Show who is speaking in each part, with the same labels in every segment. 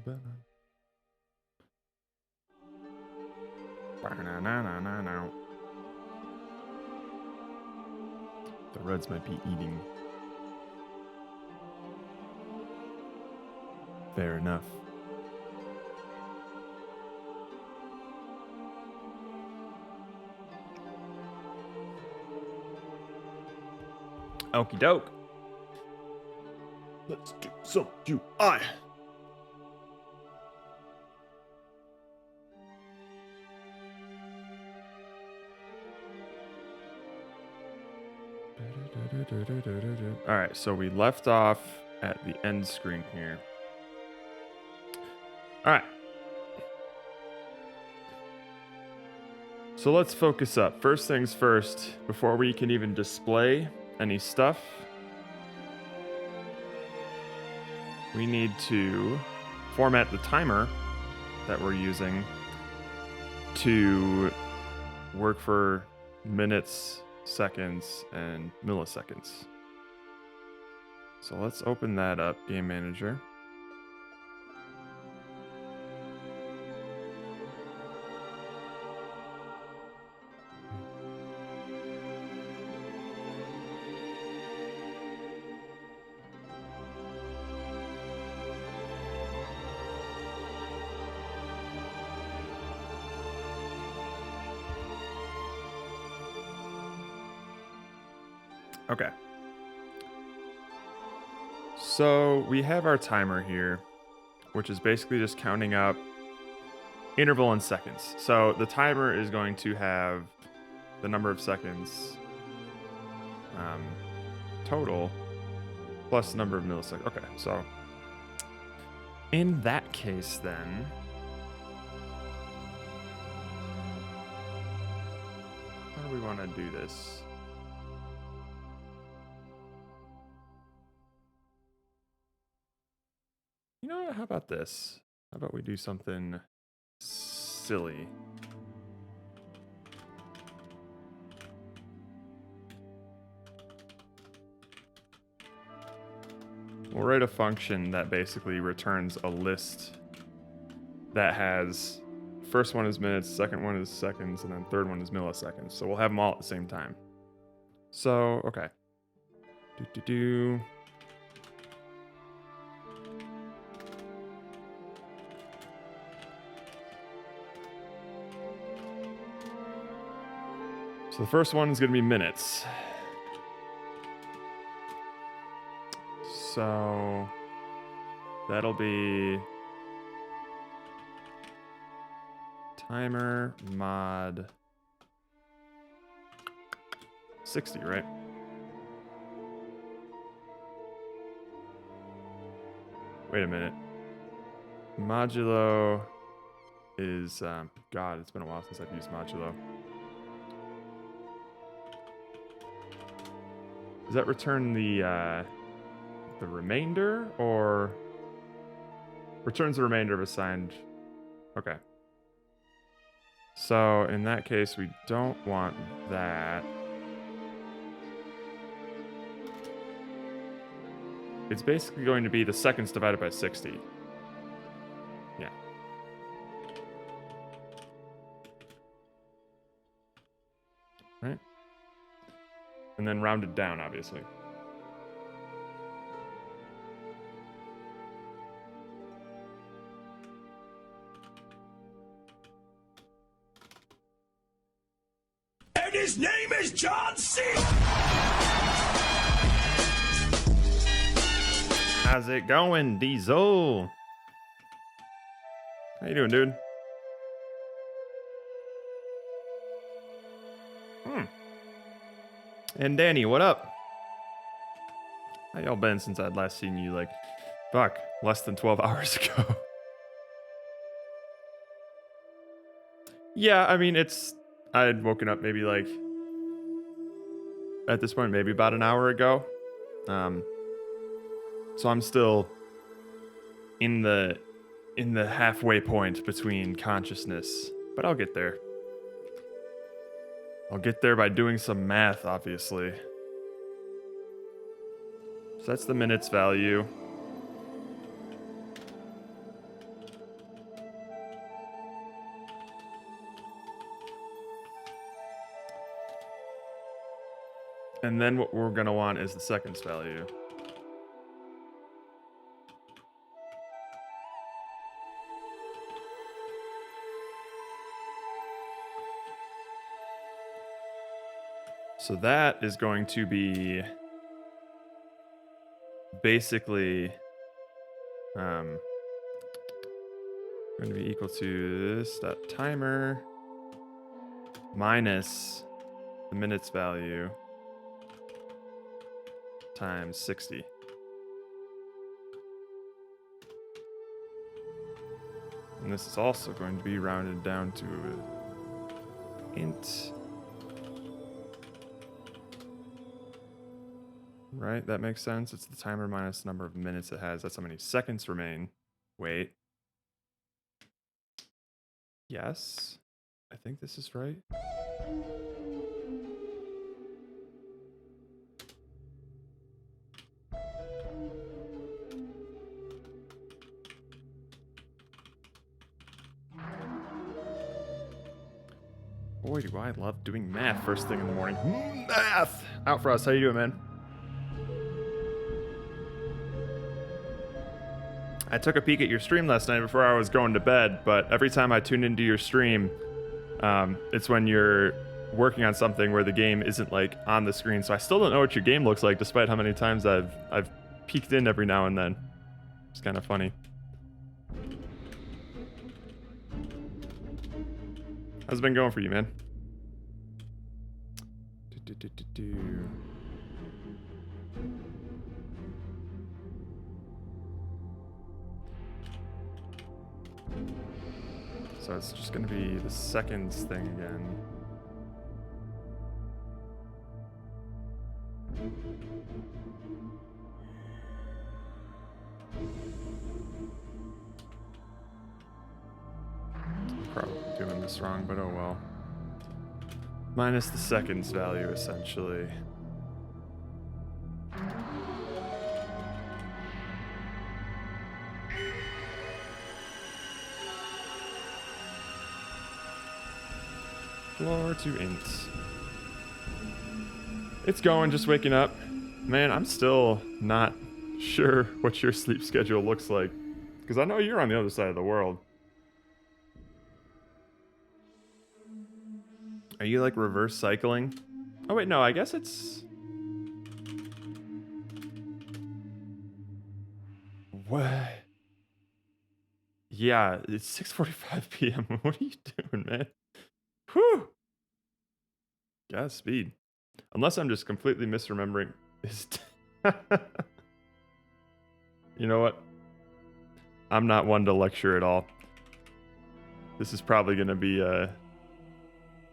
Speaker 1: The Reds might be eating. Fair enough. Okie doke. Let's do some UI. All right, so we left off at the end screen here. All right. So let's focus up. First things first, before we can even display any stuff, we need to format the timer that we're using to work for minutes, seconds, and milliseconds. So let's open that up, Game Manager. Okay. So we have our timer here, which is basically just counting up interval in seconds. So the timer is going to have the number of seconds total plus the number of milliseconds. Okay, so in that case then, how do we want to do this? You know what? How about this? How about we do something silly? We'll write a function that basically returns a list that has first one is minutes, second one is seconds, and then third one is milliseconds. So we'll have them all at the same time. So, okay. So the first one is going to be minutes. So that'll be timer mod 60, right? Wait a minute. Modulo is, God, it's been a while since I've used modulo. Does that return the remainder, or returns the remainder of assigned? Okay. So in that case, we don't want that. It's basically going to be the seconds divided by 60. Yeah. Right? And then rounded down, obviously.
Speaker 2: And his name is John C.
Speaker 1: How's it going, Diesel? How you doing, dude? And Danny, what up? How y'all been since I'd last seen you, like, fuck, less than 12 hours ago? Yeah, I mean, I had woken up maybe like, at this point, maybe about an hour ago. So I'm still in the halfway point between consciousness, but I'll get there. I'll get there by doing some math, obviously. So that's the minutes value. And then what we're going to want is the seconds value. So that is going to be basically going to be equal to this dot timer minus the minutes value times 60. And this is also going to be rounded down to int. Right, that makes sense. It's the timer minus the number of minutes it has. That's how many seconds remain. Wait. Yes. I think this is right. Boy, do I love doing math first thing in the morning. Math! Out for us. How you doing, man? I took a peek at your stream last night before I was going to bed, but every time I tune into your stream, it's when you're working on something where the game isn't like on the screen. So I still don't know what your game looks like, despite how many times I've peeked in every now and then. It's kind of funny. How's it been going for you, man? So it's just going to be the seconds thing again. Probably doing this wrong, but oh well. Minus the seconds value, essentially. Floor to ints. It's going, just waking up. Man, I'm still not sure what your sleep schedule looks like. Because I know you're on the other side of the world. Are you like reverse cycling? Oh wait, no, I guess it's... What? Yeah, it's 6:45 p.m. What are you doing, man? Whew! Godspeed. Unless I'm just completely misremembering his... You know what? I'm not one to lecture at all. This is probably going to be a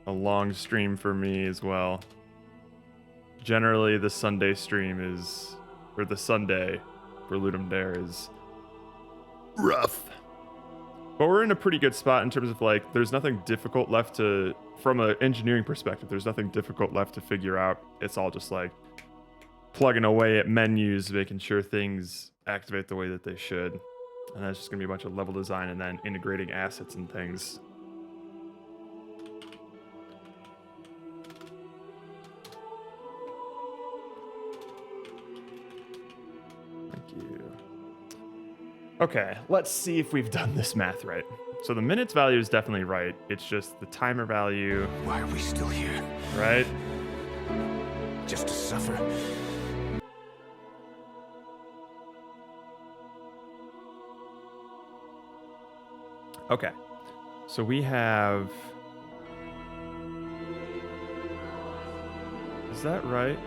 Speaker 1: long stream for me as well. Generally, the Sunday stream is... Or the Sunday for Ludum Dare is... rough. But we're in a pretty good spot in terms of, like, there's nothing difficult left to... From an engineering perspective, there's nothing difficult left to figure out. It's all just, like, plugging away at menus, making sure things activate the way that they should. And that's just going to be a bunch of level design and then integrating assets and things. Thank you. Okay, let's see if we've done this math right. So the minutes value is definitely right. It's just the timer value.
Speaker 2: Why are we still here?
Speaker 1: Right?
Speaker 2: Just to suffer?
Speaker 1: Okay. So we have... Is that right?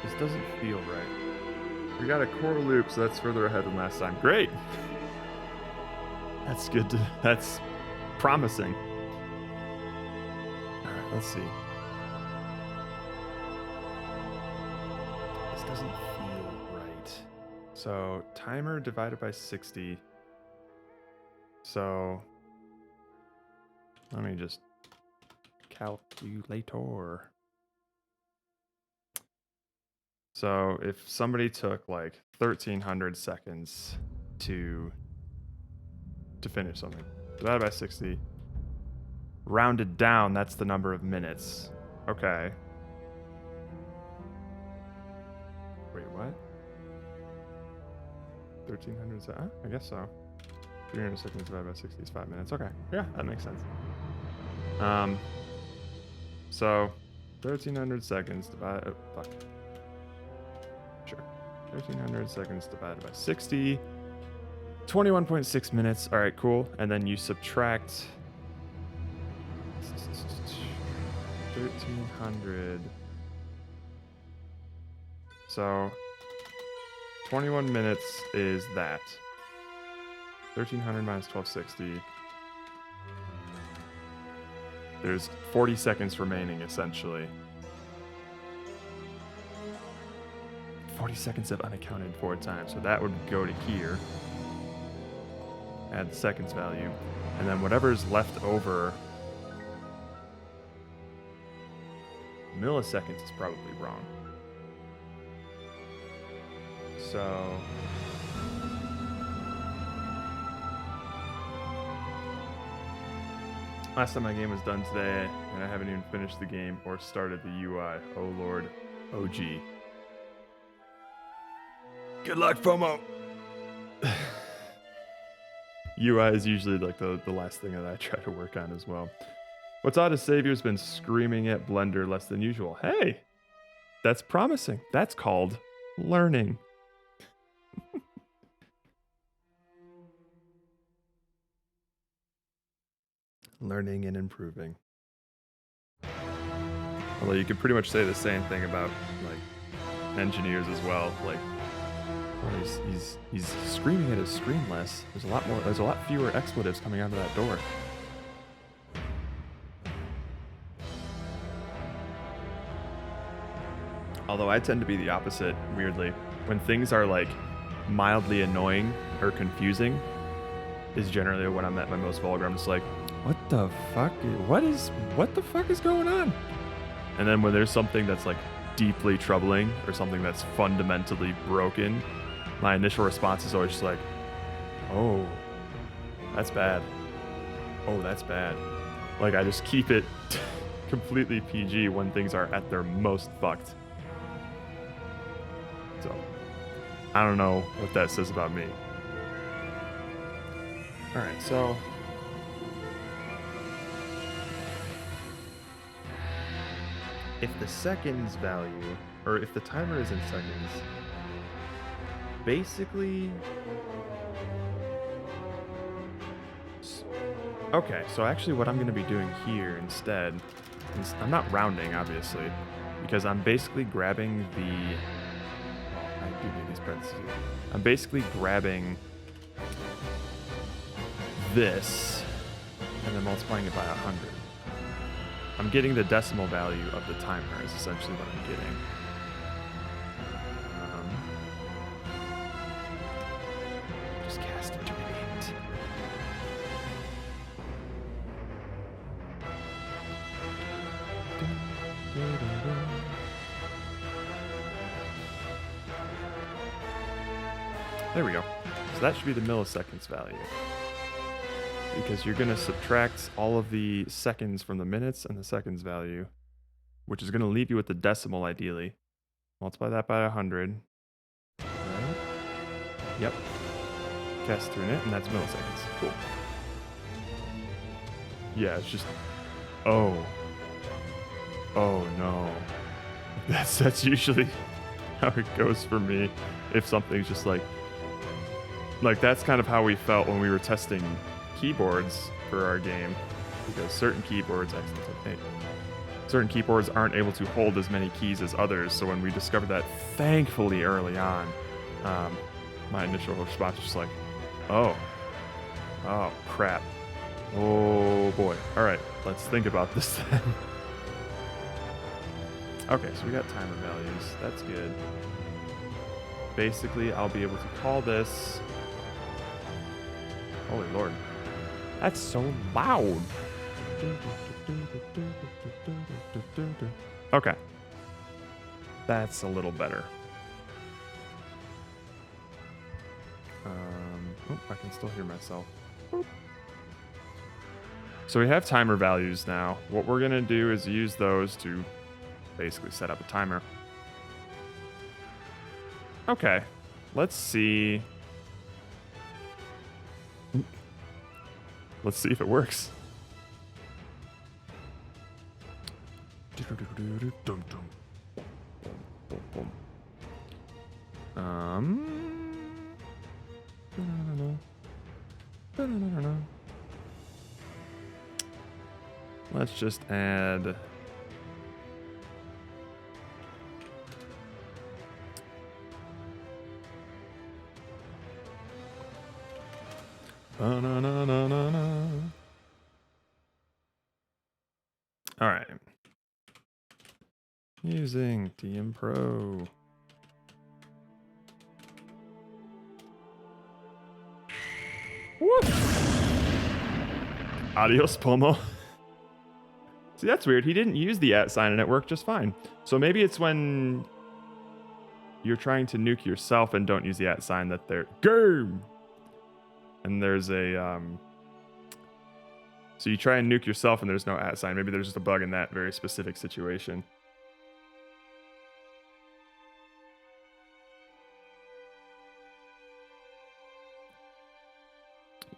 Speaker 1: This doesn't feel right. We got a core loop, so that's further ahead than last time. Great! That's good to... That's promising. Alright, let's see. This doesn't feel right. So, timer divided by 60. So... Let me just... Calculator. So if somebody took like 1,300 seconds to finish something, divided by 60, rounded down, that's the number of minutes. Okay. Wait, what? 1300 seconds? I guess so. 300 seconds divided by 60 is 5 minutes. Okay. Yeah, that makes sense. So 1300 seconds divided. Oh, fuck. Sure. 1300 seconds divided by 60. 21.6 minutes. All right, cool. And then you subtract 1300. So 21 minutes is that. 1300 minus 1260. There's 40 seconds remaining, essentially. 40 seconds of unaccounted for time. So that would go to here. Add the seconds value. And then whatever's left over. Milliseconds is probably wrong. So. Last time my game was done today, and I haven't even finished the game or started the UI. Oh lord. OG. Good luck, FOMO! UI is usually like the last thing that I try to work on as well. What's odd is Savior's been screaming at Blender less than usual. Hey! That's promising. That's called learning. Learning and improving. Although you could pretty much say the same thing about like engineers as well. Like, oh, he's screaming at his screen less. There's a lot fewer expletives coming out of that door. Although I tend to be the opposite, weirdly. When things are like mildly annoying or confusing, is generally when I'm at my most vulgar. I'm just like, what the fuck? What the fuck is going on? And then when there's something that's like deeply troubling or something that's fundamentally broken, my initial response is always just like, oh, that's bad. Oh, that's bad. Like, I just keep it completely PG when things are at their most fucked. So, I don't know what that says about me. Alright, so if the seconds value, or if the timer is in seconds, basically... Okay, so actually what I'm going to be doing here instead is, I'm not rounding, obviously, because I'm basically grabbing the... Well, I do need these parentheses. I'm basically grabbing this and then multiplying it by 100. I'm getting the decimal value of the timer is essentially what I'm getting. Just cast into it. There we go. So that should be the milliseconds value. Because you're going to subtract all of the seconds from the minutes and the seconds value, which is going to leave you with the decimal ideally. Multiply that by 100. Right. Yep. Cast through it, and that's milliseconds. Cool. Yeah, it's just... Oh. Oh, no. That's usually how it goes for me. If something's just like... Like, that's kind of how we felt when we were testing keyboards for our game, because certain keyboards certain keyboards aren't able to hold as many keys as others. So when we discovered that, thankfully early on, my initial response was just like, oh crap, oh boy. All right, let's think about this then. Okay, so we got timer values. That's good. Basically, I'll be able to call this... Holy Lord. That's so loud. Okay. That's a little better. Oh, I can still hear myself. Boop. So we have timer values now. What we're going to do is use those to basically set up a timer. Okay. Let's see. Let's see if it works. Let's just add. All right. Using DM Pro. Whoop. Adios, Pomo. See, that's weird. He didn't use the @ sign and it worked just fine. So maybe it's when you're trying to nuke yourself and don't use the @ sign that they're game. And there's a so you try and nuke yourself and there's no @ sign. Maybe there's just a bug in that very specific situation.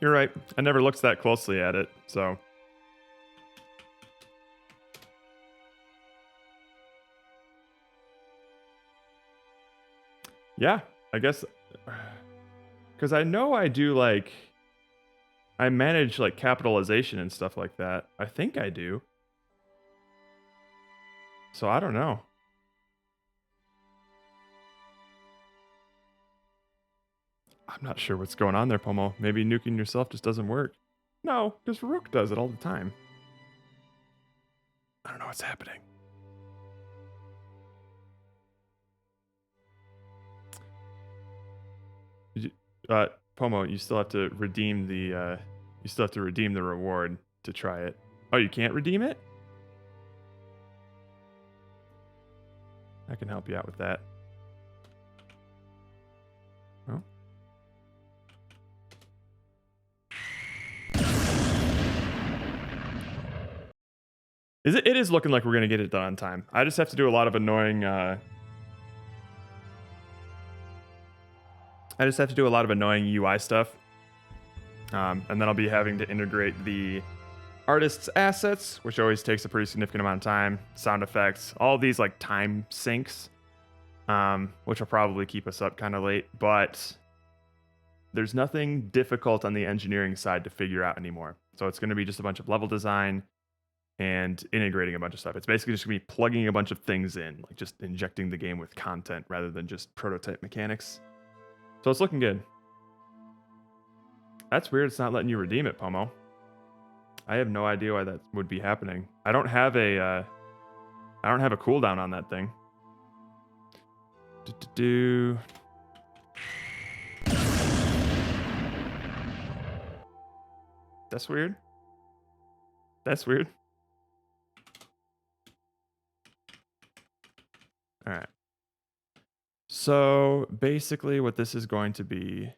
Speaker 1: You're right. I never looked that closely at it, so. Yeah, I guess. Because I know I do, like. I manage, like, capitalization and stuff like that. I think I do. So I don't know. I'm not sure what's going on there, Pomo. Maybe nuking yourself just doesn't work. No, because Rook does it all the time. I don't know what's happening. Pomo, you still have to redeem the reward to try it. Oh, you can't redeem it? I can help you out with that. Oh. It is looking like we're gonna get it done on time. I just have to do a lot of annoying UI stuff. And then I'll be having to integrate the artist's assets, which always takes a pretty significant amount of time. Sound effects, all these like time syncs, which will probably keep us up kind of late. But there's nothing difficult on the engineering side to figure out anymore. So it's going to be just a bunch of level design and integrating a bunch of stuff. It's basically just going to be plugging a bunch of things in, like just injecting the game with content rather than just prototype mechanics. So it's looking good. That's weird. It's not letting you redeem it, Pomo. I have no idea why that would be happening. I don't have a cooldown on that thing. That's weird. That's weird. All right. So basically what this is going to be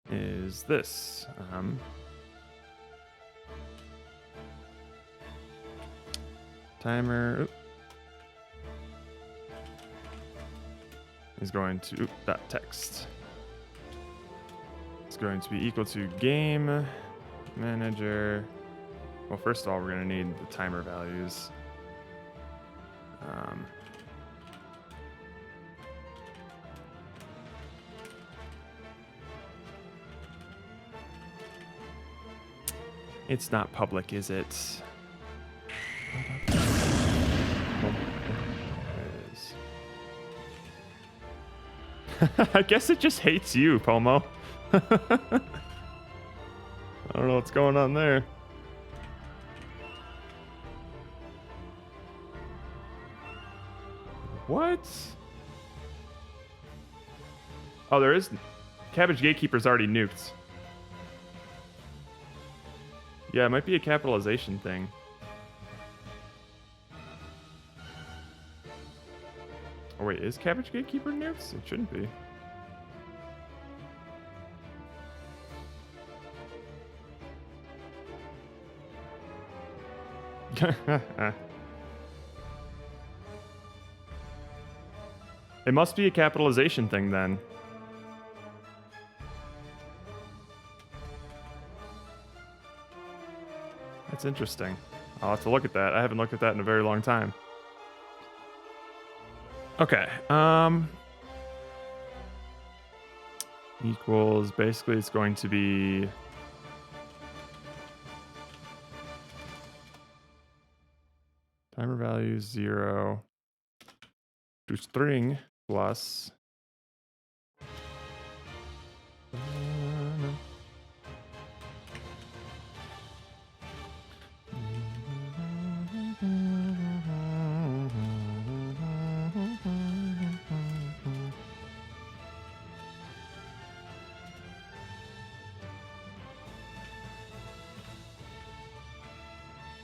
Speaker 1: is this. Timer is going to dot text. It's going to be equal to game manager. Well, first of all, we're going to need the timer values. It's not public, is it? I guess it just hates you, Pomo. I don't know what's going on there. What? Oh, there is. Cabbage Gatekeeper's already nuked. Yeah, it might be a capitalization thing. Oh wait, is Cabbage Gatekeeper nuked? It shouldn't be. It must be a capitalization thing then. That's interesting. I'll have to look at that. I haven't looked at that in a very long time. Okay. Equals, basically it's going to be timer value 0 to string plus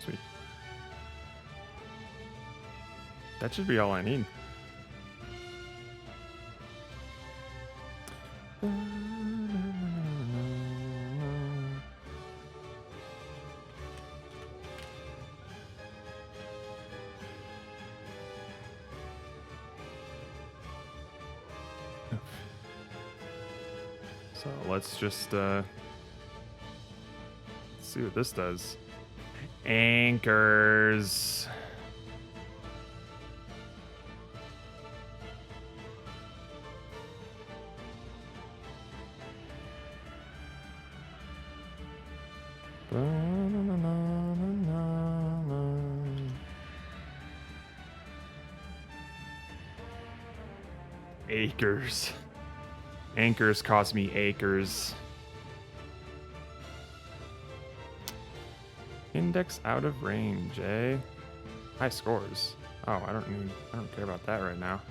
Speaker 1: sweet. That should be all I need. So let's just see what this does. Anchors. Acres. Anchors cost me acres. Index out of range, eh? High scores. Oh, I don't care about that right now.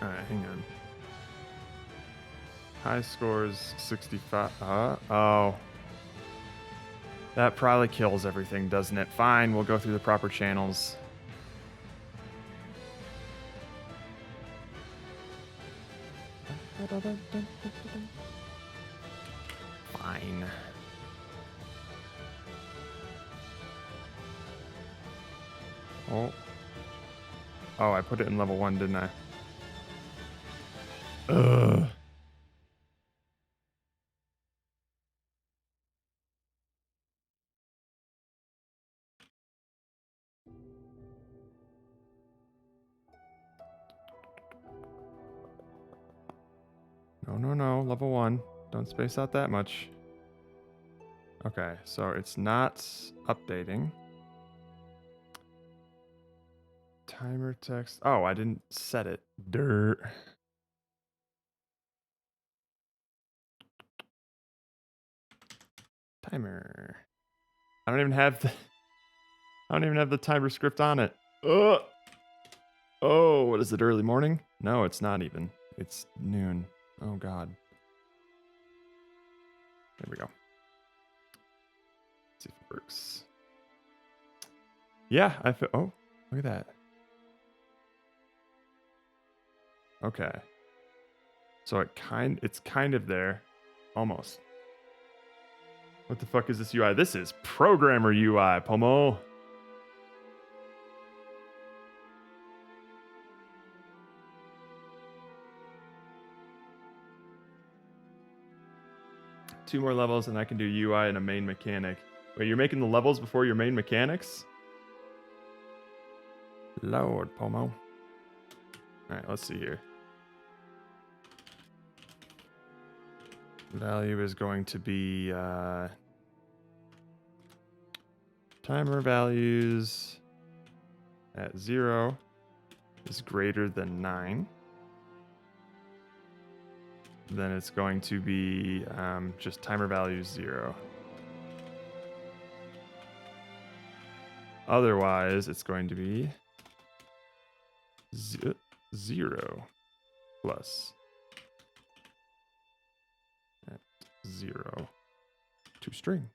Speaker 1: Alright, hang on. High scores 65. Oh. That probably kills everything, doesn't it? Fine, we'll go through the proper channels. Fine. Oh. Oh, I put it in level 1, didn't I? Ugh. No, level 1. Don't space out that much. Okay, so it's not updating. Timer text. Oh, I didn't set it. Dirt. Timer. I don't even have the timer script on it. Ugh. Oh, what is it? Early morning? No, it's not even. It's noon. Oh God. There we go. Let's see if it works. Yeah, I feel. Oh, look at that. Okay. So it's kind of there, almost. What the fuck is this UI? This is programmer UI, Pomo. Two more levels and I can do UI and a main mechanic. Wait, you're making the levels before your main mechanics? Lord, Pomo. All right, let's see here. Value is going to be timer values at 0 is greater than 9. Then it's going to be just timer values 0. Otherwise, it's going to be 0 plus 0 to string.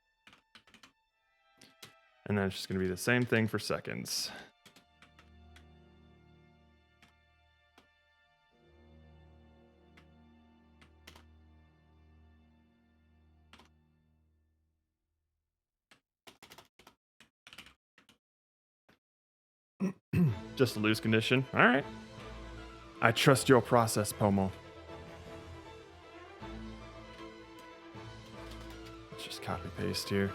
Speaker 1: And then it's just going to be the same thing for seconds. Just a lose condition. All right. I trust your process, Pomo. Let's just copy paste here.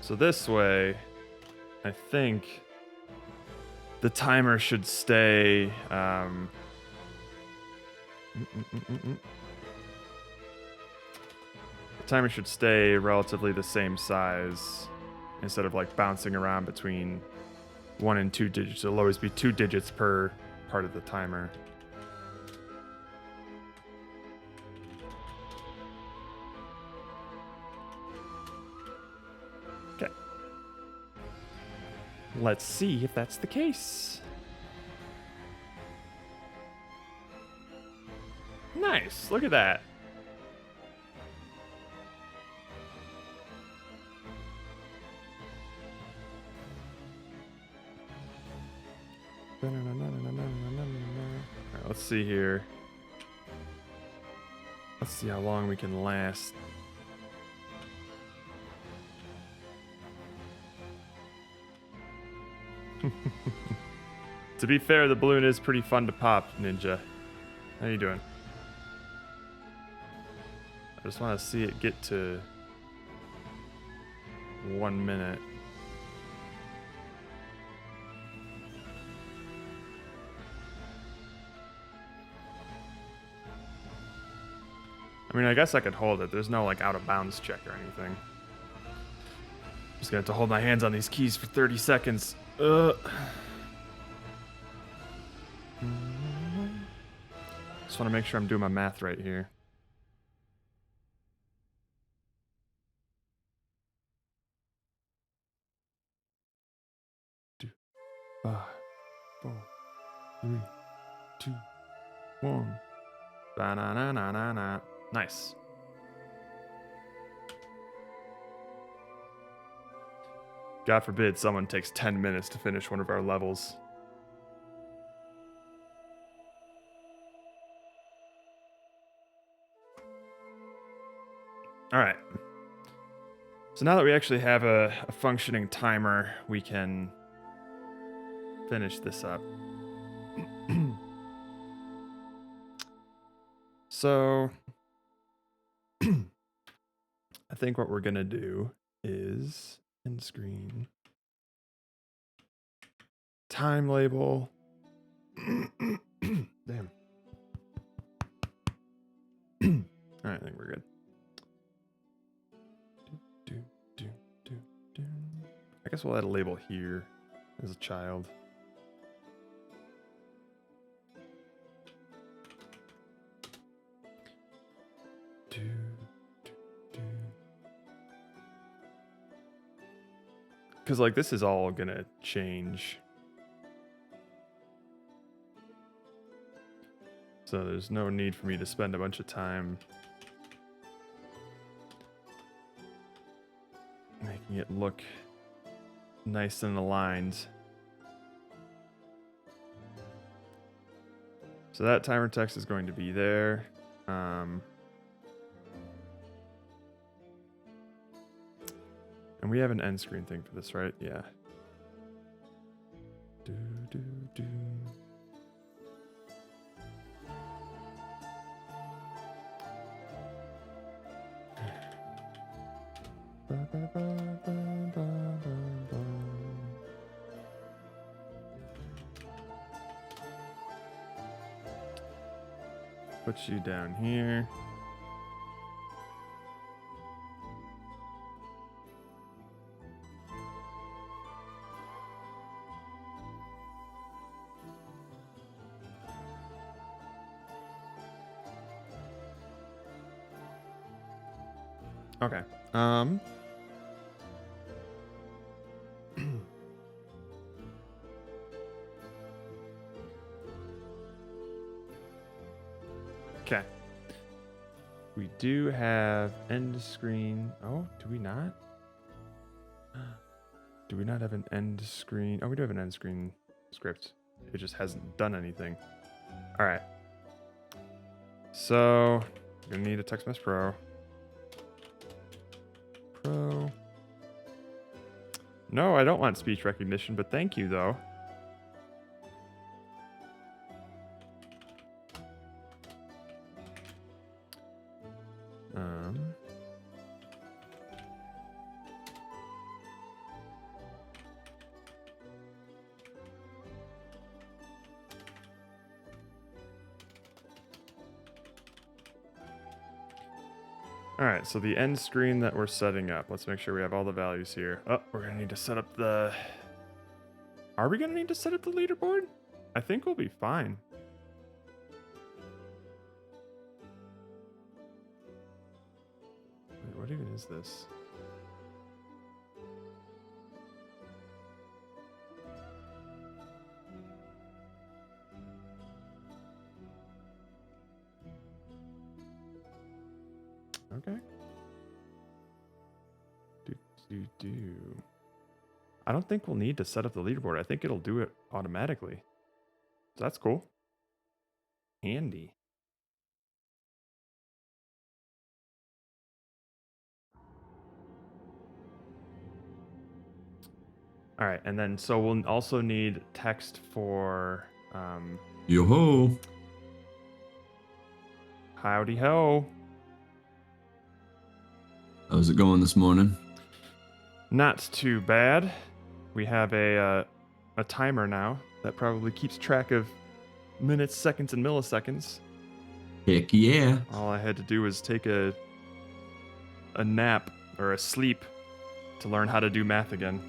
Speaker 1: So this way, I think the timer should stay. The timer should stay relatively the same size instead of like bouncing around between 1 and 2 digits. It'll always be 2 digits per part of the timer. Okay. Let's see if that's the case. Nice. Look at that. Alright, let's see here. Let's see how long we can last. To be fair, the balloon is pretty fun to pop, Ninja. How you doing? I just want to see it get to 1 minute. I mean, I guess I could hold it. There's no like out of bounds check or anything. Just gonna have to hold my hands on these keys for 30 seconds. Just want to make sure I'm doing my math right here. Five, 4, 3, 2, 1. Ba-na-na-na-na-na. Nice. God forbid someone takes 10 minutes to finish one of our levels. All right. So now that we actually have a functioning timer, we can finish this up. So I think what we're gonna do is end screen, time label. Damn. All right, I think we're good. I guess we'll add a label here as a child. Because like this is all gonna change. So there's no need for me to spend a bunch of time making it look nice and aligned. So that timer text is going to be there. And we have an end screen thing for this, right? Yeah. Do, do, do. Ba, ba, ba, ba, ba, ba, ba. Put you down here. Okay. Okay. We do have end screen. Oh, do we not? Do we not have an end screen? Oh, we do have an end screen script. It just hasn't done anything. All right. So we're gonna need a text message pro. No, I don't want speech recognition, but thank you though. All right, so the end screen that we're setting up, let's make sure we have all the values here. Oh, we're gonna need to set up the... Are we gonna need to set up the leaderboard? I think we'll be fine. Wait, what even is this? Okay. I don't think we'll need to set up the leaderboard. I think it'll do it automatically. So that's cool. Handy. All right, and then so we'll also need text for
Speaker 3: Yo-ho.
Speaker 1: howdy ho.
Speaker 3: How's it going this morning?
Speaker 1: Not too bad. We have a timer now that probably keeps track of minutes, seconds, and milliseconds.
Speaker 3: Heck yeah.
Speaker 1: All I had to do was take a nap or a sleep to learn how to do math again.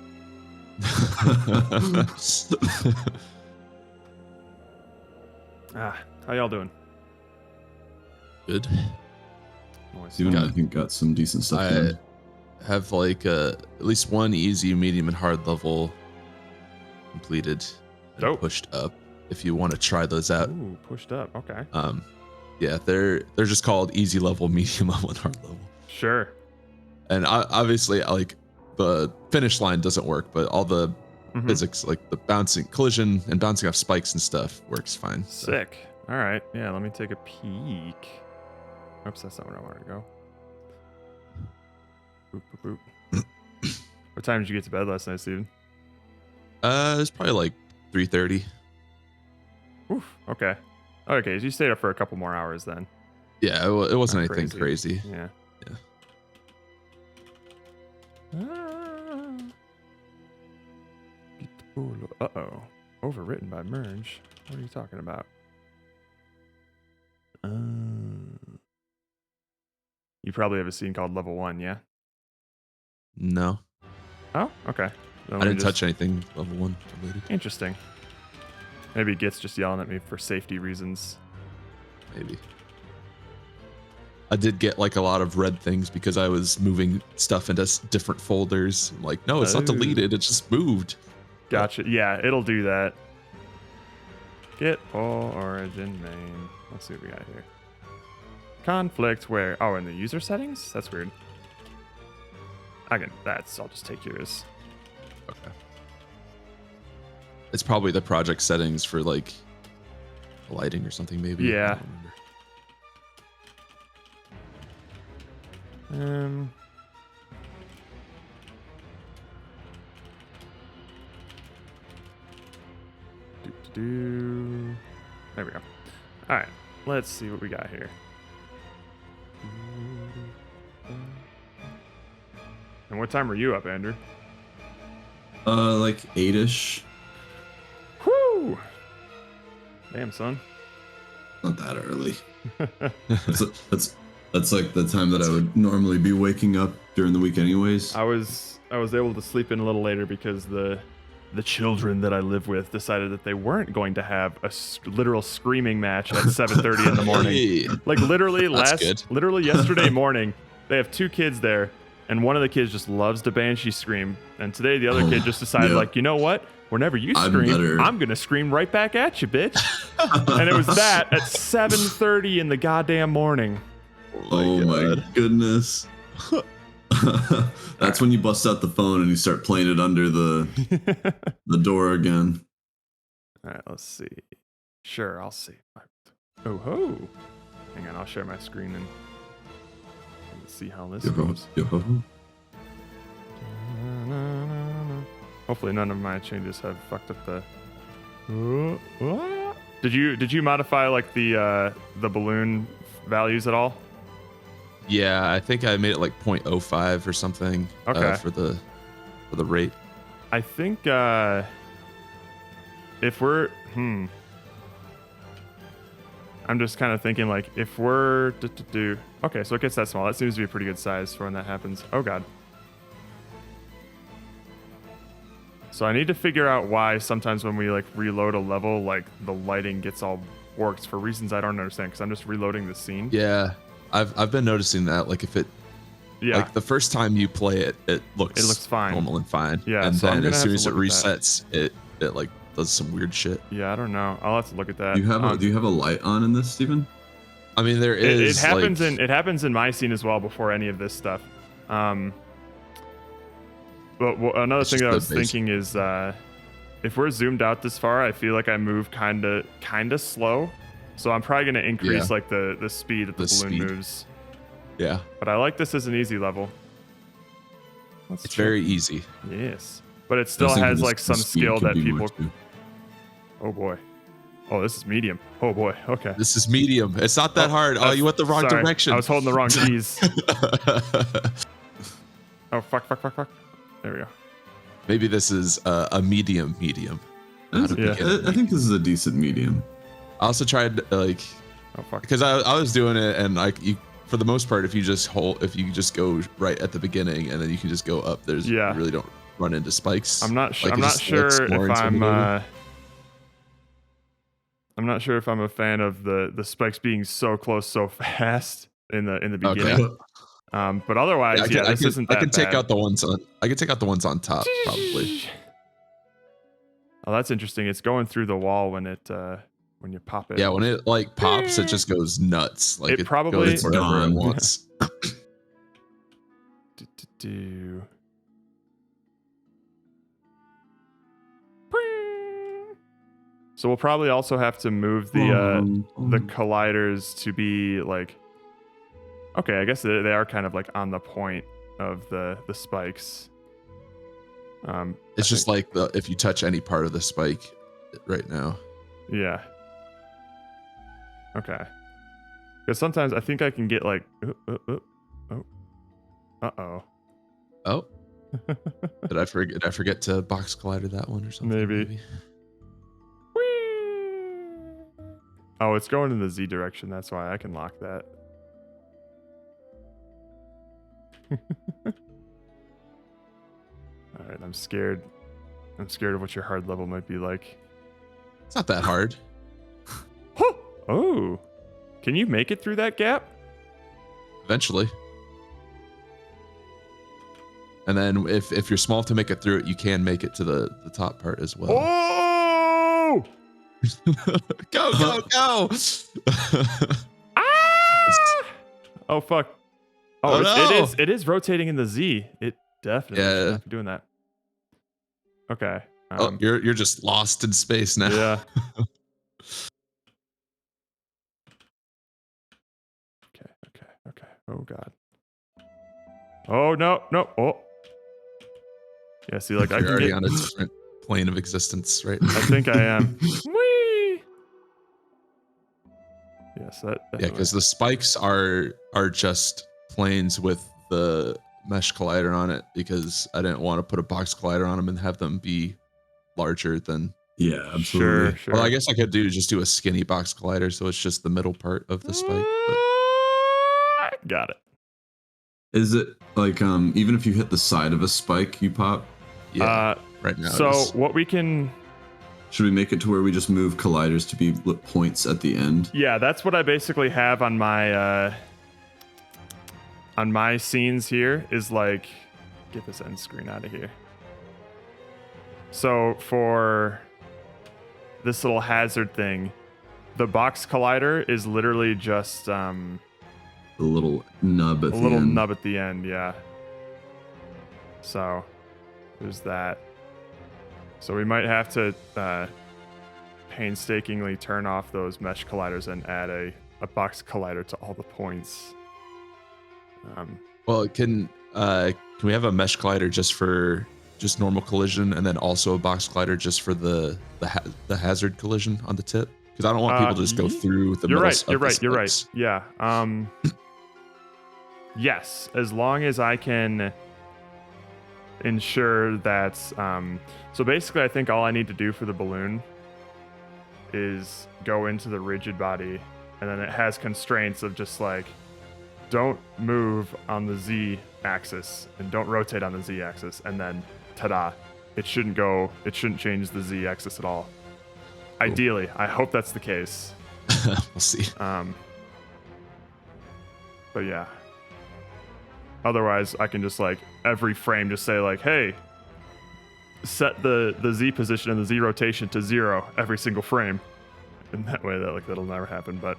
Speaker 1: How y'all doing?
Speaker 4: Good.
Speaker 1: Nice.
Speaker 3: Steven, I think got some decent stuff
Speaker 4: I
Speaker 3: done.
Speaker 4: have like at least one easy, medium, and hard level completed and
Speaker 1: Dope.
Speaker 4: pushed up. If you want to try those out,
Speaker 1: Ooh, pushed up. Okay.
Speaker 4: yeah, they're just called easy level, medium level, and hard level.
Speaker 1: Sure.
Speaker 4: And obviously, like the finish line doesn't work, but all the
Speaker 1: Mhm.
Speaker 4: physics, like the bouncing, collision, and bouncing off spikes and stuff, works fine. So.
Speaker 1: Sick. All right. Yeah, let me take a peek. Oops, that's not where I wanted to go. Boop, boop, boop. What time did you get to bed last night, Steven?
Speaker 4: It's probably like 3:30.
Speaker 1: Oof. Okay. Okay, so you stayed up for a couple more hours then.
Speaker 4: Yeah, it wasn't
Speaker 1: Not
Speaker 4: anything crazy.
Speaker 1: Yeah. Uh-oh. Overwritten by Merge. What are you talking about? You probably have a scene called Level 1, yeah?
Speaker 4: No,
Speaker 1: Oh, okay. Then
Speaker 4: I didn't touch anything level 1 related.
Speaker 1: Interesting. Maybe Git's just yelling at me for safety reasons.
Speaker 4: Maybe. I did get like a lot of red things because I was moving stuff into different folders. I'm like, no, it's not
Speaker 1: Oh.
Speaker 4: deleted. It just moved.
Speaker 1: Gotcha. Yeah, it'll do that. Git pull origin main. Let's see what we got here. Conflict where? Oh, in the user settings? That's weird. I'll just take yours.
Speaker 4: Okay. It's probably the project settings for like lighting or something, maybe.
Speaker 1: Yeah.
Speaker 4: I don't remember.
Speaker 1: There we go. All right, let's see what we got here. And what time were you up, Andrew?
Speaker 3: Like 8-ish.
Speaker 1: Whoo! Damn, son.
Speaker 3: Not that early. That's like the time that I would normally be waking up during the week anyways.
Speaker 1: I was able to sleep in a little later because the children that I live with decided that they weren't going to have a literal screaming match at 7:30 in the morning.
Speaker 4: Hey.
Speaker 1: Like literally
Speaker 4: That's good.
Speaker 1: yesterday morning, they have two kids there, and one of the kids just loves to banshee scream. And today the other kid just decided,
Speaker 3: yeah.
Speaker 1: like, you know what? Whenever you
Speaker 3: I'm
Speaker 1: scream,
Speaker 3: better.
Speaker 1: I'm gonna scream right back at you, bitch. And it was that at 7:30 in the goddamn morning.
Speaker 3: Oh my goodness. That's when you bust out the phone and you start playing it under the door again.
Speaker 1: All right, let's see. Sure, I'll see. Oh ho! Hang on, I'll share my screen and see how this goes. Hopefully, none of my changes have fucked up the. Did you modify like the balloon values at all?
Speaker 4: Yeah, I think I made it like 0.05 or something.
Speaker 1: Okay.
Speaker 4: For the rate.
Speaker 1: I think if we're I'm just kind of thinking like if we're okay, so it gets that small. That seems to be a pretty good size for when that happens. Oh god. So I need to figure out why sometimes when we like reload a level, like the lighting gets all warped for reasons I don't understand because I'm just reloading the scene.
Speaker 4: Yeah, I've been noticing that. Like if it, like the first time you play it, it looks
Speaker 1: fine,
Speaker 4: normal and fine.
Speaker 1: Yeah,
Speaker 4: and
Speaker 1: so
Speaker 4: then as soon as it resets, it like does some weird shit.
Speaker 1: Yeah, I don't know. I'll have to look at that.
Speaker 3: Do you have a light on in this, Steven?
Speaker 4: I mean, there is.
Speaker 1: It happens in my scene as well before any of this stuff. But another thing that I was thinking is if we're zoomed out this far, I feel like I move kind of slow. So I'm probably going to increase like the speed that the balloon moves.
Speaker 4: Yeah.
Speaker 1: But I like this as an easy level.
Speaker 4: It's very easy.
Speaker 1: Yes. But it still has like some skill that people... Oh boy. Oh, this is medium. Oh boy. Okay.
Speaker 4: This is medium. It's not that hard. Oh, you went the wrong direction.
Speaker 1: I was holding the wrong keys. Oh, fuck. There we go.
Speaker 4: Maybe this is a medium.
Speaker 3: I think this is a decent medium.
Speaker 4: I also tried because I was doing it and for the most part, if you just go right at the beginning and then you can just go up, you really don't run into spikes. I'm not sure. I'm not sure if I'm a fan of the spikes being so close so fast in the beginning. Okay.
Speaker 1: But otherwise, this isn't that bad.
Speaker 4: I can take out the ones on top probably.
Speaker 1: Oh, that's interesting. It's going through the wall when you pop it.
Speaker 4: Yeah, when it like pops, it just goes nuts. Like
Speaker 1: it probably
Speaker 4: goes wherever it wants.
Speaker 1: So we'll probably also have to move the colliders to be like. Okay, I guess they are kind of like on the point of the spikes.
Speaker 4: It's just like if you touch any part of the spike right now.
Speaker 1: Yeah. Okay. Because sometimes I think I can get like. Uh-oh.
Speaker 4: Oh. Did I forget to box collider that one or something?
Speaker 1: Maybe. Oh, it's going in the Z direction. That's why I can lock that. All right, I'm scared. I'm scared of what your hard level might be like.
Speaker 4: It's not that hard.
Speaker 1: Oh, can you make it through that gap?
Speaker 4: Eventually. And then if you're small to make it through it, you can make it to the top part as well.
Speaker 1: Oh!
Speaker 4: Go!
Speaker 1: Ah! Oh fuck! Oh,
Speaker 4: no.
Speaker 1: It is rotating in the Z. It definitely should not be doing that. Okay.
Speaker 4: You're just lost in space now.
Speaker 1: Yeah. Okay. Oh god. Oh no. Oh. Yeah. See, like
Speaker 4: you're already on a different plane of existence, right?
Speaker 1: I think I am. Whee! Yes, that.
Speaker 4: Yeah, because the spikes are just planes with the mesh collider on it because I didn't want to put a box collider on them and have them be larger than.
Speaker 3: Yeah, absolutely.
Speaker 1: Sure.
Speaker 4: Well, I guess I could do a skinny box collider, so it's just the middle part of the spike. But...
Speaker 1: Got it.
Speaker 3: Is it like even if you hit the side of a spike, you pop?
Speaker 4: Yeah. Right now.
Speaker 1: So what we can.
Speaker 3: Should we make it to where we just move colliders to be points at the end?
Speaker 1: Yeah, that's what I basically have on my scenes here. Is like, get this end screen out of here. So for this little hazard thing, the box collider is literally just
Speaker 3: the little nub at the end.
Speaker 1: A little nub at the end, yeah. So there's that. So we might have to painstakingly turn off those mesh colliders and add a box collider to all the points.
Speaker 4: Well, can we have a mesh collider just for just normal collision, and then also a box collider just for the hazard collision on the tip? Because I don't want people to just go through the middle.
Speaker 1: You're right. Yeah. Yes, as long as I can ensure that. So basically, I think all I need to do for the balloon is go into the rigid body, and then it has constraints of just like, don't move on the Z axis and don't rotate on the Z axis, and then ta-da, it shouldn't change the Z axis at all. Cool. Ideally, I hope that's the case.
Speaker 4: We'll see.
Speaker 1: But yeah. Otherwise, I can just like every frame just say like, hey, set the Z position and the Z rotation to 0 every single frame. And that way that'll never happen, but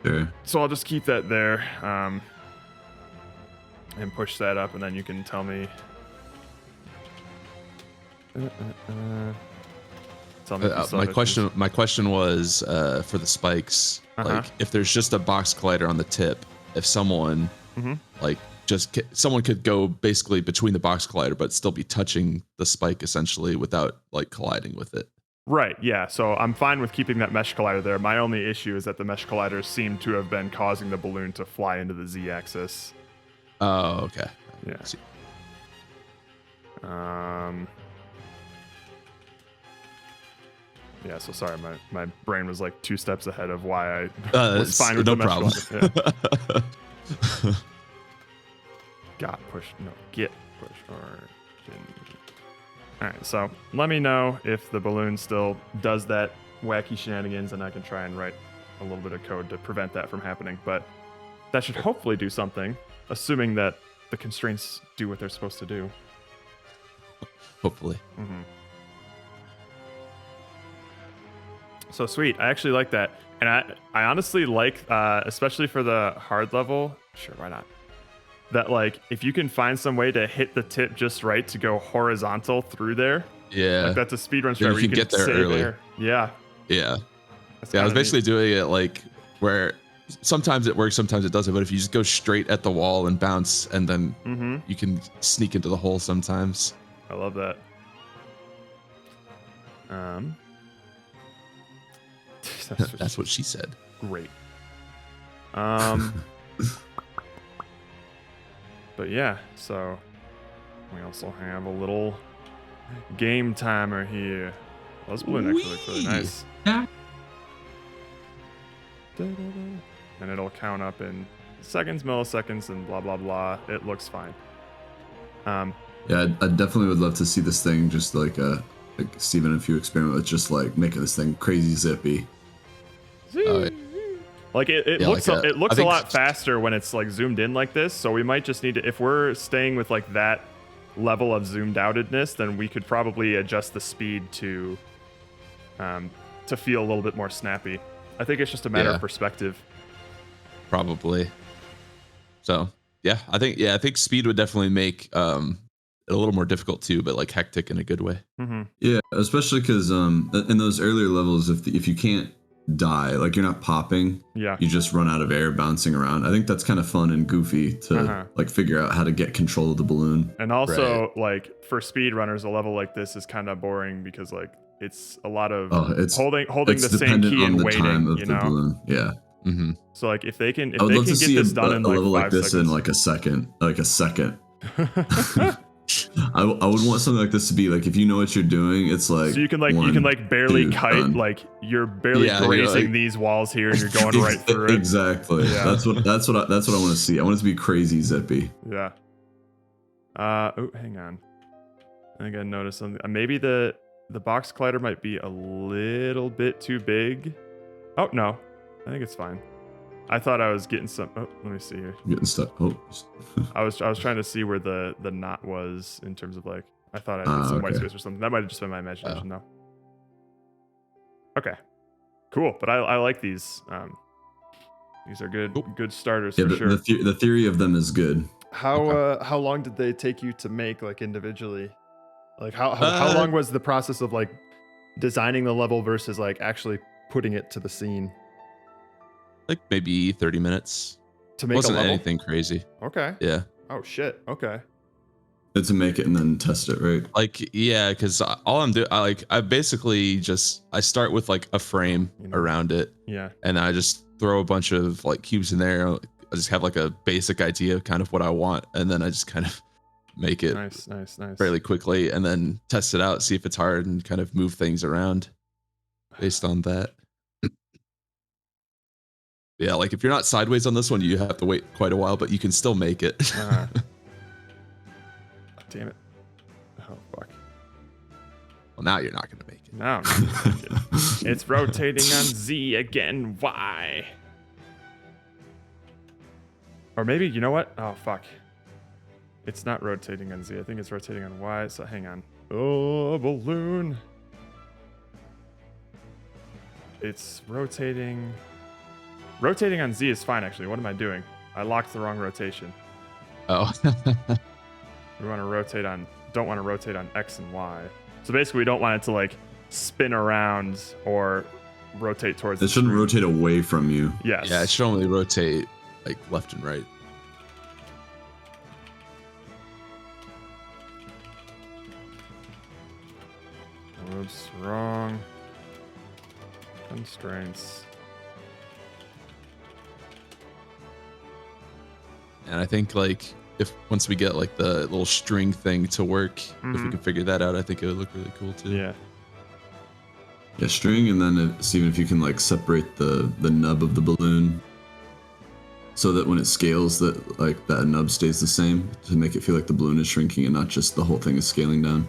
Speaker 3: sure.
Speaker 1: So I'll just keep that there, and push that up, and then you can tell me.
Speaker 4: My question was for the spikes, like if there's just a box collider on the tip, if someone someone could go basically between the box collider but still be touching the spike essentially without like colliding with it.
Speaker 1: Right, yeah. So I'm fine with keeping that mesh collider there. My only issue is that the mesh colliders seem to have been causing the balloon to fly into the Z-axis.
Speaker 4: Oh, okay.
Speaker 1: Yeah. Yeah, so sorry, my brain was like 2 steps ahead of why I was fine with
Speaker 4: no
Speaker 1: the mesh
Speaker 4: problem.
Speaker 1: collider. Yeah. Get push origin. All right, so let me know if the balloon still does that wacky shenanigans, and I can try and write a little bit of code to prevent that from happening. But that should hopefully do something, assuming that the constraints do what they're supposed to do.
Speaker 4: Hopefully.
Speaker 1: Mm-hmm. So sweet. I actually like that. And I honestly like, especially for the hard level, sure, why not? That like, if you can find some way to hit the tip just right to go horizontal through there.
Speaker 4: Yeah.
Speaker 1: Like that's a speedrun strat where
Speaker 4: you can get there early.
Speaker 1: There. Yeah.
Speaker 4: Yeah. I was basically doing it like where sometimes it works, sometimes it doesn't. But if you just go straight at the wall and bounce, and then you can sneak into the hole sometimes.
Speaker 1: I love that.
Speaker 4: That's what she said.
Speaker 1: Great. But yeah, so we also have a little game timer here. Well, this balloon actually looks really nice.
Speaker 3: Yeah.
Speaker 1: And it'll count up in seconds, milliseconds, and blah, blah, blah. It looks fine.
Speaker 3: Yeah, I definitely would love to see this thing just like Steven, if you experiment with just like making this thing crazy zippy.
Speaker 1: Like it looks a lot faster when it's like zoomed in like this, so we might just need to, if we're staying with like that level of zoomed outedness, then we could probably adjust the speed to feel a little bit more snappy. I think it's just a matter of perspective.
Speaker 4: Probably. So yeah, I think speed would definitely make it a little more difficult too, but like hectic in a good way.
Speaker 1: Mm-hmm.
Speaker 3: Yeah, especially because in those earlier levels, if you can't die, like you're not popping, you just run out of air bouncing around. I think that's kind of fun and goofy to like figure out how to get control of the balloon.
Speaker 1: And also like for speedrunners, a level like this is kind of boring because like it's a lot of holding the same key and waiting, you know.
Speaker 3: Balloon. Yeah.
Speaker 4: Mm-hmm.
Speaker 1: So like if they can get this done in like
Speaker 3: a level
Speaker 1: 5
Speaker 3: like this
Speaker 1: seconds.
Speaker 3: in like a second. I would want something like this to be like, if you know what you're doing, it's like,
Speaker 1: so you can barely kite, done. Like you're barely grazing these walls here and you're going right through it.
Speaker 3: Exactly. Yeah. That's what I want to see. I want it to be crazy zippy.
Speaker 1: Yeah. Oh, hang on. I think I noticed something. Maybe the box collider might be a little bit too big. Oh no, I think it's fine. I thought I was getting some. Oh, let me see here.
Speaker 3: Getting stuck. Oh.
Speaker 1: I was trying to see where the knot was in terms of like. I thought I did some white space or something. That might have just been my imagination though. Okay, cool. But I like these. These are good starters for sure.
Speaker 3: The theory of them is good.
Speaker 1: How long did they take you to make like individually? Like how long was the process of like designing the level versus like actually putting it to the scene?
Speaker 4: Like maybe 30 minutes.
Speaker 1: To make
Speaker 4: Wasn't
Speaker 1: a level?
Speaker 4: anything crazy.
Speaker 1: Okay.
Speaker 4: Yeah.
Speaker 1: Oh shit. Okay.
Speaker 3: But to make it and then test it, right?
Speaker 4: Like, yeah, because all I'm doing, I basically just I start with like a frame around it.
Speaker 1: Yeah.
Speaker 4: And I just throw a bunch of like cubes in there. I just have like a basic idea of kind of what I want, and then I just kind of make it
Speaker 1: nice
Speaker 4: fairly quickly, and then test it out, see if it's hard, and kind of move things around based on that. Yeah, like if you're not sideways on this one, you have to wait quite a while, but you can still make it.
Speaker 1: Damn it. Oh, fuck.
Speaker 4: Well, now you're not going to make it.
Speaker 1: No, I'm not gonna make it. It's rotating on Z again. Why? Or maybe, you know what? Oh, fuck. It's not rotating on Z. I think it's rotating on Y. So hang on. Oh, balloon. It's rotating. Rotating on Z is fine, actually. What am I doing? I locked the wrong rotation.
Speaker 4: Oh.
Speaker 1: We want to rotate on, don't want to rotate on X and Y. So basically we don't want it to like spin around or rotate towards
Speaker 3: It shouldn't rotate away from you.
Speaker 1: Yes.
Speaker 4: Yeah, it should only rotate like left and right.
Speaker 1: Whoops, wrong. Constraints.
Speaker 4: And I think like if once we get like the little string thing to work, if we can figure that out, I think it would look really cool too.
Speaker 1: Yeah.
Speaker 3: Yeah, string, and then see if you can like separate the nub of the balloon, so that when it scales, that like that nub stays the same, to make it feel like the balloon is shrinking and not just the whole thing is scaling down.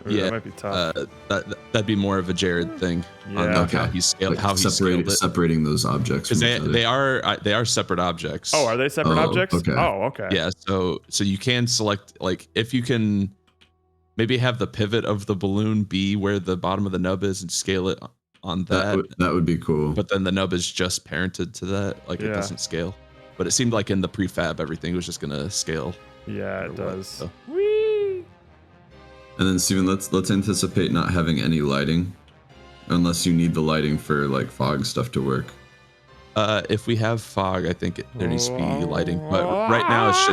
Speaker 1: Ooh, that might be tough.
Speaker 4: That'd be more of a Jared thing.
Speaker 1: Yeah.
Speaker 4: On like how he scaled,
Speaker 3: like separating those objects.
Speaker 4: Because they are separate objects.
Speaker 1: Oh, are they separate objects?
Speaker 3: Okay.
Speaker 1: Oh, okay.
Speaker 4: Yeah. So you can select, like, if you can maybe have the pivot of the balloon be where the bottom of the nub is and scale it on that.
Speaker 3: That would be cool.
Speaker 4: But then the nub is just parented to that, like it doesn't scale. But it seemed like in the prefab everything was just gonna scale.
Speaker 1: Yeah, it does.
Speaker 4: So.
Speaker 3: And then Steven, let's anticipate not having any lighting, unless you need the lighting for like fog stuff to work.
Speaker 4: If we have fog, I think there needs to be lighting. But right now it's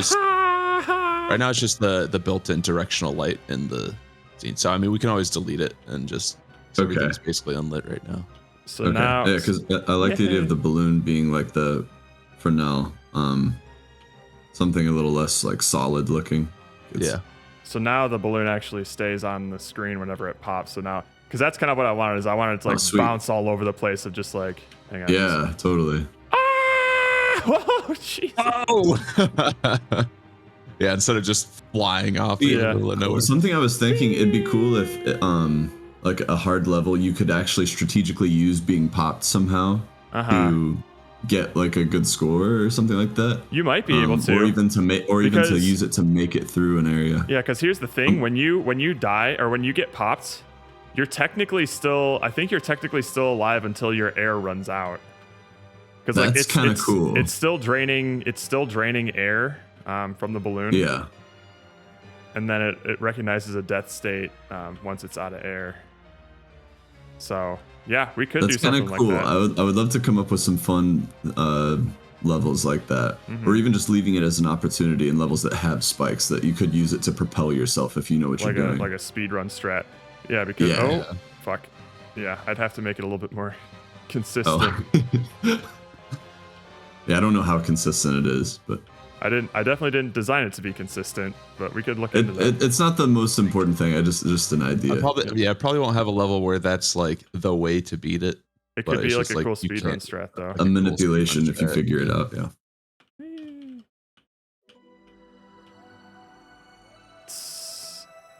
Speaker 4: just the built-in directional light in the scene. So I mean, we can always delete it and just everything's basically unlit right now.
Speaker 1: So now,
Speaker 3: yeah, because I like the idea of the balloon being like for now, something a little less like solid looking.
Speaker 4: Yeah.
Speaker 1: So now the balloon actually stays on the screen whenever it pops. So now, because that's kind of what I wanted, is I wanted it to like bounce all over the place of just like, hang on.
Speaker 3: Yeah, totally.
Speaker 1: Oh, Jesus.
Speaker 4: Oh! Yeah, instead of just flying off.
Speaker 1: Yeah.
Speaker 3: Something I was thinking, it'd be cool if, like a hard level, you could actually strategically use being popped somehow to get like a good score or something like that.
Speaker 1: You might be able to,
Speaker 3: or even to use it to make it through an area.
Speaker 1: Yeah, because here's the thing: when you die or when you get popped, you're technically still. I think you're technically still alive until your air runs out. Because like it's kind of cool. It's still draining. It's still draining air from the balloon.
Speaker 3: Yeah.
Speaker 1: And then it recognizes a death state once it's out of air. So yeah, we could do something like that. That's
Speaker 3: kind of cool. I would love to come up with some fun levels like that, or even just leaving it as an opportunity in levels that have spikes that you could use it to propel yourself if you know what you're doing.
Speaker 1: Like a speedrun strat. Yeah, because fuck. Yeah, I'd have to make it a little bit more consistent.
Speaker 3: Yeah, I don't know how consistent it is, but
Speaker 1: I definitely didn't design it to be consistent, but we could look into that.
Speaker 3: It's not the most important thing. Just an idea.
Speaker 4: I probably won't have a level where that's like the way to beat it.
Speaker 1: It could be like a cool speedrun strat, though.
Speaker 3: A manipulation if you figure it out. Yeah.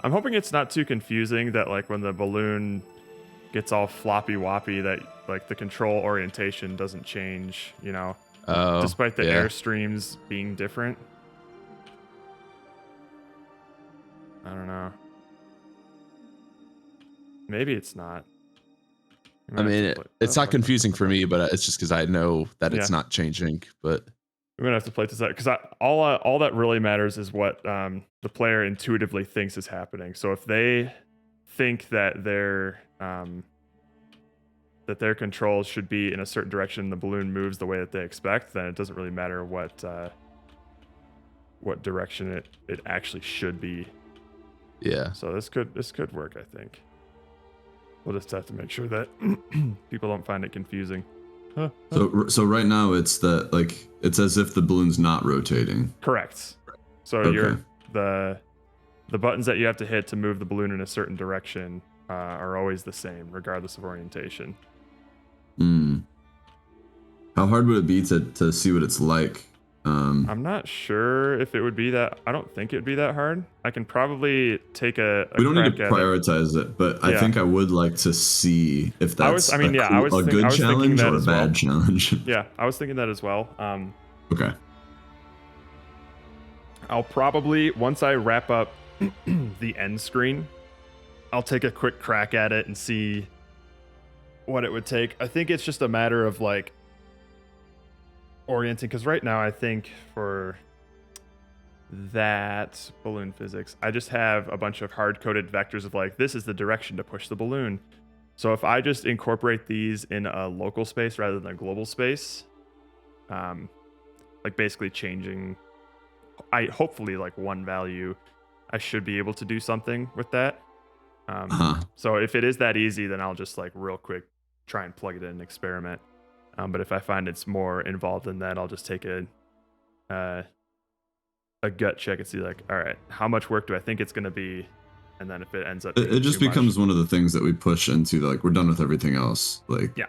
Speaker 1: I'm hoping it's not too confusing that like when the balloon gets all floppy woppy that like the control orientation doesn't change, you know. Despite the air streams being different. I don't know. Maybe it's not.
Speaker 4: I mean, it's not confusing for me, but it's just because I know that it's not changing. But
Speaker 1: we're gonna have to play this out because all that really matters is what the player intuitively thinks is happening. So if they think that their controls should be in a certain direction, the balloon moves the way that they expect, then it doesn't really matter what direction it actually should be.
Speaker 4: Yeah.
Speaker 1: So this could work, I think. We'll just have to make sure that people don't find it confusing.
Speaker 3: So right now it's that like it's as if the balloon's not rotating.
Speaker 1: Correct. So
Speaker 3: Okay.
Speaker 1: the buttons that you have to hit to move the balloon in a certain direction are always the same, regardless of orientation.
Speaker 3: How hard would it be to see what it's like?
Speaker 1: I'm not sure if it would be that. I don't think it would be that hard. I can probably take a
Speaker 3: we don't need to
Speaker 1: crack at
Speaker 3: prioritize it, but I think I would like to see if that's a good challenge or a bad challenge.
Speaker 1: Yeah, I was thinking that as well.
Speaker 3: Okay.
Speaker 1: I'll probably, once I wrap up the end screen, I'll take a quick crack at it and see what it would take. I think it's just a matter of like orienting, because right now I think for that balloon physics, I just have a bunch of hard-coded vectors of like, this is the direction to push the balloon. So if I just incorporate these in a local space rather than a global space, like basically changing, hopefully like one value, I should be able to do something with that. So if it is that easy, then I'll just like real quick try and plug it in and experiment. But if I find it's more involved than that, I'll just take a gut check and see like, all right, how much work do I think it's going to be? And then if it ends up,
Speaker 3: it just becomes one of the things that we push into, like, we're done with everything else. Like,
Speaker 1: yeah.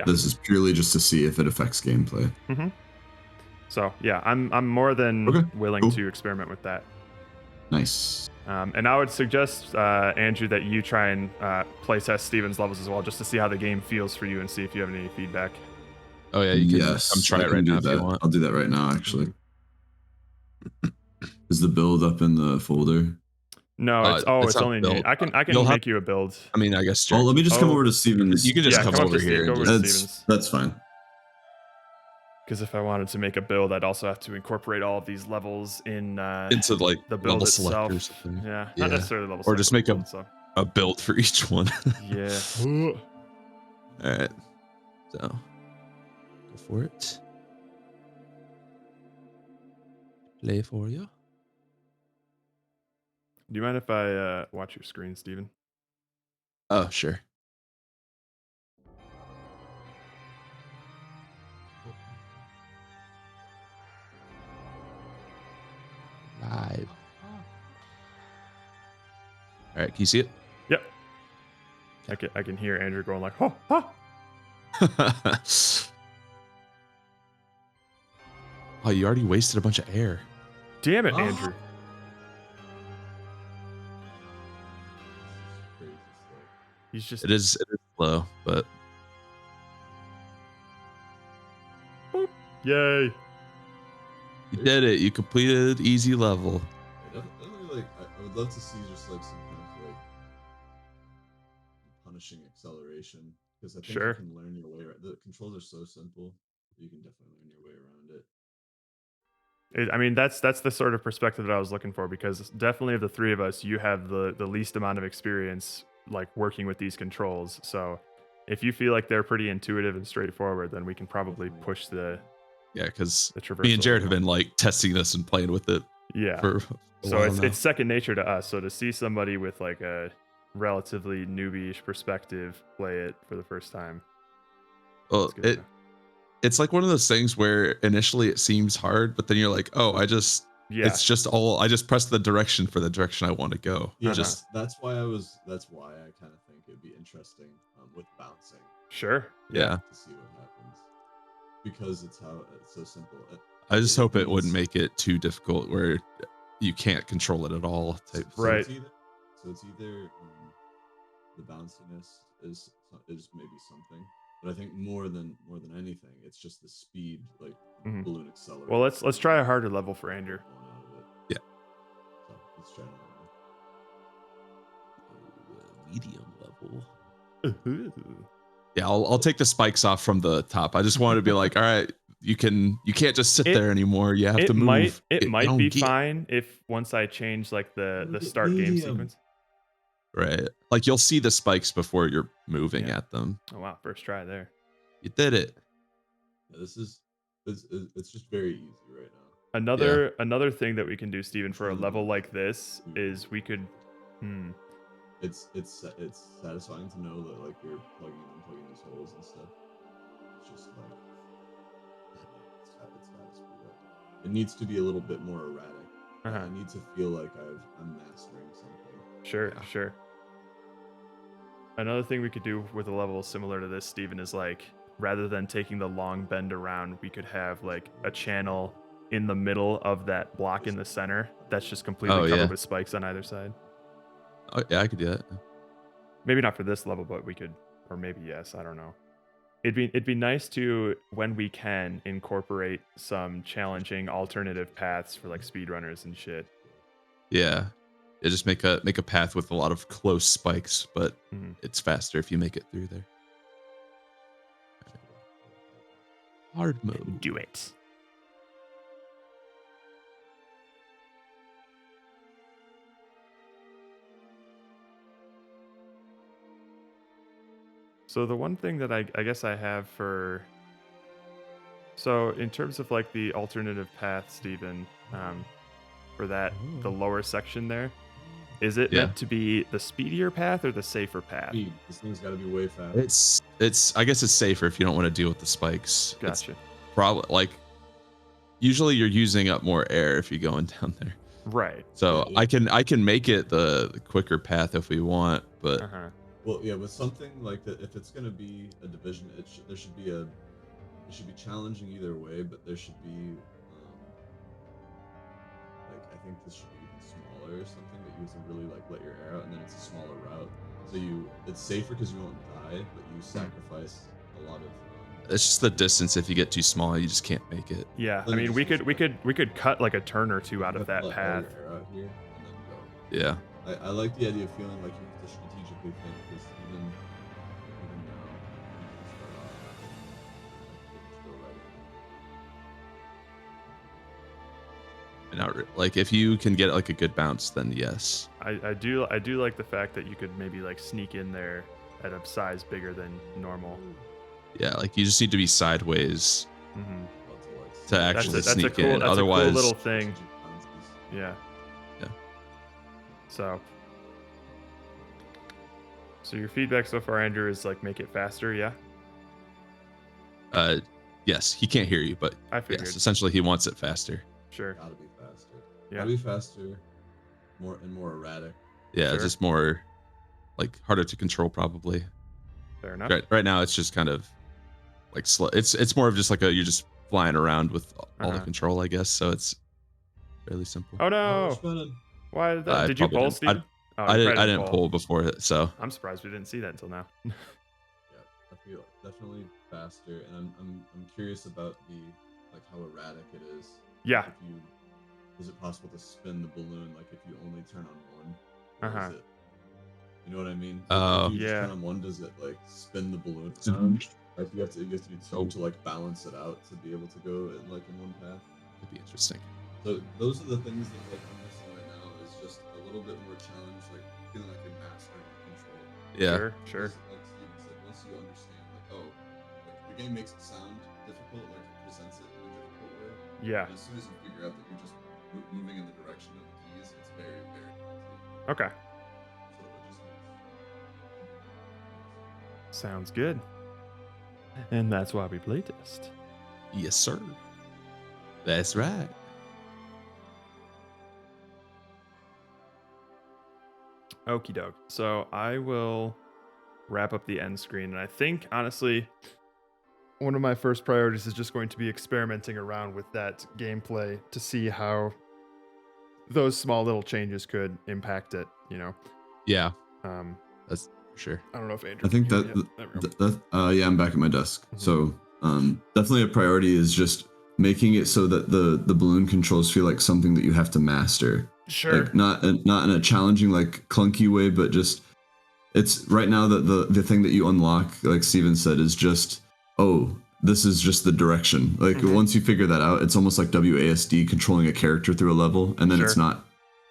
Speaker 3: This is purely just to see if it affects gameplay.
Speaker 1: So yeah, I'm more than willing to experiment with that.
Speaker 3: Nice.
Speaker 1: And I would suggest, Andrew, that you try and playtest Steven's levels as well, just to see how the game feels for you and see if you have any feedback.
Speaker 4: Oh yeah, you can come try it right now if you want.
Speaker 3: I'll do that right now, actually. Is the build up in the folder?
Speaker 1: No, it's only new. I can make you a build.
Speaker 4: I mean, I guess.
Speaker 3: Let me just come over to Steven's.
Speaker 4: You can just come over here.
Speaker 3: That's fine.
Speaker 1: Because if I wanted to make a build, I'd also have to incorporate all of these levels
Speaker 4: into like
Speaker 1: the build itself. Yeah, not necessarily level select.
Speaker 4: Or just make a build for each one.
Speaker 1: Yeah.
Speaker 4: All right. So go for it. Play for you.
Speaker 1: Do you mind if I watch your screen, Steven?
Speaker 4: Oh, sure. Live. All right, can you see it?
Speaker 1: Yep. I can hear Andrew going like, "Ha ha."
Speaker 4: Oh, you already wasted a bunch of air.
Speaker 1: Damn it, Andrew. He's just.
Speaker 4: It is slow, but.
Speaker 1: Boop. Yay.
Speaker 4: You did it. You completed easy level.
Speaker 3: Definitely, I would love to see just like some kind of like punishing acceleration, because I think you can learn your way around. The controls are so simple, you can definitely learn your way around it.
Speaker 1: I mean, that's the sort of perspective that I was looking for, because definitely of the three of us, you have the least amount of experience like working with these controls. So if you feel like they're pretty intuitive and straightforward, then we can probably push the.
Speaker 4: Yeah, because me and Jared have been like testing this and playing with it.
Speaker 1: Yeah. So it's second nature to us. So to see somebody with like a relatively newbie-ish perspective play it for the first time.
Speaker 4: Well, it's like one of those things where initially it seems hard, but then you're like, oh, I just press the direction for the direction I want to go.
Speaker 3: Yeah, that's why I kind of think it'd be interesting with bouncing.
Speaker 1: Sure.
Speaker 4: Yeah.
Speaker 3: To see what happens. Because it's so simple.
Speaker 4: I just hope it wouldn't make it too difficult where you can't control it at all.
Speaker 1: Right.
Speaker 3: So it's either the bounciness is maybe something, but I think more than anything, it's just the speed, like balloon accelerator.
Speaker 1: Well, let's try a harder level for Andrew.
Speaker 4: Yeah.
Speaker 3: So let's try
Speaker 4: medium level. Yeah, I'll take the spikes off from the top. I just wanted to be like, all right, you can't just sit there anymore. You have to move.
Speaker 1: It might be fine if once I change like the start game sequence.
Speaker 4: Right. Like you'll see the spikes before you're moving at them.
Speaker 1: Oh wow, first try there.
Speaker 4: You did it.
Speaker 3: Yeah, it's just very easy right now.
Speaker 1: Another thing that we can do, Steven, for a level like this is we could
Speaker 3: It's satisfying to know that like you're plugging and unplugging these holes and stuff. It's just like it needs to be a little bit more erratic. I need to feel like I'm mastering something.
Speaker 1: Sure. Another thing we could do with a level similar to this, Steven, is like rather than taking the long bend around, we could have like a channel in the middle of that block in the center that's just completely covered with spikes on either side.
Speaker 4: Oh yeah, I could do that.
Speaker 1: Maybe not for this level, but we could, or maybe yes, I don't know. It'd be nice to, when we can, incorporate some challenging alternative paths for like speedrunners and shit.
Speaker 4: Yeah. Just make a path with a lot of close spikes, but it's faster if you make it through there. Hard mode.
Speaker 1: Do it. So the one thing that I guess I have for... So in terms of like the alternative path, Steven, for that, the lower section there, is it meant to be the speedier path or the safer path?
Speaker 3: Speed. This thing's got to be way faster.
Speaker 4: It's I guess it's safer if you don't want to deal with the spikes.
Speaker 1: Gotcha.
Speaker 4: Probably like usually you're using up more air if you're going down there.
Speaker 1: Right.
Speaker 4: So I can make it the quicker path if we want, but
Speaker 3: well, yeah, with something like that, if it's gonna be a division, it should be challenging either way, but there should be like I think this should be even smaller or something that you have to really like let your air out, and then it's a smaller route, so it's safer because you won't die, but you sacrifice a lot of.
Speaker 4: It's just the distance. If you get too small, you just can't make it.
Speaker 1: Yeah, I mean, we could cut like a turn or two out of that path.
Speaker 3: Out here and then go.
Speaker 4: Yeah.
Speaker 3: I like the idea of feeling like you have to strategically think, because even now,
Speaker 4: And like if you can get like a good bounce, then yes.
Speaker 1: I do like the fact that you could maybe like sneak in there at a size bigger than normal.
Speaker 4: Yeah, like you just need to be sideways to actually sneak in.
Speaker 1: That's
Speaker 4: Otherwise,
Speaker 1: a cool little thing. Yeah. So your feedback so far, Andrew, is like make it faster, yeah?
Speaker 4: Yes, he can't hear you, but
Speaker 1: I figured.
Speaker 4: Yes, essentially he wants it faster.
Speaker 1: Sure.
Speaker 3: Gotta be faster.
Speaker 1: Yeah.
Speaker 3: Gotta be faster, more erratic.
Speaker 4: Yeah, just more like harder to control probably.
Speaker 1: Fair enough.
Speaker 4: Right now it's just kind of like slow. It's more of just like you're just flying around with all the control, I guess. So it's fairly simple.
Speaker 1: Oh no! Why did that? Did you pull, Steven?
Speaker 4: I didn't pull before it, so
Speaker 1: I'm surprised we didn't see that until now.
Speaker 3: Yeah, I feel definitely faster, and I'm curious about like how erratic it is.
Speaker 1: Yeah.
Speaker 3: Is it possible to spin the balloon like if you only turn on one? You know what I mean?
Speaker 1: Oh,
Speaker 3: if you just turn on one, does it like spin the balloon? Like you have to be tuned to like balance it out to be able to go in one path.
Speaker 4: That'd be interesting.
Speaker 3: So those are the things that like I'm missing right now, is just a little bit more challenge, like feeling like you're mastering control.
Speaker 4: Yeah.
Speaker 1: Sure.
Speaker 3: Like Steven said, once you understand, like the game makes it sound difficult, like it presents it in a difficult way.
Speaker 1: Yeah.
Speaker 3: And as soon as you figure out that you're just moving in the direction of the keys, it's very, very easy.
Speaker 1: Okay.
Speaker 3: So it just
Speaker 1: sounds good. And that's why we playtest.
Speaker 4: Yes, sir. That's right.
Speaker 1: Okie doke. So I will wrap up the end screen. And I think, honestly, one of my first priorities is just going to be experimenting around with that gameplay to see how those small little changes could impact it, you know?
Speaker 4: Yeah. That's for sure.
Speaker 1: I don't know if Andrew.
Speaker 3: I think yeah, I'm back at my desk. So definitely a priority is just making it so that the balloon controls feel like something that you have to master.
Speaker 1: Sure.
Speaker 3: Like not in a challenging, like clunky way, but just it's right now that the thing that you unlock, like Steven said, is just, oh, this is just the direction. Like once you figure that out, it's almost like WASD controlling a character through a level, and then it's not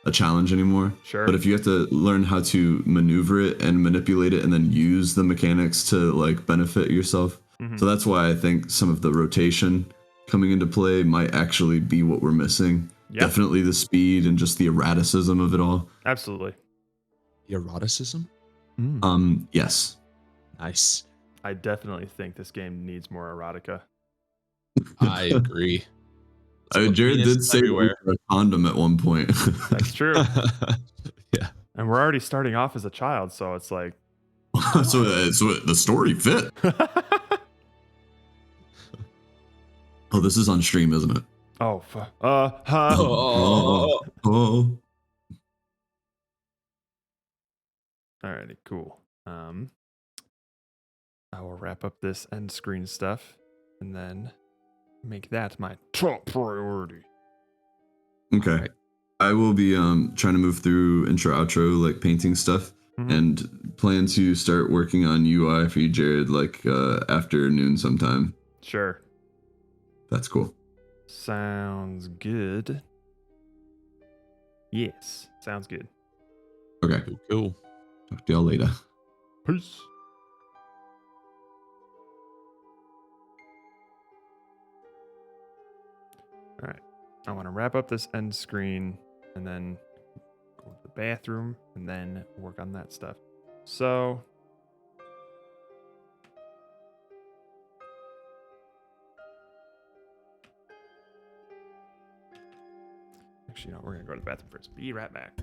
Speaker 3: a challenge anymore.
Speaker 1: Sure.
Speaker 3: But if you have to learn how to maneuver it and manipulate it and then use the mechanics to like benefit yourself. So that's why I think some of the rotation coming into play might actually be what we're missing. Yep. Definitely the speed and just the erraticism of it all.
Speaker 1: Absolutely.
Speaker 4: The eroticism?
Speaker 3: Yes.
Speaker 4: Nice.
Speaker 1: I definitely think this game needs more erotica.
Speaker 4: I agree.
Speaker 3: Jared did say we were a condom at one point.
Speaker 1: That's true.
Speaker 4: Yeah.
Speaker 1: And we're already starting off as a child, so it's like.
Speaker 3: so the story fit. Oh, this is on stream, isn't it?
Speaker 1: Oh, Alrighty, cool. I will wrap up this end screen stuff and then make that my top priority.
Speaker 3: Okay. Right. I will be trying to move through intro outro like painting stuff and plan to start working on UI for you, Jared, like afternoon sometime.
Speaker 1: Sure.
Speaker 3: That's cool.
Speaker 1: Sounds good. Yes, sounds good.
Speaker 3: Okay.
Speaker 4: Cool.
Speaker 3: Talk to y'all later.
Speaker 1: Peace. All right. I want to wrap up this end screen and then go to the bathroom and then work on that stuff. So actually, no, we're going to go to the bathroom first. Be right back.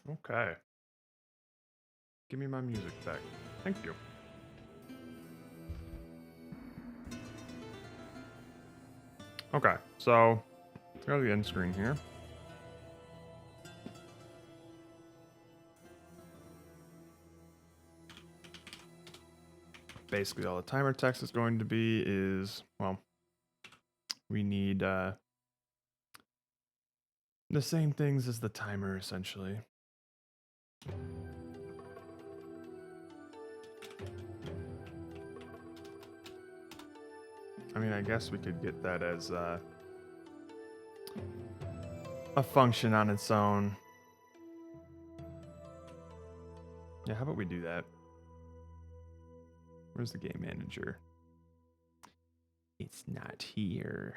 Speaker 1: Okay. Give me my music back. Thank you. Okay, so let's go to the end screen here. Basically, all the timer text is going to be is, well, we need the same things as the timer, essentially. I mean, I guess we could get that as a function on its own. Yeah, how about we do that? Where's the game manager? It's not here.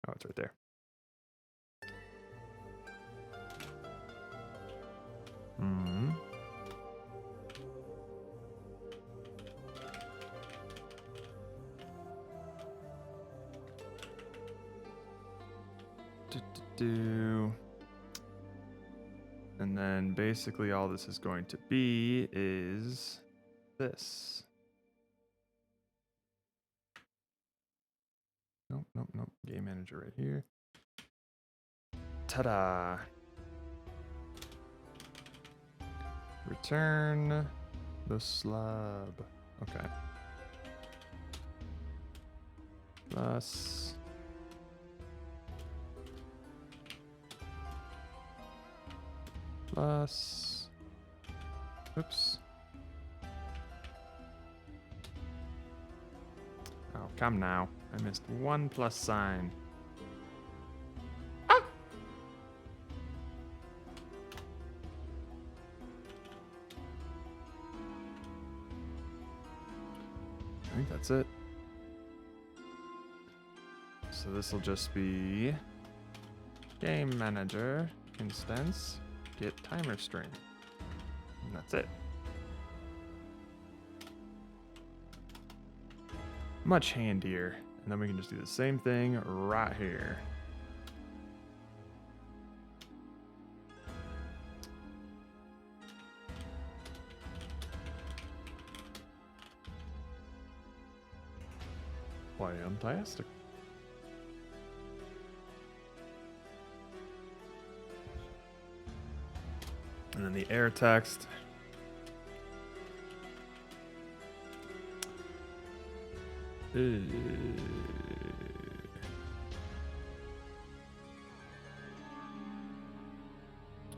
Speaker 1: Oh, it's right there. Hmm. And then basically all this is going to be is this. Nope. Game manager right here. Ta-da. Return the slab. Okay. Plus. Oops. Oh, come now. I missed one plus sign. Ah! I think that's it. So this will just be game manager instance get timer string. And that's it. Much handier. And then we can just do the same thing right here. Fantastic. And then the air text.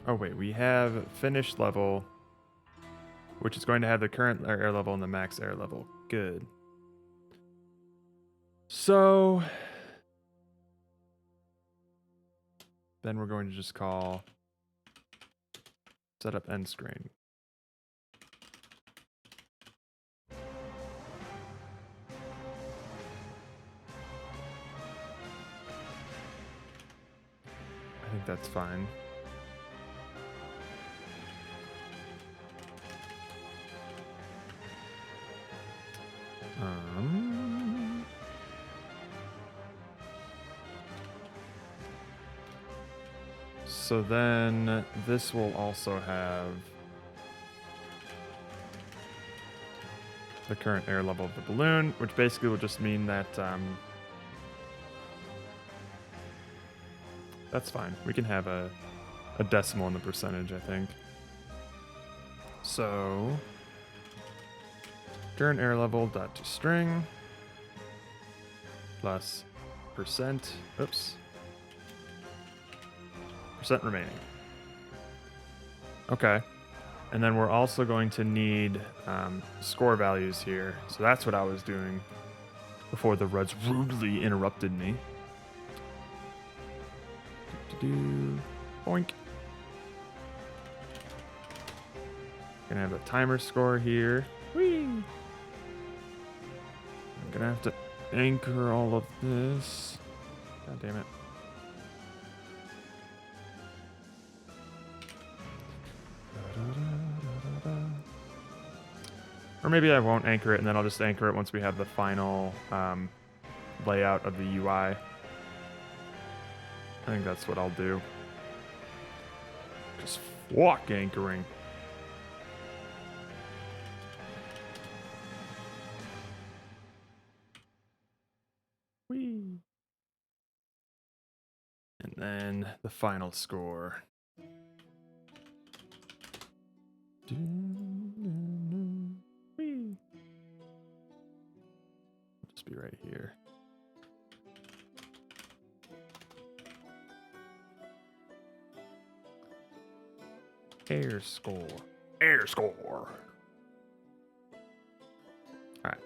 Speaker 1: Oh wait, we have finished level, which is going to have the current air level and the max air level. Good. So then we're going to just call setup end screen. I think that's fine. So then this will also have the current air level of the balloon, which basically will just mean that that's fine. We can have a decimal in the percentage, I think. So current air level dot to string plus percent. Oops. Percent remaining. Okay. And then we're also going to need score values here. So that's what I was doing before the Reds rudely interrupted me. Boink. Gonna have a timer score here. Whee! I'm gonna have to anchor all of this. God damn it. Or maybe I won't anchor it, and then I'll just anchor it once we have the final layout of the UI. I think that's what I'll do. as fuck anchoring. Whee. And then the final score. Whee. It'll just be right here. Air score. Air score. All right.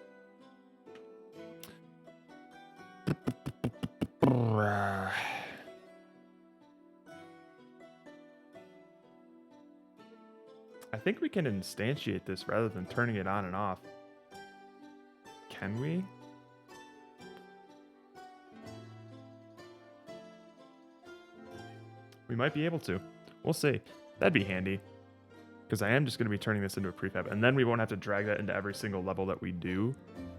Speaker 1: I think we can instantiate this rather than turning it on and off. Can we? We might be able to. We'll see. That'd be handy. Because I am just going to be turning this into a prefab. And then we won't have to drag that into every single level that we do.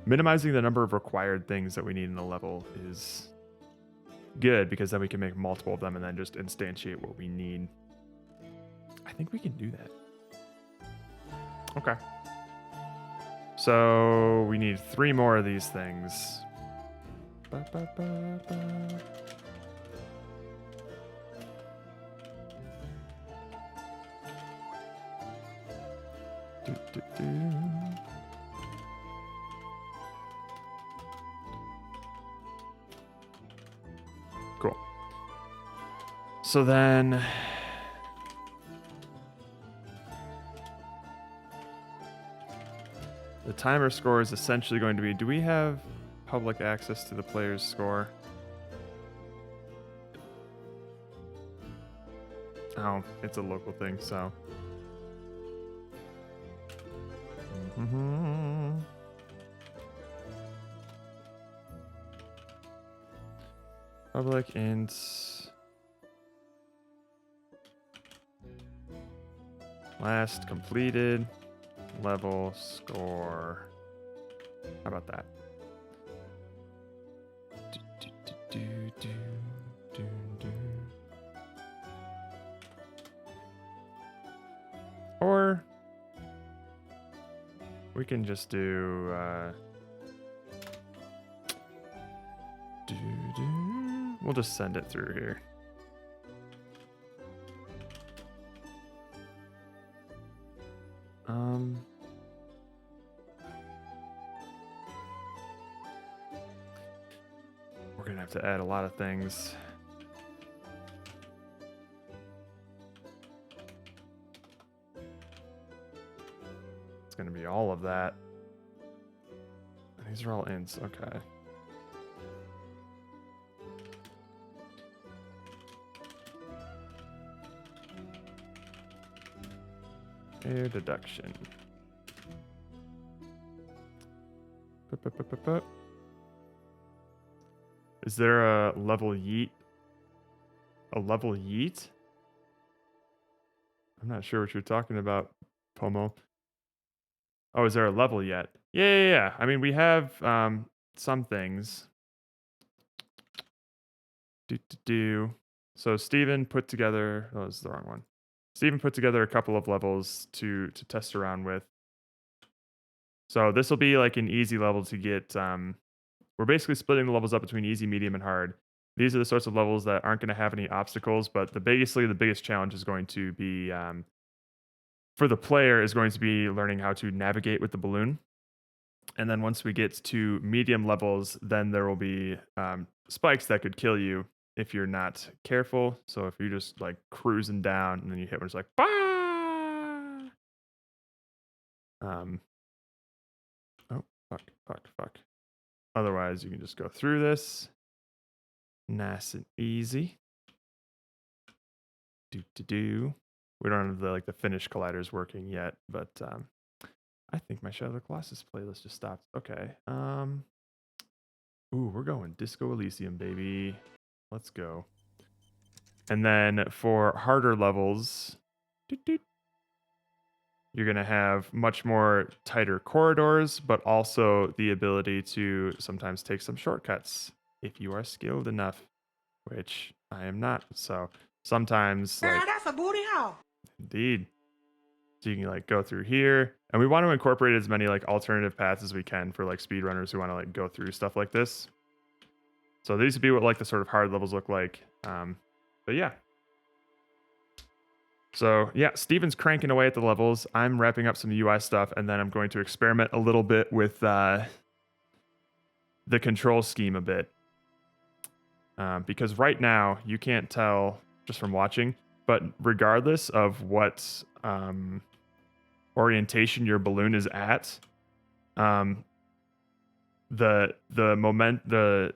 Speaker 1: Minimizing the number of required things that we need in a level is good, because then we can make multiple of them and then just instantiate what we need. I think we can do that. Okay. So we need 3 more of these things. Ba, ba, ba, ba. Do, do, do. Cool. So then the timer score is essentially going to be, do we have public access to the player's score? Oh, it's a local thing, so. Public int last completed level score. How about that? Or we can just do we'll just send it through here. We're gonna have to add a lot of things. It's gonna be all of that. These are all ints, okay. Air deduction. Is there a level yeet? A level yeet? I'm not sure what you're talking about, Pomo. Oh, is there a level yet? Yeah. I mean, we have some things. So Steven put together... Oh, this is the wrong one. Steven put together a couple of levels to test around with. So this will be like an easy level to get. We're basically splitting the levels up between easy, medium, and hard. These are the sorts of levels that aren't going to have any obstacles, but the biggest challenge is going to be, for the player, is going to be learning how to navigate with the balloon. And then once we get to medium levels, then there will be spikes that could kill you if you're not careful. So if you're just like cruising down and then you hit one, it's like, bah! Oh, fuck. Otherwise, you can just go through this. Nice and easy. We don't have the finish colliders working yet, but I think my Shadow of the Colossus playlist just stopped. Okay. Ooh, we're going Disco Elysium, baby. Let's go. And then for harder levels, you're going to have much more tighter corridors, but also the ability to sometimes take some shortcuts if you are skilled enough, which I am not. So sometimes...
Speaker 5: that's a booty hole.
Speaker 1: Indeed. So you can like go through here, and we want to incorporate as many like alternative paths as we can for like speedrunners who want to like go through stuff like this. So these would be what like the sort of hard levels look like. But yeah. So yeah, Steven's cranking away at the levels. I'm wrapping up some UI stuff, and then I'm going to experiment a little bit with the control scheme a bit. Because right now you can't tell just from watching, but regardless of what orientation your balloon is at, the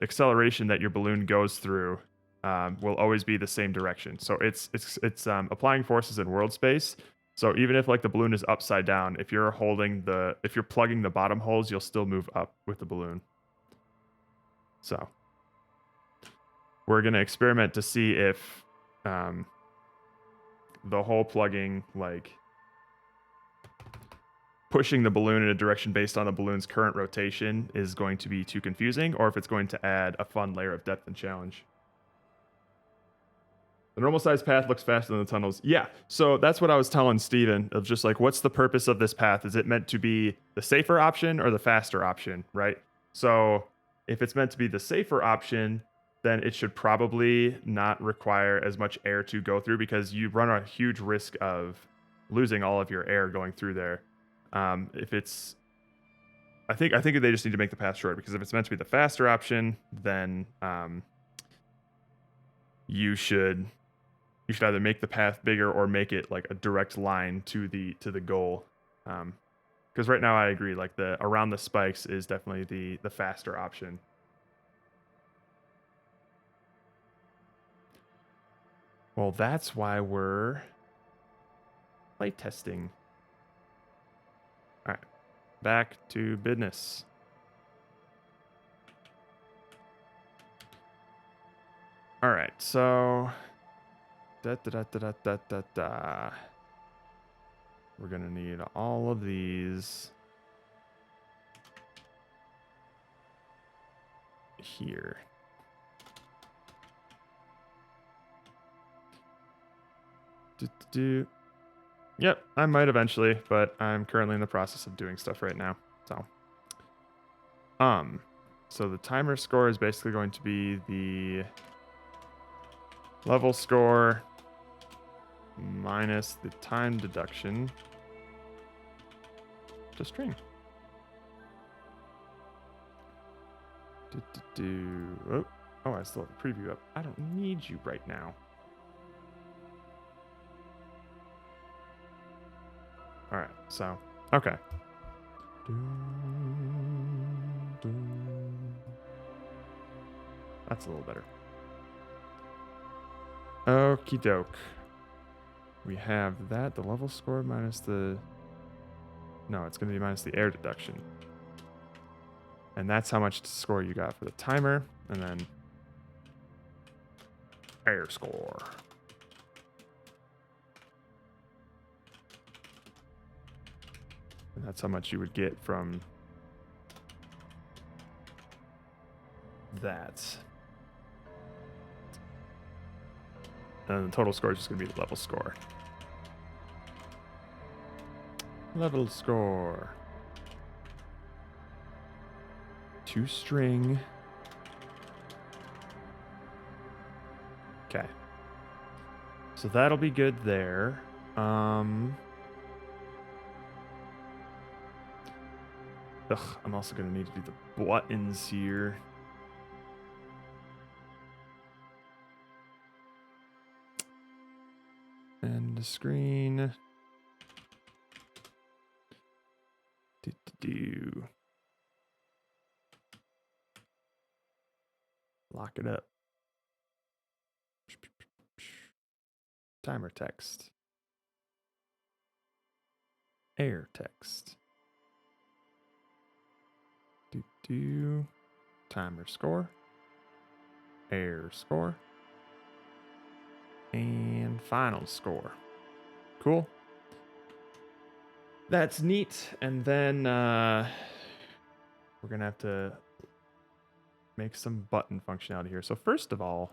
Speaker 1: acceleration that your balloon goes through will always be the same direction. So it's applying forces in world space. So even if like the balloon is upside down, if you're plugging the bottom holes, you'll still move up with the balloon. So we're gonna experiment to see if the hole plugging, like pushing the balloon in a direction based on the balloon's current rotation, is going to be too confusing, or if it's going to add a fun layer of depth and challenge. The normal size path looks faster than the tunnels. Yeah, so that's what I was telling Steven, of just like, what's the purpose of this path? Is it meant to be the safer option or the faster option, right? So if it's meant to be the safer option, then it should probably not require as much air to go through, because you run a huge risk of losing all of your air going through there. If it's, I think they just need to make the path short, because if it's meant to be the faster option, then you should either make the path bigger or make it like a direct line to the goal. Because right now I agree, like the around the spikes is definitely the faster option. Well, that's why we're playtesting. All right, back to business. All right, so we're gonna need all of these here. Yep, I might eventually, but I'm currently in the process of doing stuff right now. So the timer score is basically going to be the level score minus the time deduction to string. Oh, I still have the preview up. I don't need you right now. All right, so, okay. That's a little better. Okie doke. We have that, the level score minus the... No, it's going to be minus the air deduction. And that's how much score you got for the timer, and then air score. And that's how much you would get from that. And the total score is just going to be the level score. Level score. 2 string. Okay. So that'll be good there. I'm also going to need to do the buttons here. And the screen. Lock it up. Timer text. Air text. Timer score. Air score. And final score. Cool. That's neat. And then we're going to have to make some button functionality here. So first of all,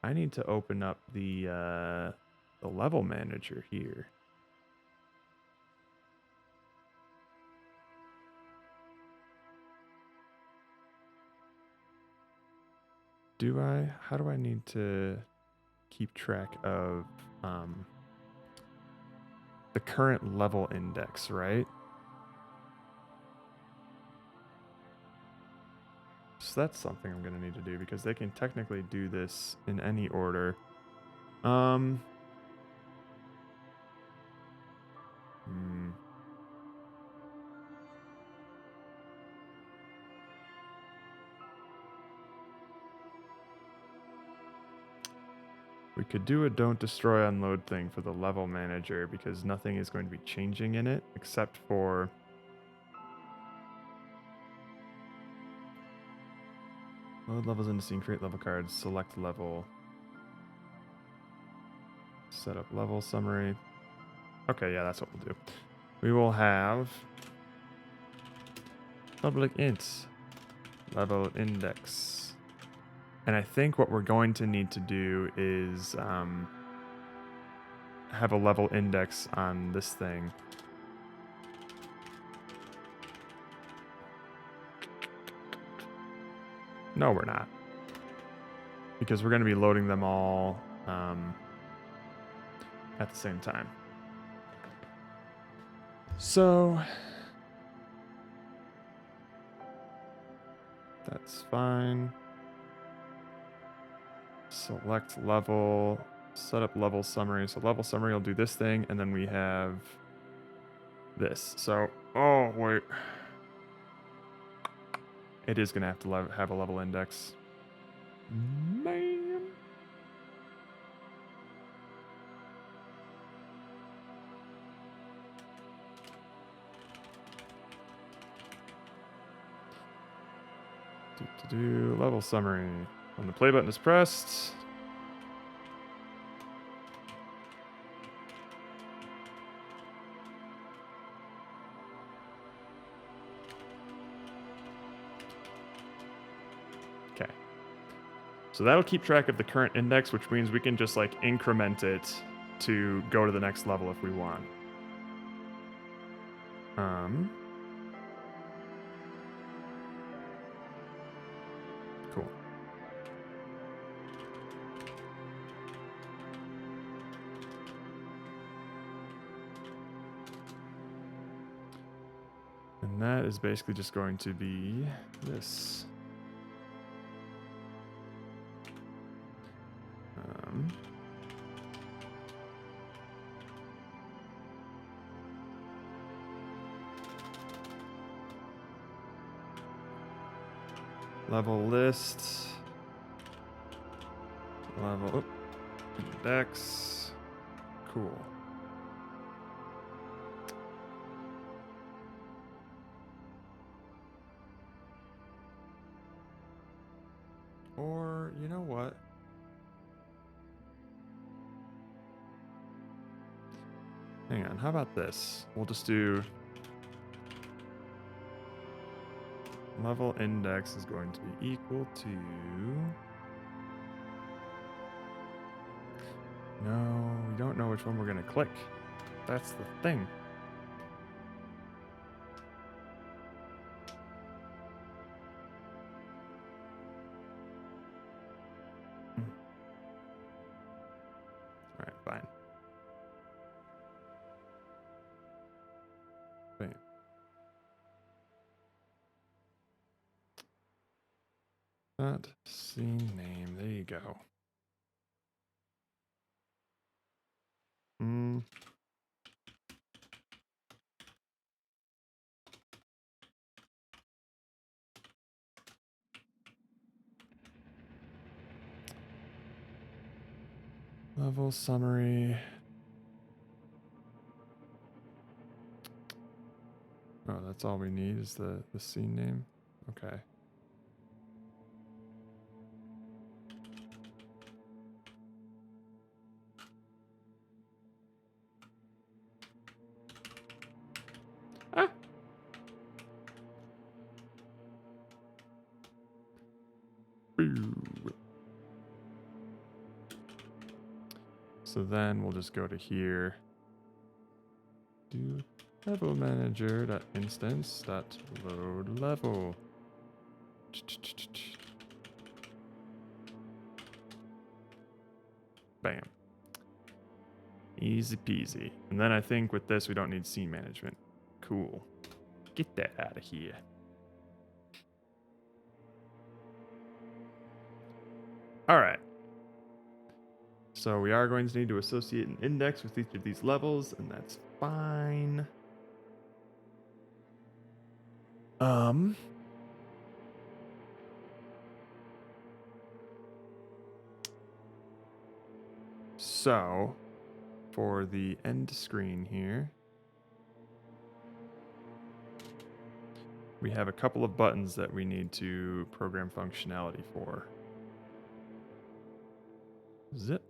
Speaker 1: I need to open up the the level manager here. How do I need to keep track of the current level index, right? So that's something I'm going to need to do because they can technically do this in any order. We could do a don't destroy unload thing for the level manager because nothing is going to be changing in it except for load levels into scene, create level cards, select level, set up level summary. Okay, yeah, that's what we'll do. We will have public int level index. And I think what we're going to need to do is have a level index on this thing. No, we're not. Because we're going to be loading them all at the same time. So that's fine. Select level, set up level summary. So level summary will do this thing, and then we have this. So, oh, wait. It is going to have to have a level index. Man. Level summary. When the play button is pressed, okay. So that'll keep track of the current index, which means we can just like increment it to go to the next level if we want. Cool. And that is basically just going to be this. Level list. Level index. Cool. Or, you know what? Hang on, how about this? We'll just do level index is going to be equal to... No, we don't know which one we're going to click. That's the thing. All right, fine. Bam. That scene name. There you go. Level summary. Oh, that's all we need is the scene name. Okay. Ah. So then we'll just go to here. Do level manager.instance.load level. Bam. Easy peasy. And then I think with this, we don't need scene management. Cool. Get that out of here. All right. So we are going to need to associate an index with each of these levels, and that's fine. So for the end screen here, we have a couple of buttons that we need to program functionality for. Zip.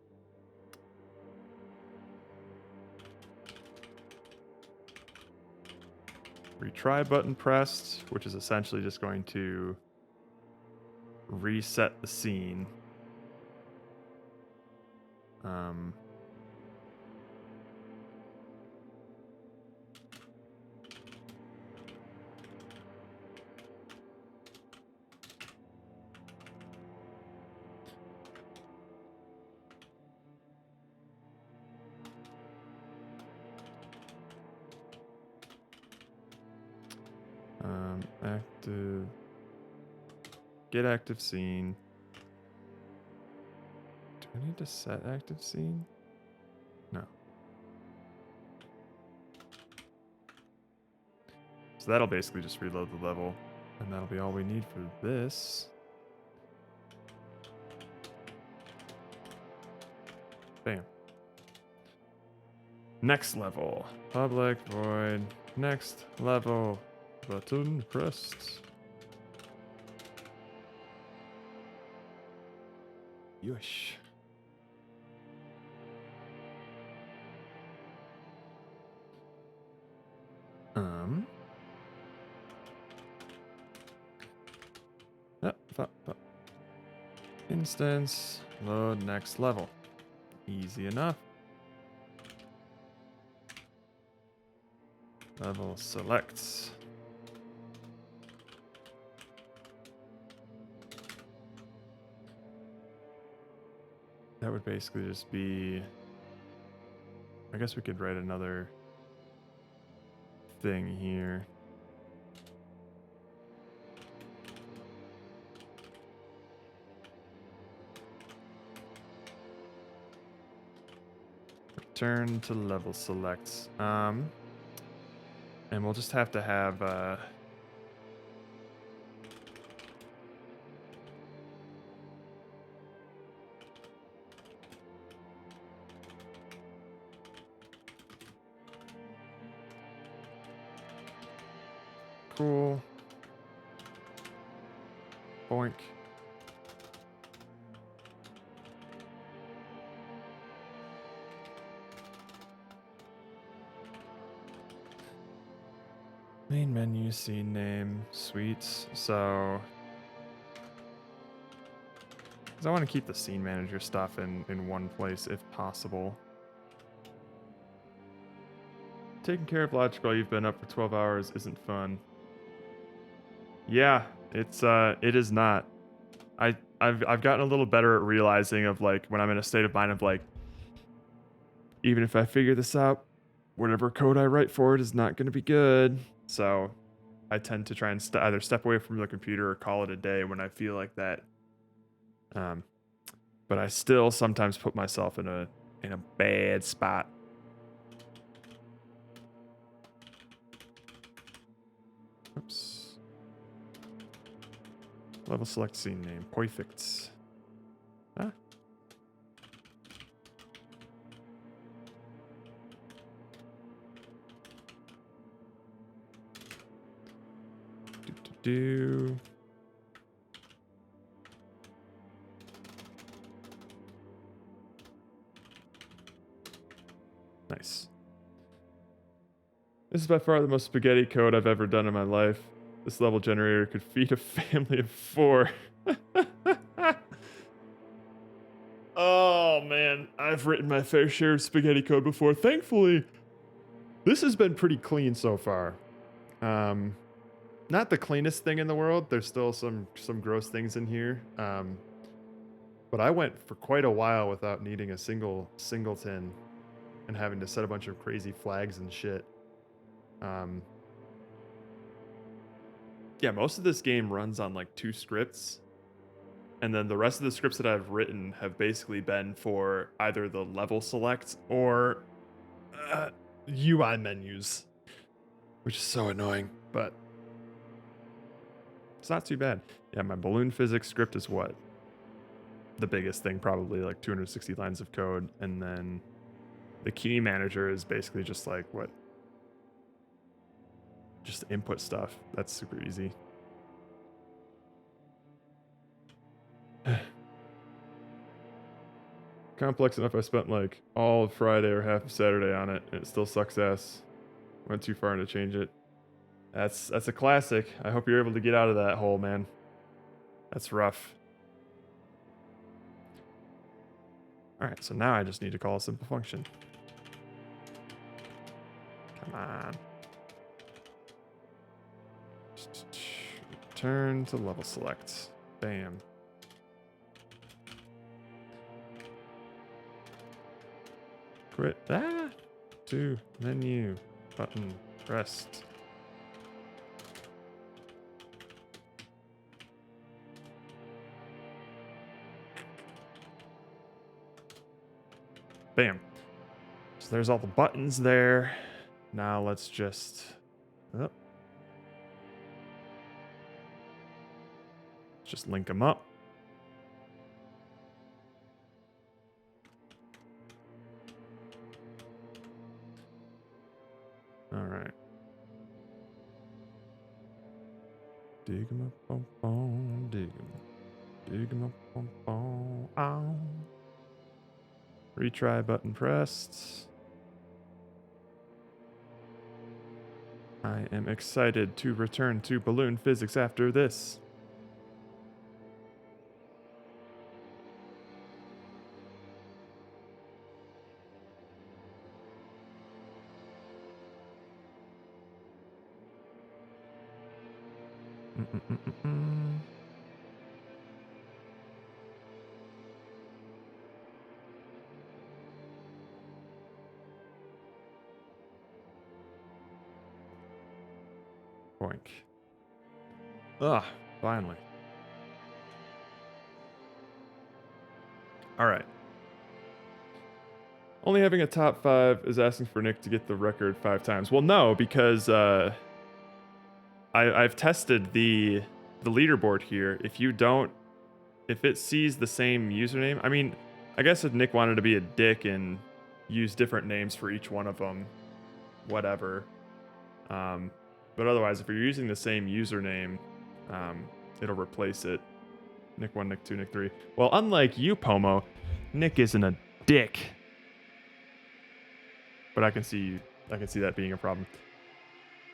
Speaker 1: Retry button pressed, which is essentially just going to reset the scene. Active. Get active scene. Do I need to set active scene? No. So that'll basically just reload the level, and that'll be all we need for this. Bam. Next level. Public void. Next level. Button pressed. Yosh. Instance, load next level. Easy enough. Level selects. That would basically just be, I guess we could write another thing here. Return to level selects. And we'll just have to have cool. Boink. Main menu, scene name, suites. So, because I want to keep the scene manager stuff in one place if possible. Taking care of logic while you've been up for 12 hours isn't fun. Yeah, it is not. I've gotten a little better at realizing of like when I'm in a state of mind of like, even if I figure this out, whatever code I write for it is not going to be good. So I tend to try and either step away from the computer or call it a day when I feel like that. But I still sometimes put myself in a bad spot. Oops. Level select scene name. Perfect. Ah. Do. Nice. This is by far the most spaghetti code I've ever done in my life. This level generator could feed a family of 4. Oh Oh man, I've written my fair share of spaghetti code before. Thankfully, this has been pretty clean so far. Not the cleanest thing in the world. There's still some gross things in here. But I went for quite a while without needing a singleton and having to set a bunch of crazy flags and shit. Yeah, most of this game runs on like 2 scripts. And then the rest of the scripts that I've written have basically been for either the level select or UI menus, which is so annoying, but it's not too bad. Yeah, my balloon physics script is what? The biggest thing, probably like 260 lines of code. And then the key manager is basically just like what? Just input stuff. That's super easy. Complex enough I spent like all of Friday or half of Saturday on it, and it still sucks ass. Went too far to change it. That's a classic. I hope you're able to get out of that hole, man. That's rough. Alright, so now I just need to call a simple function. Come on. Return to level select. Bam. Quit that. To menu button pressed. Bam. So there's all the buttons there. Now let's just just link them up. All right. Dig 'em up, bum, bum, dig 'em. Dig 'em up, bum, bum, ow. Retry button pressed. I am excited to return to balloon physics after this. Boink. Ah, finally. All right. Only having a top 5 is asking for Nick to get the record 5 times. Well, no, because I've tested the leaderboard here. If it sees the same username, I mean, I guess if Nick wanted to be a dick and use different names for each one of them, whatever. But otherwise, if you're using the same username, it'll replace it. Nick 1, Nick 2, Nick 3. Well, unlike you, Pomo, Nick isn't a dick. But I can see that being a problem.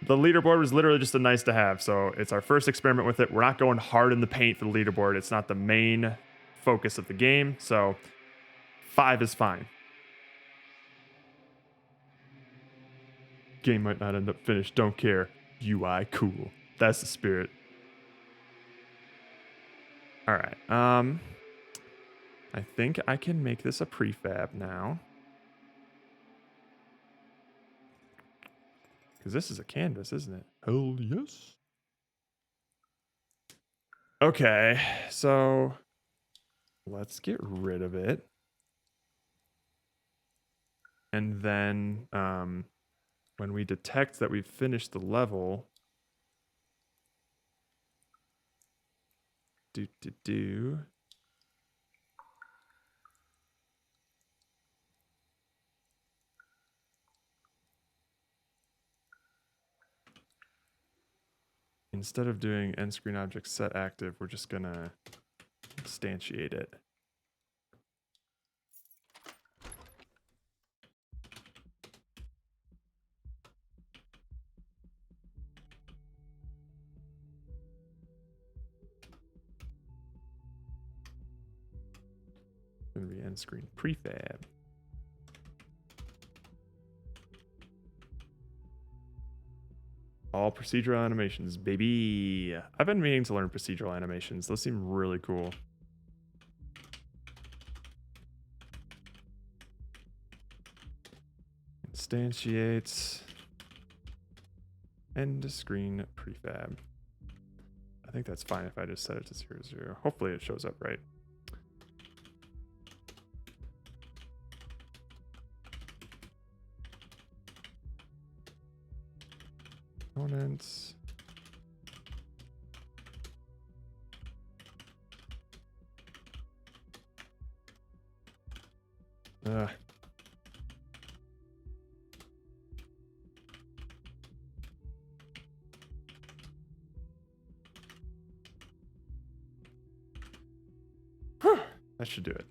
Speaker 1: The leaderboard was literally just a nice to have, so it's our first experiment with it. We're not going hard in the paint for the leaderboard. It's not the main focus of the game, so 5 is fine. Game might not end up finished, don't care. UI cool. That's the spirit. All right. I think I can make this a prefab now. Because this is a canvas, isn't it? Hell yes. Okay, so let's get rid of it. And then when we detect that we've finished the level, instead of doing end screen object set active, we're just gonna instantiate it. Gonna be end screen prefab. All procedural animations, baby. I've been meaning to learn procedural animations. Those seem really cool. Instantiates. End screen prefab. I think that's fine if I just set it to 0, 0. Hopefully it shows up right. Components. That should do it.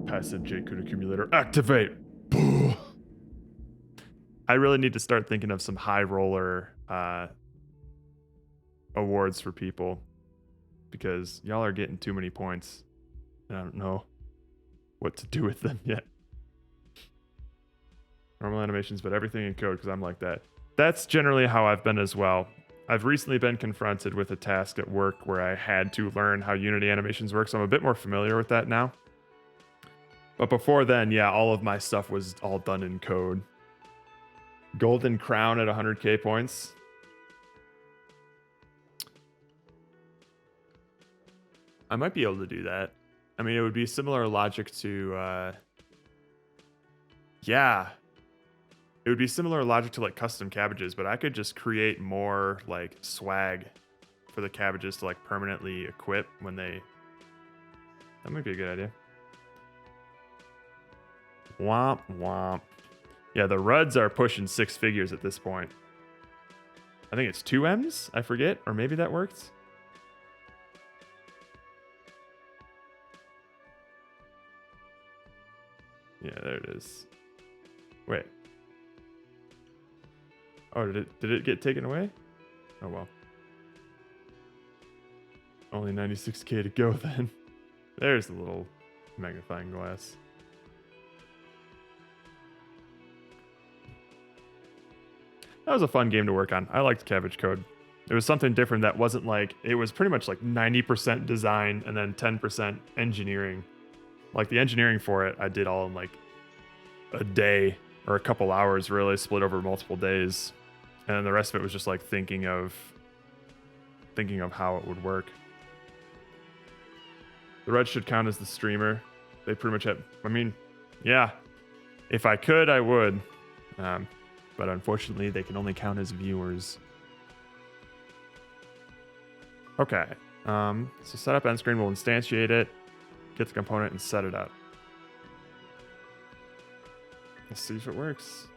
Speaker 1: Passive J-code accumulator activate. I really need to start thinking of some high roller awards for people because y'all are getting too many points and I don't know what to do with them yet. Normal animations, but everything in code because I'm like that. That's generally how I've been as well. I've recently been confronted with a task at work where I had to learn how Unity animations work, so I'm a bit more familiar with that now. But before then, yeah, all of my stuff was all done in code. Golden Crown at 100k points. I might be able to do that. I mean, it would be similar logic to, yeah. It would be similar logic to like custom cabbages, but I could just create more like swag for the cabbages to like permanently equip when they... That might be a good idea. Womp womp. Yeah, the Ruds are pushing 6 figures at this point. I think it's 2 M's, I forget, or maybe that worked. Yeah, there it is. Wait. Oh, did it get taken away? Oh well. Only 96k to go then. There's the little magnifying glass. That was a fun game to work on. I liked Cabbage Code. It was something different that wasn't like, it was pretty much like 90% design and then 10% engineering. Like the engineering for it, I did all in like a day or a couple hours, really split over multiple days. And then the rest of it was just like thinking of how it would work. The Red should count as the streamer. They pretty much have, I mean, yeah, if I could, I would. But unfortunately, they can only count as viewers. Okay. So set up end screen, we'll instantiate it, get the component, and set it up. Let's see if it works.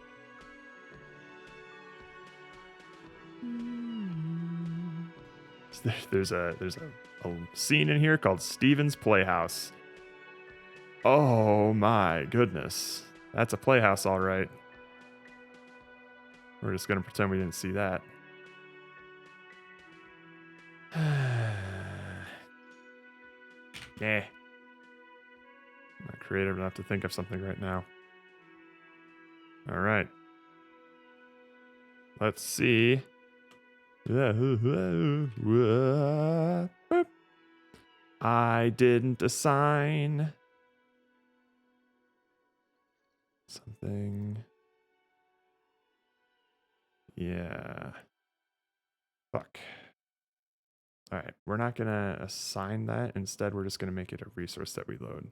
Speaker 1: There's a scene in here called Steven's Playhouse. Oh my goodness. That's a playhouse, all right. We're just gonna pretend we didn't see that. Yeah. I'm not creative enough to think of something right now. All right. Let's see. I didn't assign something. Yeah. Fuck. All right. We're not going to assign that. Instead, we're just going to make it a resource that we load.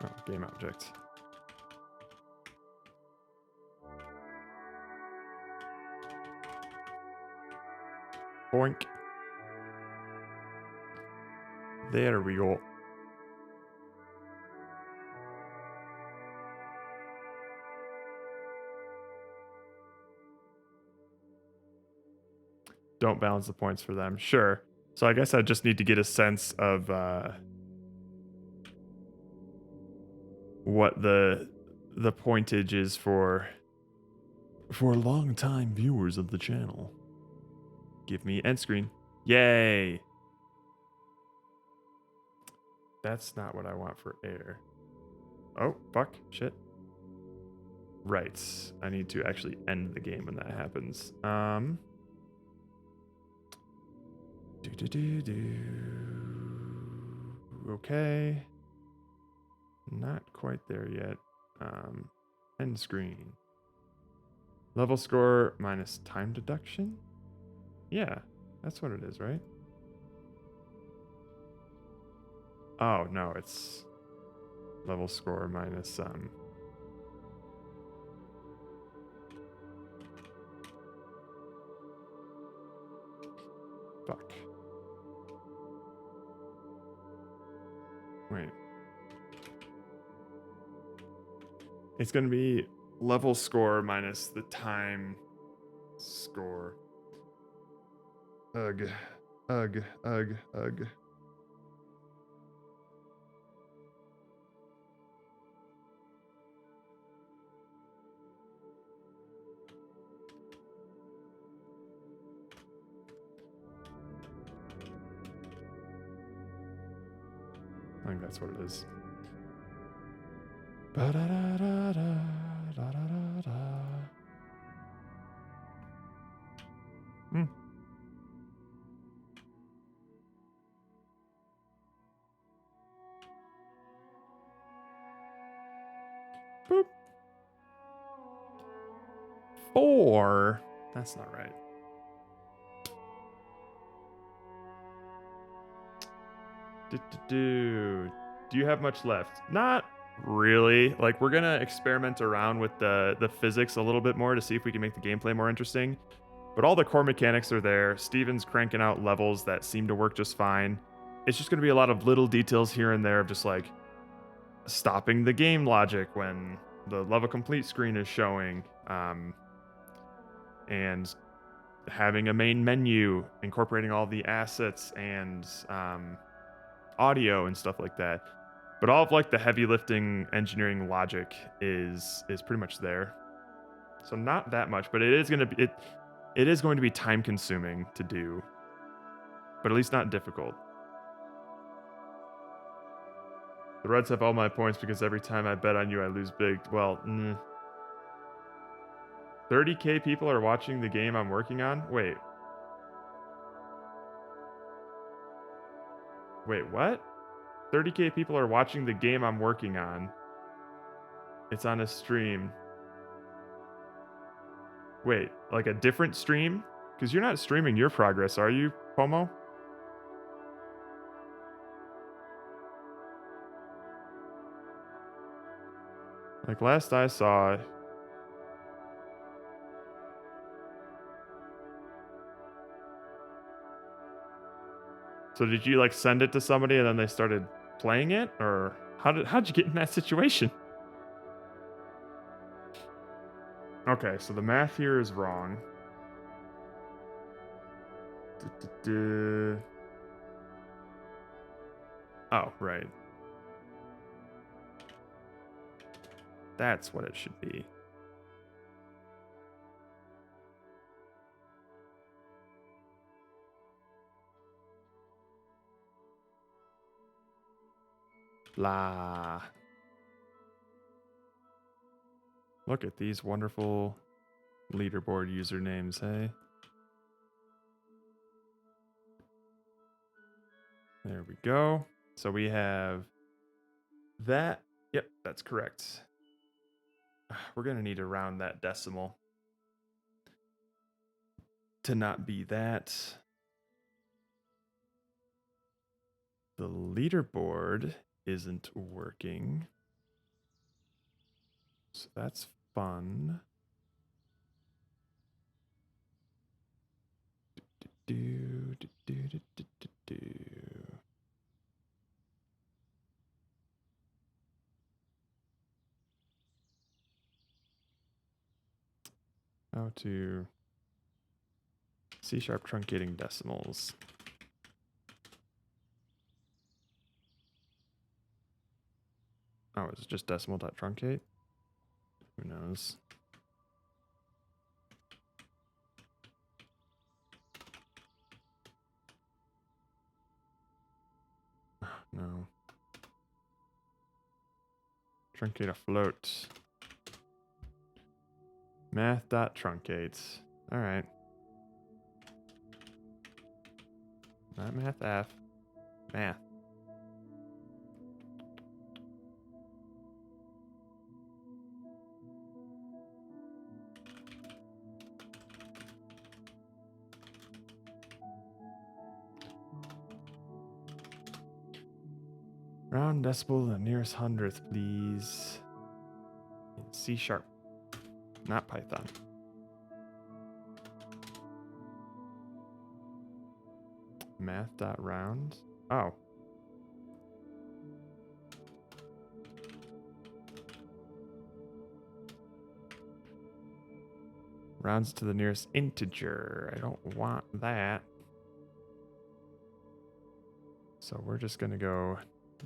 Speaker 1: Oh, game object. Boink. There we go. Don't balance the points for them. Sure. So I guess I just need to get a sense of what the pointage is for long-time viewers of the channel. Give me end screen. Yay! That's not what I want for air. Oh, fuck. Shit. Right. I need to actually end the game when that happens. Okay. Not quite there yet. End screen. Level score minus time deduction? Yeah, that's what it is, right? Oh, no, it's level score minus fuck. Wait. It's going to be level score minus the time score. Ugh. Ugh. Ugh. Ugh. I think that's what it is. Hmm. Boop. 4. That's not right. Do you have much left? Not really. Like, we're gonna experiment around with the physics a little bit more to see if we can make the gameplay more interesting. But all the core mechanics are there. Steven's cranking out levels that seem to work just fine. It's just gonna be a lot of little details here and there of just like stopping the game logic when the level complete screen is showing, and having a main menu incorporating all the assets and audio and stuff like that. But all of like the heavy lifting engineering logic is pretty much there. So not that much, but it is going to be time consuming to do. But at least not difficult. The Reds have all my points because every time I bet on you I lose big. Well, 30k people are watching the game I'm working on? Wait, what? 30k people are watching the game I'm working on. It's on a stream. Wait, like a different stream? Because you're not streaming your progress, are you, Pomo? Like last I saw... So did you like send it to somebody and then they started playing it? Or how'd you get in that situation? Okay, so the math here is wrong. Oh, right. That's what it should be. Blah. Look at these wonderful leaderboard usernames, hey? There we go. So we have that. Yep, that's correct. We're going to need to round that decimal to not be that. The leaderboard isn't working. So that's fun. How to C# truncating decimals. Oh, is it just decimal.truncate? Who knows? No. Truncate a float. Math.truncate. All right. Not math F. Math. Round decimal to the nearest hundredth, please. In C#, not Python. Math.round. Oh. Rounds to the nearest integer. I don't want that. So we're just going to go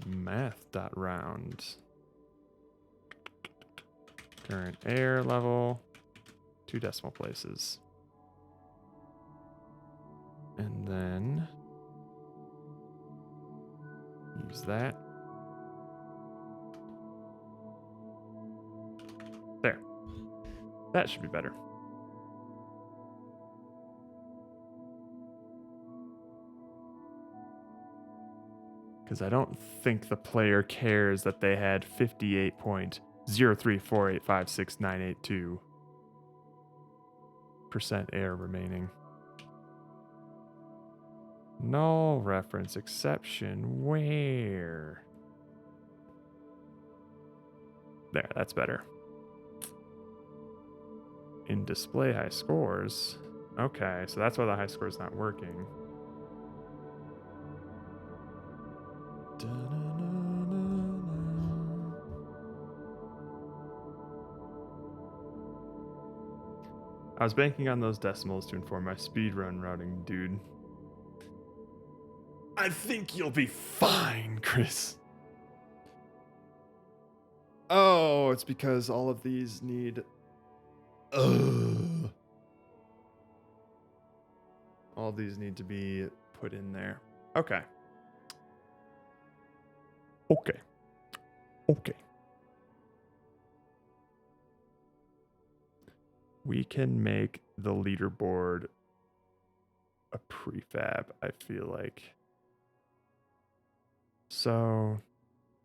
Speaker 1: math.round. Current air level, 2 decimal places. And then use that. There. That should be better. Because I don't think the player cares that they had 58.034856982% air remaining. Null reference exception. Where? There, that's better. In display high scores. Okay, so that's why the high score is not working. I was banking on those decimals to inform my speedrun routing, dude. I think you'll be fine, Chris. Oh, it's because all of these need... all these need to be put in there. Okay. Okay. We can make the leaderboard a prefab, I feel like. So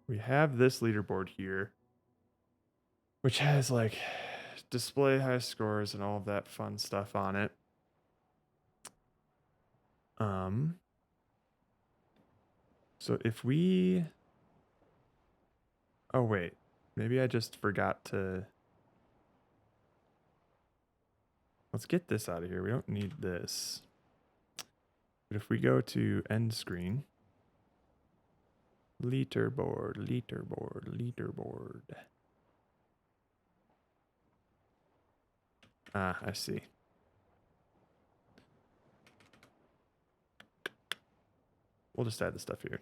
Speaker 1: we have this leaderboard here, which has like display high scores and all of that fun stuff on it. So if we... Oh, wait. Maybe I just forgot to... Let's get this out of here. We don't need this. But if we go to end screen... Leaderboard. Ah, I see. We'll just add the stuff here.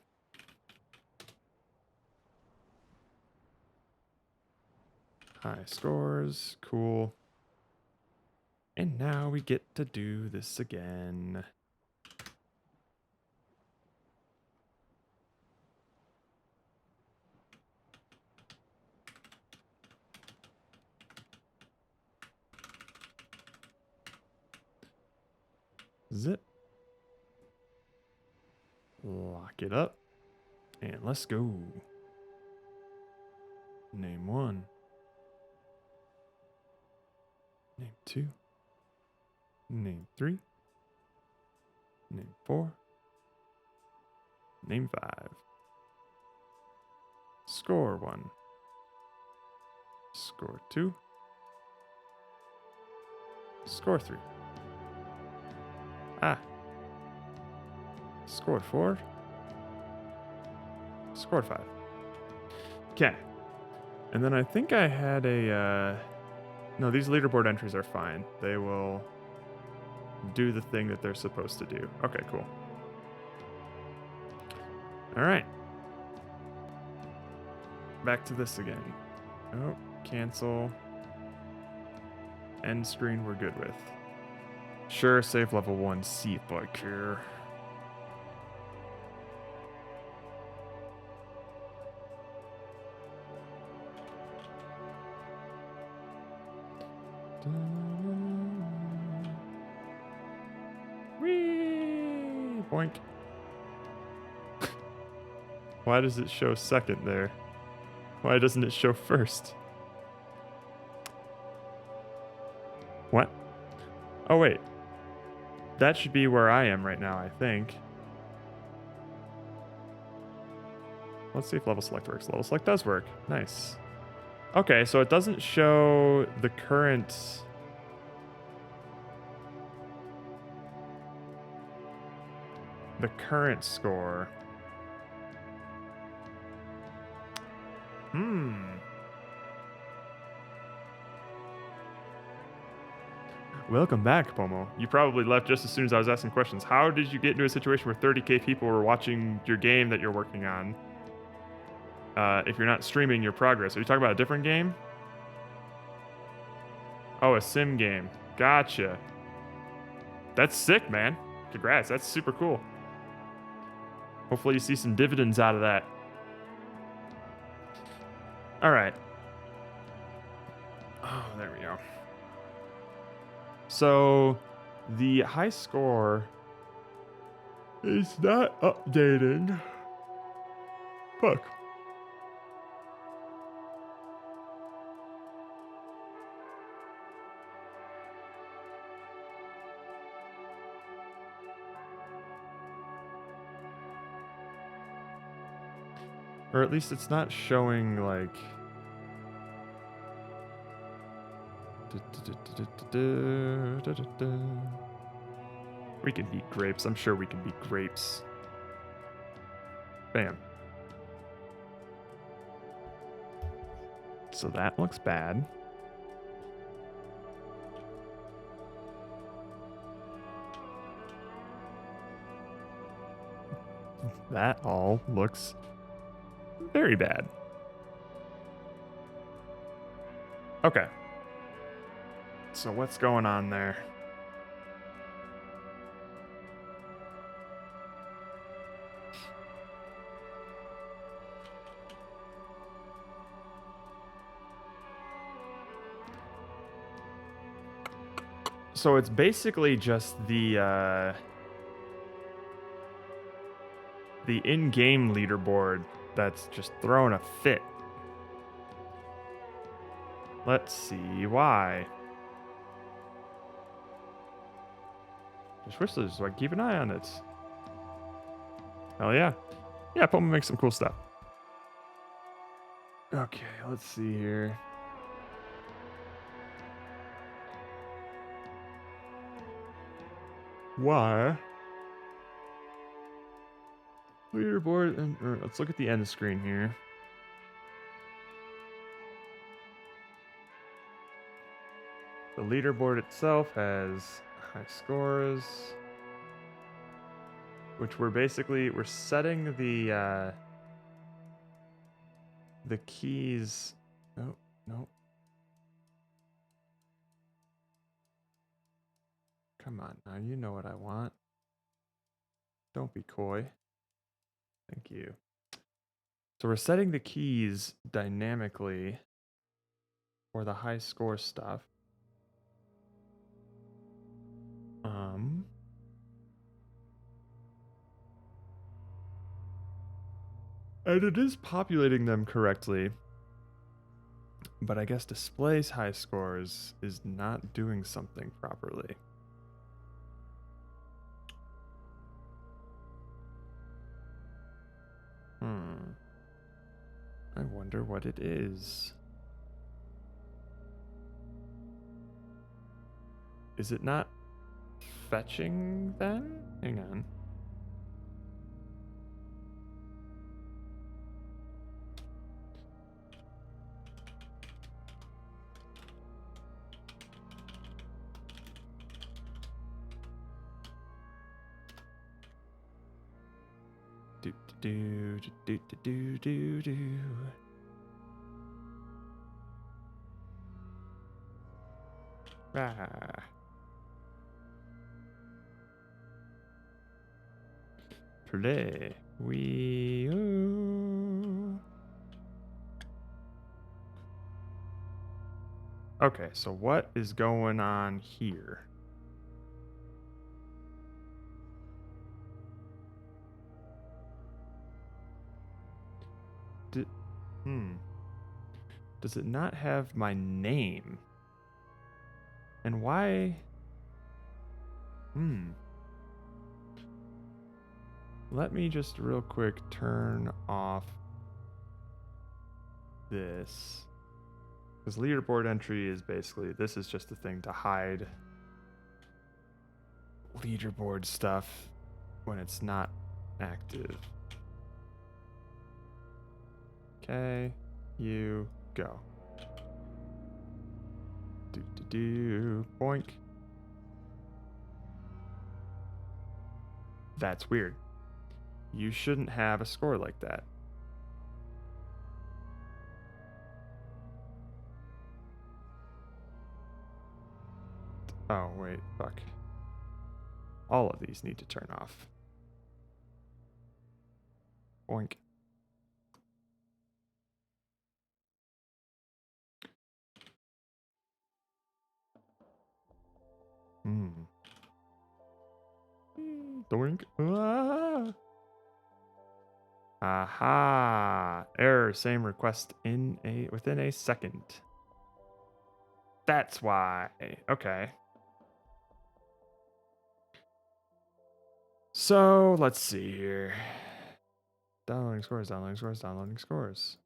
Speaker 1: High scores, cool. And now we get to do this again. Zip. Lock it up. And let's go. Name 1. Name 2. Name 3. Name 4. Name 5. Score 1. Score 2. Score 3. Ah, Scored 4. Scored 5. Okay. And then I think I had a... No, these leaderboard entries are fine. They will do the thing that they're supposed to do. Okay, cool. All right. Back to this again. Oh, cancel. End screen we're good with. Sure, save level 1. See if I care. Whee! Boink. Why does it show second there? Why doesn't it show first? What? Oh, wait. That should be where I am right now, I think. Let's see if level select works. Level select does work. Nice. Okay, so it doesn't show the current... the current score. Welcome back, Pomo. You probably left just as soon as I was asking questions. How did you get into a situation where 30k people were watching your game that you're working on? If you're not streaming your progress. Are you talking about a different game? Oh, a sim game. Gotcha. That's sick, man. Congrats. That's super cool. Hopefully you see some dividends out of that. All right. Oh, there we go. So, the high score is not updating. Fuck. Or at least it's not showing, like... We can beat grapes. I'm sure we can beat grapes. Bam. So that looks bad. That all looks very bad. Okay. So what's going on there? So it's basically just the in-game leaderboard that's just throwing a fit. Let's see why. Just wish list, so I can keep an eye on it. Hell yeah. Yeah, Puma makes some cool stuff. Okay, let's see here. Why? Leaderboard, and let's look at the end screen here. The leaderboard itself has high scores, which we're setting the keys. Oh, no. Come on now, you know what I want. Don't be coy. Thank you. So we're setting the keys dynamically for the high score stuff. And it is populating them correctly. But I guess displays high scores is not doing something properly. I wonder what it is. Is it not fetching then? Hang on. Do do do do do do do. Ah. Play. We. Okay, so what is going on here? Does it not have my name? And why? Let me just real quick turn off this. Because leaderboard entry is basically, this is just a thing to hide leaderboard stuff when it's not active. Okay, you go. Boink. That's weird. You shouldn't have a score like that. Oh, wait, fuck. All of these need to turn off. Boink. Doink. Ah. Aha. Error. Same request within a second. That's why. Okay. So let's see here. Downloading scores, downloading scores, downloading scores.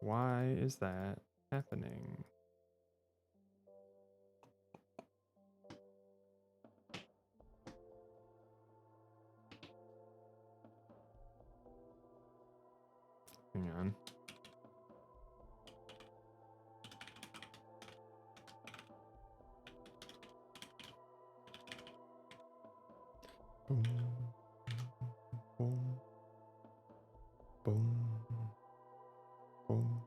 Speaker 1: Why is that happening? Hang on. Boom. Boom. Boom. Boom.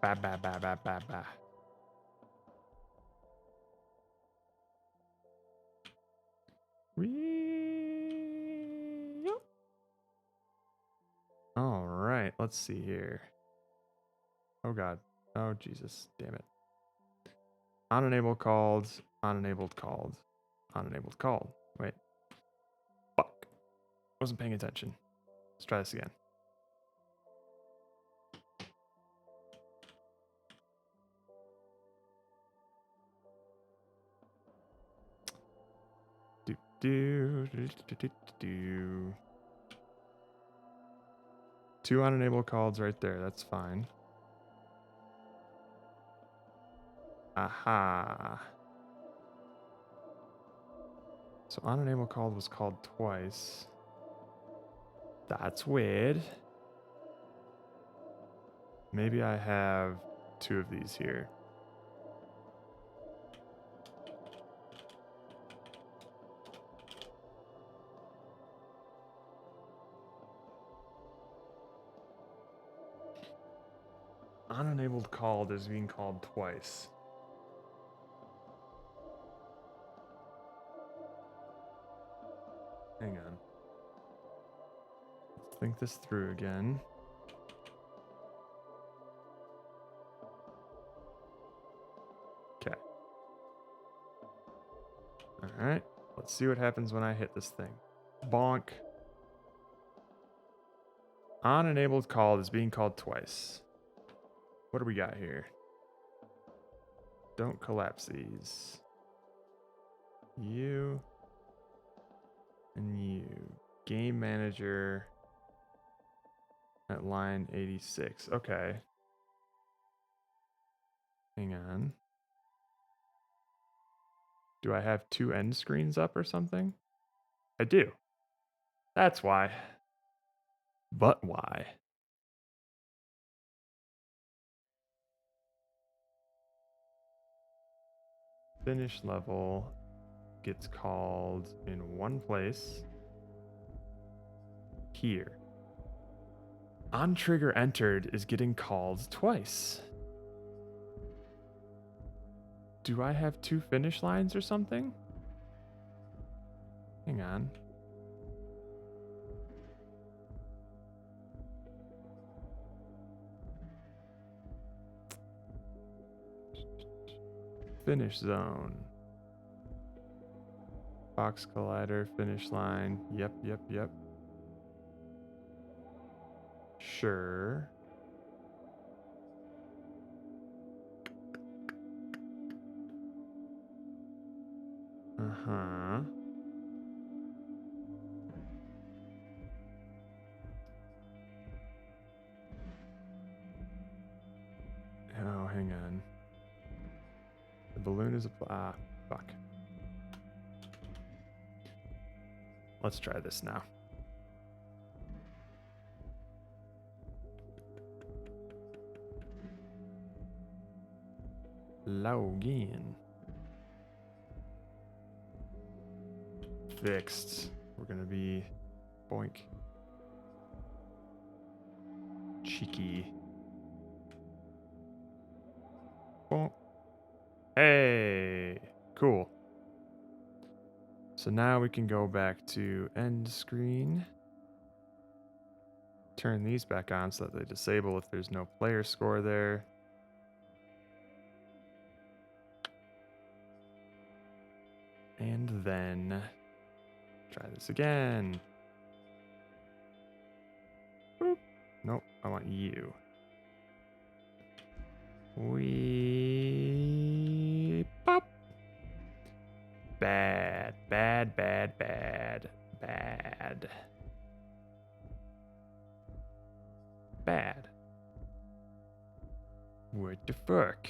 Speaker 1: Ba ba ba ba ba ba. All right, let's see here. Oh God. Oh Jesus. Damn it. Unenabled called. Unenabled called. Unenabled called. Wait. Fuck. Wasn't paying attention. Let's try this again. Do. 2 unenabled calls right there. That's fine. Aha. So unenabled called was called twice. That's weird. Maybe I have 2 of these here. Unenabled called is being called twice. Hang on. Let's think this through again. Okay. Alright. Let's see what happens when I hit this thing. Bonk. Unenabled called is being called twice. What do we got here? Don't collapse these. You. And you. Game manager at line 86. Okay. Hang on. Do I have 2 end screens up or something? I do. That's why. But why? Finish level. gets called in one place. Here. On trigger entered is getting called twice. Do I have 2 finish lines or something? Hang on. Finish zone. Box collider, finish line. Yep. Sure. Uh-huh. Oh, hang on. The balloon is fuck. Let's try this now. Login. Fixed. We're gonna be boink. Cheeky. Bonk. Hey, cool. So now we can go back to end screen. Turn these back on so that they disable if there's no player score there. And then try this again. Boop. Nope, I want you. We pop. Bad. What the fuck?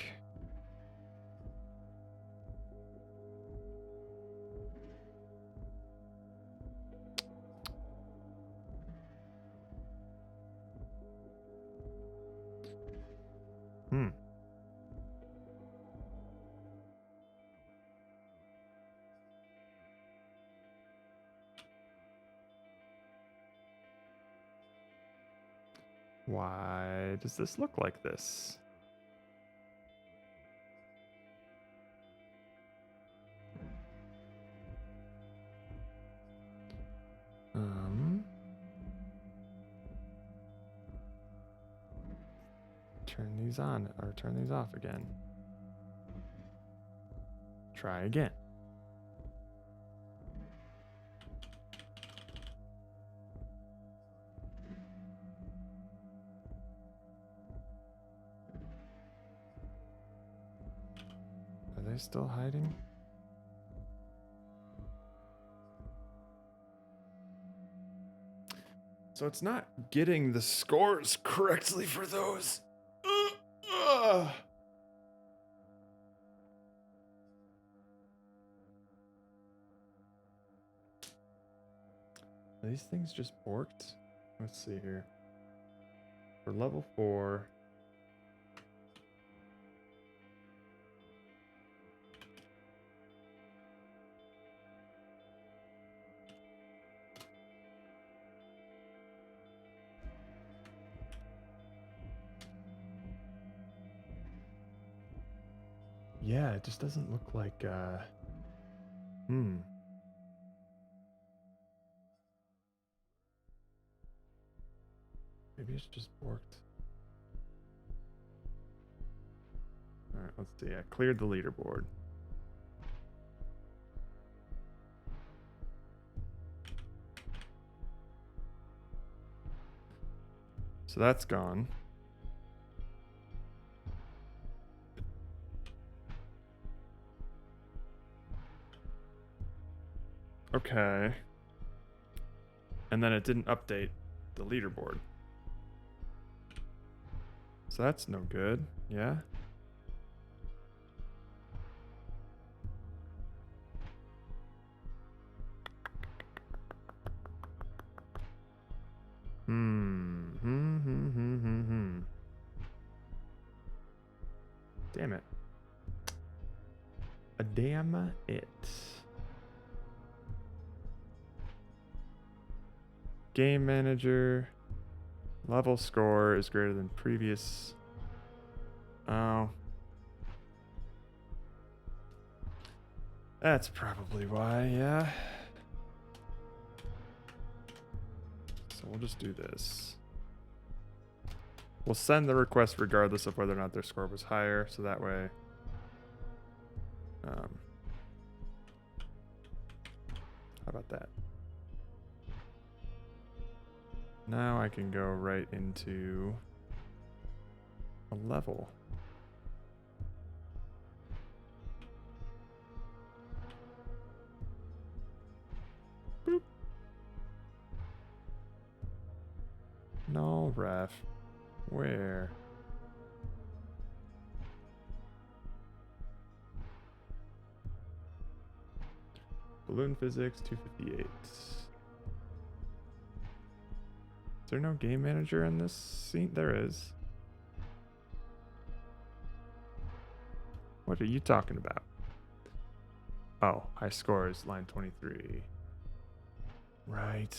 Speaker 1: Why does this look like this? Turn these on or turn these off again. Try again. Are they still hiding? So it's not getting the scores correctly for those. Are these things just borked? Let's see here. For level 4. Yeah, it just doesn't look like, Maybe it's just borked. Alright, let's see. I cleared the leaderboard. So that's gone. Okay. And then it didn't update the leaderboard. So that's no good, yeah? Damn it. Damn it. Game manager. Level score is greater than previous. Oh. That's probably why, yeah. So we'll just do this. We'll send the request regardless of whether or not their score was higher, so that way. How about that? Now I can go right into a level. Boop. No, ref. Where? Balloon physics 258. Is there no game manager in this scene? There is. What are you talking about? Oh, high scores, line 23. Right.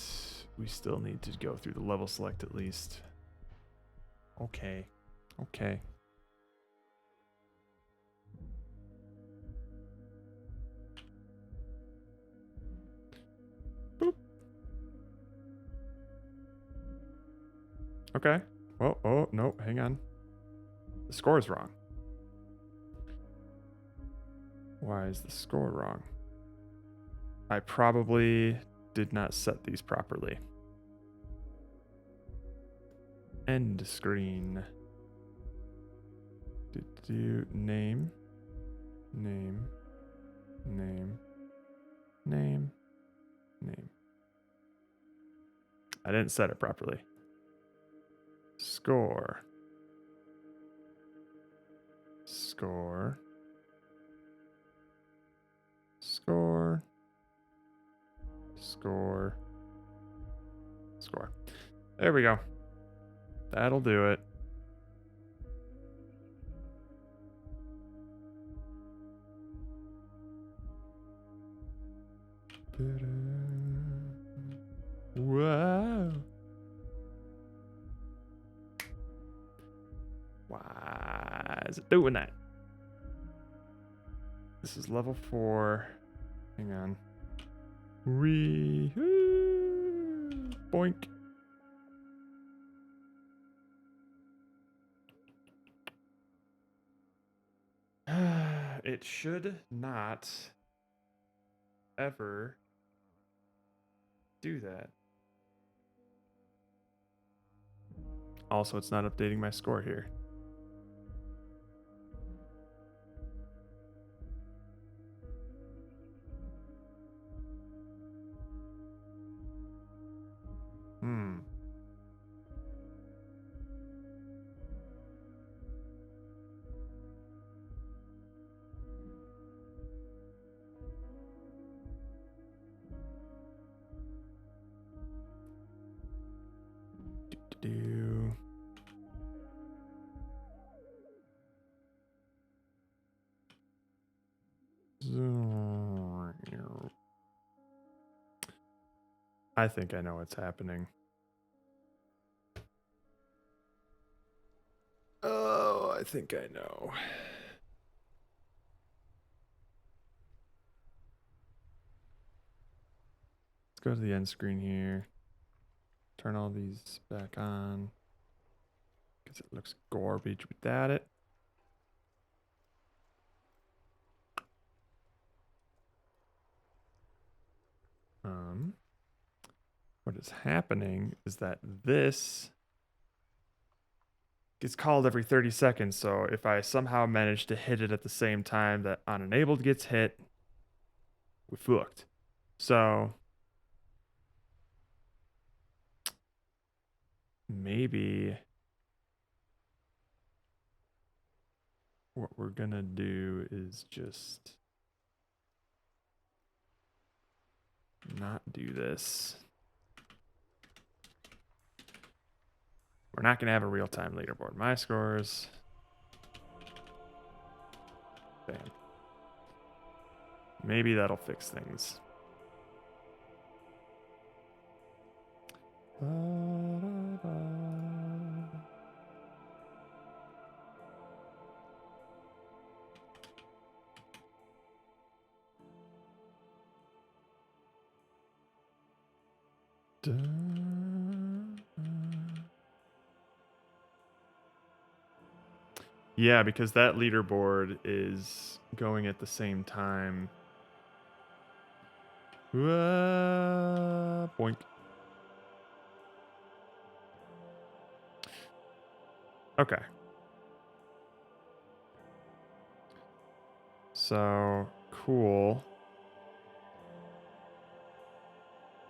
Speaker 1: We still need to go through the level select at least. Okay. Okay. Boop. Okay. Oh, no, hang on. The score is wrong. Why is the score wrong? I probably did not set these properly. End screen. Name. I didn't set it properly. Score. Score. Score. Score. Score. There we go. That'll do it. Whoa. Why is it doing that? This is level 4. Hang on. Boink. It should not ever do that. Also, it's not updating my score here. I think I know what's happening. Oh, I think I know. Let's go to the end screen here. Turn all these back on. Because it looks garbage without it. What is happening is that this gets called every 30 seconds. So if I somehow manage to hit it at the same time that unenabled gets hit, we fucked. So maybe what we're gonna do is just not do this. We're not going to have a real-time leaderboard. My scores. Bam. Maybe that'll fix things. Yeah, because that leaderboard is going at the same time. Boink. Okay. So, cool.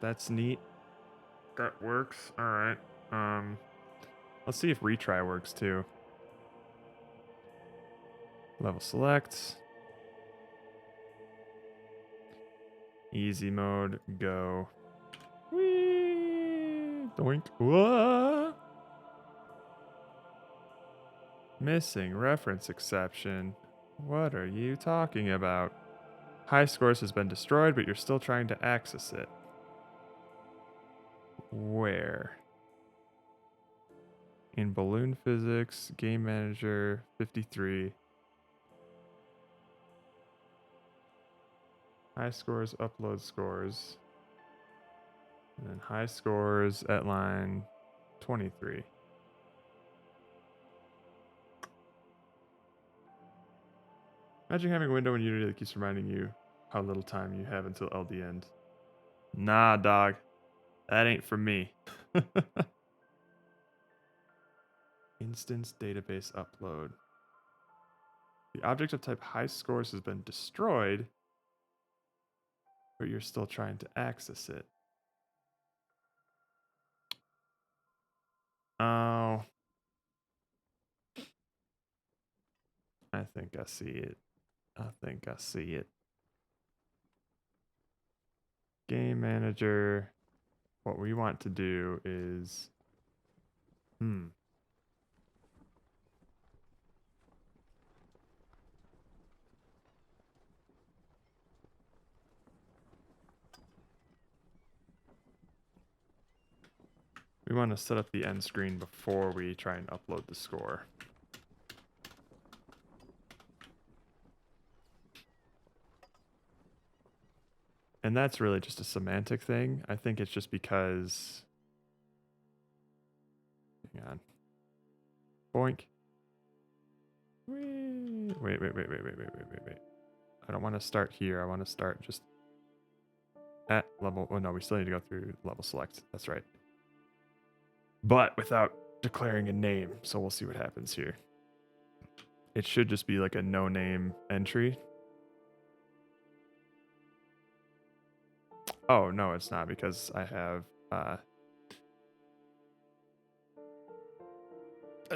Speaker 1: That's neat. That works. All right. Let's see if retry works too. Level select. Easy mode, go. Whee! Doink. Whoa! Missing reference exception. What are you talking about? High scores has been destroyed, but you're still trying to access it. Where? In balloon physics, game manager, 53. High scores, upload scores. And then high scores at line 23. Imagine having a window in Unity that keeps reminding you how little time you have until LD end. Nah, dog. That ain't for me. Instance database upload. The object of type high scores has been destroyed, but you're still trying to access it. Oh. I think I see it. I think I see it. Game manager. What we want to do is... We want to set up the end screen before we try and upload the score. And that's really just a semantic thing. I think it's just because... Hang on. Boink. Wait. I don't want to start here. I want to start just at level... Oh, no, we still need to go through level select. That's right. But without declaring a name. So we'll see what happens here. It should just be like a no-name entry. Oh, no, it's not because I have a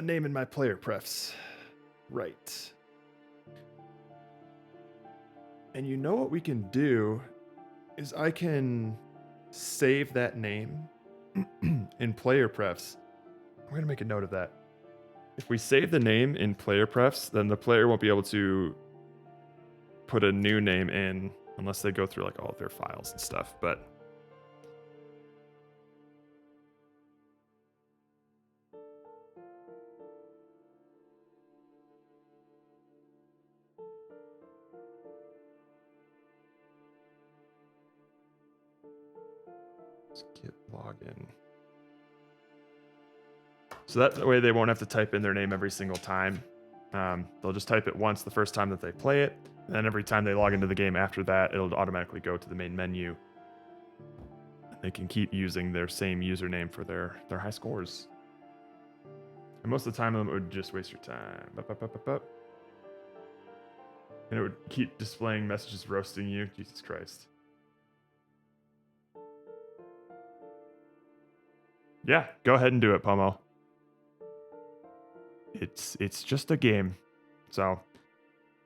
Speaker 1: name in my player prefs. Right. And you know what we can do is I can save that name in player prefs. I'm going to make a note of that. If we save the name in player prefs, then the player won't be able to put a new name in unless they go through like all of their files and stuff. But let's get login. So that way they won't have to type in their name every single time. They'll just type it once the first time that they play it. And then every time they log into the game after that, it'll automatically go to the main menu. They can keep using their same username for their high scores. And most of the time, it would just waste your time. And it would keep displaying messages roasting you. Jesus Christ. Yeah, go ahead and do it, Pomo. It's just a game. So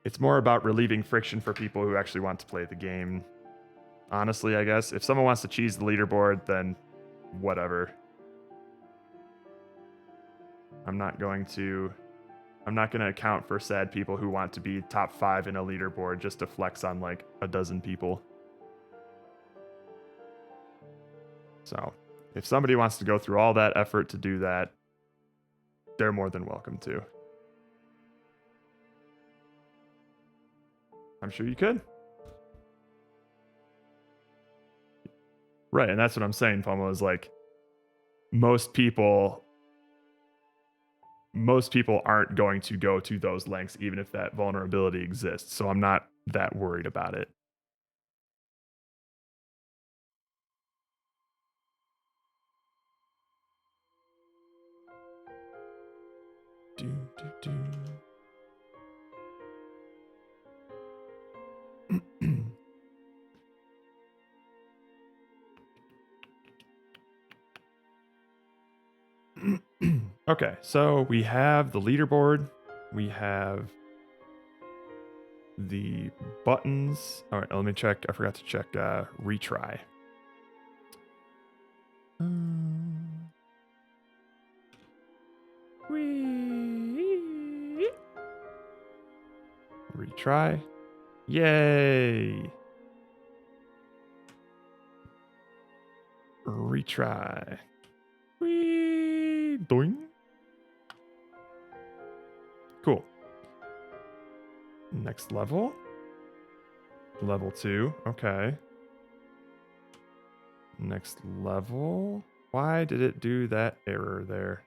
Speaker 1: it's more about relieving friction for people who actually want to play the game. Honestly, I guess. If someone wants to cheese the leaderboard, then whatever. I'm not going to account for sad people who want to be top 5 in a leaderboard just to flex on like a dozen people. So If somebody wants to go through all that effort to do that, they're more than welcome to. I'm sure you could. Right, and that's what I'm saying, Pomo, is like most people aren't going to go to those lengths even if that vulnerability exists. So I'm not that worried about it. Okay, so we have the leaderboard. We have the buttons. All right, let me check. I forgot to check retry. Retry. Yay. Retry. Doing. Cool. Next level. Level 2. Okay. Next level. Why did it do that error there?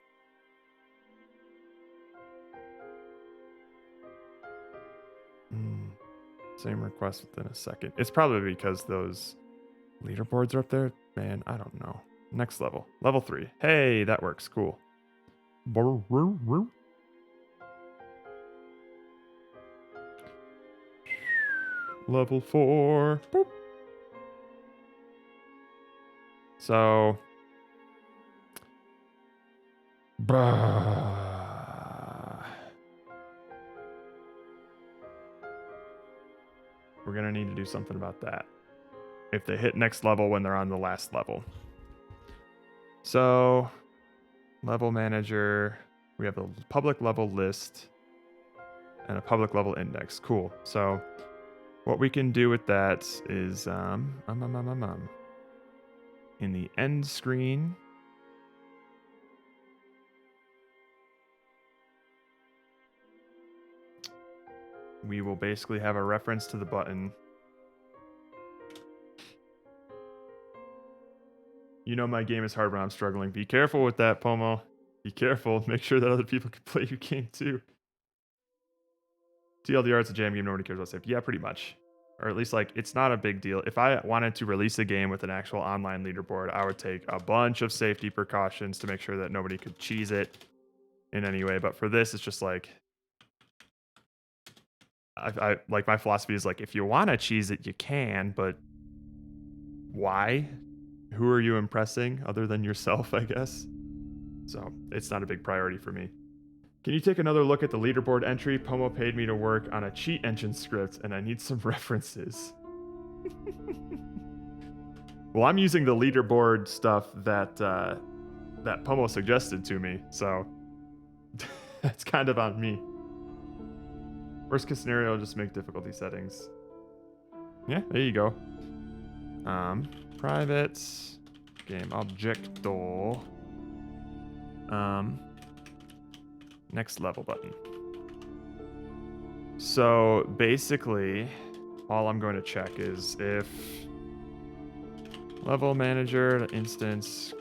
Speaker 1: Same request within a second. It's probably because those leaderboards are up there. Man, I don't know. Next level. Level 3. Hey, that works. Cool. Level 4. Boop. So. We're going to need to do something about that. If they hit next level when they're on the last level. So, level manager, we have a public level list and a public level index. Cool. So, what we can do with that is in the end screen, we will basically have a reference to the button. You know my game is hard when I'm struggling. Be careful with that, Pomo. Be careful. Make sure that other people can play your game too. TLDR, it's a jam game. Nobody cares about safety. Yeah, pretty much. Or at least, like, it's not a big deal. If I wanted to release a game with an actual online leaderboard, I would take a bunch of safety precautions to make sure that nobody could cheese it in any way. But for this, it's just like, I like, my philosophy is like, if you want to cheese it, you can, but why? Who are you impressing other than yourself, I guess? So it's not a big priority for me. Can you take another look at the leaderboard entry? Pomo paid me to work on a cheat engine script, and I need some references. Well, I'm using the leaderboard stuff that that Pomo suggested to me, so that's kind of on me. Worst case scenario, just make difficulty settings. Yeah, there you go. Private game objecto. Next level button. So basically, all I'm going to check is if level manager instance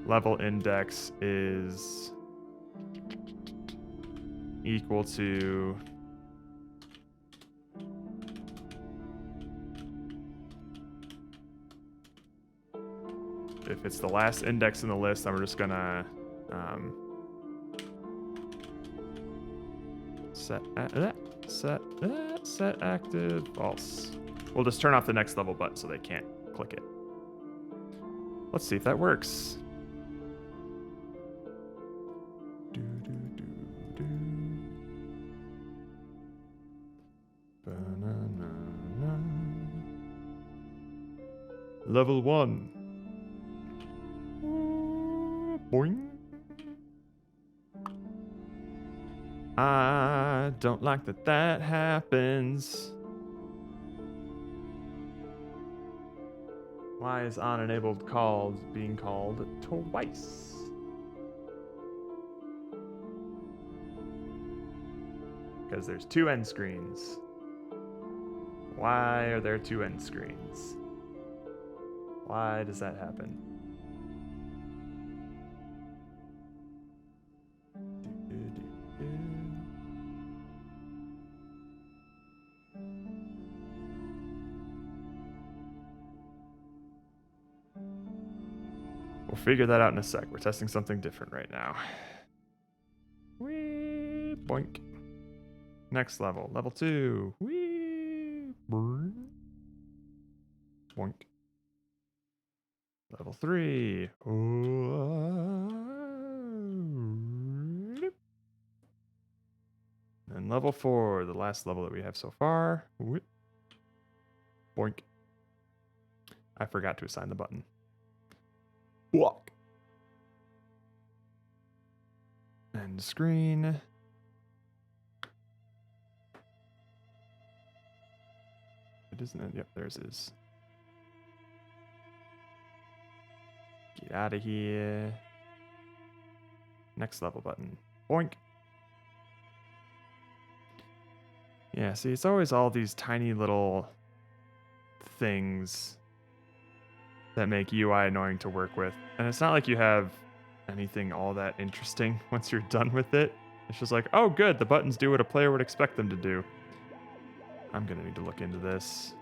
Speaker 1: level index is equal to if it's the last index in the list, I'm just gonna set active false. We'll just turn off the next level button so they can't click it. Let's see if that works. Level 1. Boing. I don't like that happens. Why is on-enabled calls being called twice? Because there's 2 end screens. Why are there 2 end screens? Why does that happen? We'll figure that out in a sec. We're testing something different right now. Whee, boink. Next level, level 2. Whee, boink. Level 3. And level 4, the last level that we have so far. Boink. I forgot to assign the button. Walk. End screen. It isn't. Yep, there's his. Get out of here. Next level button. Boink. Yeah, see, it's always all these tiny little things that make UI annoying to work with. And it's not like you have anything all that interesting once you're done with it. It's just like, oh, good, the buttons do what a player would expect them to do. I'm going to need to look into this.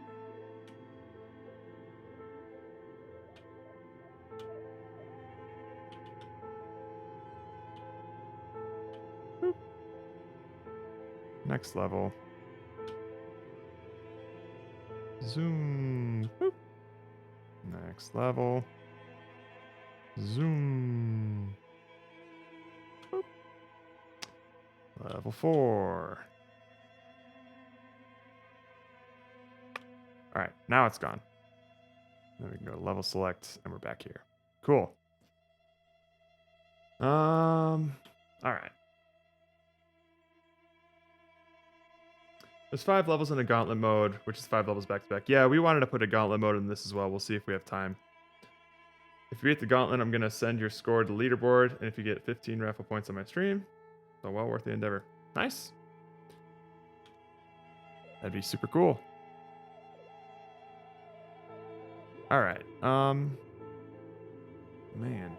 Speaker 1: Boop. Next level. Zoom. Boop. Next level. Zoom. Boop. Level 4. All right, now it's gone. Then we can go to level select, and we're back here. Cool. All right. There's 5 levels in a gauntlet mode, which is 5 levels back to back. Yeah, we wanted to put a gauntlet mode in this as well. We'll see if we have time. If you beat the gauntlet, I'm going to send your score to the leaderboard, and if you get 15 raffle points on my stream, so well worth the endeavor. Nice. That'd be super cool. All right. Man.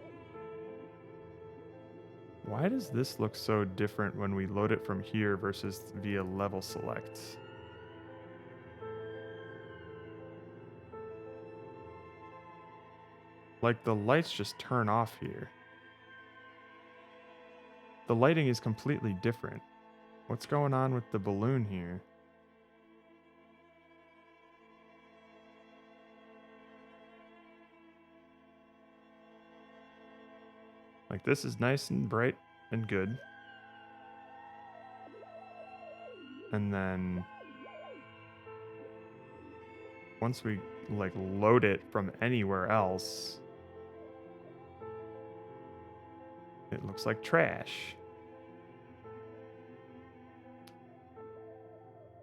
Speaker 1: Why does this look so different when we load it from here versus via level select? Like the lights just turn off here. The lighting is completely different. What's going on with the balloon here? Like this is nice and bright and good. And then once we like load it from anywhere else, it looks like trash.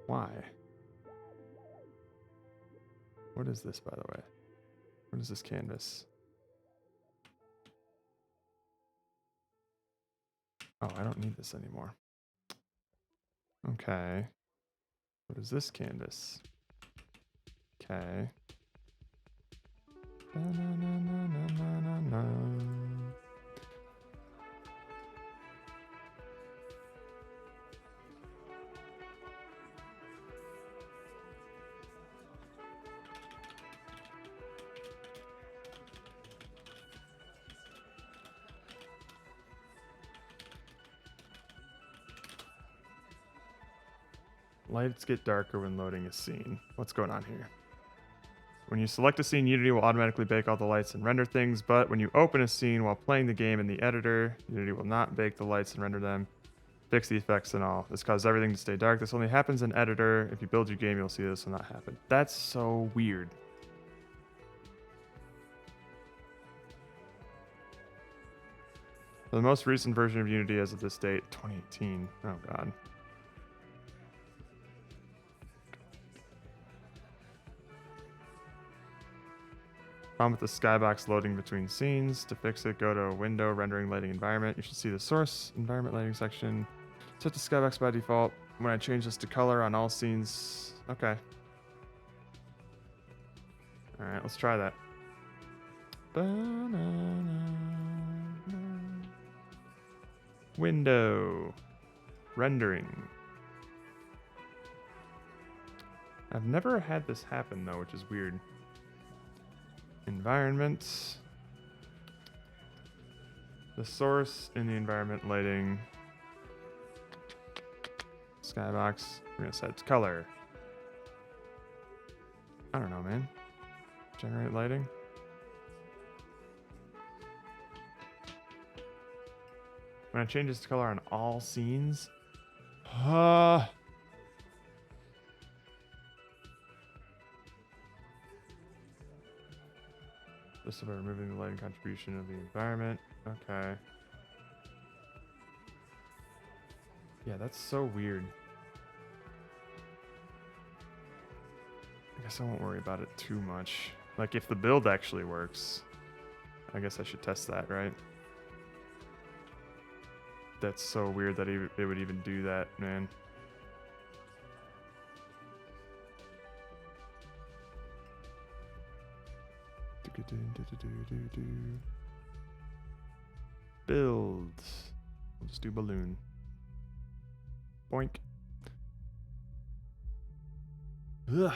Speaker 1: Why? What is this, by the way? What is this canvas? Oh, I don't need this anymore. Okay. What is this canvas? Okay. Lights get darker when loading a scene. What's going on here? When you select a scene, Unity will automatically bake all the lights and render things, but when you open a scene while playing the game in the editor, Unity will not bake the lights and render them, fix the effects and all. This causes everything to stay dark. This only happens in editor. If you build your game, you'll see this will not happen. That's so weird. The most recent version of Unity as of this date, 2018. Oh, God. Problem with the skybox loading between scenes. To fix it, go to a window, rendering lighting environment. You should see the source environment lighting section. Set the skybox by default. When I change this to color on all scenes. Okay. All right, let's try that. Window. Rendering. I've never had this happen though, which is weird. Environment. The source in the environment lighting. Skybox. We're gonna set its color. I don't know, man. Generate lighting. When I change this to color on all scenes. This is about removing the lighting contribution of the environment. Okay. Yeah, that's so weird. I guess I won't worry about it too much. Like, if the build actually works, I guess I should test that, right? That's so weird that it would even do that, man. Build. We'll just do balloon. Boink. Ugh.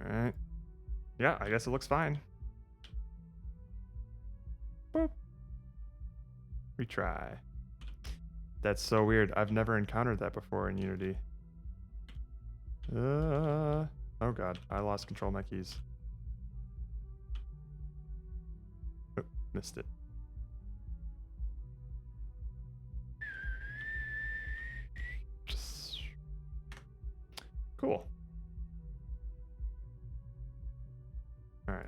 Speaker 1: Alright. Yeah, I guess it looks fine. Boop. Retry. That's so weird. I've never encountered that before in Unity. Oh god, I lost control of my keys. Oh, missed it. Cool. All right.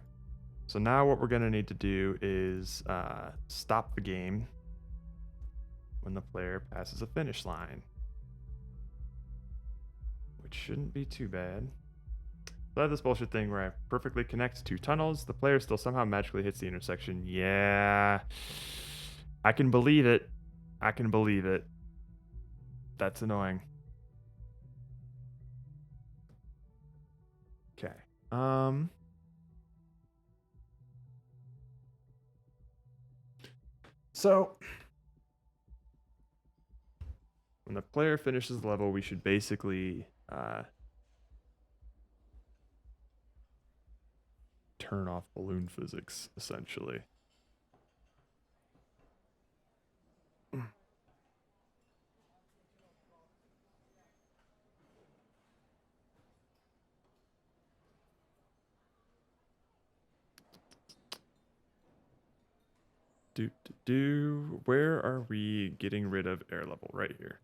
Speaker 1: So now what we're going to need to do is stop the game when the player passes a finish line, which shouldn't be too bad. So I have this bullshit thing where I perfectly connect two tunnels. The player still somehow magically hits the intersection. Yeah. I can believe it. I can believe it. That's annoying. Okay. So when the player finishes the level, we should basically turn off balloon physics, essentially. Where are we getting rid of air level? Right here.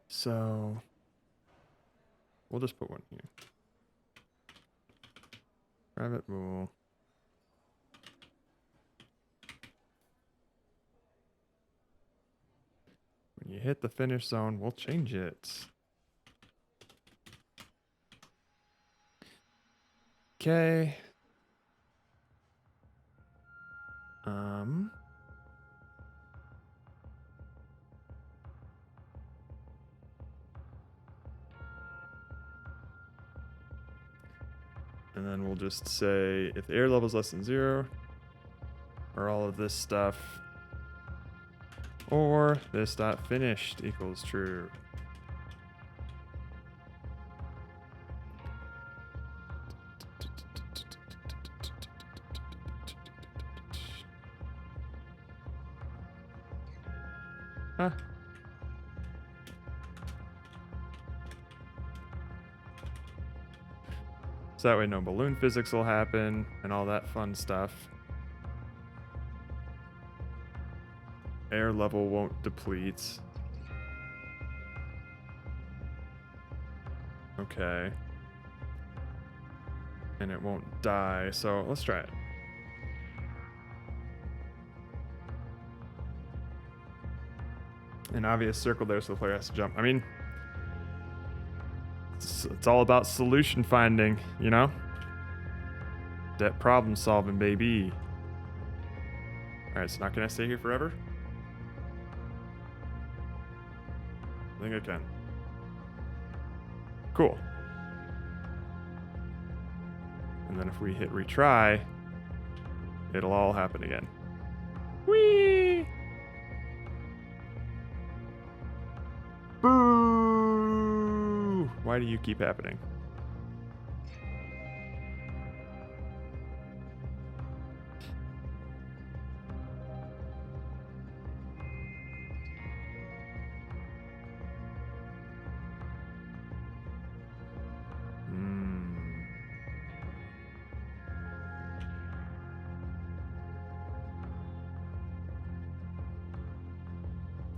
Speaker 1: So we'll just put one here. Private rule. When you hit the finish zone, we'll change it. Okay. And then we'll just say if the air level is less than 0, or all of this stuff, or this dot finished equals true. Huh. So that way no balloon physics will happen and all that fun stuff. Air level won't deplete. Okay. And it won't die, so let's try it. An obvious circle there, so the player has to jump. I mean, it's all about solution finding, you know? That problem solving, baby. Alright, so now can I stay here forever? I think I can. Cool. And then if we hit retry, it'll all happen again. Whee! Boo! Why do you keep happening?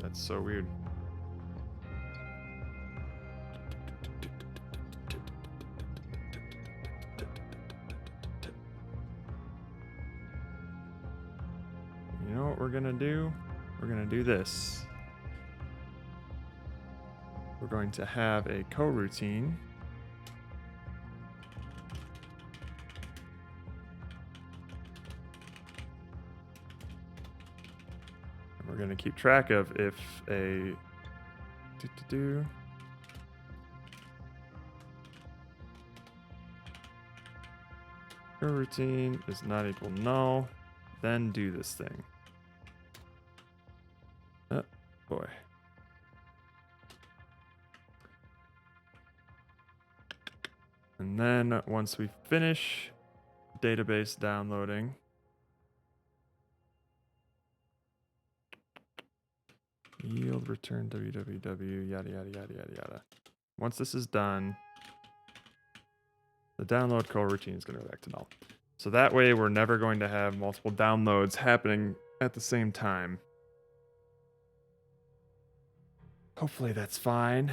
Speaker 1: That's so weird. You know what we're gonna do? We're gonna do this. We're going to have a coroutine. We're going to keep track of if a coroutine is not equal null, then do this thing. Oh boy. And then once we finish database downloading, yield return www yada yada yada yada yada. Once this is done, the download coroutine is going to go back to null. So that way we're never going to have multiple downloads happening at the same time. Hopefully that's fine.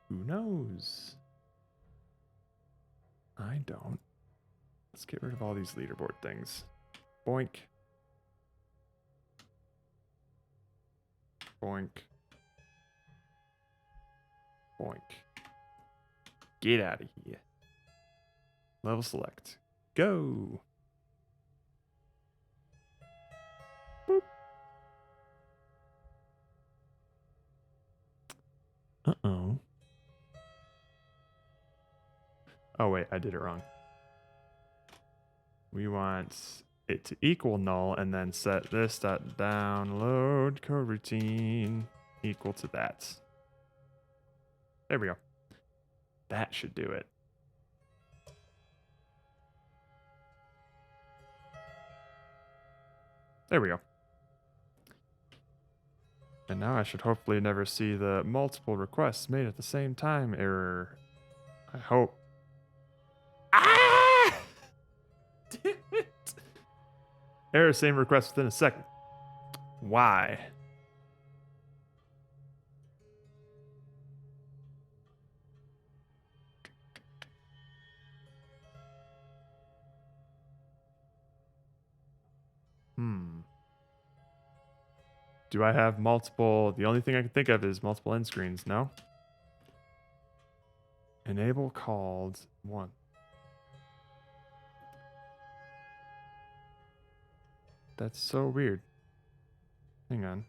Speaker 1: Who knows? I don't. Let's get rid of all these leaderboard things. Boink. Boink. Boink. Get out of here. Level select. Go. Boop. Uh-oh. Oh, wait, I did it wrong. We want it to equal null and then set this dot download coroutine equal to that. There we go. That should do it. There we go. And now I should hopefully never see the multiple requests made at the same time error. I hope. Ah! Damn it. Error, same request within a second. Why? Do I have multiple? The only thing I can think of is multiple end screens. No? Enable called 1. That's so weird. Hang on.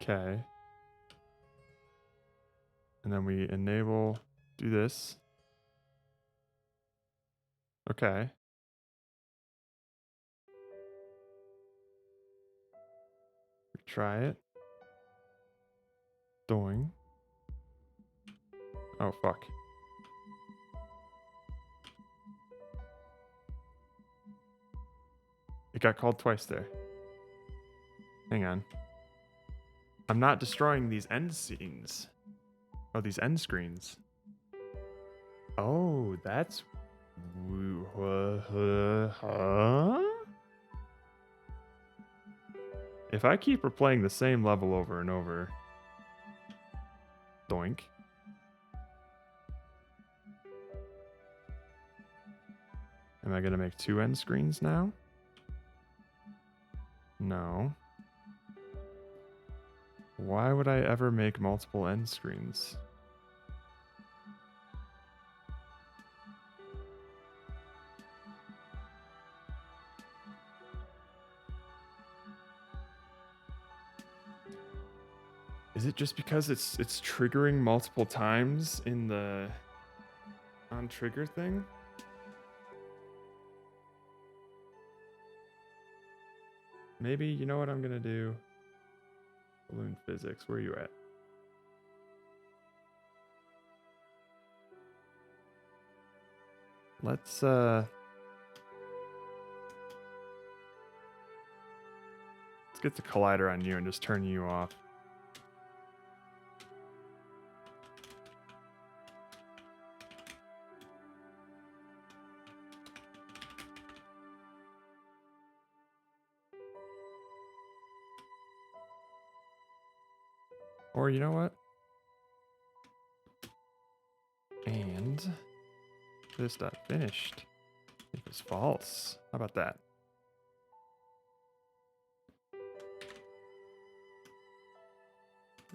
Speaker 1: Okay. And then we enable, do this. Okay. Try it. Doing. Oh, fuck. It got called twice there. Hang on. I'm not destroying these end scenes. Oh, these end screens. Oh, that's Huh? If I keep replaying the same level over and over, doink. Am I gonna make 2 end screens now? No. Why would I ever make multiple end screens? Is it just because it's triggering multiple times in the on trigger thing? Maybe, you know what I'm gonna do? Balloon physics, where are you at? Let's get the collider on you and just turn you off. Or you know what? And this dot finished. It was false. How about that?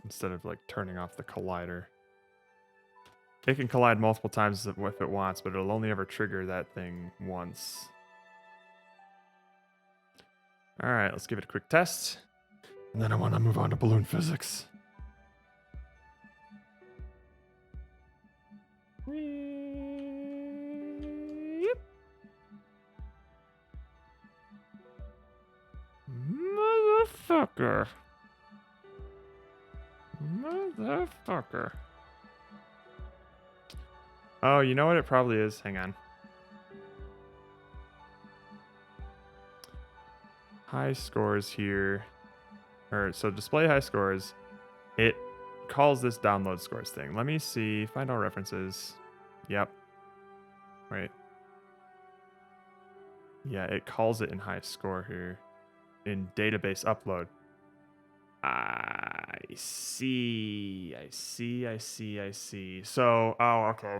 Speaker 1: Instead of like turning off the collider. It can collide multiple times if it wants, but it'll only ever trigger that thing once. All right, let's give it a quick test. And then I want to move on to balloon physics. Motherfucker. Motherfucker. Oh, you know what it probably is? Hang on. High scores here. So display high scores. It calls this download scores thing. Let me see. Find all references. Yep. Wait. Yeah, it calls it in high score here. In database upload. I see. So, oh, okay.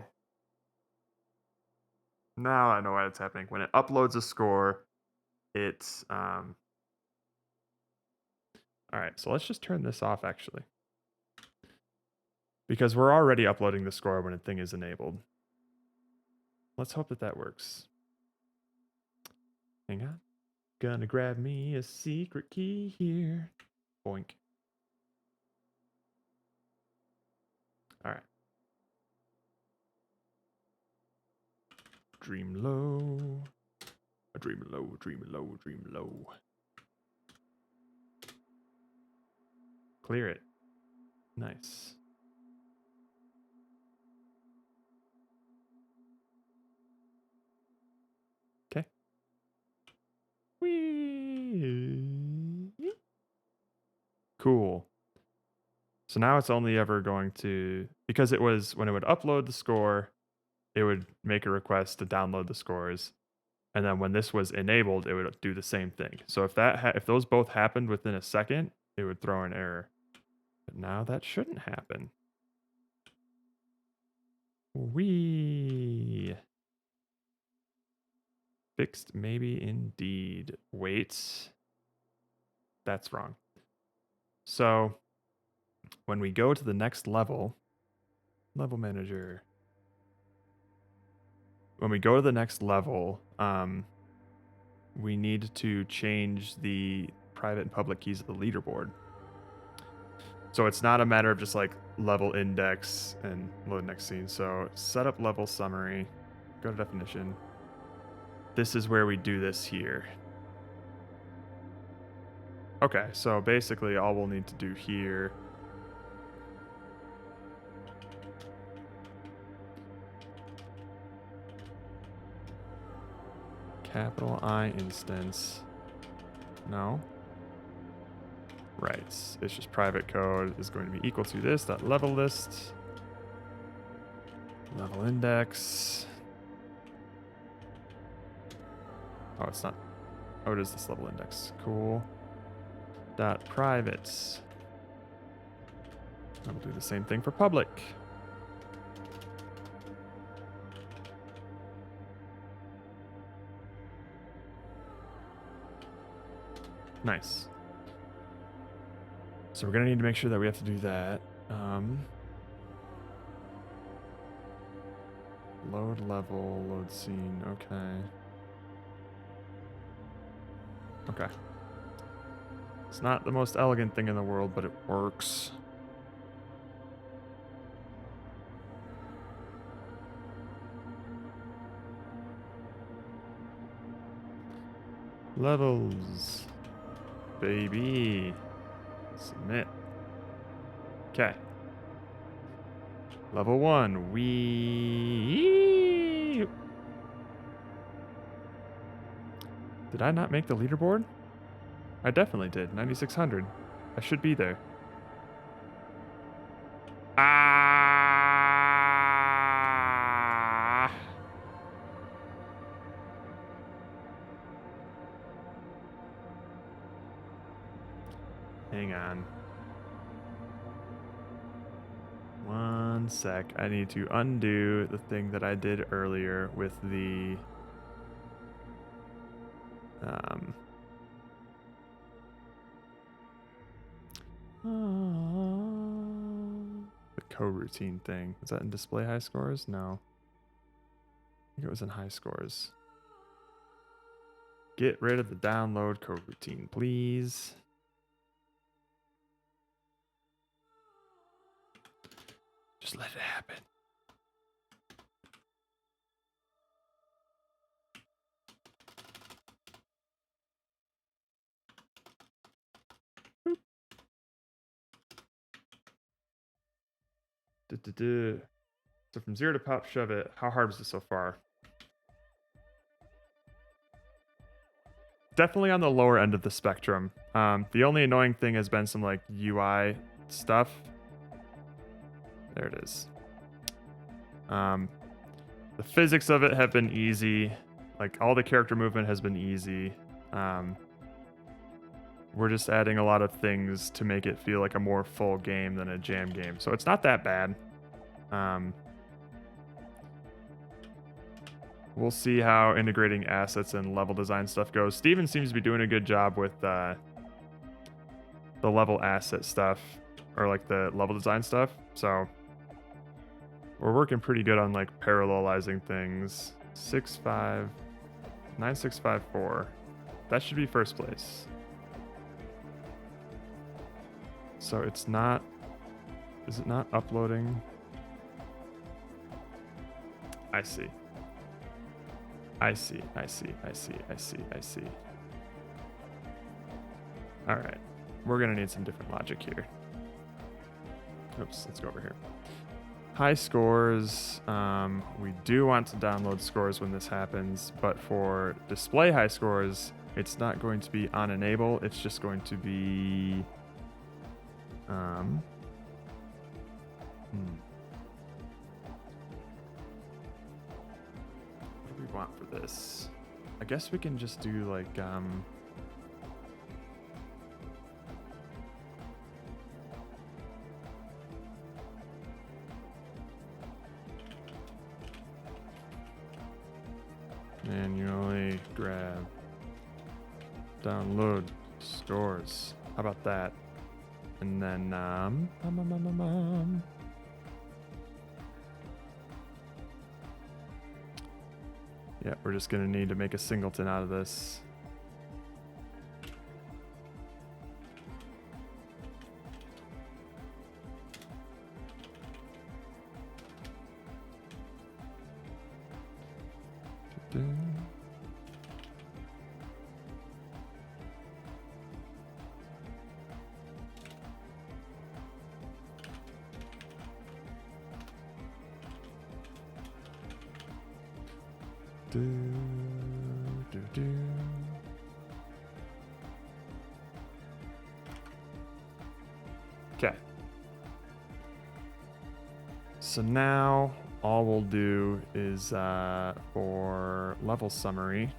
Speaker 1: Now I know why it's happening. When it uploads a score, it's all right, so let's just turn this off actually. Because we're already uploading the score when a thing is enabled. Let's hope that works. Hang on. Gonna grab me a secret key here. Boink. All right. Dream low. A dream low, dream low, dream low. Clear it. Nice. Okay. Whee. Cool. So now it's only ever going to, because it was when it would upload the score, it would make a request to download the scores. And then when this was enabled, it would do the same thing. So if if those both happened within a second, it would throw an error. But now that shouldn't happen. Wee. Fixed, maybe indeed. Wait. That's wrong. So when we go to the next level, level manager. When we go to the next level, we need to change the private and public keys of the leaderboard. So it's not a matter of just like level index and load next scene. So set up level summary, go to definition. This is where we do this here. Okay, so basically all we'll need to do here capital I instance. No. Right. It's just private code is going to be equal to this, that level list. Level index. Oh, it's not. Oh, it is this level index. Cool. Dot privates. I will do the same thing for public. Nice. So we're gonna need to make sure that we have to do that. Load level, load scene, okay. Okay. It's not the most elegant thing in the world, but it works. Levels. Baby. Submit. Okay. Level 1. Did I not make the leaderboard? I definitely did. 9,600. I should be there. Ah! Hang on. One sec. I need to undo the thing that I did earlier with the coroutine thing. Was that in display high scores? No. I think it was in high scores. Get rid of the download coroutine, please. Just let it happen. So from 0 to pop shove it, how hard was it so far? Definitely on the lower end of the spectrum. The only annoying thing has been some like UI stuff. There it is. The physics of it have been easy. Like all the character movement has been easy. We're just adding a lot of things to make it feel like a more full game than a jam game. So it's not that bad. We'll see how integrating assets and level design stuff goes. Steven seems to be doing a good job with the level asset stuff, or like the level design stuff. So we're working pretty good on like parallelizing things. 9654. That should be first place. So it's not. Is it not uploading? I see. I see. All right. We're going to need some different logic here. Oops, let's go over here. High scores. We do want to download scores when this happens, but for display high scores, it's not going to be on enable. It's just going to be... What do we want for this? I guess we can just do like manually grab download scores. How about that? And then yeah, we're just gonna need to make a singleton out of this. Okay. So now all we'll do is for level summary,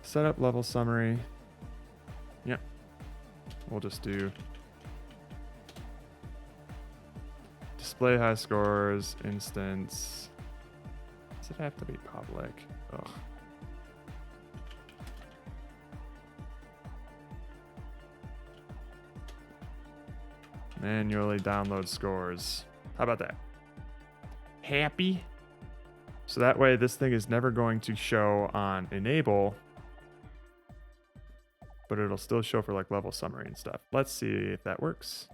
Speaker 1: Set up level summary. Yep. We'll just do display high scores, instance. Does it have to be public? Ugh. Manually download scores. How about that? Happy? So that way this thing is never going to show on enable, but it'll still show for like level summary and stuff. Let's see if that works.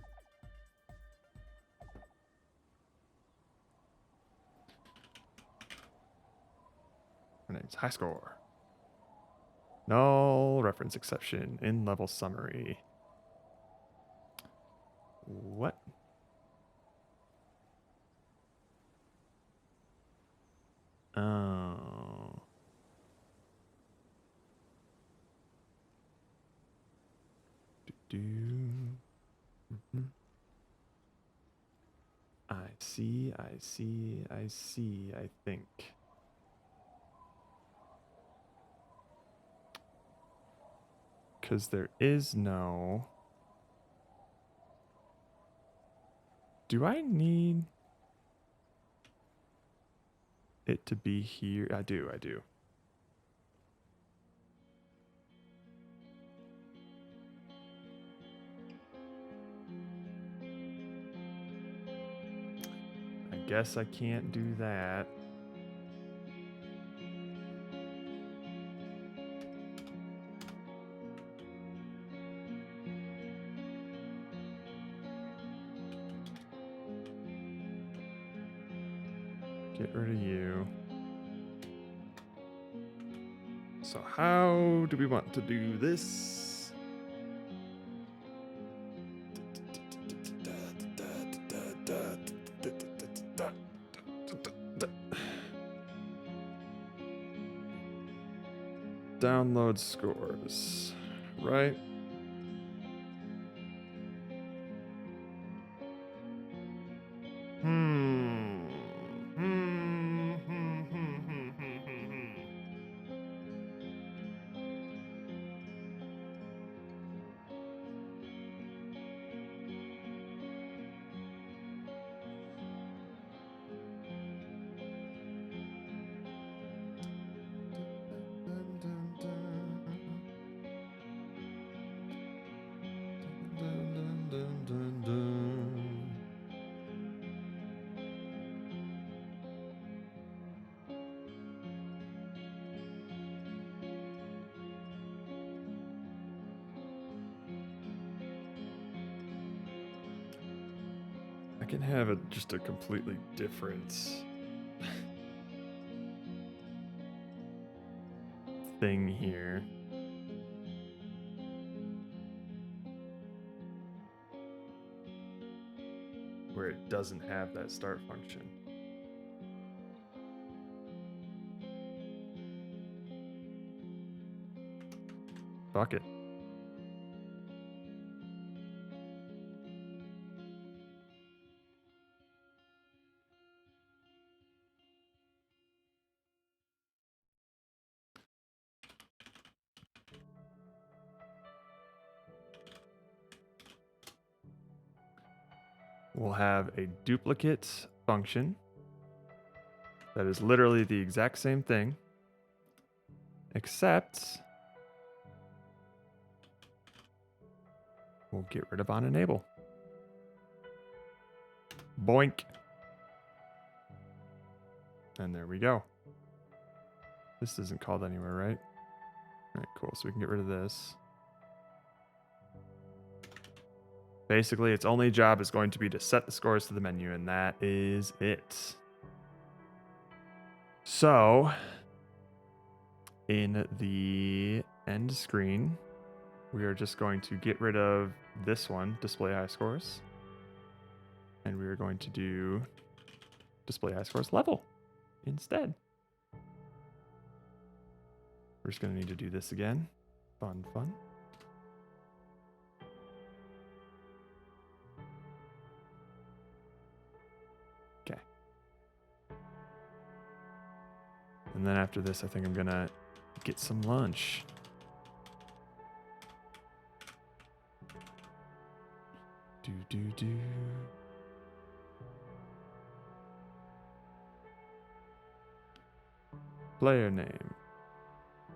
Speaker 1: My name's high score. Null reference exception in level summary. What? Oh. Mm-hmm. I see, I think. Because there is no... Do I need it to be here? I do. I guess I can't do that. Get rid of you. So how do we want to do this? Download scores, right? I can have just a completely different thing here. Where it doesn't have that start function. Fuck it. We'll have a duplicate function that is literally the exact same thing, except we'll get rid of on enable. Boink. And there we go. This isn't called anywhere, right? All right, cool. So we can get rid of this. Basically, its only job is going to be to set the scores to the menu, and that is it. So, in the end screen, we are just going to get rid of this one, display high scores. And we are going to do display high scores level instead. We're just going to need to do this again. Fun. Okay. And then after this, I think I'm going to get some lunch. Player name.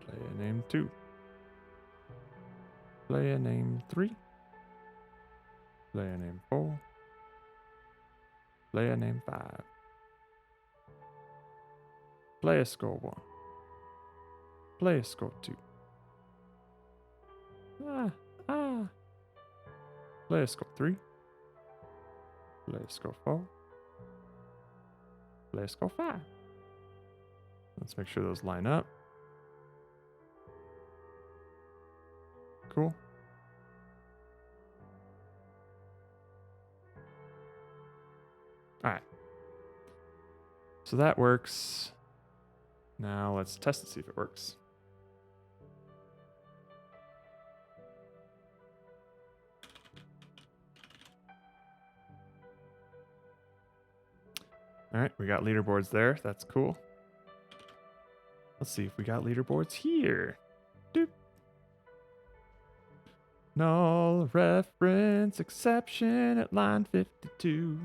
Speaker 1: Player name 2. Player name 3. Player name 4. Player name 5. Player score 1. Player score 2. Player score 3. Player score 4. Player score 5. Let's make sure those line up. Cool. All right. So that works. Now let's test to see if it works. All right, we got leaderboards there. That's cool. Let's see if we got leaderboards here. Doop. Null reference exception at line 52.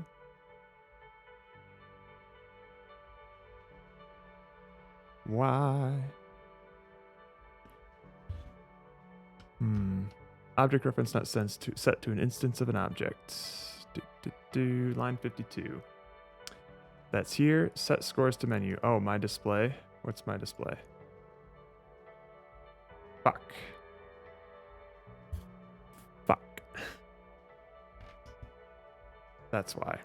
Speaker 1: Why? Object reference not set to an instance of an object. Line 52. That's here. Set scores to menu. Oh, my display. What's my display? Fuck. Fuck. That's why.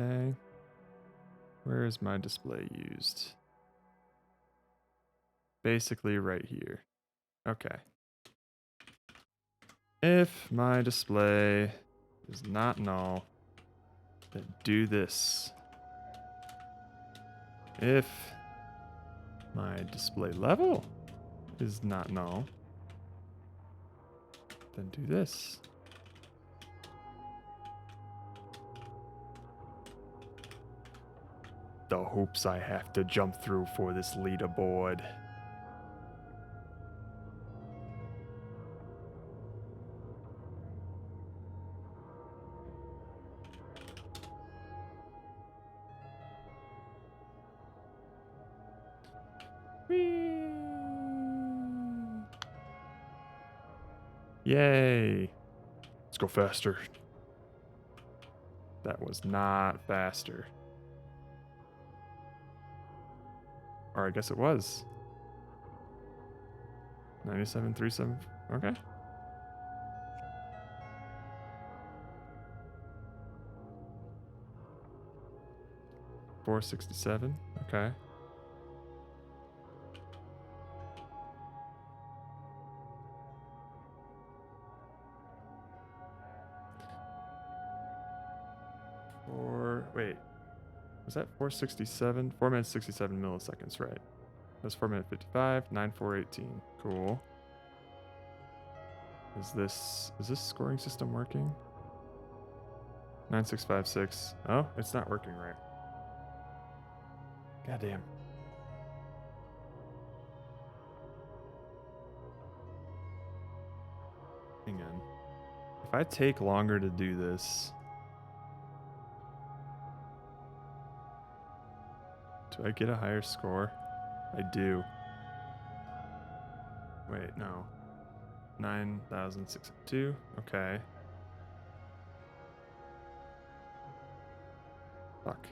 Speaker 1: Okay. Where is my display used? Basically right here. Okay. If my display is not null, then do this. If my display level is not null, then do this. The hoops I have to jump through for this leaderboard. Whee! Yay! Let's go faster. That was not faster. Or I guess it was. 97.37. Okay. $467. Okay. Wait. Was that 467? 4 minutes 67 milliseconds, right? That's 4 minutes 55, 9:4:18. Cool. Is this scoring system working? 9656. Oh, it's not working right. Goddamn. Hang on. If I take longer to do this, do I get a higher score? I do. Wait, no. 9,602. Okay. Fuck.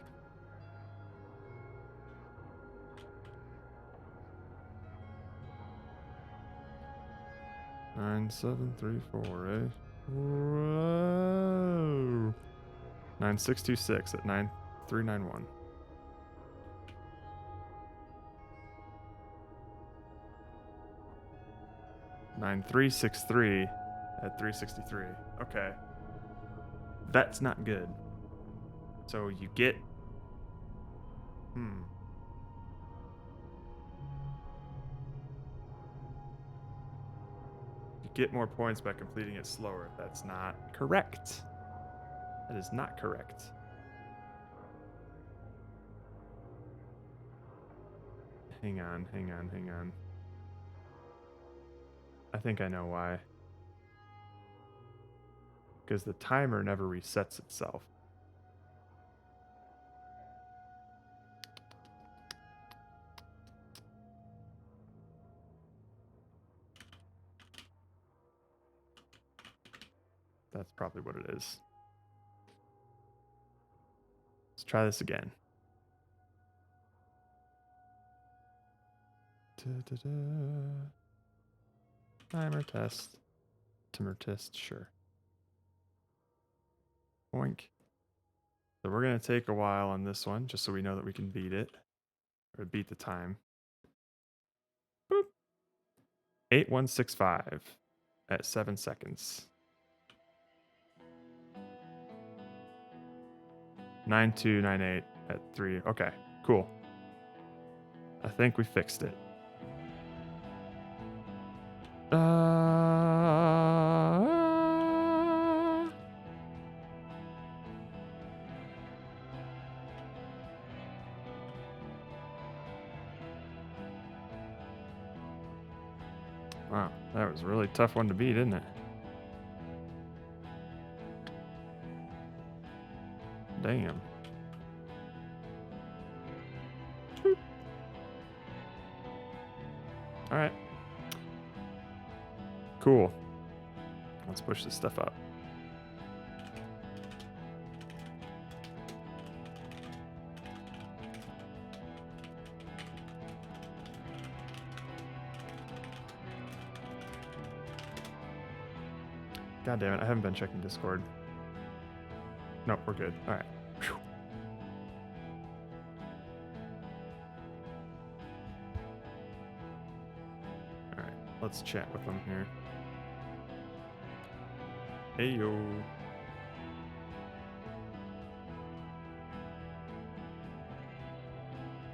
Speaker 1: Nine, 7, 3, 4, eh? Whoa. 9626 at 9391. 9363 at 363. Okay. That's not good. So you get... You get more points by completing it slower. That's not correct. That is not correct. Hang on. I think I know why. Because the timer never resets itself. That's probably what it is. Let's try this again. Timer test. Sure. Boink. So we're going to take a while on this one, just so we know that we can beat it. Or beat the time. Boop. 8165 at 7 seconds. 9298 at 3. Okay, cool. I think we fixed it. Wow, that was a really tough one to beat, isn't it? Damn. All right. Cool. Let's push this stuff up. God damn it, I haven't been checking Discord. No, we're good. All right. Whew. All right, let's chat with them here. Hey, yo.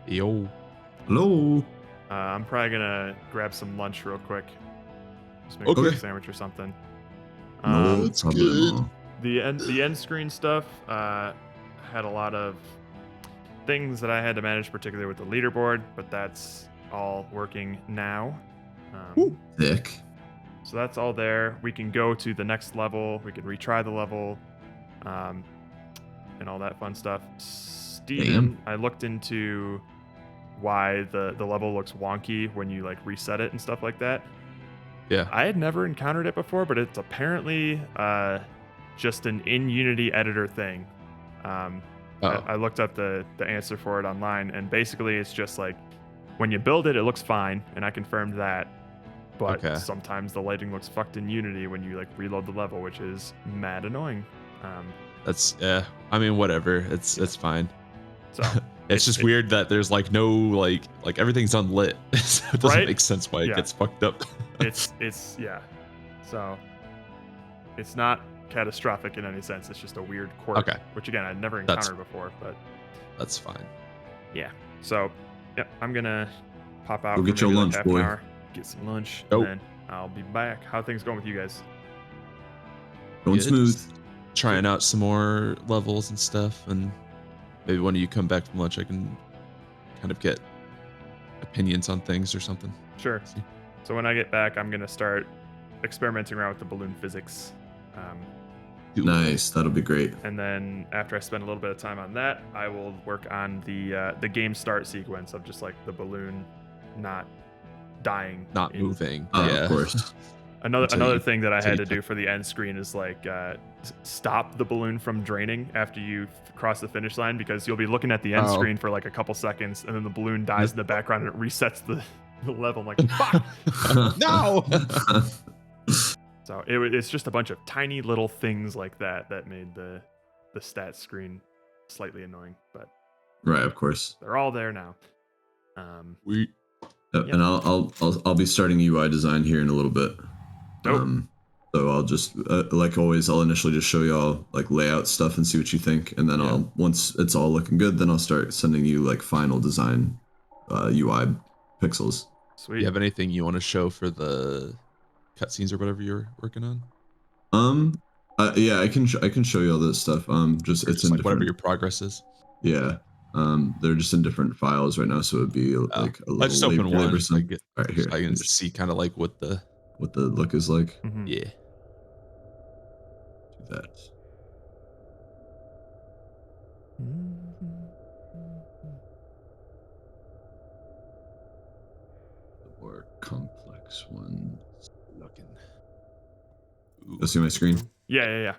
Speaker 4: Yo.
Speaker 3: Hello.
Speaker 1: I'm probably gonna grab some lunch real quick. Just make a quick sandwich or something.
Speaker 3: No, it's good.
Speaker 1: The end screen stuff had a lot of things that I had to manage, particularly with the leaderboard, but that's all working now.
Speaker 3: Thick.
Speaker 1: So that's all there. We can go to the next level. We can retry the level, and all that fun stuff. Steven, I looked into why the level looks wonky when you like reset it and stuff like that.
Speaker 4: Yeah.
Speaker 1: I had never encountered it before, but it's apparently just an in Unity editor thing. I looked up the answer for it online, and basically it's just like when you build it, it looks fine, and I confirmed that. But sometimes the lighting looks fucked in Unity when you like reload the level, which is mad annoying.
Speaker 4: That's I mean, whatever. It's fine.
Speaker 1: So
Speaker 4: it's just weird that there's like no like everything's unlit. So it doesn't make sense why it gets fucked up.
Speaker 1: it's yeah. So it's not catastrophic in any sense. It's just a weird quirk, which again I'd never encountered before, but
Speaker 4: that's fine.
Speaker 1: Yeah. So yeah, I'm gonna pop out.
Speaker 3: Go get your lunch,
Speaker 1: like
Speaker 3: boy.
Speaker 1: Get some lunch, and then I'll be back. How are things going with you guys?
Speaker 3: Going smooth.
Speaker 4: Trying out some more levels and stuff, and maybe when you come back from lunch, I can kind of get opinions on things or something.
Speaker 1: Sure. So when I get back, I'm gonna start experimenting around with the balloon physics.
Speaker 3: Nice, that'll be great.
Speaker 1: And then after I spend a little bit of time on that, I will work on the game start sequence of just like the balloon not dying,
Speaker 4: not moving.
Speaker 3: Of course.
Speaker 1: Another thing that I had to do for the end screen is like stop the balloon from draining after you cross the finish line, because you'll be looking at the end screen for like a couple seconds, and then the balloon dies in the background and it resets the level. I'm like, fuck! No! So it's just a bunch of tiny little things like that made the stats screen slightly annoying, but
Speaker 3: right, of course,
Speaker 1: they're all there now.
Speaker 3: And I'll be starting UI design here in a little bit. So I'll just like always, I'll initially just show y'all like layout stuff and see what you think, and then I'll once it's all looking good, then I'll start sending you like final design UI pixels.
Speaker 4: Sweet. Do you have anything you want to show for the cutscenes or whatever you're working on?
Speaker 3: Yeah, I can show you all this stuff. Just it's
Speaker 4: in
Speaker 3: like
Speaker 4: different, whatever your progress is.
Speaker 3: Yeah. They're just in different files right now, so it'd be like a little
Speaker 4: I just open one.
Speaker 3: Right here.
Speaker 4: So I can see kind of like what the
Speaker 3: look is like.
Speaker 4: Yeah.
Speaker 3: Do that. The more complex ones.
Speaker 4: Looking.
Speaker 3: You see my screen?
Speaker 1: Yeah.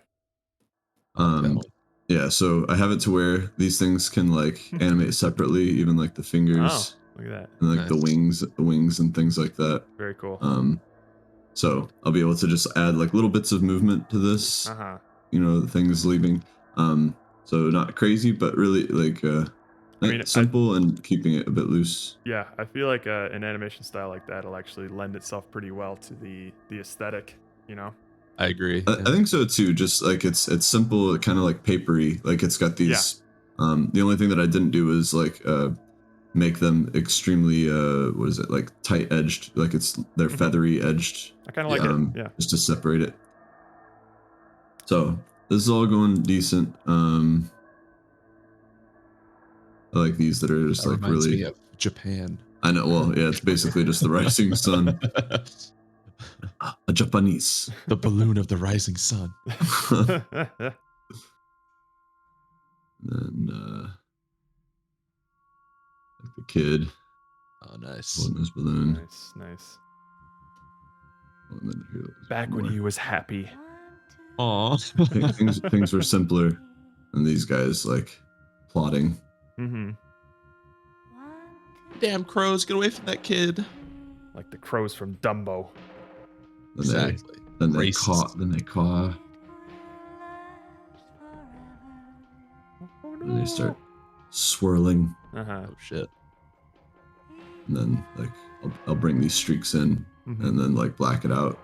Speaker 3: Yeah, so I have it to where these things can like animate separately, even like the fingers.
Speaker 1: Oh, look at that.
Speaker 3: And like the wings and things like that.
Speaker 1: Very cool.
Speaker 3: So I'll be able to just add like little bits of movement to this. You know, the things leaving. So not crazy, but really like simple and keeping it a bit loose.
Speaker 1: Yeah, I feel like an animation style like that will actually lend itself pretty well to the aesthetic, you know?
Speaker 4: I agree.
Speaker 3: I think so too. Just like it's simple, kind of like papery. Like it's got these. The only thing that I didn't do is like make them extremely what is it, like tight edged, like they're feathery edged.
Speaker 1: I kind of like it. Yeah.
Speaker 3: Just to separate it. So this is all going decent. I like these that are just like really
Speaker 4: me of Japan.
Speaker 3: I know. Well, yeah, it's basically just the rising sun. A Japanese.
Speaker 4: The balloon of the rising sun.
Speaker 3: And like the kid.
Speaker 4: Oh, nice.
Speaker 3: Holding his balloon.
Speaker 1: Nice.
Speaker 3: Oh, and then here,
Speaker 1: back when he was happy.
Speaker 4: Aw.
Speaker 3: things were simpler than these guys like plotting.
Speaker 4: Damn crows, get away from that kid.
Speaker 1: Like the crows from Dumbo.
Speaker 4: Exactly.
Speaker 3: Then they caw. And they start swirling.
Speaker 4: Oh shit.
Speaker 3: And then like I'll bring these streaks in and then like black it out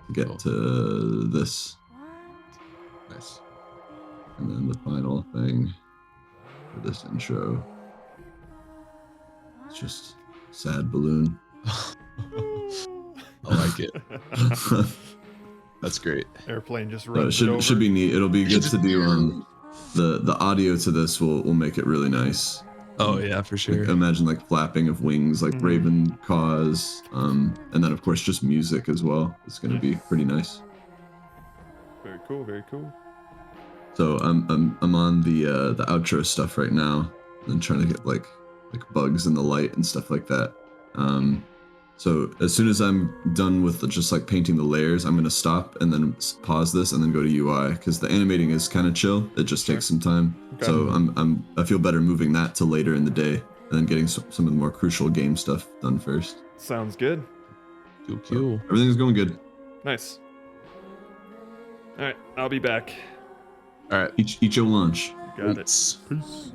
Speaker 3: to get to this.
Speaker 4: Nice.
Speaker 3: And then the final thing for this intro. It's just sad balloon.
Speaker 4: I like it. That's great.
Speaker 1: Airplane just runs
Speaker 3: it should be neat. It'll be good to do the audio to this will make it really nice.
Speaker 4: Oh yeah, for sure.
Speaker 3: Like, imagine like flapping of wings, like raven caws, and then of course just music as well. It's gonna be pretty nice.
Speaker 1: Very cool. Very cool.
Speaker 3: So I'm on the outro stuff right now, and trying to get like bugs in the light and stuff like that. So as soon as I'm done with just like painting the layers, I'm gonna stop and then pause this and then go to UI because the animating is kind of chill. It just takes some time. Okay. So I feel better moving that to later in the day and then getting some of the more crucial game stuff done first.
Speaker 1: Sounds good.
Speaker 4: Cool.
Speaker 3: So everything's going good.
Speaker 1: Nice. All right, I'll be back.
Speaker 3: All right, eat your lunch.
Speaker 1: Got it.
Speaker 4: Peace.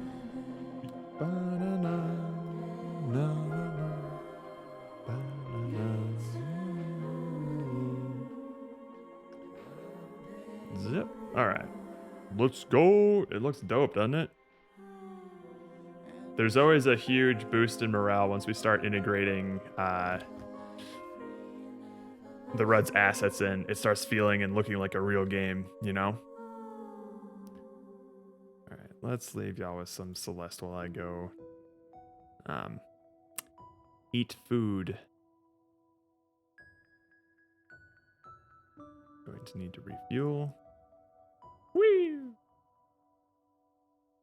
Speaker 1: Zip. All right. Let's go. It looks dope, doesn't it? There's always a huge boost in morale once we start integrating the Rud's assets in. It starts feeling and looking like a real game, you know? All right, let's leave y'all with some Celeste while I go eat food. Going to need to refuel. Whee!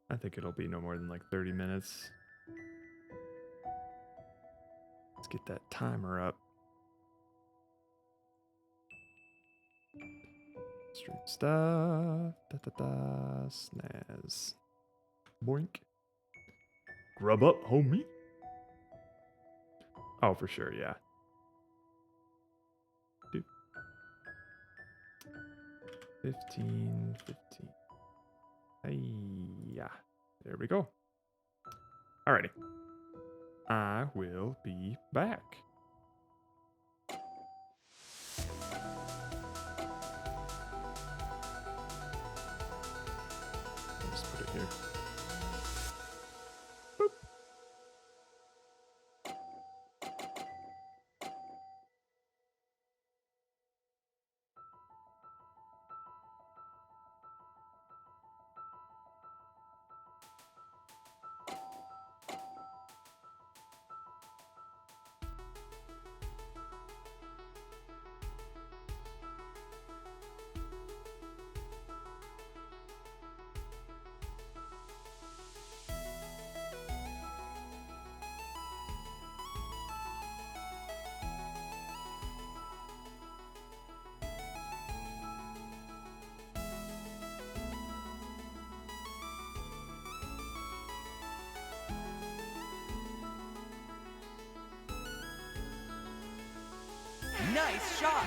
Speaker 1: I think it'll be no more than like 30 minutes. Let's get that timer up. Stream stuff. Snaz. Boink. Grub up, homie. Oh, for sure, yeah. Dude. 15. Hey-ya. There we go. Alrighty. I will be back. here.
Speaker 5: Nice shot!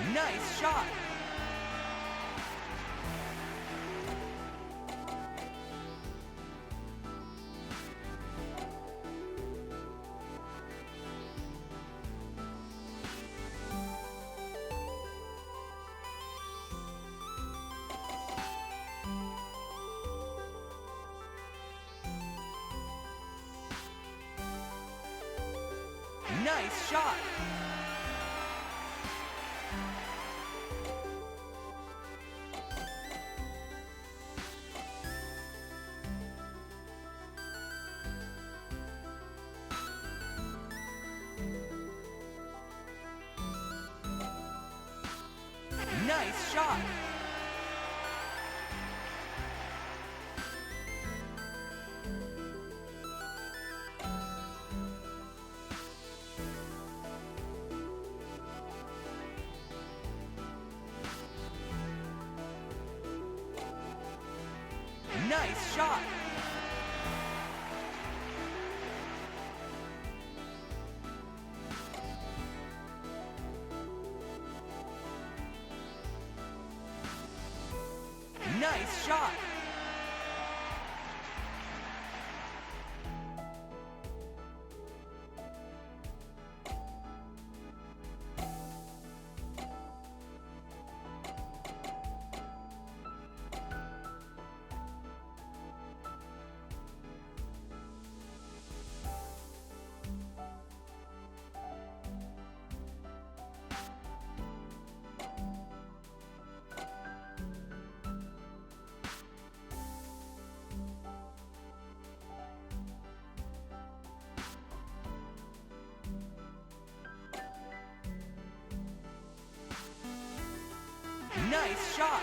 Speaker 5: Nice shot! Nice shot! Nice shot! Nice shot! Nice shot! Nice shot!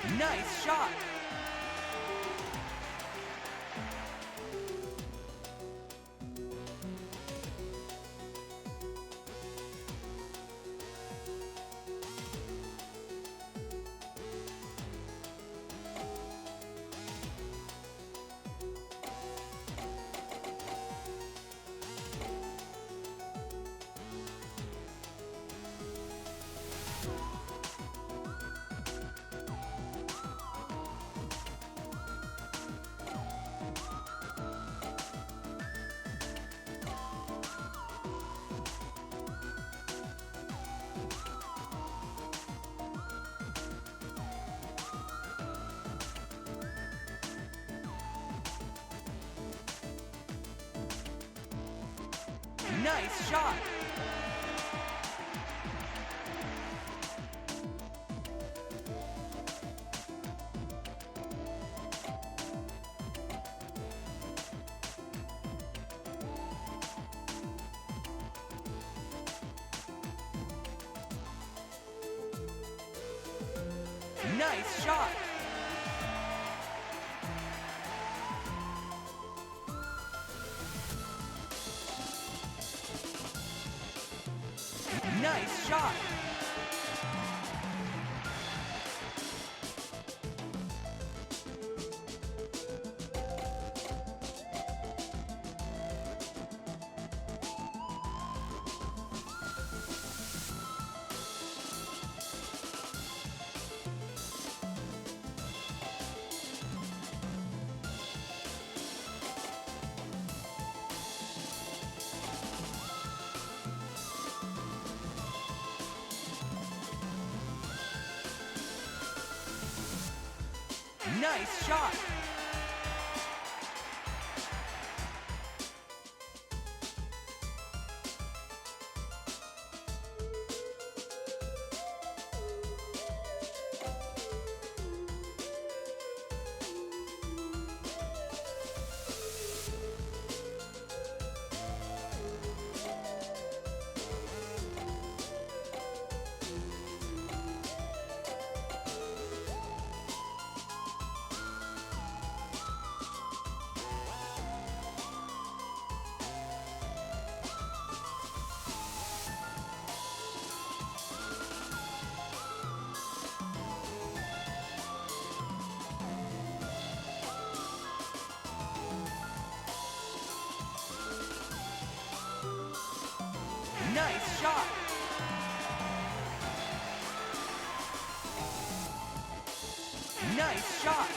Speaker 5: Nice shot. Nice shot. Nice shot. Nice shot. Nice shot. Nice shot. Nice shot.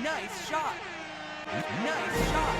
Speaker 5: Nice shot. Nice shot.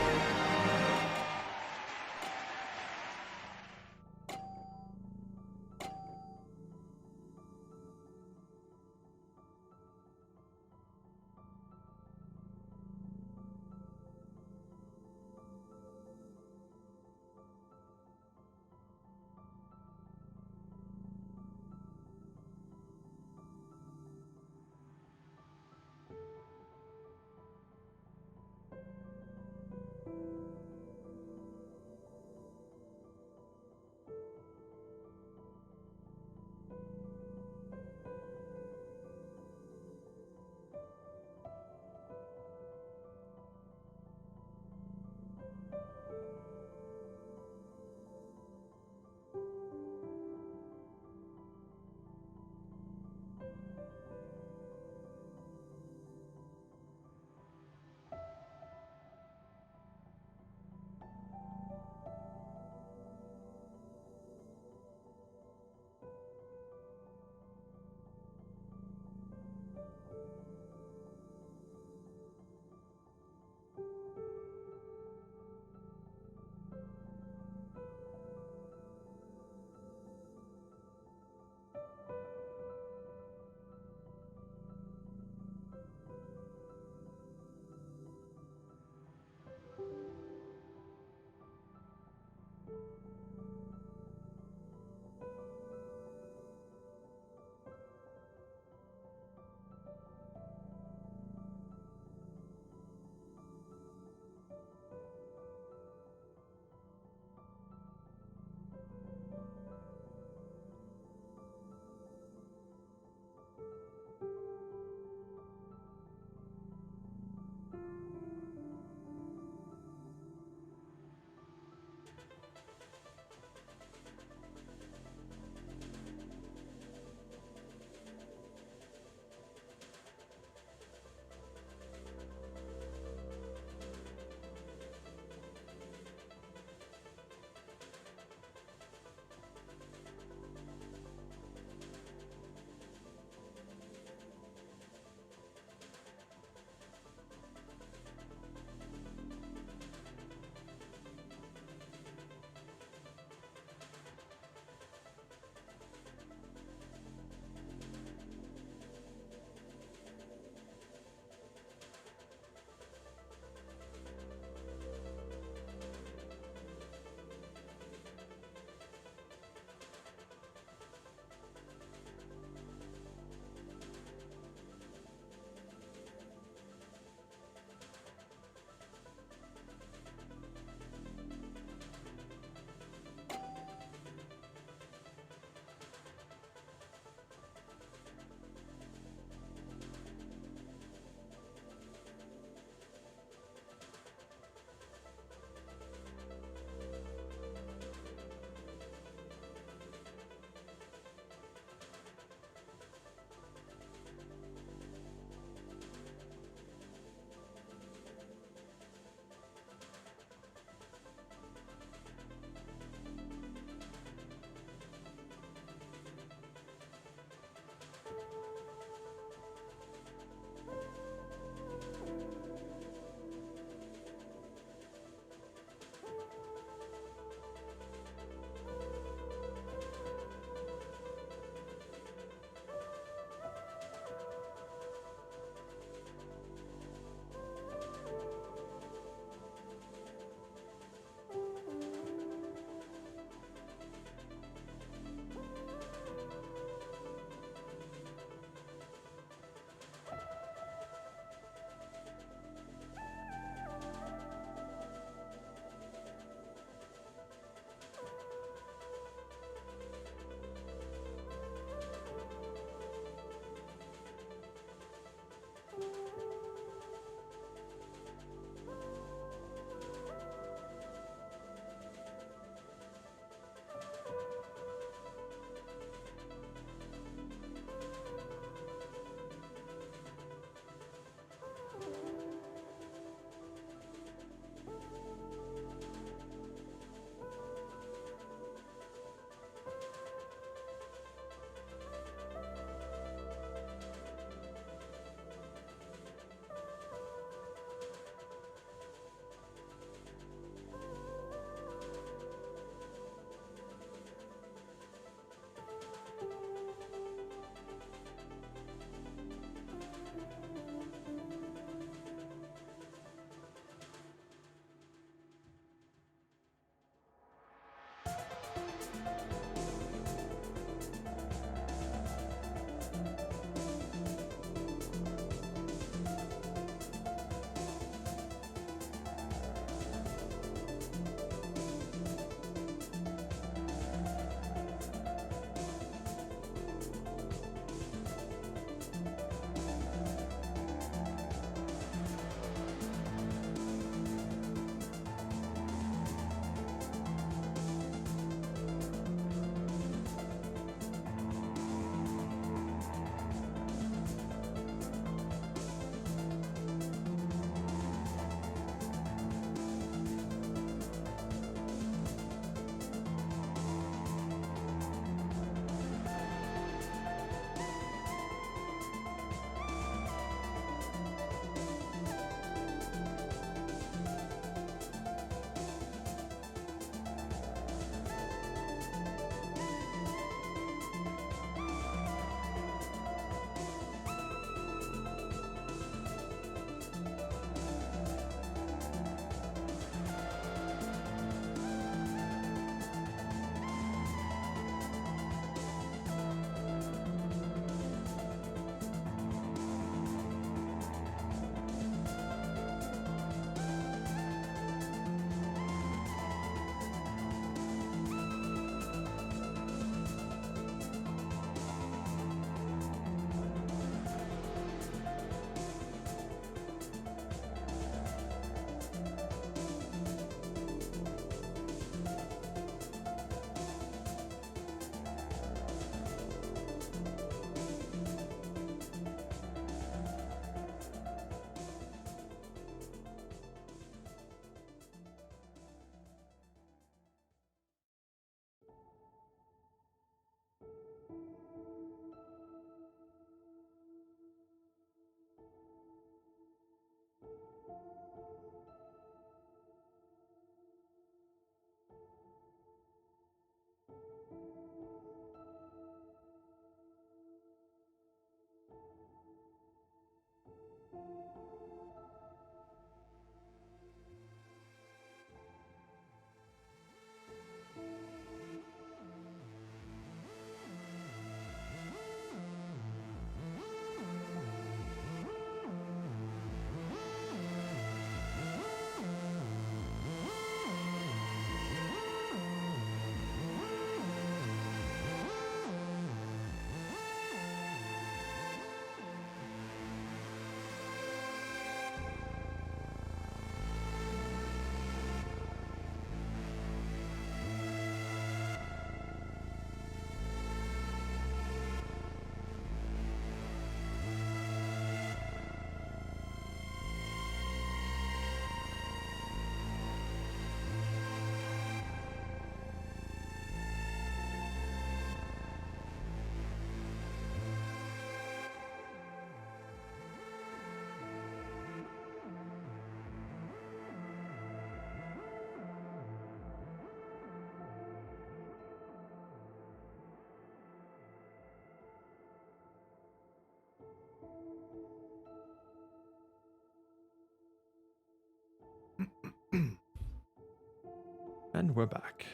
Speaker 1: And we're back.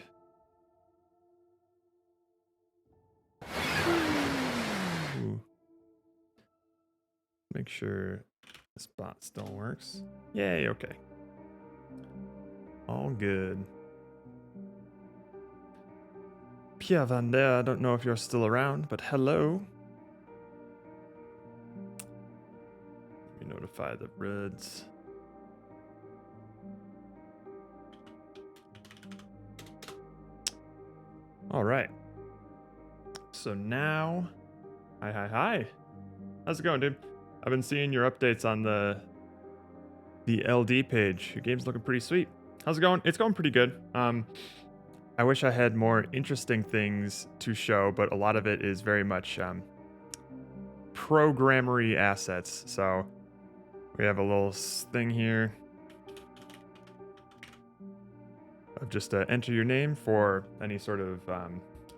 Speaker 1: Ooh. Make sure this bot still works. Yay, okay. All good. Pierre Van Der, I don't know if you're still around, but hello. Let me notify the Reds. All right. So now, hi. How's it going, dude? I've been seeing your updates on the LD page. Your game's looking pretty sweet. How's it going? It's going pretty good. I wish I had more interesting things to show, but a lot of it is very much programmery assets. So we have a little thing here of just enter your name for any sort of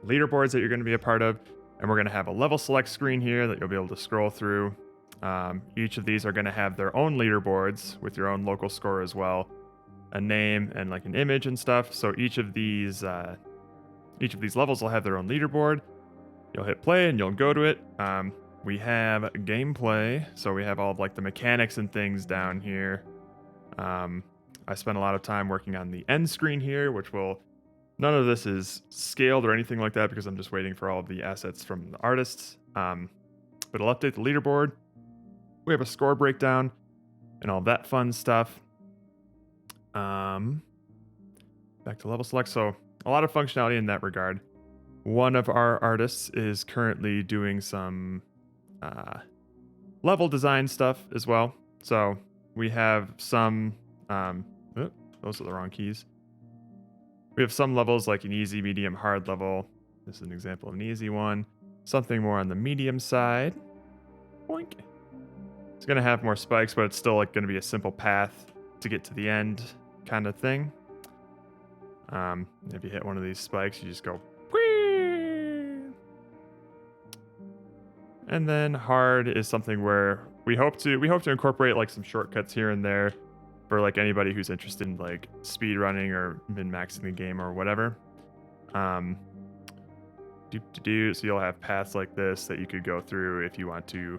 Speaker 1: leaderboards that you're going to be a part of. And we're going to have a level select screen here that you'll be able to scroll through. Each of these are going to have their own leaderboards with your own local score as well, a name and like an image and stuff. So each of these levels will have their own leaderboard. You'll hit play and you'll go to it. We have gameplay, so we have all of like the mechanics and things down here. I spent a lot of time working on the end screen here, which none of this is scaled or anything like that because I'm just waiting for all of the assets from the artists. But it'll update the leaderboard. We have a score breakdown and all that fun stuff. Back to level select. So a lot of functionality in that regard. One of our artists is currently doing some level design stuff as well. So we have some, those are the wrong keys. We have some levels like an easy, medium, hard level. This is an example of an easy one. Something more on the medium side. Boink. It's going to have more spikes, but it's still like going to be a simple path to get to the end kind of thing. If you hit one of these spikes, you just go whee! And then hard is something where we hope to incorporate like some shortcuts here and there for like anybody who's interested in like speed running or min-maxing the game or whatever. So you'll have paths like this that you could go through if you want to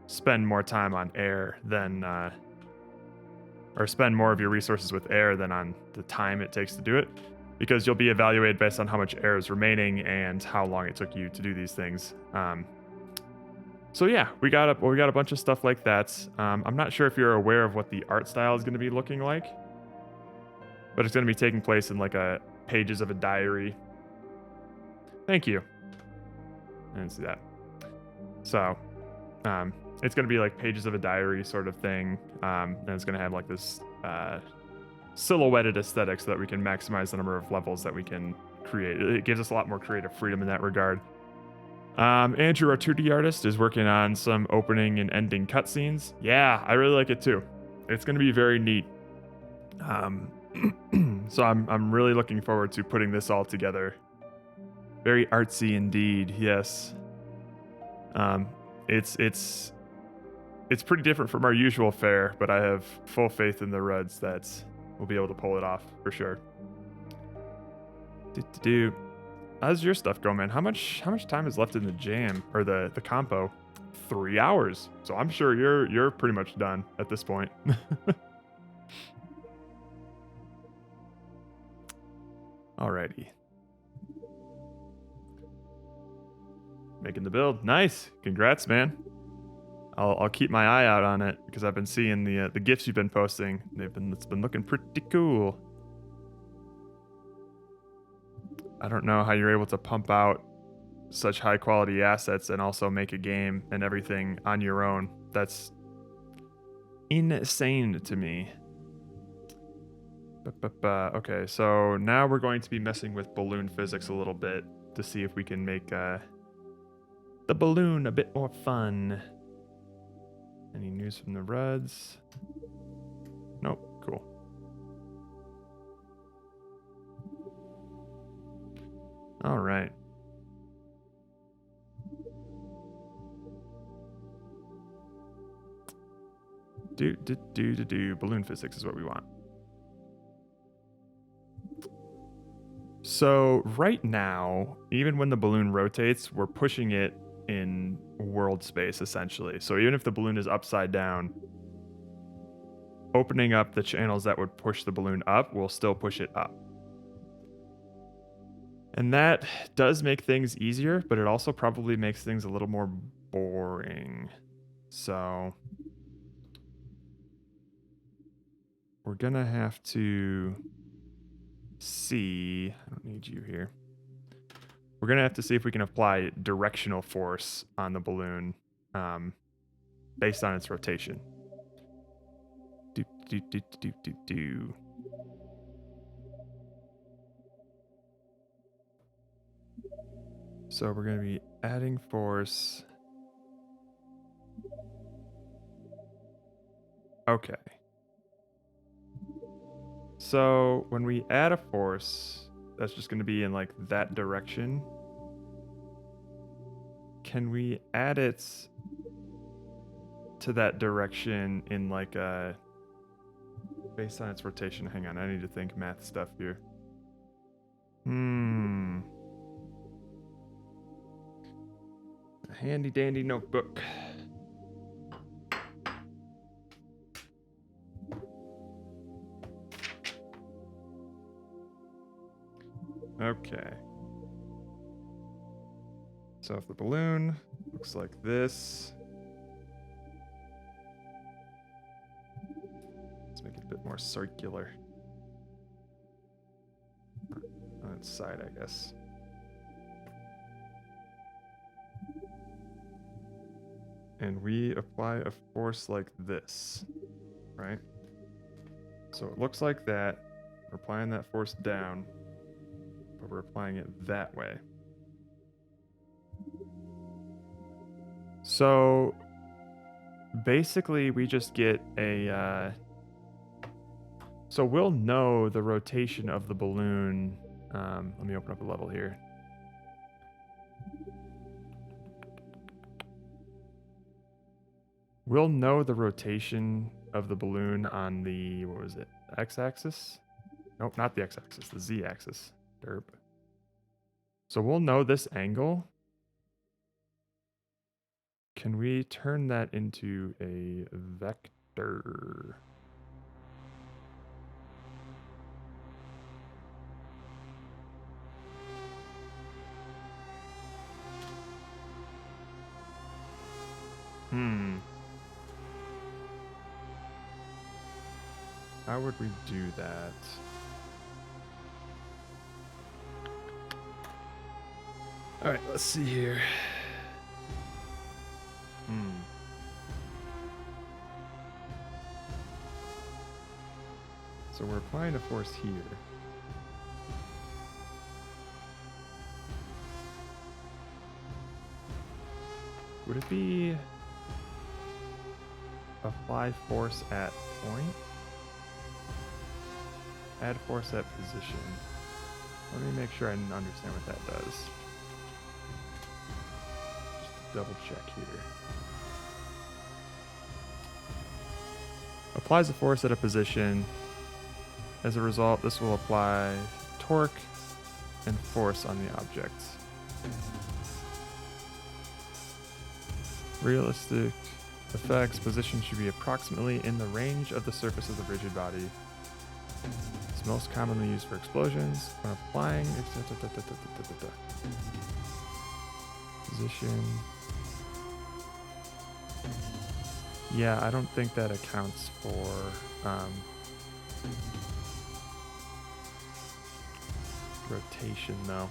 Speaker 1: spend more time on air than or spend more of your resources with air than on the time it takes to do it, because you'll be evaluated based on how much air is remaining and how long it took you to do these things. So yeah, we got a bunch of stuff like that. I'm not sure if you're aware of what the art style is going to be looking like, but it's going to be taking place in like pages of a diary. Thank you. I didn't see that. So, it's going to be like pages of a diary sort of thing. And it's going to have like this silhouetted aesthetic so that we can maximize the number of levels that we can create. It gives us a lot more creative freedom in that regard. Andrew, our 2D artist, is working on some opening and ending cutscenes. Yeah, I really like it too. It's going to be very neat. So I'm really looking forward to putting this all together. Very artsy indeed. Yes. It's pretty different from our usual fare, but I have full faith in the Reds that we'll be able to pull it off for sure. How's your stuff go, man? How much time is left in the jam or the compo? 3 hours. So I'm sure you're pretty much done at this point. Alrighty. Making the build. Nice. Congrats, man. I'll keep my eye out on it because I've been seeing the GIFs you've been posting. It's been looking pretty cool. I don't know how you're able to pump out such high quality assets and also make a game and everything on your own. That's insane to me. Okay, so now we're going to be messing with balloon physics a little bit to see if we can make the balloon a bit more fun. Any news from the Reds? Nope, cool. All right. Balloon physics is what we want. So right now, even when the balloon rotates, we're pushing it in world space, essentially. So even if the balloon is upside down, opening up the channels that would push the balloon up will still push it up. And that does make things easier, but it also probably makes things a little more boring. So we're going to have to see. I don't need you here. We're going to have to see if we can apply directional force on the balloon based on its rotation. Do. So we're going to be adding force. Okay. So when we add a force, that's just going to be in like that direction. Can we add it to that direction in like a based on its rotation? Hang on, I need to think math stuff here. A handy dandy notebook. Okay. So if the balloon looks like this, let's make it a bit more circular. On its side, I guess. And we apply a force like this, right? So it looks like that. We're applying that force down, but we're applying it that way. So basically we just get a so we'll know the rotation of the balloon. Let me open up a level here. We'll know the rotation of the balloon on the, what was it, x-axis? Nope, not the x-axis, the z-axis. Derp. So we'll know this angle. Can we turn that into a vector? How would we do that? All right, let's see here. So we're applying a force here. Would it be apply force at point? Add force at position. Let me make sure I understand what that does. Just to double check here. Applies a force at a position. As a result, this will apply torque and force on the object. Realistic effects. Position should be approximately in the range of the surface of the rigid body. It's most commonly used for explosions. When applying position. Yeah, I don't think that accounts for rotation though.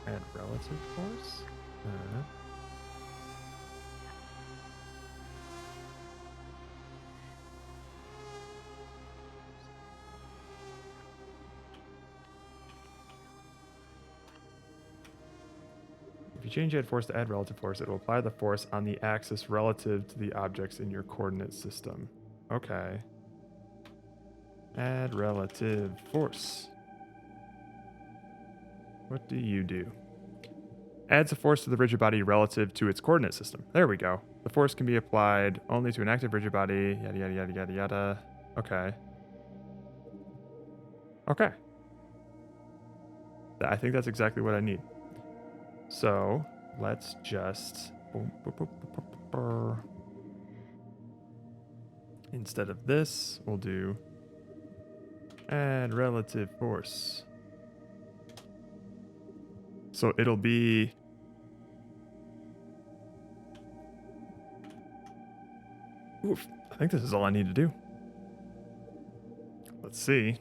Speaker 1: Add relative force? If you change add force to add relative force, it will apply the force on the axis relative to the objects in your coordinate system. Okay. Add relative force. What do you do? Adds a force to the rigid body relative to its coordinate system. There we go. The force can be applied only to an active rigid body. Yada, yada, yada, yada, yada. Okay. Okay. I think that's exactly what I need. So let's just... Instead of this, we'll do add relative force. So it'll be... Oof, I think this is all I need to do. Let's see.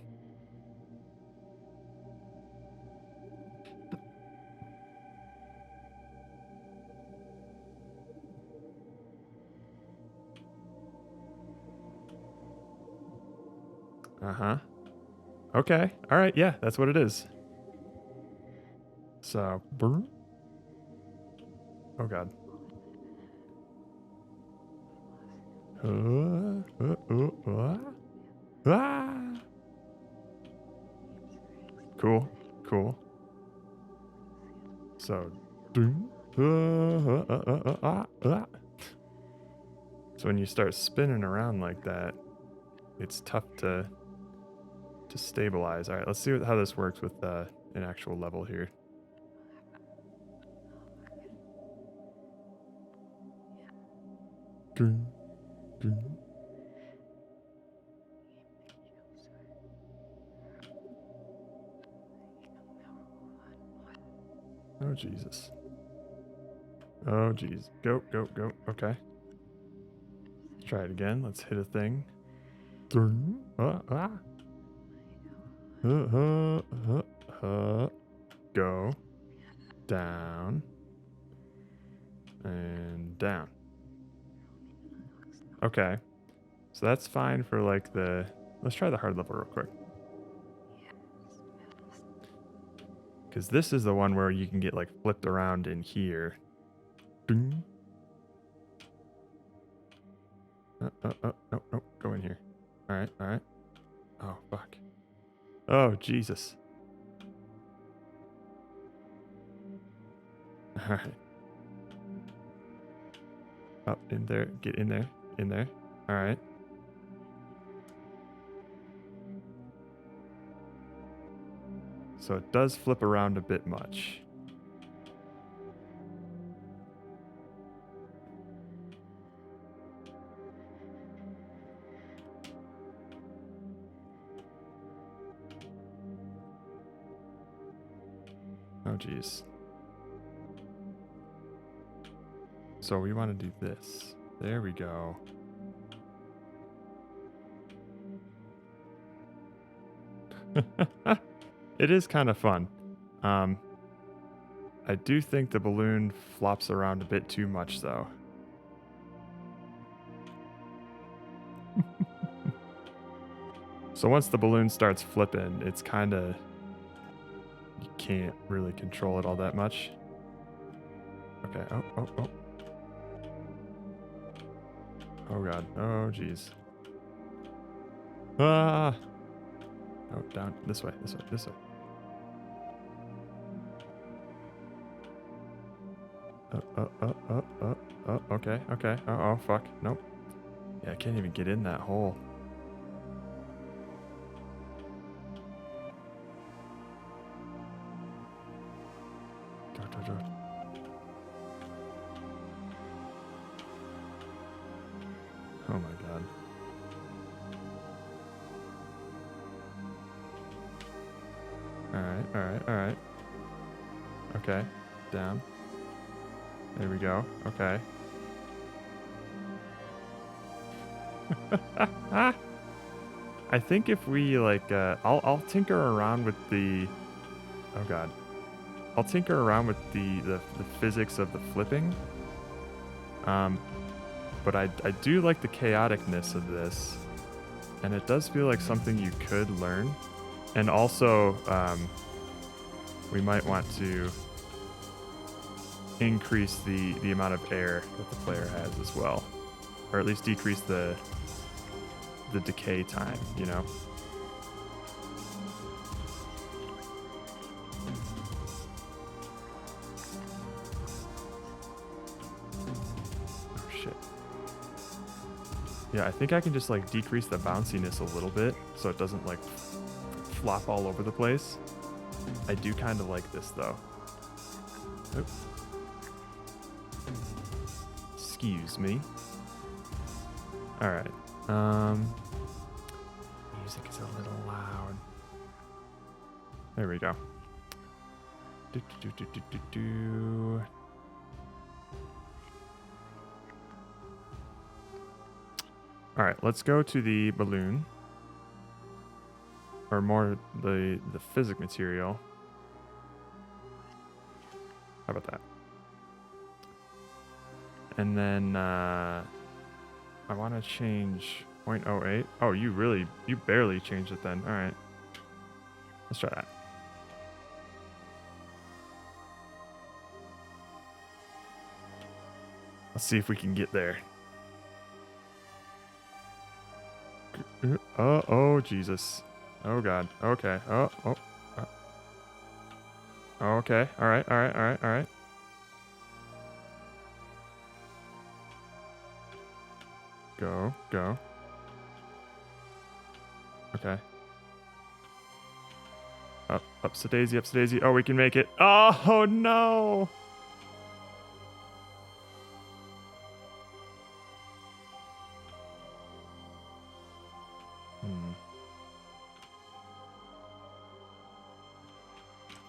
Speaker 1: Uh-huh. Okay. All right. Yeah, that's what it is. So, oh God. Cool. Cool. So, so when you start spinning around like that, it's tough to stabilize. All right, let's see how this works with an actual level here. Oh, Jesus. Oh, jeez. Go, go, go. Okay. Let's try it again. Let's hit a thing. Go. Down. And down. Okay. So that's fine for like the... Let's try the hard level real quick. Because this is the one where you can get like flipped around in here. Ding. No, go in here. All right, all right. Oh, fuck. Oh, Jesus. All right. Up in there, get in there, in there. All right. So it does flip around a bit much. Oh, geez. So we want to do this. There we go. It is kind of fun. I do think the balloon flops around a bit too much, though. So once the balloon starts flipping, it's kind of... You can't really control it all that much. Okay, oh. Oh, God. Oh, jeez. Ah! Oh, down. This way, this way, this way. Okay. Oh, fuck. Nope. Yeah, I can't even get in that hole. Go. Oh my God. All right. Okay, down. There we go. Okay. I think if we like, I'll tinker around with the. Oh God. I'll tinker around with the physics of the flipping. But I do like the chaoticness of this, and it does feel like something you could learn. And also, we might want to increase the amount of air that the player has as well, or at least decrease the the decay time, you know? Oh, shit. Yeah, I think I can just, like, decrease the bounciness a little bit so it doesn't, like, flop all over the place. I do kind of like this, though. Oop. Excuse me. All right. Music is a little loud. There we go. Do, do, do, do, do, do. All right, let's go to the balloon, or more the physic material. How about that? And then I want to change 0.08. Oh, you barely changed it then. All right. Let's try that. Let's see if we can get there. Oh, Jesus. Oh, God. Okay. Oh. Okay. All right. Go. Okay. Up to Daisy. Oh, we can make it. Oh, no.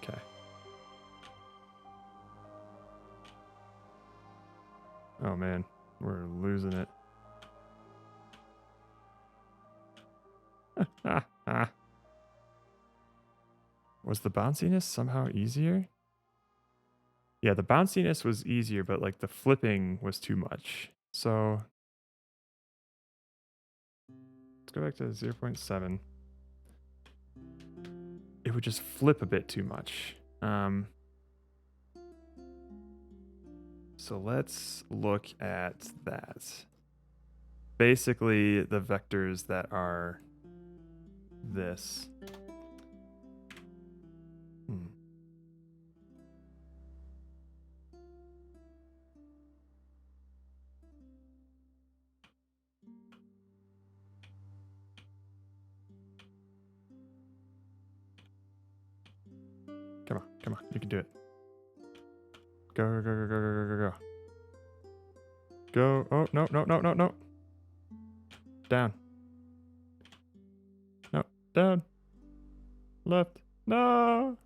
Speaker 1: Okay. Oh, man. We're losing it. Was the bounciness somehow easier? Yeah, the bounciness was easier, but like the flipping was too much. So let's go back to 0.7. It would just flip a bit too much. So let's look at that. Basically, the vectors that are this. Come on, you can do it. Go. Go. Oh, no. Down. No, down. Left. No.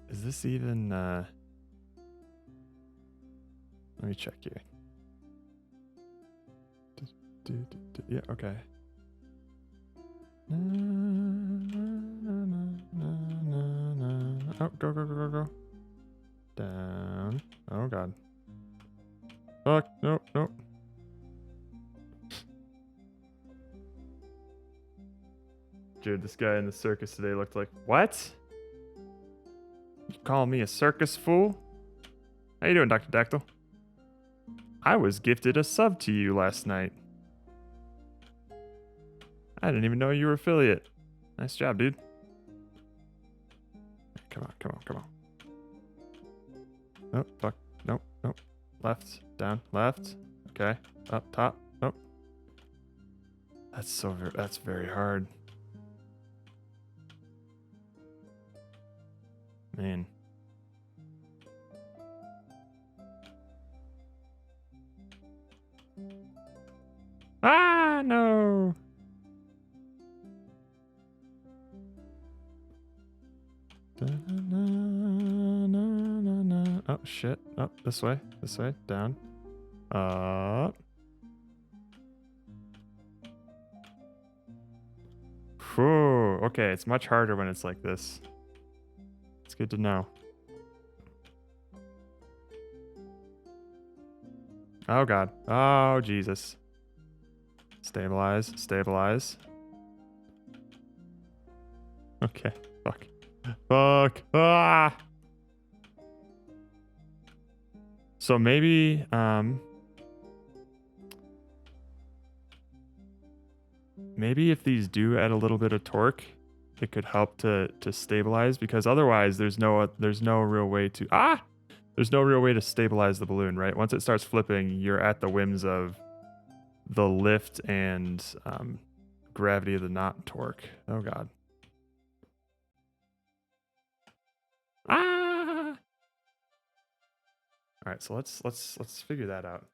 Speaker 1: Is this even, let me check here. Yeah, okay. Oh, go. Down. Oh, God. Fuck, nope. Dude, this guy in the circus today looked like, what? You calling me a circus fool? How you doing, Dr. Dactyl? I was gifted a sub to you last night. I didn't even know you were affiliate. Nice job, dude. Come on. Oh, fuck. Nope. Left, down, left. Okay. Up, top. Nope. That's very hard. Man. Ah, no. Oh, shit. Up, this way, down. Up. Whew, okay, it's much harder when it's like this. It's good to know. Oh, God. Oh, Jesus. Stabilize. Okay, fuck. Ah! So maybe, maybe if these do add a little bit of torque, it could help to stabilize, because otherwise there's no real way to stabilize the balloon, right? Once it starts flipping, you're at the whims of the lift and gravity of the knot torque. Oh god. Ah! All right, so let's figure that out.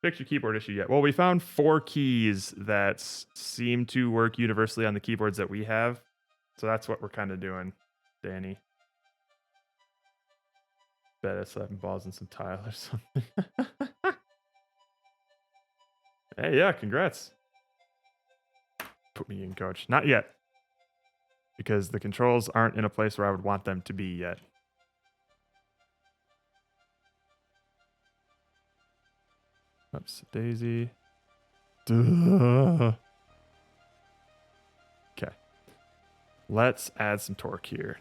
Speaker 1: Fix your keyboard issue yet? Well, we found 4 keys that seem to work universally on the keyboards that we have. So that's what we're kind of doing, Danny. Bet us slapping balls and some tile or something. Hey, yeah, congrats. Put me in, coach. Not yet. Because the controls aren't in a place where I would want them to be yet. Oops, daisy. Duh. Okay. Let's add some torque here.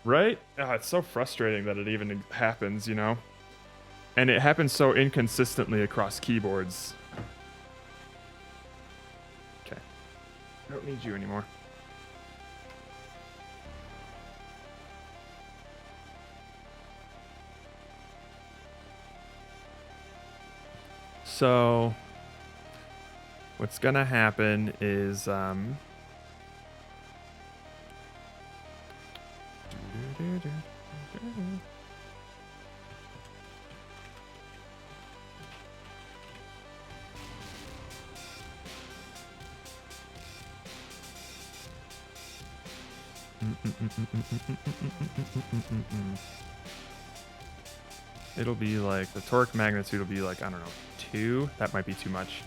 Speaker 1: Right? Oh, it's so frustrating that it even happens, you know? And it happens so inconsistently across keyboards. Okay. I don't need you anymore. So what's gonna happen is it'll be like the torque magnitude will be like, I don't know, 2. That might be too much.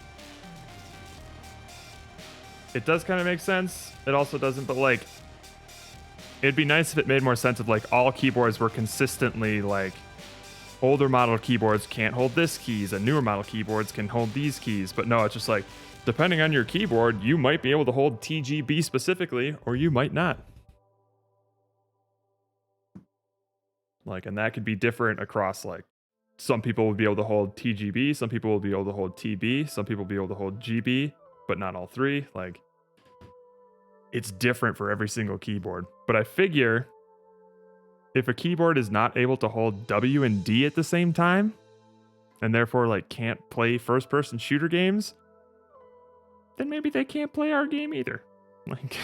Speaker 1: It does kind of make sense. It also doesn't, but like, it'd be nice if it made more sense of like all keyboards were consistently like older model keyboards can't hold this keys and newer model keyboards can hold these keys. But no, it's just like, depending on your keyboard, you might be able to hold TGB specifically, or you might not. Like, and that could be different across, like, some people would be able to hold TGB, some people will be able to hold TB, some people will be able to hold GB, but not all 3. Like, it's different for every single keyboard. But I figure if a keyboard is not able to hold W and D at the same time, and therefore, like, can't play first-person shooter games, then maybe they can't play our game either. Like...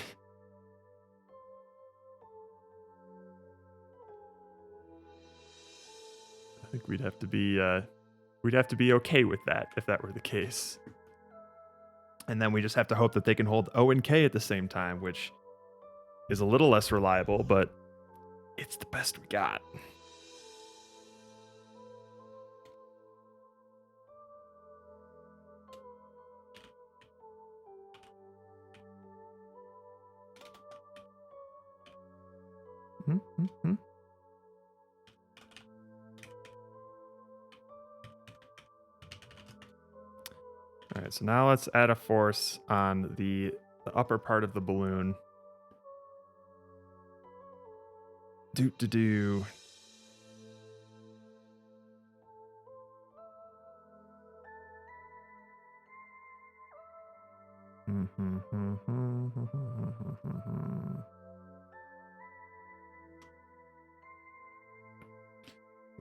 Speaker 1: I think we'd have to be okay with that if that were the case. And then we just have to hope that they can hold O and K at the same time, which is a little less reliable, but it's the best we got. Mm-hmm. All right, so now let's add a force on the upper part of the balloon. Do.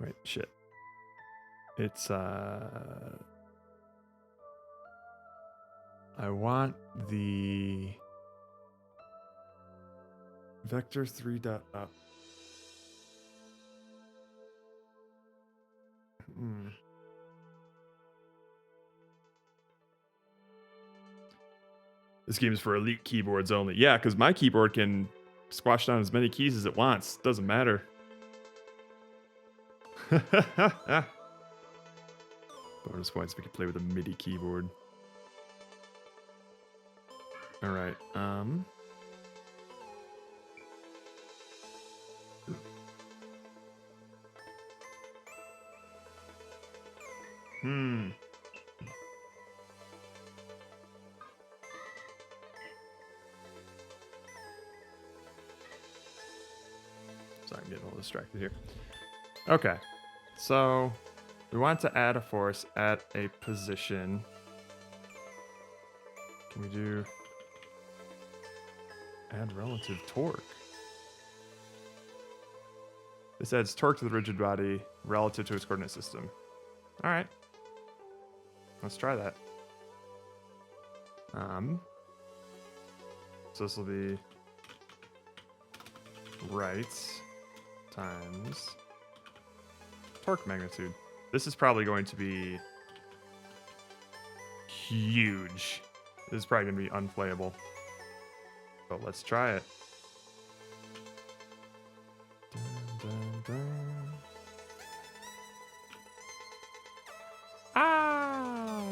Speaker 1: Wait, shit. It's I want the vector 3 dot up. This game is for elite keyboards only. Yeah, because my keyboard can squash down as many keys as it wants. Doesn't matter. Bonus points if we can play with a MIDI keyboard. All right. Sorry, I'm getting a little distracted here. Okay. So we want to add a force at a position. Can we do add relative torque? This adds torque to the rigid body relative to its coordinate system. All right. Let's try that. So this will be right times torque magnitude. This is probably going to be huge. This is probably going to be unplayable. But let's try it. Dun, dun, dun. Ah!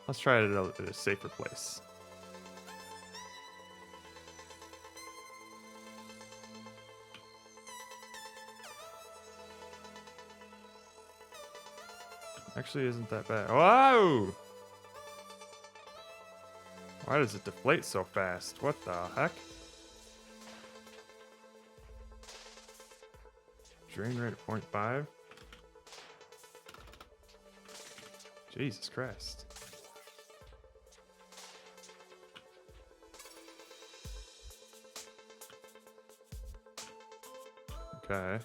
Speaker 1: Let's try it at a safer place. Actually, isn't that bad. Whoa! Why does it deflate so fast? What the heck? Drain rate 0.5. Jesus Christ. Okay.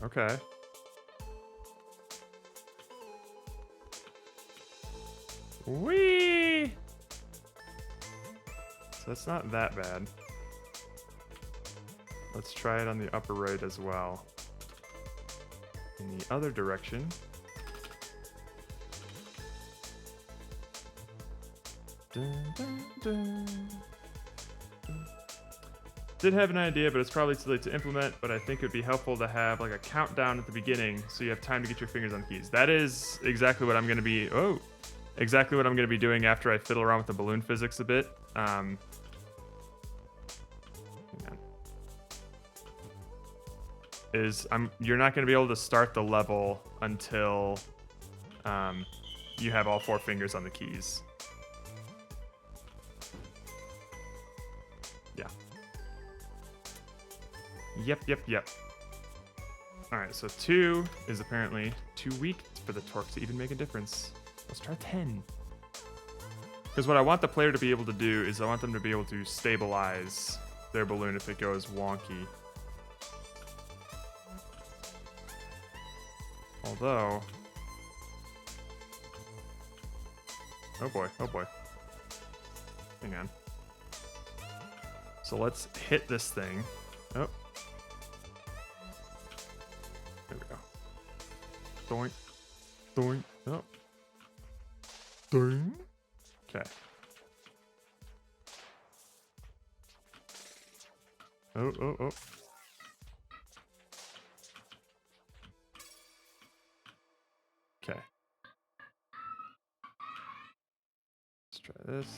Speaker 1: Okay. Whee! So that's not that bad. Let's try it on the upper right as well. In the other direction. Dun, dun, dun. Did have an idea, but it's probably too late to implement, but I think it would be helpful to have like a countdown at the beginning so you have time to get your fingers on keys. That is exactly what I'm going to be exactly what I'm going to be doing after I fiddle around with the balloon physics a bit. You're not going to be able to start the level until you have all 4 fingers on the keys. Yeah. Yep. Alright, so 2 is apparently too weak for the torque to even make a difference. Let's try 10. Because what I want the player to be able to do is I want them to be able to stabilize their balloon if it goes wonky. Although... Oh boy. Hang on. So let's hit this thing. Oh. There we go. Doink. Doink. Oh. Doink. Okay. Oh. Okay. Let's try this.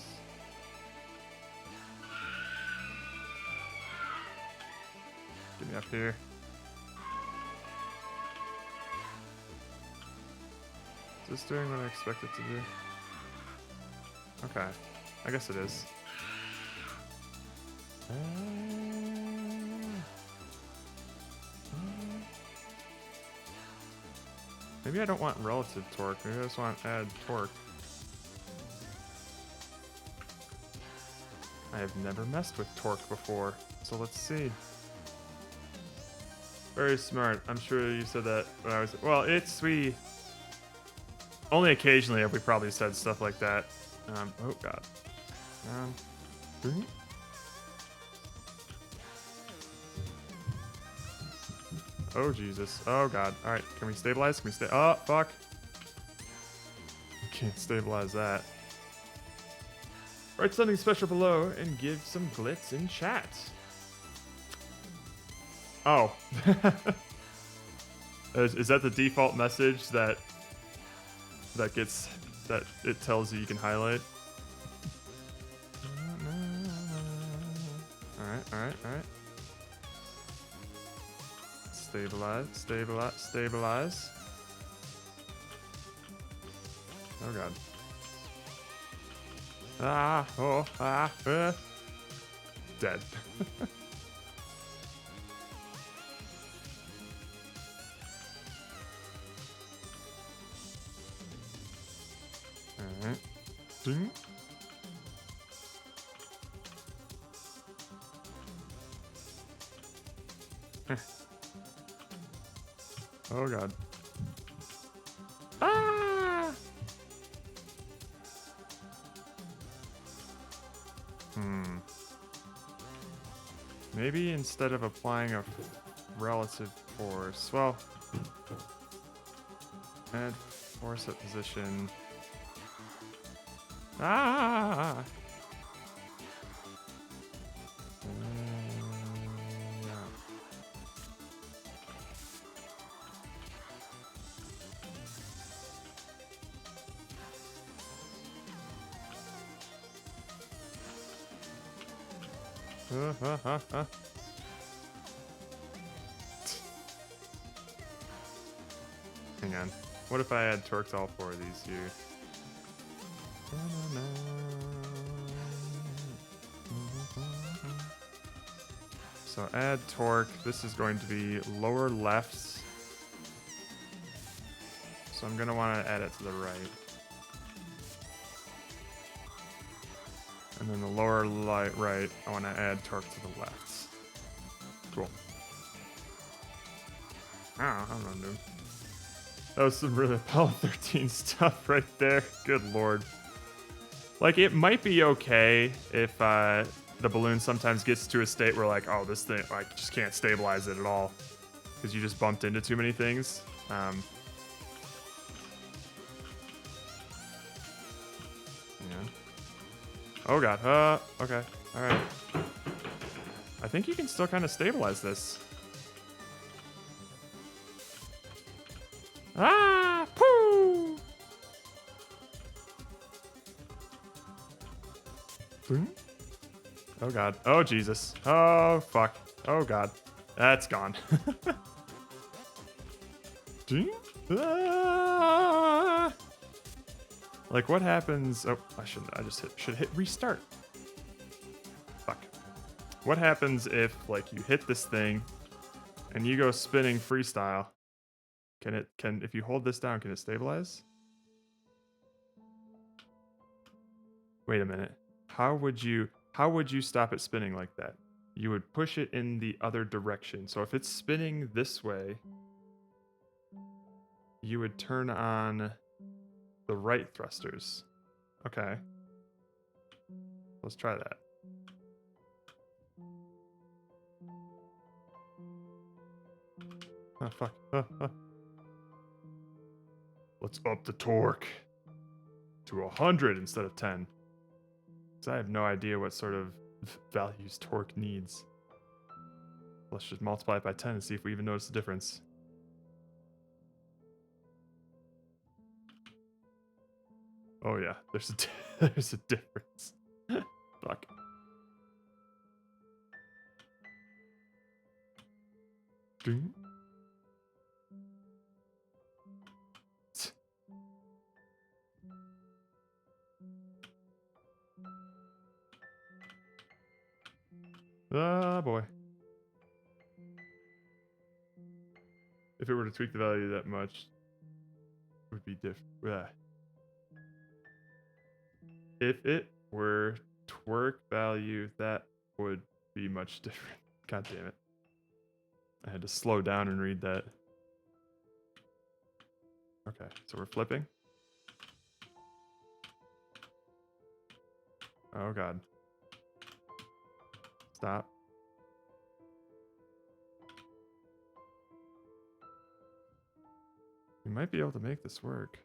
Speaker 1: Get me up here. Is this doing what I expect it to do? Okay. I guess it is. Maybe I don't want relative torque. Maybe I just want add torque. I have never messed with torque before, so let's see. Very smart. I'm sure you said that when I was... Well, we... Only occasionally have we probably said stuff like that. Oh, God. Oh, Jesus. Oh, God. All right. Can we stabilize? Can we stay? Oh, fuck. Can't stabilize that. Write something special below and give some glitz in chat. Oh. Is that the default message that it tells you can highlight? All right. Stabilize. Oh, God. Dead. Alright. Ding. Oh god. Ah! Maybe instead of applying a relative force, well, add force at position. Ah! Yeah. Hang on. What if I add torque to all 4 of these here? So add torque. This is going to be lower lefts. So I'm going to want to add it to the right. And then the lower right, I want to add torque to the left. Cool. I don't know what I'm doing. That was some really Apollo 13 stuff right there. Good lord. Like, it might be okay if the balloon sometimes gets to a state where, like, oh, this thing, I just can't stabilize it at all. Because you just bumped into too many things. Yeah. Oh god. Okay. Alright. I think you can still kind of stabilize this. Ah! Poo! Oh god. Oh Jesus. Oh fuck. Oh god. That's gone. Ah! Like what happens? Oh, I shouldn't. I just should hit restart. Fuck. What happens if like you hit this thing and you go spinning freestyle? Can if you hold this down, can it stabilize? Wait a minute. How would you stop it spinning like that? You would push it in the other direction. So if it's spinning this way, you would turn on the right thrusters. Okay. Let's try that. Oh, fuck. Let's up the torque to 100 instead of 10. Because I have no idea what sort of values torque needs. Let's just multiply it by 10 and see if we even notice the difference. Oh yeah, there's a difference. Fuck. Ding. Ah, boy. If it were to tweak the value that much, it would be different. If it were torque value, that would be much different. God damn it. I had to slow down and read that. Okay, so we're flipping. Oh god. Stop. We might be able to make this work.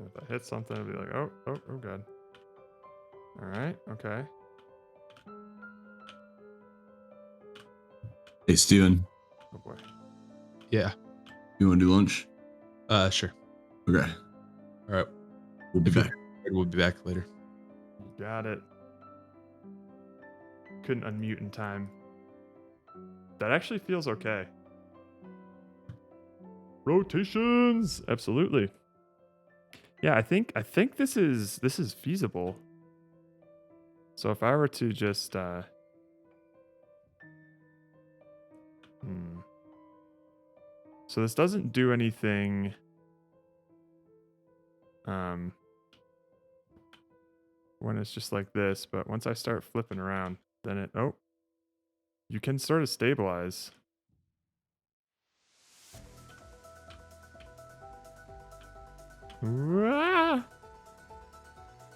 Speaker 1: If I hit something, it'll be like, oh god. Alright, okay.
Speaker 3: Hey, Steven.
Speaker 1: Oh boy.
Speaker 4: Yeah.
Speaker 3: You want to do lunch?
Speaker 4: Sure.
Speaker 3: Okay.
Speaker 4: All right.
Speaker 3: We'll be back.
Speaker 4: We'll be back later.
Speaker 1: Got it. Couldn't unmute in time. That actually feels okay. Rotations! Absolutely. Yeah, I think this is feasible. So if I were to just so this doesn't do anything when it's just like this, but once I start flipping around, then it you can sort of stabilize.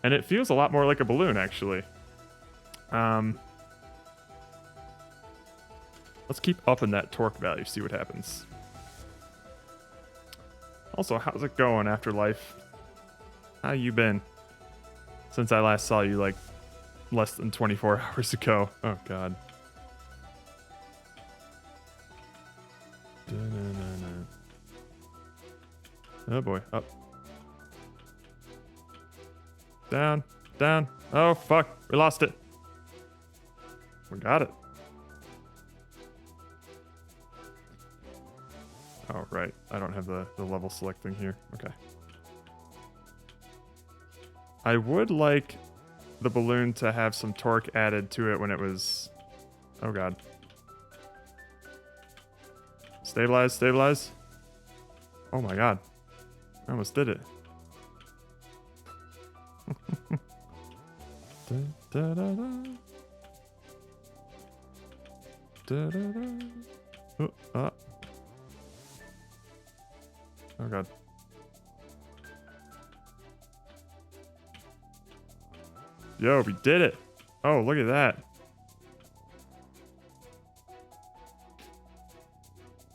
Speaker 1: And it feels a lot more like a balloon, actually. Let's keep upping that torque value, see what happens. Also, how's it going, Afterlife? How you been? Since I last saw you, like, less than 24 hours ago. Oh, God. Oh, boy. Up. Down. Down. Oh, fuck. We lost it. We got it. Oh, right. I don't have the level selecting here. Okay. I would like the balloon to have some torque added to it when it was... Oh, God. Stabilize, stabilize. Oh, my God. I almost did it. Da, da, da, da. Da, da, da. Oh, God. Yo, we did it. Oh, look at that.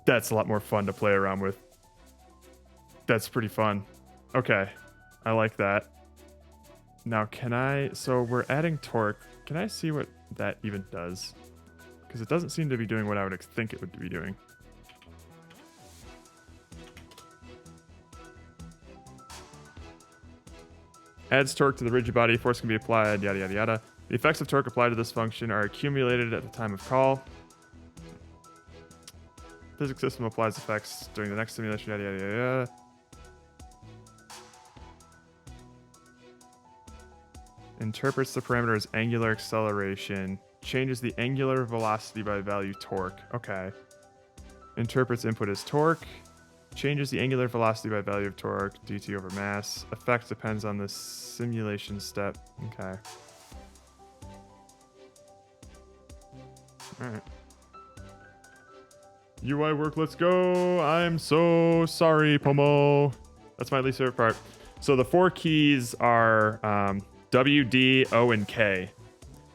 Speaker 1: That's a lot more fun to play around with. That's pretty fun. Okay. I like that. Now, can I... So, we're adding torque. Can I see what that even does? Because it doesn't seem to be doing what I would think it would be doing. Adds torque to the rigid body. Force can be applied, yada, yada, yada. The effects of torque applied to this function are accumulated at the time of call. Physics system applies effects during the next simulation, yada, yada, yada. Interprets the parameter as angular acceleration. Changes the angular velocity by value torque. Okay. Interprets input as torque. Changes the angular velocity by value of torque, dt over mass. Effect depends on the simulation step. Okay. Alright. UI work, let's go. I'm so sorry, Pomo. That's my least favorite part. So the 4 keys are W, D, O, and K.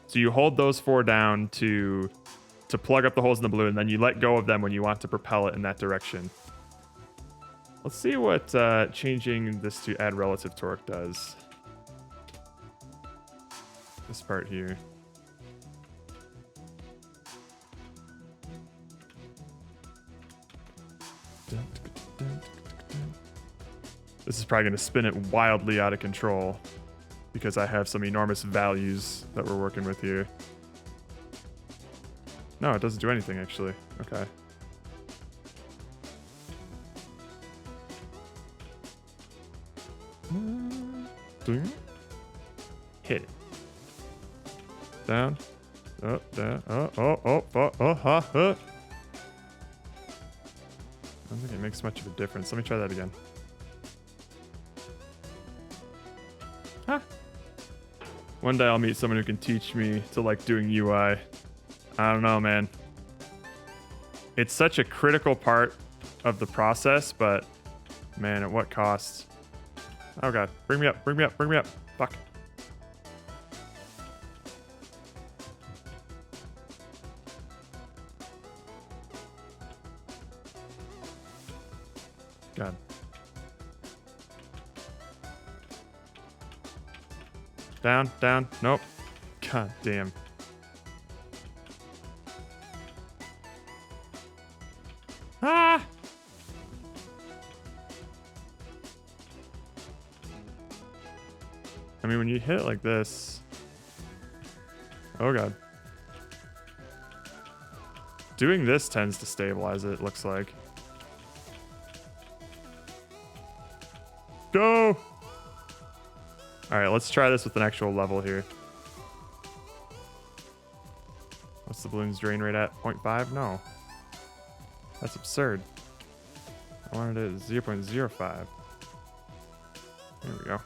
Speaker 1: So you hold those 4 down to plug up the holes in the balloon, and then you let go of them when you want to propel it in that direction. Let's see what changing this to add relative torque does. This part here. This is probably going to spin it wildly out of control because I have some enormous values that we're working with here. No, it doesn't do anything, actually. Okay. Hit it. Down. Up, down. Oh. I don't think it makes much of a difference. Let me try that again. Huh. One day I'll meet someone who can teach me to like doing UI. I don't know, man. It's such a critical part of the process, but man, at what cost? Oh God, bring me up, bring me up, bring me up. Fuck. God. Down, down, nope. God damn. Ah! I mean, when you hit it like this... Oh God. Doing this tends to stabilize it, looks like. Go! All right, let's try this with an actual level here. What's the balloon's drain rate at? 0.5? No. That's absurd. I wanted it at 0.05. There we go.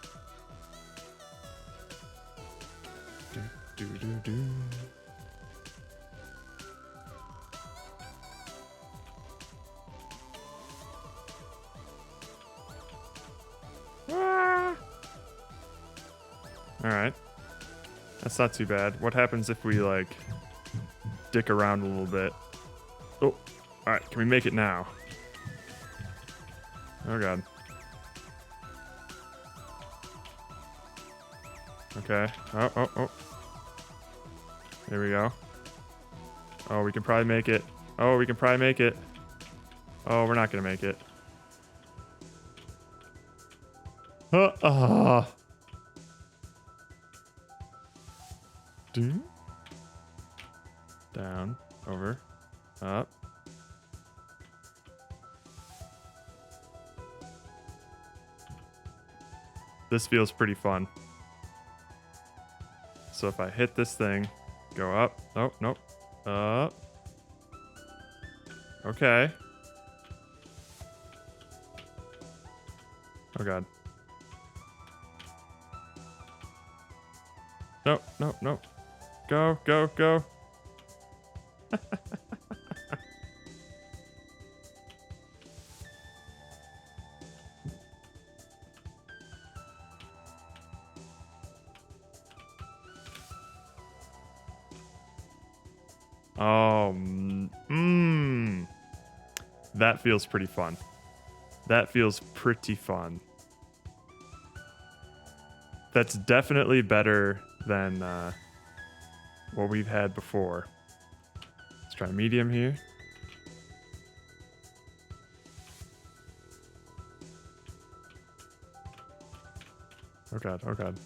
Speaker 1: Do, do, do, do. Ah! All right. That's not too bad. What happens if we, like, dick around a little bit? Oh, all right. Can we make it now? Oh, God. Okay. Oh, oh, oh. There we go. Oh, we can probably make it. Oh, we can probably make it. Oh, we're not going to make it. Down, over, up. This feels pretty fun. So if I hit this thing, go up. Oh, nope. Up. Okay. Oh, God. No, no, no. Go, go, go. Oh, that feels pretty fun. That feels pretty fun. That's definitely better than what we've had before. Let's try medium here. Oh, God. Oh, God.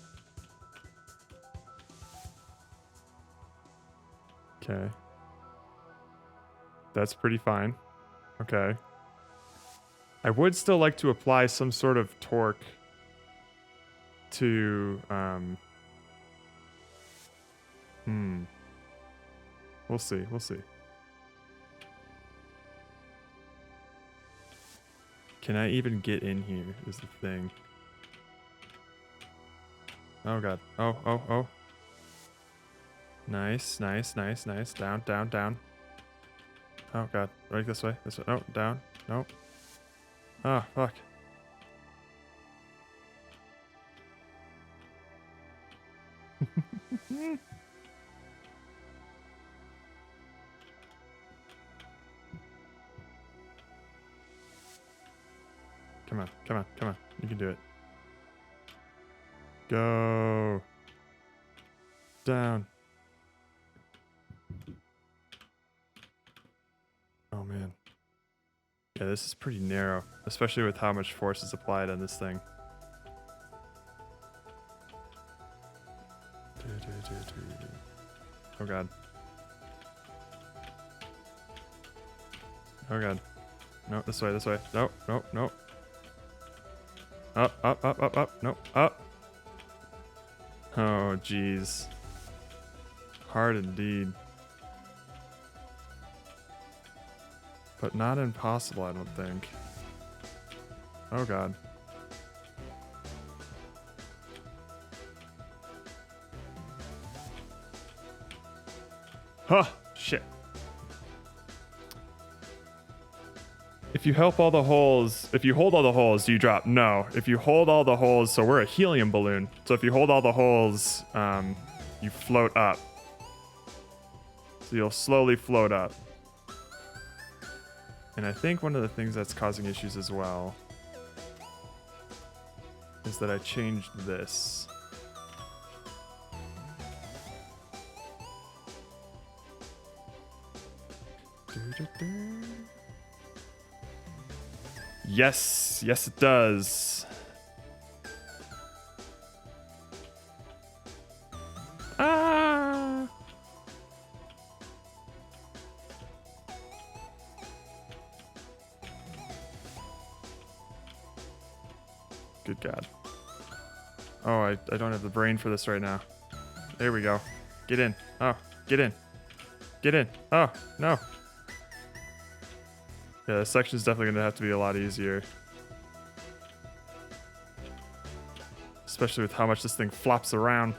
Speaker 1: Okay. That's pretty fine. Okay. I would still like to apply some sort of torque to, We'll see. We'll see. Can I even get in here is the thing. Oh, God. Oh, oh, oh. Nice, nice, nice, nice. Down, down, down. Oh, God. Right this way. This way. No, down. No. Oh, fuck. Come on, come on, come on. You can do it. Go. Down. Oh, man. Yeah, this is pretty narrow, especially with how much force is applied on this thing. Oh, God. Oh, God. No, this way, this way. No, no, no. Up, up, up, up, up. No, up. Oh, jeez. Hard indeed. But not impossible, I don't think. Oh, God. Huh! Shit. If you help all the holes, if you hold all the holes, do you drop? No. If you hold all the holes, so we're a helium balloon. So if you hold all the holes, you float up. So you'll slowly float up. And I think one of the things that's causing issues as well is that I changed this. Yes, yes it does. Ah! Good God. Oh, I don't have the brain for this right now. There we go. Get in. Oh, get in. Get in. Oh, no. Yeah, this section is definitely going to have to be a lot easier. Especially with how much this thing flops around.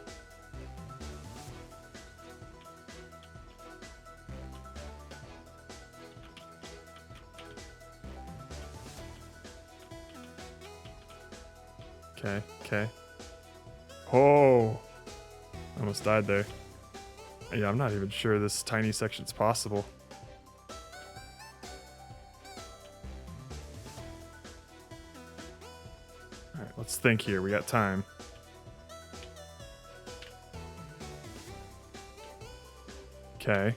Speaker 1: Okay, okay. Oh! Almost died there. Yeah, I'm not even sure this tiny section's possible. Alright, let's think here. We got time. Okay.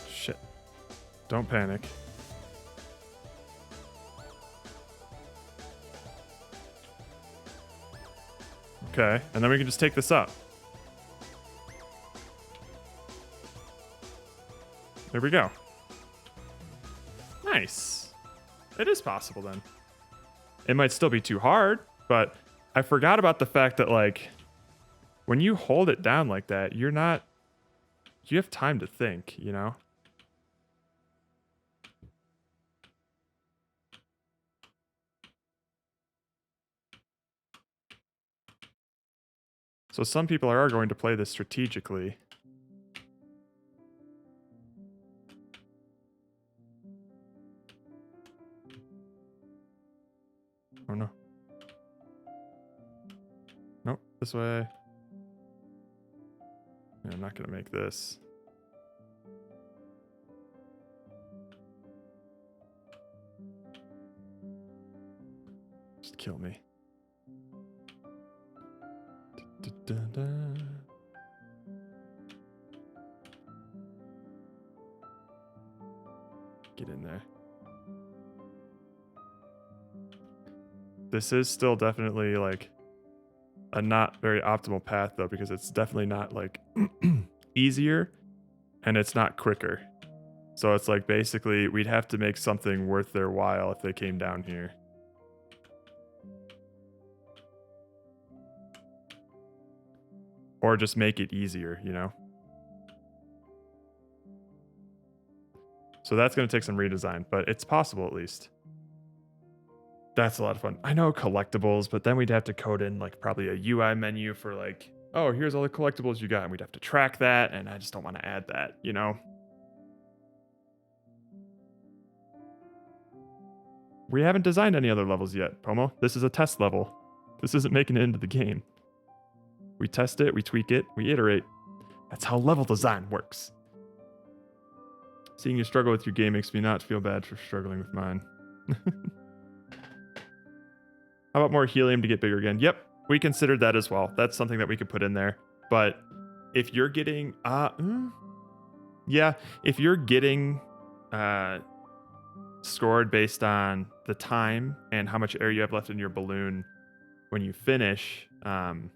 Speaker 1: Shit. Don't panic. Okay, and then we can just take this up. There we go. Nice. It is possible then. It might still be too hard, but I forgot about the fact that, like, when you hold it down like that, you have time to think, you know? So some people are going to play this strategically. Oh no. Nope, this way. Yeah, I'm not gonna make this. Just kill me. Get in there. This is still definitely like a not very optimal path though, because it's definitely not like easier and it's not quicker. So it's like basically we'd have to make something worth their while if they came down here. Or just make it easier, you know? So that's going to take some redesign, but it's possible at least. That's a lot of fun. I know collectibles, but then we'd have to code in like probably a UI menu for like, oh, here's all the collectibles you got, and we'd have to track that, and I just don't want to add that, you know? We haven't designed any other levels yet, Pomo. This is a test level. This isn't making it into the game. We test it, we tweak it, we iterate. That's how level design works. Seeing you struggle with your game makes me not feel bad for struggling with mine. How about more helium to get bigger again? Yep, we considered that as well. That's something that we could put in there. But if you're getting, yeah, if you're getting scored based on the time and how much air you have left in your balloon when you finish, and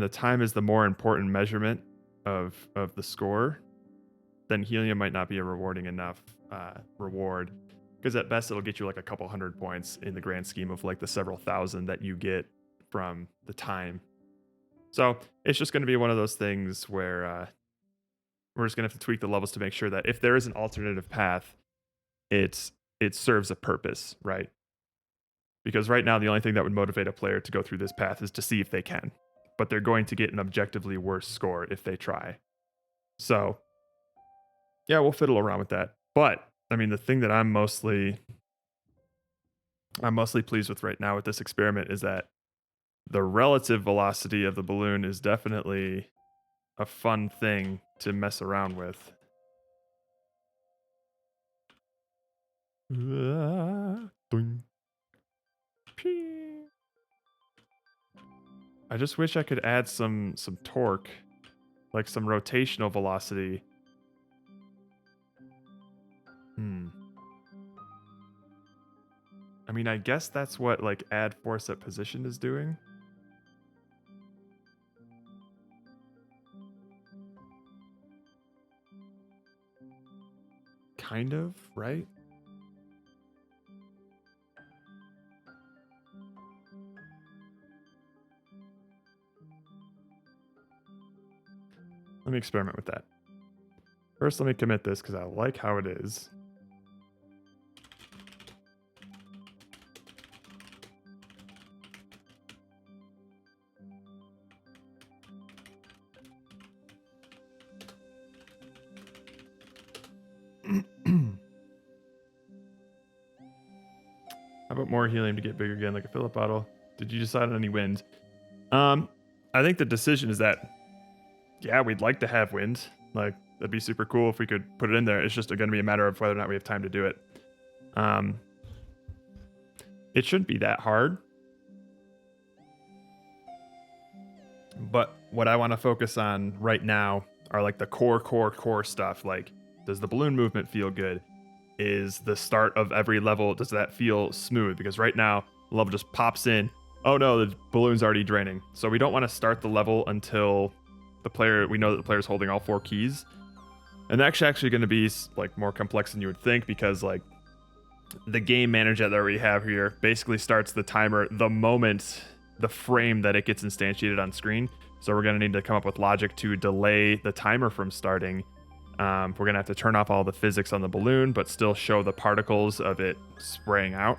Speaker 1: the time is the more important measurement of the score, then helium might not be a rewarding enough reward. Because at best, it'll get you like a couple hundred points in the grand scheme of like the several thousand that you get from the time. So it's just going to be one of those things where we're just going to have to tweak the levels to make sure that if there is an alternative path, it serves a purpose, right? Because right now, the only thing that would motivate a player to go through this path is to see if they can. But they're going to get an objectively worse score if they try. So, yeah, we'll fiddle around with that. But I mean, the thing that I'm mostly pleased with right now with this experiment is that the relative velocity of the balloon is definitely a fun thing to mess around with. I just wish I could add some torque, like some rotational velocity. I mean, I guess that's what like add force at position is doing. Kind of, right? Let me experiment with that. First, let me commit this because I like how it is. How about more helium to get bigger again, like a fill-up bottle? Did you decide on any wind? I think the decision is that, yeah, we'd like to have wind. Like, that'd be super cool if we could put it in there. It's just going to be a matter of whether or not we have time to do it. It shouldn't be that hard. But what I want to focus on right now are like the core stuff. Like, does the balloon movement feel good? Is the start of every level, does that feel smooth? Because right now, the level just pops in. Oh no, the balloon's already draining. So we don't want to start the level until we know that the player's holding all 4 keys. And that's actually going to be like more complex than you would think, because like the game manager that we have here basically starts the timer the frame that it gets instantiated on screen. So we're going to need to come up with logic to delay the timer from starting. We're going to have to turn off all the physics on the balloon, but still show the particles of it spraying out.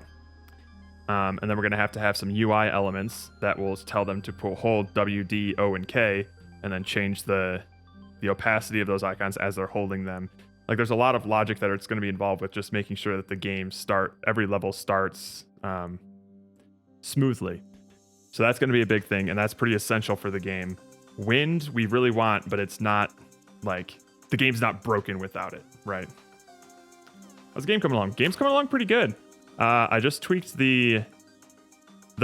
Speaker 1: And then we're going to have some UI elements that will tell them to hold W, D, O, and K, and then change the opacity of those icons as they're holding them. Like, there's a lot of logic that it's going to be involved with just making sure that every level starts smoothly. So that's going to be a big thing, and that's pretty essential for the game. Wind, we really want, but it's not like the game's not broken without it, right? How's the game coming along? Game's coming along pretty good. I just tweaked the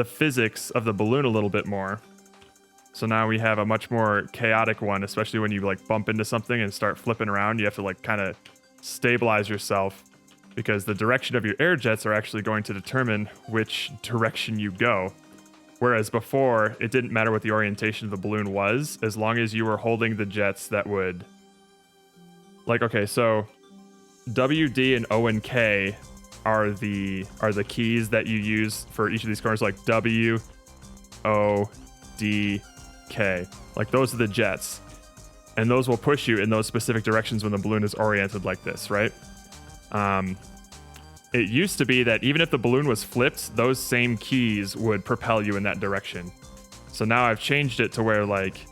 Speaker 1: physics of the balloon a little bit more. So now we have a much more chaotic one, especially when you like bump into something and start flipping around. You have to like kind of stabilize yourself, because the direction of your air jets are actually going to determine which direction you go. Whereas before, it didn't matter what the orientation of the balloon was, as long as you were holding the jets that would... Like, okay, so W, D, and O and K are the keys that you use for each of these corners, like W, O, D, K. Like, those are the jets. And those will push you in those specific directions when the balloon is oriented like this, right? It used to be that even if the balloon was flipped, those same keys would propel you in that direction. So now I've changed it to where, like,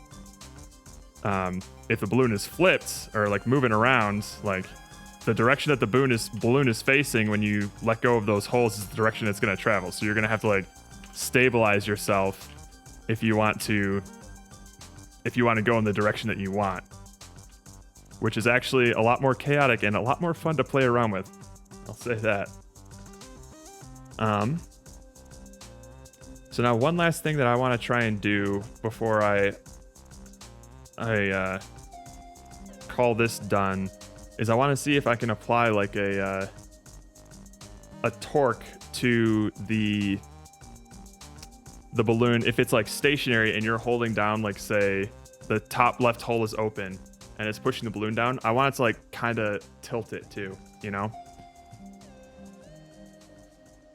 Speaker 1: if the balloon is flipped or like moving around, like the direction that the balloon is facing when you let go of those holes is the direction it's going to travel. So you're going to have to like stabilize yourself if you want to go in the direction that you want, which is actually a lot more chaotic and a lot more fun to play around with. I'll say that. So now one last thing that I want to try and do before I call this done is I want to see if I can apply like a torque to the balloon if it's like stationary and you're holding down, like, say the top left hole is open and it's pushing the balloon down. I want it to like kind of tilt it too, you know?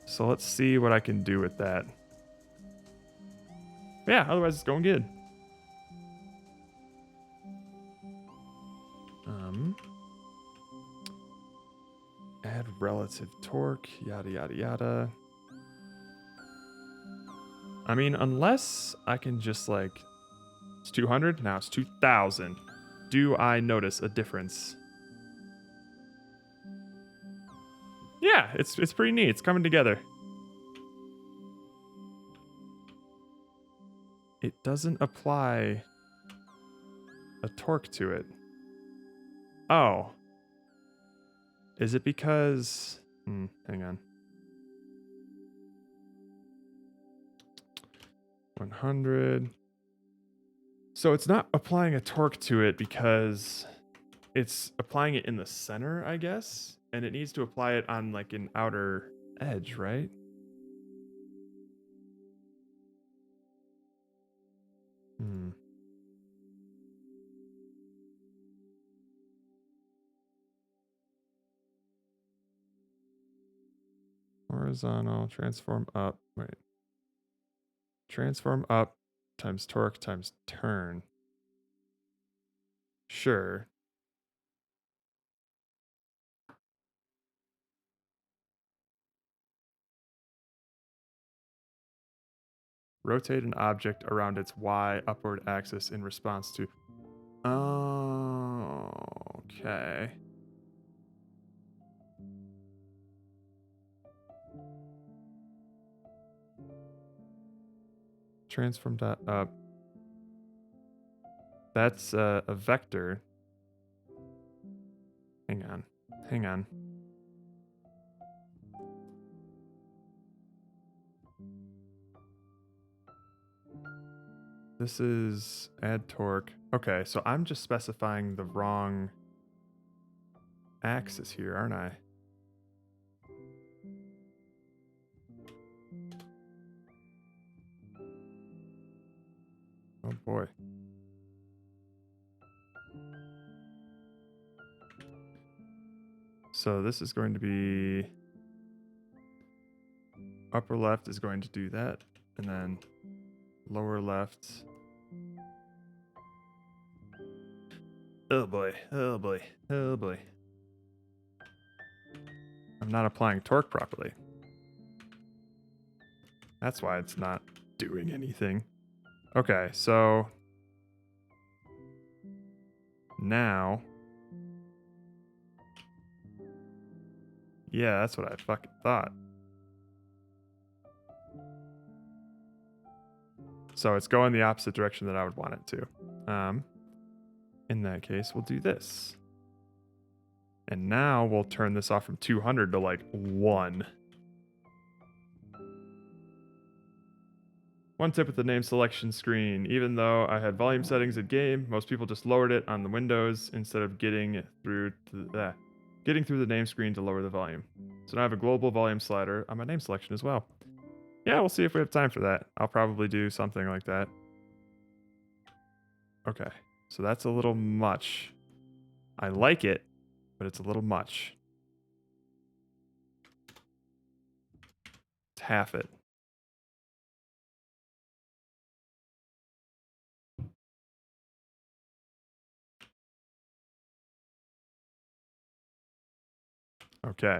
Speaker 1: So let's see what I can do with that. Yeah, otherwise it's going good. Add relative torque, yada, yada, yada. I mean, unless I can just like, it's 200, now it's 2,000. Do I notice a difference? Yeah, it's pretty neat. It's coming together. It doesn't apply a torque to it. Oh. Is it because... hang on. 100. So it's not applying a torque to it because it's applying it in the center, I guess? And it needs to apply it on like an outer edge, right? Horizontal, transform up. Wait. Transform up times torque times turn. Sure. Rotate an object around its Y upward axis in response to... Oh, okay. Transform dot up. That's a vector. Hang on. Hang on. This is add torque. Okay, so I'm just specifying the wrong axis here, aren't I? Oh boy. So this is going to be... Upper left is going to do that, and then lower left... Oh boy, oh boy, oh boy. I'm not applying torque properly. That's why it's not doing anything. Okay, so... Now... Yeah, that's what I fucking thought. So it's going the opposite direction that I would want it to. In that case, we'll do this. And now we'll turn this off from 200 to like 1. One tip with the name selection screen. Even though I had volume settings at game, most people just lowered it on the windows instead of getting through the name screen to lower the volume. So now I have a global volume slider on my name selection as well. Yeah, we'll see if we have time for that. I'll probably do something like that. Okay, so that's a little much. I like it, but it's a little much. It's half it. Okay,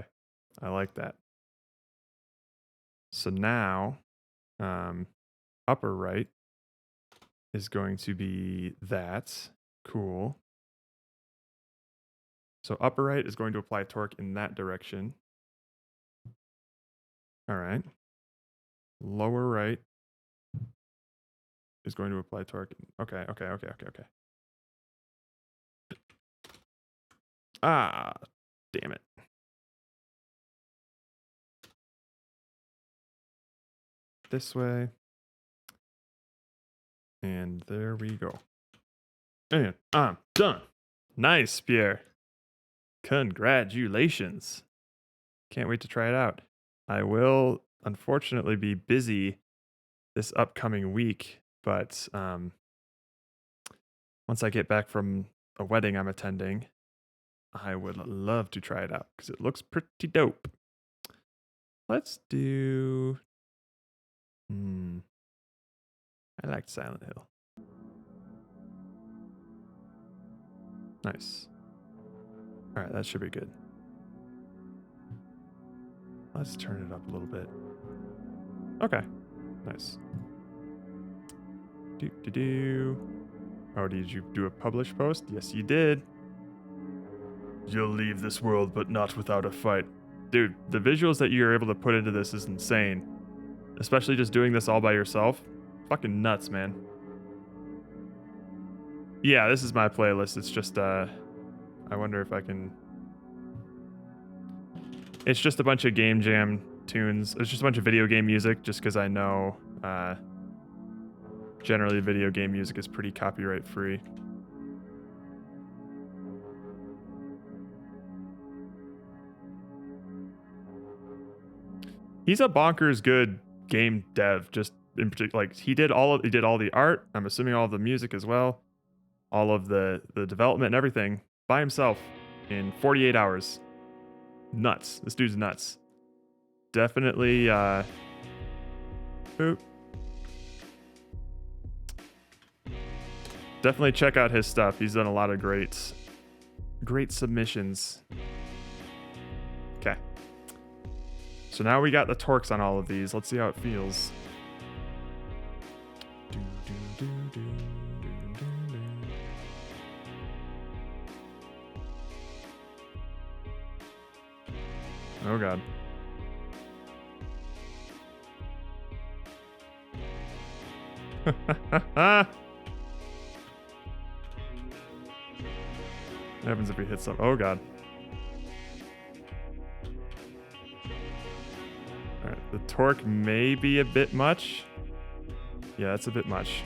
Speaker 1: I like that. So now, upper right is going to be that. Cool. So upper right is going to apply torque in that direction. All right. Lower right is going to apply torque. Okay. Ah, damn it. This way. And there we go. And I'm done. Nice, Pierre. Congratulations. Can't wait to try it out. I will, unfortunately, be busy this upcoming week, but once I get back from a wedding I'm attending, I would love to try it out because it looks pretty dope. Let's do... I liked Silent Hill. Nice. All right, that should be good. Let's turn it up a little bit. Okay, nice. Oh, did you do a publish post? Yes, you did. You'll leave this world, but not without a fight. Dude, the visuals that you're able to put into this is insane. Especially just doing this all by yourself. Fucking nuts, man. Yeah, this is my playlist. It's just, I wonder if I can... It's just a bunch of game jam tunes. It's just a bunch of video game music, just because I know, generally video game music is pretty copyright free. He's a bonkers good game dev, just in particular. Like he did all the art. I'm assuming all of the music as well. All of the development and everything by himself in 48 hours. Nuts. This dude's nuts. Definitely Definitely check out his stuff. He's done a lot of great submissions. Okay. So now we got the torques on all of these. Let's see how it feels. Oh god. What happens if he hits some? Oh god. Alright, the torque may be a bit much. Yeah, that's a bit much.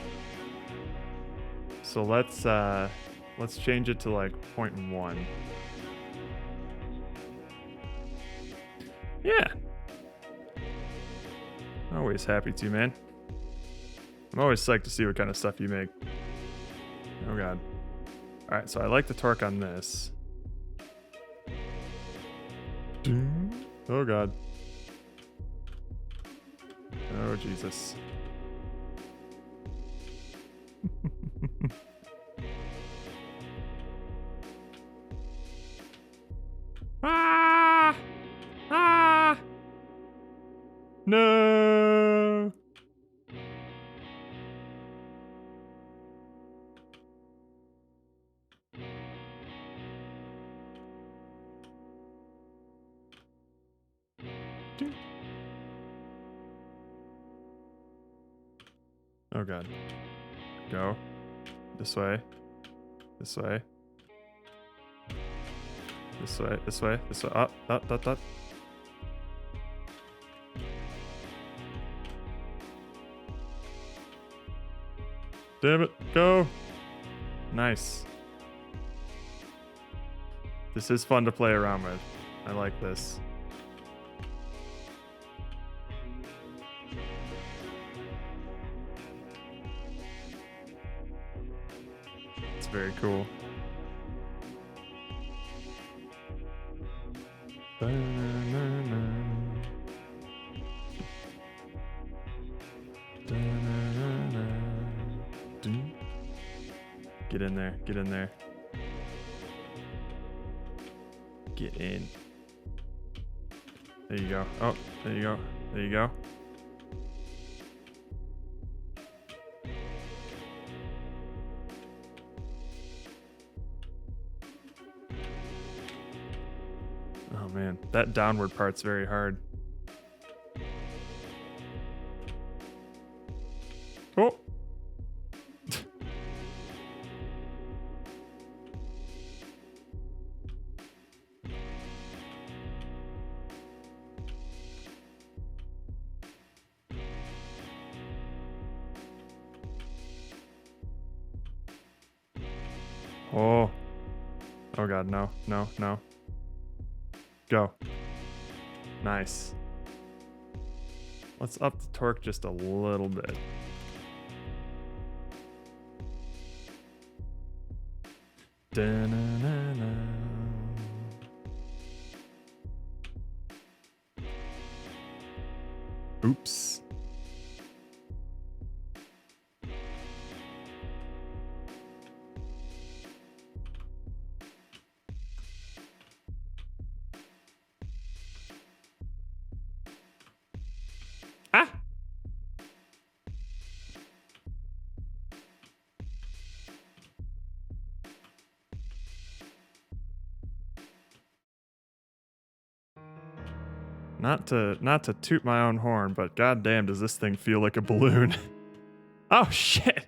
Speaker 1: So let's change it to like 0.1. Yeah. Always happy to, man. I'm always psyched to see what kind of stuff you make. Oh god. Alright, so I like the torque on this. Oh god. Oh Jesus. Ah! Ah! No! Oh god. Go. This way. This way. This way. This way. This way. Up, up, up, up. Damn it. Go. Nice. This is fun to play around with. I like this. It's very cool. Get in there. Get in there. Get in. There you go. Oh, there you go. There you go. Oh man, that downward part's very hard. Oh. Oh. Oh god, no, no, no. Go. Nice. Let's up the torque just a little bit. Da-na-na-na. Oops. Ah! Not to toot my own horn, but goddamn does this thing feel like a balloon. Oh shit.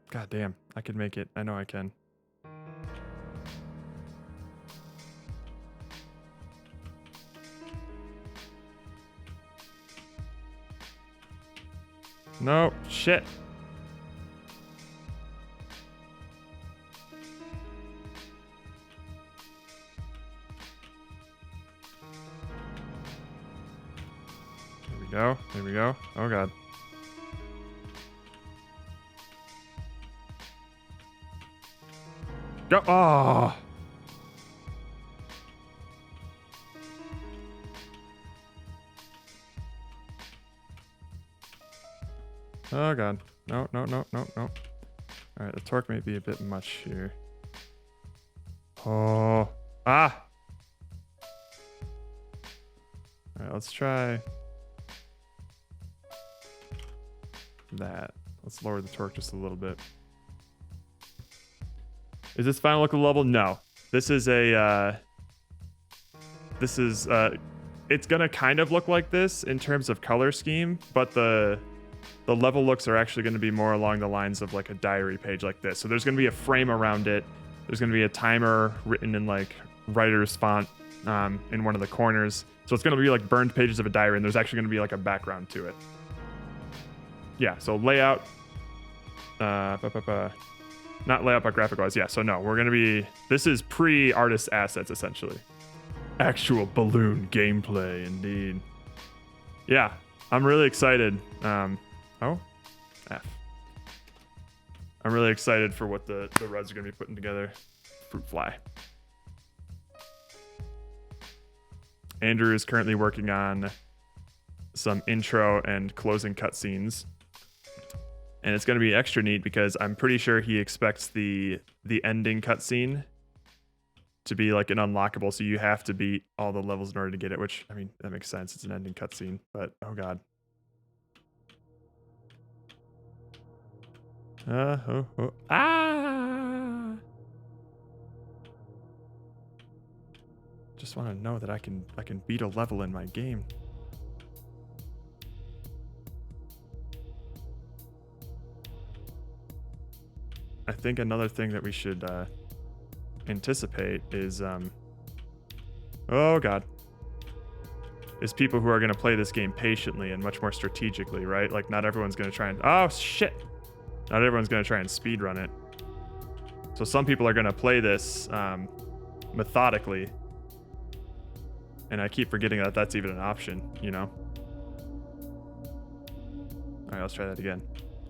Speaker 1: God damn, I can make it. I know I can. No, shit. There we go. There we go. Oh god. Go. Oh. Oh god. No, no, no, no, no. Alright, the torque may be a bit much here. Oh. Ah! Alright, let's try that. Let's lower the torque just a little bit. Is this final look of the level? No. This is a, it's gonna kind of look like this in terms of color scheme, but the level looks are actually gonna be more along the lines of like a diary page like this. So there's gonna be a frame around it. There's gonna be a timer written in like writer's font in one of the corners. So it's gonna be like burned pages of a diary, and there's actually gonna be like a background to it. Yeah, so layout, not layout, but graphic wise. Yeah, so no, we're gonna be, this is pre-artist assets essentially. Actual balloon gameplay, indeed. Yeah, I'm really excited. Oh, F. I'm really excited for what the Reds are gonna be putting together. Fruit fly. Andrew is currently working on some intro and closing cutscenes. And it's going to be extra neat because I'm pretty sure he expects the ending cutscene to be like an unlockable, so you have to beat all the levels in order to get it, which, I mean, that makes sense. It's an ending cutscene, but oh god. Ah! Just want to know that I can beat a level in my game. I think another thing that we should anticipate is, oh god, is people who are going to play this game patiently and much more strategically, right? Like, not everyone's going to try and, oh shit, not everyone's going to try and speedrun it. So some people are going to play this methodically, and I keep forgetting that that's even an option, you know? All right, let's try that again.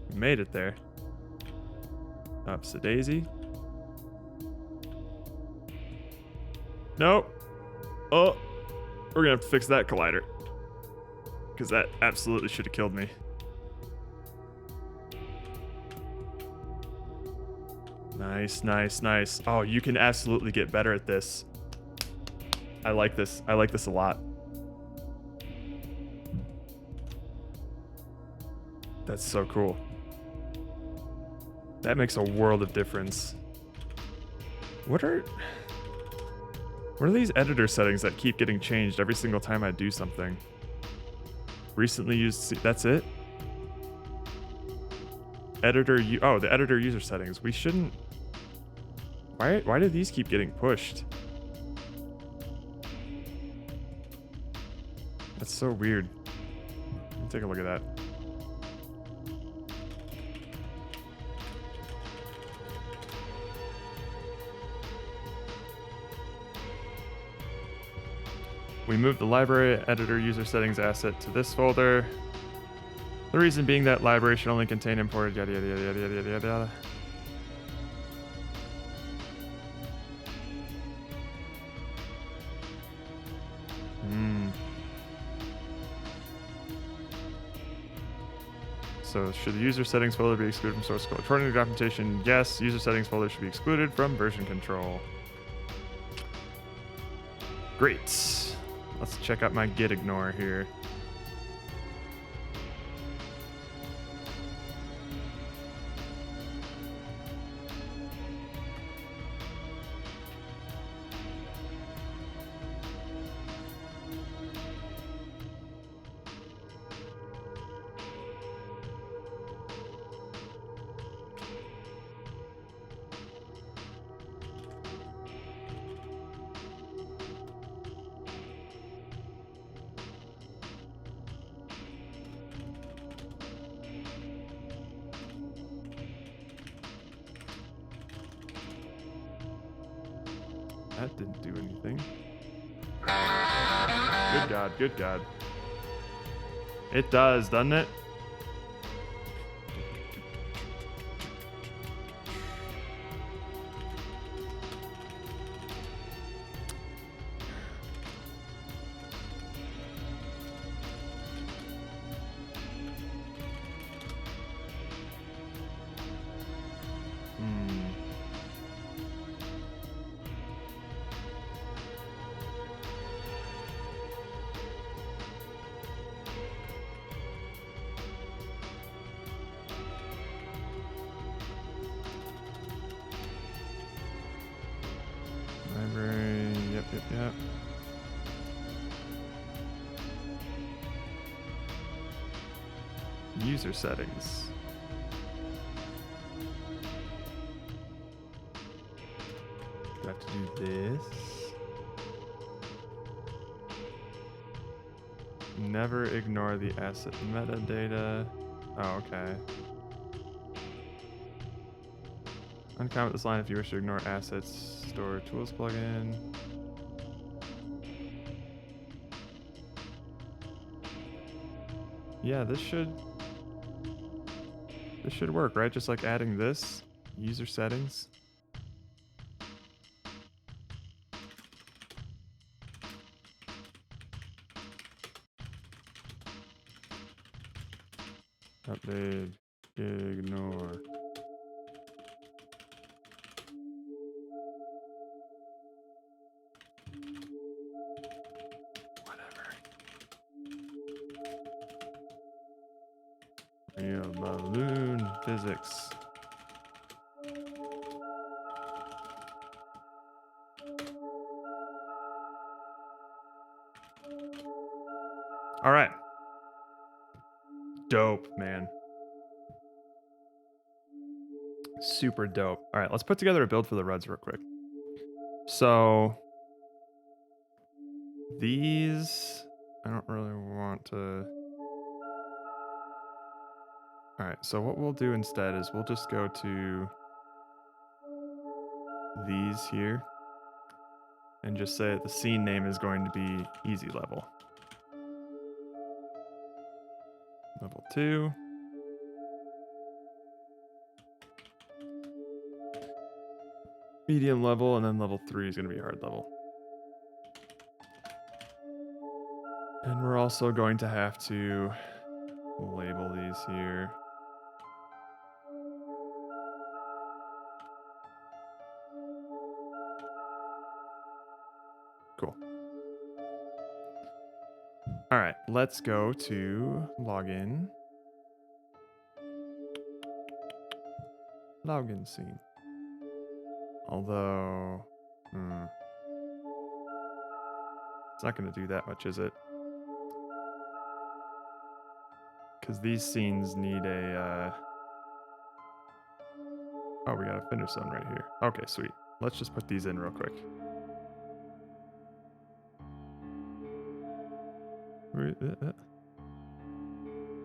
Speaker 1: We made it there. Ups a daisy. Nope. Oh, we're gonna have to fix that collider, because that absolutely should have killed me. Nice, nice, nice. Oh, you can absolutely get better at this. I like this. I like this a lot. That's so cool. That makes a world of difference. What are these editor settings that keep getting changed every single time I do something? Recently used, that's it? Editor, oh, the editor user settings. We shouldn't, why do these keep getting pushed? That's so weird. Let me take a look at that. We moved the library editor user settings asset to this folder. The reason being that library should only contain imported yada yada yada yada yada yada yada. So should the user settings folder be excluded from source code? According to documentation, yes, user settings folder should be excluded from version control. Great. Let's check out my git ignore here. That didn't do anything. Good God, good God. It does, doesn't it? Yep. User settings. Do I have to do this? Never ignore the asset metadata. Oh, okay. Uncomment this line if you wish to ignore assets, store tools plugin. Yeah, this should work, right? Just like adding this, user settings. Update, ignore. Whatever. Real balloon physics. All right. Dope, man. Super dope. All right, let's put together a build for the Ruds real quick. So these, I don't really want to. All right, so what we'll do instead is we'll just go to these here and just say that the scene name is going to be easy level. Level 2. Medium level, and then level 3 is going to be hard level. And we're also going to have to label these here. Cool. All right, let's go to login. Login scene. Although, it's not going to do that much, is it? Because these scenes need a... Oh, we got a finish zone right here. Okay, sweet. Let's just put these in real quick.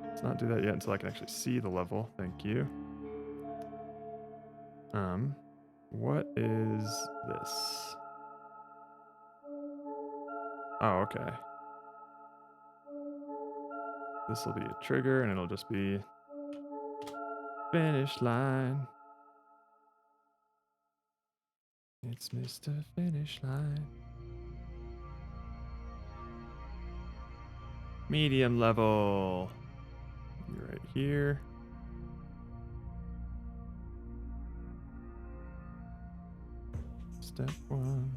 Speaker 1: Let's not do that yet until I can actually see the level. Thank you. What is this? Oh, okay. This will be a trigger, and it'll just be finish line. It's Mr. Finish Line. Medium level. You're right here. Step 1.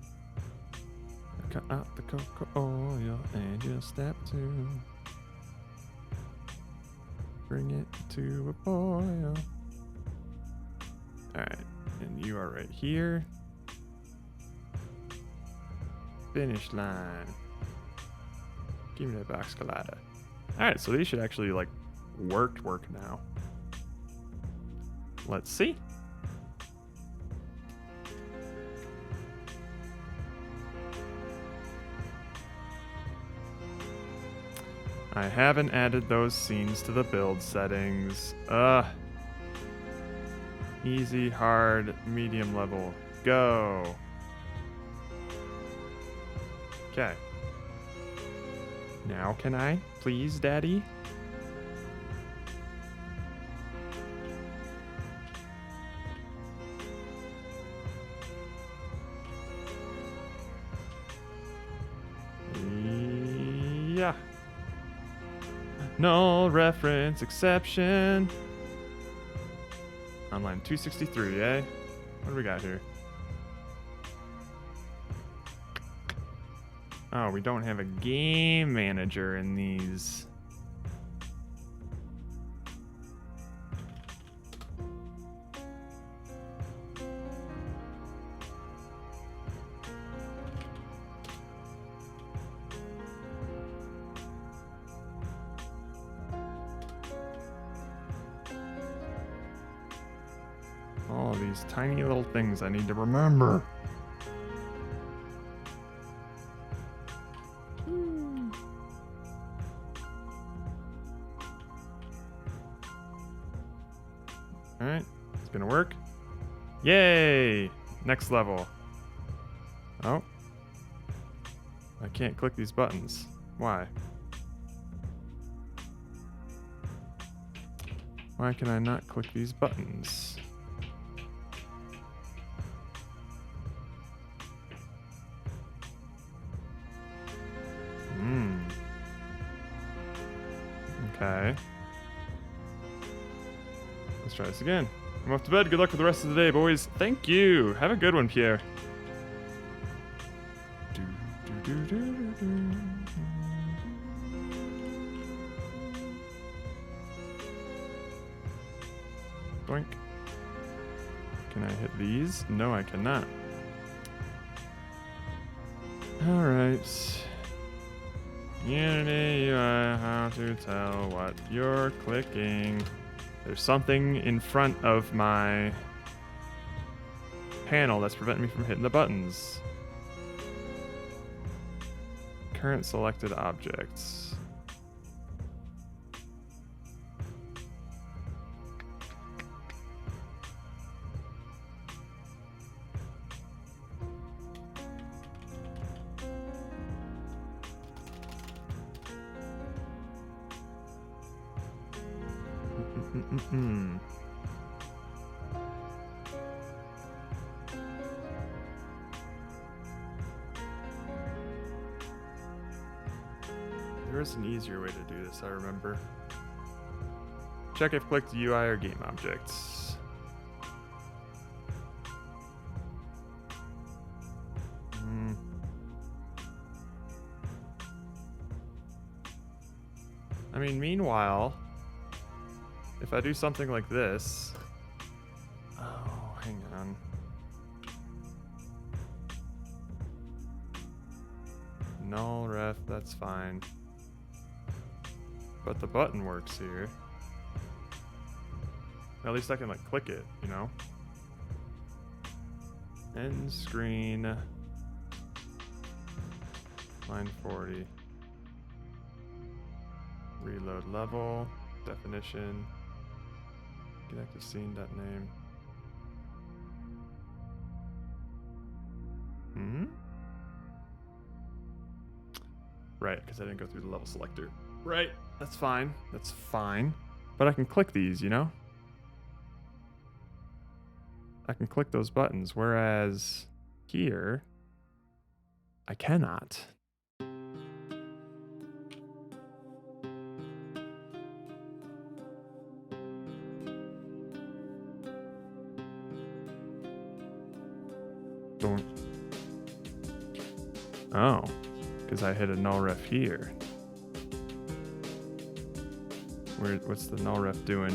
Speaker 1: Cut out the cocoa oil, and just step 2. Bring it to a boil. Alright, and you are right here. Finish line. Give me that box colada. Alright, so these should actually like work now. Let's see. I haven't added those scenes to the build settings. Easy, hard, medium level. Go. Okay. Now can I, please, Daddy? Yeah. Null reference exception. On line 263, eh? What do we got here? Oh, we don't have a game manager in these. these tiny little things I need to remember. Alright, it's gonna work. Yay! Next level. Oh. I can't click these buttons. Why? Why can I not click these buttons? Okay. Let's try this again. I'm off to bed. Good luck for the rest of the day, boys. Thank you. Have a good one, Pierre. Boink. Can I hit these? No, I cannot. Alright. Unity, how to tell what you're clicking. There's something in front of my panel that's preventing me from hitting the buttons. Current selected objects. There is an easier way to do this, I remember. Check if clicked UI or game objects. I mean, meanwhile, if I do something like this... Oh, hang on. Null ref, that's fine. But the button works here. At least I can like click it, you know? End screen. Line 40. Reload level. Definition. Connected scene.name. Right, because I didn't go through the level selector. Right, that's fine. That's fine. But I can click these, you know? I can click those buttons, whereas here, I cannot. Don't. Oh, because I hit a null ref here. What's the null ref doing?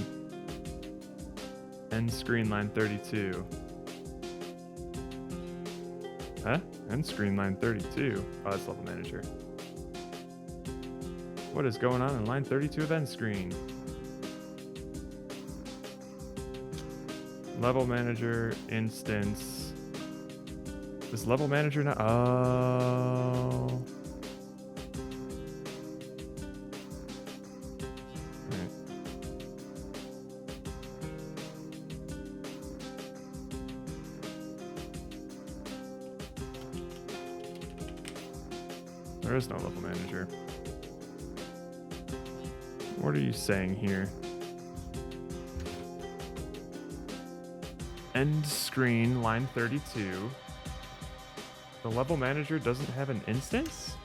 Speaker 1: End screen line 32. Huh? End screen line 32. Oh, that's level manager. What is going on in line 32 of end screen? Level manager instance. Is level manager now? Oh. There is no level manager. What are you saying here? End screen, line 32. The level manager doesn't have an instance?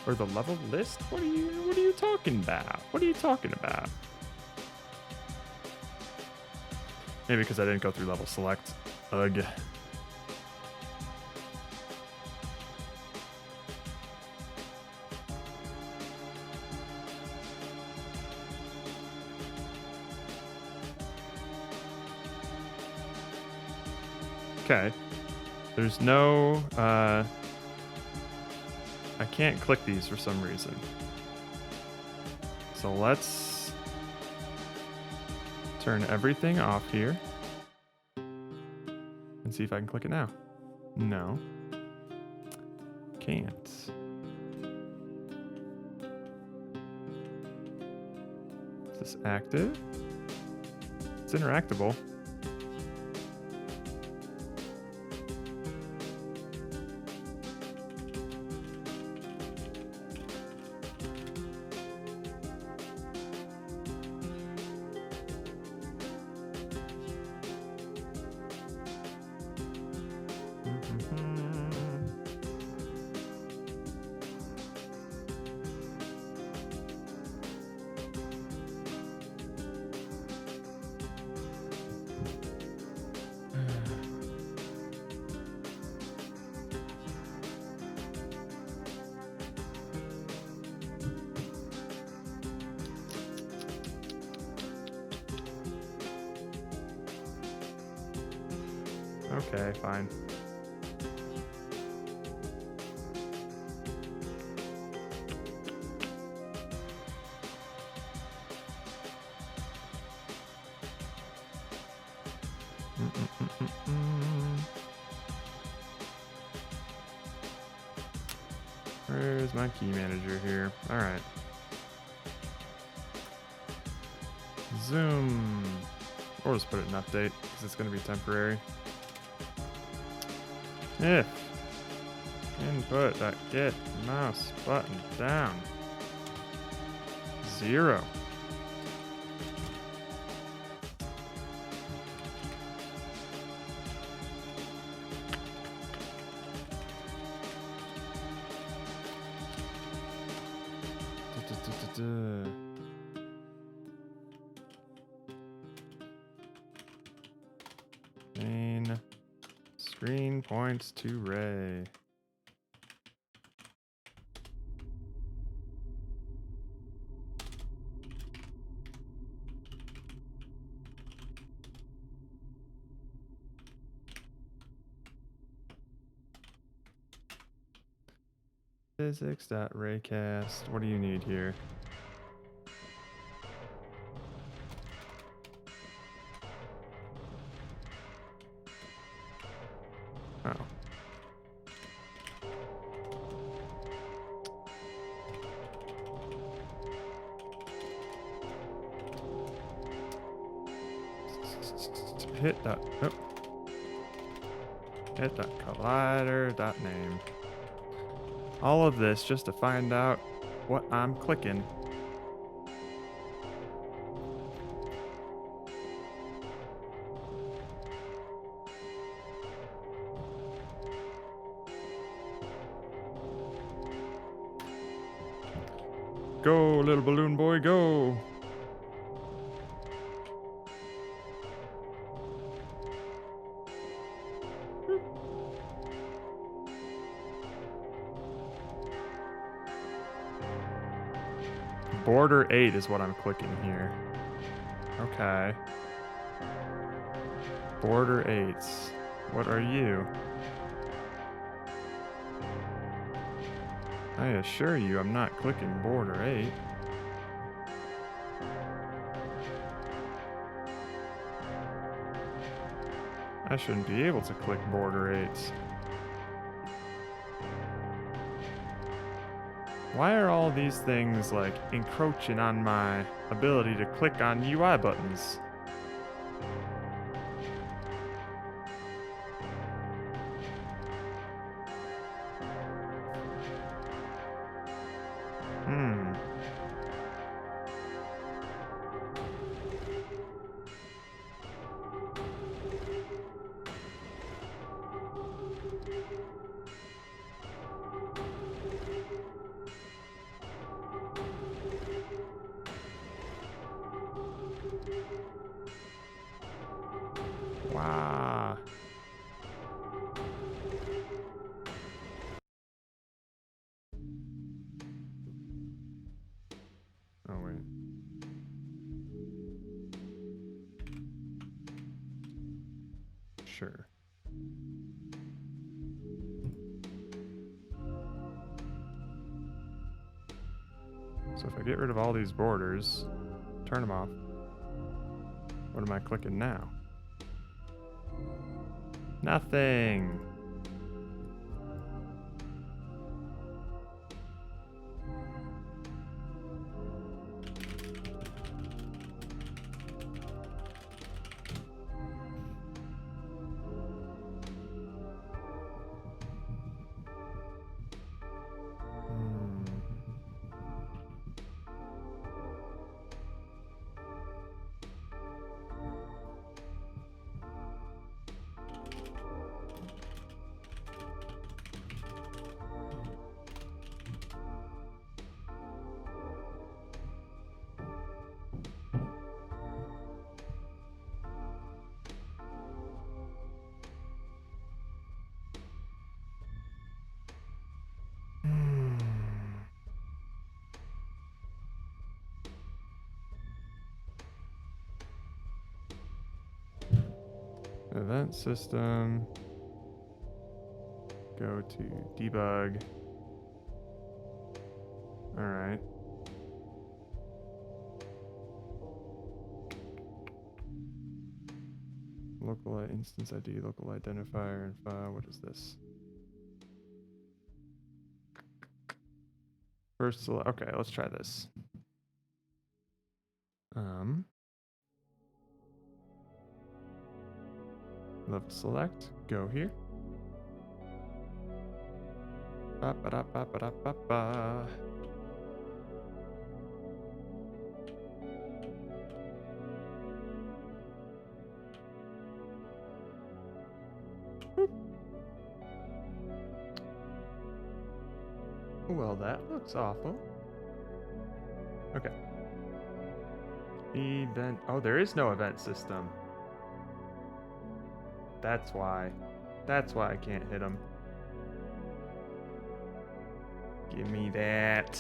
Speaker 1: Or the level list? What are you talking about? What are you talking about? Maybe because I didn't go through level select. Ugh. Okay. There's no, I can't click these for some reason. So let's turn everything off here. and see if I can click it now. No. Can't. Is this active? It's interactable. Okay, fine. Where's my key manager here? All right. Zoom. Or just put it in update because it's going to be temporary. If input that get mouse button down 0. Main screen points to Ray. Physics.raycast. What do you need here? Oh. Hit that. Nope. Hit that collider. Dot name. All of this just to find out what I'm clicking. Go, little balloon boy, go. Border 8 is what I'm clicking here. Okay. Border 8s. What are you? I assure you I'm not clicking border 8. I shouldn't be able to click border 8s. Why are all these things like encroaching on my ability to click on UI buttons? Wow. Oh, wait. Sure. So if I get rid of all these borders, turn them off, what am I clicking now? Nothing. Event system. Go to debug. All right. Local instance ID, local identifier, and file. What is this? First select. Okay, let's try this. Left select. Go here. Ba ba da ba ba da ba ba. Well, that looks awful. Okay. Event. Oh, there is no event system. That's why. That's why I can't hit him. Give me that.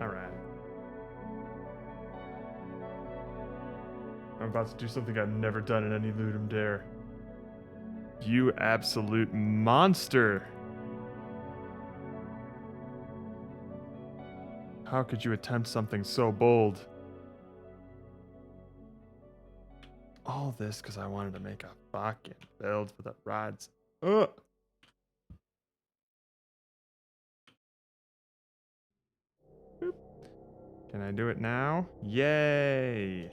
Speaker 1: All right. I'm about to do something I've never done in any Ludum Dare. You absolute monster! How could you attempt something so bold? All this because I wanted to make a fucking build for the rods. Ugh! Boop. Can I do it now? Yay!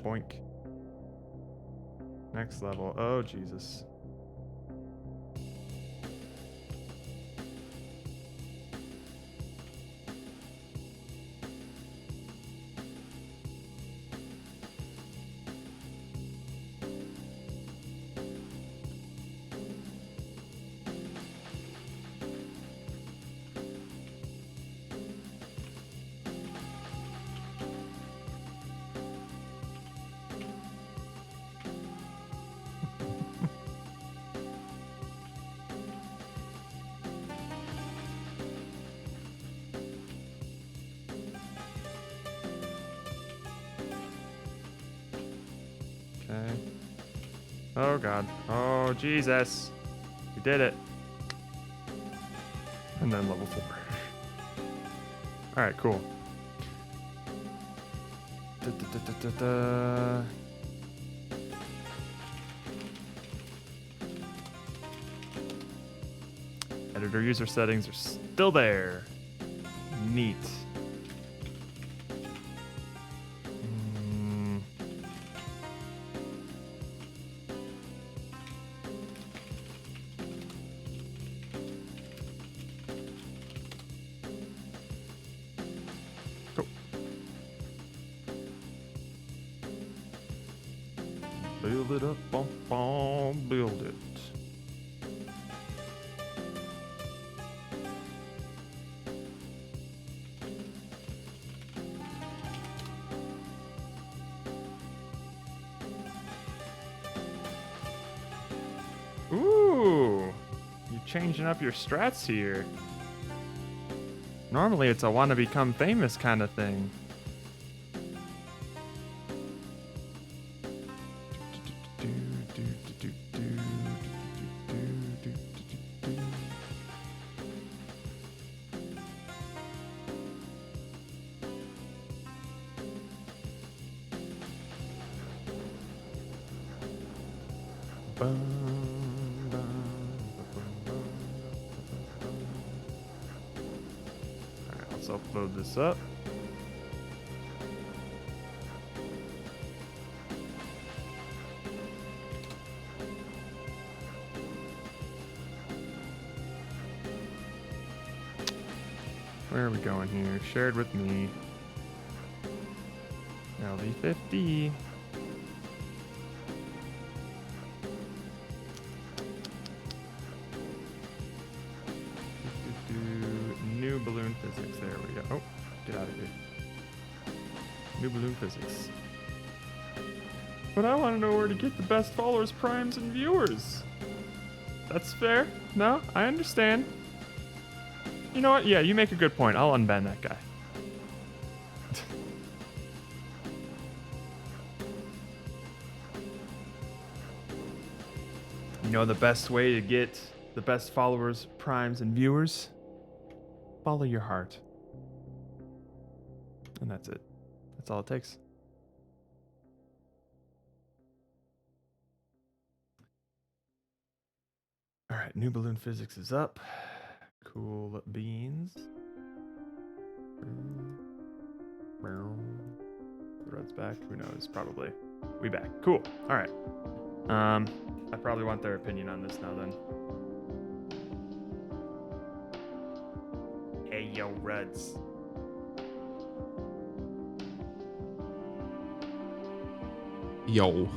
Speaker 1: Boink. Next level. Oh, Jesus. Okay. Oh God. Oh Jesus. We did it. And then level 4. Alright, cool. Editor user settings are still there. Neat. Build it up, build it. Ooh, you're changing up your strats here. Normally it's a want to become famous kind of thing. Alright, let's upload this up. Where are we going here? Shared with me. LD50. New balloon physics. There we go. Oh, get out of here. New balloon physics. But I want to know where to get the best followers, primes, and viewers. That's fair. No, I understand. You know what? Yeah, you make a good point. I'll unban that guy. You know the best way to get the best followers, primes, and viewers? Follow your heart. And that's it. That's all it takes. All right, new balloon physics is up. Cool beans. The red's back. Who knows? Probably. We back. Cool. All right. I probably want their opinion on this now then. Hey, yo, Reds.
Speaker 4: Yo.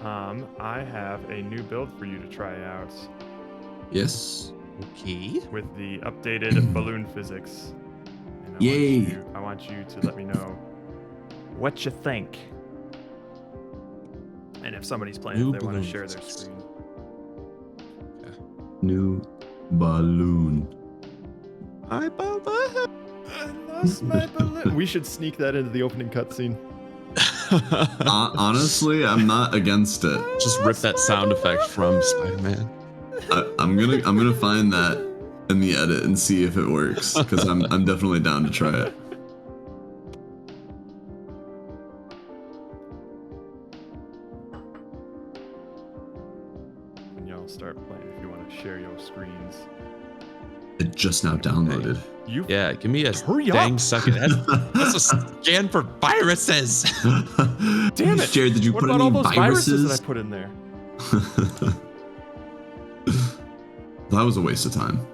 Speaker 1: I have a new build for you to try out.
Speaker 3: Yes.
Speaker 4: Okay.
Speaker 1: With the updated balloon physics. And
Speaker 3: Yay.
Speaker 1: I want you to let me know what you think. And if somebody's playing,
Speaker 4: New
Speaker 1: if they want to
Speaker 4: balloon
Speaker 1: share their
Speaker 4: physics.
Speaker 1: screen.
Speaker 3: New balloon.
Speaker 1: I lost my balloon. We should sneak that into the opening cutscene.
Speaker 3: Honestly, I'm not against it.
Speaker 4: Just rip that sound effect from Spider-Man.
Speaker 3: I'm gonna find that in the edit and see if it works, because I'm definitely down to try it.
Speaker 1: And y'all start playing if you want to share your screens.
Speaker 3: It just now downloaded.
Speaker 4: Yeah, give me a
Speaker 1: Hurry
Speaker 4: dang
Speaker 1: up.
Speaker 4: second. That's a scan for viruses.
Speaker 1: Damn it!
Speaker 3: Jared, did you
Speaker 1: What
Speaker 3: put
Speaker 1: about
Speaker 3: any
Speaker 1: all those viruses
Speaker 3: viruses?
Speaker 1: that I put in there?
Speaker 3: That was a waste of time.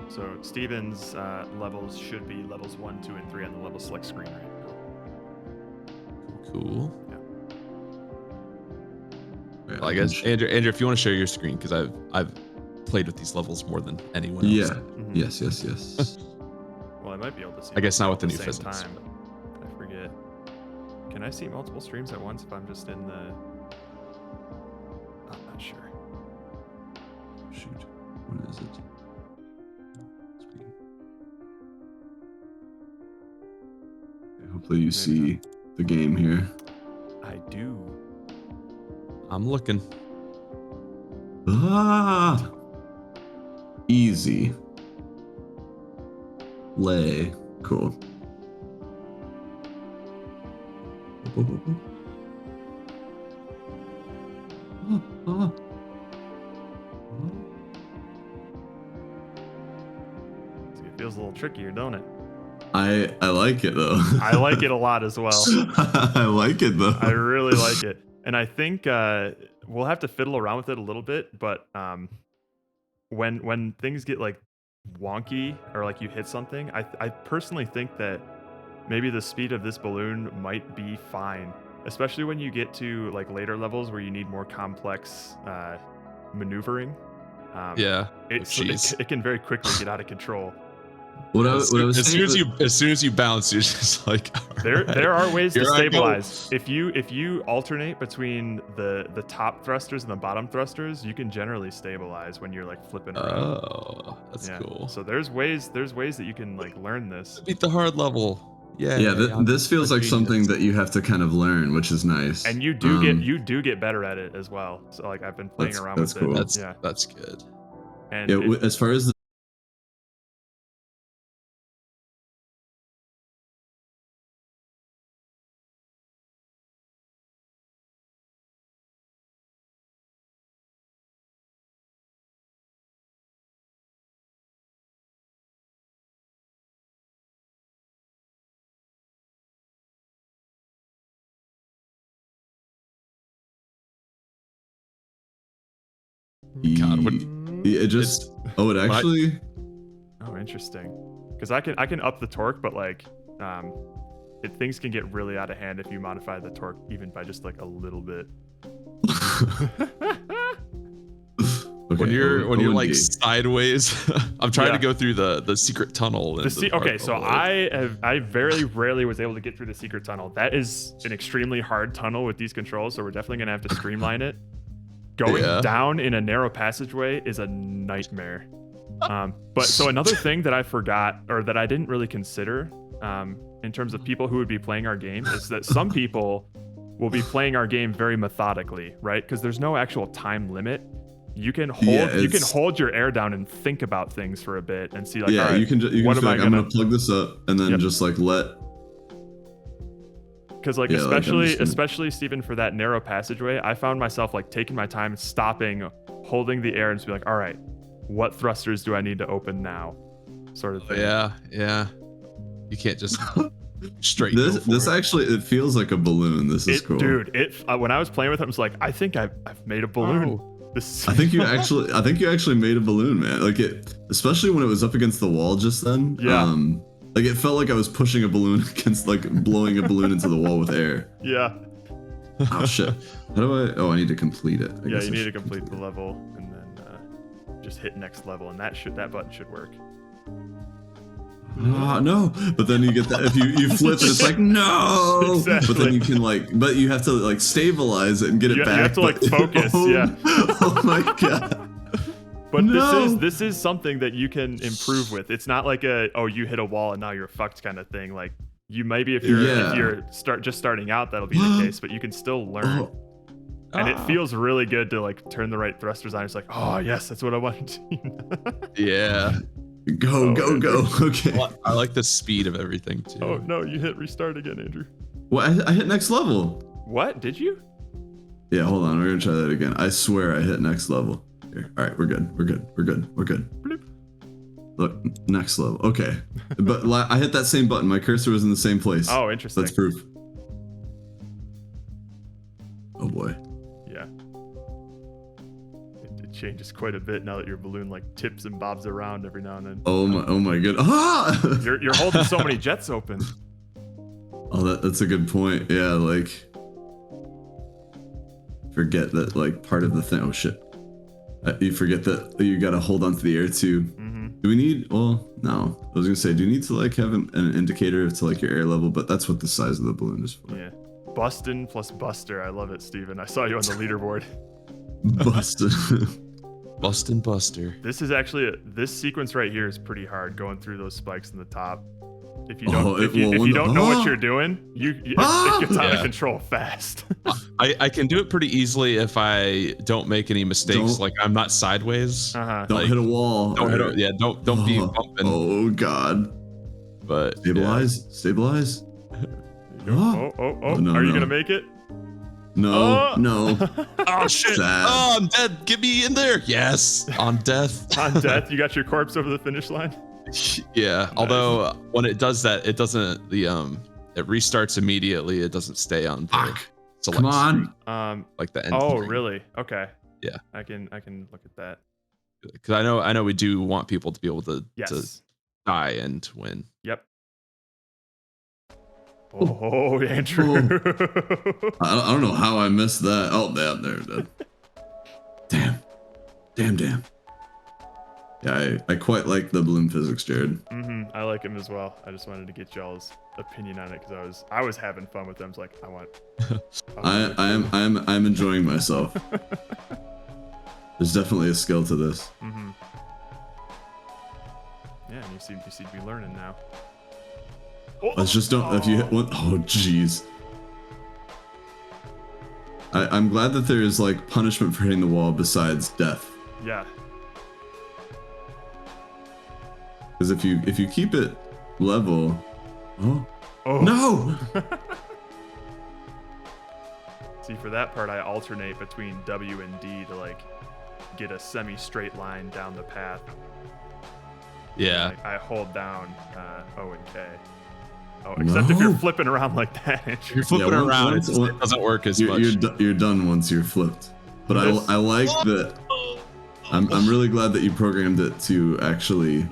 Speaker 1: So Steven's levels should be levels 1, 2, and 3 on the level select screen right now.
Speaker 4: Cool.
Speaker 1: Yeah.
Speaker 3: Yeah,
Speaker 4: Well, I guess Andrew, if you want to share your screen, because I've played with these levels more than anyone else.
Speaker 3: Yeah.
Speaker 1: Mhm.
Speaker 3: Yes.
Speaker 1: Well, I might be able to see.
Speaker 4: I guess not with
Speaker 1: at
Speaker 4: the new
Speaker 1: same
Speaker 4: physics.
Speaker 1: time. I forget. Can I see multiple streams at once if I'm just in the? I'm not sure.
Speaker 3: Shoot. What is it? Screen. Okay, hopefully you see the game here.
Speaker 1: I do.
Speaker 4: I'm looking.
Speaker 3: Ah! Easy. Lay. Cool.
Speaker 1: See, it feels a little trickier, don't it?
Speaker 3: I like it though.
Speaker 1: I like it a lot as well.
Speaker 3: I like it though.
Speaker 1: I really like it, and I think we'll have to fiddle around with it a little bit. But when things get like wonky or like you hit something, I personally think that maybe the speed of this balloon might be fine, especially when you get to like later levels where you need more complex maneuvering.
Speaker 4: Yeah.
Speaker 1: It can very quickly get out of control.
Speaker 4: As soon as you bounce, you're just like
Speaker 1: there are ways to stabilize. If you alternate between the top thrusters and the bottom thrusters, you can generally stabilize when you're like flipping around.
Speaker 4: Oh, that's cool.
Speaker 1: So there's ways that you can like learn this.
Speaker 4: Beat the hard level.
Speaker 3: Yeah, this feels like something that you have to kind of learn, which is nice.
Speaker 1: And you do get better at it as well. So like I've been playing around with
Speaker 3: cool.
Speaker 1: it.
Speaker 4: That's good.
Speaker 1: And
Speaker 3: as far as
Speaker 4: God,
Speaker 3: it just it actually
Speaker 1: interesting, because I can up the torque, but like things can get really out of hand if you modify the torque even by just like a little bit.
Speaker 4: When you're like sideways, I'm trying to go through the secret tunnel.
Speaker 1: I very rarely was able to get through the secret tunnel. That is an extremely hard tunnel with these controls, so we're definitely gonna have to streamline it. Going down in a narrow passageway is a nightmare. But so another thing that I forgot, or that I didn't really consider, in terms of people who would be playing our game, is that some people will be playing our game very methodically, right? Because there's no actual time limit. You can hold your air down and think about things for a bit and see like, all right,
Speaker 3: you can
Speaker 1: what am I
Speaker 3: I'm gonna plug this up and then just like let.
Speaker 1: Because like especially Steven, for that narrow passageway, I found myself like taking my time, stopping, holding the air, and just be like, all right, what thrusters do I need to open now? Sort of thing.
Speaker 4: Yeah. You can't just straight.
Speaker 3: This actually, it feels like a balloon. This is cool,
Speaker 1: dude. When I was playing with it, I was like, I think I've made a balloon.
Speaker 3: I think you actually made a balloon, man. Like especially when it was up against the wall just then.
Speaker 1: Yeah.
Speaker 3: Like it felt like I was pushing a balloon against, like blowing a balloon into the wall with air.
Speaker 1: Yeah.
Speaker 3: Oh shit. How do I? Oh, I need to complete it.
Speaker 1: You need to complete the level and then just hit next level, and that button should work.
Speaker 3: No, but then you get that if you flip and it's like no,
Speaker 1: exactly.
Speaker 3: But then you can but you have to like stabilize it and get it back.
Speaker 1: You have to like focus.
Speaker 3: Oh my god.
Speaker 1: But this is something that you can improve with. It's not like you hit a wall and now you're fucked kind of thing. Like you maybe if you're starting out, that'll be the case, but you can still learn. And it feels really good to like turn the right thrusters on. It's like, oh yes, that's what I want to do.
Speaker 4: Yeah.
Speaker 3: Go. Okay.
Speaker 4: Well, I like the speed of everything too.
Speaker 1: Oh no, you hit restart again, Andrew.
Speaker 3: Well, I hit next level.
Speaker 1: What? Did you?
Speaker 3: Yeah, hold on. We're gonna try that again. I swear I hit next level. Here. All right, we're good.
Speaker 1: Bloop.
Speaker 3: Look, next level. Okay. But I hit that same button. My cursor was in the same place.
Speaker 1: Oh, interesting.
Speaker 3: That's proof. Oh boy.
Speaker 1: Yeah. It changes quite a bit now that your balloon like tips and bobs around every now and then.
Speaker 3: Oh my god. Ah!
Speaker 1: You're holding so many jets open.
Speaker 3: Oh, that's a good point. Yeah, like forget that like part of the thing. Oh shit. You forget that you gotta hold onto the air tube.
Speaker 1: Mm-hmm.
Speaker 3: Do we need? Well, no. I was gonna say, do you need to like have an indicator to like your air level? But that's what the size of the balloon is for.
Speaker 1: Yeah. Bustin plus Buster. I love it, Steven. I saw you on the leaderboard.
Speaker 3: Bustin'.
Speaker 4: Buster.
Speaker 1: This is actually this sequence right here is pretty hard, going through those spikes in the top. If you don't know what you're doing, it gets out of control fast.
Speaker 4: I can do it pretty easily if I don't make any mistakes. Like I'm not sideways.
Speaker 3: Don't hit a wall.
Speaker 4: Don't be bumping.
Speaker 3: Oh god.
Speaker 4: But
Speaker 3: stabilize.
Speaker 1: No, are you gonna make it?
Speaker 3: No.
Speaker 4: Oh shit. Oh, I'm dead. Get me in there. Yes. On death.
Speaker 1: On death. You got your corpse over the finish line.
Speaker 4: Yeah. Nice. Although when it does that, it doesn't. It restarts immediately. It doesn't stay on.
Speaker 3: Come on.
Speaker 4: Like the end.
Speaker 1: Oh really? Okay.
Speaker 4: Yeah.
Speaker 1: I can look at that.
Speaker 4: Because I know we do want people to be able to die and win.
Speaker 1: Yep. Oh, Andrew.
Speaker 3: I don't know how I missed that. Oh, there. Damn. Yeah, I quite like the balloon physics, Jared.
Speaker 1: Mm-hmm. I like him as well. I just wanted to get y'all's opinion on it because I was having fun with them. It's like
Speaker 3: I'm enjoying myself. There's definitely a skill to this.
Speaker 1: Mm-hmm. Yeah, and you seem to be learning now.
Speaker 3: Let's just don't. If you hit one, oh jeez. I'm glad that there is like punishment for hitting the wall besides death.
Speaker 1: Yeah.
Speaker 3: Because if you keep it level, oh no.
Speaker 1: See, for that part, I alternate between W and D to like get a semi-straight line down the path.
Speaker 4: Yeah.
Speaker 1: I hold down O and K. Oh, except if you're flipping around like that.
Speaker 4: If you're flipping around, it doesn't work as much.
Speaker 3: You're done once you're flipped. But I like that. I'm really glad that you programmed it to actually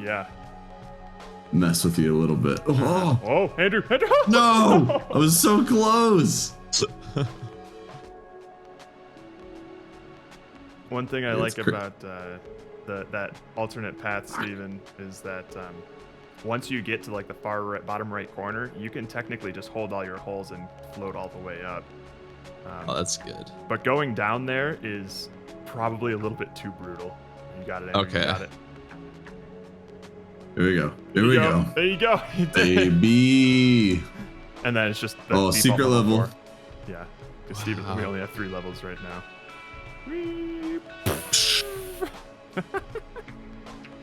Speaker 3: mess with you a little bit.
Speaker 1: Oh, Andrew.
Speaker 3: No! I was so close.
Speaker 1: One thing I like about that alternate path, Steven, is that once you get to like the bottom right corner, you can technically just hold all your holes and float all the way up.
Speaker 4: Oh, that's good.
Speaker 1: But going down there is probably a little bit too brutal. You got it, Andrew.
Speaker 4: Okay.
Speaker 1: You got it.
Speaker 3: Here we go. Here we go.
Speaker 1: There you go.
Speaker 3: Baby.
Speaker 1: And then it's just
Speaker 3: secret level.
Speaker 1: Yeah. Because Steven, we only have 3 levels right now.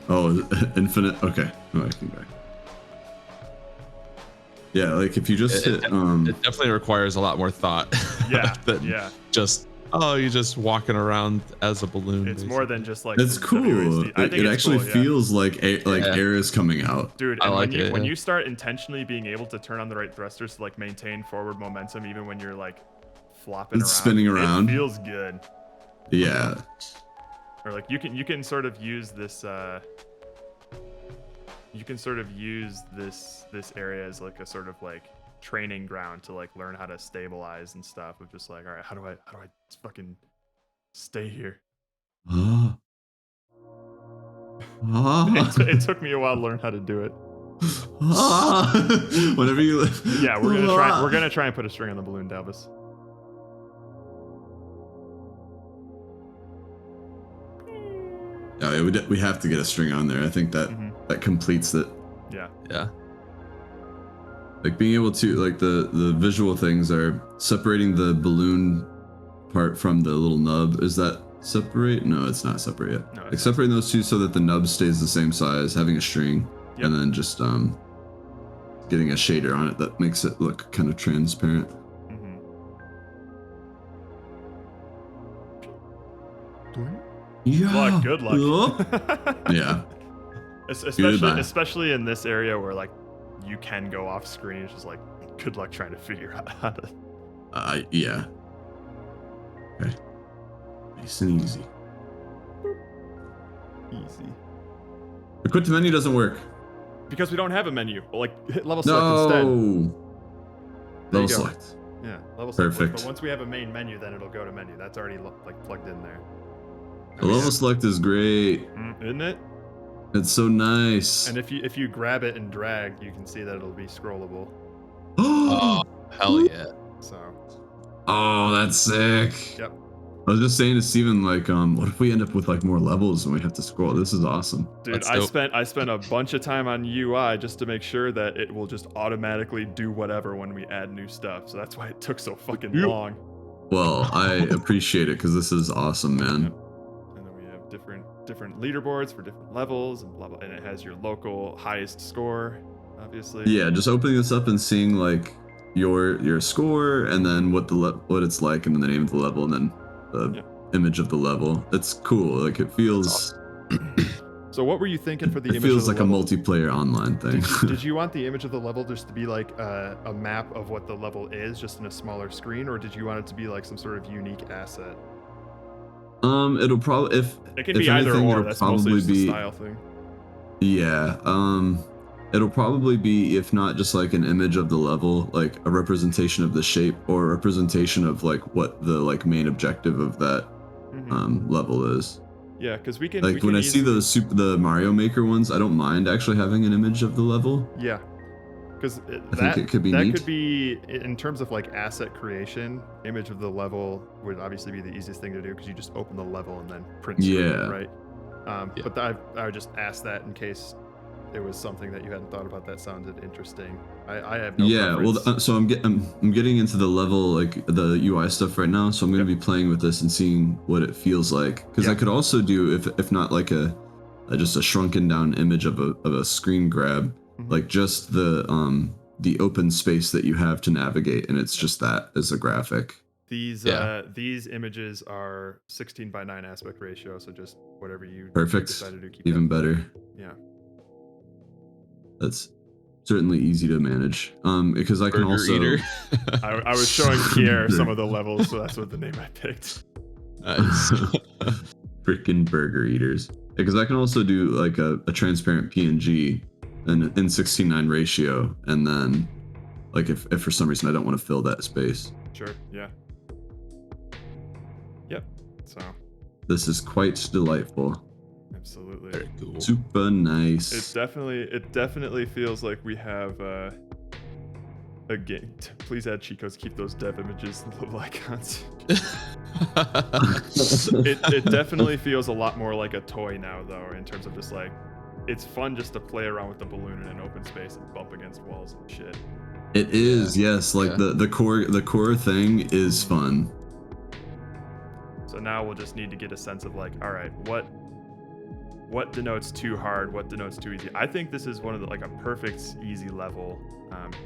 Speaker 3: Oh, infinite. Okay. Oh, I can back. Yeah, like if you just hit.
Speaker 4: It definitely requires a lot more thought.
Speaker 1: Yeah.
Speaker 4: than just you're just walking around as a balloon.
Speaker 1: It's more than just like.
Speaker 3: It's cool. It actually feels like air is coming out.
Speaker 1: Dude,
Speaker 4: I
Speaker 1: and
Speaker 4: like
Speaker 1: when you start intentionally being able to turn on the right thrusters to like maintain forward momentum, even when you're like flopping around,
Speaker 3: spinning around,
Speaker 1: it feels good.
Speaker 3: Yeah.
Speaker 1: Or like you can sort of use this this area as like a sort of like training ground to like learn how to stabilize and stuff. Of just like, all right, how do I fucking stay here? It took me a while to learn how to do it.
Speaker 3: Whenever you
Speaker 1: we're gonna try and put a string on the balloon, Dalvis.
Speaker 3: Yeah, we have to get a string on there. I think that that completes it.
Speaker 4: Yeah.
Speaker 3: Like being able to like the visual things are separating the balloon part from the little nub. Is that separate? No, it's not separate yet. No, like separating those two so that the nub stays the same size, having a string, and then just getting a shader on it that makes it look kind of transparent. Yeah.
Speaker 1: Good luck.
Speaker 3: Yeah.
Speaker 1: Especially in this area where like you can go off screen. It's just like good luck trying to figure out how to.
Speaker 3: Yeah. Okay. Nice and easy.
Speaker 1: Easy.
Speaker 3: The quit to menu doesn't work.
Speaker 1: Because we don't have a menu. Well, like hit level select instead.
Speaker 3: Level select.
Speaker 1: Yeah, level select.
Speaker 3: Perfect.
Speaker 1: But once we have a main menu, then it'll go to menu. That's already like plugged in there.
Speaker 3: The level select is great.
Speaker 1: Isn't it?
Speaker 3: It's so nice.
Speaker 1: And if you grab it and drag, you can see that it'll be scrollable.
Speaker 4: Oh, hell yeah.
Speaker 1: So.
Speaker 3: Oh, that's sick.
Speaker 1: Yep.
Speaker 3: I was just saying to Steven, like, what if we end up with like more levels and we have to scroll? This is awesome.
Speaker 1: Dude, I spent a bunch of time on UI just to make sure that it will just automatically do whatever when we add new stuff. So that's why it took so fucking long.
Speaker 3: Well, I appreciate it because this is awesome, man.
Speaker 1: Yep. And then we have different leaderboards for different levels and blah blah, and it has your local highest score, obviously.
Speaker 3: Yeah, just opening this up and seeing like your score and then what it's like and then the name of the level and then the image of the level. It's cool. Like it feels.
Speaker 1: So what were you thinking for the image?
Speaker 3: It feels
Speaker 1: of the
Speaker 3: like
Speaker 1: level?
Speaker 3: A multiplayer online thing.
Speaker 1: Did you want the image of the level just to be like a map of what the level is, just in a smaller screen, or did you want it to be like some sort of unique asset?
Speaker 3: It'll probably if
Speaker 1: it can
Speaker 3: if
Speaker 1: be
Speaker 3: anything,
Speaker 1: either or.
Speaker 3: it'll
Speaker 1: That's
Speaker 3: probably
Speaker 1: mostly just
Speaker 3: be
Speaker 1: a style thing.
Speaker 3: Yeah. It'll probably be, if not just like an image of the level, like a representation of the shape or a representation of like what the like main objective of that level is.
Speaker 1: Yeah, because we can.
Speaker 3: Like when I see the Mario Maker ones, I don't mind actually having an image of the level.
Speaker 1: Yeah, because
Speaker 3: I think it could be neat.
Speaker 1: Could be in terms of like asset creation. Image of the level would obviously be the easiest thing to do because you just open the level and then print screen, right? But I would just ask that in case it was something that you hadn't thought about that sounded interesting. I have no preference.
Speaker 3: Well, so I'm getting into the level, like the UI stuff right now, so I'm going to be playing with this and seeing what it feels like, because I could also do, if not like just a shrunken down image of a screen grab, like just the open space that you have to navigate, and it's just that as a graphic.
Speaker 1: These images are 16:9 aspect ratio, so just whatever you decide to do, keep
Speaker 3: even better.
Speaker 1: Yeah.
Speaker 3: That's certainly easy to manage. Because I can also.
Speaker 1: I was showing Pierre some of the levels, so that's what the name I picked.
Speaker 4: Nice.
Speaker 3: Freaking burger eaters. Because I can also do like a transparent PNG and in 16:9 ratio, and then like if for some reason I don't want to fill that space.
Speaker 1: Sure. Yeah. Yep. So. This
Speaker 3: is quite delightful.
Speaker 1: Absolutely.
Speaker 4: Very cool.
Speaker 3: Super nice.
Speaker 1: It definitely feels like we have a game. Please add cheat codes. Keep those dev images and little icons. it definitely feels a lot more like a toy now, though, in terms of just like it's fun just to play around with the balloon in an open space and bump against walls and shit.
Speaker 3: It is, yes. Like the core thing is fun.
Speaker 1: So now we'll just need to get a sense of like, all right, what denotes too hard, what denotes too easy. I think this is one of the like a perfect easy level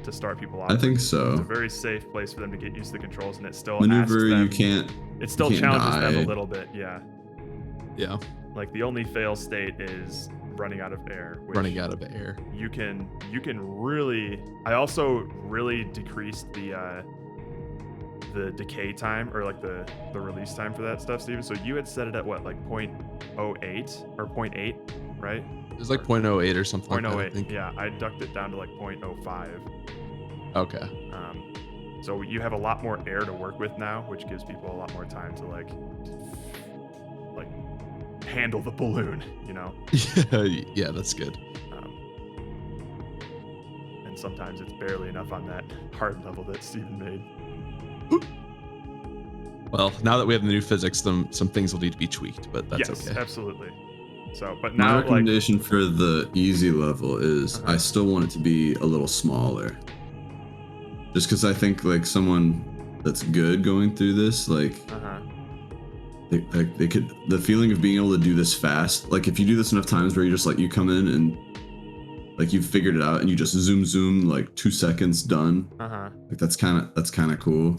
Speaker 1: to start people off.
Speaker 3: I think so.
Speaker 1: It's a very safe place for them to get used to the controls, and it still
Speaker 3: maneuver.
Speaker 1: Asks them,
Speaker 3: you can't.
Speaker 1: It still challenges them a little bit. Yeah.
Speaker 4: Yeah.
Speaker 1: Like the only fail state is running out of air.
Speaker 4: Running out of air.
Speaker 1: You can really. I also really decreased the decay time, or like the release time for that stuff, Steven. So you had set it at what, like 0.08 or 0.8, right?
Speaker 4: It was like 0.08 or something.
Speaker 1: 0.08.
Speaker 4: Like that, I think.
Speaker 1: Yeah, I ducked it down to like 0.05.
Speaker 4: Okay.
Speaker 1: So you have a lot more air to work with now, which gives people a lot more time to like handle the balloon, you know?
Speaker 4: Yeah, that's good.
Speaker 1: And sometimes it's barely enough on that hard level that Steven made.
Speaker 4: Well, now that we have the new physics, some things will need to be tweaked, but that's okay.
Speaker 1: Yes, absolutely. So, but now
Speaker 3: my recommendation for the easy level is I still want it to be a little smaller. Just because I think like someone that's good going through this, like they could, the feeling of being able to do this fast, like if you do this enough times where you just like you come in and like you've figured it out and you just zoom like 2 seconds done. Like that's kind of cool.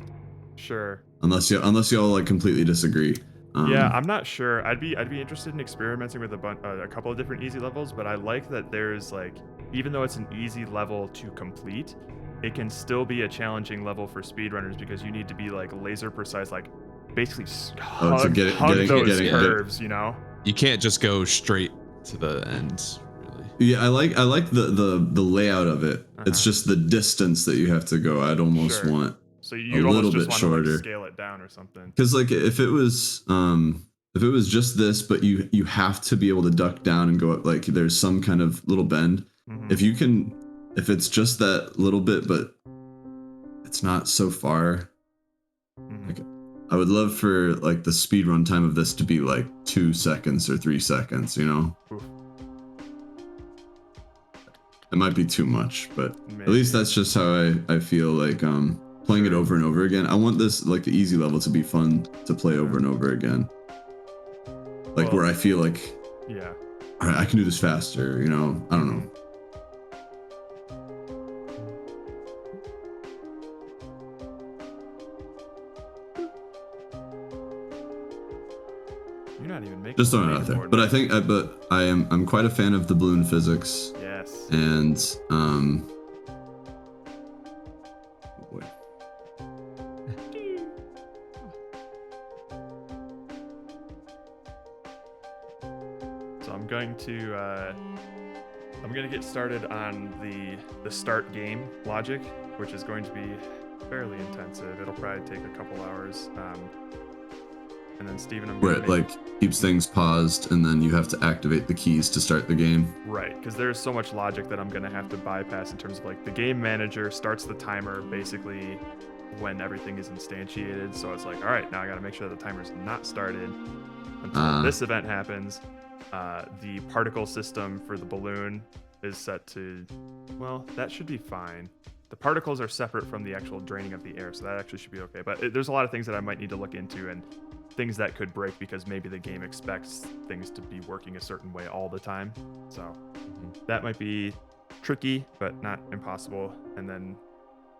Speaker 1: Sure.
Speaker 3: Unless y'all like completely disagree.
Speaker 1: Yeah, I'm not sure. I'd be interested in experimenting with a couple of different easy levels, but I like that there's like, even though it's an easy level to complete, it can still be a challenging level for speedrunners because you need to be like laser precise, like basically hug those curves, you know?
Speaker 4: You can't just go straight to the end, really.
Speaker 3: Yeah, I like the layout of it. It's just the distance that you have to go. I'd almost want
Speaker 1: so you
Speaker 3: a little
Speaker 1: bit
Speaker 3: bit shorter.
Speaker 1: Like scale it down or something.
Speaker 3: Because like if it was just this, but you have to be able to duck down and go up, like there's some kind of little bend. If it's just that little bit, but it's not so far. Like, I would love for like the speed run time of this to be like 2 seconds or 3 seconds, you know? Oof. It might be too much, but at least that's just how I feel like playing it over and over again. I want this, like the easy level, to be fun to play over and over again. Like where I feel like, all right, I can do this faster, you know? I don't know.
Speaker 1: You're not even making.
Speaker 3: Just throwing it out there. But I think, I'm quite a fan of the balloon physics.
Speaker 1: Yes.
Speaker 3: And boy.
Speaker 1: So I'm going to get started on the start game logic, which is going to be fairly intensive. It'll probably take a couple hours. And then Steven,
Speaker 3: where it like keeps things paused, and then you have to activate the keys to start the game.
Speaker 1: Right, because there's so much logic that I'm gonna have to bypass in terms of like the game manager starts the timer basically when everything is instantiated. So it's like, all right, now I gotta make sure that the timer's not started until this event happens. The particle system for the balloon is set to, well, that should be fine. The particles are separate from the actual draining of the air, so that actually should be okay. But there's a lot of things that I might need to look into, and things that could break because maybe the game expects things to be working a certain way all the time. So that might be tricky, but not impossible. And then,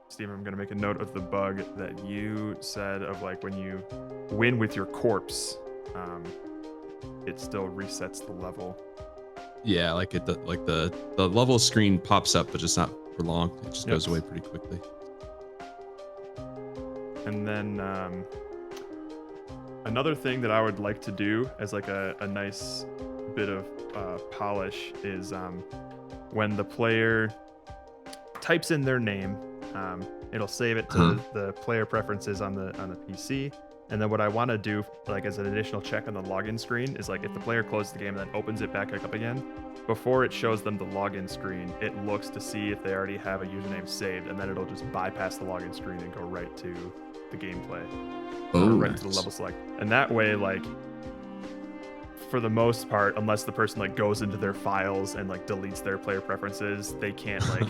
Speaker 1: Steve, I'm going to make a note of the bug that you said of like when you win with your corpse, it still resets the level.
Speaker 4: Yeah, like the level screen pops up, but just not for long. It just goes away pretty quickly.
Speaker 1: And then another thing that I would like to do as like a nice bit of polish is when the player types in their name, it'll save it to the player preferences on the PC. And then what I want to do, like as an additional check on the login screen, is like if the player closes the game and then opens it back up again, before it shows them the login screen, it looks to see if they already have a username saved, and then it'll just bypass the login screen and go right to the gameplay. Right to the level select. And that way, like, for the most part, unless the person like goes into their files and like deletes their player preferences, they can't like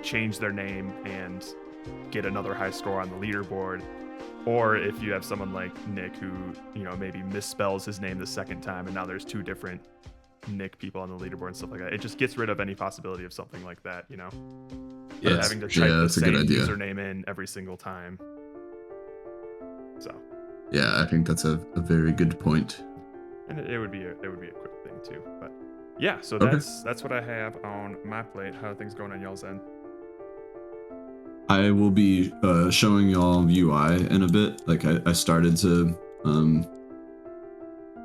Speaker 1: change their name and get another high score on the leaderboard. Or if you have someone like Nick who, you know, maybe misspells his name the second time and now there's two different Nick people on the leaderboard and stuff like that. It just gets rid of any possibility of something like that, you know?
Speaker 4: Yeah,
Speaker 1: having to type the same username in every single time. So.
Speaker 3: Yeah, I think that's a very good point.
Speaker 1: And it would be a quick thing too. But yeah, so that's what I have on my plate. How are things going on y'all's end?
Speaker 3: I will be showing y'all UI in a bit. Like I started to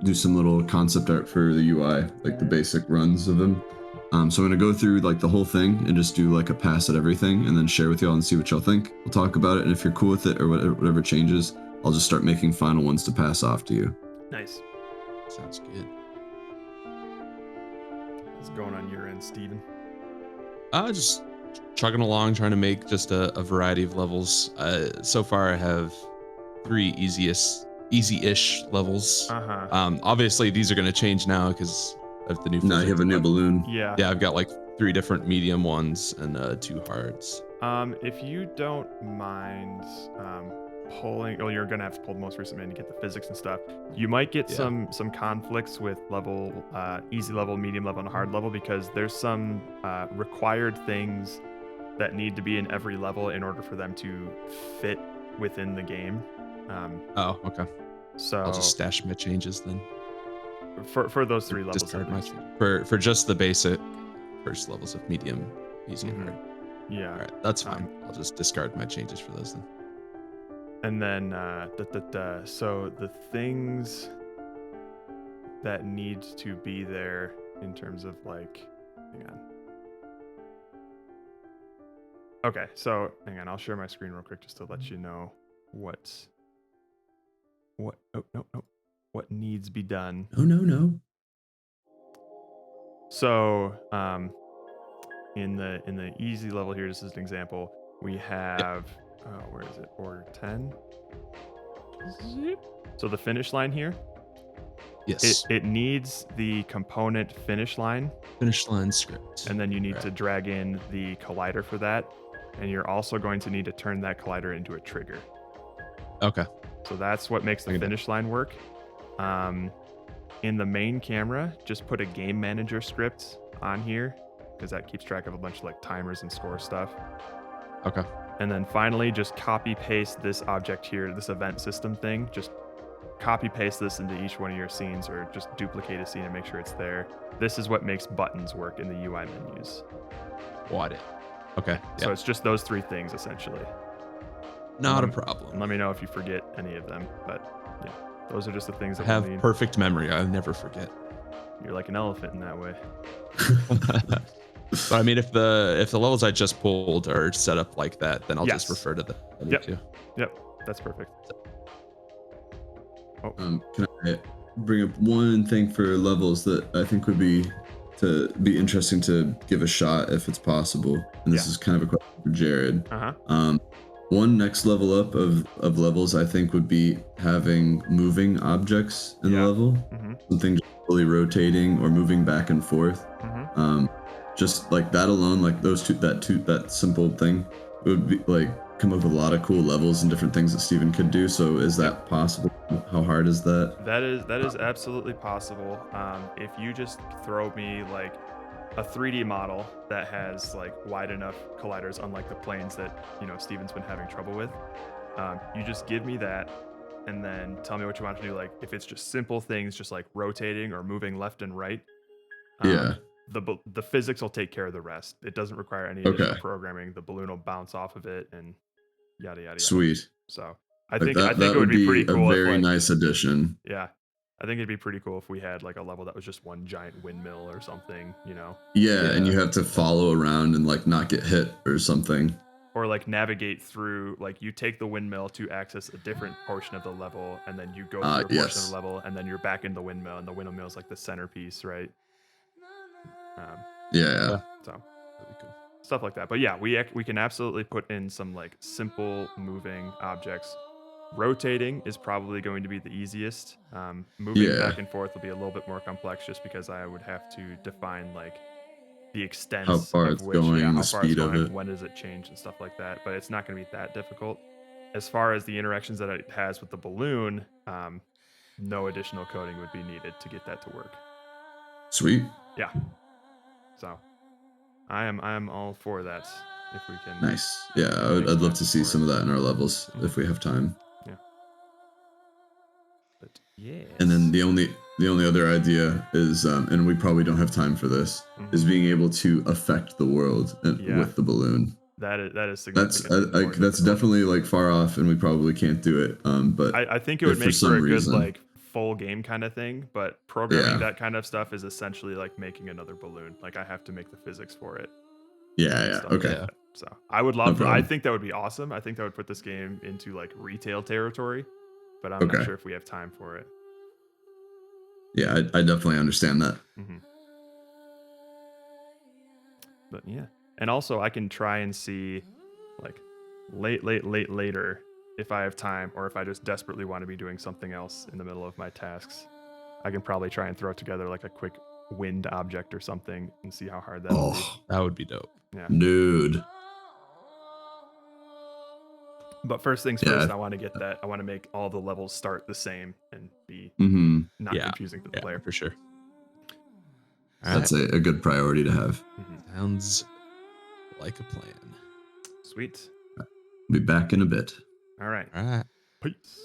Speaker 3: do some little concept art for the UI, like the basic runs of them. So I'm gonna go through like the whole thing and just do like a pass at everything, and then share with y'all and see what y'all think. We'll talk about it, and if you're cool with it or whatever changes, I'll just start making final ones to pass off to you.
Speaker 1: Nice.
Speaker 4: Sounds good.
Speaker 1: What's going on your end, Steven?
Speaker 4: Just chugging along, trying to make just a variety of levels. So far I have 3 easy-ish levels. Obviously these are going to change now because of the new physics.
Speaker 3: Now you have a new balloon.
Speaker 1: Yeah,
Speaker 4: I've got like 3 different medium ones and 2 hards.
Speaker 1: If you don't mind pulling, you're gonna have to pull the most recent man to get the physics and stuff. You might get some conflicts with level, easy level, medium level, and hard level, because there's some required things that need to be in every level in order for them to fit within the game.
Speaker 4: Okay.
Speaker 1: So
Speaker 4: I'll just stash my changes then.
Speaker 1: For those 3 levels.
Speaker 4: Discard my for just the basic first levels of medium, easy, and hard.
Speaker 1: Yeah.
Speaker 4: All right, that's fine. I'll just discard my changes for those then.
Speaker 1: And then, so the things that need to be there in terms of like, hang on. Okay, so hang on, I'll share my screen real quick just to let you know what needs be done.
Speaker 3: No.
Speaker 1: So, in the easy level here, just as an example, we have. Where is it? Order 10. So the finish line here.
Speaker 4: Yes.
Speaker 1: It needs the component finish line.
Speaker 4: Finish line script.
Speaker 1: And then you need to drag in the collider for that. And you're also going to need to turn that collider into a trigger.
Speaker 4: Okay.
Speaker 1: So that's what makes the finish line work. In the main camera, just put a game manager script on here, because that keeps track of a bunch of like timers and score stuff.
Speaker 4: Okay.
Speaker 1: And then finally, just copy paste this object here, this event system thing. Just copy paste this into each one of your scenes, or just duplicate a scene and make sure it's there. This is what makes buttons work in the UI menus.
Speaker 4: Got it. Okay.
Speaker 1: So it's just those 3 things essentially.
Speaker 4: Not a problem.
Speaker 1: Let me know if you forget any of them, but yeah, those are just the things that
Speaker 4: I have perfect memory. I'll never forget.
Speaker 1: You're like an elephant in that way.
Speaker 4: But I mean, if the levels I just pulled are set up like that, then I'll just refer to the other 2.
Speaker 1: Yep, that's perfect.
Speaker 3: Can I I bring up one thing for levels that I think would be interesting to give a shot if it's possible. And this is kind of a question for Jared. One next level up of levels I think would be having moving objects in the level. Something just fully rotating or moving back and forth. Just like that alone, like that simple thing would be like come up with a lot of cool levels and different things that Steven could do. So is that possible? How hard is that?
Speaker 1: That is absolutely possible. If you just throw me like a 3D model that has like wide enough colliders, unlike the planes that Steven's been having trouble with, you just give me that, and then tell me what you want to do. Like if it's just simple things, just like rotating or moving left and right. The physics will take care of the rest. It doesn't require any additional programming. The balloon will bounce off of it and yada yada yada.
Speaker 3: Sweet.
Speaker 1: So I think it would be pretty cool.
Speaker 3: A very nice addition.
Speaker 1: Yeah, I think it'd be pretty cool if we had like a level that was just one giant windmill or something,
Speaker 3: Yeah, and you have to follow around and like not get hit or something.
Speaker 1: Or like navigate through, like you take the windmill to access a different portion of the level, and then you go through a portion of the level, and then you're back in the windmill, and the windmill is like the centerpiece, right?
Speaker 3: So
Speaker 1: that'd be cool. Stuff like that. But yeah, we can absolutely put in some like simple moving objects. Rotating is probably going to be the easiest. Moving back and forth will be a little bit more complex, just because I would have to define like the extent
Speaker 3: how far it's going, the speed of it,
Speaker 1: when does it change and stuff like that. But it's not going to be that difficult. As far as the interactions that it has with the balloon, no additional coding would be needed to get that to work.
Speaker 3: Sweet.
Speaker 1: Yeah. So I am all for that. If we can.
Speaker 3: Nice. Yeah, I'd love to see some of that in our levels if we have time.
Speaker 1: Yeah. But yeah.
Speaker 3: And then the only other idea is, and we probably don't have time for this, is being able to affect the world with the balloon.
Speaker 1: That is significant.
Speaker 3: That's definitely like far off, and we probably can't do it. But
Speaker 1: I think it would make for a good like full game kind of thing. But programming that kind of stuff is essentially like making another balloon. Like I have to make the physics for it.
Speaker 3: Okay.
Speaker 1: Like so I would love. I think that would be awesome. I think that would put this game into like retail territory. But I'm not sure if we have time for it.
Speaker 3: Yeah, I definitely understand that.
Speaker 1: But yeah, and also I can try and see like later if I have time, or if I just desperately want to be doing something else in the middle of my tasks. I can probably try and throw together like a quick wind object or something and see how hard that would be.
Speaker 4: That would be dope.
Speaker 3: Yeah. Dude.
Speaker 1: But first things first, I want to get that. I want to make all the levels start the same and be not confusing for the player.
Speaker 4: For sure.
Speaker 3: That's a good priority to have.
Speaker 4: Sounds like a plan.
Speaker 1: Sweet.
Speaker 3: Be back in a bit.
Speaker 1: All right. Peace.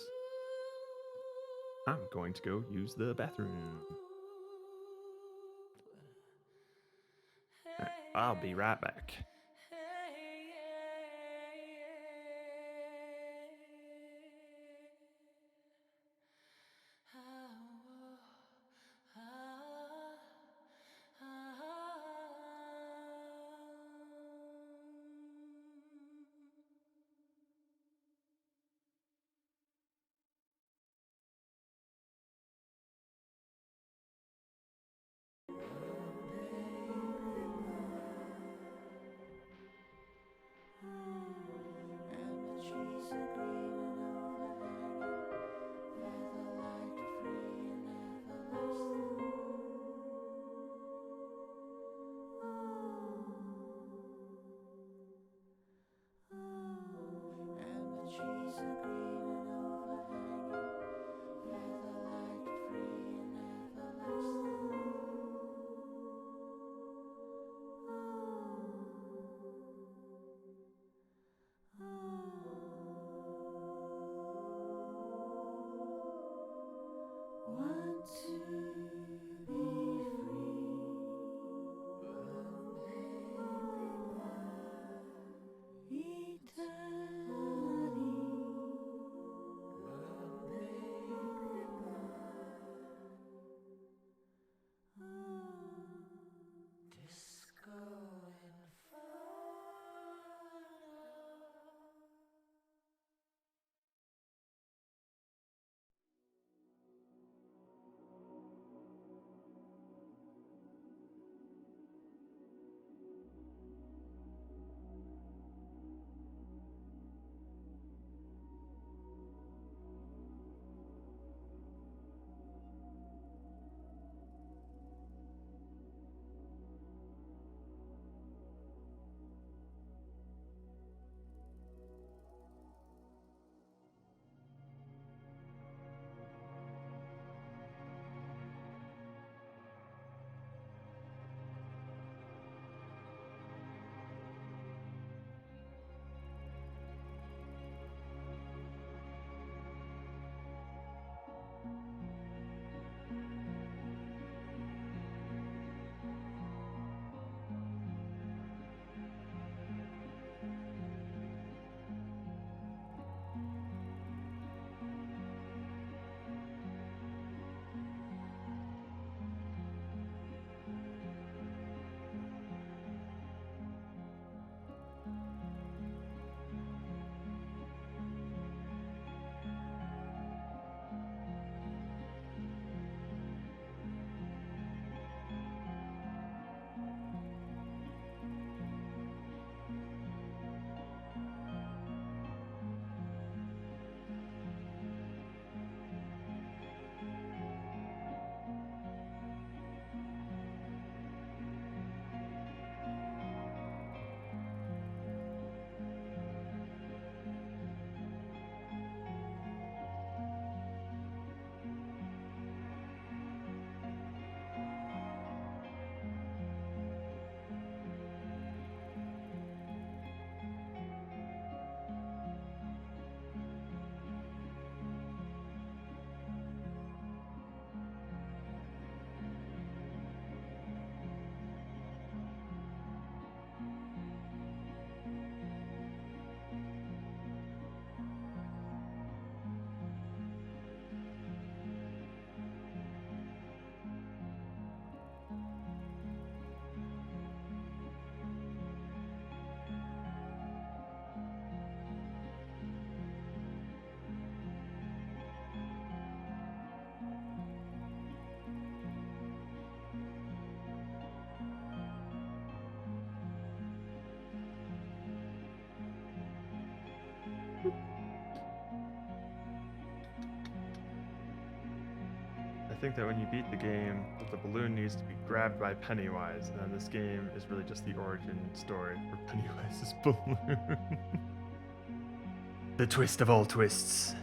Speaker 1: I'm going to go use the bathroom. All right, I'll be right back. think that when you beat the game, that the balloon needs to be grabbed by Pennywise, and then this game is really just the origin story for Pennywise's balloon. The twist of all twists.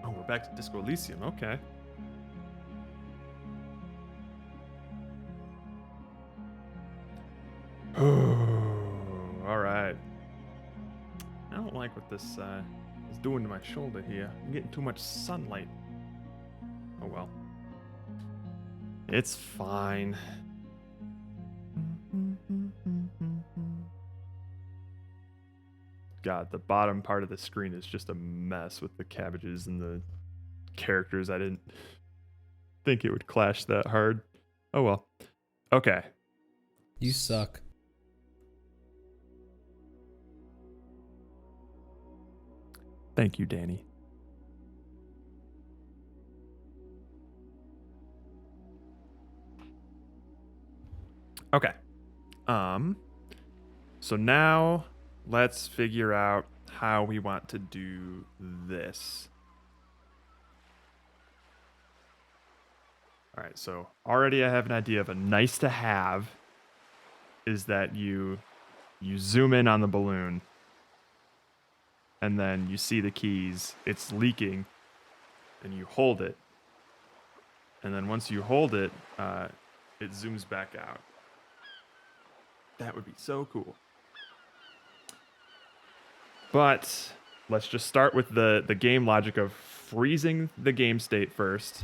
Speaker 1: Oh, we're back to Disco Elysium. Okay. All right. I don't like what this is doing to my shoulder here. I'm getting too much sunlight. Oh well. It's fine. God, the bottom part of the screen is just a mess with the cabbages and the characters. I didn't think it would clash that hard. Oh well. Okay.
Speaker 6: You suck.
Speaker 1: Thank you, Danny. Okay. So now let's figure out how we want to do this. All right, so already I have an idea of a nice to have is that you zoom in on the balloon and then you see the keys, it's leaking, and you hold it. And then once you hold it, it zooms back out. That would be so cool. But let's just start with the game logic of freezing the game state first,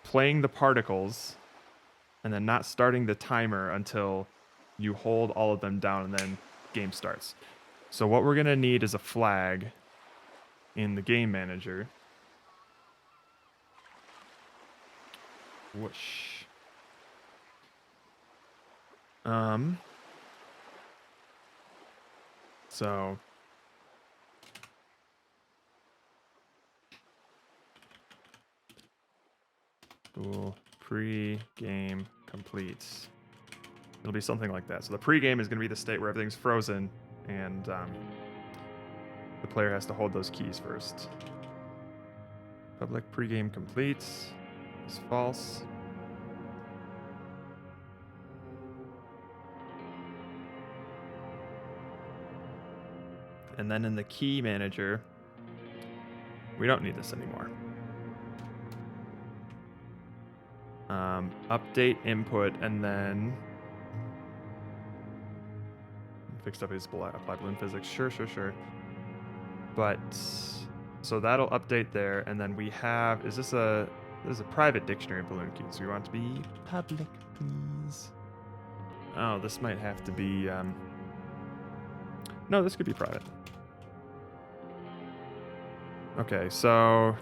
Speaker 1: playing the particles, and then not starting the timer until you hold all of them down and then game starts. So what we're going to need is a flag in the game manager. Whoosh. So cool. Pre-game completes. It'll be something like that. So the pre-game is going to be the state where everything's frozen, and the player has to hold those keys first. Public pre-game completes is false. And then in the key manager, we don't need this anymore. Update input, and then fixed up his applied balloon physics. Sure. But so that'll update there, and then we have this is a private dictionary balloon key, so we want it to be public, please. Oh, this might have to be no, this could be private. Okay, so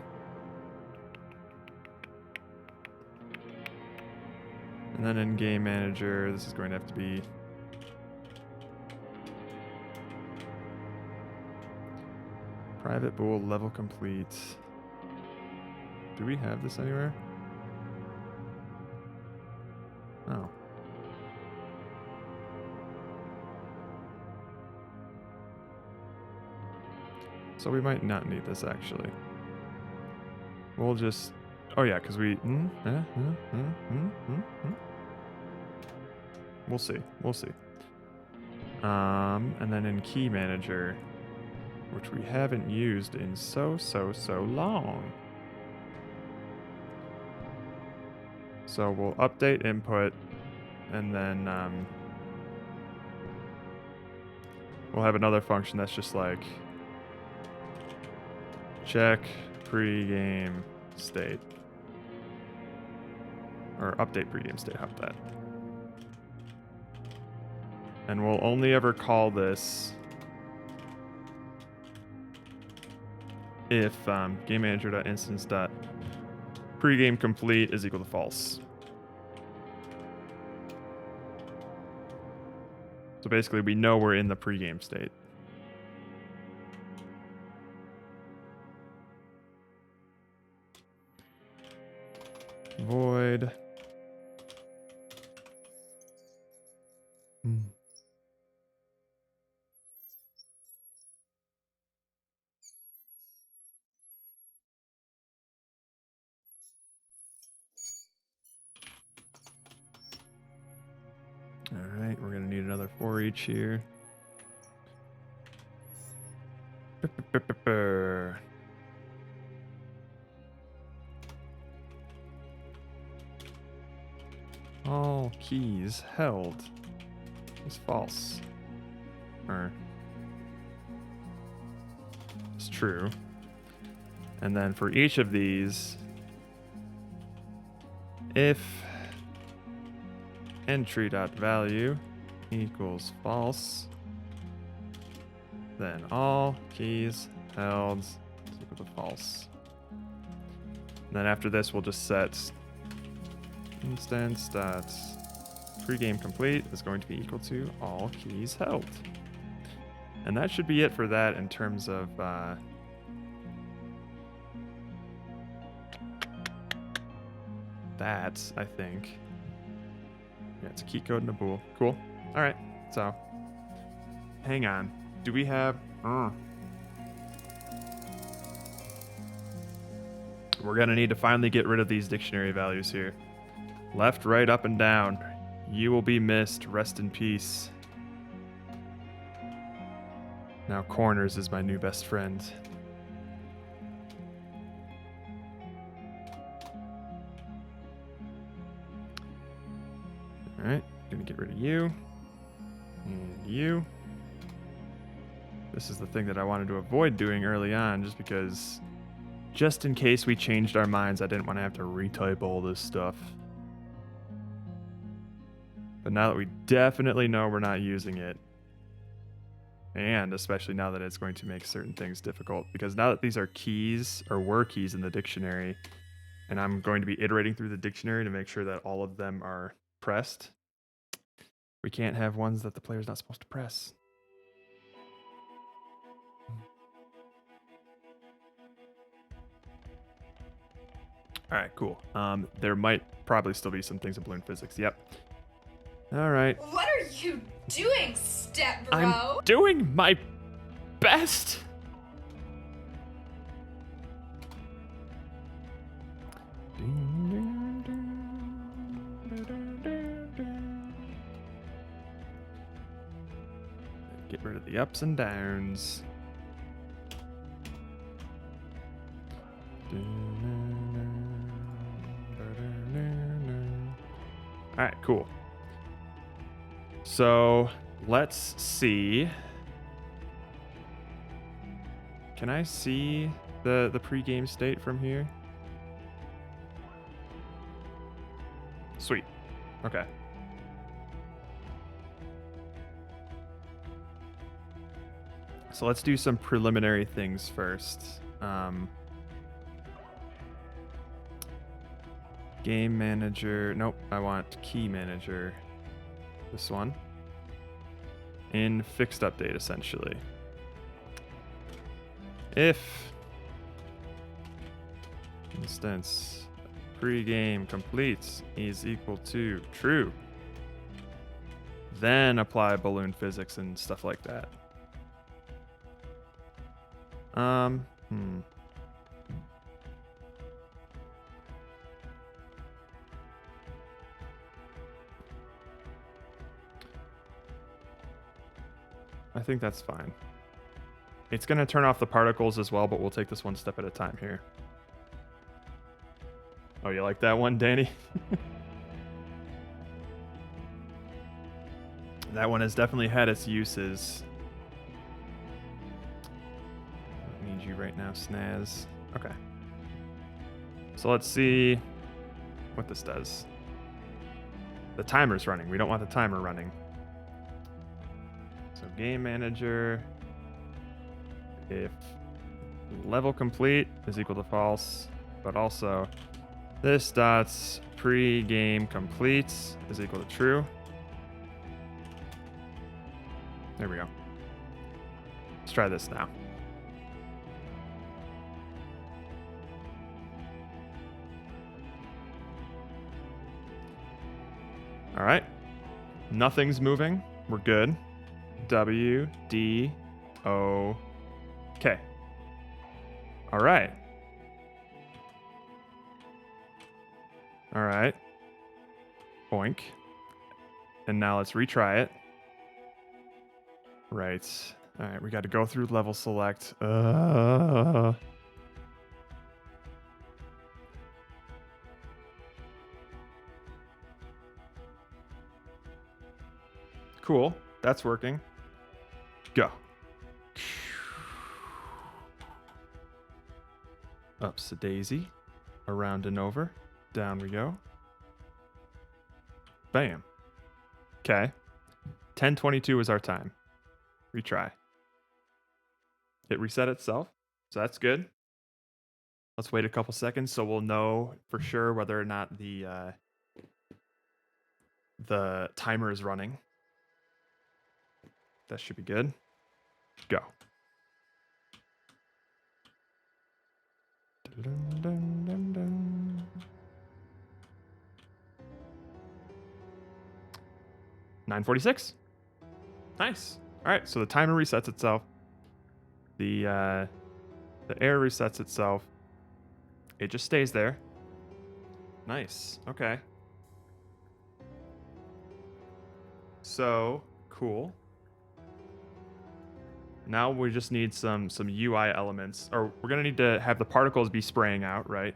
Speaker 1: and then in game manager, this is going to have to be private bool level complete. Do we have this anywhere? Oh. So we might not need this actually. We'll just, oh yeah, because we, We'll see. And then in key manager, which we haven't used in so long. So we'll update input, and then we'll have another function that's just like check pre-game state, or update pre-game state. How about that? And we'll only ever call this if game manager.instance.pregame complete is equal to false. So basically we know we're in the pregame state. Void. We're going to need another for each here. All keys held is false. Or it's true. And then for each of these, if entry.value equals false, then all keys held is equal to false. And then after this, we'll just set instance dot pregame complete is going to be equal to all keys held. And that should be it for that in terms of that, I think. Yeah, it's a key code and a bool. Cool. All right. So, hang on. Do we have... We're going to need to finally get rid of these dictionary values here. Left, right, up, and down. You will be missed. Rest in peace. Now corners is my new best friend. Alright, gonna get rid of you. And you. This is the thing that I wanted to avoid doing early on, just in case we changed our minds, I didn't want to have to retype all this stuff. But now that we definitely know we're not using it, and especially now that it's going to make certain things difficult, because now that these are keys, or were keys in the dictionary, and I'm going to be iterating through the dictionary to make sure that all of them are pressed, we can't have ones that the player's not supposed to press. All right, cool. There might probably still be some things in balloon physics. Yep. All right.
Speaker 7: What are you doing, step bro?
Speaker 1: I'm doing my best. Get rid of the ups and downs. All right, cool. So let's see. Can I see the pregame state from here? Sweet. Okay. So let's do some preliminary things first. Game manager. Nope, I want key manager. This one. In fixed update, essentially. If instance pregame completes is equal to true, then apply balloon physics and stuff like that. I think that's fine. It's going to turn off the particles as well, but we'll take this one step at a time here. Oh, you like that one, Danny? That one has definitely had its uses. I need you right now, Snaz. Okay. So let's see what this does. The timer's running. We don't want the timer running. So game manager, if level complete is equal to false, but also this dots pre-game complete is equal to true. There we go. Let's try this now. All right. Nothing's moving. We're good. W, D, O, K. All right. All right. Boink. And now let's retry it. Right. All right, we got to go through level select. Cool. That's working. Go. Up's a daisy. Around and over. Down we go. Bam. Okay. 10:22 is our time. Retry. It reset itself, so that's good. Let's wait a couple seconds so we'll know for sure whether or not the timer is running. That should be good. Go. Dun, dun, dun, dun. 9:46. Nice. All right, so the timer resets itself. The air resets itself. It just stays there. Nice. Okay. So cool. Now we just need some UI elements, or we're gonna need to have the particles be spraying out, right?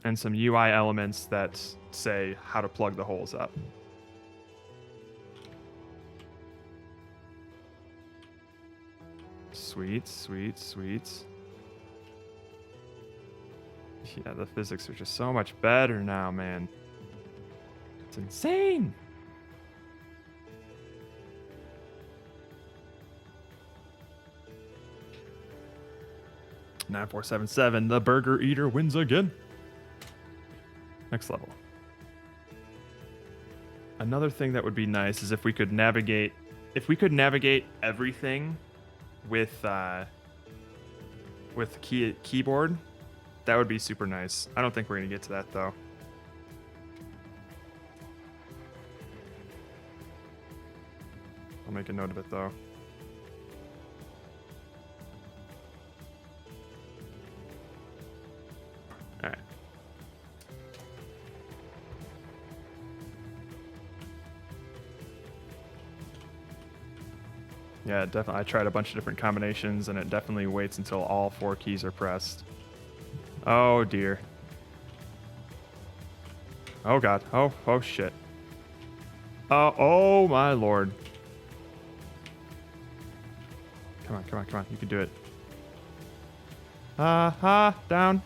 Speaker 1: And some UI elements that say how to plug the holes up. Sweet, sweet, sweet. Yeah, the physics are just so much better now, man. It's insane. Nine 477. The burger eater wins again. Next level. Another thing that would be nice is if we could navigate everything with keyboard. That would be super nice. I don't think we're gonna get to that though. I'll make a note of it though. All right. Yeah, definitely. I tried a bunch of different combinations, and it definitely waits until all 4 keys are pressed. Oh dear. Oh god. Oh shit. Oh my lord. Come on. You can do it. Down.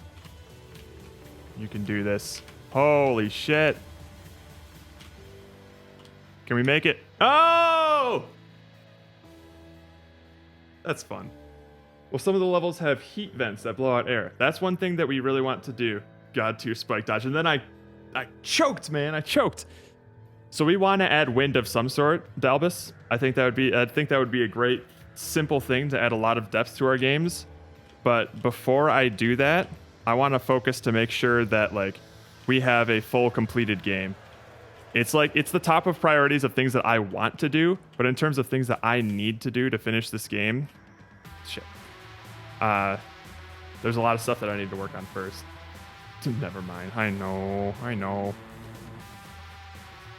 Speaker 1: You can do this. Holy shit. Can we make it? Oh! That's fun. Well, some of the levels have heat vents that blow out air. That's one thing that we really want to do. God tier spike dodge. And then I choked, man. I choked. So we want to add wind of some sort, Dalbus. I think that would be a great simple thing to add a lot of depth to our games. But before I do that, I want to focus to make sure that like we have a full completed game. It's the top of priorities of things that I want to do, but in terms of things that I need to do to finish this game, shit. There's a lot of stuff that I need to work on first. Never mind. I know.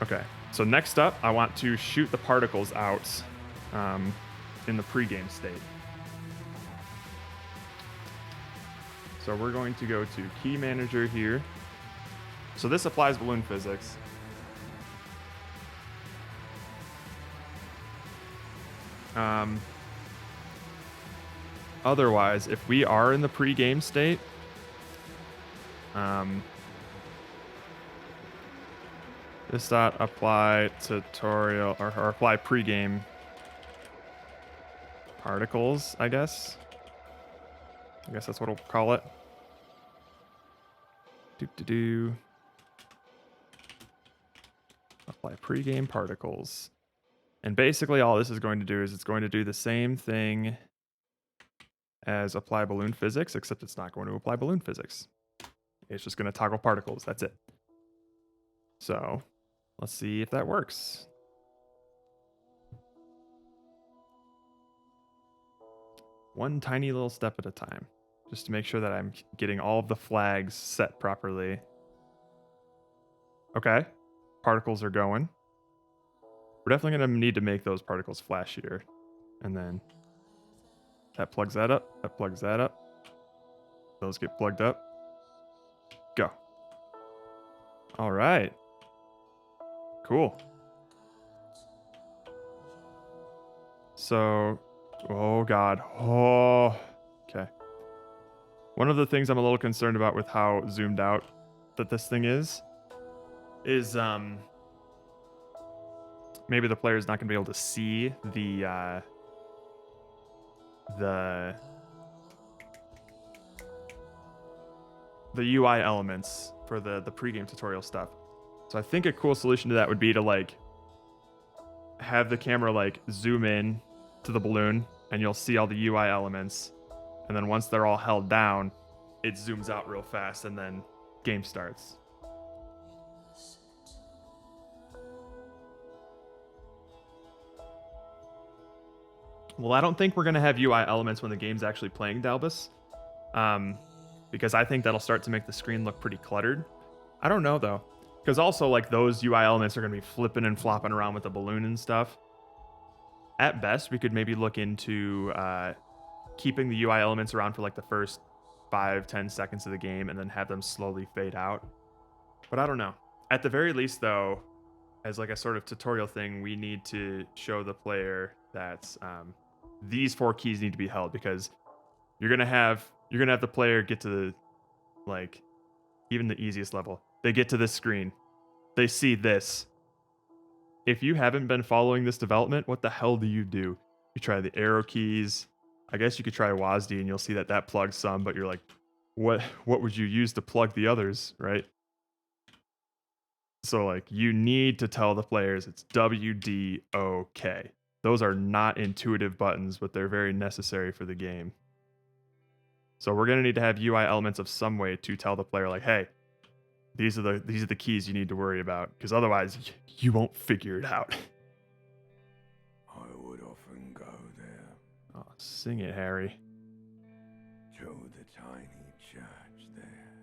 Speaker 1: Okay, so next up, I want to shoot the particles out in the pregame state. So we're going to go to Key Manager here. So this applies balloon physics. Otherwise, if we are in the pre-game state, this dot apply tutorial or apply pre-game particles, I guess that's what we'll call it. Apply pre-game particles. And basically all this is going to do is it's going to do the same thing as apply balloon physics, except it's not going to apply balloon physics. It's just going to toggle particles. That's it. So let's see if that works. One tiny little step at a time, just to make sure that I'm getting all of the flags set properly. Okay, particles are going. We're definitely going to need to make those particles flashier. And then that plugs that up. That plugs that up. Those get plugged up. Go. All right. Cool. So, oh God. Oh, okay. One of the things I'm a little concerned about with how zoomed out that this thing is maybe the player's not going to be able to see the UI elements for the pregame tutorial stuff. So I think a cool solution to that would be to like have the camera like zoom in to the balloon and you'll see all the UI elements. And then once they're all held down, it zooms out real fast and then game starts. Well, I don't think we're going to have UI elements when the game's actually playing Dalbus. Because I think that'll start to make the screen look pretty cluttered. I don't know, though. Because also, like, those UI elements are going to be flipping and flopping around with the balloon and stuff. At best, we could maybe look into keeping the UI elements around for, like, the first 5-10 seconds of the game and then have them slowly fade out. But I don't know. At the very least, though, as, like, a sort of tutorial thing, we need to show the player that these 4 keys need to be held, because you're gonna have the player get to like even the easiest level. They get to this screen, they see this. If you haven't been following this development, what the hell do? You try the arrow keys. I guess you could try WASD and you'll see that plugs some, but you're like, what would you use to plug the others, right? So like you need to tell the players it's WDOK. Those are not intuitive buttons, but they're very necessary for the game. So we're going to need to have UI elements of some way to tell the player, like, hey, these are the keys you need to worry about, because otherwise you won't figure it out.
Speaker 2: I would often go there.
Speaker 1: Oh, sing it, Harry.
Speaker 2: To the tiny church there.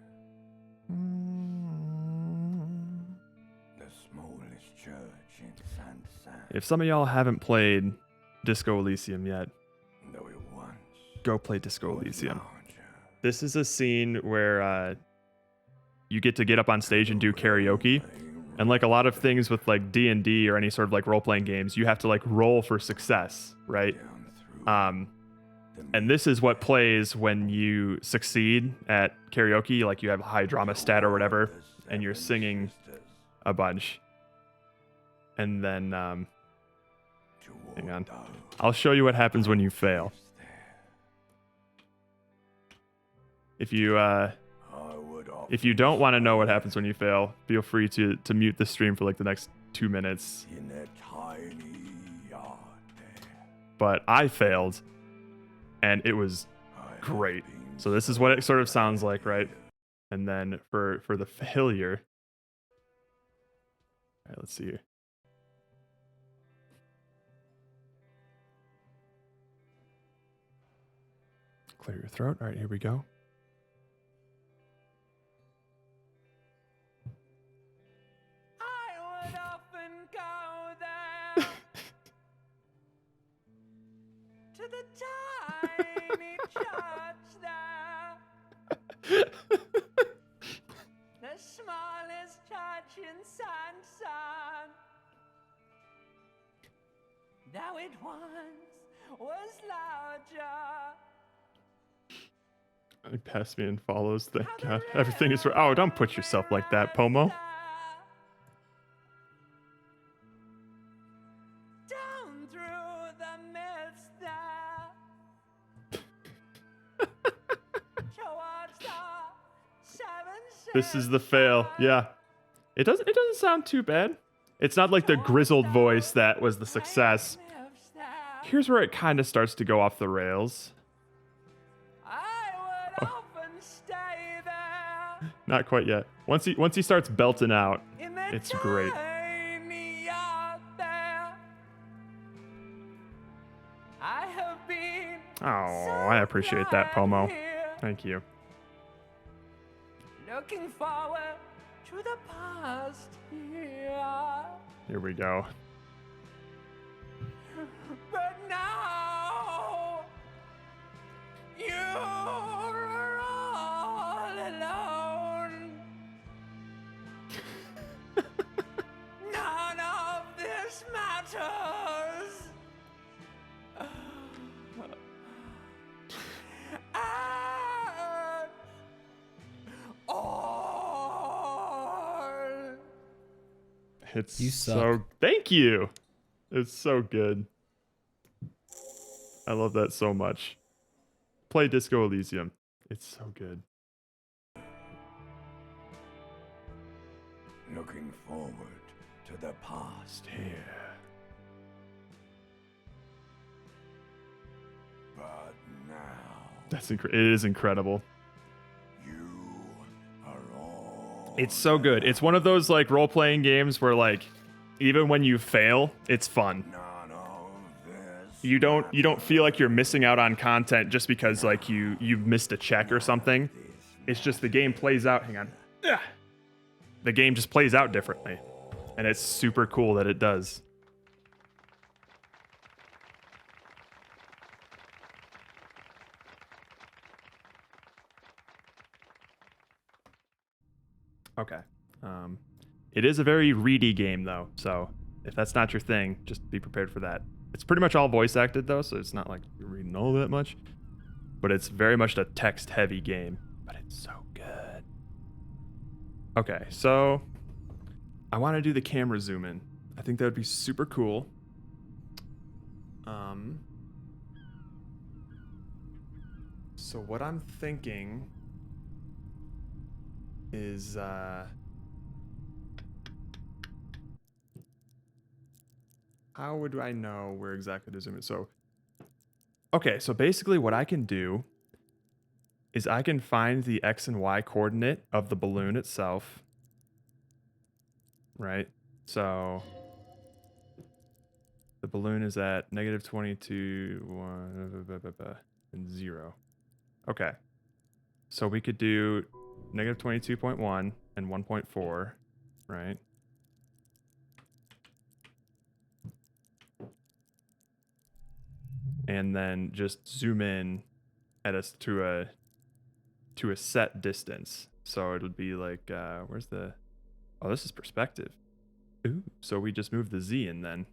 Speaker 2: The smallest church in San.
Speaker 1: If some of y'all haven't played Disco Elysium yet, go play Disco Elysium. This is a scene where you get up on stage and do karaoke. And like a lot of things with like D&D or any sort of like role-playing games, you have to like roll for success, right? And this is what plays when you succeed at karaoke, like you have a high drama stat or whatever, and you're singing a bunch. And then, hang on. I'll show you what happens when you fail. If you don't want to know what happens when you fail, feel free to mute the stream for like the next 2 minutes.
Speaker 2: In that tiny yard there.
Speaker 1: But I failed, and it was great. So this is what it sort of sounds like, right? And then for the failure, all right, let's see here. Clear your throat. All right, here we go.
Speaker 5: I would often go there to the tiny church there, the smallest church in San. Though it once was larger.
Speaker 1: He passed me and follows. Thank God. Everything is for. Oh, don't put yourself like that, Pomo.
Speaker 5: Down through the mist towards the 7
Speaker 1: This is the fail. Yeah. It doesn't sound too bad. It's not like the grizzled voice that was the success. Here's where it kind of starts to go off the rails. Not quite yet. Once he starts belting out, it's great. Oh, I appreciate that, Pomo. Thank you.
Speaker 5: Looking forward to the past here.
Speaker 1: Here we go.
Speaker 5: waters.
Speaker 1: It's
Speaker 6: You suck.
Speaker 1: so. Thank you. It's so good. I love that so much. Play Disco Elysium. It's so good.
Speaker 2: Looking forward to the past here. But now
Speaker 1: It is incredible.
Speaker 2: you are all.
Speaker 1: It's so good. It's one of those like role-playing games where like even when you fail, it's fun.
Speaker 2: None of this
Speaker 1: You don't feel like you're missing out on content just because like you missed a check or something. It's just the game plays out. Hang on. Ugh. The game just plays out differently. And it's super cool that it does. Okay. It is a very reedy game though, so if that's not your thing, just be prepared for that. It's pretty much all voice acted though, so it's not like you're reading all that much. But it's very much a text heavy game. But it's so good. Okay, so I want to do the camera zoom in. I think that would be super cool. So what I'm thinking is how would I know where exactly to zoom in? So okay, so basically what I can do is I can find the X and Y coordinate of the balloon itself. Right? So the balloon is at -22, 1, and 0. Okay. So we could do -22.1 and 1.4, right? And then just zoom in at us to a set distance. So it would be like where's the oh, this is perspective. Ooh, so we just move the Z in then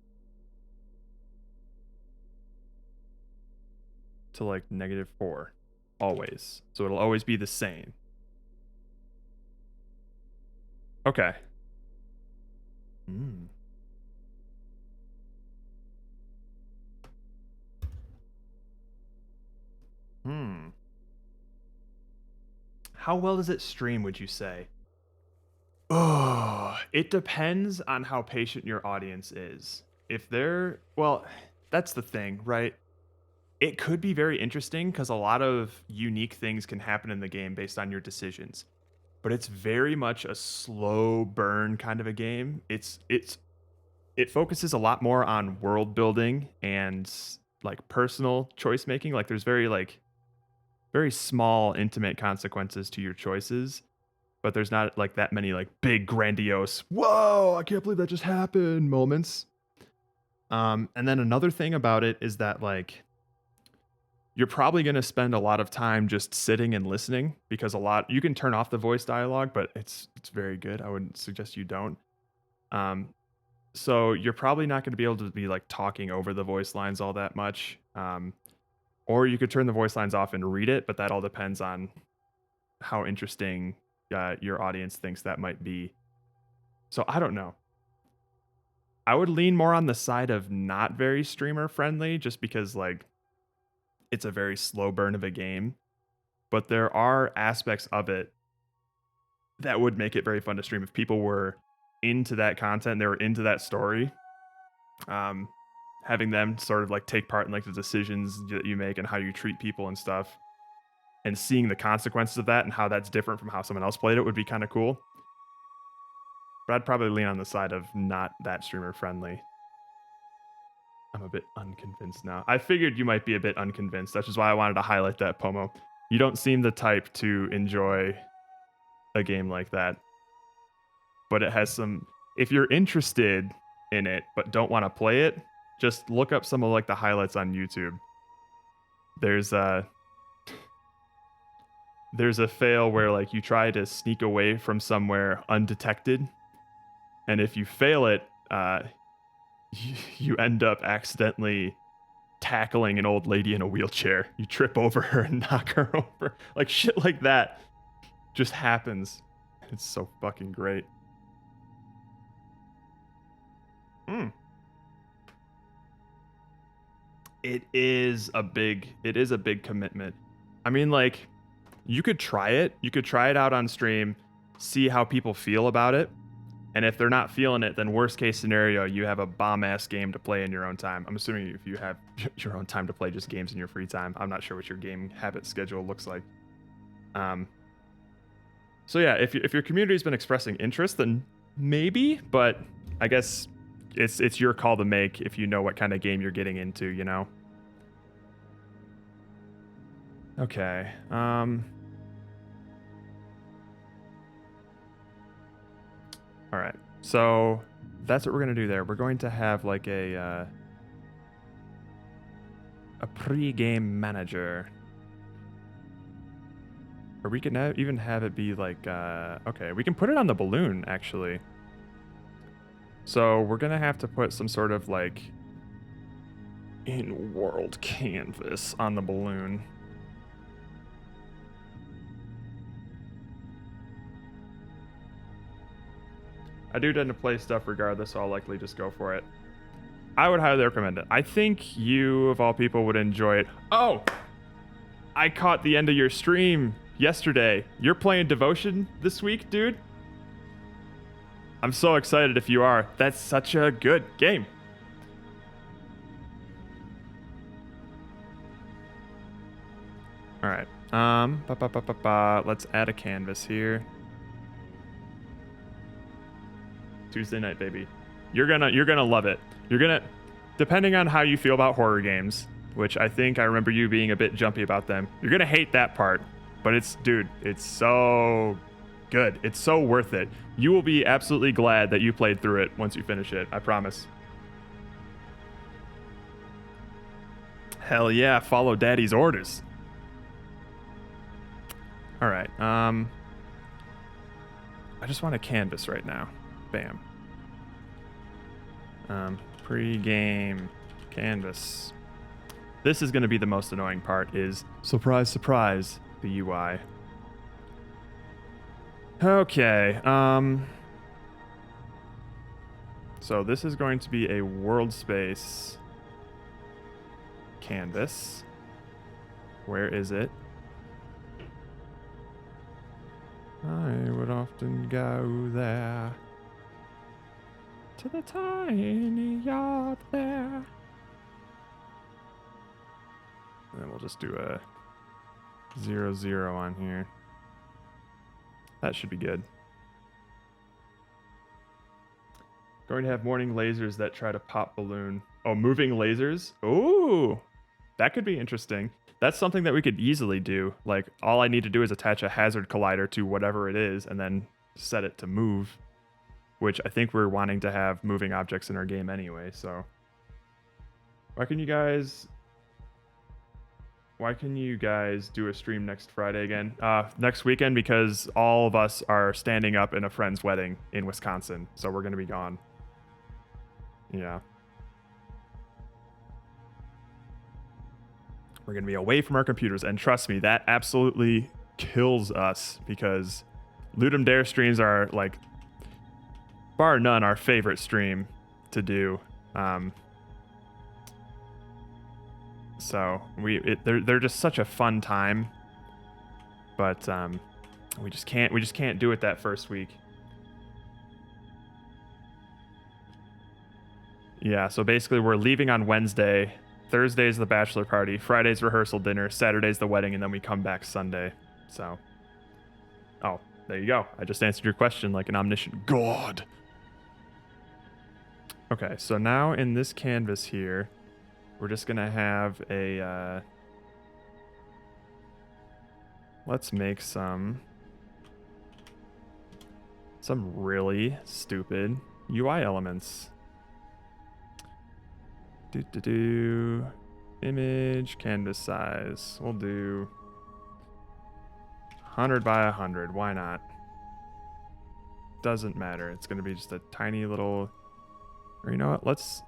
Speaker 1: to like -4 always. So it'll always be the same. Okay. How well does it stream, would you say? Oh, it depends on how patient your audience is. If they're, well, that's the thing, right? It could be very interesting because a lot of unique things can happen in the game based on your decisions. But it's very much a slow burn kind of a game. It focuses a lot more on world building and like personal choice making. Like there's very small intimate consequences to your choices, but there's not like that many like big grandiose, whoa, I can't believe that just happened moments. And then another thing about it is that like you're probably going to spend a lot of time just sitting and listening because you can turn off the voice dialogue, but it's very good. I would suggest you don't. So you're probably not going to be able to be like talking over the voice lines all that much. Or you could turn the voice lines off and read it, but that all depends on how interesting your audience thinks that might be. So I don't know. I would lean more on the side of not very streamer friendly just because like it's a very slow burn of a game. But there are aspects of it that would make it very fun to stream if people were into that content, they were into that story. Having them sort of like take part in like the decisions that you make and how you treat people and stuff, and seeing the consequences of that and how that's different from how someone else played it would be kind of cool. But I'd probably lean on the side of not that streamer friendly. I'm a bit unconvinced now. I figured you might be a bit unconvinced. That's just why I wanted to highlight that, Pomo. You don't seem the type to enjoy a game like that. But it has some... If you're interested in it but don't want to play it, just look up some of like the highlights on YouTube. There's a fail where like you try to sneak away from somewhere undetected, and if you fail it, you end up accidentally tackling an old lady in a wheelchair. You trip over her and knock her over. Like shit like that just happens. It's so fucking great. It is a big commitment. I mean, like, you could try it. You could try it out on stream, see how people feel about it. And if they're not feeling it, then worst case scenario, you have a bomb-ass game to play in your own time. I'm assuming if you have your own time to play just games in your free time. I'm not sure what your game habit schedule looks like. So yeah, if your community's been expressing interest, then maybe, but I guess it's your call to make if you know what kind of game you're getting into, you know? Okay. All right, so that's what we're gonna do there. We're going to have like a pre-game manager, or we can even have it be like okay, we can put it on the balloon actually. So we're gonna have to put some sort of like in-world canvas on the balloon. I do tend to play stuff regardless, so I'll likely just go for it. I would highly recommend it. I think you, of all people, would enjoy it. Oh! I caught the end of your stream yesterday. You're playing Devotion this week, dude? I'm so excited if you are. That's such a good game. All right. Let's add a canvas here. Tuesday night, baby. You're gonna love it. Depending on how you feel about horror games, which I think I remember you being a bit jumpy about them, you're gonna hate that part, but it's so good. It's so worth it. You will be absolutely glad that you played through it once you finish it. I promise. Hell yeah, follow daddy's orders. All right. I just want a canvas right now. Bam. Pre-game canvas. This is going to be the most annoying part, is surprise, surprise, the UI. Okay. So this is going to be a world space canvas. Where is it? I would often go there. To the tiny yard there. And then we'll just do a 0-0 on here. That should be good. Going to have morning lasers that try to pop balloon. Oh, moving lasers? Ooh, that could be interesting. That's something that we could easily do. Like, all I need to do is attach a hazard collider to whatever it is and then set it to move. Which I think we're wanting to have moving objects in our game anyway, so. Why can you guys do a stream next Friday again? Next weekend, because all of us are standing up in a friend's wedding in Wisconsin, so we're gonna be gone. Yeah. We're gonna be away from our computers, and trust me, that absolutely kills us, because Ludum Dare streams are, like, bar none, our favorite stream to do. So they're just such a fun time, but we just can't do it that first week. Yeah, so basically we're leaving on Wednesday. Thursday's the bachelor party, Friday's rehearsal dinner, Saturday's the wedding, and then we come back Sunday. So, oh, there you go. I just answered your question like an omniscient god. Okay, so now in this canvas here, we're just gonna have a, let's make some really stupid UI elements. Image, canvas size. We'll do 100 by 100. Why not? Doesn't matter. It's gonna be just a tiny little, or you know what? Let's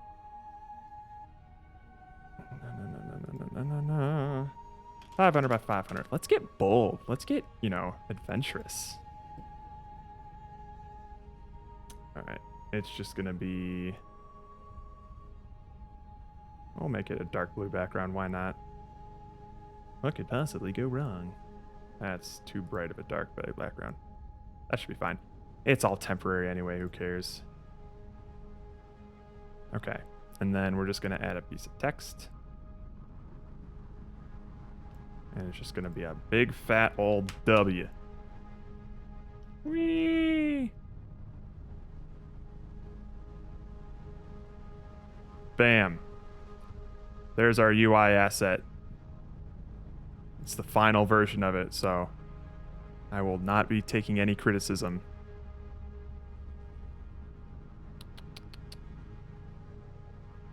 Speaker 1: 500 by 500. Let's get bold. Let's get, you know, adventurous. All right. It's just going to be... We'll make it a dark blue background. Why not? What could possibly go wrong? That's too bright of a dark background. That should be fine. It's all temporary anyway. Who cares? Okay. And then we're just going to add a piece of text. And it's just going to be a big fat old W. Whee! Bam. There's our UI asset. It's the final version of it, so I will not be taking any criticism.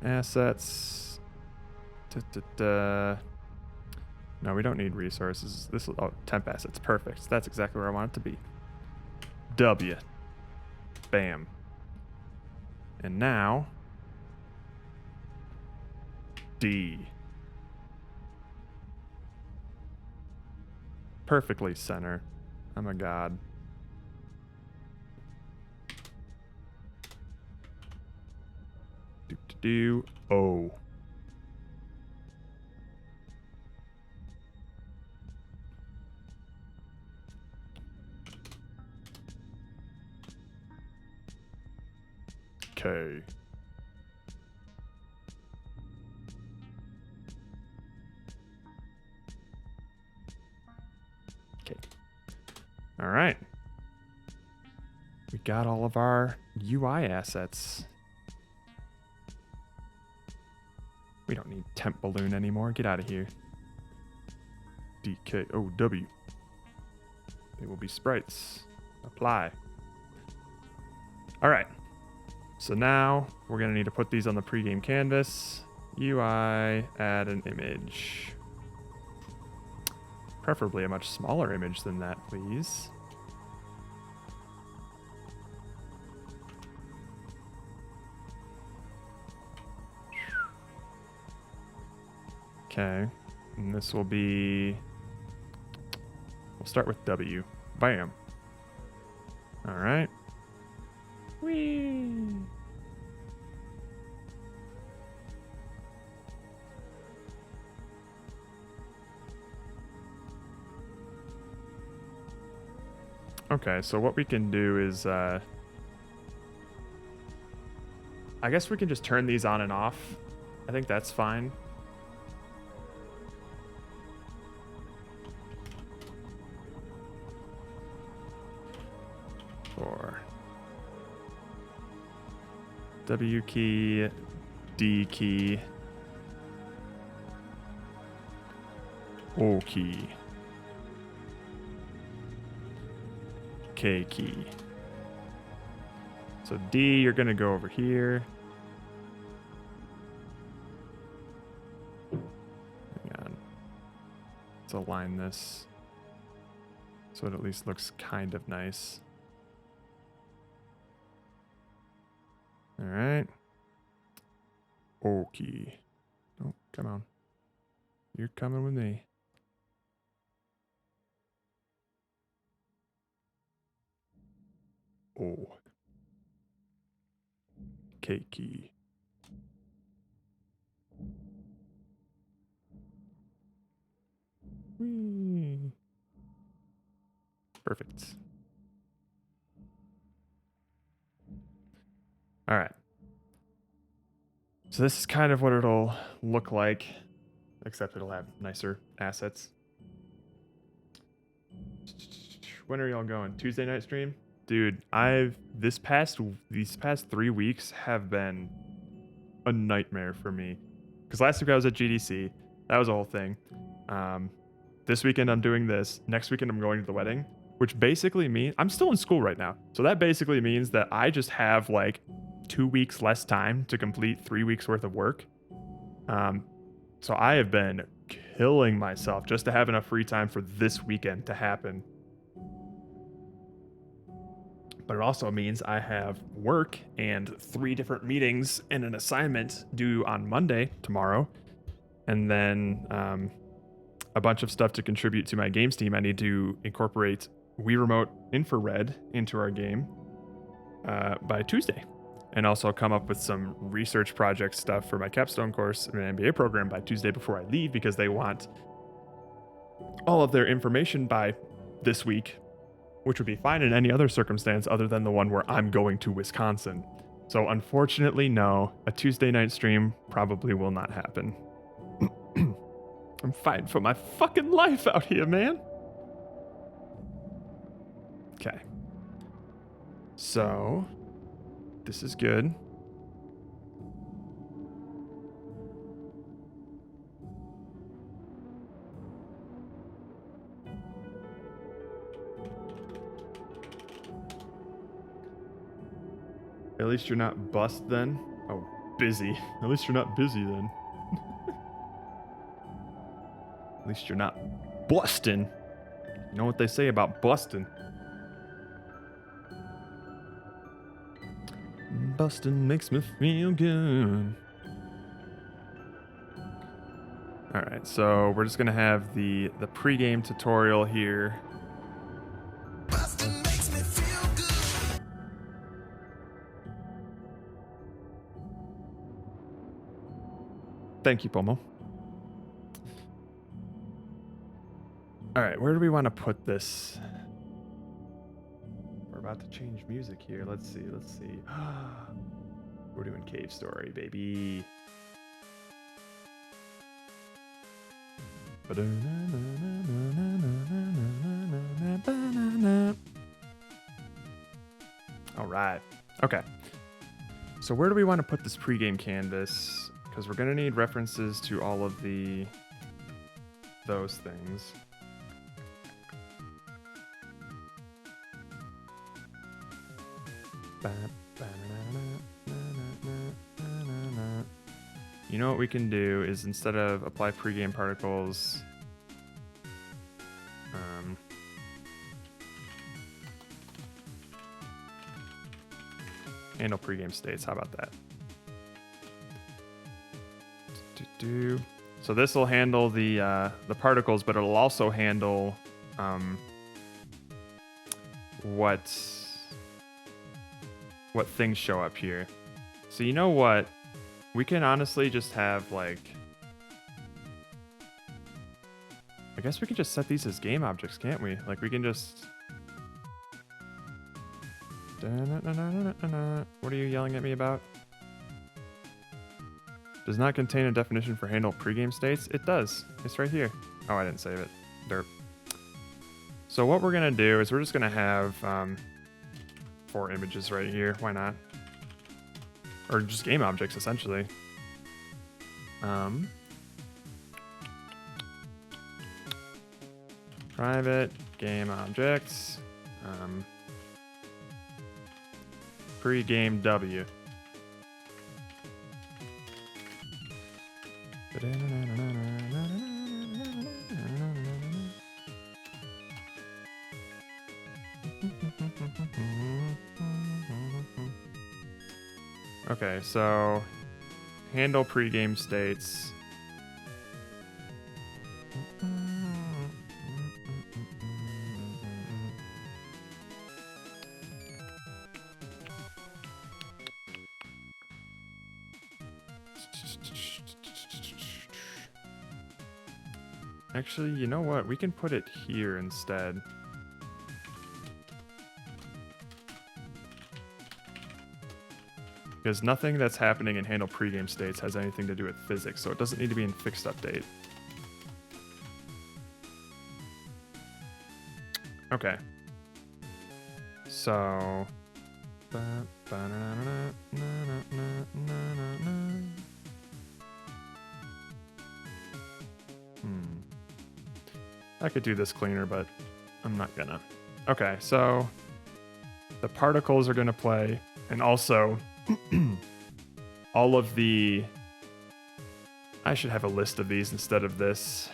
Speaker 1: Assets. No, we don't need resources. This is temp assets. Perfect. That's exactly where I want it to be. W. Bam. And now D. Perfectly center. I'm a god. Do O. K. Okay. All right. We got all of our UI assets. We don't need temp balloon anymore. Get out of here. DKOW. They will be sprites. Apply. All right. So now we're going to need to put these on the pregame canvas. UI, add an image. Preferably a much smaller image than that, please. Okay, and this will be, we'll start with W. Bam. All right. Whee. Okay, so what we can do is, I guess we can just turn these on and off. I think that's fine. For W key, D key, O key, K key. So D, you're going to go over here. Hang on. Let's align this so it at least looks kind of nice. All right. O key. Oh, come on. You're coming with me. O. K key. Whee. Perfect. All right. So this is kind of what it'll look like, except it'll have nicer assets. When are y'all going? Tuesday night stream? Dude, these past 3 weeks have been a nightmare for me. Because last week I was at GDC. That was a whole thing. This weekend I'm doing this. Next weekend I'm going to the wedding, which basically means I'm still in school right now. So that basically means that I just have like 2 weeks less time to complete 3 weeks worth of work. So I have been killing myself just to have enough free time for this weekend to happen. But it also means I have work and 3 different meetings and an assignment due on Monday, tomorrow. And then a bunch of stuff to contribute to my games team, I need to incorporate Wii Remote Infrared into our game by Tuesday. And also come up with some research project stuff for my capstone course in an MBA program by Tuesday before I leave, because they want all of their information by this week, which would be fine in any other circumstance other than the one where I'm going to Wisconsin. So unfortunately, no, a Tuesday night stream probably will not happen. I'm fighting for my fucking life out here, man. Okay. So, this is good. At least you're not bust then. Oh, busy. At least you're not busy then. At least you're not busting. You know what they say about busting? Busting makes me feel good. Alright, so we're just gonna have the pregame tutorial here.
Speaker 8: Bustin' makes me feel good.
Speaker 1: Thank you, Pomo. Alright, where do we want to put this? We're about to change music here. Let's see. We're doing Cave Story, baby. Alright. Okay. So where do we want to put this pregame canvas? Because we're going to need references to all of those things. You know what we can do is, instead of apply pregame particles, handle pregame states. How about that? So this will handle the particles, but it'll also handle what things show up here. So you know what? We can honestly just have, like, I guess we can just set these as game objects, can't we? Like, we can just... What are you yelling at me about? Does not contain a definition for handle pregame states. It does. It's right here. Oh, I didn't save it. Derp. So what we're going to do is we're just going to have 4 images right here. Why not? Or just game objects, essentially. Private game objects. Pre-game W. Okay, so handle pregame states. Actually, you know what? We can put it here instead. Because nothing that's happening in handle pregame states has anything to do with physics, so it doesn't need to be in fixed update. Okay. So... I could do this cleaner, but I'm not gonna. Okay, so the particles are gonna play, and also all of the... I should have a list of these instead of this.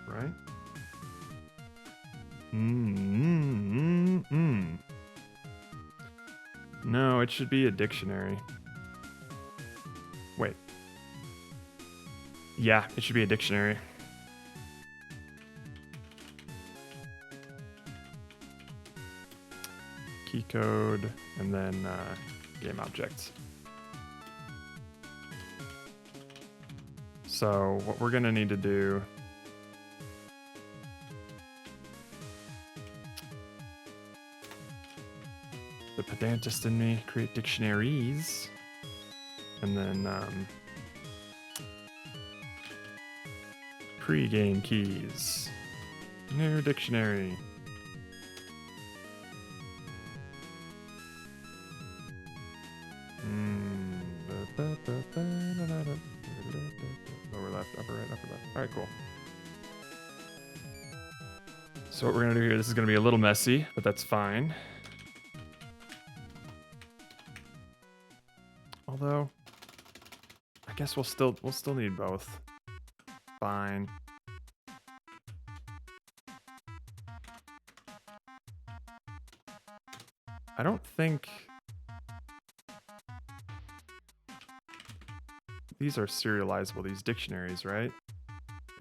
Speaker 1: Right? No, it should be a dictionary. Wait. Yeah, it should be a dictionary. Key code, and then game objects. So what we're gonna need to do the pedantist in me create dictionaries, and then pre-game keys, new dictionary. Lower left, upper right, upper left. All right, cool. So what we're gonna do here, this is gonna be a little messy, but that's fine. Although, I guess we'll still need both. Fine. I don't think these are serializable, these dictionaries, right?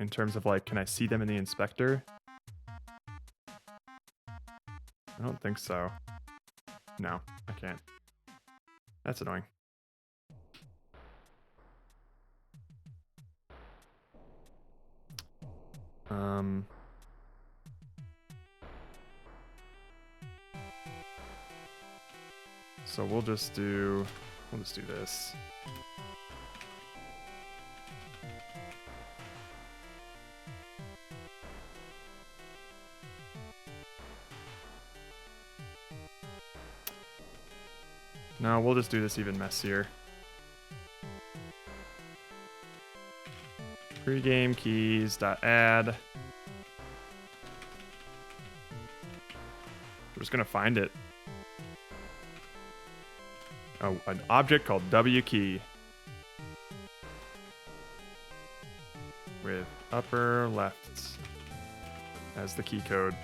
Speaker 1: In terms of like, can I see them in the inspector? I don't think so. No, I can't. That's annoying. So we'll just do this. No, we'll just do this even messier. Pre-game keys.add. We're just gonna find it. Oh, an object called W key with upper left as the key code.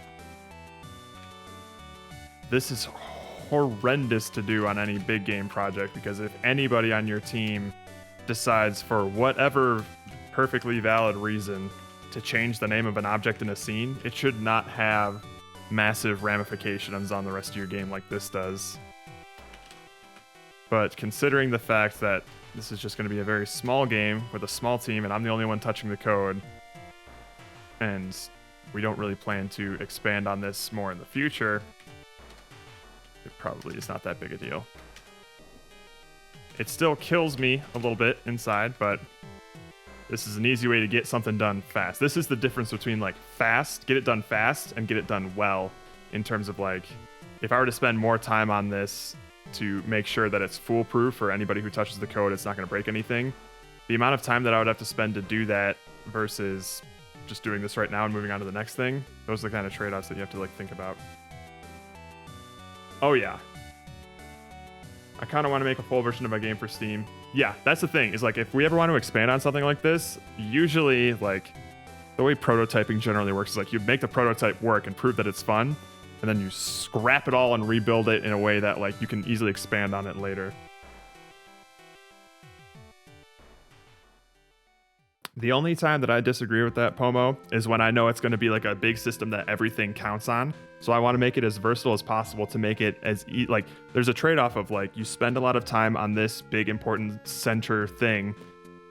Speaker 1: This is horrendous to do on any big game project, because if anybody on your team decides for whatever perfectly valid reason to change the name of an object in a scene, it should not have massive ramifications on the rest of your game like this does. But considering the fact that this is just going to be a very small game with a small team and I'm the only one touching the code, and we don't really plan to expand on this more in the future, it probably is not that big a deal. It still kills me a little bit inside, but this is an easy way to get something done fast. This is the difference between like fast, get it done fast, and get it done well, in terms of like, if I were to spend more time on this to make sure that it's foolproof for anybody who touches the code, it's not going to break anything, the amount of time that I would have to spend to do that versus just doing this right now and moving on to the next thing, those are the kind of trade-offs that you have to like think about. Oh yeah, I kind of want to make a full version of my game for Steam. Yeah, that's the thing, is like, if we ever want to expand on something like this, usually like the way prototyping generally works is like, you make the prototype work and prove that it's fun, and then you scrap it all and rebuild it in a way that like you can easily expand on it later. The only time that I disagree with that, Pomo, is when I know it's going to be like a big system that everything counts on. So I want to make it as versatile as possible to make it as like, there's a trade-off of like, you spend a lot of time on this big important center thing,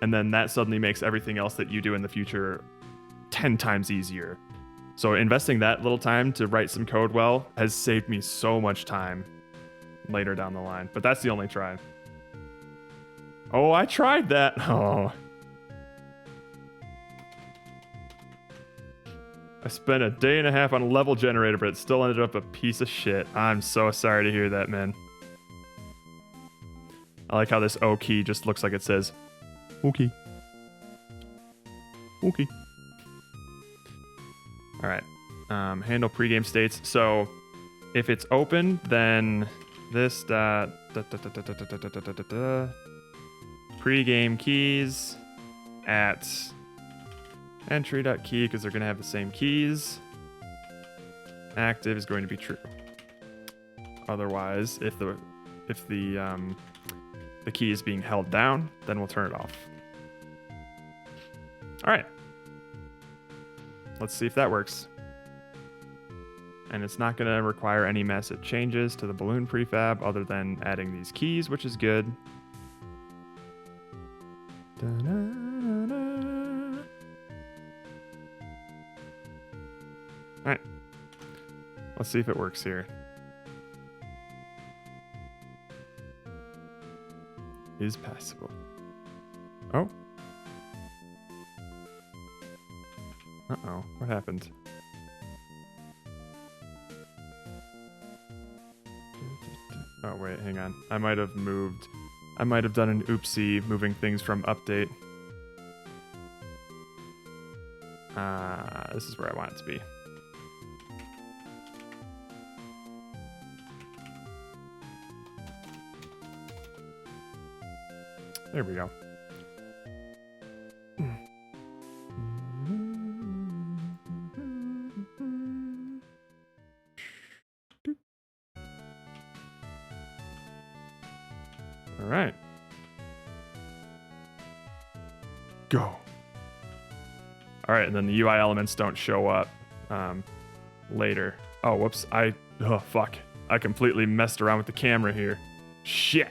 Speaker 1: and then that suddenly makes everything else that you do in the future 10 times easier. So investing that little time to write some code well has saved me so much time later down the line. But that's the only try. Oh, I tried that. Oh. I spent a day and a half on a level generator, but it still ended up a piece of shit. I'm so sorry to hear that, man. I like how this O key just looks like it says, okay. Okay. All right. Handle pregame states. So if it's open, then this pregame keys at entry.key, because they're going to have the same keys. Active is going to be true. Otherwise, if the the key is being held down, then we'll turn it off. All right. Let's see if that works. And it's not going to require any massive changes to the balloon prefab other than adding these keys, which is good. Da-na-na-na. All right. Let's see if it works here. Is passable. Oh. Uh-oh. What happened? Oh, wait. Hang on. I might have done an oopsie moving things from update. This is where I want it to be. There we go. All right. Go. All right, and then the UI elements don't show up later. Oh, whoops. Oh, fuck. I completely messed around with the camera here. Shit.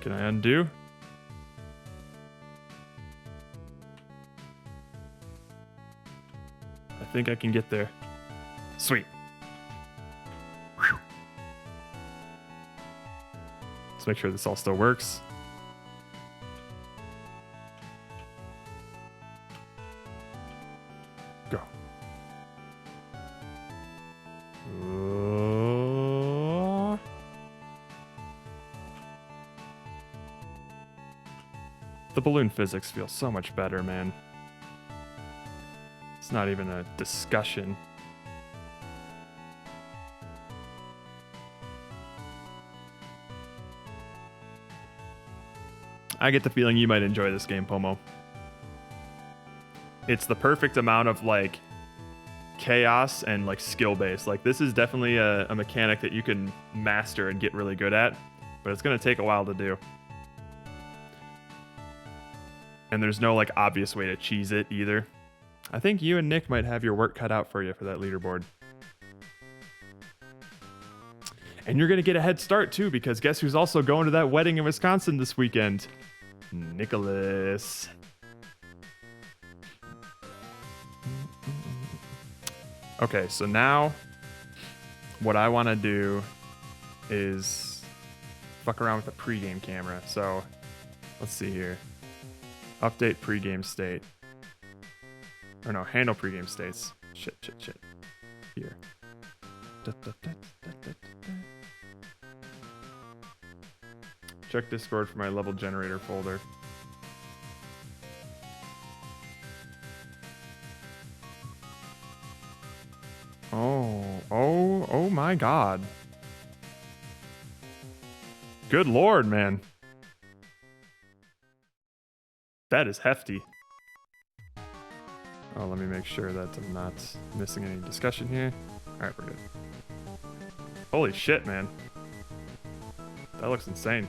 Speaker 1: Can I undo? I think I can get there. Sweet. Whew. Let's make sure this all still works. Go. The balloon physics feel so much better, man. It's not even a discussion. I get the feeling you might enjoy this game, Pomo. It's the perfect amount of like chaos and like skill base. Like this is definitely a mechanic that you can master and get really good at, but it's gonna take a while to do. And there's no like obvious way to cheese it either. I think you and Nick might have your work cut out for you for that leaderboard. And you're gonna get a head start too, because guess who's also going to that wedding in Wisconsin this weekend? Nicholas. Okay, so now what I want to do is fuck around with the pregame camera. So let's see here. Update pregame state. Or no, handle pregame states. Shit. Here. Check Discord for my level generator folder. Oh my god. Good lord, man. That is hefty. Oh, let me make sure that I'm not missing any discussion here. Alright, we're good. Holy shit, man. That looks insane.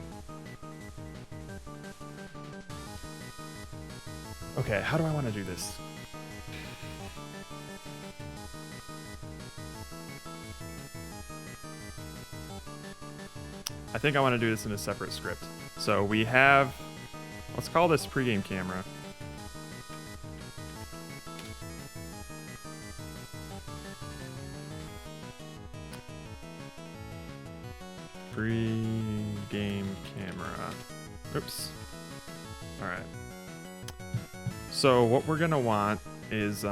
Speaker 1: Okay, how do I want to do this? I think I want to do this in a separate script. So we have, let's call this pregame camera. Pregame camera. Oops. All right. So what we're gonna want is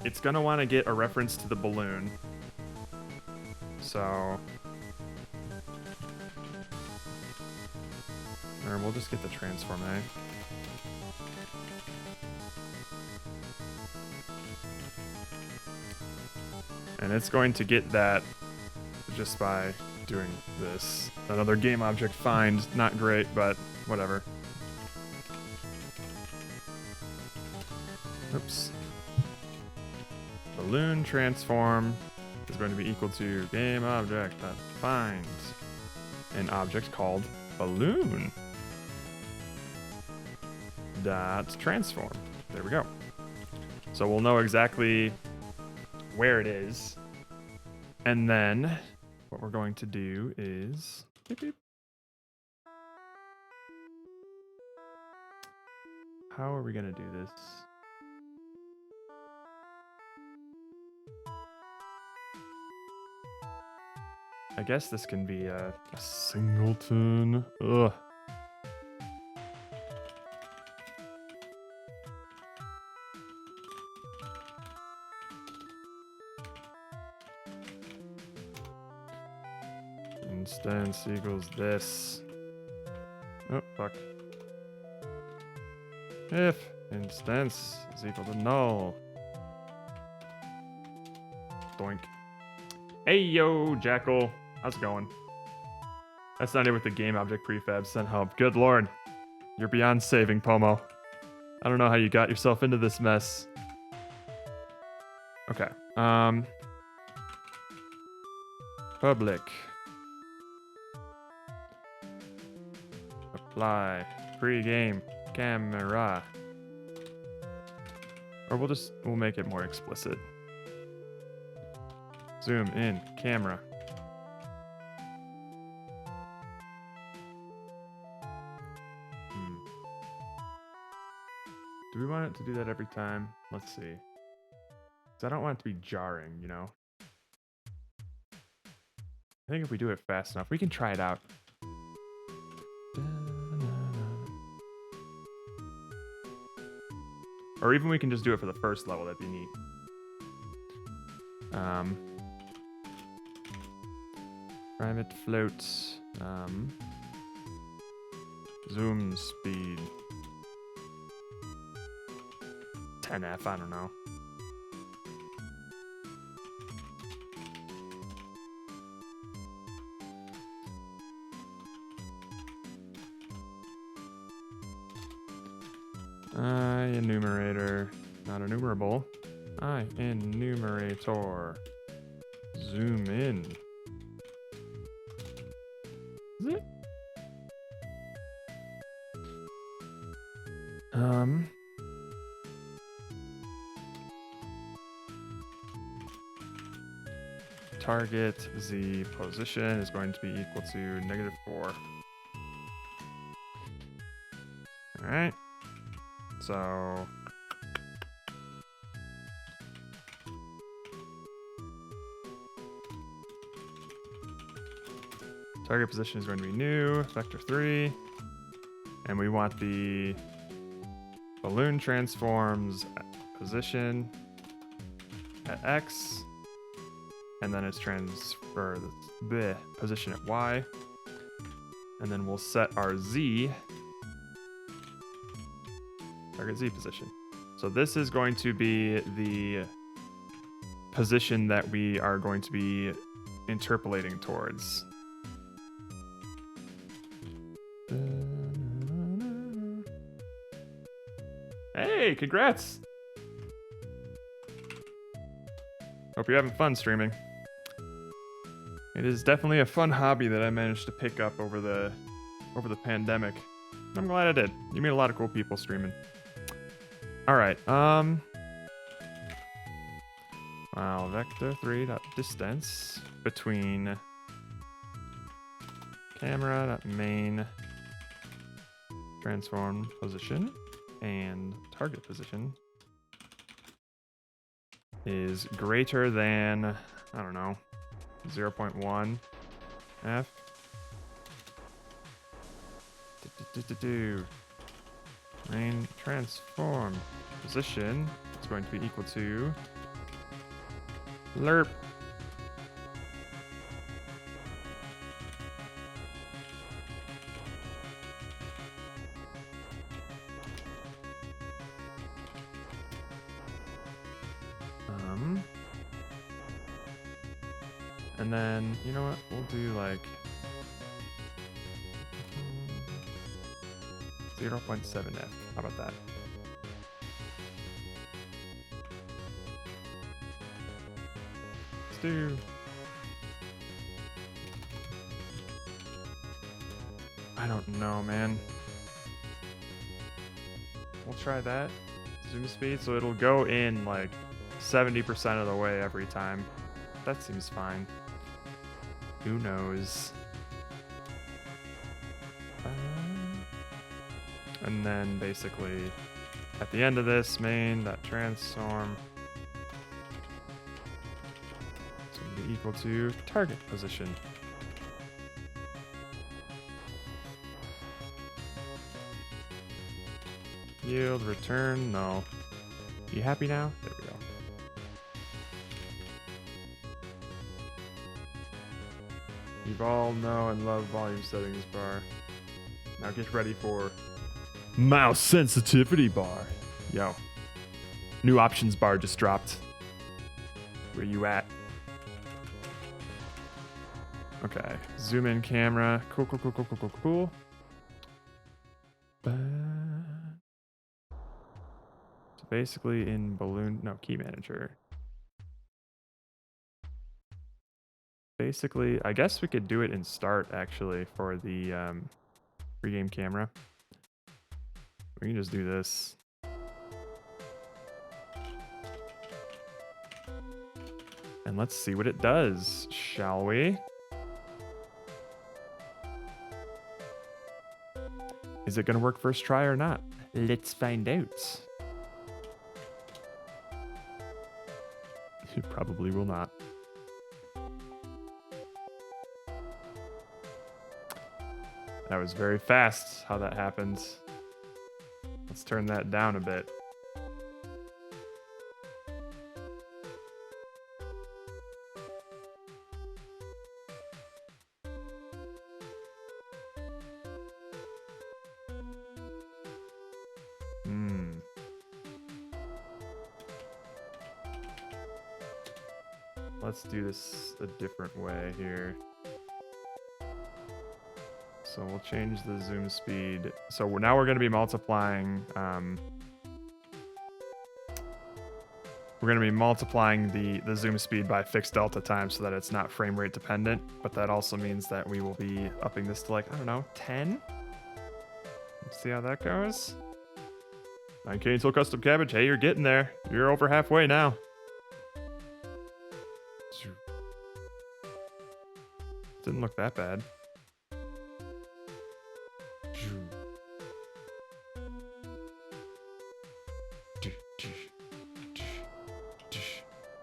Speaker 1: it's gonna want to get a reference to the balloon. So, or we'll just get the transform, eh? And it's going to get that just by doing this. Another game object find, not great, but whatever. Oops. Balloon transform. is going to be equal to game object that finds an object called balloon dot transform. There we go. So we'll know exactly where it is. And then what we're going to do is beep, beep. How are we going to do this? I guess this can be a singleton. Ugh. Instance equals this. Oh, fuck. If instance is equal to null. Doink. Hey, yo, Jackal. How's it going? That's not it with the game object prefab. Send help. Good lord. You're beyond saving, Pomo. I don't know how you got yourself into this mess. Okay. Public. Apply. Pre-game. Camera. Or we'll make it more explicit. Zoom in. Camera. Do we want it to do that every time? Let's see. Because I don't want it to be jarring, you know? I think if we do it fast enough, we can try it out. Or even we can just do it for the first level. That'd be neat. Private floats. Zoom speed. 10F, I don't know. Enumerator, not enumerable. Enumerator. Zoom in. Is it? Target Z position is going to be equal to -4. All right. So target position is going to be new, vector 3. And we want the balloon transforms position at X. And then it's transfer the position at Y. And then we'll set our Z, target Z position. So this is going to be the position that we are going to be interpolating towards. Hey, congrats! Hope you're having fun streaming. It is definitely a fun hobby that I managed to pick up over the pandemic. I'm glad I did. You meet a lot of cool people streaming. All right. Well, vector 3.distance between camera.main transform position and target position is greater than, I don't know, 0.1 F. Main transform position is going to be equal to lerp. And then, you know what? We'll do like 0.7F. How about that? Let's do? I don't know, man. We'll try that. Zoom speed, so it'll go in like 70% of the way every time. That seems fine. Who knows? And then basically at the end of this main, that transform is going to be equal to target position. Yield, return, no. You happy now? There we go. You've all know and love volume settings bar. Now get ready for mouse sensitivity bar. Yo. New options bar just dropped. Where you at? Okay. Zoom in camera. Cool, cool, cool, cool, cool, cool, cool. So basically in balloon, no, key manager. Basically, I guess we could do it in start actually for the pregame camera. We can just do this. And let's see what it does, shall we? Is it going to work first try or not? Let's find out. It probably will not. That was very fast how that happened. Let's turn that down a bit. Let's do this a different way here. So we'll change the zoom speed. So now we're going to be multiplying. We're going to be multiplying the zoom speed by fixed delta time so that it's not frame rate dependent. But that also means that we will be upping this to like, I don't know, 10? Let's see how that goes. 9K until custom cabbage. Hey, you're getting there. You're over halfway now. Didn't look that bad.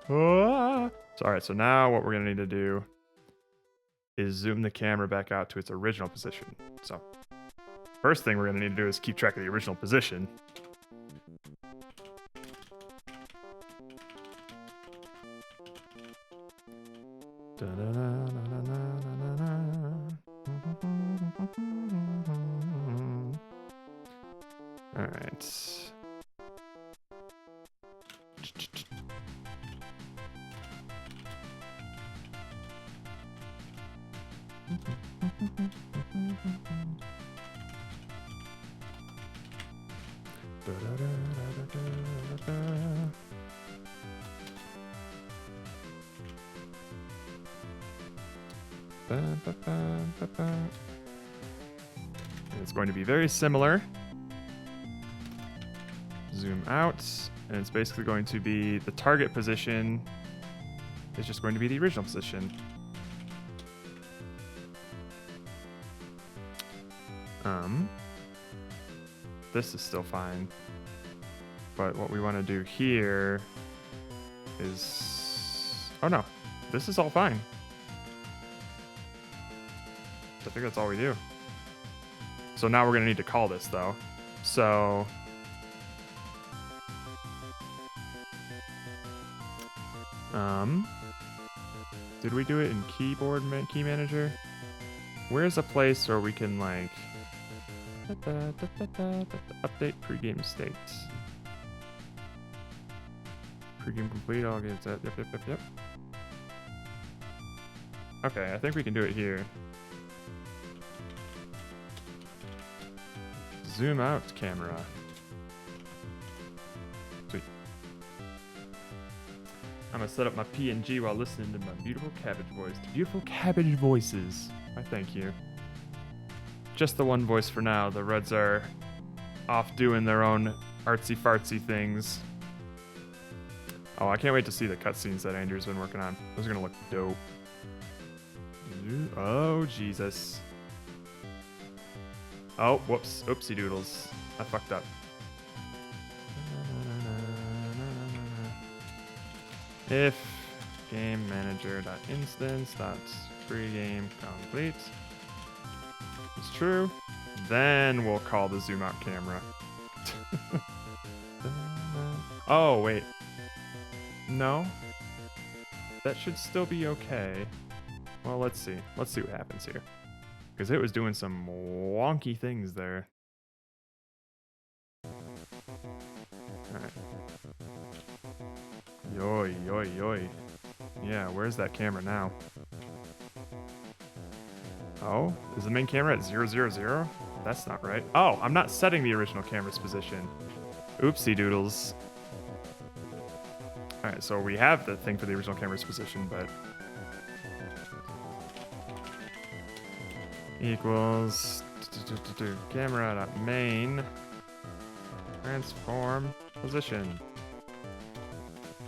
Speaker 1: So, all right, so now what we're going to need to do is zoom the camera back out to its original position. So first thing we're going to need to do is keep track of the original position. All right. It's going to be very similar. Zoom out, and it's basically going to be the target position is just going to be the original position. This is still fine, but what we want to do here is, oh no, this is all fine. I think that's all we do. So now we're going to need to call this though. So did we do it in key manager? Where's a place where we can like update pregame states? Pregame complete, I'll get that. Yep. Okay, I think we can do it here. Zoom out camera. Sweet. I'm gonna set up my PNG while listening to my beautiful cabbage voice. The beautiful cabbage voices. I thank you. Just the one voice for now. The Reds are off doing their own artsy-fartsy things. Oh, I can't wait to see the cutscenes that Andrew's been working on. Those are gonna look dope. Oh, Jesus. Oh, whoops. Oopsie doodles. I fucked up. If game manager.instance.pregame complete is true, then we'll call the zoom out camera. Oh, wait. No. That should still be okay. Well, let's see. Let's see what happens here. Because it was doing some wonky things there. Alright. Yoy, yoy, yoy. Yeah, where's that camera now? Oh, is the main camera at 000? That's not right. Oh, I'm not setting the original camera's position. Oopsie doodles. Alright, so we have the thing for the original camera's position, but... equals... camera.main... transform position.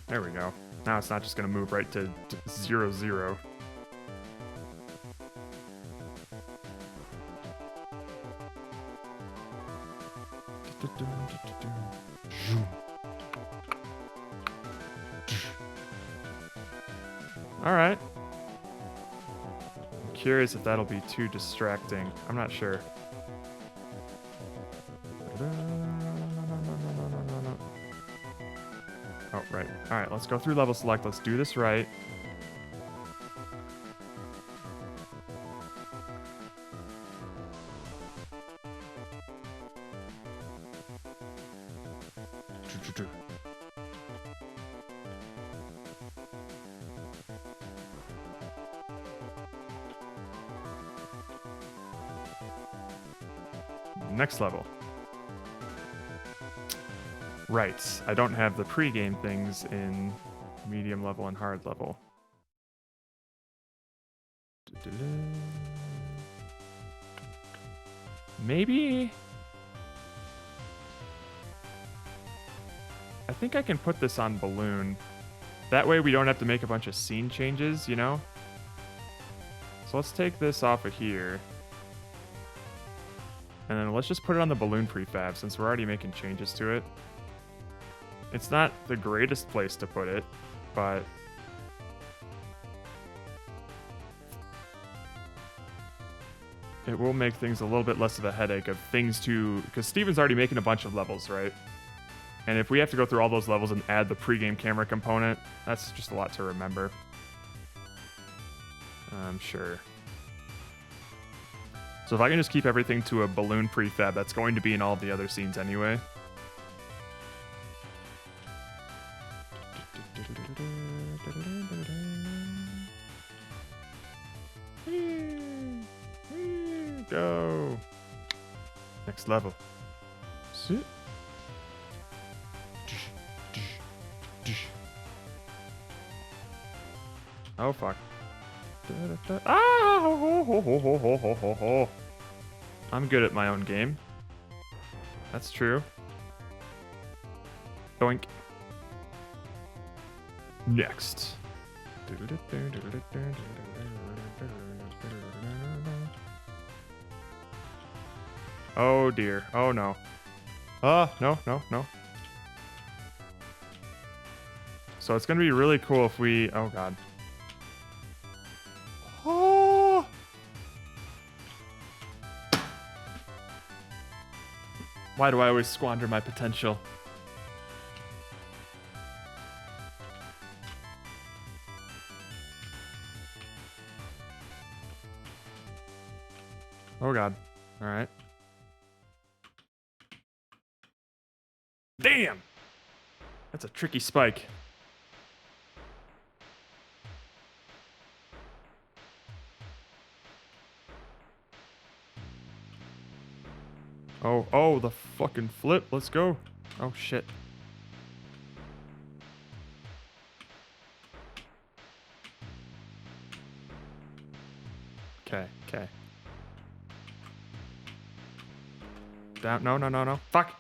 Speaker 1: There we go. Now it's not just going to move right to 0, 0. All right. I'm curious if that'll be too distracting. I'm not sure. Oh, right. All right, let's go through level select. Let's do this right. Next level. Right, I don't have the pre-game things in medium level and hard level. Maybe... I think I can put this on balloon. That way we don't have to make a bunch of scene changes, you know? So let's take this off of here. And then let's just put it on the balloon prefab since we're already making changes to it. It's not the greatest place to put it, but... it will make things a little bit less of a headache of things to... because Steven's already making a bunch of levels, right? And if we have to go through all those levels and add the pregame camera component, that's just a lot to remember. I'm sure. So if I can just keep everything to a balloon prefab, that's going to be in all the other scenes anyway. Go. Next level. Sit. Oh fuck. Ah! I'm good at my own game. That's true. Doink. Next. Oh dear. Oh no. No. So it's gonna be really cool if we... oh god. Oh! Why do I always squander my potential? Oh god. Alright. Damn! That's a tricky spike. Oh, the fucking flip. Let's go. Oh, shit. Okay. Down. No. Fuck.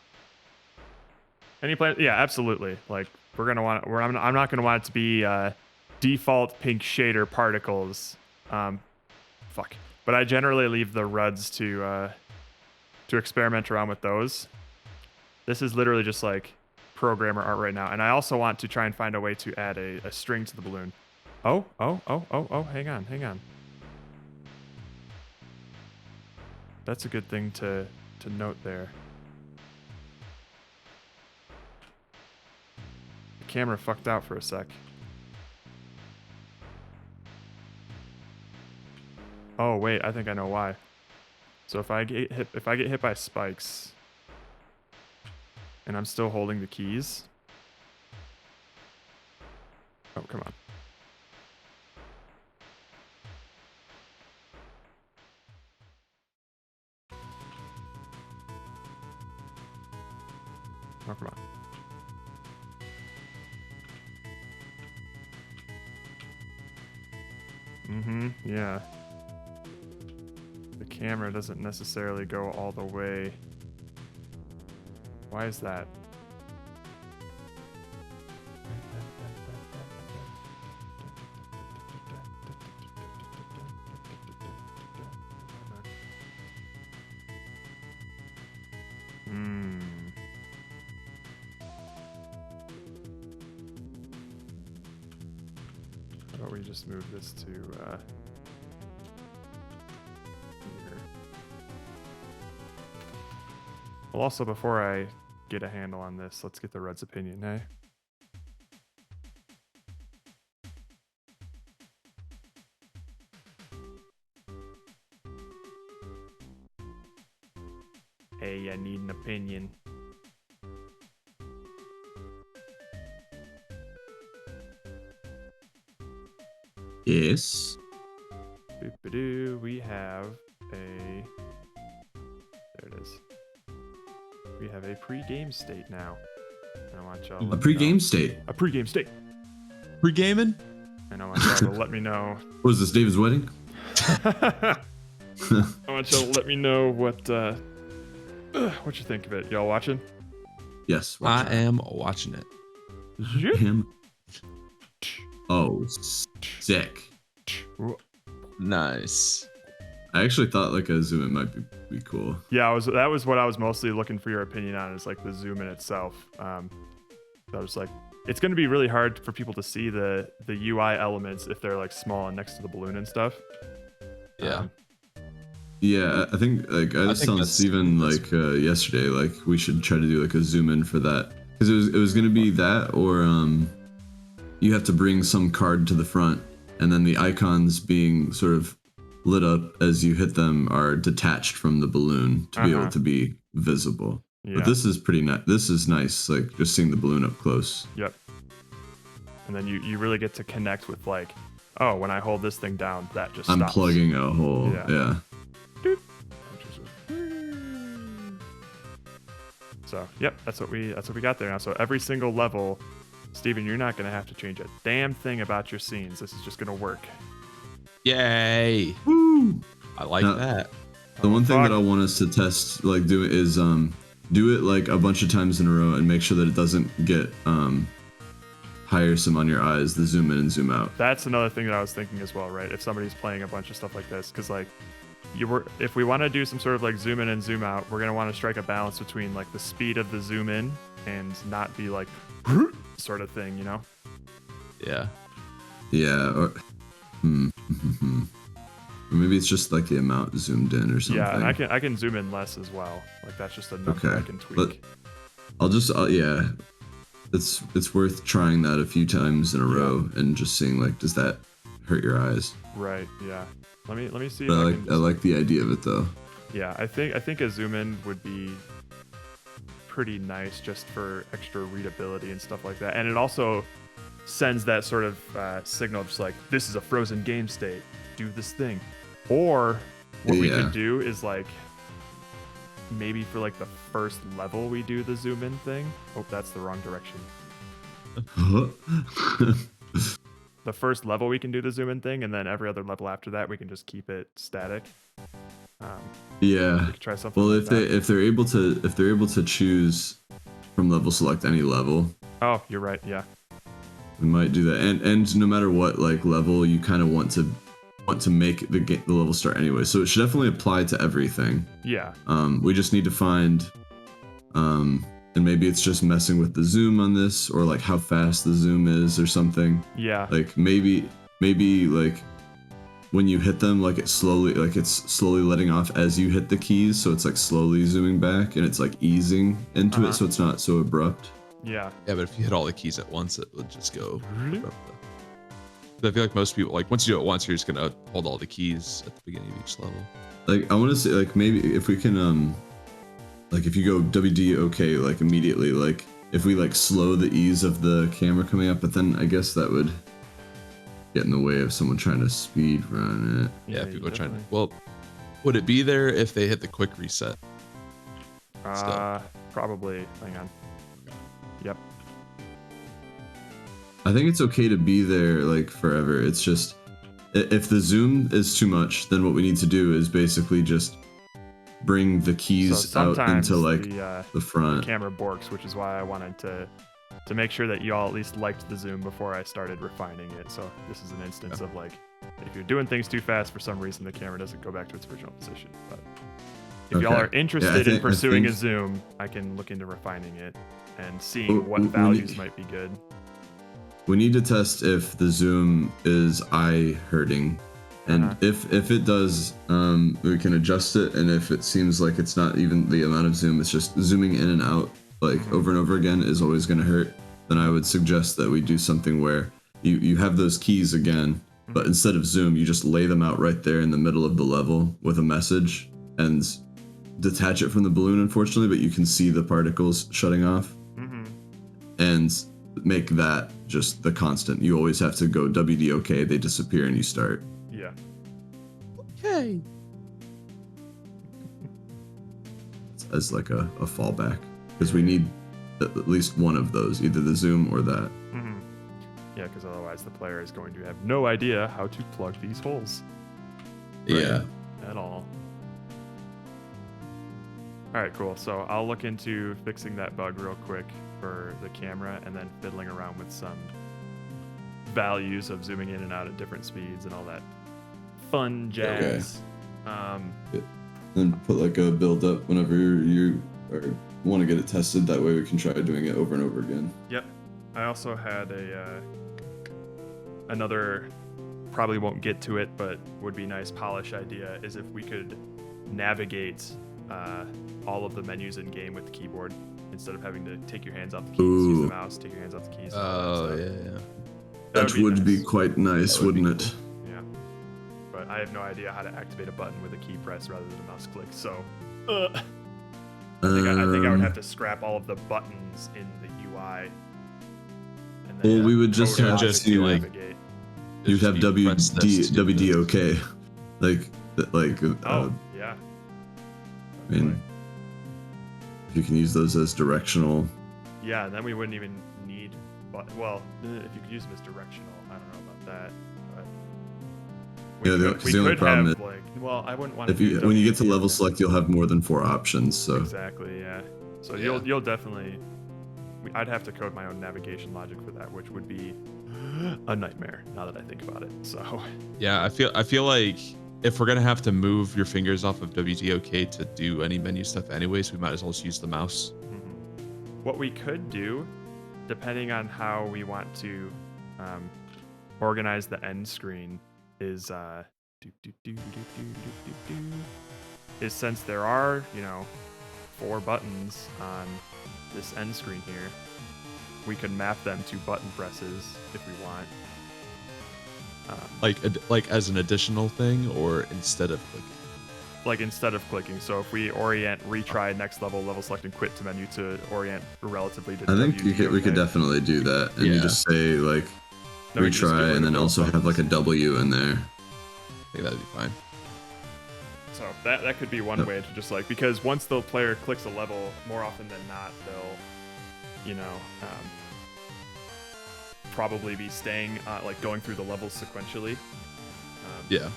Speaker 1: Any plan? Yeah, absolutely. Like we're gonna want. I'm not gonna want it to be default pink shader particles. Fuck. But I generally leave the RUDs to experiment around with those. This is literally just like programmer art right now, and I also want to try and find a way to add a string to the balloon. Oh. Hang on. That's a good thing to note there. The camera fucked out for a sec. Oh wait, I think I know why. So if I get hit by spikes and I'm still holding the keys. Oh, come on. Oh, come on. Yeah. The camera doesn't necessarily go all the way. Why is that? How about we just move this to here. Well, also before I get a handle on this, let's get the Red's opinion, hey? Hey, I need an opinion.
Speaker 3: Yes.
Speaker 1: Boop-a-doo, we have a... There it is. We have a pre-game state now. And I want y'all
Speaker 3: A pre-game state?
Speaker 1: A pre-game state.
Speaker 4: Pre-gaming?
Speaker 1: And I want y'all to let me know...
Speaker 3: What is this, David's wedding?
Speaker 1: I want y'all to let me know what you think of it. Y'all watching?
Speaker 3: Yes.
Speaker 4: I am watching it.
Speaker 3: Him. Oh, sick.
Speaker 1: Nice.
Speaker 3: I actually thought like a zoom in might be cool.
Speaker 1: Yeah, that was what I was mostly looking for your opinion on, is like the zoom in itself. I was like, it's going to be really hard for people to see the UI elements if they're like small and next to the balloon and stuff.
Speaker 4: Yeah.
Speaker 3: Yeah, I think like I was telling Steven like yesterday, like we should try to do like a zoom in for that, because it was going to be that, or you have to bring some card to the front, and then the icons being sort of lit up as you hit them are detached from the balloon to be able to be visible. Yeah. But this is pretty nice. This is nice, like just seeing the balloon up close.
Speaker 1: Yep. And then you really get to connect with like, oh, when I hold this thing down, that just stops.
Speaker 3: I'm plugging a hole. Yeah.
Speaker 1: Doop. So yep, that's what we got there now. So every single level, Steven, you're not gonna have to change a damn thing about your scenes. This is just gonna work.
Speaker 4: Yay!
Speaker 3: Woo!
Speaker 4: I like that.
Speaker 3: The one thing that I want us to test, like do it, is do it like a bunch of times in a row and make sure that it doesn't get tiresome on your eyes, the zoom in and zoom out.
Speaker 1: That's another thing that I was thinking as well, right? If somebody's playing a bunch of stuff like this, because like if we want to do some sort of like zoom in and zoom out, we're gonna want to strike a balance between like the speed of the zoom in and not be like sort of thing, you know?
Speaker 4: Yeah.
Speaker 3: Yeah. Or maybe it's just like the amount zoomed in or something.
Speaker 1: Yeah, and I can zoom in less as well. Like that's just a number I can tweak.
Speaker 3: I'll just yeah. It's worth trying that a few times in a row and just seeing like, does that hurt your eyes?
Speaker 1: Right. Yeah. Let me see.
Speaker 3: But I like the idea of it though.
Speaker 1: Yeah, I think a zoom in would be pretty nice just for extra readability and stuff like that. And it also sends that sort of signal, just like, this is a frozen game state. Do this thing. Or what we could do is like, maybe for like the first level we do the zoom in thing. Oh, that's the wrong direction. the first level we can do the zoom in thing, and then every other level after that we can just keep it static.
Speaker 3: Yeah.
Speaker 1: We could try something.
Speaker 3: Well,
Speaker 1: like
Speaker 3: if they're able to choose from level select any level.
Speaker 1: Oh, you're right. Yeah.
Speaker 3: We might do that, and no matter what like level, you kind of want to make the level start anyway. So it should definitely apply to everything.
Speaker 1: Yeah.
Speaker 3: We just need to find, and maybe it's just messing with the zoom on this, or like how fast the zoom is, or something.
Speaker 1: Yeah.
Speaker 3: Like maybe like when you hit them, like it's slowly letting off as you hit the keys, so it's like slowly zooming back, and it's like easing into it, so it's not so abrupt.
Speaker 1: Yeah.
Speaker 4: Yeah, but if you hit all the keys at once, it would just go. But I feel like most people, like once you do it once, you're just gonna hold all the keys at the beginning of each level.
Speaker 3: Like I want to say, like maybe if we can, like if you go WD OK, like immediately, like if we like slow the ease of the camera coming up, but then I guess that would get in the way of someone trying to speed run it.
Speaker 4: Yeah, people are trying to. Well, would it be there if they hit the quick reset?
Speaker 1: Probably. Hang on. Yep.
Speaker 3: I think it's okay to be there like forever. It's just if the zoom is too much, then what we need to do is basically just bring the keys out into like the front.
Speaker 1: The camera borks, which is why I wanted to make sure that you all at least liked the zoom before I started refining it. So this is an instance of like, if you're doing things too fast for some reason, the camera doesn't go back to its original position. But if y'all are interested in pursuing a zoom, I can look into refining it and seeing what values might be good.
Speaker 3: We need to test if the zoom is eye hurting, and if it does, we can adjust it. And if it seems like it's not even the amount of zoom, it's just zooming in and out like over and over again is always going to hurt, then I would suggest that we do something where you have those keys again, but instead of zoom, you just lay them out right there in the middle of the level with a message and detach it from the balloon, unfortunately, but you can see the particles shutting off. And make that just the constant. You always have to go WD OK, they disappear and you start.
Speaker 1: Yeah.
Speaker 4: Okay.
Speaker 3: As like a fallback, because we need at least one of those, either the zoom or that.
Speaker 1: Yeah, because otherwise the player is going to have no idea how to plug these holes.
Speaker 3: Yeah.
Speaker 1: At all. All right, cool. So I'll look into fixing that bug real quick for the camera, and then fiddling around with some values of zooming in and out at different speeds and all that fun jazz.
Speaker 3: And put like a build up whenever you want to get it tested. That way we can try doing it over and over again.
Speaker 1: Yep. I also had another, probably won't get to it, but would be nice polish idea, is if we could navigate all of the menus in game with the keyboard instead of having to take your hands off the keys, use the mouse, take your hands off the keys.
Speaker 4: Oh, yeah.
Speaker 3: That would be quite nice, wouldn't it?
Speaker 1: Yeah. But I have no idea how to activate a button with a key press rather than a mouse click, so I think I would have to scrap all of the buttons in the UI. And then
Speaker 3: well, we would just have to like
Speaker 1: navigate.
Speaker 3: You'd have WD OK, like
Speaker 1: yeah.
Speaker 3: I mean, if you can use those as directional.
Speaker 1: Yeah, then we wouldn't even need. Well, if you could use them as directional, I don't know about that. But
Speaker 3: the only problem is,
Speaker 1: well, I wouldn't want
Speaker 3: to. When you get to level select, you'll have more than 4 options. So
Speaker 1: exactly, yeah. So you'll definitely. I'd have to code my own navigation logic for that, which would be a nightmare. Now that I think about it, so.
Speaker 4: Yeah, I feel like if we're gonna have to move your fingers off of WDOK to do any menu stuff anyways, we might as well just use the mouse.
Speaker 1: What we could do, depending on how we want to organize the end screen, is since there are 4 buttons on this end screen here, we could map them to button presses if we want.
Speaker 4: Like as an additional thing, or instead of clicking?
Speaker 1: Like instead of clicking. So if we orient retry next level select and quit to menu to orient relatively to
Speaker 3: I think we could definitely do that, and you just say like retry and then also have like a W in there.
Speaker 4: I think that'd be fine.
Speaker 1: So that could be one way to just like, because once the player clicks a level, more often than not they'll probably be staying, like going through the levels sequentially.
Speaker 3: Yeah,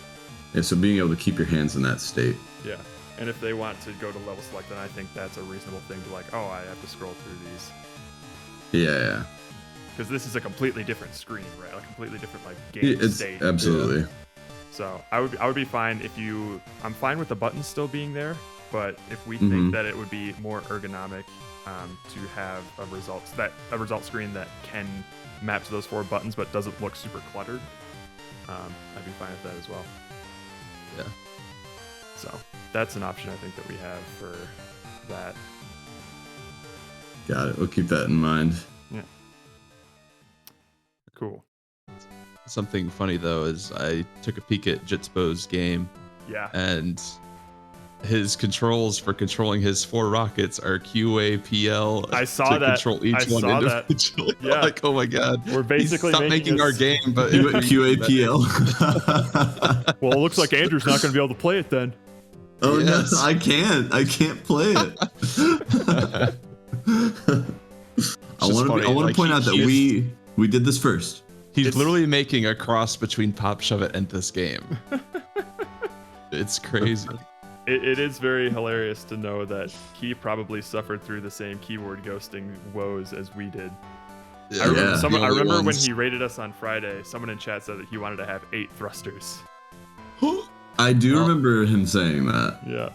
Speaker 3: so being able to keep your hands in that state.
Speaker 1: Yeah, and if they want to go to level select, then I think that's a reasonable thing to like, oh, I have to scroll through these.
Speaker 3: Yeah.
Speaker 1: Because this is a completely different screen, right? A completely different like game state.
Speaker 3: Absolutely.
Speaker 1: Yeah. So I would be fine if you. I'm fine with the buttons still being there, but if we think that it would be more ergonomic to have a result screen that can map to those 4 buttons but doesn't look super cluttered, I'd be fine with that as well.
Speaker 4: Yeah.
Speaker 1: So that's an option I think that we have for that.
Speaker 3: Got it. We'll keep that in mind.
Speaker 1: Yeah. Cool.
Speaker 4: Something funny though is I took a peek at Jitsbo's game.
Speaker 1: Yeah.
Speaker 4: And his controls for controlling his 4 rockets are QAPL.
Speaker 1: I saw that.
Speaker 4: Control each one individually.
Speaker 1: Yeah.
Speaker 4: Like, oh my god.
Speaker 1: We're basically
Speaker 4: making our game, but
Speaker 3: QAPL.
Speaker 1: Well, it looks like Andrew's not going to be able to play it then.
Speaker 3: Oh yes. No, I can't play it. I want to point out that we did this first.
Speaker 4: He's literally making a cross between Pop Shove It and this game. It's crazy.
Speaker 1: It is very hilarious to know that he probably suffered through the same keyboard ghosting woes as we did.
Speaker 4: Yeah,
Speaker 1: I remember when he rated us on Friday, someone in chat said that he wanted to have 8 thrusters.
Speaker 3: I do remember him saying that.
Speaker 1: Yeah.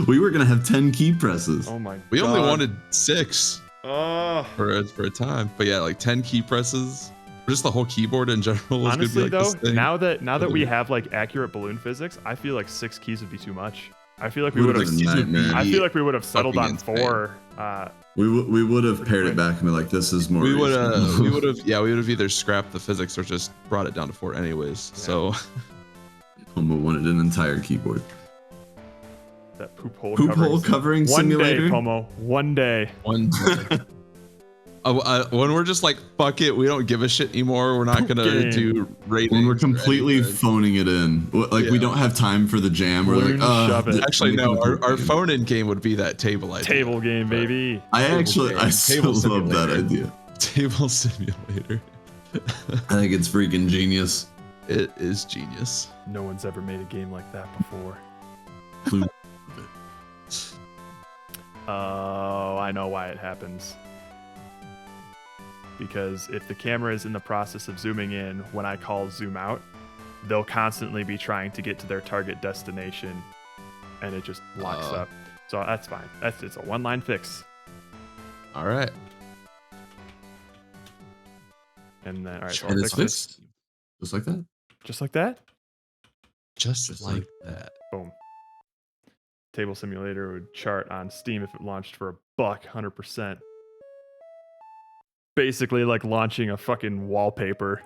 Speaker 3: We were going to have 10 key presses.
Speaker 1: Oh my god.
Speaker 4: We only wanted 6
Speaker 1: for
Speaker 4: a time. But yeah, like 10 key presses. Just the whole keyboard in general is
Speaker 1: honestly
Speaker 4: gonna be like
Speaker 1: though,
Speaker 4: this thing.
Speaker 1: now that we have like accurate balloon physics, I feel like 6 keys would be too much. I feel like we would have settled on 4.
Speaker 3: We would have pared it back and be like, this is more.
Speaker 4: We would have either scrapped the physics or just brought it down to 4 anyways. Yeah. So
Speaker 3: Homo wanted an entire keyboard.
Speaker 1: That poop hole
Speaker 3: covering simulator.
Speaker 1: One day, Pomo. One day.
Speaker 4: When we're just like, fuck it, we don't give a shit anymore. We're not gonna do ratings.
Speaker 3: When we're completely phoning it in, like we don't have time for the jam. We're like,
Speaker 4: actually no. Our phone-in game would be that table idea.
Speaker 1: Table game, baby.
Speaker 3: I still love that idea.
Speaker 4: Table simulator.
Speaker 3: I think it's freaking genius.
Speaker 4: It is genius.
Speaker 1: No one's ever made a game like that before. Oh, I know why it happens. Because if the camera is in the process of zooming in when I call zoom out, they'll constantly be trying to get to their target destination, and it just locks up. So that's fine. It's a one-line fix.
Speaker 4: All right.
Speaker 1: And then all right, so
Speaker 3: and it's fixed. Just like that.
Speaker 1: Just like that.
Speaker 4: Just like that.
Speaker 1: Boom. Table Simulator would chart on Steam if it launched for $100, 100%. Basically like launching a fucking wallpaper.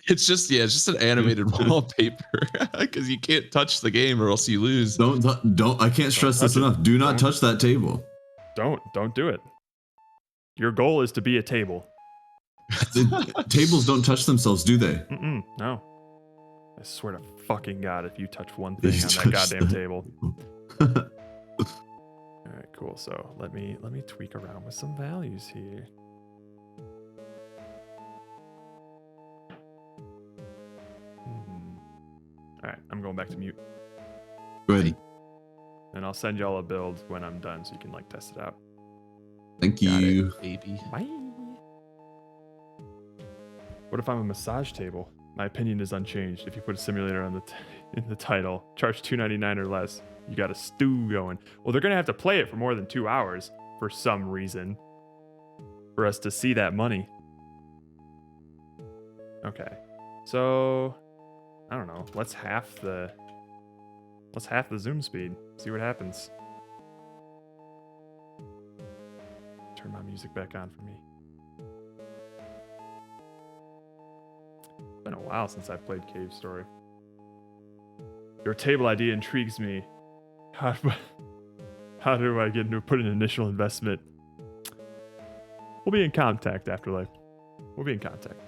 Speaker 4: It's just an animated wallpaper because you can't touch the game or else you lose.
Speaker 3: Don't I can't stress this enough. Do not touch that table.
Speaker 1: Don't do it. Your goal is to be a table.
Speaker 3: Tables don't touch themselves, do they?
Speaker 1: No. I swear to fucking God, if you touch one thing on that goddamn table. All right, cool. So let me tweak around with some values here. All right, I'm going back to mute.
Speaker 3: Good.
Speaker 1: And I'll send y'all a build when I'm done so you can like test it out.
Speaker 3: Thank you,
Speaker 4: baby.
Speaker 1: Bye. What if I'm a massage table? My opinion is unchanged. If you put a simulator on in the title, charge $2.99 or less, you got a stew going. Well, they're gonna have to play it for more than 2 hours for some reason for us to see that money. Okay, so I don't know. Let's half the zoom speed. See what happens. Turn my music back on for me. It's been a while since I've played Cave Story. Your table idea intrigues me. How do I get into put an initial investment? We'll be in contact, Afterlife. We'll be in contact.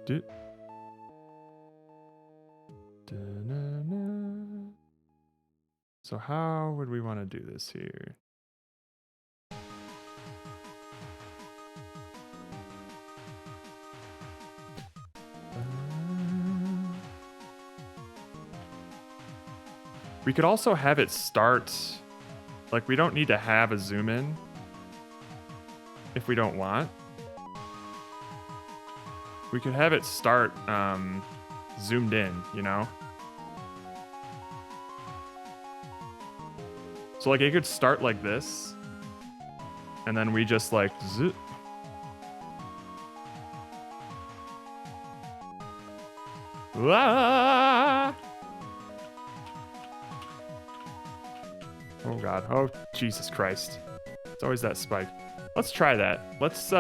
Speaker 1: Dude. So how would we want to do this here? We could also have it start, like we don't need to have a zoom in if we don't want. We could have it start zoomed in, you know? So like it could start like this, and then we just like zoom. Ah! Oh god. Oh Jesus Christ. It's always that spike. Let's try that. Let's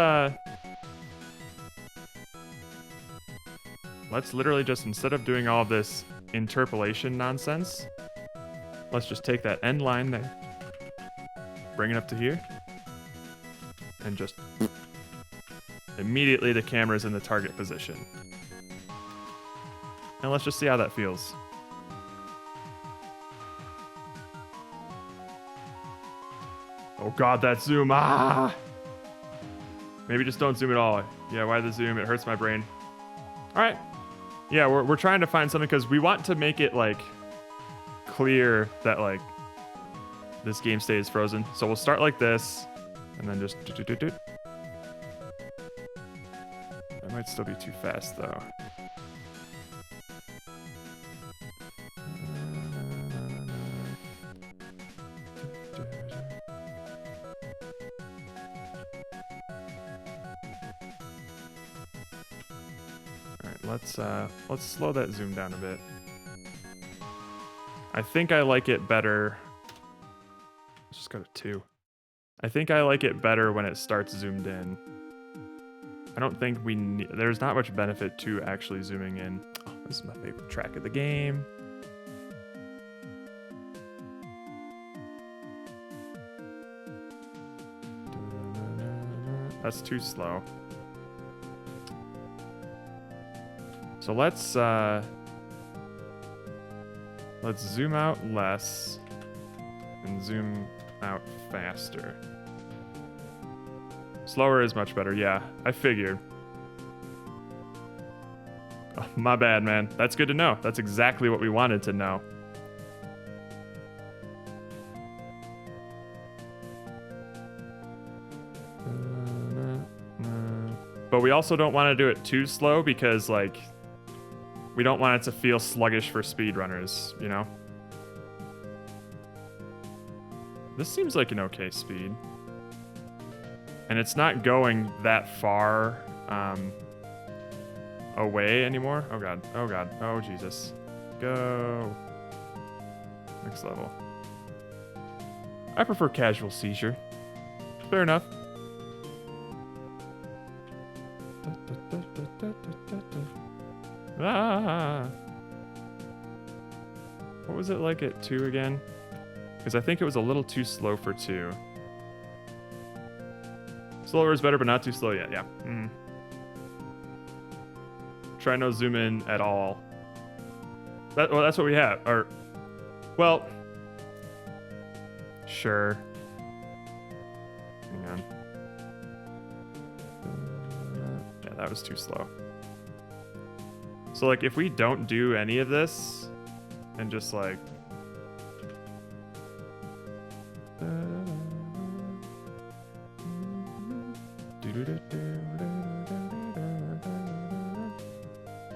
Speaker 1: literally just, instead of doing all of this interpolation nonsense, let's just take that end line there, bring it up to here, and just immediately the camera's in the target position. And let's just see how that feels. Oh god, that zoom, ah! Maybe just don't zoom at all. Yeah, why the zoom? It hurts my brain. All right. Yeah, we're trying to find something because we want to make it like clear that like this game stays frozen. So we'll start like this and then just That might still be too fast though. Let's slow that zoom down a bit. I think I like it better. Let's just go to 2. I think I like it better when it starts zoomed in. I don't think there's not much benefit to actually zooming in. Oh, this is my favorite track of the game. That's too slow. So let's zoom out less and zoom out faster. Slower is much better, yeah, I figured. Oh, my bad, man. That's good to know. That's exactly what we wanted to know. But we also don't want to do it too slow because, like, we don't want it to feel sluggish for speedrunners, you know? This seems like an okay speed. And it's not going that far away anymore. Oh god, oh god, oh Jesus. Go. Next level. I prefer casual seizure. Fair enough. Ah. What was it like at 2 again? Because I think it was a little too slow for 2. Slower is better, but not too slow yet. Yeah. Try no zoom in at all. Well, that's what we have. Or, well, sure. Hang on. Yeah, that was too slow. So, like, if we don't do any of this and just, like...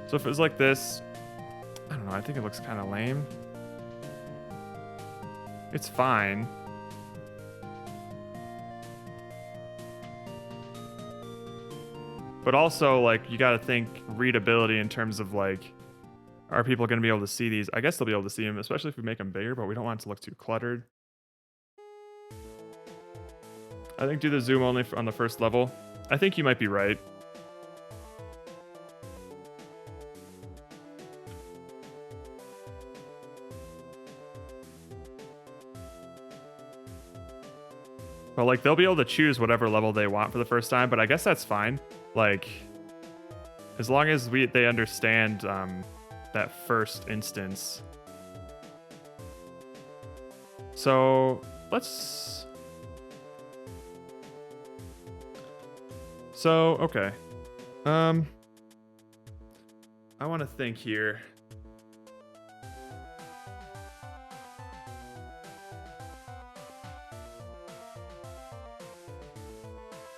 Speaker 1: So if it was like this, I don't know, I think it looks kind of lame. It's fine. But also, like, you gotta think readability in terms of, like, are people gonna be able to see these? I guess they'll be able to see them, especially if we make them bigger, but we don't want it to look too cluttered. I think do the zoom only on the first level. I think you might be right. Well, like, they'll be able to choose whatever level they want for the first time, but I guess that's fine. Like, as long as they understand that first instance. So let's. So okay. I want to think here.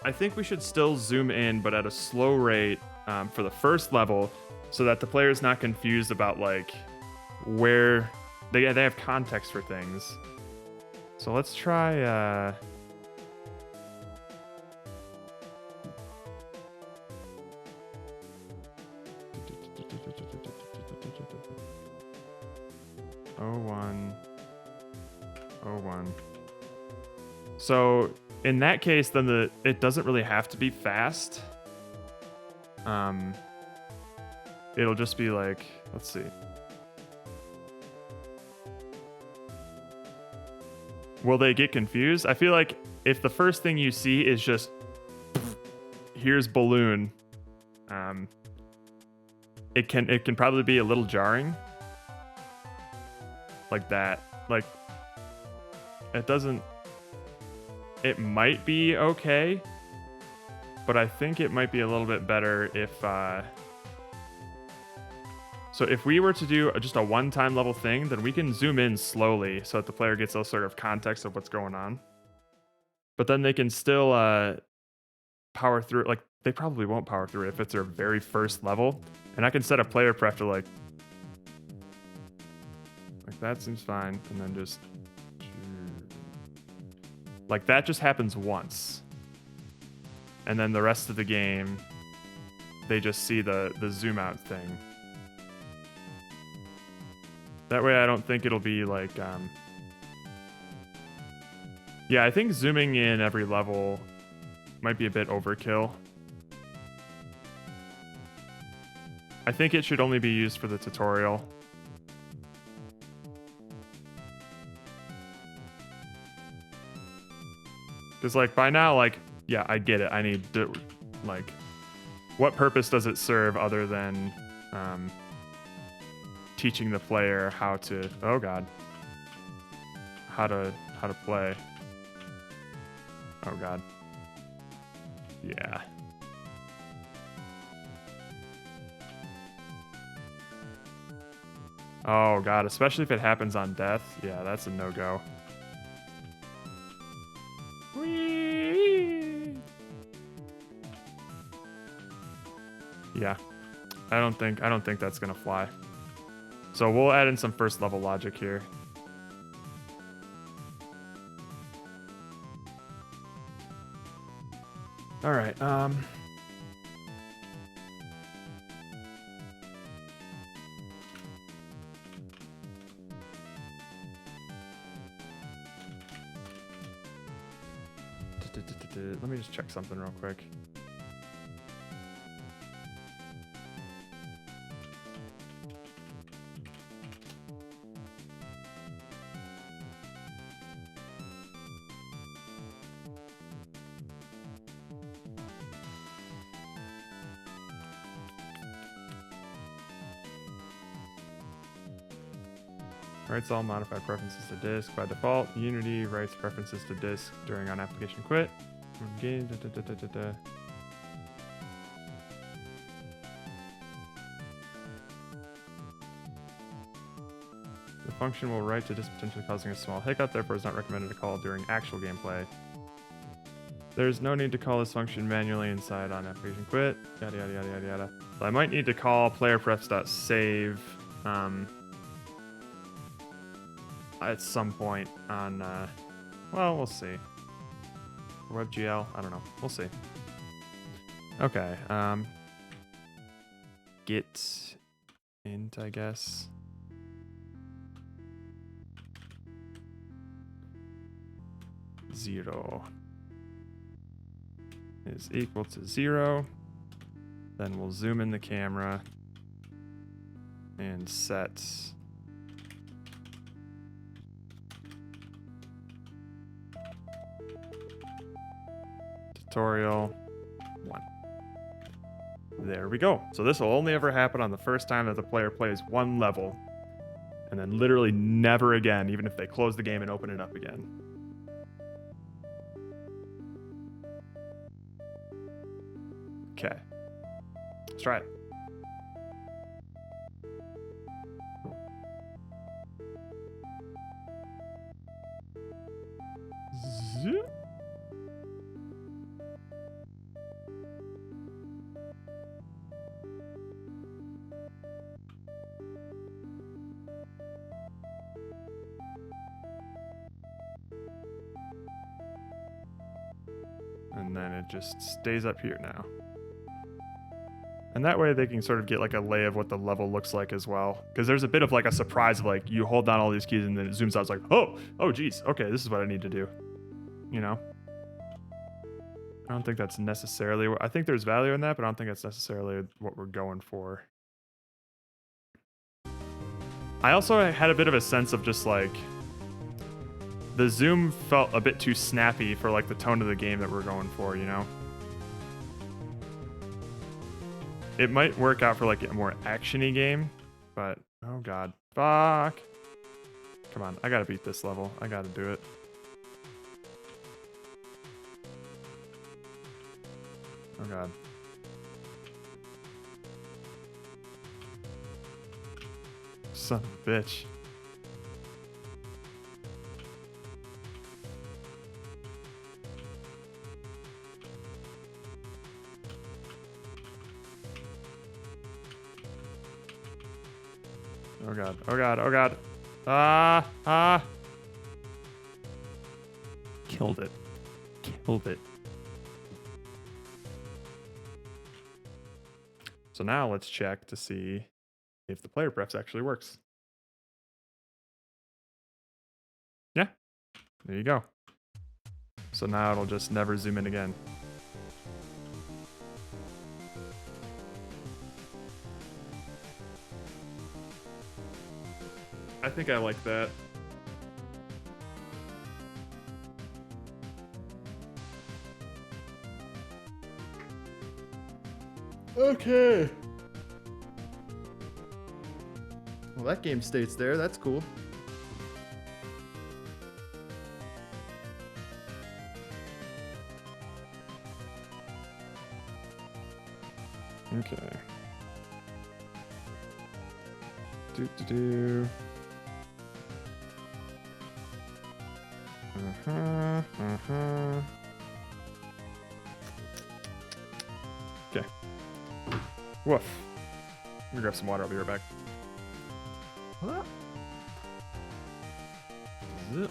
Speaker 1: I think we should still zoom in, but at a slow rate for the first level, so that the player's not confused about like where they have context for things. So let's try. Oh, 1. So in that case, then it doesn't really have to be fast. It'll just be like, let's see. Will they get confused? I feel like if the first thing you see is just here's balloon, it can probably be a little jarring. Like that. Like it doesn't. It might be okay, but I think it might be a little bit better if. So if we were to do just a one-time level thing, then we can zoom in slowly so that the player gets a sort of context of what's going on. But then they can still power through it. Like, they probably won't power through it if it's their very first level. And I can set a player pref to like that seems fine. And then just like that just happens once. And then the rest of the game, they just see the zoom out thing. That way I don't think it'll be like, yeah, I think zooming in every level might be a bit overkill. I think it should only be used for the tutorial. Because like by now, like, yeah, I get it. I need to, like, what purpose does it serve other than teaching the player how to, oh god, how to play. Oh god. Yeah. Oh god, especially if it happens on death. Yeah, that's a no-go. Whee! Yeah. I don't think that's gonna fly. So we'll add in some first level logic here. All right. Let me just check something real quick. Writes all modified preferences to disk. By default, Unity writes preferences to disk during on application quit. Game. The function will write to disk, potentially causing a small hiccup, therefore is not recommended to call during actual gameplay. There's no need to call this function manually inside on application quit. Yada yada yada yada yada. So I might need to call playerprefs.save at some point on well, we'll see. WebGL, I don't know. We'll see. Okay. Get int, I guess. Zero is equal to 0. Then we'll zoom in the camera and set tutorial 1. There we go. So this will only ever happen on the first time that the player plays one level, and then literally never again, even if they close the game and open it up again. Okay. Let's try it. And then it just stays up here now. And that way they can sort of get like a lay of what the level looks like as well. Because there's a bit of like a surprise of like you hold down all these keys and then it zooms out. It's like, oh geez, okay, this is what I need to do. You know? I don't think that's necessarily, I think there's value in that, but I don't think that's necessarily what we're going for. I also had a bit of a sense of just like, the zoom felt a bit too snappy for like the tone of the game that we're going for, you know? It might work out for like a more action-y game, but oh god. Fuck. Come on, I gotta beat this level. I gotta do it. Oh god. Son of a bitch. Oh god, oh god, oh god. Killed it. Killed it. So now let's check to see if the player prefs actually works. Yeah, there you go. So now it'll just never zoom in again. I think I like that. Okay. Well, that game state's there. That's cool. Okay. Do. Okay. Woof. Let me grab some water. I'll be right back. Zip.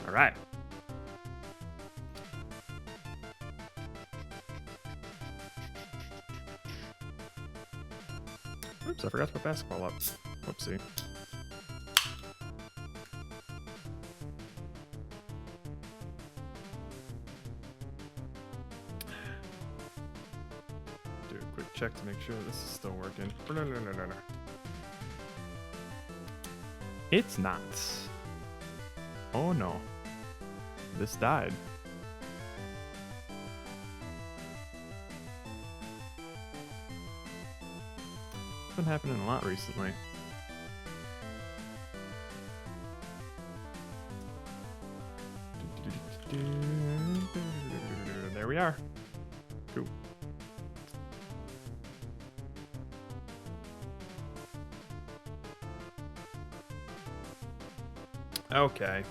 Speaker 1: All right. Oops, I forgot to put basketball up. Whoopsie. Do a quick check to make sure this is still working. It's not. Oh no. This died. It's been happening a lot recently. There we are. Cool. Okay.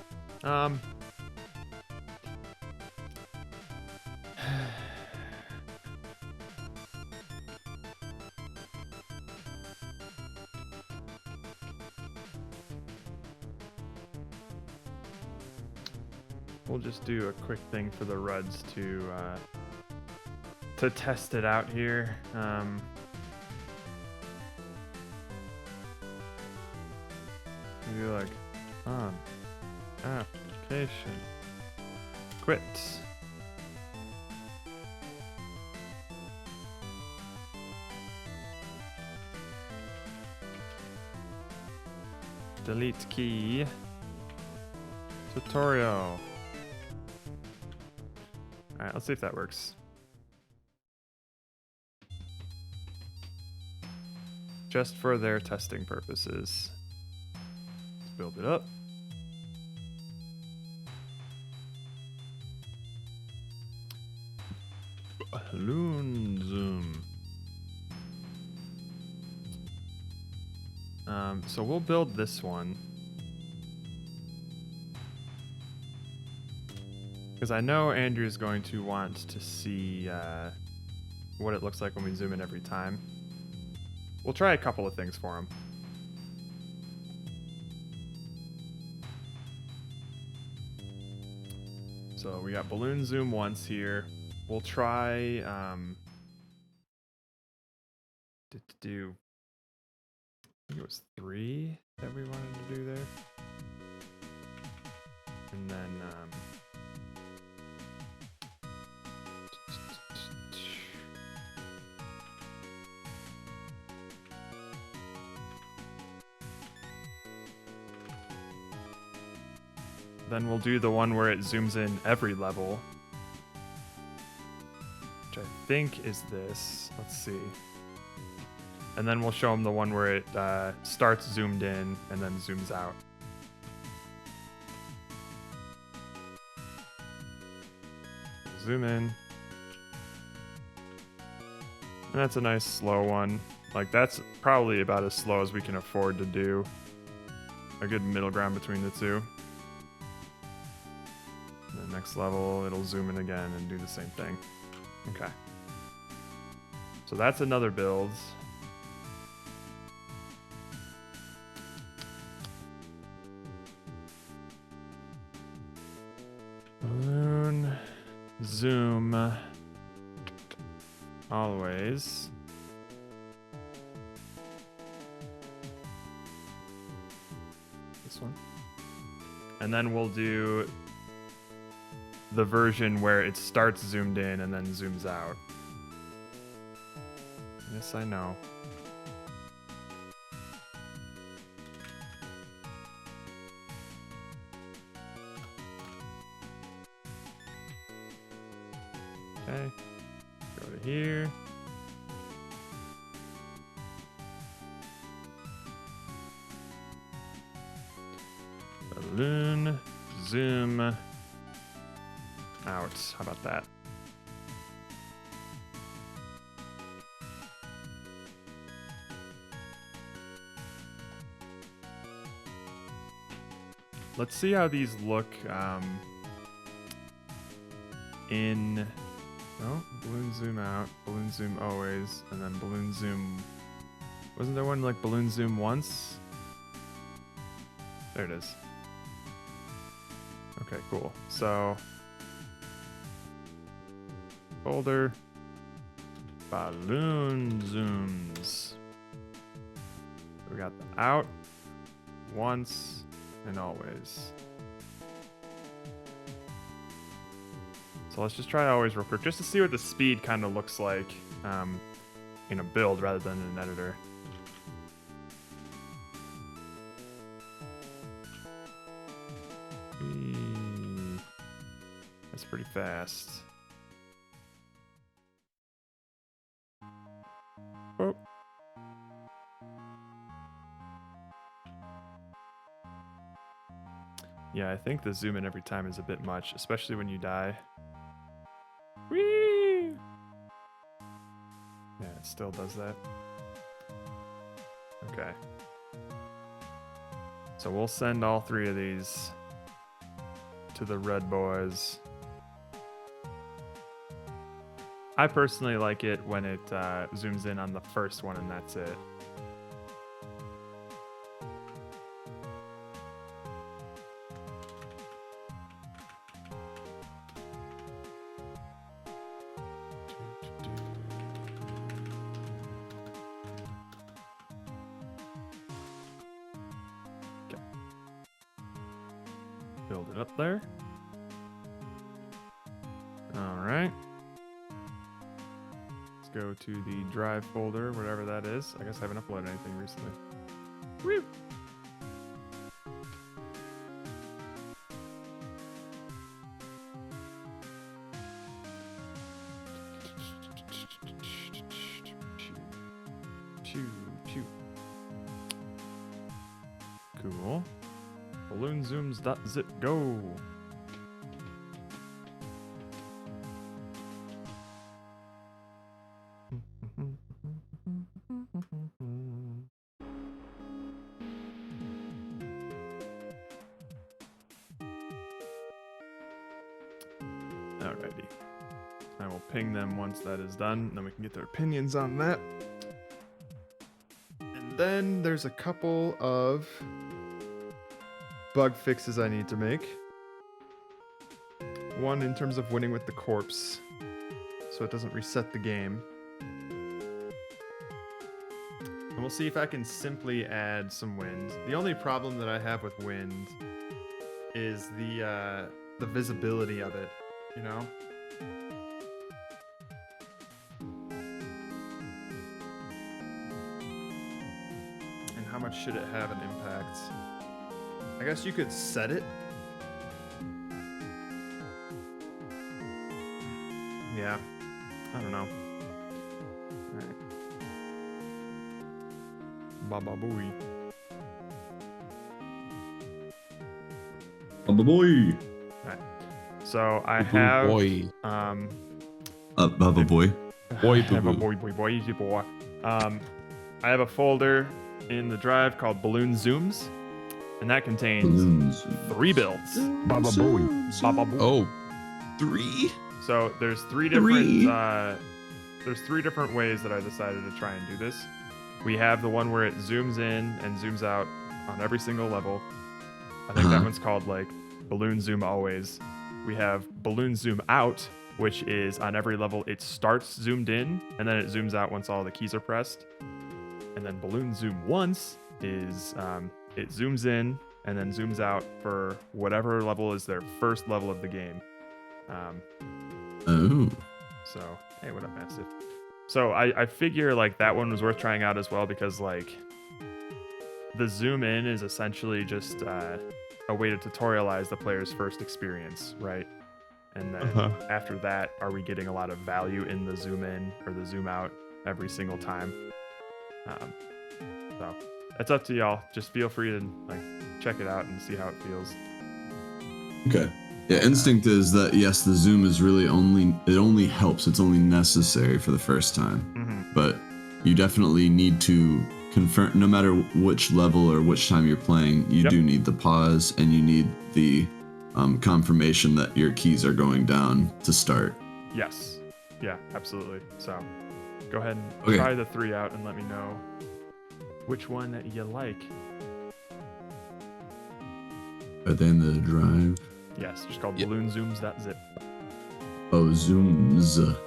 Speaker 1: We'll just do a quick thing for the Ruds to test it out here. Maybe like on application quit. Delete key. Tutorial. Alright, let's see if that works. Just for their testing purposes. Let's build it up. Ludum. So we'll build this one. Because I know Andrew's going to want to see what it looks like when we zoom in every time. We'll try a couple of things for him. So we got balloon zoom once here. We'll try to do, I think it was 3 that we wanted to do there. And then we'll do the one where it zooms in every level, which I think is this. Let's see. And then we'll show them the one where it starts zoomed in and then zooms out. Zoom in. And that's a nice slow one. Like, that's probably about as slow as we can afford to do. A good middle ground between the two. The next level, it'll zoom in again and do the same thing. Okay. So that's another build. Balloon, zoom, always. This one. And then we'll do the version where it starts zoomed in and then zooms out. Yes, I know. Okay, go to here. Balloon, zoom, out. How about that? Let's see how these look in... Oh, balloon zoom out, balloon zoom always, and then balloon zoom... Wasn't there one like balloon zoom once? There it is. Okay, cool. So... Folder, balloon zooms. got the out, once, and always. So let's just try always real quick, just to see what the speed kind of looks like in a build rather than in an editor. That's pretty fast. Oh. Yeah, I think the zoom in every time is a bit much, especially when you die. Whee! Yeah, it still does that. Okay. So we'll send all 3 of these to the red boys. I personally like it when it zooms in on the first one and that's it. Okay. Build it up there. All right. Go to the drive folder, whatever that is. I guess I haven't uploaded anything recently. Woo! Cool. Balloon zooms.zip go. Alrighty. I will ping them once that is done, and then we can get their opinions on that. And then there's a couple of bug fixes I need to make. One in terms of winning with the corpse, so it doesn't reset the game. And we'll see if I can simply add some wind. The only problem that I have with wind is the visibility of it, you know? And how much should it have an impact? I guess you could set it. Yeah, I don't know. Alright. Baba booey.
Speaker 3: Baba boy.
Speaker 1: Alright. So I have
Speaker 3: Baba boy.
Speaker 1: Boy boy. I have a folder in the drive called Balloon Zooms, and that contains 3 builds.
Speaker 2: Baba boy.
Speaker 1: Baba boo.
Speaker 4: Oh, 3?
Speaker 1: So there's 3 different ways that I decided to try and do this. We have the one where it zooms in and zooms out on every single level. I think that one's called like Balloon Zoom Always. We have Balloon Zoom Out, which is on every level it starts zoomed in and then it zooms out once all the keys are pressed. And then Balloon Zoom Once is it zooms in and then zooms out for whatever level is their first level of the game. So, hey, what up, Mastiff? So I figure like that one was worth trying out as well because like the zoom in is essentially just a way to tutorialize the player's first experience, right? And then after that, are we getting a lot of value in the zoom in or the zoom out every single time? So it's up to y'all. Just feel free to like check it out and see how it feels.
Speaker 3: Okay. Yeah, instinct is that yes, the zoom is really only helps. It's only necessary for the first time. But you definitely need to confirm, no matter which level or which time you're playing, you do need the pause and you need the confirmation that your keys are going down to start.
Speaker 1: Yes. Yeah, absolutely. So go ahead and
Speaker 3: Okay.
Speaker 1: try the 3 out and let me know which one that you like.
Speaker 3: Are they in the drive?
Speaker 1: Yes, just called Balloon Zooms.zip.
Speaker 3: Oh, zooms.
Speaker 1: Because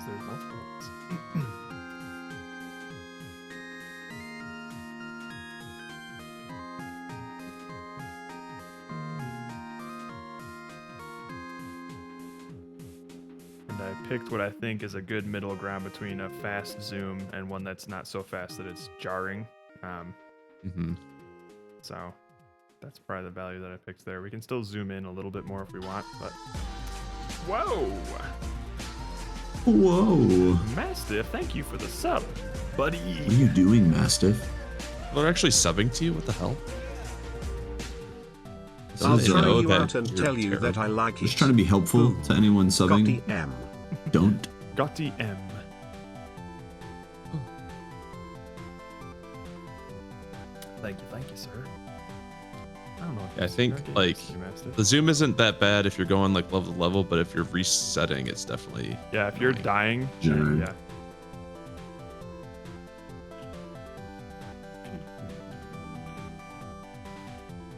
Speaker 1: there's multiple ones. I picked what I think is a good middle ground between a fast zoom and one that's not so fast that it's jarring. So that's probably the value that I picked there. We can still zoom in a little bit more if we want, but whoa! Mastiff, thank you for the sub, buddy.
Speaker 3: What are you doing, Mastiff?
Speaker 4: They're actually subbing to you? What the hell?
Speaker 9: I'll try you out and tell you that I like it.
Speaker 3: Just trying to be helpful to anyone subbing.
Speaker 9: Gotti M.
Speaker 3: Don't.
Speaker 1: Gotti M. Thank you, sir. I don't know.
Speaker 4: I think like the zoom isn't that bad if you're going like level to level, but if you're resetting, it's definitely
Speaker 1: if you're dying, yeah.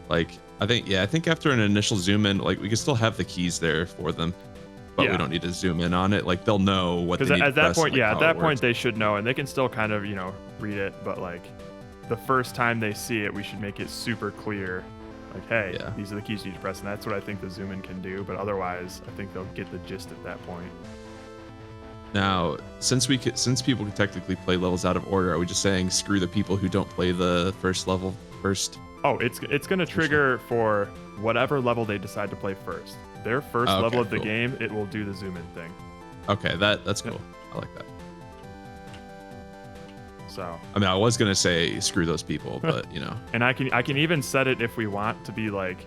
Speaker 4: Like I think after an initial zoom in, like we can still have the keys there for them, but we don't need to zoom in on it. Like they'll know what they need
Speaker 1: at
Speaker 4: to
Speaker 1: that
Speaker 4: press,
Speaker 1: point,
Speaker 4: like,
Speaker 1: at that point they should know, and they can still kind of read it, but like the first time they see it, we should make it super clear. Like, hey, these are the keys you need to press, and that's what I think the zoom in can do. But otherwise, I think they'll get the gist at that point.
Speaker 4: Now, since people can technically play levels out of order, are we just saying screw the people who don't play the first level first?
Speaker 1: Oh, it's gonna trigger for whatever level they decide to play first. Their first level of the game, it will do the zoom in thing.
Speaker 4: Okay, that's cool. I like that.
Speaker 1: So
Speaker 4: I mean, I was gonna say screw those people, but
Speaker 1: And I can even set it if we want to be like,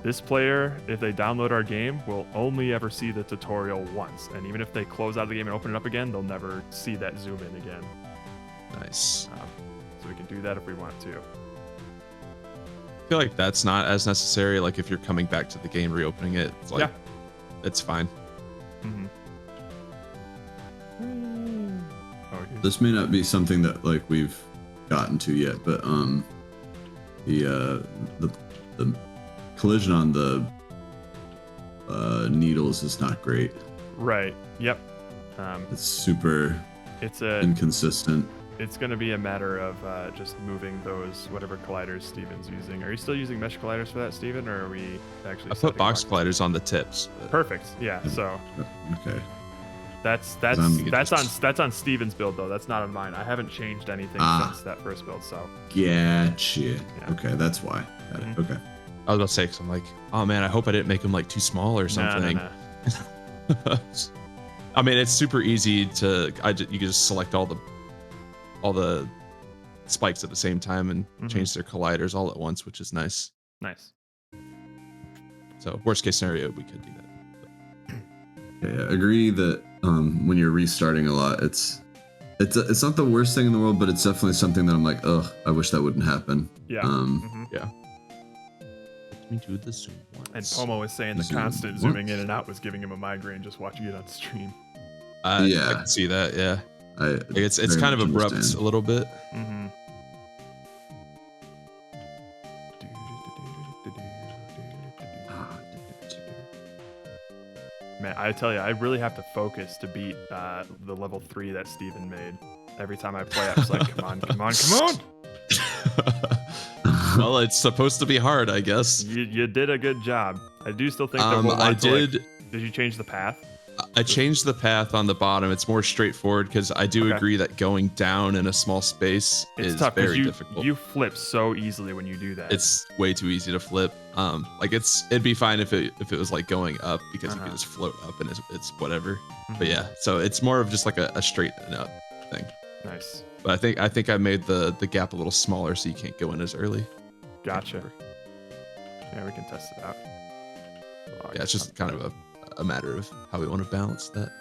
Speaker 1: this player, if they download our game, will only ever see the tutorial once, and even if they close out of the game and open it up again, they'll never see that zoom in again.
Speaker 4: Nice.
Speaker 1: So we can do that if we want to.
Speaker 4: I feel like that's not as necessary. Like if you're coming back to the game, reopening it, it's like it's fine.
Speaker 3: This may not be something that like we've gotten to yet, but the collision on the needles is not great.
Speaker 1: Right. Yep.
Speaker 3: It's super.
Speaker 1: It's
Speaker 3: inconsistent.
Speaker 1: It's going to be a matter of just moving those whatever colliders Steven's using. Are you still using mesh colliders for that, Steven, or are we actually?
Speaker 4: I put box colliders on the tips.
Speaker 1: Perfect. Yeah. So.
Speaker 3: Okay.
Speaker 1: That's on Steven's build though. That's not on mine. I haven't changed anything since that first build. So.
Speaker 3: Gotcha.
Speaker 1: Yeah.
Speaker 3: Okay, that's why. Got it. Okay.
Speaker 4: I was about to say, because I'm like, oh man, I hope I didn't make them like too small or something.
Speaker 1: No.
Speaker 4: I mean, it's super easy to. You can just select all the spikes at the same time and change their colliders all at once, which is nice.
Speaker 1: Nice.
Speaker 4: So worst case scenario, we could do that.
Speaker 3: Yeah, agree that when you're restarting a lot, it's not the worst thing in the world, but it's definitely something that I'm like, ugh, I wish that wouldn't happen.
Speaker 1: Yeah.
Speaker 4: Yeah. Let me do the zoom once.
Speaker 1: And Pomo was saying the constant zooming in and out was giving him a migraine just watching it on stream.
Speaker 3: Yeah,
Speaker 4: I can see that. Yeah. It's kind of abrupt a little bit.
Speaker 1: Man, I tell you, I really have to focus to beat the level 3 that Steven made. Every time I play, I'm just like, come on.
Speaker 4: Well, it's supposed to be hard, I guess.
Speaker 1: You did a good job. I do still think that we'll want to, did you change the path?
Speaker 4: I changed the path on the bottom. It's more straightforward because I do agree that going down in a small space is
Speaker 1: tough,
Speaker 4: very difficult.
Speaker 1: You flip so easily when you do that.
Speaker 4: It's way too easy to flip. Like it'd be fine if it was like going up because you could just float up and it's whatever. But yeah, so it's more of just like a straight and up thing.
Speaker 1: Nice.
Speaker 4: But I think I made the gap a little smaller so you can't go in as early.
Speaker 1: Gotcha. Yeah, we can test it out.
Speaker 4: Yeah, it's just kind of a matter of how we want to balance that.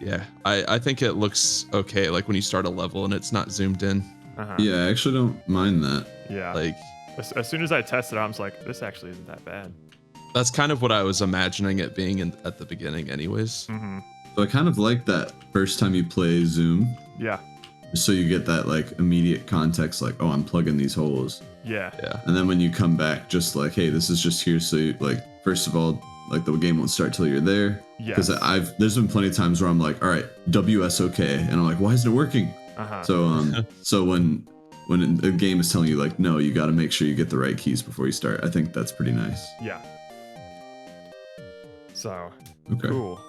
Speaker 4: Yeah, I think it looks okay, like when you start a level and it's not zoomed in.
Speaker 3: Yeah, I actually don't mind that.
Speaker 1: Yeah.
Speaker 4: Like
Speaker 1: as soon as I tested it, I was like, this actually isn't that bad.
Speaker 4: That's kind of what I was imagining it being at the beginning anyways.
Speaker 3: So I kind of like that first time you play Zoom.
Speaker 1: Yeah.
Speaker 3: So you get that like immediate context, like, oh, I'm plugging these holes.
Speaker 1: Yeah.
Speaker 3: And then when you come back, just like, hey, this is just here. So you, like, first of all, like the game won't start till you're there.
Speaker 1: Yeah.
Speaker 3: Because there's been plenty of times where I'm like, all right, WSOK, and I'm like, why isn't it working? So so when the game is telling you like, no, you got to make sure you get the right keys before you start. I think that's pretty nice.
Speaker 1: Yeah. So
Speaker 3: okay.
Speaker 1: Cool.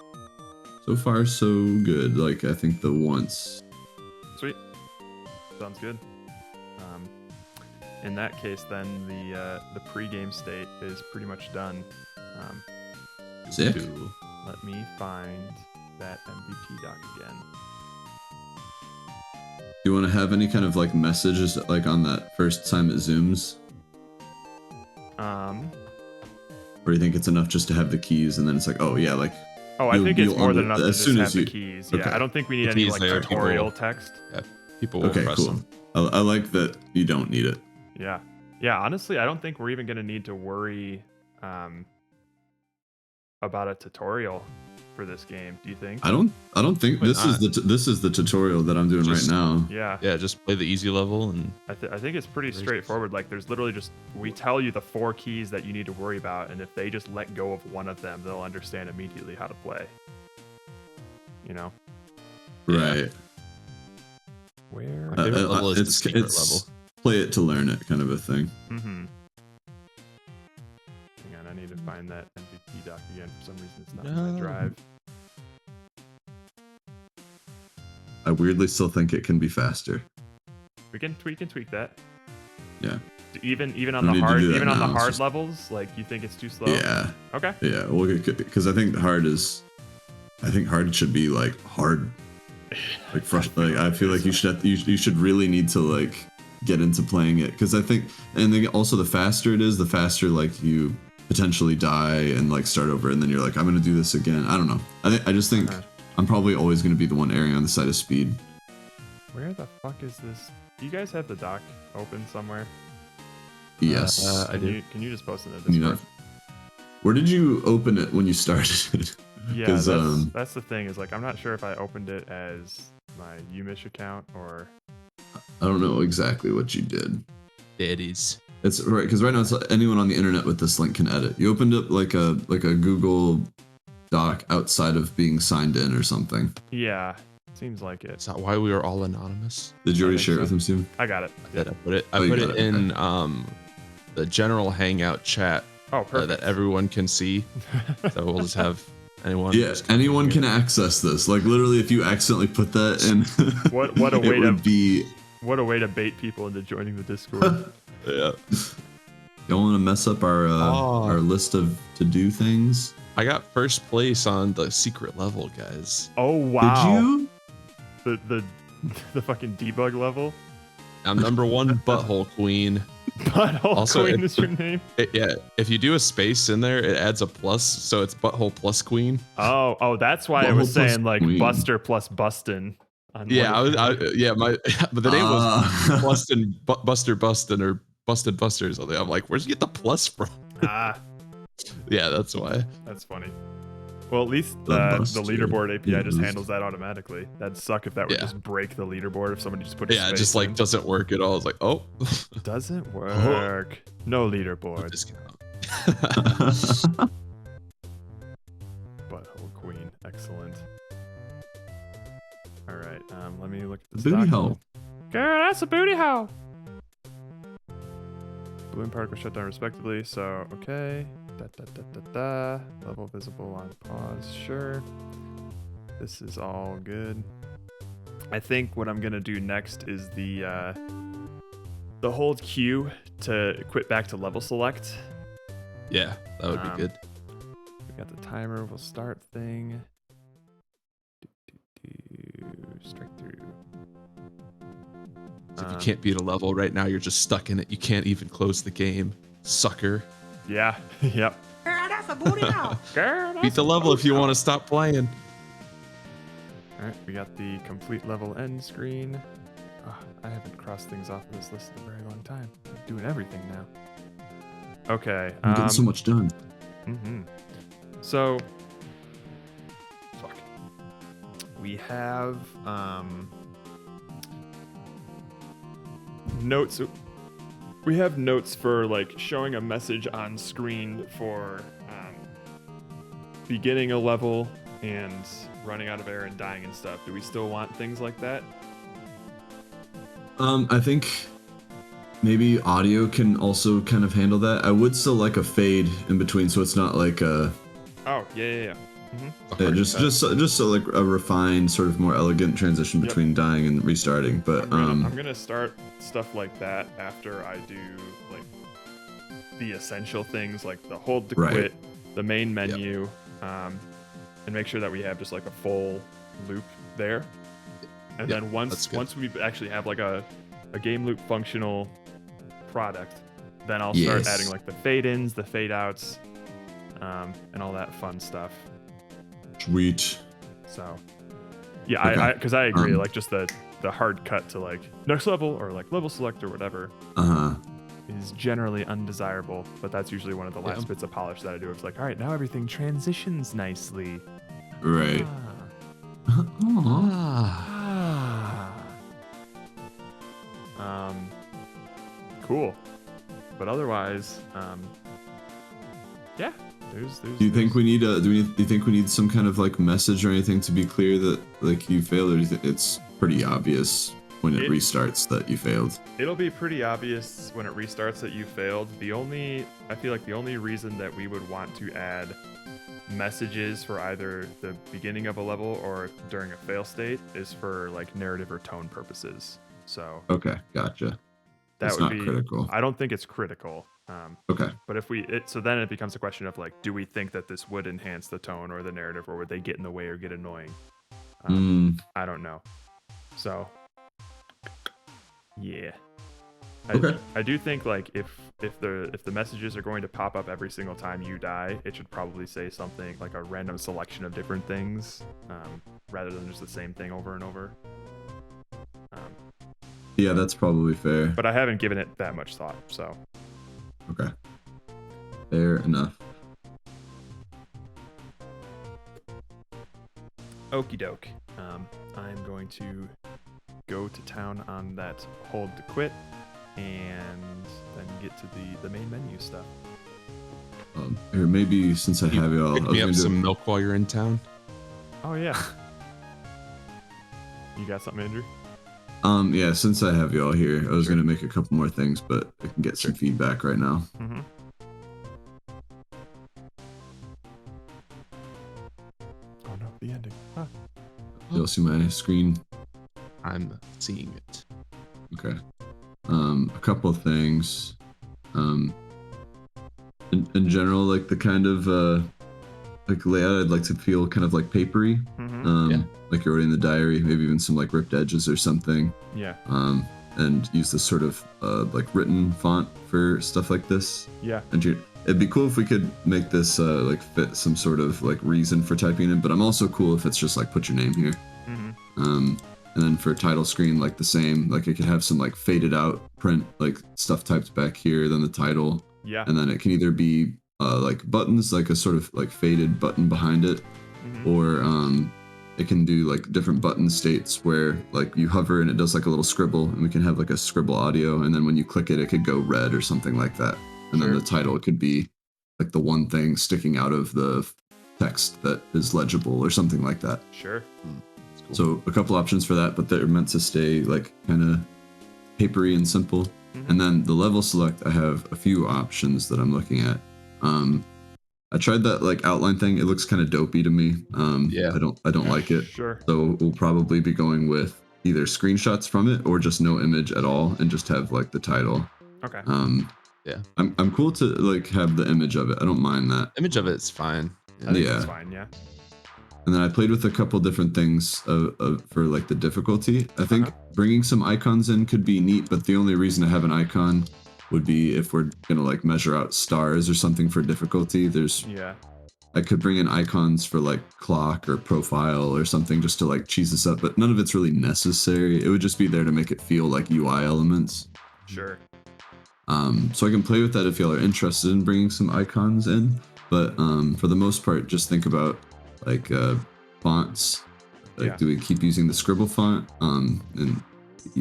Speaker 3: So far, so good. Like I think the once.
Speaker 1: Sweet. Sounds good. In that case, then the pregame state is pretty much done.
Speaker 3: Sick.
Speaker 1: Let me find that MVP doc again.
Speaker 3: Do you want to have any kind of like messages like on that first time it zooms? Or do you think it's enough just to have the keys and then it's like, oh yeah, like.
Speaker 1: Oh, I think it's more than enough to just have the keys. Yeah,
Speaker 3: okay.
Speaker 1: I don't think we need any like tutorial text.
Speaker 4: Yeah, people will press them.
Speaker 3: I like that you don't need it.
Speaker 1: Yeah. Yeah, honestly, I don't think we're even going to need to worry about a tutorial for this game. Do you think?
Speaker 3: I don't think this is the tutorial that I'm doing right now.
Speaker 1: Yeah.
Speaker 4: Yeah, just play the easy level and
Speaker 1: I think it's pretty straightforward. Like there's literally just we tell you the 4 keys that you need to worry about, and if they just let go of one of them, they'll understand immediately how to play. You know?
Speaker 3: Right.
Speaker 1: Where?
Speaker 4: Level is the secret
Speaker 3: it's
Speaker 4: level.
Speaker 3: Play it to learn it kind of a thing.
Speaker 1: Mm-hmm. Hang on, I need to find that MVP doc again. For some reason, it's not in my drive.
Speaker 3: I weirdly still think it can be faster.
Speaker 1: We can tweak that.
Speaker 3: Yeah.
Speaker 1: Even on the hard levels, like you think it's too slow?
Speaker 3: Yeah.
Speaker 1: Okay.
Speaker 3: Yeah. Well, because I think hard should be like hard. Like frustrating. Like I feel like you should really need to like get into playing it, because I think, and then also the faster it is, the faster like you potentially die and like start over, and then you're like, I'm gonna do this again. I don't know. I just think I'm probably always gonna be the one erring on the side of speed.
Speaker 1: Where the fuck is this? Do you guys have the doc open somewhere?
Speaker 3: Yes.
Speaker 1: I do. Can you just post it in Discord?
Speaker 3: Where did you open it when you started?
Speaker 1: Yeah, that's the thing, is like I'm not sure if I opened it as my Umish account or.
Speaker 3: I don't know exactly what you did.
Speaker 4: Daddies.
Speaker 3: It's right, because right now it's like anyone on the internet with this link can edit. You opened up like a Google Doc outside of being signed in or something.
Speaker 1: Yeah, seems like it.
Speaker 4: Is that why we are all anonymous?
Speaker 3: Did you already share it with him, Steven?
Speaker 1: I got it.
Speaker 4: I put it in the general Hangout chat.
Speaker 1: Oh, perfect.
Speaker 4: That everyone can see. So we'll just have anyone.
Speaker 3: Yeah, anyone can access this. Like literally, if you accidentally put that in,
Speaker 1: what a way to bait people into joining the Discord.
Speaker 4: Yeah.
Speaker 3: Don't want to mess up our list of to do things.
Speaker 4: I got first place on the secret level, guys.
Speaker 1: Oh wow!
Speaker 3: Did you?
Speaker 1: The fucking debug level.
Speaker 4: I'm number 1 butthole queen.
Speaker 1: Butthole queen is your name?
Speaker 4: Yeah. If you do a space in there, it adds a plus, so it's butthole plus queen.
Speaker 1: Oh, that's why I was saying like queen. Buster plus Bustin.
Speaker 4: Yeah, but the name was Bustin or Busted Buster or something. I'm like, where'd you get the plus from? Yeah, that's why.
Speaker 1: That's funny. Well, at least the leaderboard API just handles that automatically. That'd suck if that would just break the leaderboard if somebody just put a space
Speaker 4: it just like
Speaker 1: in.
Speaker 4: doesn't work at all. It's like, oh.
Speaker 1: Doesn't work. No leaderboard. Butthole queen. Excellent. All right. Let me look at this
Speaker 3: booty hole.
Speaker 1: Girl, that's a booty hole. Blue and particle shut down respectively. So, okay. Level visible on pause. Sure. This is all good. I think what I'm gonna do next is the hold Q to quit back to level select.
Speaker 4: Yeah, that would be good.
Speaker 1: We got the timer. We'll start thing. Strike through.
Speaker 4: So if you can't beat a level right now, you're just stuck in it. You can't even close the game, sucker.
Speaker 1: Yeah. Yep.
Speaker 5: Girl, that's a booty now.
Speaker 1: Girl,
Speaker 4: beat the level if you want to stop playing.
Speaker 1: All right, we got the complete level end screen. I haven't crossed things off of this list in a very long time. I'm doing everything now. Okay.
Speaker 3: I'm getting so much done.
Speaker 1: Mm-hmm. So, fuck. We have notes. We have notes for like showing a message on screen for beginning a level and running out of air and dying and stuff. Do we still want things like that?
Speaker 3: I think maybe audio can also kind of handle that. I would still like a fade in between, so it's not like a.
Speaker 1: Oh, Yeah.
Speaker 3: Just so like a refined, sort of more elegant transition between dying and restarting. But
Speaker 1: I'm gonna start stuff like that after I do like the essential things, like the hold to quit, the main menu, and make sure that we have just like a full loop there. And then once we actually have like a game loop functional product, then I'll start adding like the fade ins, the fade outs, and all that fun stuff.
Speaker 3: Sweet.
Speaker 1: So, yeah, because I agree. Like just the hard cut to like next level or like level select or whatever is generally undesirable. But that's usually one of the last bits of polish that I do. It's like, all right, now everything transitions nicely.
Speaker 3: Right.
Speaker 1: Cool. But otherwise, yeah.
Speaker 3: Do you think we need do you think we need some kind of like message or anything to be clear that like you failed, or do you think it's pretty obvious when it restarts that you failed?
Speaker 1: It'll be pretty obvious when it restarts that you failed. I feel like the only reason that we would want to add messages for either the beginning of a level or during a fail state is for like narrative or tone purposes. So
Speaker 3: okay, gotcha.
Speaker 1: That would
Speaker 3: not
Speaker 1: be
Speaker 3: critical.
Speaker 1: I don't think it's critical.
Speaker 3: Okay.
Speaker 1: But if so then it becomes a question of like, do we think that this would enhance the tone or the narrative, or would they get in the way or get annoying? I don't know. So yeah. I do think like if the messages are going to pop up every single time you die, it should probably say something like a random selection of different things, rather than just the same thing over and over.
Speaker 3: Yeah, that's probably fair.
Speaker 1: But I haven't given it that much thought, so.
Speaker 3: Okay. Fair enough.
Speaker 1: Okie doke. I'm going to go to town on that hold to quit, and then get to the main menu stuff.
Speaker 3: Or maybe since I have y'all,
Speaker 4: pick me up some milk while you're in town.
Speaker 1: Oh yeah. You got something, Andrew?
Speaker 3: Yeah, since I have y'all here, I was gonna make a couple more things, but I can get some feedback right now.
Speaker 1: Mm-hmm. Oh no, the ending. Huh.
Speaker 3: You'll see my screen.
Speaker 4: I'm seeing it.
Speaker 3: Okay. A couple of things. In general, like the kind of like layout, I'd like to feel kind of like papery. Like you're writing the diary, maybe even some like ripped edges or something.
Speaker 1: Yeah.
Speaker 3: And use this sort of like written font for stuff like this.
Speaker 1: Yeah.
Speaker 3: And it'd be cool if we could make this like fit some sort of like reason for typing in, but I'm also cool if it's just like put your name here. And then for title screen, like the same, like it could have some like faded out print, like stuff typed back here, then the title.
Speaker 1: Yeah.
Speaker 3: And then it can either be like buttons, like a sort of like faded button behind it, or it can do like different button states where like you hover and it does like a little scribble, and we can have like a scribble audio, and then when you click it, it could go red or something like that. And then the title could be like the one thing sticking out of the text that is legible or something like that.
Speaker 1: Sure.
Speaker 3: Cool. So a couple options for that, but they're meant to stay like kind of papery and simple. And then the level select, I have a few options that I'm looking at. I tried that like outline thing. It looks kind of dopey to me. I don't like it.
Speaker 1: Sure.
Speaker 3: So we'll probably be going with either screenshots from it or just no image at all and just have like the title.
Speaker 1: Okay.
Speaker 4: Yeah.
Speaker 3: I'm cool to like have the image of it. I don't mind that.
Speaker 4: Image of it's fine.
Speaker 1: I think it's fine, yeah.
Speaker 3: And then I played with a couple different things for like the difficulty. I think bringing some icons in could be neat, but the only reason to have an icon would be if we're gonna like measure out stars or something for difficulty. I could bring in icons for like clock or profile or something just to like cheese this up, but none of it's really necessary. It would just be there to make it feel like UI elements.
Speaker 1: Sure.
Speaker 3: So I can play with that if y'all are interested in bringing some icons in, but for the most part, just think about like fonts. Like, do we keep using the scribble font and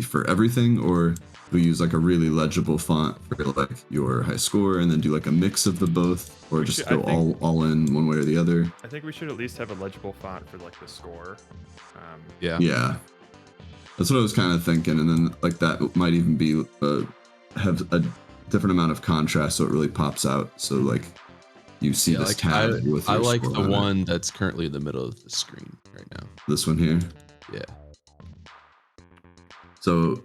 Speaker 3: for everything, or do we use like a really legible font for like your high score, and then do like a mix of the both, or just go all in one way or the other?
Speaker 1: I think we should at least have a legible font for like the score.
Speaker 3: Yeah, that's what I was kind of thinking, and then like that might even be have a different amount of contrast, so it really pops out. So like you see this tab with your
Speaker 4: I like
Speaker 3: score
Speaker 4: the
Speaker 3: on
Speaker 4: one
Speaker 3: it.
Speaker 4: that's currently in the middle of the screen right now.
Speaker 3: This one here.
Speaker 4: Yeah.
Speaker 3: So,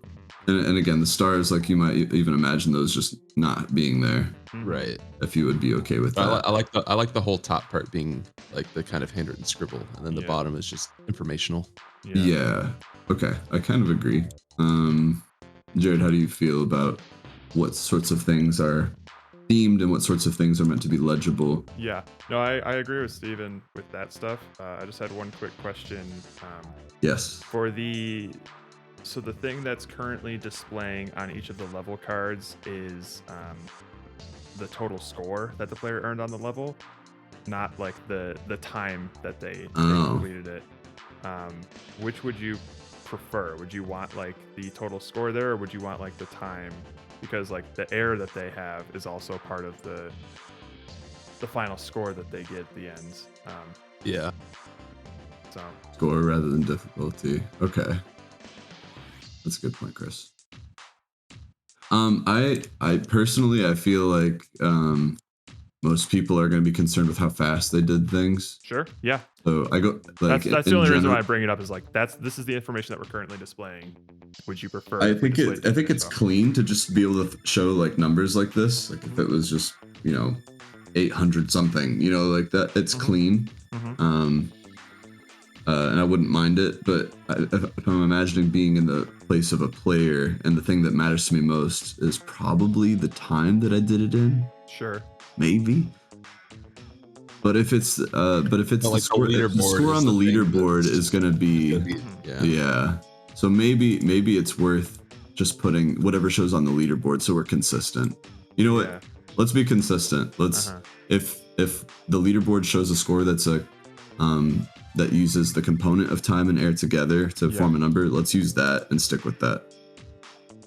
Speaker 3: and again, the stars, like you might even imagine those just not being there.
Speaker 4: Right.
Speaker 3: If you would be okay with that.
Speaker 4: I like the whole top part being like the kind of handwritten scribble, and then the bottom is just informational.
Speaker 3: Yeah. Okay. I kind of agree. Jared, how do you feel about what sorts of things are themed and what sorts of things are meant to be legible?
Speaker 1: Yeah. No, I agree with Steven with that stuff. I just had one quick question.
Speaker 3: Yes.
Speaker 1: So the thing that's currently displaying on each of the level cards is the total score that the player earned on the level, not like the time that they completed it. Which would you prefer? Would you want like the total score there, or would you want like the time? Because like the error that they have is also part of the final score that they get at the end.
Speaker 4: Yeah.
Speaker 1: So
Speaker 3: Score rather than difficulty. Okay. That's a good point, Chris. I personally, I feel like most people are going to be concerned with how fast they did things.
Speaker 1: Sure. Yeah.
Speaker 3: So I go like
Speaker 1: that's the only reason why I bring it up is like this is the information that we're currently displaying. Would you prefer?
Speaker 3: I think it's clean to just be able to show like numbers like this. Like if it was just 800 something, like that, it's clean. And I wouldn't mind it, but if I'm imagining being in the place of a player, and the thing that matters to me most is probably the time that I did it in.
Speaker 1: Sure.
Speaker 3: Maybe. But if it's
Speaker 4: like
Speaker 3: the score on the leaderboard is gonna be yeah. So maybe it's worth just putting whatever shows on the leaderboard so we're consistent. You know what?
Speaker 1: Yeah.
Speaker 3: Let's be consistent. Let's if the leaderboard shows a score that's that uses the component of time and air together to form a number, let's use that and stick with that.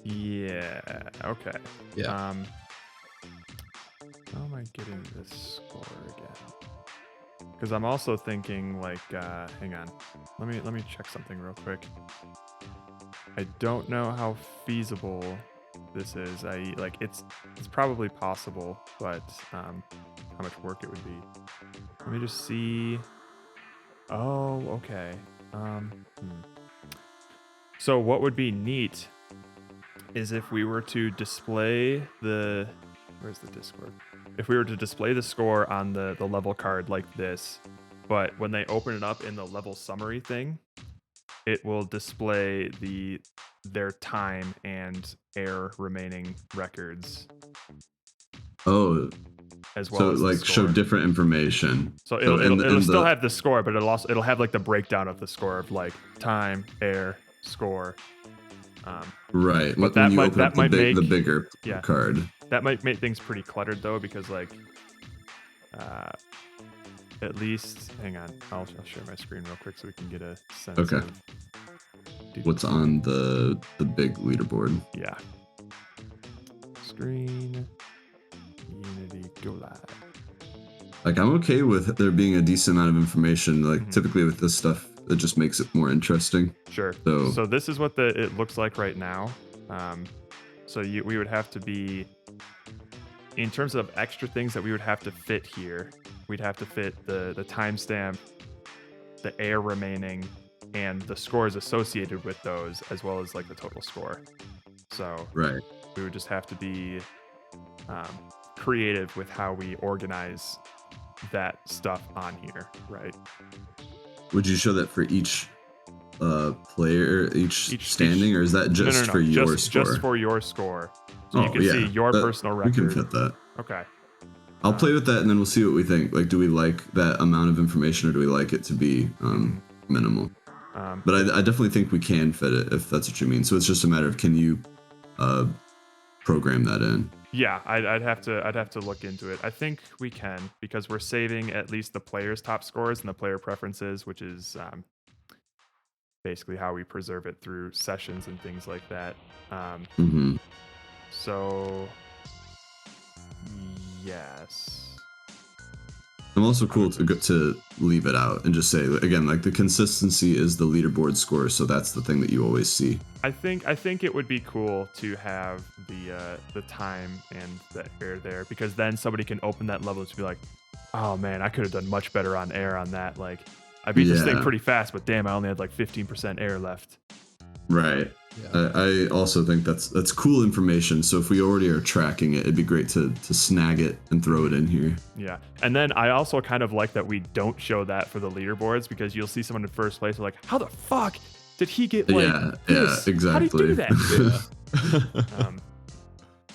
Speaker 1: Yeah. Okay.
Speaker 4: Yeah.
Speaker 1: How am I getting this score again? Because I'm also thinking like, hang on, let me check something real quick. I don't know how feasible this is. It's probably possible, but how much work it would be. Let me just see. Oh, okay. So what would be neat is if we were to display where's the Discord? If we were to display the score on the level card like this, but when they open it up in the level summary thing, it will display their time and air remaining records.
Speaker 3: Oh.
Speaker 1: As well
Speaker 3: so
Speaker 1: as
Speaker 3: like show different information.
Speaker 1: So it'll still have the score, but it'll have like the breakdown of the score of like time, air, score.
Speaker 3: Right.
Speaker 1: But that might make
Speaker 3: the bigger card.
Speaker 1: That might make things pretty cluttered though, because like at least hang on, I'll share my screen real quick so we can get a sense.
Speaker 3: Okay. What's on the big leaderboard?
Speaker 1: Yeah. Screen. Unity, go live.
Speaker 3: Like I'm okay with there being a decent amount of information. Like typically with this stuff, it just makes it more interesting.
Speaker 1: Sure. So this is what it looks like right now. So we would have to be, in terms of extra things that we would have to fit here, we'd have to fit the timestamp, the air remaining, and the scores associated with those, as well as like the total score. So
Speaker 3: right,
Speaker 1: we would just have to be creative with how we organize that stuff on here, right?
Speaker 3: Would you show that for each player, each standing, or is that just for your score? Just
Speaker 1: for your score. So you can see your personal record.
Speaker 3: We can fit that.
Speaker 1: Okay.
Speaker 3: I'll play with that and then we'll see what we think. Like, do we like that amount of information or do we like it to be minimal? But I definitely think we can fit it if that's what you mean. So it's just a matter of can you program that in?
Speaker 1: Yeah, I'd have to look into it. I think we can, because we're saving at least the players' top scores and the player preferences, which is basically how we preserve it through sessions and things like that. So yes.
Speaker 3: I'm also cool to leave it out and just say, again, like the consistency is the leaderboard score, so that's the thing that you always see.
Speaker 1: I think it would be cool to have the time and the air there, because then somebody can open that level to be like, Oh man, I could have done much better on air on that. Like, I beat this thing pretty fast, but damn, I only had like 15% air left.
Speaker 3: Right. Yeah. I also think that's cool information. So if we already are tracking it, it'd be great to snag it and throw it in here.
Speaker 1: Yeah. And then I also kind of like that we don't show that for the leaderboards, because you'll see someone in first place, like, how the fuck did he get like this?
Speaker 3: Yeah, exactly.
Speaker 1: How do you do that?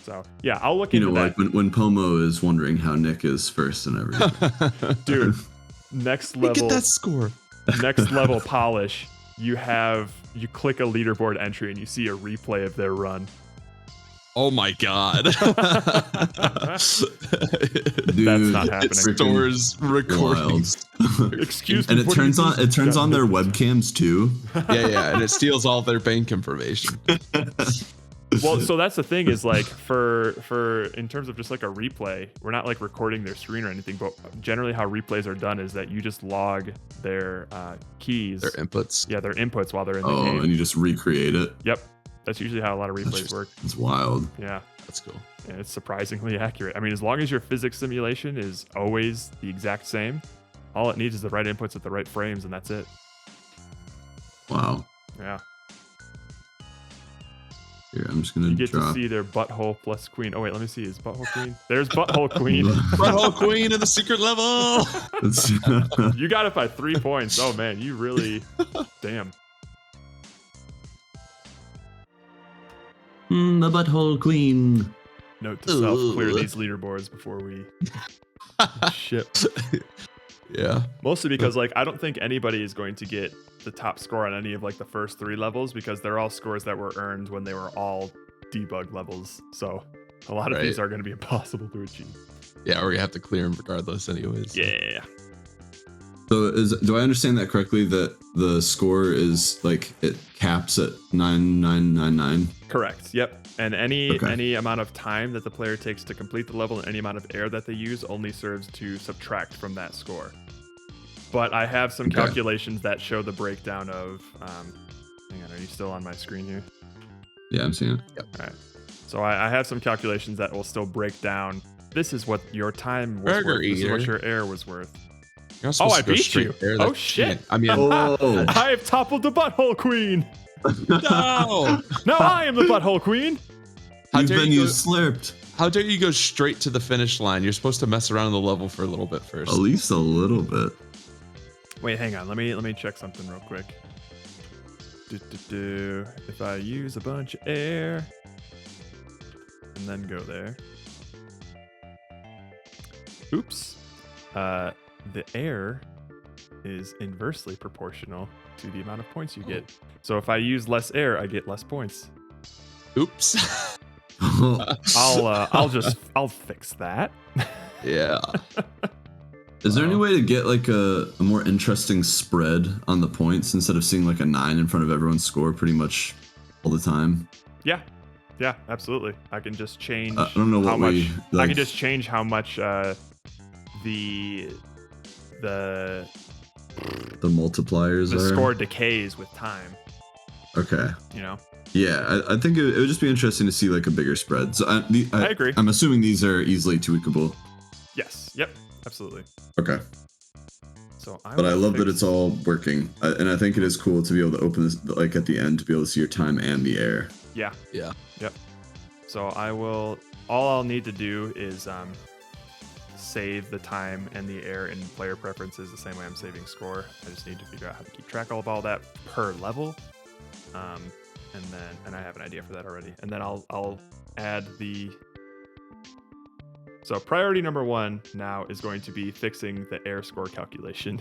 Speaker 1: So yeah, I'll look into that.
Speaker 3: Like when Pomo is wondering how Nick is first and everything.
Speaker 1: Dude, next level.
Speaker 4: Get that score.
Speaker 1: Next level polish. You click a leaderboard entry and you see a replay of their run.
Speaker 4: Oh my god.
Speaker 3: Dude,
Speaker 1: that's not happening.
Speaker 4: It stores recordings.
Speaker 1: Excuse me.
Speaker 3: And it turns on their webcams too.
Speaker 4: Yeah, and it steals all their bank information.
Speaker 1: Well, so that's the thing is like for in terms of just like a replay, we're not like recording their screen or anything, but generally how replays are done is that you just log their keys.
Speaker 4: Their inputs.
Speaker 1: Yeah, their inputs while they're in the game.
Speaker 3: Oh, and you just recreate it.
Speaker 1: Yep. That's usually how a lot of replays work.
Speaker 3: It's wild.
Speaker 1: Yeah.
Speaker 4: That's cool.
Speaker 1: And it's surprisingly accurate. I mean, as long as your physics simulation is always the exact same, all it needs is the right inputs at the right frames, and that's it.
Speaker 3: Wow.
Speaker 1: Yeah.
Speaker 3: Here, I'm just gonna
Speaker 1: You get
Speaker 3: drop.
Speaker 1: to see their butthole plus queen. Oh wait, let me see. Is butthole queen? There's butthole queen.
Speaker 4: Butthole queen in the secret level.
Speaker 1: You got it by 3 points. Oh man, you really, damn.
Speaker 3: The butthole queen.
Speaker 1: Note to self: clear these leaderboards before we ship.
Speaker 4: Yeah.
Speaker 1: Mostly because like I don't think anybody is going to get the top score on any of like the first 3 levels, because they're all scores that were earned when they were all debug levels. So a lot of these are going to be impossible to achieve.
Speaker 4: Yeah, or you have to clear them regardless anyways.
Speaker 1: Yeah.
Speaker 3: So do I understand that correctly, that the score is like it caps at 9999?
Speaker 1: Correct. Yep. And any amount of time that the player takes to complete the level and any amount of air that they use only serves to subtract from that score. But I have some calculations that show the breakdown of hang on, are you still on my screen here?
Speaker 3: Yeah, I'm seeing it.
Speaker 1: Yep. All right. So I have some calculations that will still break down. This is what your time was worth. This is what your air was worth. Oh, I beat you. Oh, shit.
Speaker 4: I mean,
Speaker 1: I have toppled the butthole queen.
Speaker 4: No.
Speaker 1: Now I am the butthole queen.
Speaker 3: You've been slurped.
Speaker 4: How dare you go straight to the finish line? You're supposed to mess around the level for a little bit first.
Speaker 3: At least a little bit.
Speaker 1: Wait, hang on. Let me check something real quick. If I use a bunch of air and then go there. Oops. The air is inversely proportional to the amount of points you get. So if I use less air, I get less points.
Speaker 4: Oops.
Speaker 1: I'll fix that.
Speaker 4: Yeah.
Speaker 3: Is there any way to get like a more interesting spread on the points instead of seeing like a 9 in front of everyone's score pretty much all the time?
Speaker 1: Yeah, absolutely. I can just change.
Speaker 3: I don't know what
Speaker 1: I can just change how much the
Speaker 3: multipliers
Speaker 1: the
Speaker 3: are.
Speaker 1: score decays with time.
Speaker 3: Okay.
Speaker 1: You know.
Speaker 3: Yeah, I think it would just be interesting to see like a bigger spread. So I
Speaker 1: agree.
Speaker 3: I'm assuming these are easily tweakable.
Speaker 1: Yes. Yep. Absolutely.
Speaker 3: Okay.
Speaker 1: So
Speaker 3: I love that it's all working, and I think it is cool to be able to open this like at the end to be able to see your time and the air.
Speaker 1: Yeah.
Speaker 4: Yeah.
Speaker 1: Yep. So all I'll need to do is save the time and the air in player preferences the same way I'm saving score. I just need to figure out how to keep track of all that per level. And I have an idea for that already. And then I'll add so priority number 1 now is going to be fixing the air score calculation.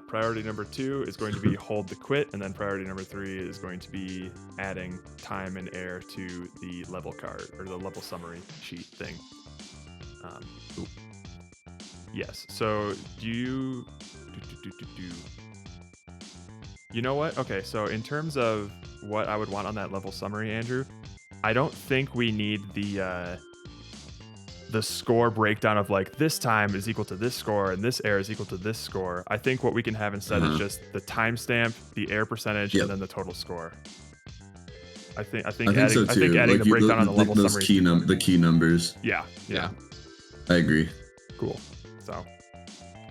Speaker 1: Priority number 2 is going to be hold the quit, and then priority number 3 is going to be adding time and air to the level card or the level summary sheet thing. Yes. So you know what? Okay. So in terms of what I would want on that level summary, Andrew, I don't think we need the score breakdown of like this time is equal to this score and this air is equal to this score. I think what we can have instead is just the timestamp, the air percentage, and then the total score. I think adding the breakdown on the level summary.
Speaker 3: The key numbers.
Speaker 1: Yeah.
Speaker 3: I agree.
Speaker 1: Cool. So,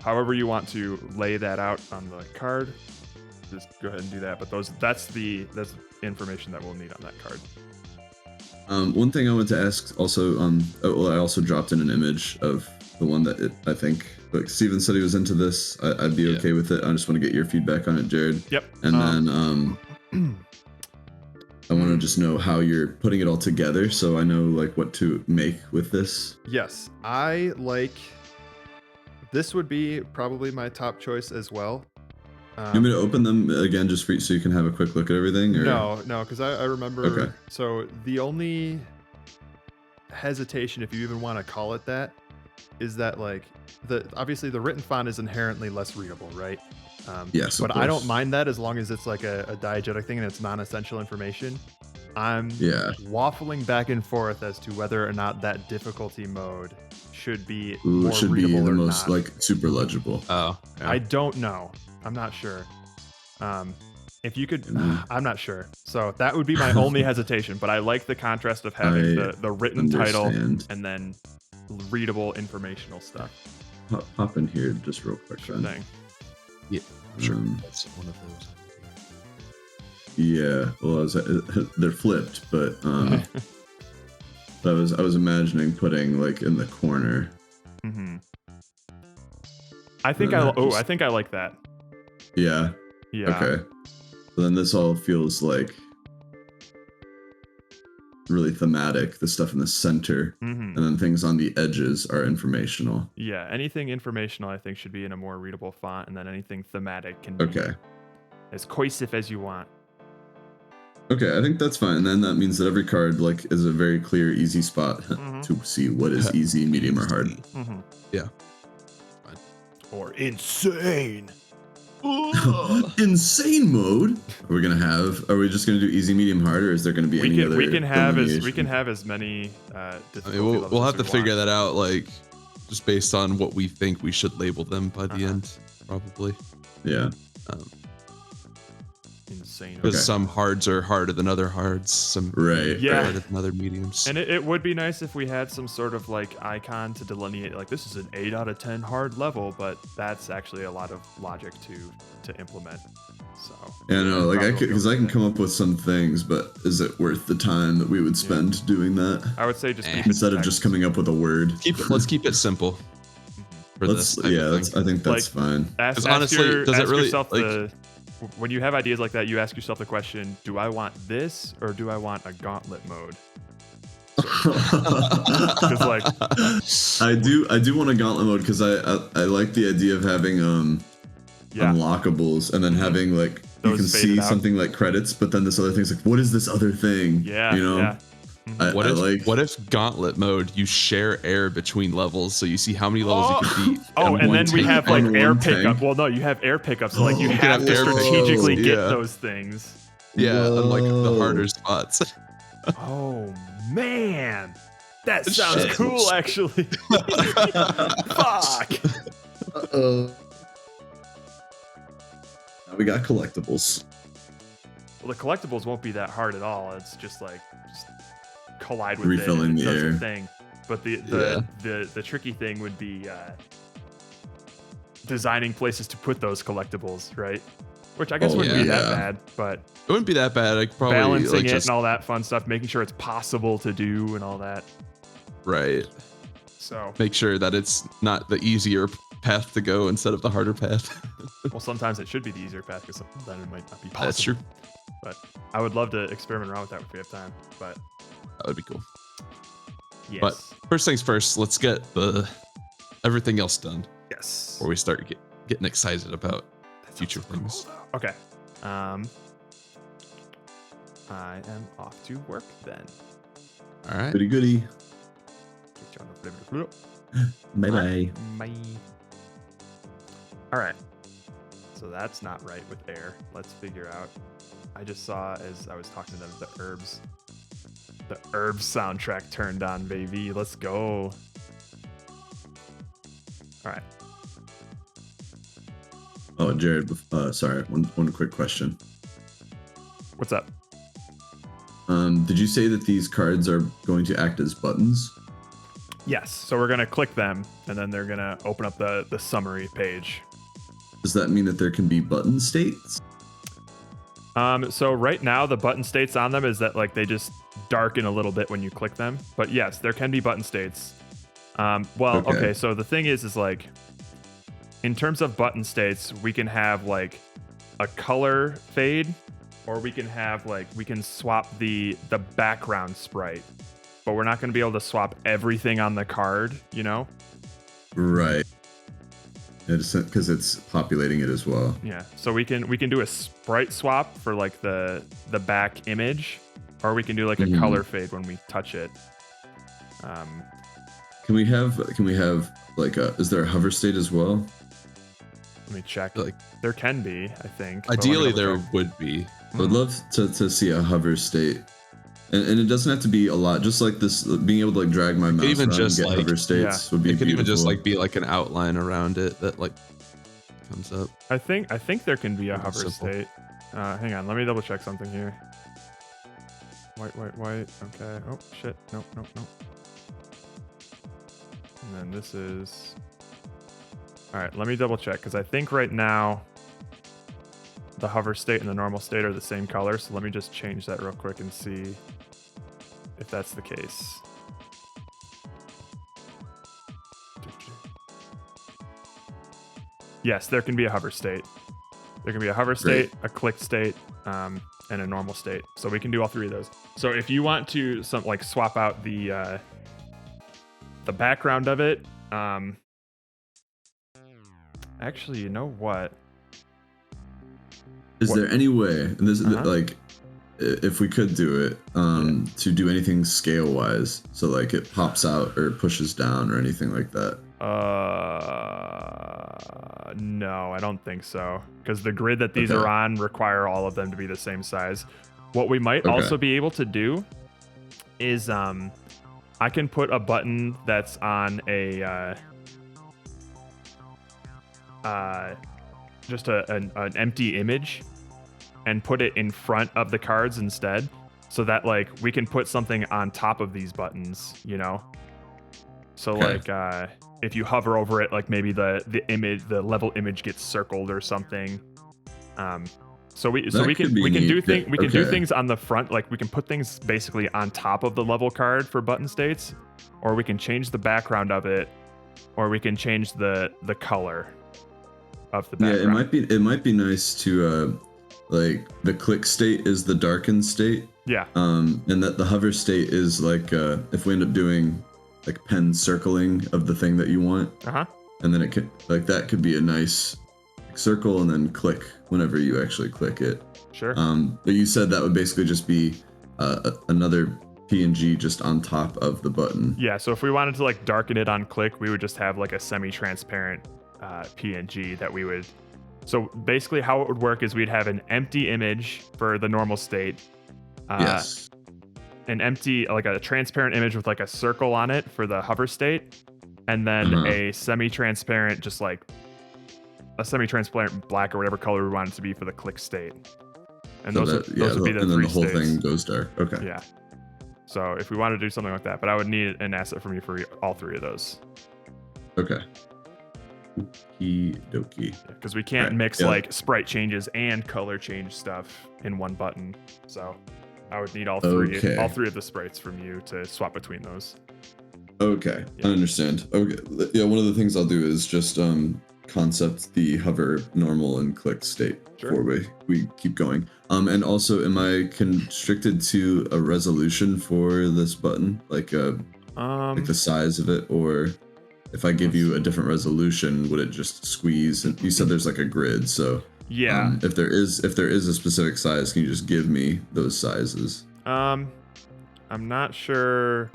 Speaker 1: however you want to lay that out on the card, just go ahead and do that. But that's the information that we'll need on that card.
Speaker 3: One thing I wanted to ask also, I also dropped in an image of the one that I think, like Steven said he was into this. I'd be okay with it. I just want to get your feedback on it, Jared.
Speaker 1: Yep.
Speaker 3: And then I want to just know how you're putting it all together, so I know like what to make with this.
Speaker 1: Yes, I like. This would be probably my top choice as well.
Speaker 3: You want me to open them again just so you can have a quick look at everything? Or?
Speaker 1: No, because I remember.
Speaker 3: Okay.
Speaker 1: So the only hesitation, if you even want to call it that, is that like obviously the written font is inherently less readable, right?
Speaker 3: Yes,
Speaker 1: but I don't mind that as long as it's like a diegetic thing and it's non-essential information. I'm waffling back and forth as to whether or not that difficulty mode should be more
Speaker 3: should
Speaker 1: readable
Speaker 3: be the
Speaker 1: or
Speaker 3: most
Speaker 1: not.
Speaker 3: like super legible.
Speaker 4: Oh, yeah.
Speaker 1: I don't know. I'm not sure. If you could, I'm not sure. So that would be my only hesitation. But I like the contrast of having the written title and then readable informational stuff.
Speaker 3: Pop in here just real quick.
Speaker 1: Sure thing.
Speaker 4: Yeah, sure. That's one of those.
Speaker 3: Yeah, well, they're flipped, but I was imagining putting like in the corner.
Speaker 1: Mm-hmm. I think I think I like that.
Speaker 3: Yeah.
Speaker 1: Yeah.
Speaker 3: Okay. So then this all feels like really thematic. The stuff in the center, and then things on the edges are informational.
Speaker 1: Yeah. Anything informational, I think, should be in a more readable font, and then anything thematic can be as cohesive as you want.
Speaker 3: Okay, I think that's fine. And then that means that every card like is a very clear, easy spot to see what is easy, medium, or hard.
Speaker 4: Yeah.
Speaker 1: Fine. Or insane.
Speaker 3: Insane mode. Are we just gonna do easy, medium, hard, or is there gonna be any other?
Speaker 1: We can have as many.
Speaker 4: We'll have to figure that out, like just based on what we think we should label them by the end, probably.
Speaker 3: Yeah.
Speaker 1: Insane.
Speaker 4: Because some hards are harder than other hards. Some harder than other mediums.
Speaker 1: And it would be nice if we had some sort of like icon to delineate, like this is an 8 out of 10 hard level, but that's actually a lot of logic to implement. So
Speaker 3: yeah, no, like I can come up with some things, but is it worth the time that we would spend doing that?
Speaker 1: I would say just
Speaker 3: instead of just coming up with a word.
Speaker 4: Let's keep it simple. For this
Speaker 3: I think that's fine.
Speaker 4: Because honestly, does it really like?
Speaker 1: When you have ideas like that, you ask yourself the question, do I want this or do I want a gauntlet mode? Like,
Speaker 3: I do want a gauntlet mode because I like the idea of having unlockables and then having like those you can see something like credits, but then this other thing's like, what is this other thing?
Speaker 1: Yeah,
Speaker 3: you know.
Speaker 1: Yeah.
Speaker 4: What if gauntlet mode you share air between levels so you see how many levels you can beat?
Speaker 1: And then we have like air pickup. Well, no, you have air pickups. So like you have to strategically get those things.
Speaker 4: Yeah, unlike the harder spots.
Speaker 1: Oh man, that sounds cool. Actually, fuck.
Speaker 3: Now we got collectibles.
Speaker 1: Well, the collectibles won't be that hard at all. It's just like collide with
Speaker 3: refilling
Speaker 1: it
Speaker 3: the air
Speaker 1: thing. But the tricky thing would be designing places to put those collectibles, right? Which I guess wouldn't be that bad, but
Speaker 4: it wouldn't be that bad. Like probably
Speaker 1: balancing it and all that fun stuff, making sure it's possible to do and all that.
Speaker 4: Right.
Speaker 1: So
Speaker 4: make sure that it's not the easier path to go instead of the harder path.
Speaker 1: Well, sometimes it should be the easier path because then it might not be possible.
Speaker 4: That's true.
Speaker 1: But I would love to experiment around with that if we have time. But
Speaker 4: that would be cool.
Speaker 1: Yes.
Speaker 4: But first things first, let's get everything else done.
Speaker 1: Yes.
Speaker 4: Before we start getting excited about future things.
Speaker 1: Cool. Okay. I am off to work then.
Speaker 4: All right.
Speaker 3: Goody. Bye bye.
Speaker 1: Bye. All right. So that's not right with air. Let's figure out. I just saw as I was talking to them the herbs soundtrack turned on, baby. Let's go. All right.
Speaker 3: Oh, Jared, sorry. One quick question.
Speaker 1: What's up?
Speaker 3: Did you say that these cards are going to act as buttons?
Speaker 1: Yes. So we're going to click them, and then they're going to open up the summary page.
Speaker 3: Does that mean that there can be button states?
Speaker 1: So right now, the button states on them is that like they just darken a little bit when you click them. But yes, there can be button states. Okay. So the thing is like, in terms of button states, we can have like a color fade, or we can have like, we can swap the background sprite, but we're not going to be able to swap everything on the card, you know?
Speaker 3: Right. Because it's populating it as well.
Speaker 1: Yeah. So we can do a sprite swap for like the back image, or we can do like a color fade when we touch it.
Speaker 3: Can we have like is there a hover state as well?
Speaker 1: Let me check. Like there can be, I think.
Speaker 4: Ideally there would be.
Speaker 3: I would love to see a hover state. And it doesn't have to be a lot. Just like this, being able to like drag my mouse around and get hover states would be beautiful.
Speaker 4: It could even just like be like an outline around it that like comes up.
Speaker 1: I think there can be a hover state. Hang on, let me double check something here. White. Okay. Oh shit. Nope. And then this is. All right. Let me double check because I think right now the hover state and the normal state are the same color. So let me just change that real quick and see if that's the case. Yes, there can be a hover state. There can be a hover state, a click state, and a normal state. So we can do all three of those. So if you want to swap out the background of it, actually, you know what?
Speaker 3: Is there any way, and this like, if we could do it, to do anything scale wise, so like it pops out or pushes down or anything like that?
Speaker 1: No, I don't think so, because the grid that these are on require all of them to be the same size. What we might also be able to do is I can put a button that's on a just an empty image and put it in front of the cards instead, so that like we can put something on top of these buttons, you know? So like if you hover over it, like maybe the level image gets circled or something. So we can do things on the front, like we can put things basically on top of the level card for button states, or we can change the background of it, or we can change the color of the background.
Speaker 3: Yeah, it might be nice to like the click state is the darkened state.
Speaker 1: Yeah.
Speaker 3: And that the hover state is like if we end up doing like pen circling of the thing that you want. And then it could like that could be a nice circle and then click whenever you actually click it.
Speaker 1: Sure.
Speaker 3: But you said that would basically just be another PNG just on top of the button.
Speaker 1: Yeah, so if we wanted to like darken it on click, we would just have like a semi-transparent PNG that we would. So basically how it would work is we'd have an empty image for the normal state.
Speaker 3: Yes.
Speaker 1: An empty, like a transparent image with like a circle on it for the hover state. And then a semi-transparent, just like a semi-transparent black or whatever color we want it to be for the click state. And
Speaker 3: so
Speaker 1: those would be the
Speaker 3: and then
Speaker 1: three
Speaker 3: the whole
Speaker 1: states.
Speaker 3: thing goes dark. Okay.
Speaker 1: Yeah. So if we want to do something like that, but I would need an asset from you for all three of those.
Speaker 3: Okay. Okie dokie.
Speaker 1: Because we can't mix like sprite changes and color change stuff in one button. So I would need all three of the sprites from you to swap between those.
Speaker 3: Okay, I understand. Okay, yeah. One of the things I'll do is just concept the hover, normal, and click state before we keep going. And also, am I constricted to a resolution for this button, like the size of it, or if I give you a different resolution, would it just squeeze? And you said there's like a grid, so
Speaker 1: yeah.
Speaker 3: If there is a specific size, can you just give me those sizes?
Speaker 1: I'm not sure.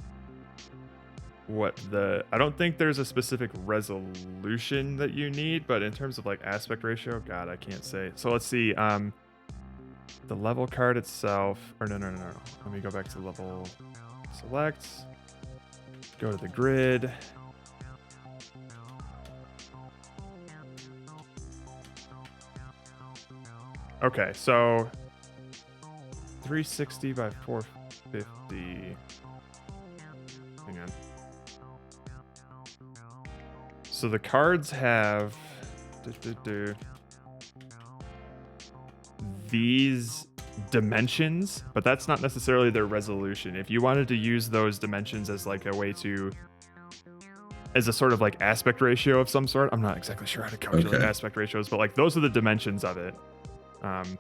Speaker 1: I don't think there's a specific resolution that you need, but in terms of like aspect ratio, God, I can't say. So let's see. The level card itself, or no. Let me go back to level select. Go to the grid. Okay, so 360 by 450. Hang on. So the cards have these dimensions, but that's not necessarily their resolution. If you wanted to use those dimensions as like a way to, as a sort of like aspect ratio of some sort, I'm not exactly sure how to calculate aspect ratios, but like those are the dimensions of it.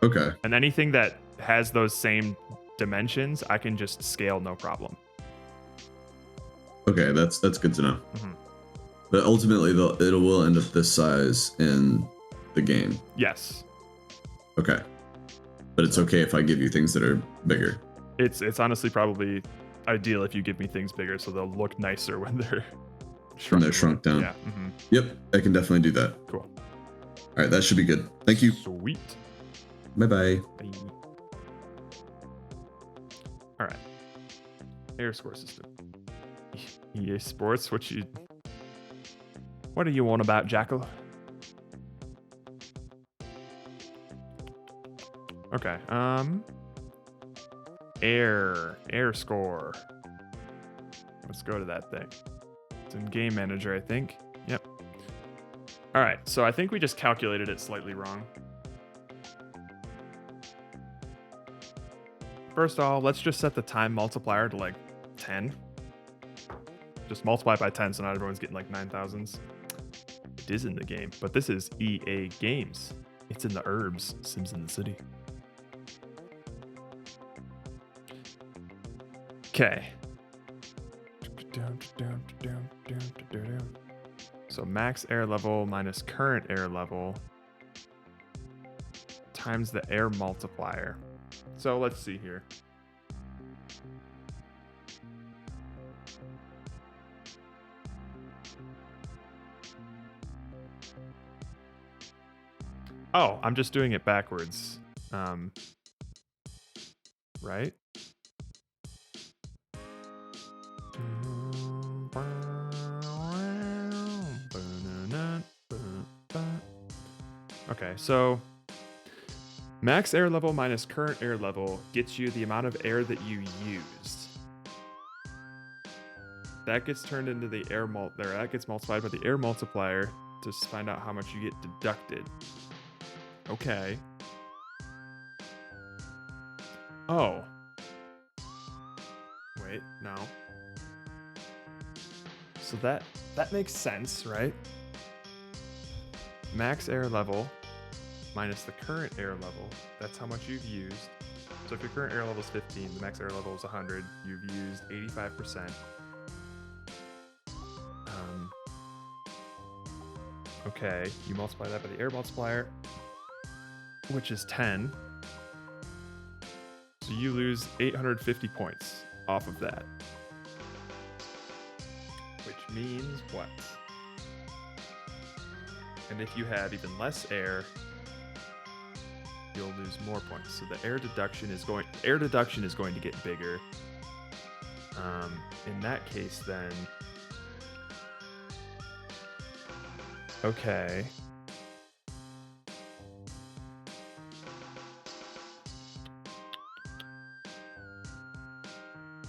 Speaker 3: Okay.
Speaker 1: And anything that has those same dimensions, I can just scale no problem.
Speaker 3: Okay, that's good to know. Mm-hmm. But ultimately, it will end up this size in the game.
Speaker 1: Yes.
Speaker 3: Okay. But it's okay if I give you things that are bigger.
Speaker 1: It's honestly probably ideal if you give me things bigger, so they'll look nicer when they're
Speaker 3: shrunk down.
Speaker 1: Yeah. Mm-hmm.
Speaker 3: Yep, I can definitely do that.
Speaker 1: Cool.
Speaker 3: All right, that should be good. Thank you.
Speaker 1: Sweet.
Speaker 3: Bye-bye.
Speaker 1: Bye. All right. Air score system. EA Sports, what do you want about Jackal? Okay. Air score. Let's go to that thing. It's in Game Manager, I think. Yep. All right. So I think we just calculated it slightly wrong. First of all, let's just set the time multiplier to like 10. Just multiply by 10 so not everyone's getting like 9,000s. It is in the game, but this is EA Games. It's in the herbs. Sims in the City. Okay. So max air level minus current air level times the air multiplier. So let's see here. Oh, I'm just doing it backwards. Right? Okay, so max air level minus current air level gets you the amount of air that you used. That gets turned into the air that gets multiplied by the air multiplier to find out how much you get deducted. Okay. Oh. Wait, no. So that makes sense, right? Max air level minus the current air level. That's how much you've used. So if your current air level is 15, the max air level is 100. You've used 85%. Okay, you multiply that by the air multiplier, which is 10. So you lose 850 points off of that. Which means what? And if you have even less air, you'll lose more points. So the air deduction is going to get bigger. In that case, then, okay.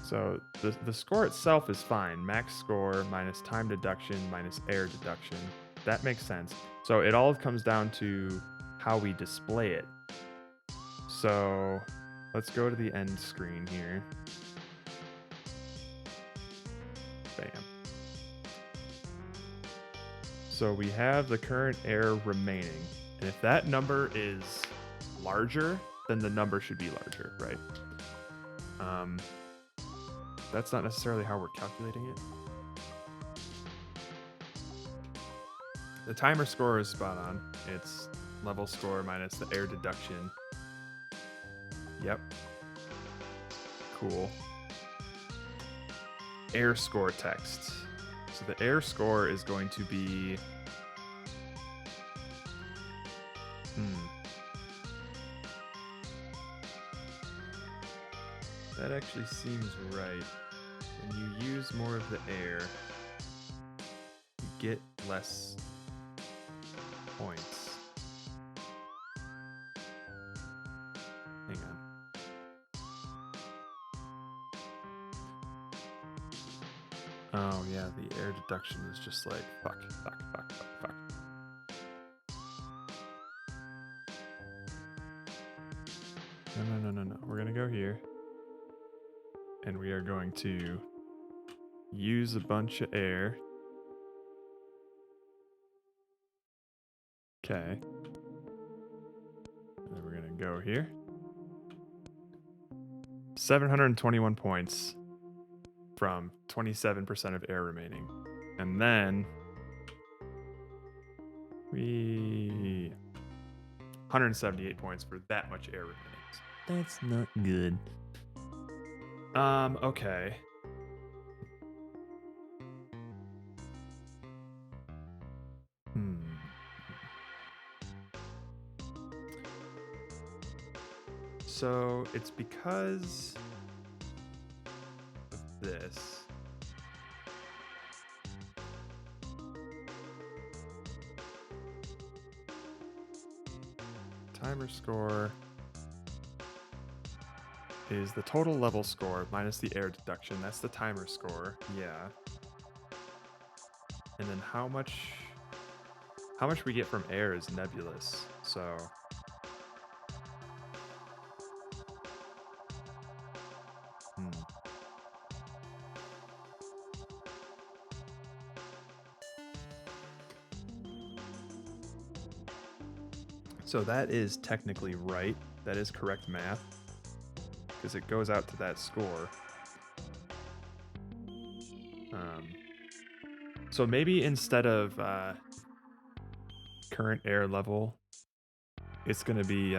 Speaker 1: So the score itself is fine. Max score minus time deduction minus air deduction. That makes sense. So it all comes down to how we display it. So let's go to the end screen here. Bam. So we have the current air remaining. And if that number is larger, then the number should be larger, right? That's not necessarily how we're calculating it. The timer score is spot on. It's level score minus the air deduction. Yep. Cool. Air score text. So the air score is going to be... That actually seems right. When you use more of the air, you get less points. Hang on. Oh yeah, the air deduction is just like fuck. No. We're gonna go here. And we are going to use a bunch of air. Okay. And then we're gonna go here. 721 points from 27% of air remaining. And then we 178 points for that much air remaining. That's not good. Okay. So it's because of this. Timer score is the total level score minus the air deduction. That's the timer score. Yeah. And then how much we get from air is nebulous. So So that is technically right. That is correct math. Because it goes out to that score. So maybe instead of current air level, it's going to be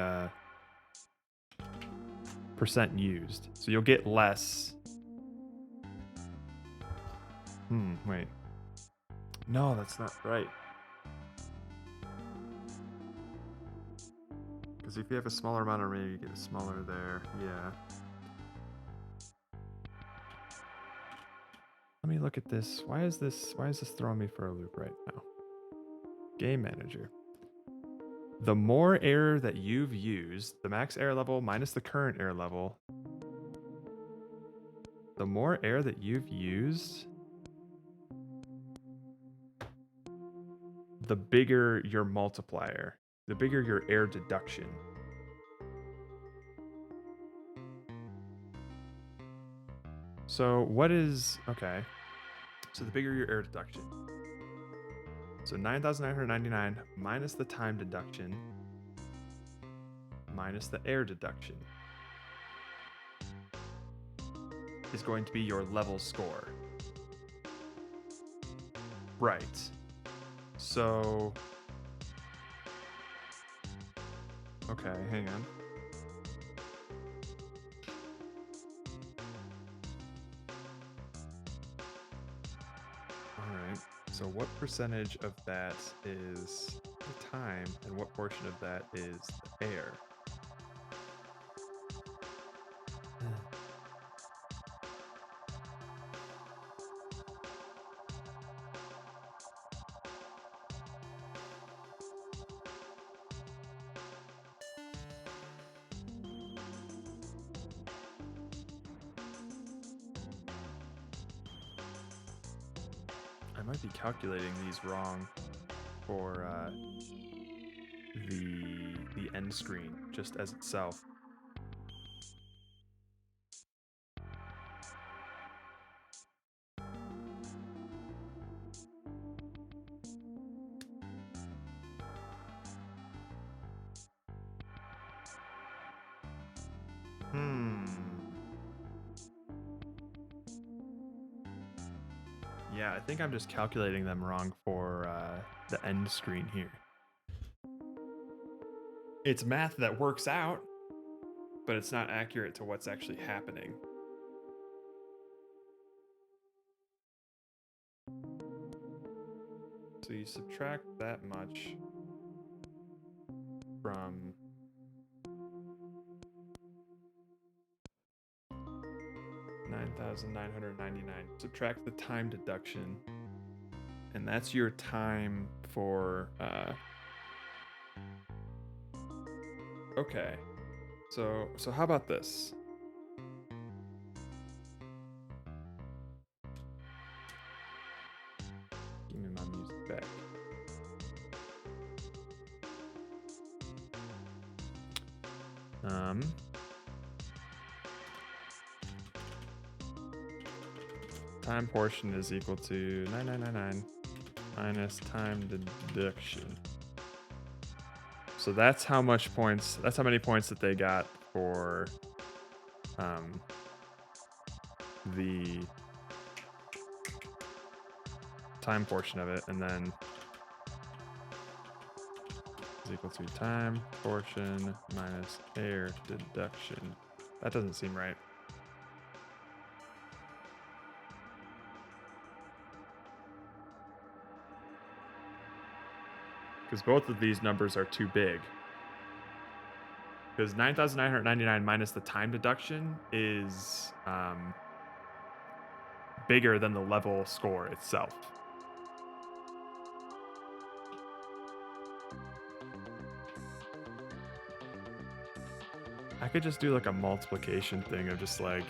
Speaker 1: percent used. So you'll get less. Wait. No, that's not right. Because if you have a smaller amount of rain, you get a smaller there. Yeah. Let me look at this. Why is this throwing me for a loop right now? Game manager. The more air that you've used, the max air level minus the current air level. The more air that you've used, the bigger your multiplier, the bigger your air deduction. So what is, okay. So the bigger your air deduction. So 9,999 minus the time deduction minus the air deduction is going to be your level score. Right. So, okay, hang on. All right. So what percentage of that is the time and what portion of that is the air? I might be calculating these wrong for the end screen just as itself. Yeah, I think I'm just calculating them wrong for the end screen here. It's math that works out, but it's not accurate to what's actually happening. So you subtract that much from 9,999. Subtract the time deduction, and that's your time for okay. So how about this? Time portion is equal to 9999 minus time deduction. So that's how much points. That's how many points that they got for the time portion of it, and then is equal to time portion minus air deduction. That doesn't seem right. Because both of these numbers are too big. Because 9,999 minus the time deduction is bigger than the level score itself. I could just do like a multiplication thing of just like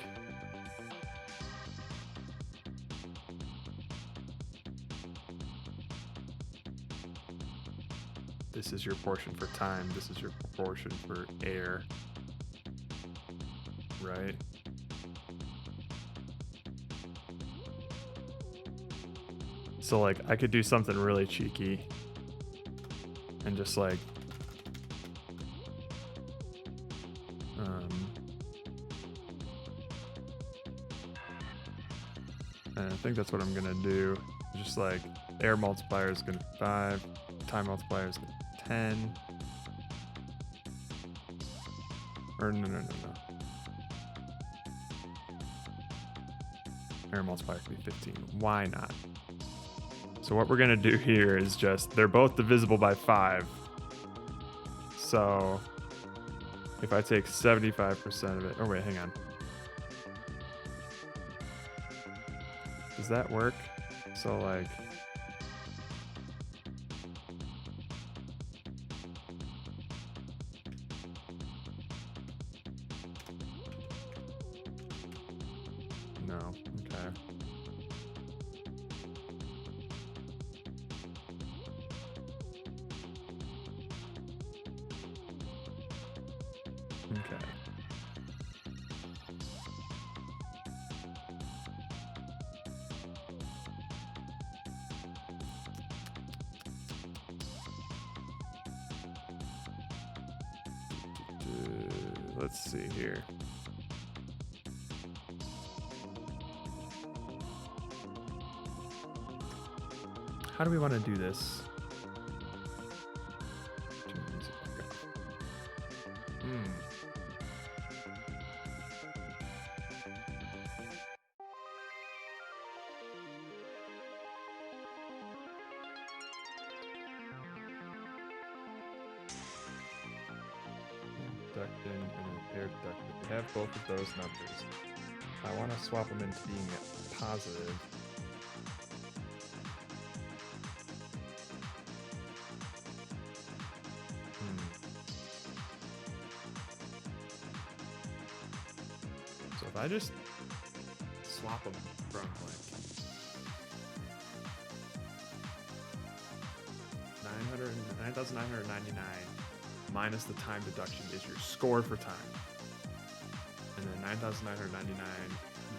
Speaker 1: this is your portion for time, this is your portion for air, right? So like I could do something really cheeky and just like and I think that's what I'm gonna do. Just like air multiplier is gonna be 5, time multiplier is gonna be 10. Or no. Air multiplier is gonna be 15. Why not? So what we're gonna do here is just, they're both divisible by 5. So if I take 75% of it, oh wait, hang on. Does that work? So like, no, okay. Okay. Let's see here. How do we want to do this? Deduction and air deduction. We have both of those numbers. I want to swap them into being positive. So if I just swap them from like 9,999 minus the time deduction is your score for time, and then 9,999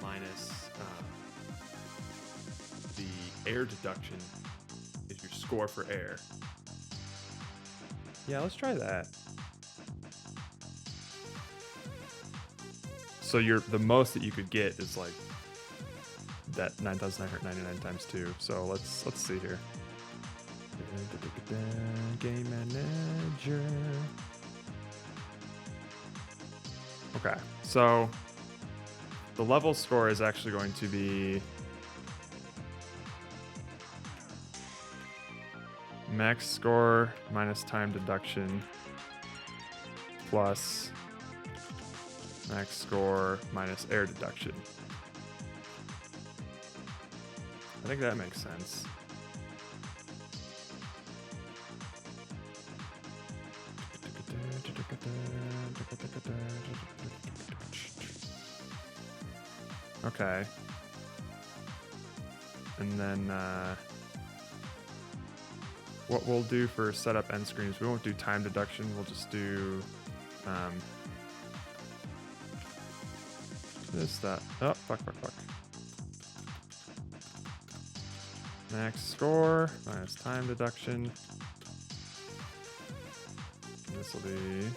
Speaker 1: minus the air deduction is your score for air. Yeah, let's try that. So the most that you could get is like that 9,999 times 2. So let's see here. Game manager. Okay, so the level score is actually going to be max score minus time deduction plus max score minus air deduction. I think that makes sense. Okay. And then what we'll do for setup end screen is we won't do time deduction. We'll just do This, that. Oh, fuck. Max score minus time deduction. This will be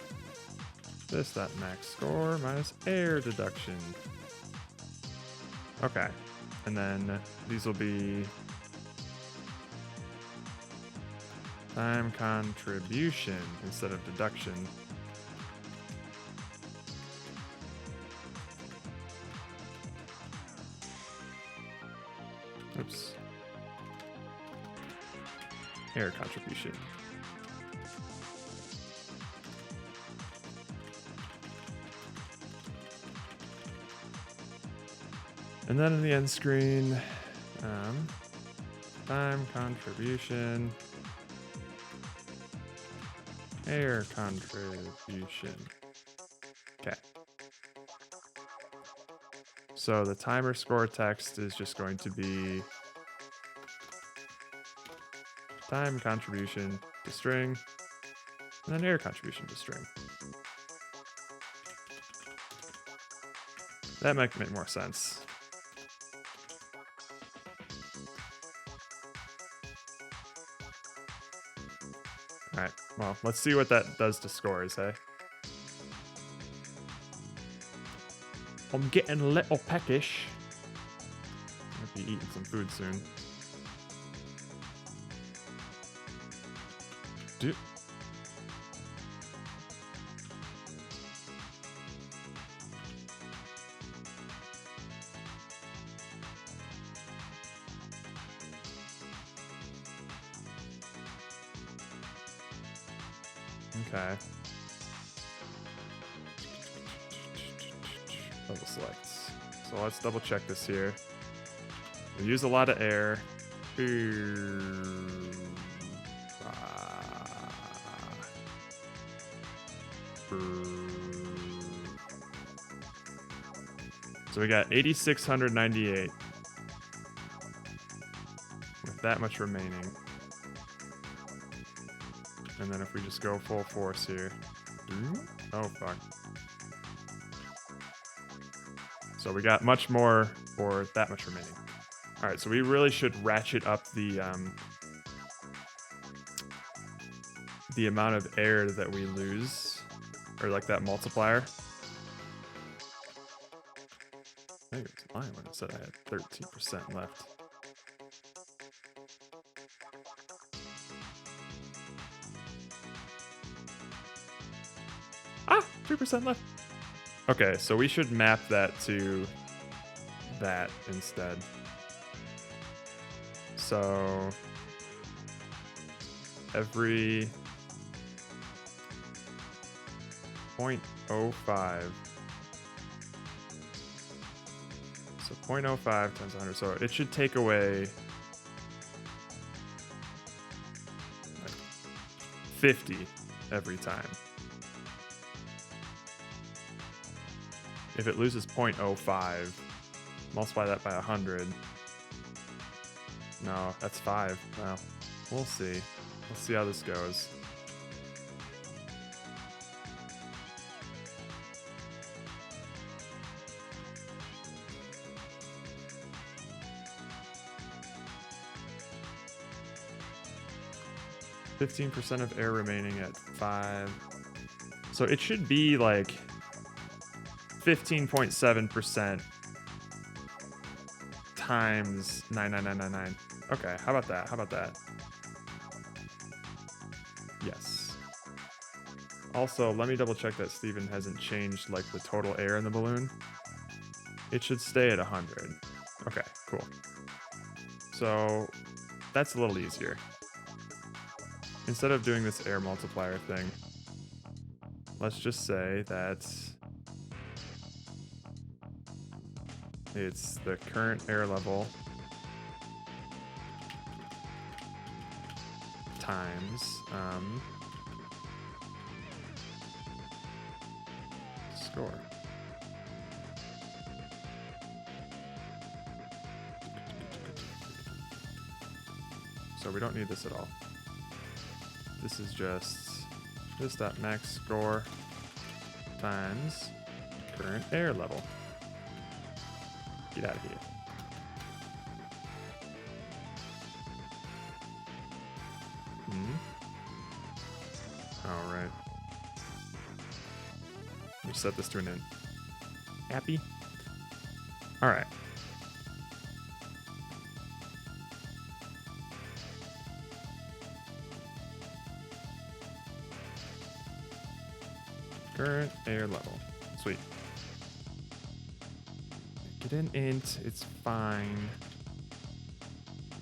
Speaker 1: this, that max score minus air deduction. Okay. And then these will be time contribution instead of deduction. Oops. Air contribution. And then in the end screen, time contribution, air contribution. Okay. So the timer score text is just going to be time contribution to string, and then air contribution to string. That might make more sense. All right, well, let's see what that does to scores, hey? I'm getting a little peckish. I'll be eating some food soon. Okay. Double selects. So let's double check this here. We use a lot of air. So we got 8,698 with that much remaining. And then if we just go full force here. Oh, fuck. So we got much more for that much remaining. All right, so we really should ratchet up the amount of air that we lose, or like that multiplier. I think it was lying when it said I had 13% left. Ah, 3% left. Okay, so we should map that to that instead. So every 0.05. So 0.05 times 100. So it should take away like 50 every time. If it loses 0.05, multiply that by 100. No, that's 5. Well, we'll see. Let's see how this goes. %, of air remaining at 5. So it should be like 15.7% times 99999. Okay, how about that? How about that? Yes. Also, let me double check that Steven hasn't changed like the total air in the balloon. It should stay at 100. Okay, cool. So that's a little easier. Instead of doing this air multiplier thing, let's just say that it's the current air level times score. So we don't need this at all. This is just that max score times current air level. Get out of here. All right. Let me set this to an end. Happy? All right. Current air level. Sweet. Get an int. It's fine.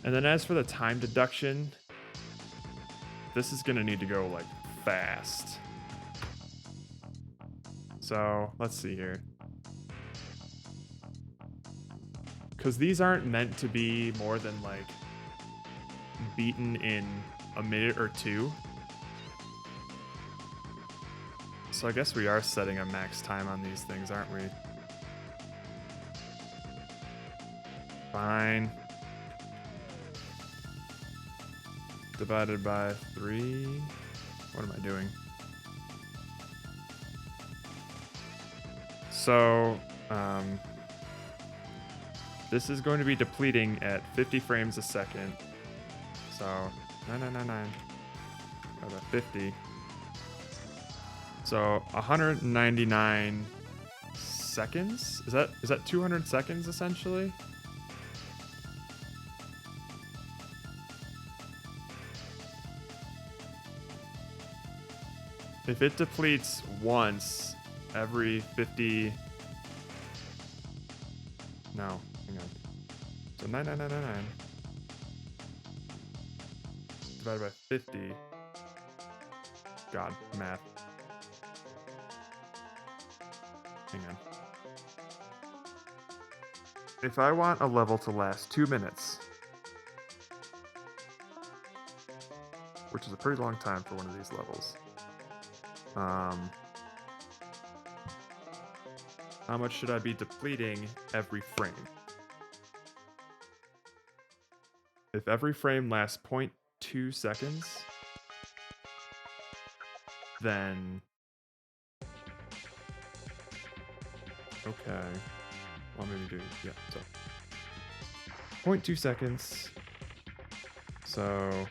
Speaker 1: And then as for the time deduction, this is going to need to go like fast. So let's see here. Because these aren't meant to be more than like beaten in a minute or two. So I guess we are setting a max time on these things, aren't we? Fine. Divided by 3. What am I doing? So, this is going to be depleting at 50 frames a second. So, 9999 divided by 50. So 199 seconds? Is that 200 seconds essentially? If it depletes once every 50... No, hang on. So 9999 divided by 50. God, math. Hang on. If I want a level to last 2 minutes, which is a pretty long time for one of these levels, how much should I be depleting every frame? If every frame lasts 0.2 seconds, then... Okay. Want me to do... Yeah, so... 0.2 seconds. So...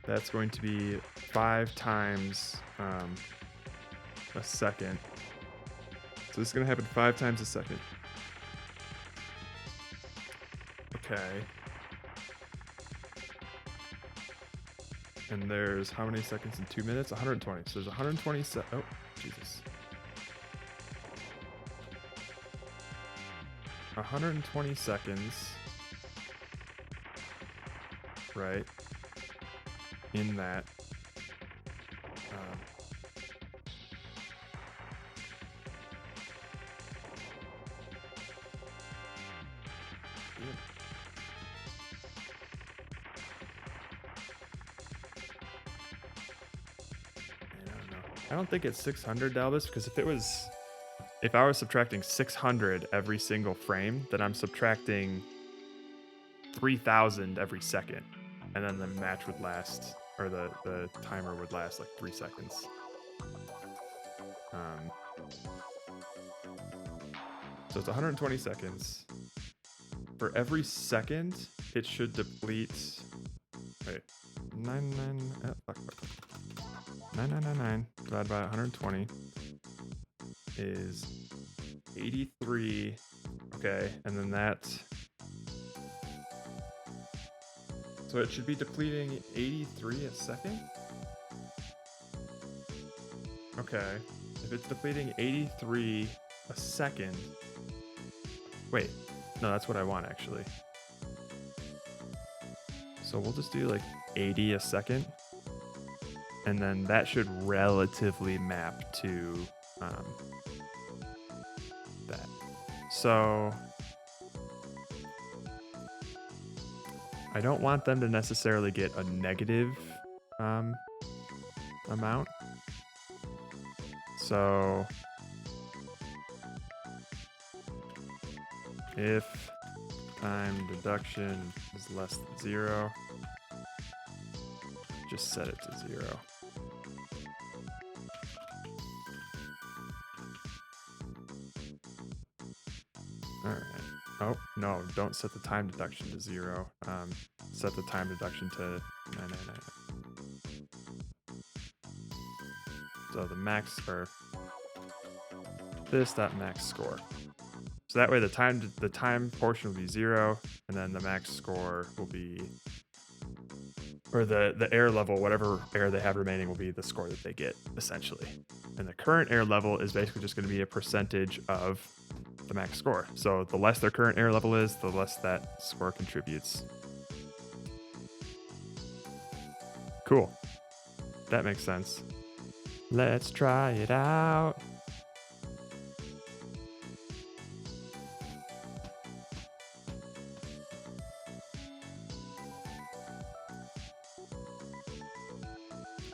Speaker 1: That's going to be 5 times a second. So this is going to happen 5 times a second. Okay. And there's how many seconds in 2 minutes? 120. So there's 120 oh, Jesus. 120 seconds. Right. In that. I don't think it's 600, Dalvis, because if I was subtracting 600 every single frame, then I'm subtracting 3,000 every second, and then the match would last, or the timer would last like 3 seconds. So it's 120 seconds. For every second, it should deplete. Wait, 9999 divided by 120 is 83. Okay, and then that. So it should be depleting 83 a second? Okay. If it's depleting 83 a second. Wait. No, that's what I want actually. So we'll just do like 80 a second. And then that should relatively map to that. So I don't want them to necessarily get a negative amount. So if time deduction is less than 0, just set it to 0. All right. Oh, no, don't set the time deduction to 0. Set the time deduction to 999. So the max, or this dot max score. So that way the time portion will be 0, and then the max score will be, or the air level, whatever air they have remaining will be the score that they get, essentially. And the current air level is basically just going to be a percentage of the max score. So the less their current air level is, the less that score contributes. Cool. That makes sense. Let's try it out.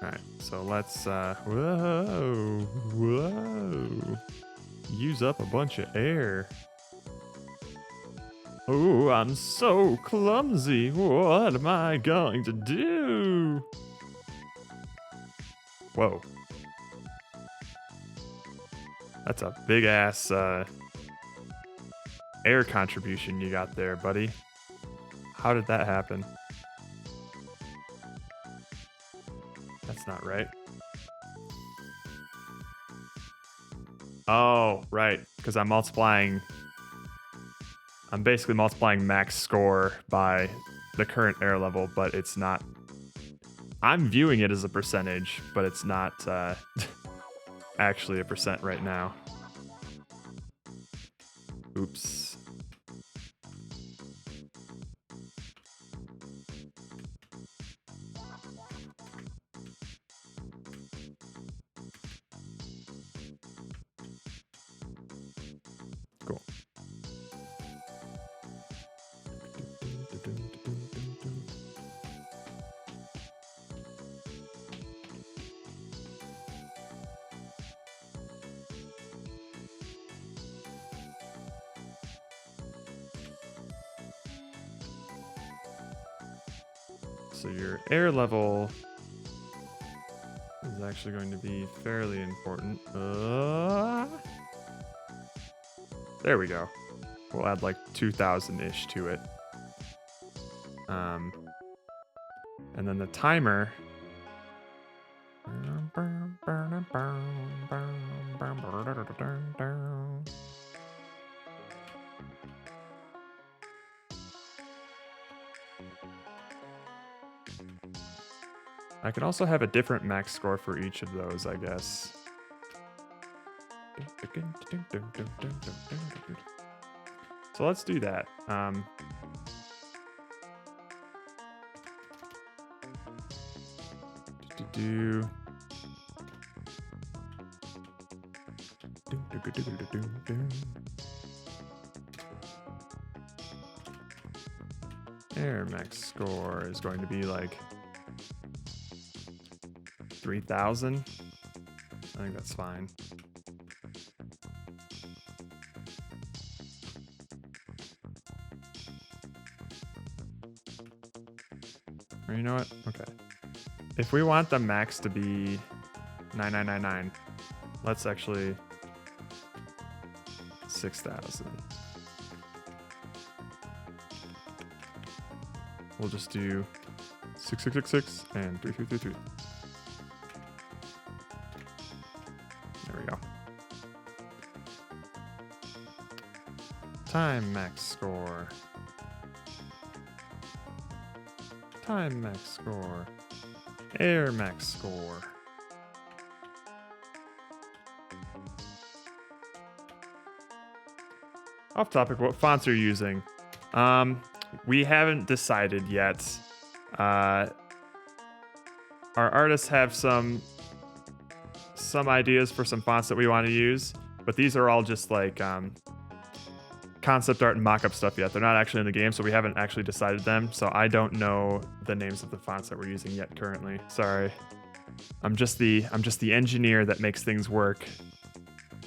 Speaker 1: All right, so let's, whoa, use up a bunch of air. Oh, I'm so clumsy. What am I going to do? Whoa. That's a big ass air contribution you got there, buddy. How did that happen? That's not right. Oh, right. Because I'm basically multiplying max score by the current air level, but it's not. I'm viewing it as a percentage, but it's not actually a percent right now. Oops. Cool. So your air level is actually going to be fairly important. There we go. We'll add like 2,000-ish to it. And then the timer. I can also have a different max score for each of those, I guess. So let's do that. Air max score is going to be like 3,000. I think that's fine. Or you know what? Okay. If we want the max to be 9,999, let's actually 6,000. We'll just do 6666 and 3333. There we go. Time max score. Time max score. Air max score. Off topic, what fonts are you using? We haven't decided yet. Our artists have some ideas for some fonts that we want to use, but these are all just like concept art and mock-up stuff yet. They're not actually in the game, so we haven't actually decided them. So I don't know the names of the fonts that we're using yet currently. Sorry. I'm just the engineer that makes things work.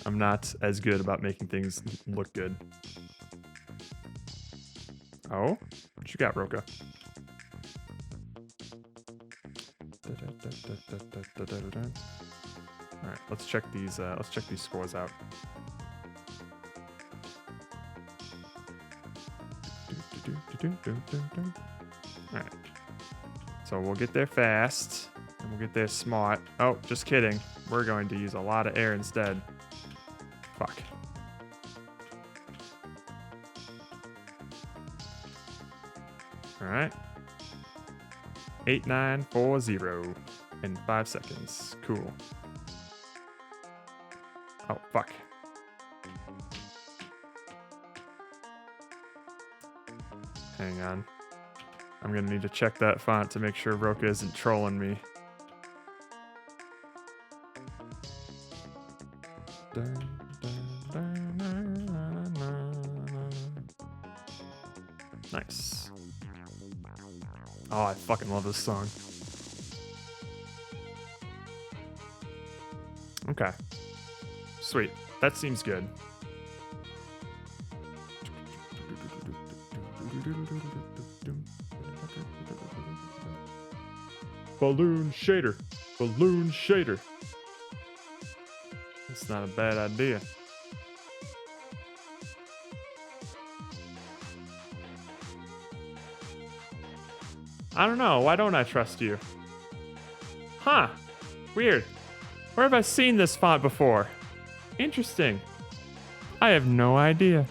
Speaker 1: I'm not as good about making things look good. Oh, what you got, Roka? All right, let's check these scores out. Alright. So we'll get there fast, and we'll get there smart. Oh, just kidding. We're going to use a lot of air instead. Fuck. Alright. 8940 in 5 seconds. Cool. Oh, fuck. Hang on. I'm gonna need to check that font to make sure Roka isn't trolling me. Nice. Oh, I fucking love this song. Okay. Sweet. That seems good. Balloon shader. Balloon shader. That's not a bad idea. I don't know. Why don't I trust you? Huh. Weird. Where have I seen this font before? Interesting. I have no idea.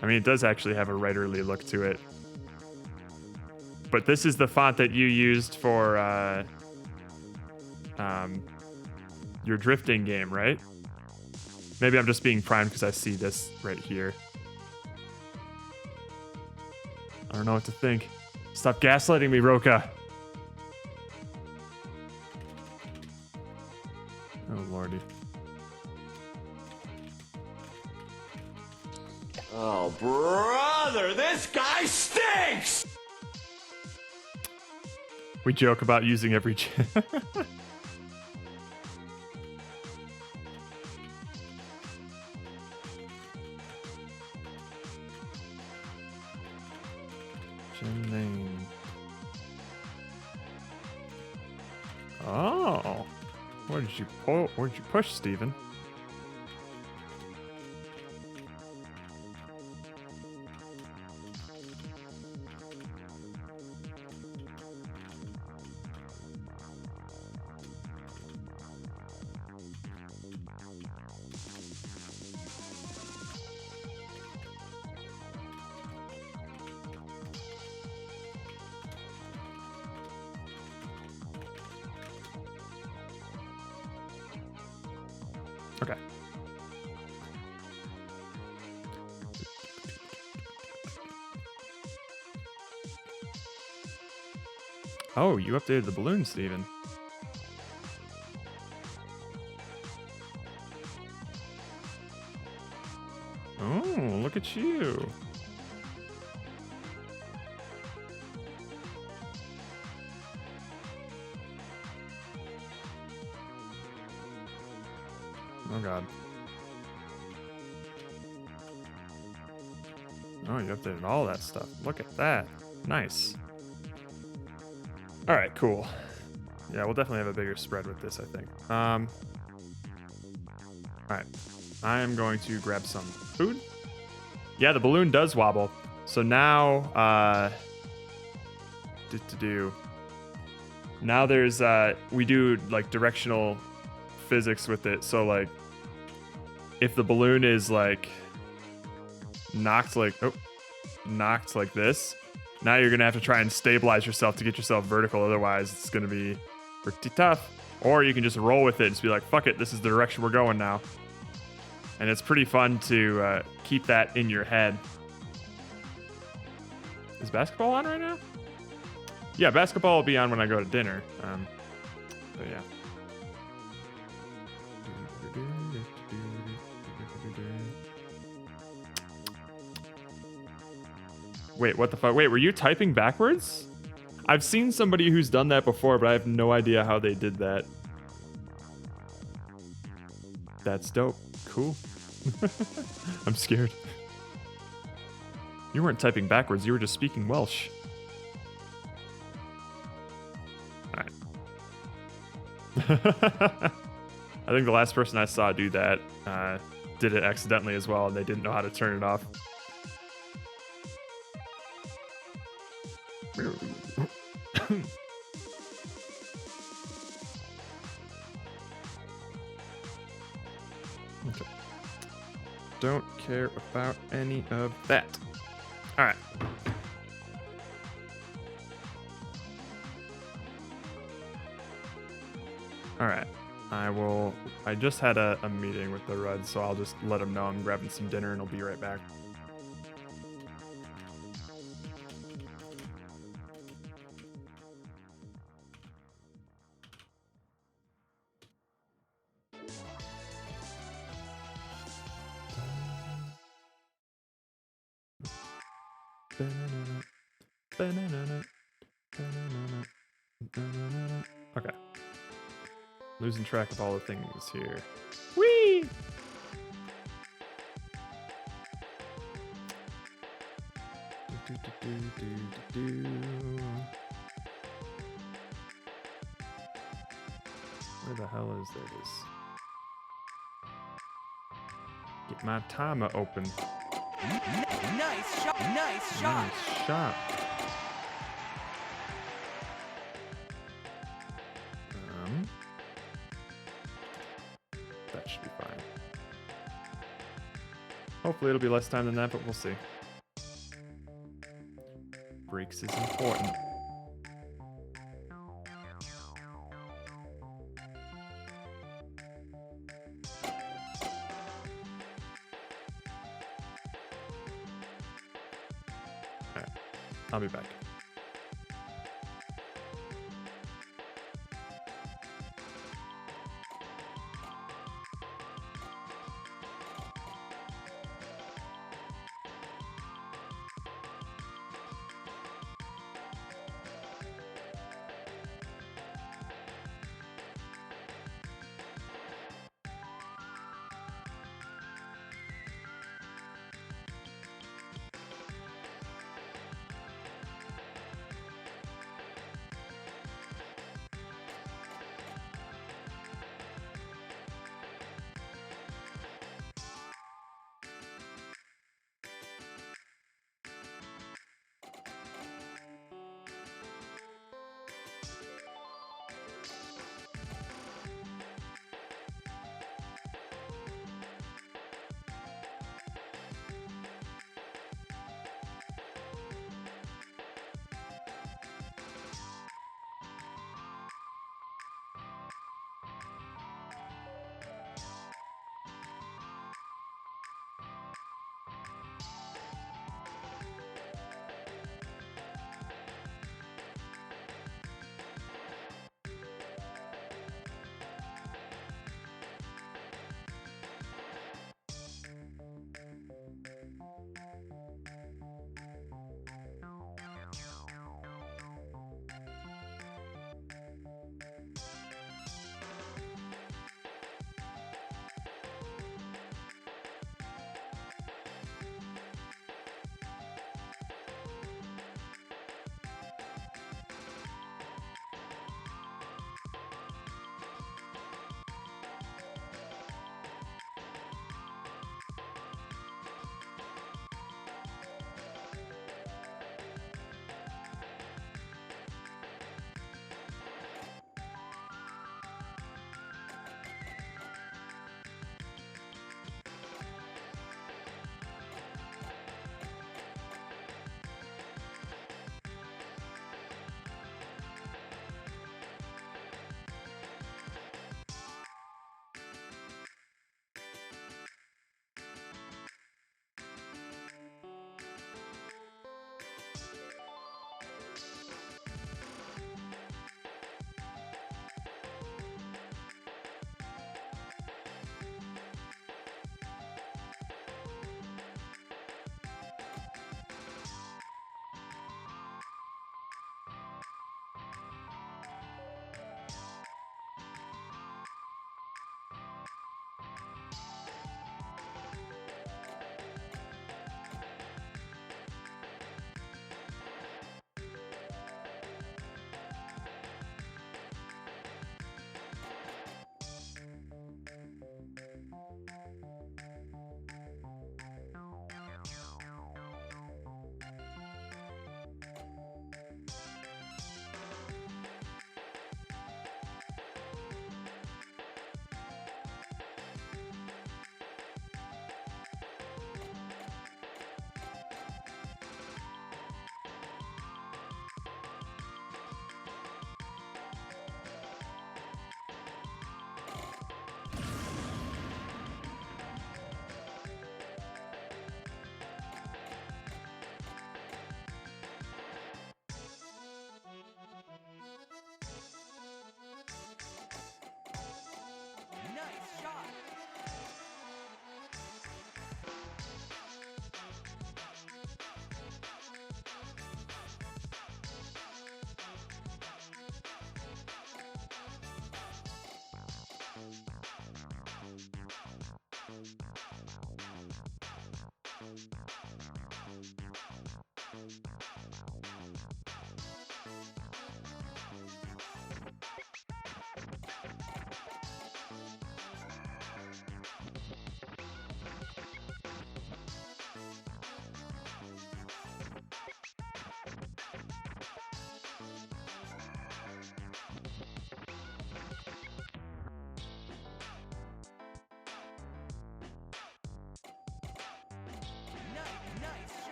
Speaker 1: I mean, it does actually have a writerly look to it. But this is the font that you used for your drifting game, right? Maybe I'm just being primed because I see this right here. I don't know what to think. Stop gaslighting me, Roka. Oh, lordy.
Speaker 2: Oh, brother, this guy stinks!
Speaker 1: We joke about using every... name. Oh, where did you pull? Where did you push, Steven? Okay. Oh, you updated the balloon, Steven. Oh, look at you. Oh, God. Oh, you updated all that stuff. Look at that. Nice. All right, cool. Yeah, we'll definitely have a bigger spread with this, I think. All right. I am going to grab some food. Yeah, the balloon does wobble. So now, now there's, we do, like, directional physics with it. So, like, if the balloon is like knocked like this, now you're gonna have to try and stabilize yourself to get yourself vertical. Otherwise, it's gonna be pretty tough. Or you can just roll with it and just be like, fuck it, this is the direction we're going now. And it's pretty fun to keep that in your head. Is basketball on right now? Yeah, basketball will be on when I go to dinner. But yeah. Wait, what the fuck? Wait, were you typing backwards? I've seen somebody who's done that before, but I have no idea how they did that. That's dope. Cool. I'm scared. You weren't typing backwards, you were just speaking Welsh. Alright. I think the last person I saw do that did it accidentally as well, and they didn't know how to turn it off. Okay. Don't care about any of that. All right. All right. I just had a meeting with the Reds, so I'll just let them know I'm grabbing some dinner and I'll be right back. Okay. Losing track of all the things here. Whee! Where the hell is there? It is. Get my timer open.
Speaker 5: Nice shot. Nice shot.
Speaker 1: Nice shot. That should be fine. Hopefully it'll be less time than that, but we'll see. Breaks is important. Alright, I'll be back.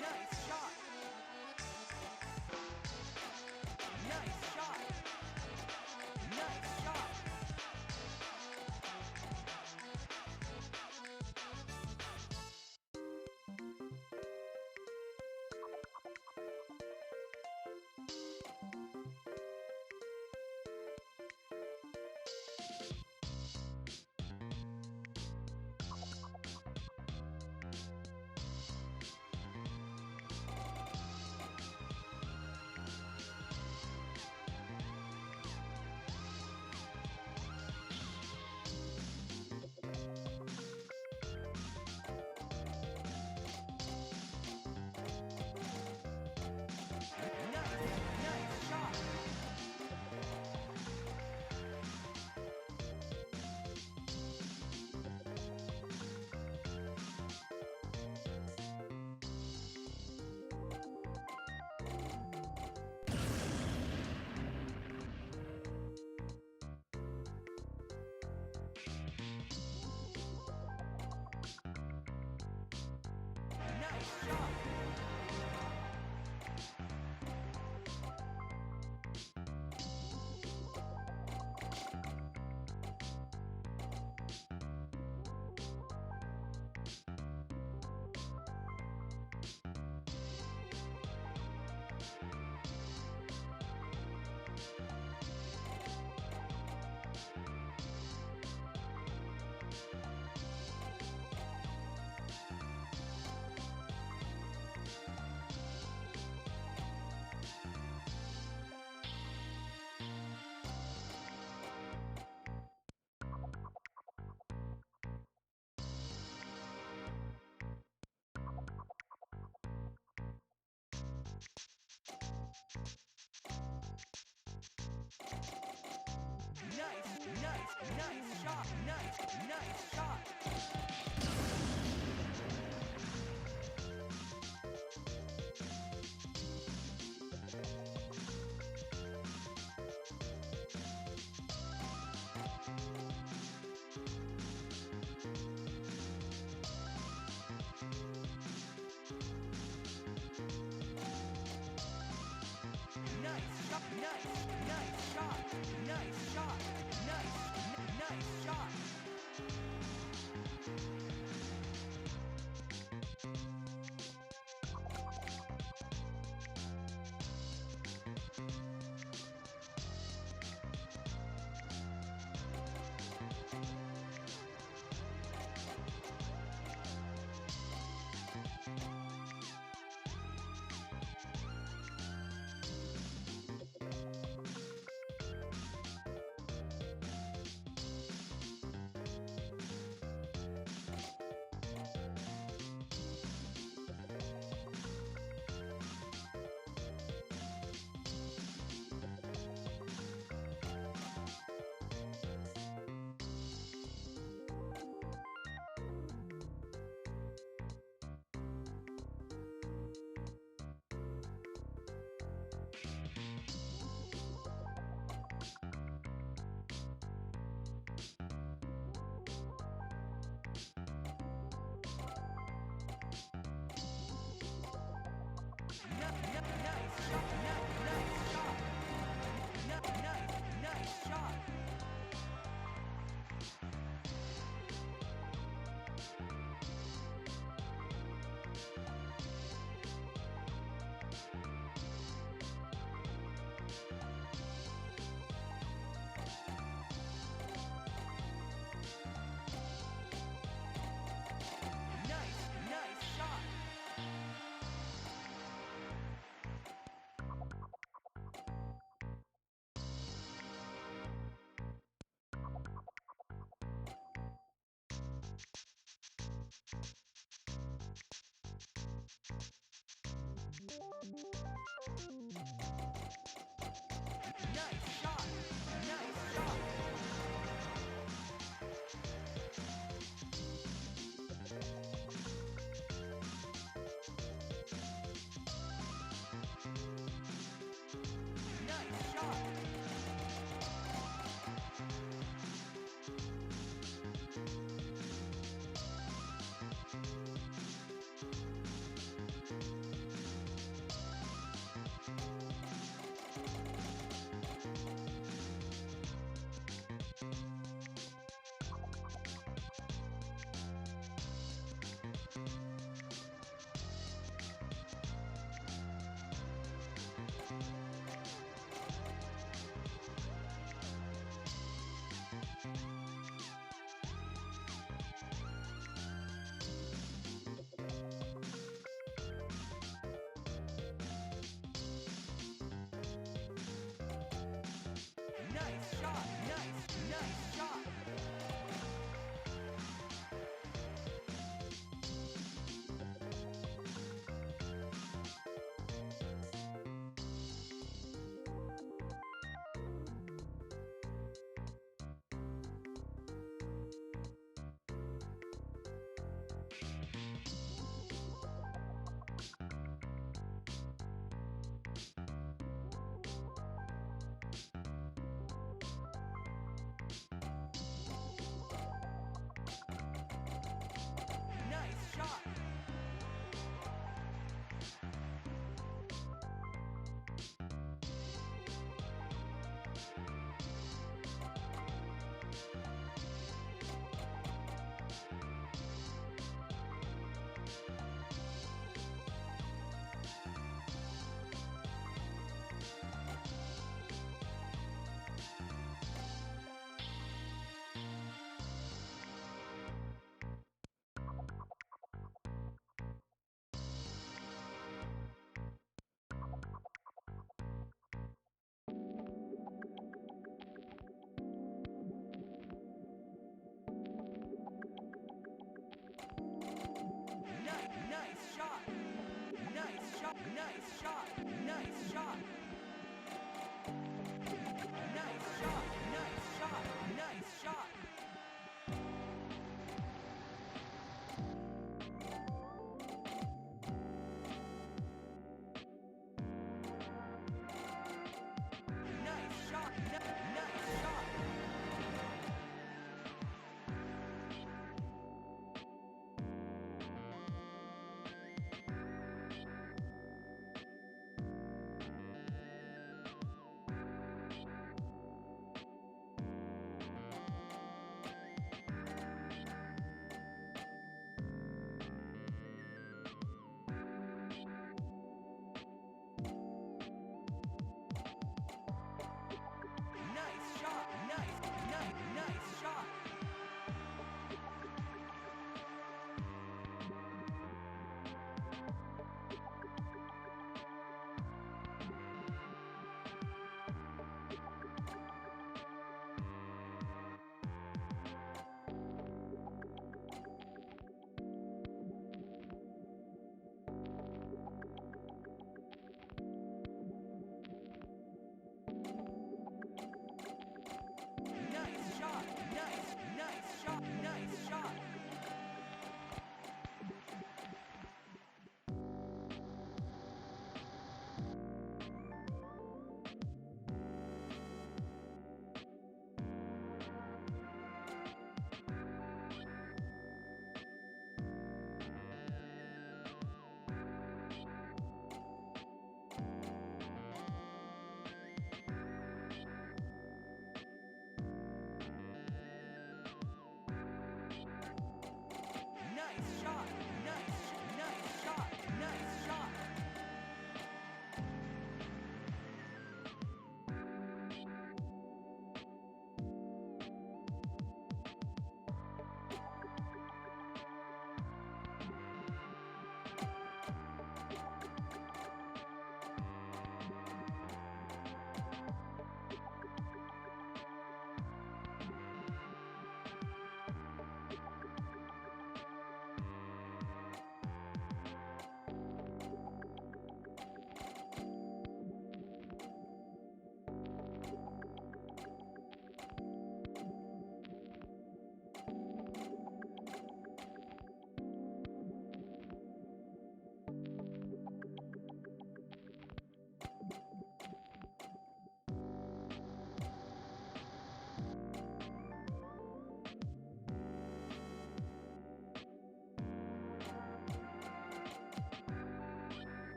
Speaker 5: Nice shot. Nice shot. Nice shot. Nice shot. Nice shot. Nice shot. Nice shot. Nice shot. Nice shot. Nice shot. Nice shot. Nice shot. Nice shot. Nice shot. Nice shot. Nice shot.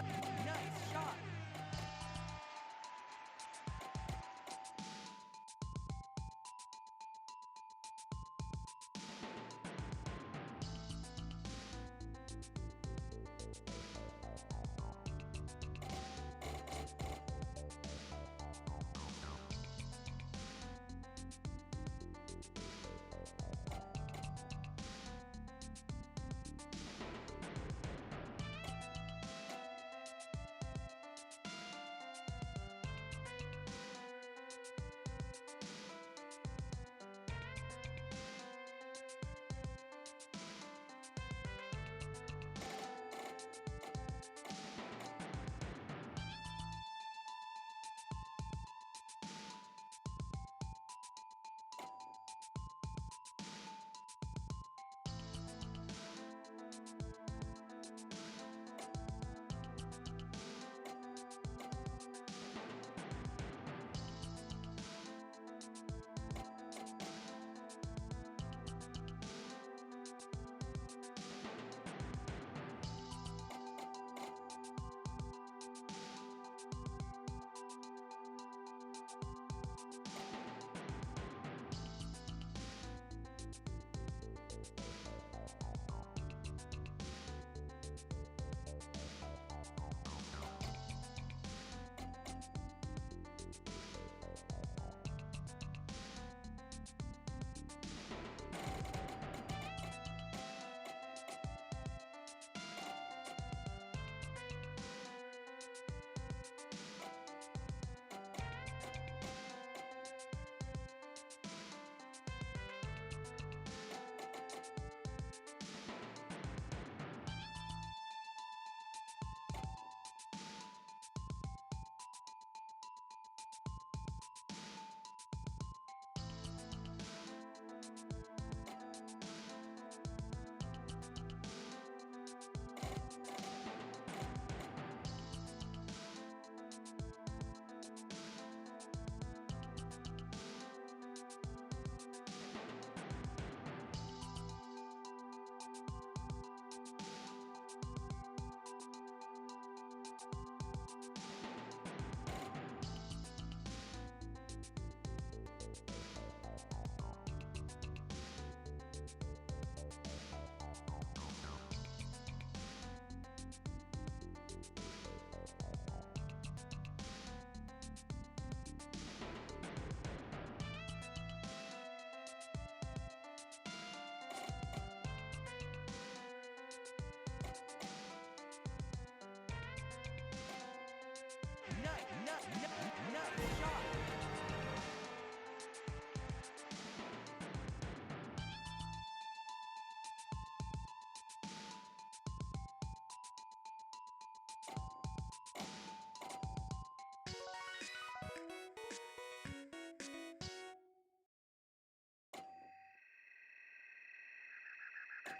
Speaker 5: Nice shot. Nice shot.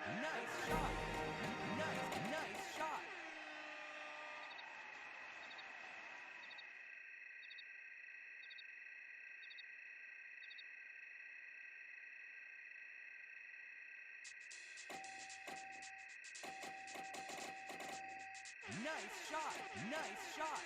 Speaker 5: Nice shot. Nice shot. Nice shot. Nice shot.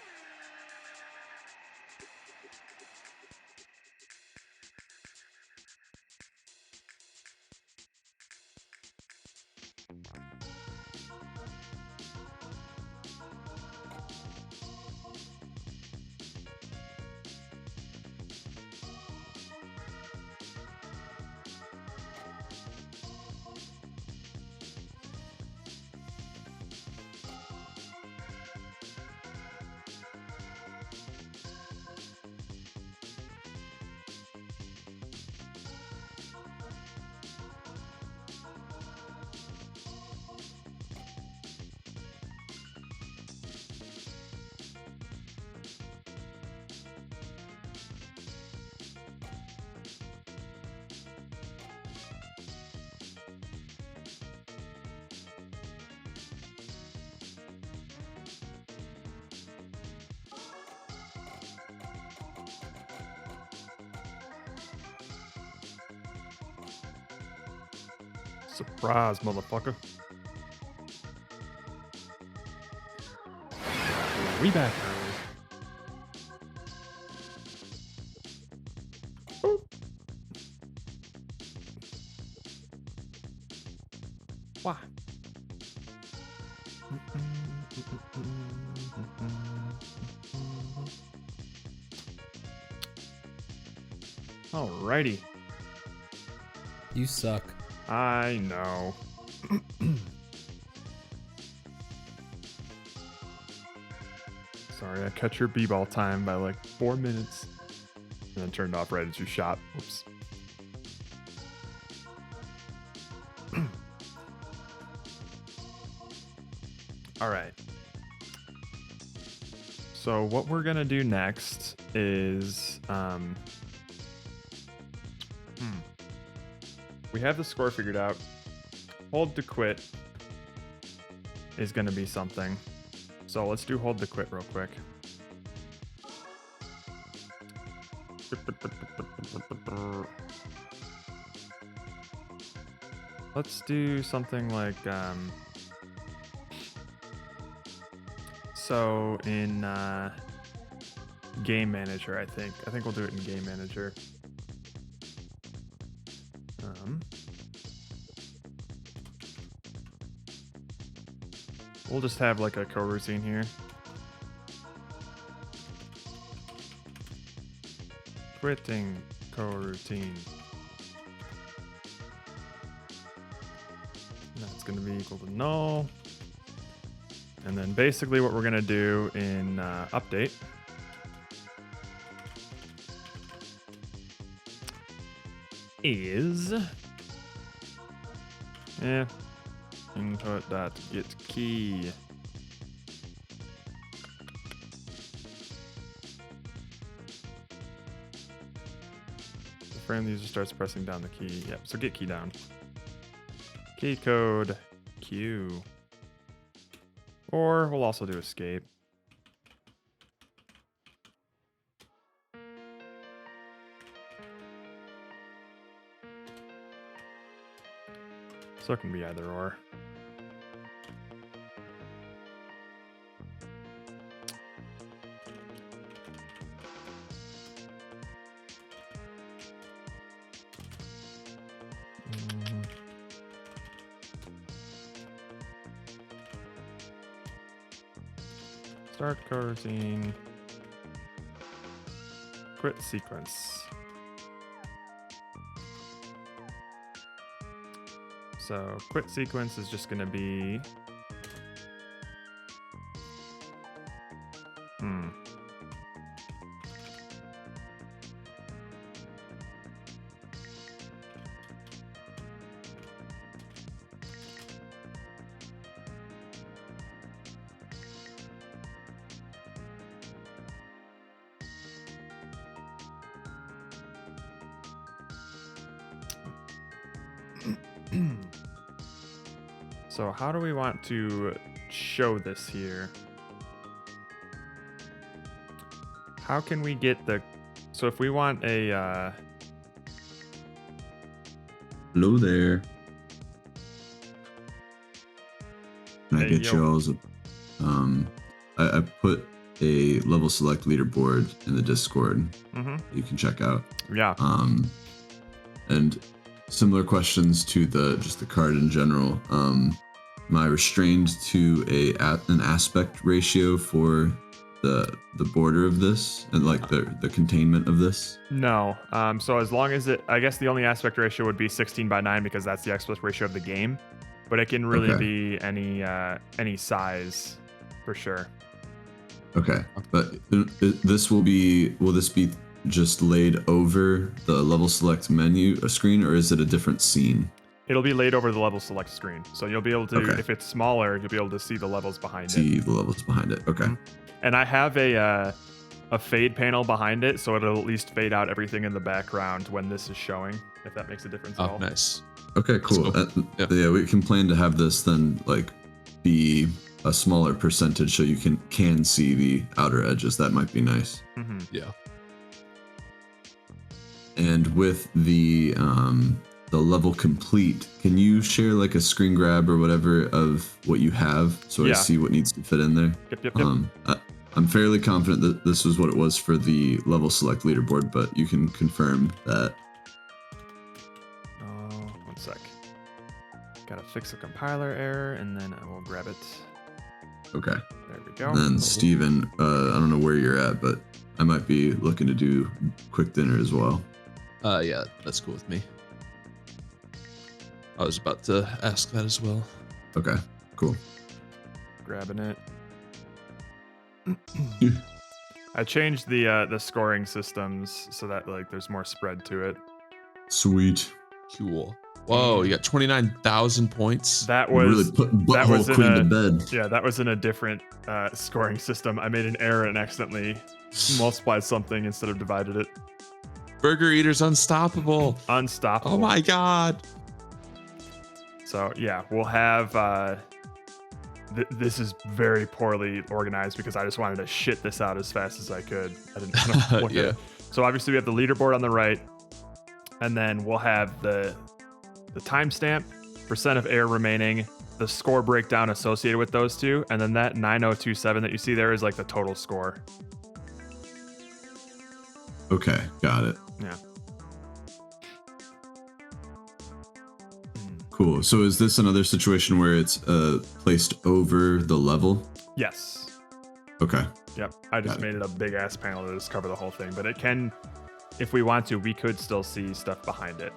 Speaker 1: Surprise, motherfucker. We back early. Why? Alrighty.
Speaker 6: You suck.
Speaker 1: I know. Sorry, I cut your b-ball time by like 4 minutes. And then turned off right as you shot. Oops. Alright. So what we're gonna do next is we have the score figured out. Hold to quit is gonna be something. So let's do hold to quit real quick. Let's do something like so in Game Manager, I think we'll do it in Game Manager. We'll just have like a coroutine here. Quitting coroutine. That's going to be equal to null. And then basically what we're going to do in update is input.get key. The frame the user starts pressing down the key. Yep, so get key down. Key code Q. Or we'll also do escape. So it can be either or. Start coroutine. Quit sequence. So quit sequence is just going to be so how do we want to show this here? How can we get the... So if we want a...
Speaker 3: Hello there. Can I get y'all's... I put a level select leaderboard in the Discord. You can check out.
Speaker 1: Yeah.
Speaker 3: And similar questions to just the card in general. Am I restrained to an aspect ratio for the border of this and like the containment of this?
Speaker 1: No. So as long as I guess the only aspect ratio would be 16:9 because that's the aspect ratio of the game, but it can really be any size for sure.
Speaker 3: Okay, but will this be just laid over the level select menu screen, or is it a different scene?
Speaker 1: It'll be laid over the level select screen. So you'll be able to, if it's smaller, you'll be able to see the levels behind it.
Speaker 3: See the levels behind it. Okay.
Speaker 1: And I have a fade panel behind it, so it'll at least fade out everything in the background when this is showing, if that makes a difference at all.
Speaker 4: Nice.
Speaker 3: Okay, cool. Yeah, we can plan to have this then like be a smaller percentage so you can see the outer edges. That might be nice.
Speaker 4: Yeah.
Speaker 3: And with the level complete, can you share like a screen grab or whatever of what you have so I see what needs to fit in there?
Speaker 1: Yep.
Speaker 3: I'm fairly confident that this was what it was for the level select leaderboard, but you can confirm that.
Speaker 1: Oh, 1 sec. Gotta fix a compiler error, and then I will grab it.
Speaker 3: Okay.
Speaker 1: There we go.
Speaker 3: And then Steven, I don't know where you're at, but I might be looking to do quick dinner as well.
Speaker 4: Yeah, that's cool with me. I was about to ask that as well.
Speaker 3: Okay, cool.
Speaker 1: Grabbing it. I changed the scoring systems so that like there's more spread to it.
Speaker 3: Sweet.
Speaker 4: Cool. Whoa, you got 29,000 points.
Speaker 1: That was
Speaker 3: really put Butthole Queen to bed.
Speaker 1: Yeah, that was in a different scoring system. I made an error and accidentally multiplied something instead of divided it.
Speaker 4: Burger Eater's unstoppable.
Speaker 1: Unstoppable.
Speaker 4: Oh my god.
Speaker 1: So yeah, we'll have. This is very poorly organized because I just wanted to shit this out as fast as I could. I didn't want to look at it. So obviously we have the leaderboard on the right, and then we'll have the timestamp, percent of air remaining, the score breakdown associated with those two, and then that 9027 that you see there is like the total score.
Speaker 3: Okay, got it.
Speaker 1: Yeah.
Speaker 3: Cool. So is this another situation where it's placed over the level?
Speaker 1: Yes.
Speaker 3: Okay.
Speaker 1: Yep. I just made it a big ass panel to just cover the whole thing, but it can, if we want to, we could still see stuff behind it.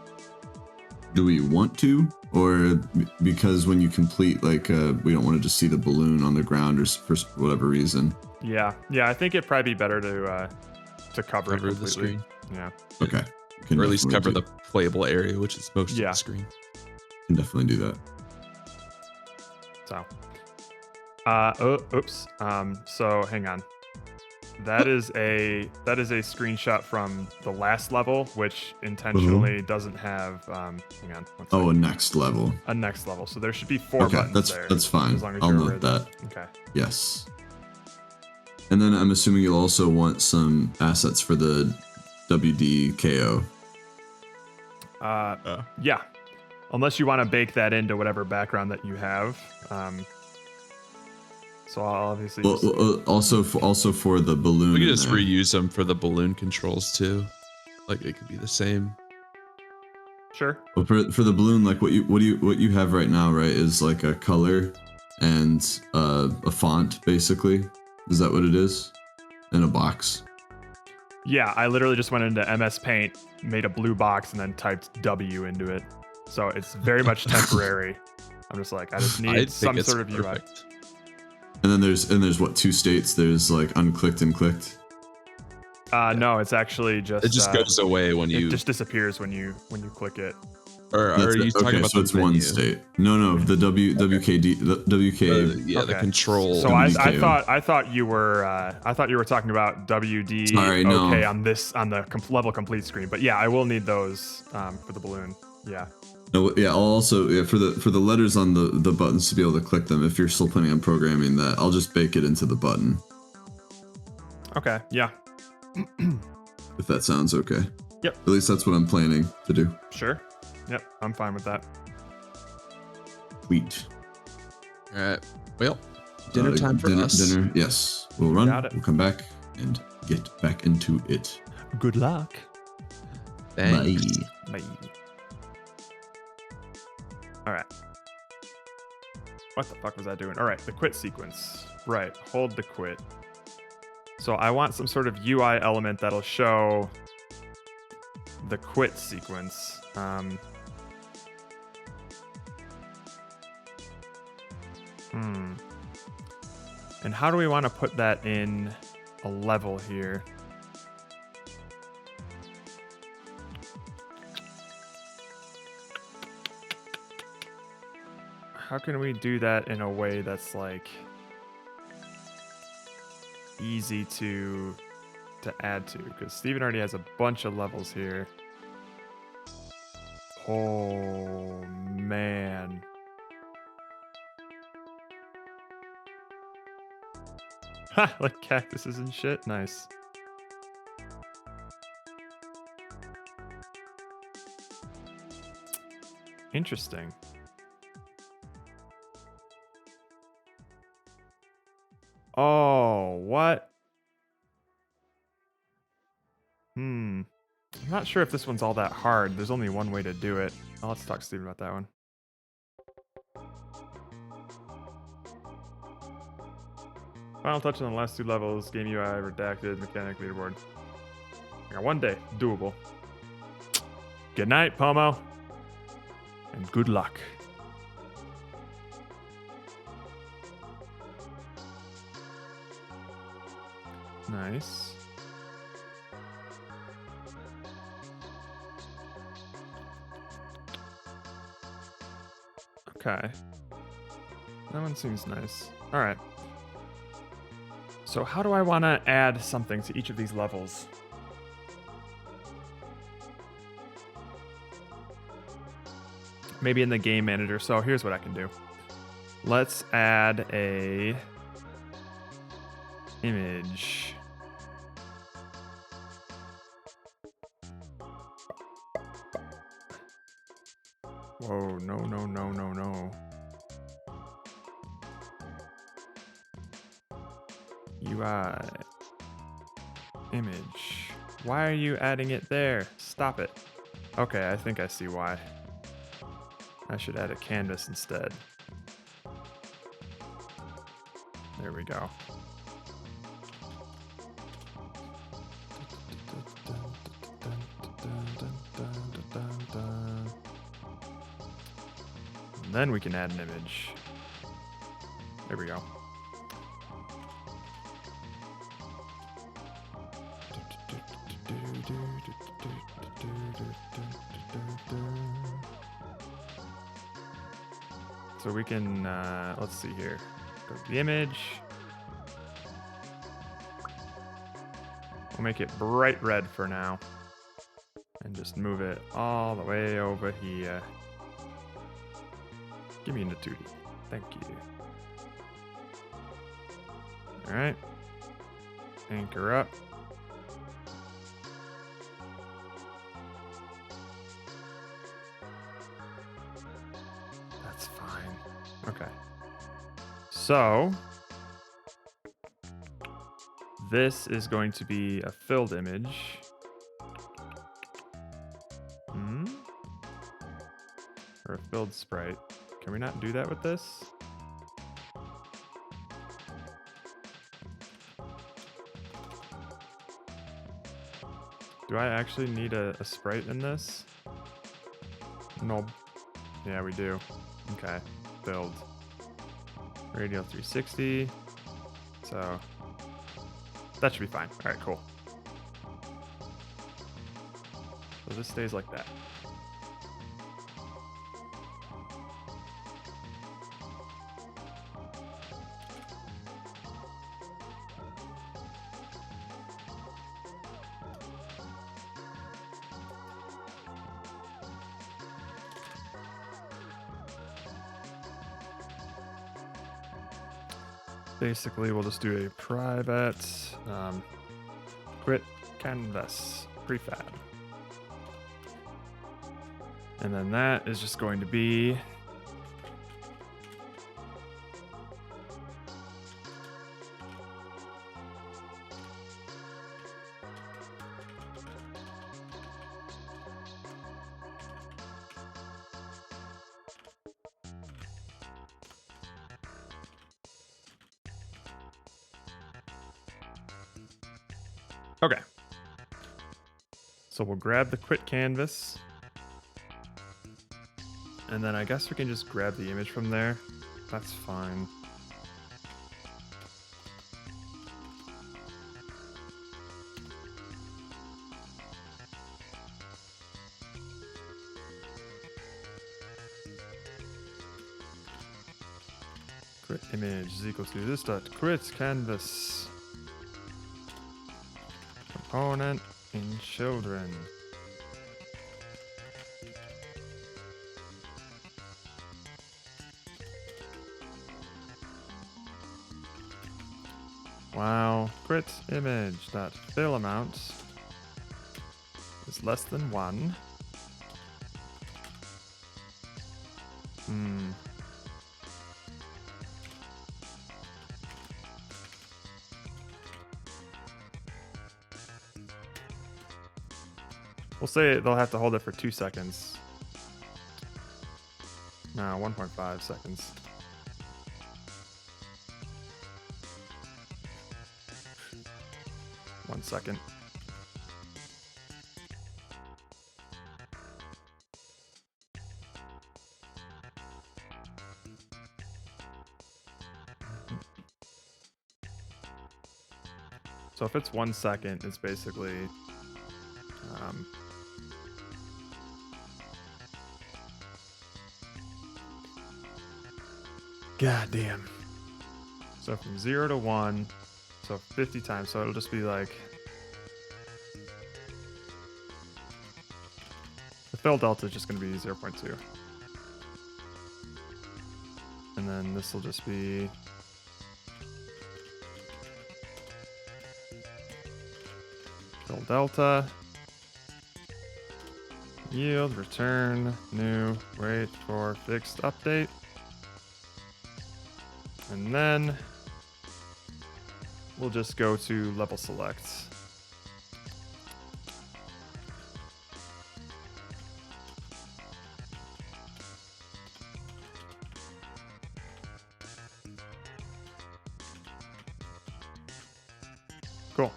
Speaker 3: Do we want to, or because when you complete, like, we don't want to just see the balloon on the ground or for whatever reason?
Speaker 1: Yeah. I think it'd probably be better to cover it completely.
Speaker 4: The screen.
Speaker 1: Yeah.
Speaker 3: Okay.
Speaker 4: Or at least cover the playable area, which is most of the screen.
Speaker 3: Can definitely do that.
Speaker 1: So, oops. So hang on. That is a screenshot from the last level, which intentionally doesn't have. Hang on.
Speaker 3: Oh, a next level.
Speaker 1: A next level. So there should be 4 buttons there.
Speaker 3: That's fine.
Speaker 1: As long as
Speaker 3: I'll
Speaker 1: you're aware
Speaker 3: note
Speaker 1: of
Speaker 3: that.
Speaker 1: Okay.
Speaker 3: Yes. And then I'm assuming you'll also want some assets for the WDKO.
Speaker 1: Yeah. Unless you want to bake that into whatever background that you have. So I'll obviously.
Speaker 3: Also for the balloon.
Speaker 4: We can just reuse them for the balloon controls too. Like it could be the same.
Speaker 1: Sure.
Speaker 3: Well, for the balloon, like what you have right now, right, is like a color and a font, basically. Is that what it is? In a box.
Speaker 1: Yeah, I literally just went into MS Paint, made a blue box, and then typed W into it. So it's very much temporary. I'm just like, I just need some sort of UI.
Speaker 3: And then there's what, 2 states? There's like unclicked and clicked.
Speaker 1: No, it's actually just.
Speaker 4: It just goes away when you.
Speaker 1: It just disappears when you click it.
Speaker 4: Or are you talking about
Speaker 3: so it's one state? No, the WKD, the WK.
Speaker 4: Yeah, the control.
Speaker 1: So I thought you were talking about WD.
Speaker 3: Sorry, no.
Speaker 1: On the level complete screen, but yeah, I will need those for the balloon. Yeah.
Speaker 3: No, yeah. I'll also for the letters on the buttons to be able to click them. If you're still planning on programming that, I'll just bake it into the button.
Speaker 1: Okay. Yeah.
Speaker 3: If that sounds okay.
Speaker 1: Yep.
Speaker 3: At least that's what I'm planning to do.
Speaker 1: Sure. Yep. I'm fine with that.
Speaker 3: Sweet.
Speaker 4: All right. Well, dinner time for us.
Speaker 3: Dinner. Yes. We'll run. We'll come back and get back into it.
Speaker 1: Good luck.
Speaker 4: Thanks.
Speaker 1: Bye. All right. What the fuck was I doing? All right, the quit sequence. Right, hold the quit. So I want some sort of UI element that'll show the quit sequence. And how do we want to put that in a level here? How can we do that in a way that's like easy to add to? Because Steven already has a bunch of levels here. Oh man. Ha! Like cactuses and shit. Nice. Interesting. Oh, what? not sure if this one's all that hard. There's only one way to do it. Oh, let's talk to Steven about that one. Final touch on the last 2 levels. Game UI redacted. Mechanic leaderboard. I got 1 day. Doable. Good night, Pomo. And good luck. Nice. Okay. That one seems nice. All right. So how do I want to add something to each of these levels? Maybe in the game manager. So here's what I can do. Let's add a image. Whoa, no. UI. Image. Why are you adding it there? Stop it. Okay, I think I see why. I should add a canvas instead. There we go. And then we can add an image. There we go. So we can, let's see here. Go to the image. We'll make it bright red for now. And just move it all the way over here. Give me into 2D. Thank you. All right. Anchor up. That's fine. Okay. So this is going to be a filled image. Or a filled sprite. Can we not do that with this? Do I actually need a sprite in this? No. Yeah, we do. Okay. Build. Radial 360. So that should be fine. All right, cool. So this stays like that. Basically, we'll just do a private quit canvas prefab. And then that is just going to be okay. So we'll grab the quit canvas. And then I guess we can just grab the image from there. That's fine. Quit image is equal to this dot quit canvas. Component in children. Wow, quit image dot fill amount is less than 1. We'll say they'll have to hold it for 2 seconds. No, 1.5 seconds. One second. So if it's 1 second, it's basically God damn. So from 0 to 1, so 50 times. So it'll just be like the fill delta is just going to be 0.2. And then this will just be fill delta, yield, return, new, wait for fixed update. And then we'll just go to level select. Cool.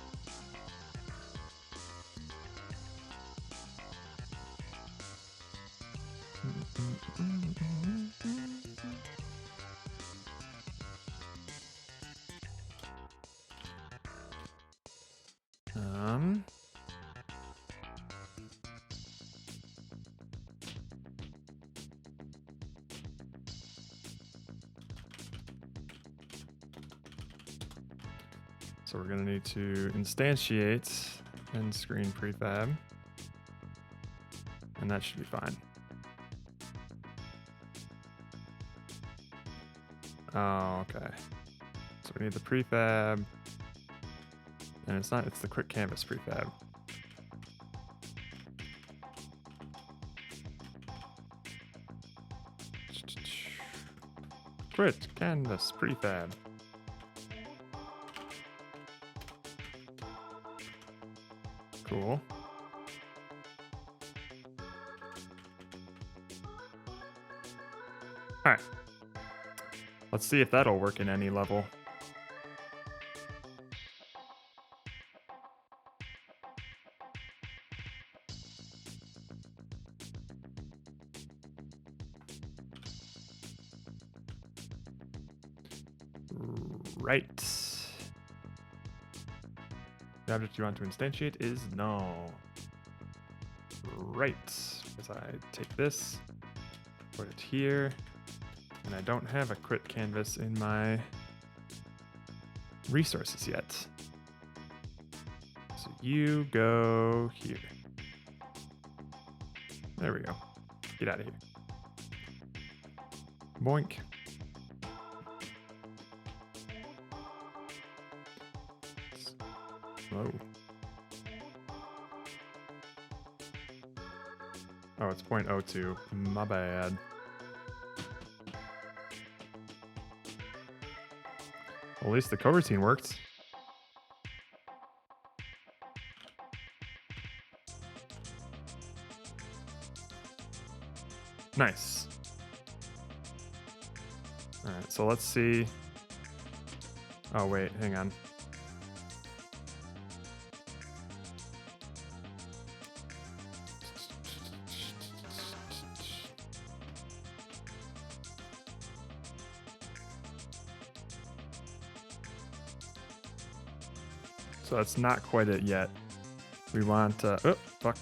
Speaker 1: So we're going to need to instantiate end screen prefab, and that should be fine. Oh, okay. So we need the prefab, and it's the quick canvas prefab. Quick canvas prefab. Cool. All right. Let's see if that'll work in any level. Right. The object you want to instantiate is null. Right. As I take this, put it here, and I don't have a crit canvas in my resources yet. So you go here. There we go. Get out of here. Boink. Oh. Oh, it's 0.02. My bad. Well, at least the coroutine worked. Nice. All right, so let's see. Oh, wait, hang on. So that's not quite it yet. We want, oh, fuck.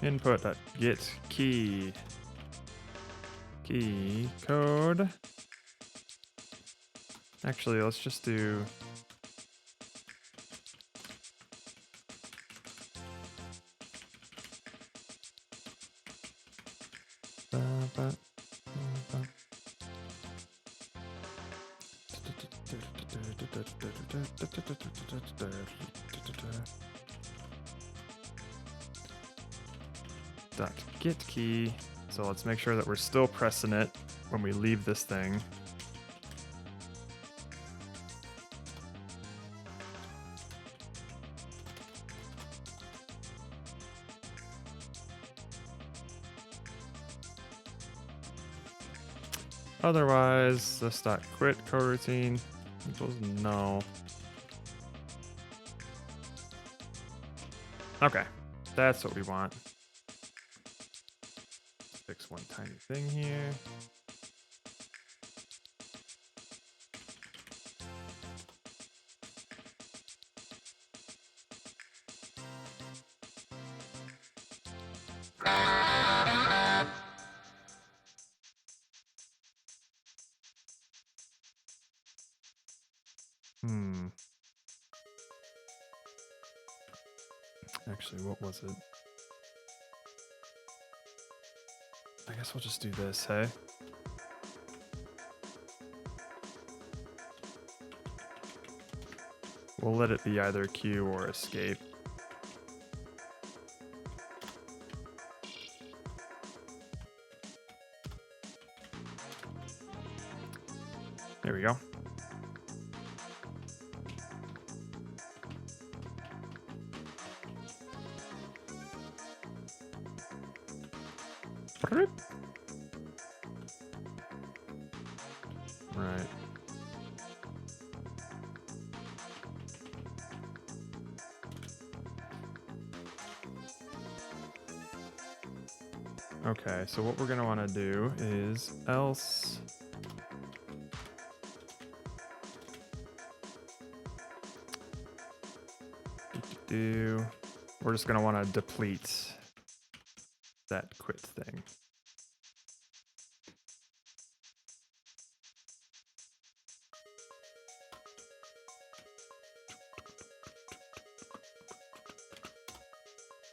Speaker 1: Input.get key. Key code. Actually, let's just do. Get key. So let's make sure that we're still pressing it when we leave this thing. Otherwise, this dot quit coroutine equals no. Okay, that's what we want. Fix one tiny thing here. Actually, what was it? I guess we'll just do this, hey? We'll let it be either Q or escape. There we go. Right. Okay, so what we're gonna want to do is else we're just gonna want to deplete that quit thing.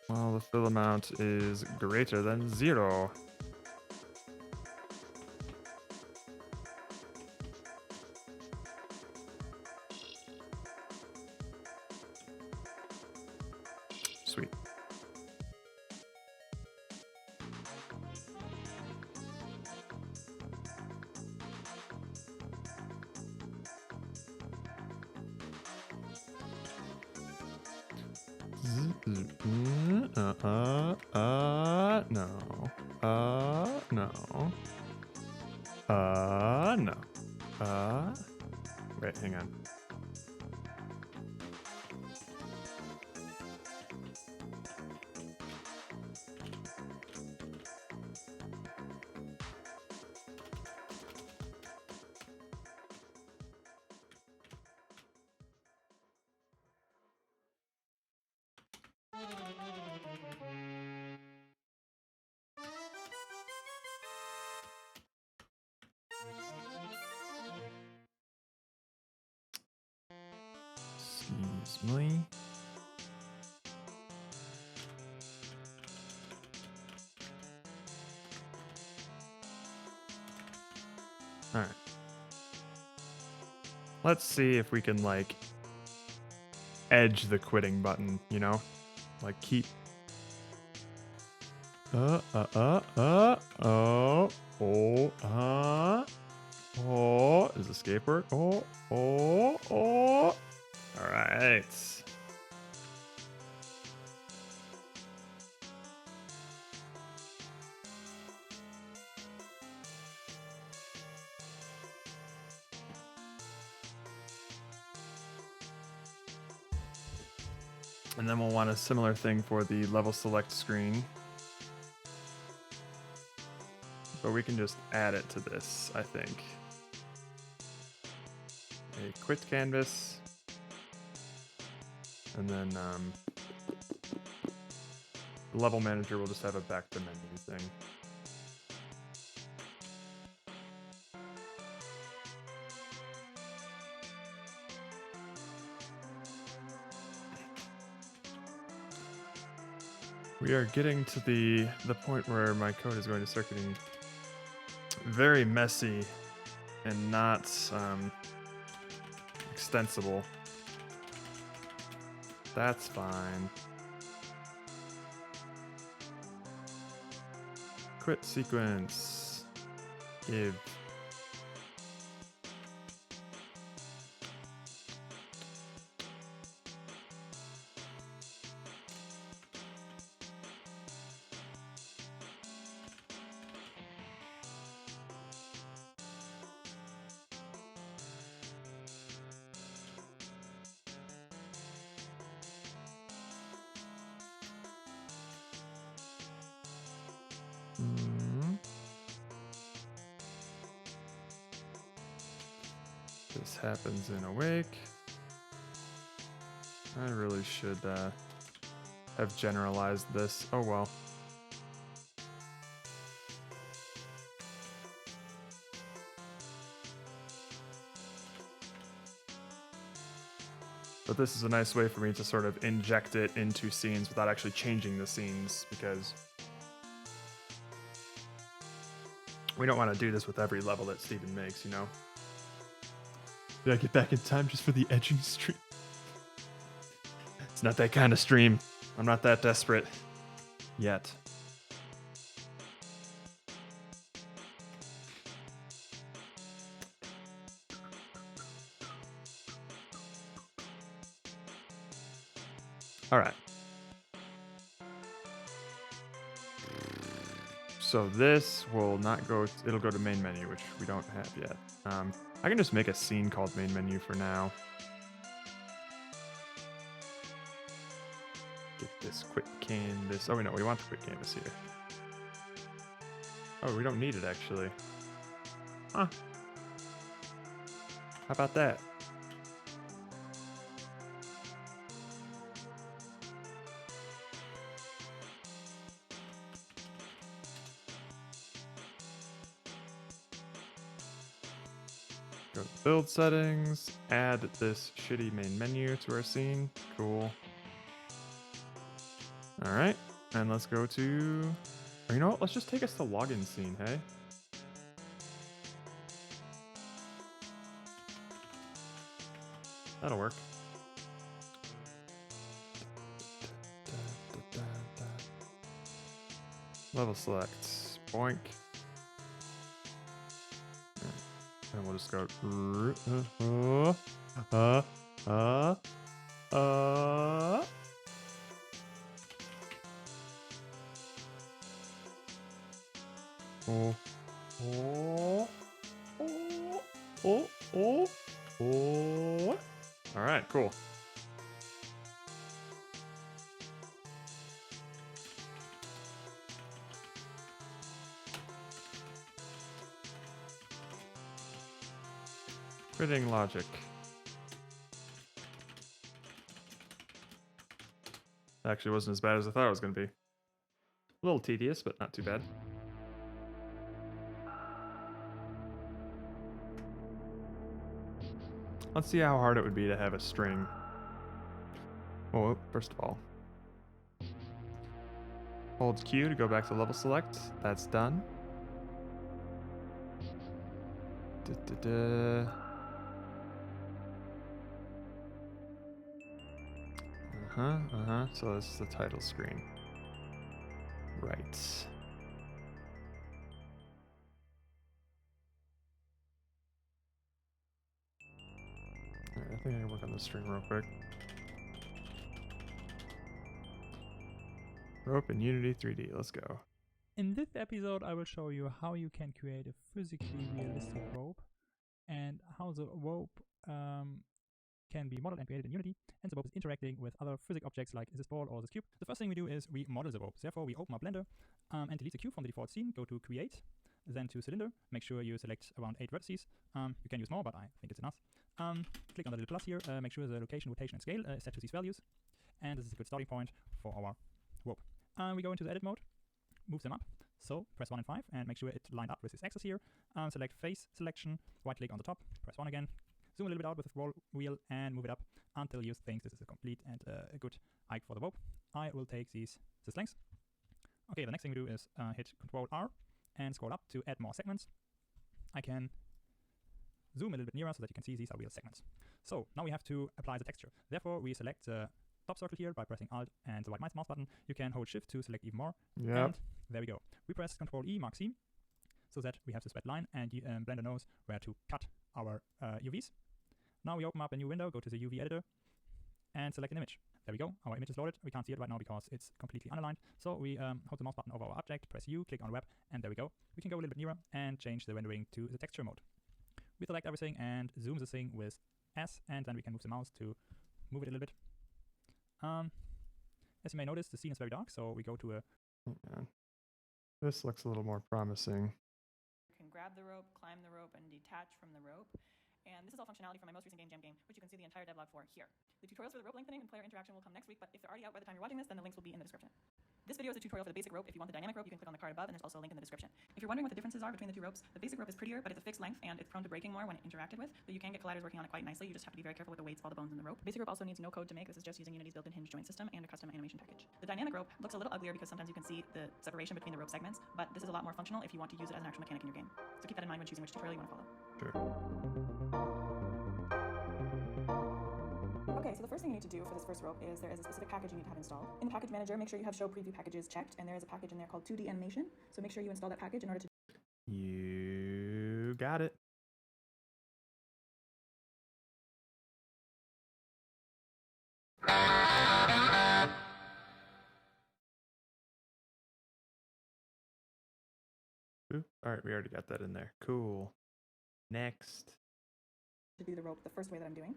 Speaker 1: Well, the fill amount is greater than 0. Sweet. No. Wait, hang on. Excuse me. All right. Let's see if we can like edge the quitting button, you know? Like keep oh, does escape work? Oh. All right. And then we'll want a similar thing for the level select screen. But we can just add it to this, I think. A quit canvas. And then the level manager will just have a back to menu thing. We are getting to the point where my code is going to start getting very messy and not extensible. That's fine. Quit sequence. Give. This happens in Awake. I really should have generalized this. Oh well. But this is a nice way for me to sort of inject it into scenes without actually changing the scenes, because we don't want to do this with every level that Steven makes, you know? Did I get back in time just for the edging stream? It's not that kind of stream. I'm not that desperate. Yet. All right. So this will not go, it'll go to main menu, which we don't have yet. I can just make a scene called main menu for now. Get this quick canvas. Oh, wait, no, we want the quick canvas here. Oh, we don't need it actually. Huh. How about that? Go to build settings, add this shitty main menu to our scene. Cool. All right, and let's go to, or you know what? Let's just take us to login scene, hey? That'll work. Level select, boink. And we'll just go. All right, cool. Fitting logic. Actually wasn't as bad as I thought it was going to be. A little tedious, but not too bad. Let's see how hard it would be to have a string. Well, first of all, hold Q to go back to level select. That's done. So this is the title screen. Right. Alright, I think I can work on this string real quick. Rope in Unity 3D, let's go.
Speaker 10: In this episode I will show you how you can create a physically realistic rope and how the rope can be modeled and created in Unity, and the rope is interacting with other physics objects like this ball or this cube. The first thing we do is we model the rope. Therefore, we open our Blender and delete the cube from the default scene, go to Create, then to Cylinder, make sure you select around 8 vertices. You can use more, but I think it's enough. Click on the little plus here, make sure the location, rotation, and scale is set to these values, and this is a good starting point for our rope. We go into the edit mode, move them up, so press 1 and 5, and make sure it lined up with this axis here. Select face selection, right click on the top, press 1 again, zoom a little bit out with the scroll wheel and move it up until you think this is a complete and a good height for the rope. I will take this length. Okay, the next thing we do is hit Ctrl R and scroll up to add more segments. I can zoom a little bit nearer so that you can see these are real segments. So now we have to apply the texture. Therefore, we select the top circle here by pressing Alt and the right mouse button. You can hold Shift to select even more.
Speaker 1: Yeah.
Speaker 10: And there we go. We press Ctrl E, mark scene, so that we have this red line and Blender knows where to cut our UVs. Now we open up a new window, go to the UV editor, and select an image. There we go, our image is loaded. We can't see it right now because it's completely unaligned. So we hold the mouse button over our object, press U, click on web, and there we go. We can go a little bit nearer and change the rendering to the texture mode. We select everything and zoom the thing with S, and then we can move the mouse to move it a little bit. As you may notice, the scene is very dark, so we go to a
Speaker 1: This looks a little more promising.
Speaker 11: You can grab the rope, climb the rope, and detach from the rope. And this is all functionality from my most recent Jam game, which you can see the entire devlog for here. The tutorials for the rope lengthening and player interaction will come next week, but if they're already out by the time you're watching this, then the links will be in the description. This video is a tutorial for the basic rope. If you want the dynamic rope, you can click on the card above, and there's also a link in the description. If you're wondering what the differences are between the two ropes, the basic rope is prettier, but it's a fixed length, and it's prone to breaking more when interacted with, but you can get colliders working on it quite nicely. You just have to be very careful with the weights of all the bones in the rope. Basic rope also needs no code to make. This is just using Unity's built-in hinge joint system and a custom animation package. The dynamic rope looks a little uglier because sometimes you can see the separation between the rope segments, but this is a lot more functional if you want to use it as an actual mechanic in your game. So keep that in mind when choosing which tutorial you want to follow.
Speaker 1: Sure.
Speaker 11: Okay, so the first thing you need to do for this first rope is there is a specific package you need to have installed. In the package manager, make sure you have show preview packages checked, and there is a package in there called 2D animation. So make sure you install that package in order to...
Speaker 1: You got it. Ooh, all right, we already got that in there. Cool. Next.
Speaker 11: To do the rope the first way that I'm doing.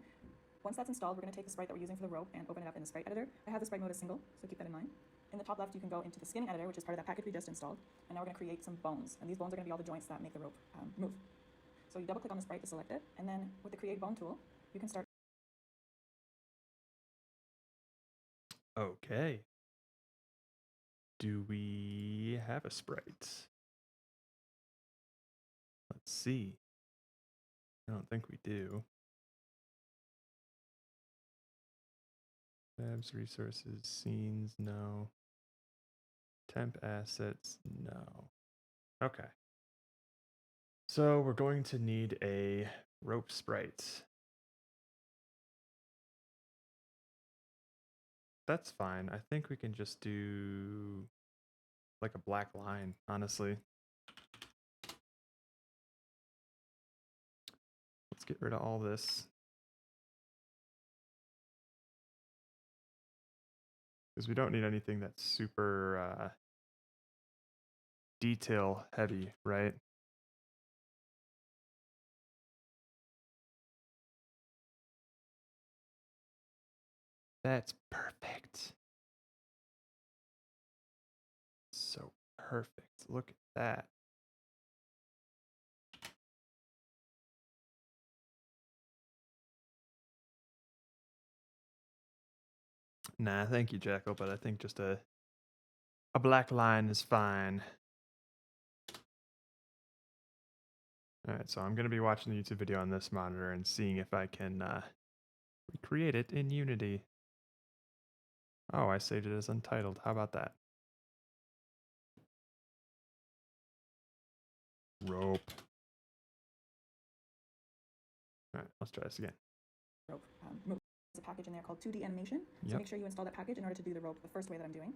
Speaker 11: Once that's installed, we're going to take the sprite that we're using for the rope and open it up in the sprite editor. I have the sprite mode as single, so keep that in mind. In the top left, you can go into the skinning editor, which is part of that package we just installed. And now we're going to create some bones. And these bones are going to be all the joints that make the rope move. So you double click on the sprite to select it. And then with the create bone tool, you can start.
Speaker 1: Okay. Do we have a sprite? Let's see. I don't think we do. Tabs, resources, scenes, no. Temp assets, no. Okay. So we're going to need a rope sprite. That's fine. I think we can just do like a black line, honestly. Let's get rid of all this. Because we don't need anything that's super detail heavy, right? That's perfect. So perfect. Look at that. Nah, thank you, Jackal, but I think just a black line is fine. Alright, so I'm going to be watching the YouTube video on this monitor and seeing if I can recreate it in Unity. Oh, I saved it as untitled. How about that? Rope. Alright, let's try this again.
Speaker 11: Rope move. There's a package in there called 2D animation. So make sure you install that package in order to do the rope the first way that I'm doing.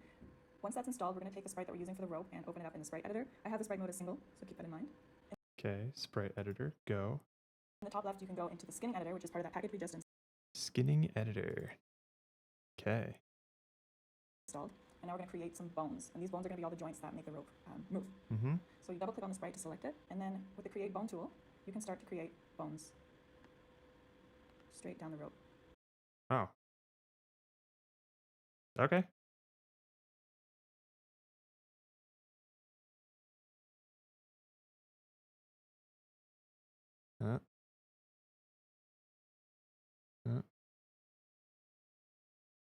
Speaker 11: Once that's installed, we're going to take the sprite that we're using for the rope and open it up in the sprite editor. I have the sprite mode as single, so keep that in mind.
Speaker 1: Okay, sprite editor, go.
Speaker 11: In the top left, you can go into the skinning editor, which is part of that package we just
Speaker 1: Skinning editor. Okay.
Speaker 11: installed. And now we're going to create some bones. And these bones are going to be all the joints that make the rope move.
Speaker 1: Mm-hmm.
Speaker 11: So you double click on the sprite to select it. And then with the create bone tool, you can start to create bones straight down the rope.
Speaker 1: Oh. Okay.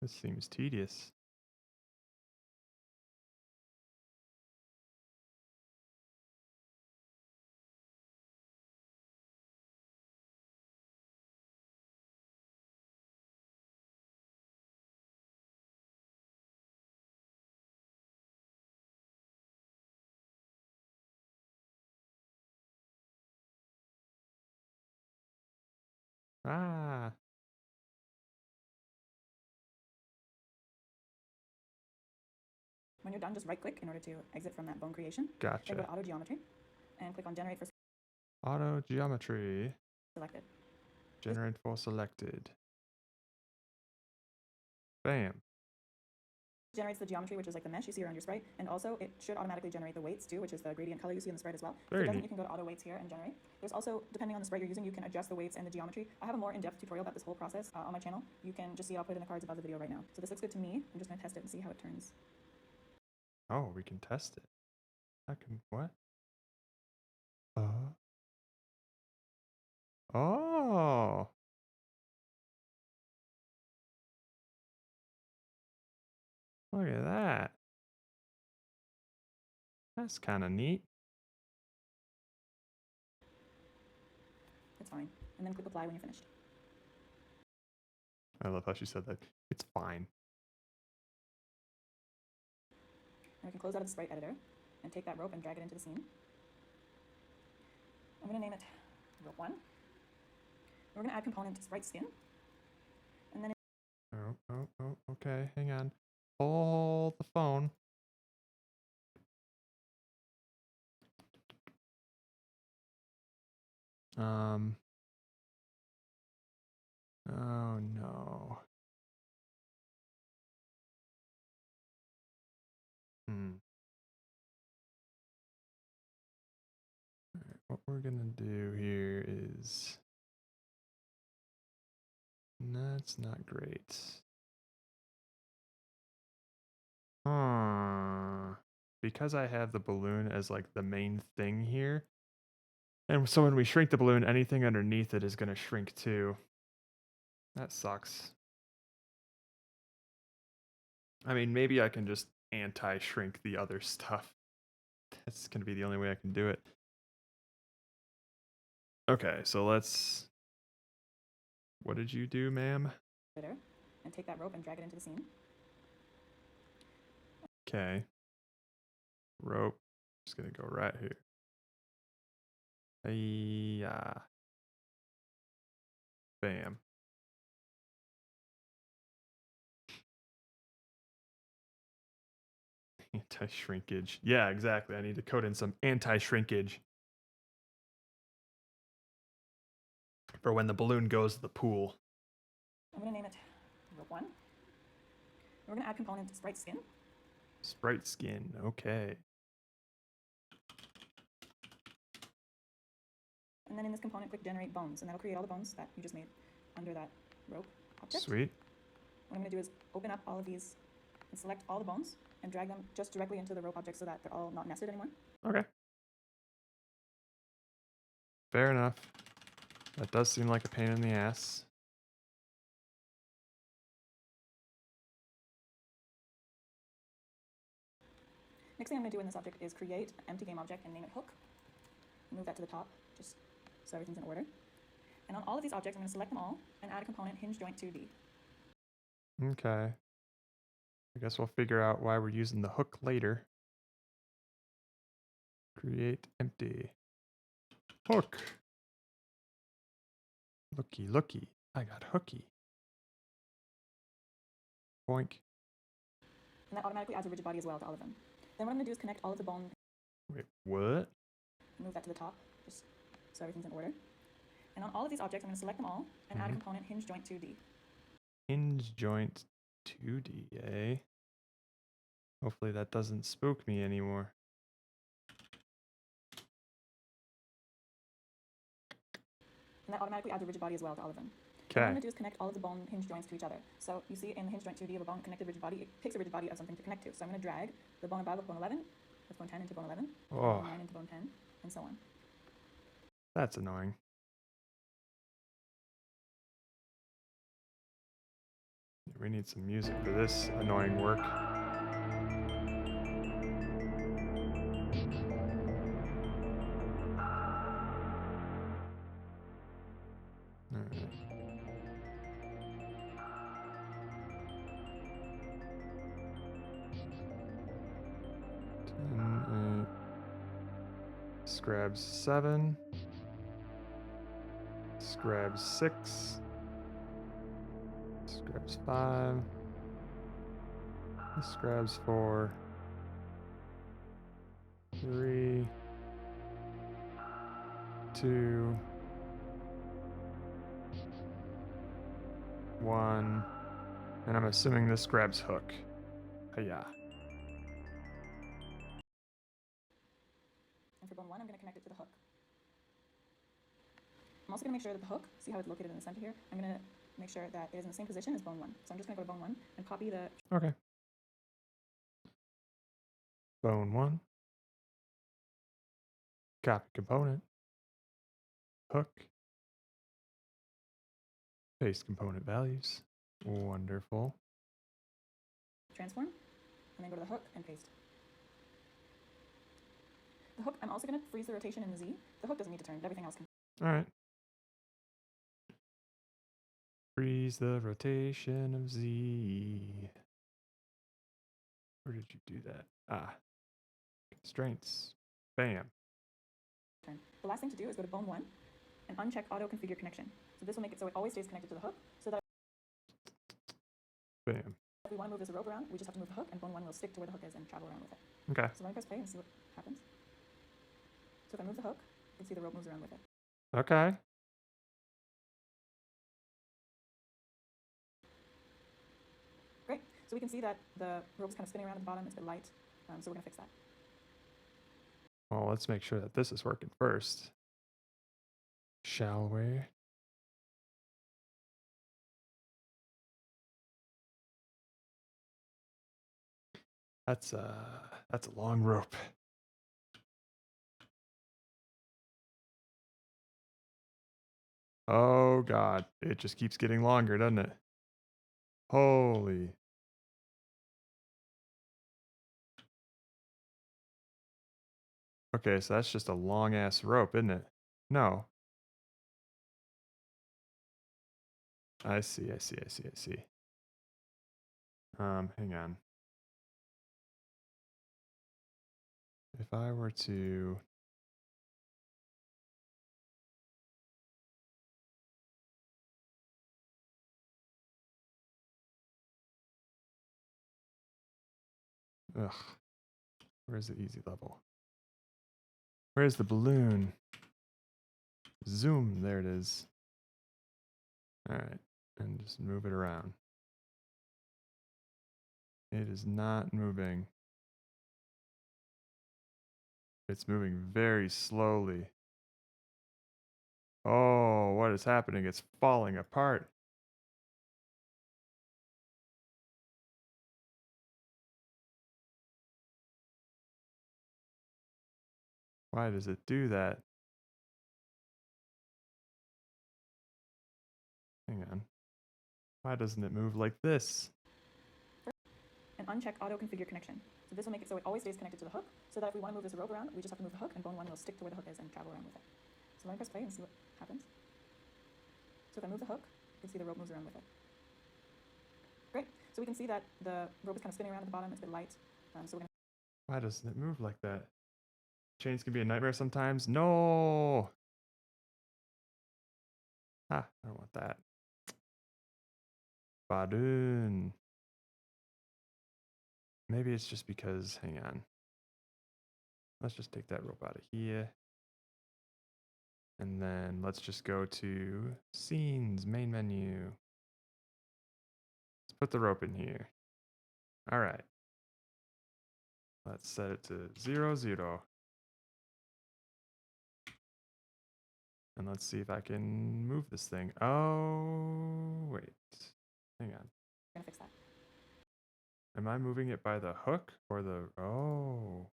Speaker 1: This seems tedious. Ah.
Speaker 11: When you're done, just right click in order to exit from that bone creation.
Speaker 1: Gotcha.
Speaker 11: Then go to auto geometry and click on generate for
Speaker 1: Auto geometry.
Speaker 11: selected.
Speaker 1: Generate for selected. Bam.
Speaker 11: Generates the geometry, which is like the mesh you see around your sprite, and also it should automatically generate the weights too, which is the gradient color you see in the sprite as well.
Speaker 1: Very
Speaker 11: if it doesn't,
Speaker 1: neat.
Speaker 11: you can go to auto weights here and generate. There's also, depending on the sprite you're using, you can adjust the weights and the geometry. I have a more in-depth tutorial about this whole process on my channel. You can just see it. I'll put it in the cards above the video right now. So this looks good to me. I'm just going to test it and see how it turns.
Speaker 1: Oh, we can test it. I can what? Oh. Look at that. That's kind of neat.
Speaker 11: It's fine. And then click apply when you're finished.
Speaker 1: I love how she said that. It's fine.
Speaker 11: And we can close out of the sprite editor and take that rope and drag it into the scene. I'm going to name it rope 1. We're going to add component sprite skin. And then
Speaker 1: Okay, hang on. Hold the phone. Oh no. Alright, what we're gonna do here is... That's not great. Because I have the balloon as like the main thing here, and so when we shrink the balloon, anything underneath it is gonna shrink too. That sucks. I mean, maybe I can just anti-shrink the other stuff. That's gonna be the only way I can do it. Okay, so let's... What did you do, ma'am?
Speaker 11: And take that rope and drag it into the scene.
Speaker 1: Okay. Rope. Just gonna go right here. Yeah. Bam. Anti-shrinkage. Yeah, exactly. I need to code in some anti-shrinkage for when the balloon goes to the pool.
Speaker 11: I'm going to name it rope 1. We're going to add component sprite skin.
Speaker 1: Sprite skin. Okay.
Speaker 11: And then in this component, click generate bones, and that'll create all the bones that you just made under that rope object.
Speaker 1: Sweet.
Speaker 11: What I'm going to do is open up all of these and select all the bones and drag them just directly into the rope object so that they're all not nested anymore.
Speaker 1: Okay. Fair enough. That does seem like a pain in the ass.
Speaker 11: Next thing I'm going to do in this object is create an empty game object and name it hook. Move that to the top, just so everything's in order. And on all of these objects, I'm going to select them all and add a component hinge joint 2D.
Speaker 1: Okay. I guess we'll figure out why we're using the hook later. Create empty. Hook. Looky, looky. I got hooky. Boink.
Speaker 11: And that automatically adds a rigid body as well to all of them. Then what I'm going to do is connect all of the bone.
Speaker 1: Wait, what?
Speaker 11: Move that to the top, just so everything's in order. And on all of these objects, I'm going to select them all and add a component hinge joint 2D.
Speaker 1: Hinge joint 2D, eh? Hopefully that doesn't spook me anymore.
Speaker 11: And that automatically adds a rigid body as well to all of them.
Speaker 1: Okay.
Speaker 11: What I'm going to do is connect all of the bone hinge joints to each other. So you see in the hinge joint 2D of a bone connected rigid body, it picks a rigid body of something to connect to. So I'm going to drag the bone above of bone 11 with bone 10 into bone 11, bone 9 into bone 10, and so on.
Speaker 1: That's annoying. We need some music for this annoying work. Grabs 7. This grabs 6. This grabs 5. This grabs 4. 3. 2. 1. And I'm assuming this grabs hook. Yeah.
Speaker 11: And for bone 1, I'm going to connect it to the hook. I'm also going to make sure that the hook, see how it's located in the center here? I'm going to make sure that it is in the same position as bone 1. So I'm just going to go to bone 1 and copy the...
Speaker 1: Okay. Bone 1. Copy component. Hook. Paste component values. Wonderful.
Speaker 11: Transform, and then go to the hook and paste. The hook, I'm also going to freeze the rotation in the Z. The hook doesn't need to turn, everything else can.
Speaker 1: All right. Freeze the rotation of Z. Where did you do that? Ah. Constraints. Bam.
Speaker 11: Turn. The last thing to do is go to bone 1 and uncheck auto configure connection. So this will make it so it always stays connected to the hook, so that
Speaker 1: bam.
Speaker 11: If we want to move this rope around, we just have to move the hook, and bone 1 will stick to where the hook is and travel around with it.
Speaker 1: Okay.
Speaker 11: So let me press play and see what happens. So if I move the hook, you can see the rope moves around with it.
Speaker 1: Okay.
Speaker 11: Great. So we can see that the rope is kind of spinning around at the bottom. It's a bit light, so we're going to fix that.
Speaker 1: Well, let's make sure that this is working first. Shall we? That's a long rope. Oh God, it just keeps getting longer, doesn't it? Holy. Okay, so that's just a long ass rope, isn't it? No. I see. Hang on. If I were to where's the easy level? Where's the balloon? Zoom, there it is. All right, and just move it around. It is not moving. It's moving very slowly. Oh, what is happening? It's falling apart. Why does it do that? Hang on. Why doesn't it move like this?
Speaker 11: And uncheck auto configure connection. So this will make it so it always stays connected to the hook, so that if we want to move this rope around, we just have to move the hook, and bone 1 will stick to where the hook is and travel around with it. So let me press play and see what happens. So if I move the hook, you can see the rope moves around with it. Great. So we can see that the rope is kind of spinning around at the bottom. It's a bit light. So we're going to.
Speaker 1: Why doesn't it move like that? Chains can be a nightmare sometimes. No. Ah, I don't want that. Badun. Maybe it's just because, hang on. Let's just take that rope out of here. And then let's just go to scenes, main menu. Let's put the rope in here. All right. Let's set it to 0, 0. And let's see if I can move this thing. Oh, wait. Hang on.
Speaker 11: Gonna fix that.
Speaker 1: Am I moving it by the hook or the... Oh.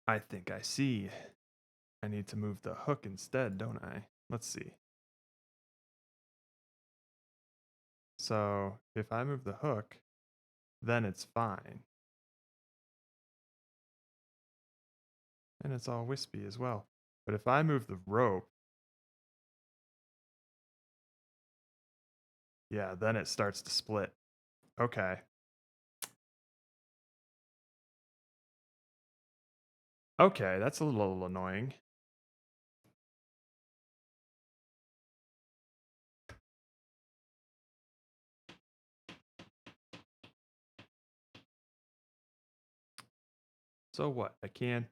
Speaker 1: I think I see. I need to move the hook instead, don't I? Let's see. So if I move the hook, then it's fine. And it's all wispy as well. But if I move the rope, yeah, then it starts to split. Okay. Okay, that's a little annoying. So what? I can't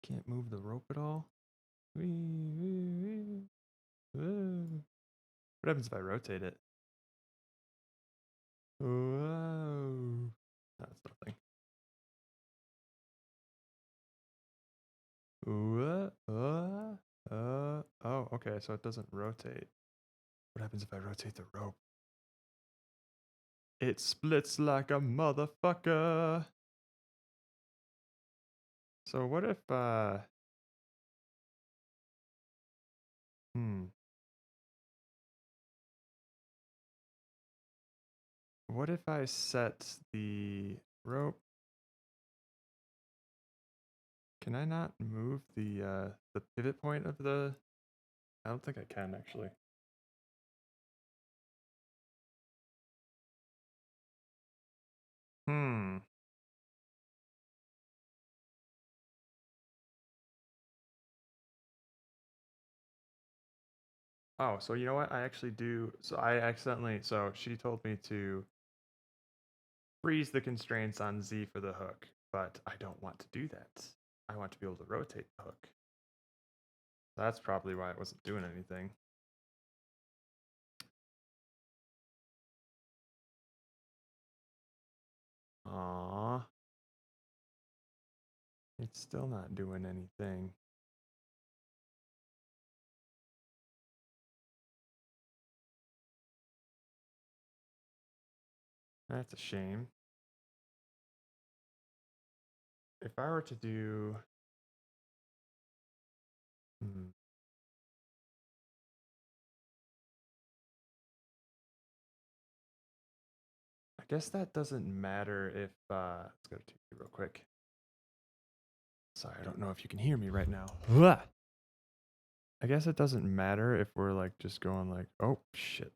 Speaker 1: can't move the rope at all? What happens if I rotate it? Whoa. That's nothing. Oh, okay, so it doesn't rotate. What happens if I rotate the rope? It splits like a motherfucker. So what if what if I set the rope? Can I not move the pivot point of the? I don't think I can actually. Oh, so you know what? I actually do. So I accidentally. So she told me to freeze the constraints on Z for the hook, but I don't want to do that. I want to be able to rotate the hook. That's probably why it wasn't doing anything. Aww. It's still not doing anything. That's a shame. If I were to do... I guess that doesn't matter if... let's go to TV real quick. Sorry, I don't know if you can hear me right now. I guess it doesn't matter if we're like just going like, oh, shit.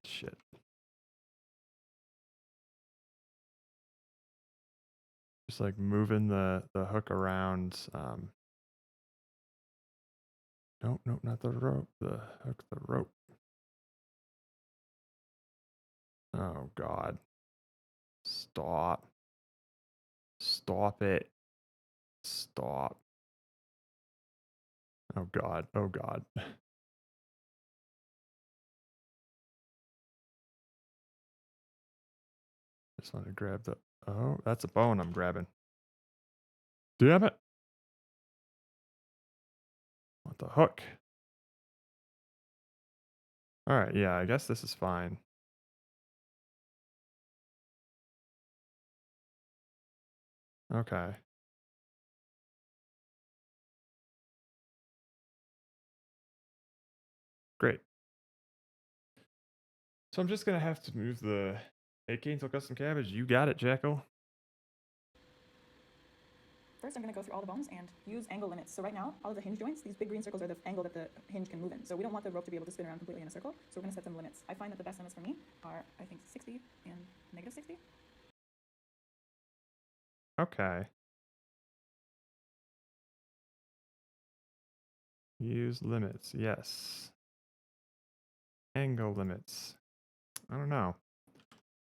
Speaker 1: Just like moving the hook around. Nope, not the rope. The hook, the rope. Oh, God. Stop. Stop it. Stop. Oh, God. Oh, God. Just want to grab the... Oh, that's a bone I'm grabbing. Damn it. Want the hook. All right, yeah, I guess this is fine. Okay. Great. So I'm just going to have to move the AK until custom cabbage. You got it, Jackal.
Speaker 11: First, I'm going to go through all the bones and use angle limits. So right now, all of the hinge joints, these big green circles are the angle that the hinge can move in. So we don't want the rope to be able to spin around completely in a circle. So we're going to set some limits. I find that the best limits for me are, I think, 60 and negative 60.
Speaker 1: Okay. Use limits, yes. Angle limits. I don't know.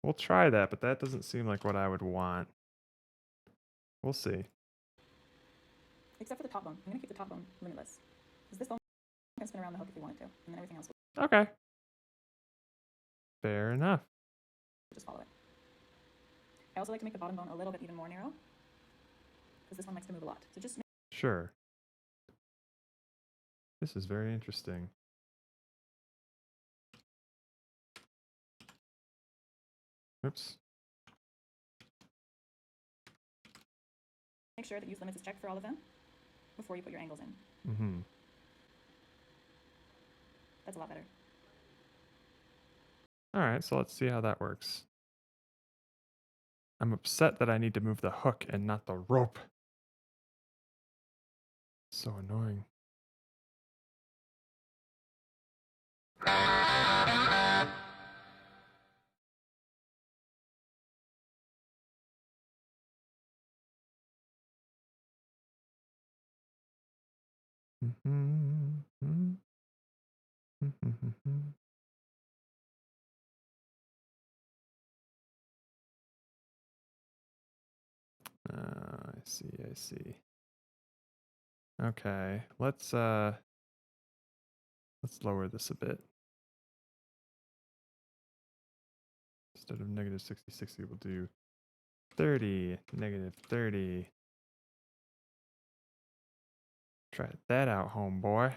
Speaker 1: We'll try that, but that doesn't seem like what I would want. We'll see.
Speaker 11: Except for the top bone. I'm going to keep the top bone limitless. Because this bone can spin around the hook if we want it to, and then everything else will...
Speaker 1: Okay. Fair enough.
Speaker 11: Just follow it. I also like to make the bottom bone a little bit even more narrow, because this one likes to move a lot. So just...
Speaker 1: Sure. This is very interesting. Oops.
Speaker 11: Make sure that use limits is checked for all of them before you put your angles in.
Speaker 1: Mm-hmm.
Speaker 11: That's a lot better.
Speaker 1: All right, so let's see how that works. I'm upset that I need to move the hook and not the rope. So annoying. I see. Okay, let's lower this a bit. Instead of negative 60, we'll do 30, negative 30. Try that out, homeboy.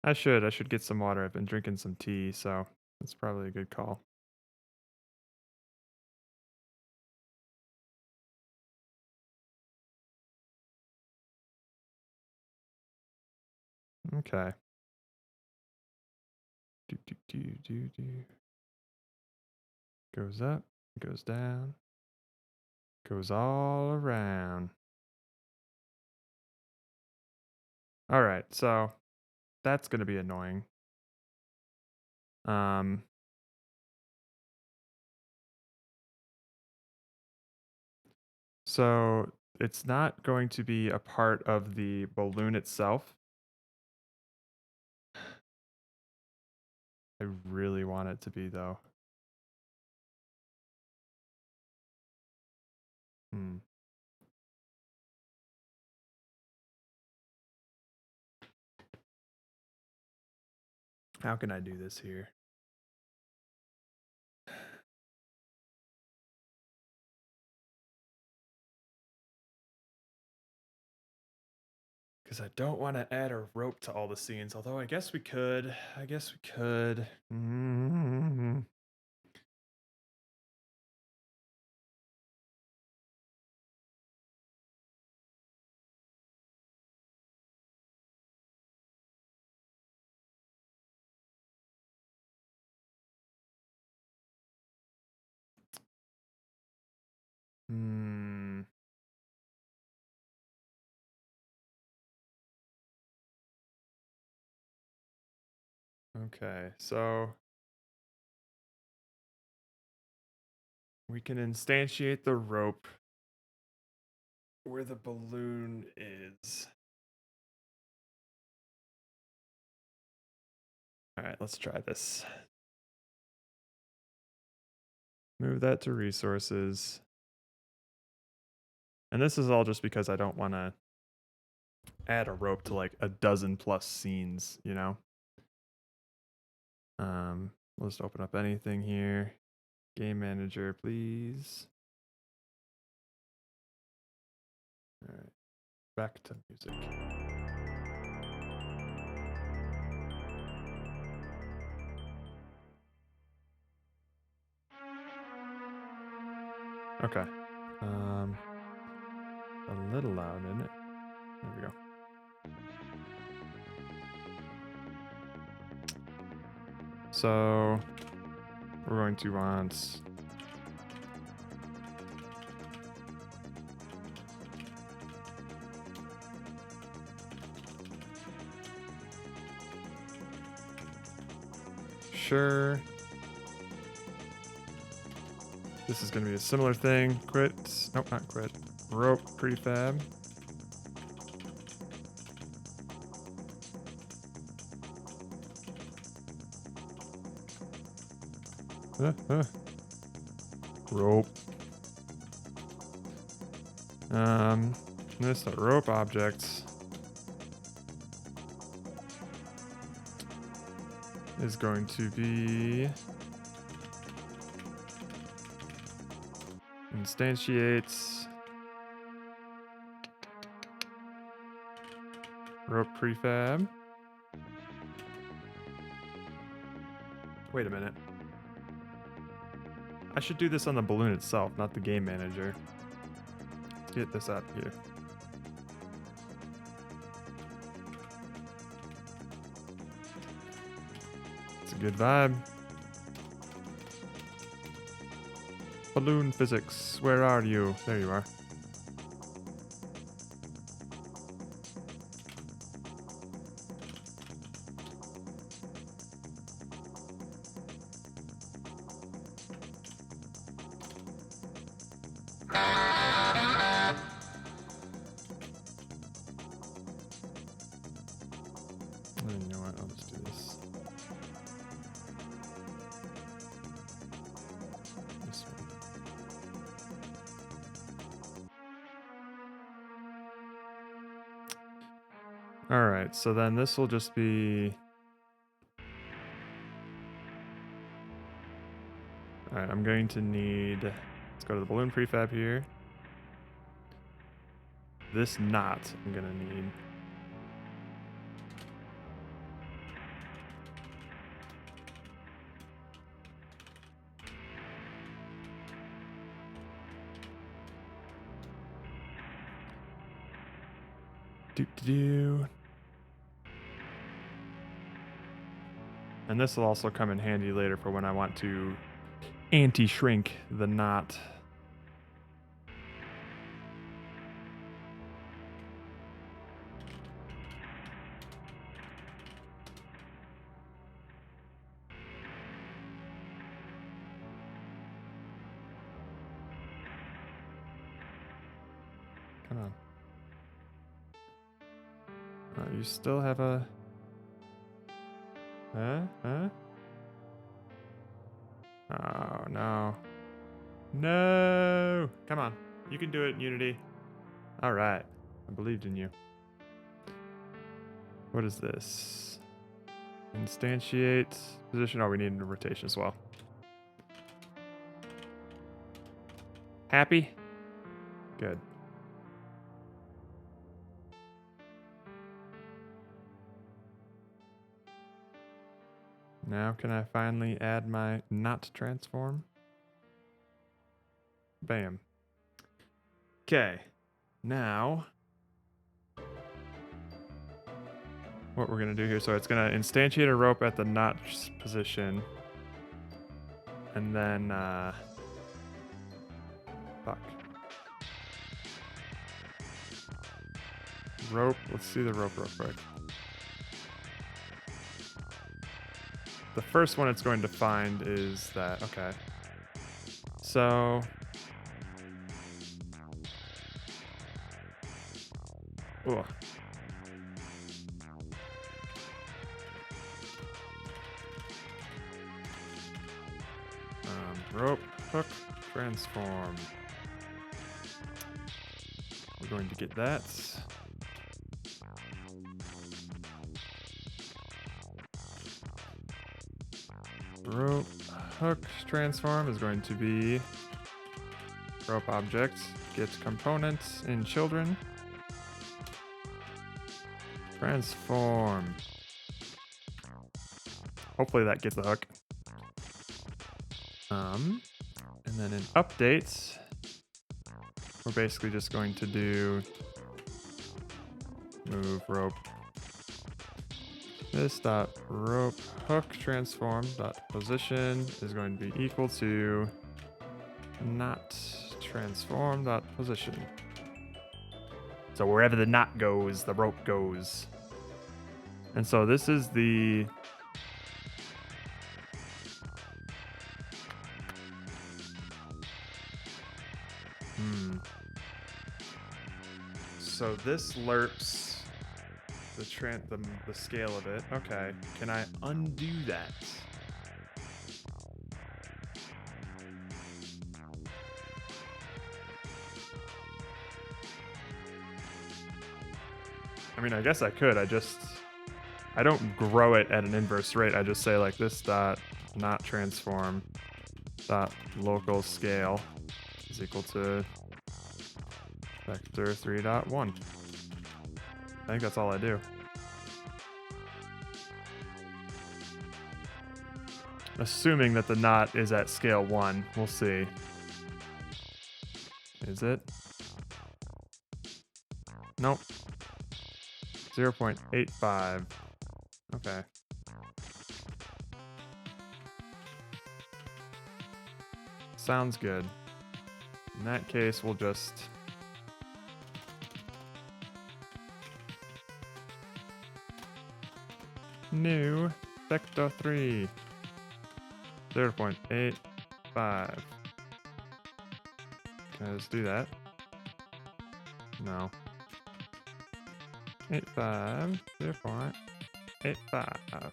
Speaker 1: I should get some water. I've been drinking some tea, so That's probably a good call. Okay. Goes up, goes down, goes all around. All right, so that's going to be annoying. So it's not going to be a part of the balloon itself. I really want it to be, though. How can I do this here? Because I don't want to add a rope to all the scenes, although I guess we could. Okay, so we can instantiate the rope where the balloon is. All right, let's try this. Move that to resources. And this is all just because I don't want to add a rope to like a dozen plus scenes, you know? We'll just open up anything here. Game manager, please. All right, back to music. Okay. A little loud, isn't it? There we go. So we're going to want sure. This is going to be a similar thing. Quit. Nope, not quit. Rope prefab. Rope. This rope objects is going to be instantiates rope prefab. Wait a minute. I should do this on the balloon itself, not the game manager. Let's get this out here. It's a good vibe. Balloon physics, where are you? There you are. You know what? I'll just do this. This one. All right, so then this will just be. All right, I'm going to need. Let's go to the balloon prefab here. This knot I'm gonna need. Do. And this will also come in handy later for when I want to anti-shrink the knot. Come on. Oh, you still have a... Huh? Oh, no. No! Come on. You can do it, Unity. All right. I believed in you. What is this? Instantiate position. Oh, we need a rotation as well. Happy? Good. Now can I finally add my not transform? Bam. Okay. Now, what we're going to do here, so it's going to instantiate a rope at the knot position. And then, fuck. Rope, let's see the rope real quick. The first one it's going to find is that, okay. So, ugh. Rope, hook, transform. We're going to get that. Rope, hook, transform is going to be rope object, get components in children. Transform. Hopefully that gets the hook. And then in updates, we're basically just going to do move rope. This dot rope hook transform dot position is going to be equal to not transform dot position. So wherever the knot goes, the rope goes. And so this is the So this lerps the scale of it. Okay, can I undo that? I mean, I guess I could. I don't grow it at an inverse rate. I just say like this dot not transform dot local scale is equal to vector 3.1. I think that's all I do. Assuming that the knot is at scale 1. We'll see. Is it? Nope. 0.85. Okay. Sounds good. In that case, we'll just new vector 3 0.85. Can I just do that? No. 85 0.85.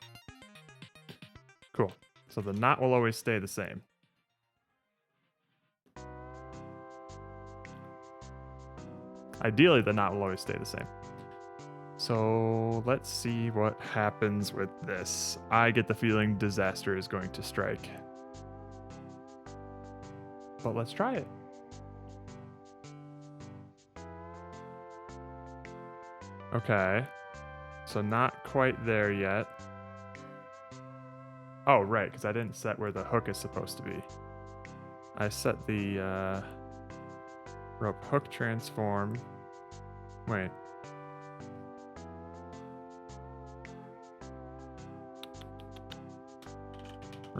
Speaker 1: Cool. So the knot will always stay the same. Ideally, the knot will always stay the same. So let's see what happens with this. I get the feeling disaster is going to strike. But let's try it. Okay. So not quite there yet. Oh, right, because I didn't set where the hook is supposed to be. I set the rope hook transform. Wait.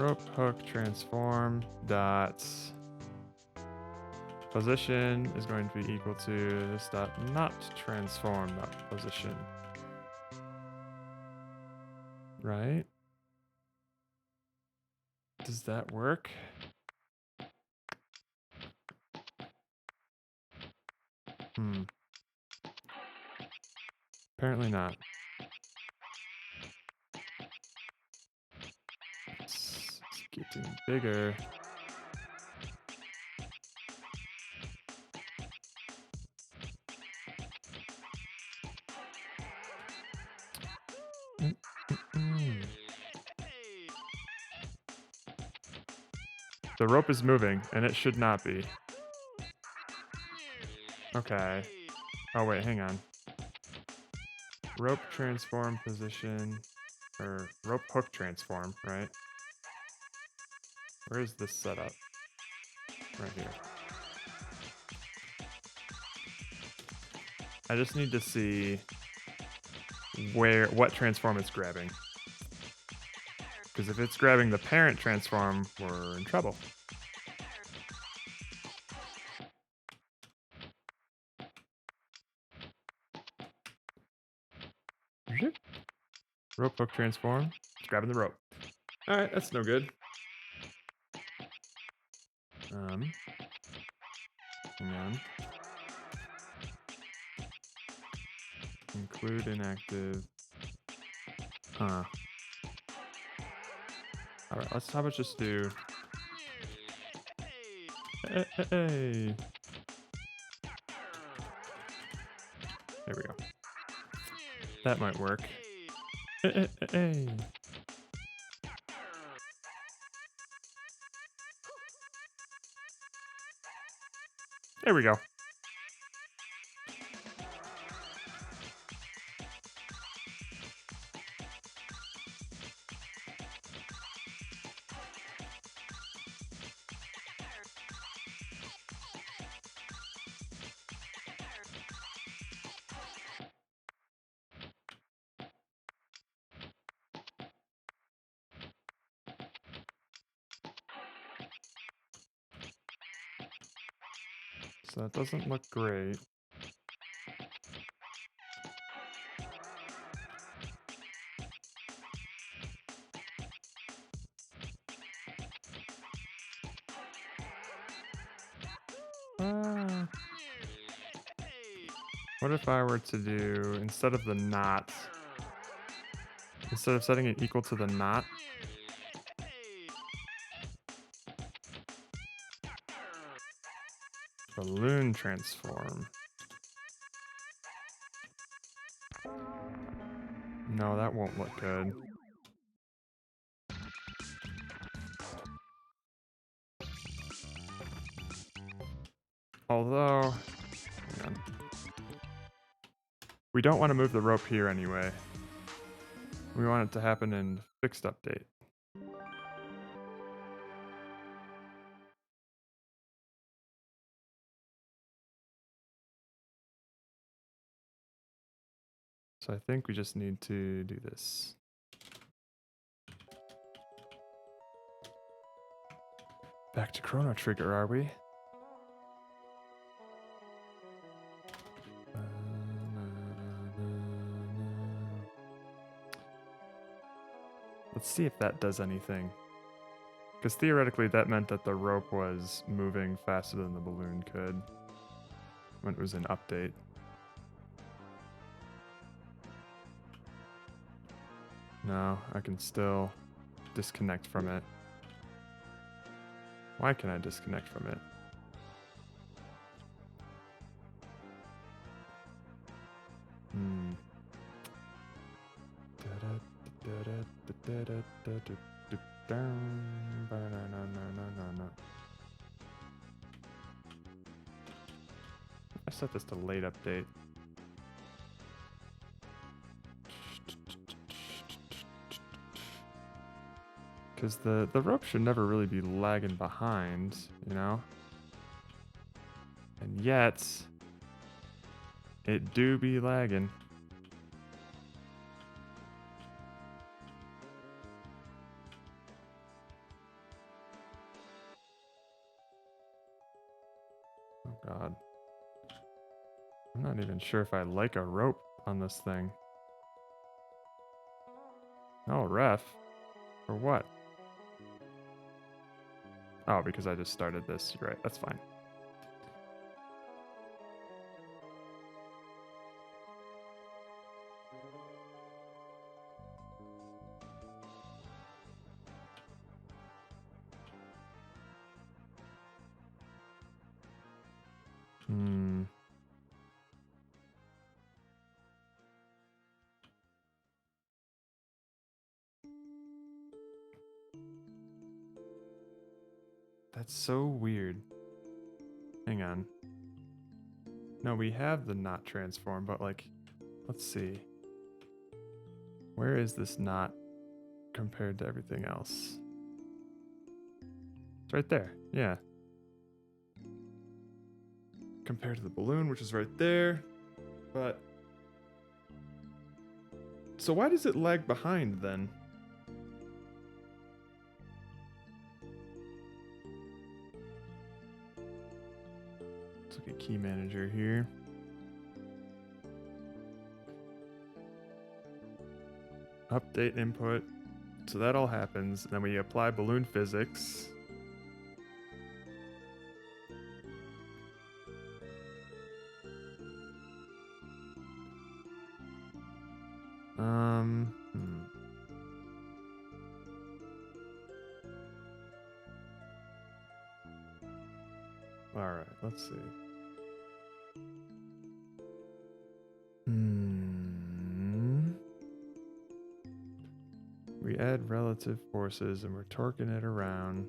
Speaker 1: rope hook transform dot position is going to be equal to this dot not transform dot position. Right? Does that work? Apparently not. It's getting bigger. The rope is moving, and it should not be. Okay. Oh, wait, hang on. Rope transform position, or rope hook transform, right? Where is this set up? Right here. I just need to see what transform it's grabbing. Because if it's grabbing the parent transform, we're in trouble. Rope hook transform. It's grabbing the rope. Alright, that's no good. Hang on. Include inactive. Huh. Alright, how about just do... Hey. There we go. That might work. Hey. There we go. So that doesn't look great. What if I were to do, instead of the knot, instead of setting it equal to the knot, balloon transform. No, that won't look good. Although, hang on. We don't want to move the rope here anyway. We want it to happen in fixed update. So I think we just need to do this. Back to Chrono Trigger, are we? Let's see if that does anything. Because theoretically that meant that the rope was moving faster than the balloon could when it was in update. No, I can still disconnect from it. Why can I disconnect from it? I set this to late update. Because the rope should never really be lagging behind, you know? And yet, it do be lagging. God. I'm not even sure if I like a rope on this thing. No, ref. For what? Oh, because I just started this. You're right. That's fine. That's so weird. Hang on. No, we have the knot transform, but like, let's see. Where is this knot compared to everything else? It's right there. Yeah. Compared to the balloon, which is right there. But so why does it lag behind then? Let's look at key manager here. Update input. So that all happens. Then we apply balloon physics. All right, let's see. We add relative forces and we're torquing it around.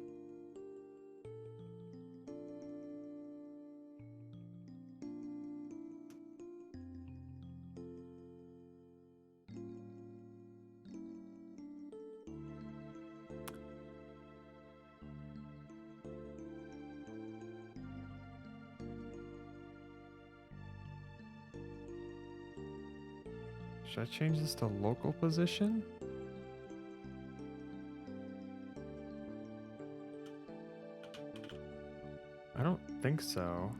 Speaker 1: Should I change this to local position? I don't think so.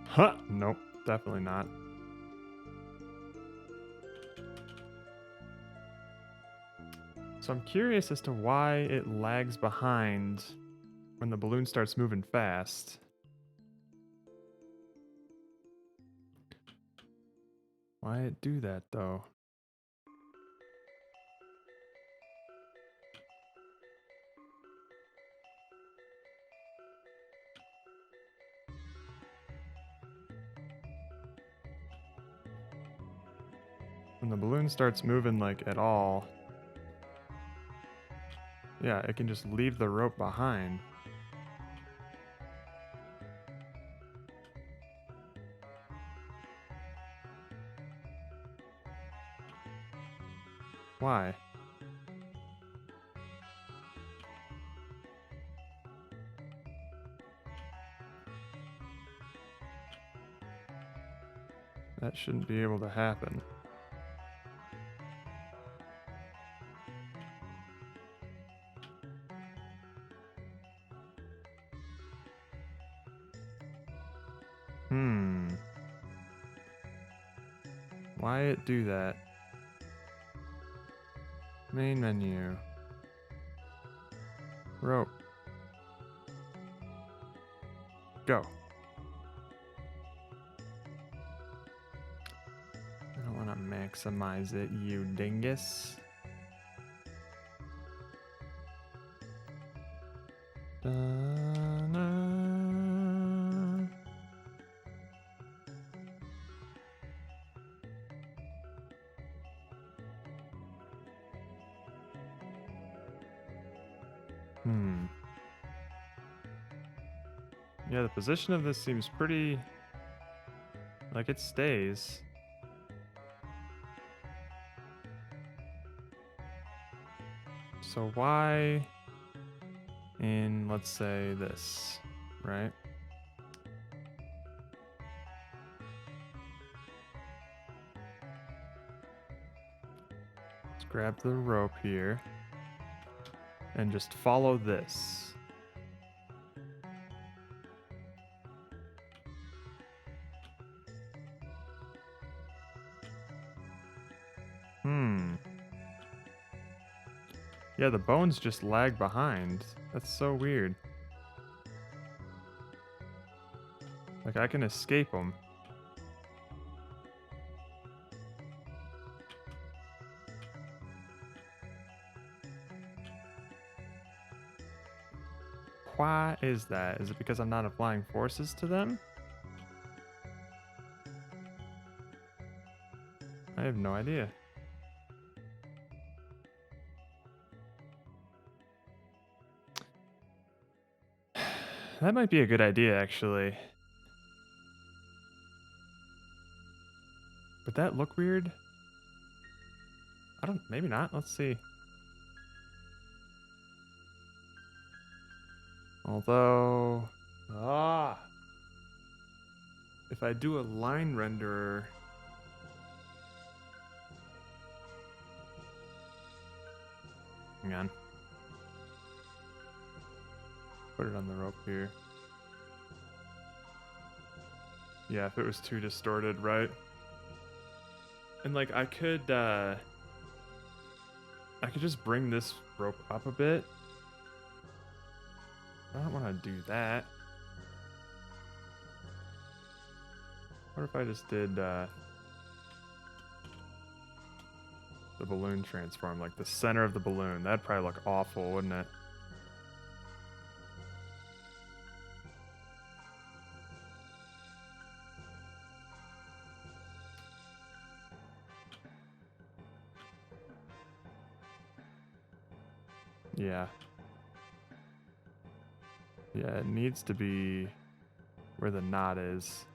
Speaker 1: Huh? Nope, definitely not. So I'm curious as to why it lags behind when the balloon starts moving fast. Why it do that though? When the balloon starts moving like at all, yeah, it can just leave the rope behind. Why? That shouldn't be able to happen. Why it do that? Main menu. Rope. Go. I don't want to maximize it, you dingus. Da-na. Yeah, the position of this seems pretty... like it stays. So why in, let's say, this, right? grab the rope here and just follow this. Yeah, the bones just lag behind. That's so weird. Like, I can escape them. Why is that? Is it because I'm not applying forces to them? I have no idea. That might be a good idea, actually. Would that look weird? Maybe not. Let's see. Although, if I do a line renderer, hang on. Put it on the rope here. Yeah, if it was too distorted, right? And like I could just bring this rope up a bit. I don't want to do that. What if I just did the balloon transform, like the center of the balloon? That'd probably look awful, wouldn't it? Yeah. Yeah, it needs to be where the knot is.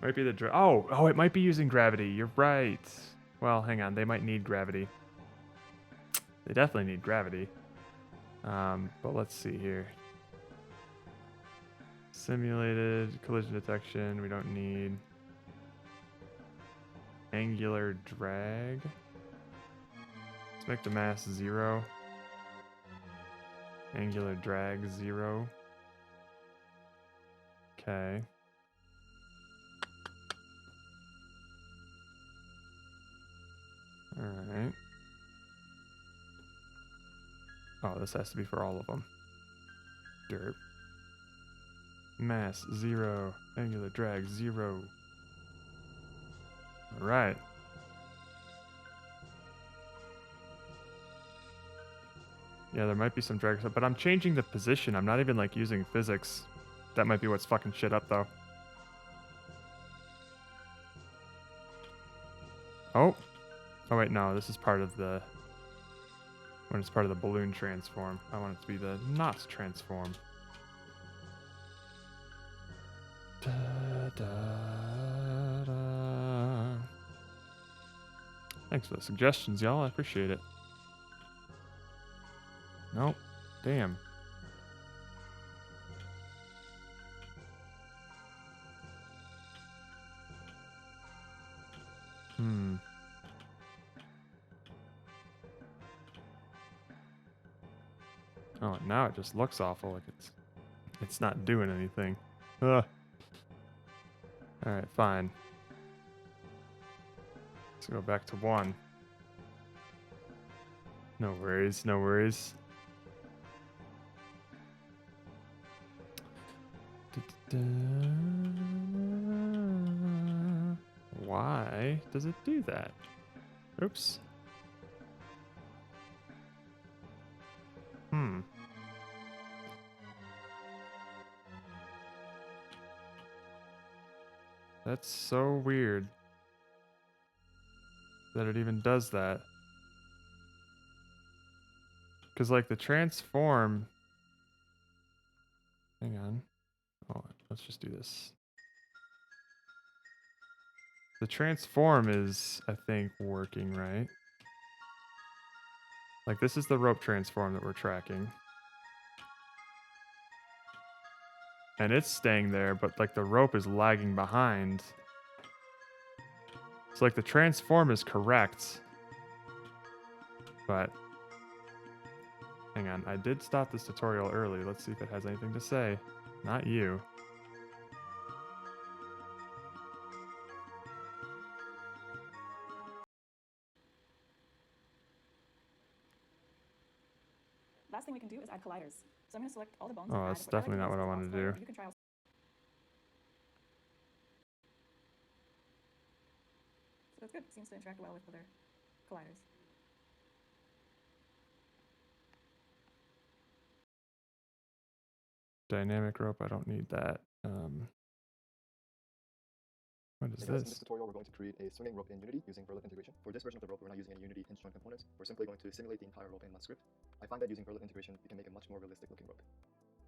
Speaker 1: Might be the oh, it might be using gravity. You're right. Well, hang on. They might need gravity. They definitely need gravity. But let's see here. Simulated collision detection. We don't need angular drag. Let's make the mass 0. Angular drag 0. Okay. Alright. Oh, this has to be for all of them. Derp. Mass 0. Angular drag 0. Alright. Yeah, there might be some drag stuff, but I'm changing the position. I'm not even like using physics. That might be what's fucking shit up though. Oh. Oh wait, no, this is part of the... When it's part of the balloon transform. I want it to be the knot transform. Da, da, da. Thanks for the suggestions, y'all. I appreciate it. Nope. Damn. Oh, now it just looks awful. Like it's not doing anything. Ugh. All right, fine. Let's go back to 1. No worries, no worries. Why does it do that? Oops. That's so weird that it even does that. Because, like, the transform... Hang on. Oh, let's just do this. The transform is, I think, working, right? Like, this is the rope transform that we're tracking. And it's staying there, but, like, the rope is lagging behind. It's like the transform is correct. But hang on, I did stop this tutorial early. Let's see if it has anything to say. Not you.
Speaker 11: Last thing we can do is add colliders. So I'm going to select all the bones.
Speaker 1: Oh, that's definitely not what I want to do.
Speaker 11: You can try. So that's good. Seems to interact well with other colliders.
Speaker 1: Dynamic rope, I don't need that. What is this?
Speaker 12: In this tutorial, we're going to create a swinging rope in Unity using verlet integration. For this version of the rope, we're not using any Unity hinge joint components. We're simply going to simulate the entire rope in one script. I find that using verlet integration, we can make a much more realistic looking rope.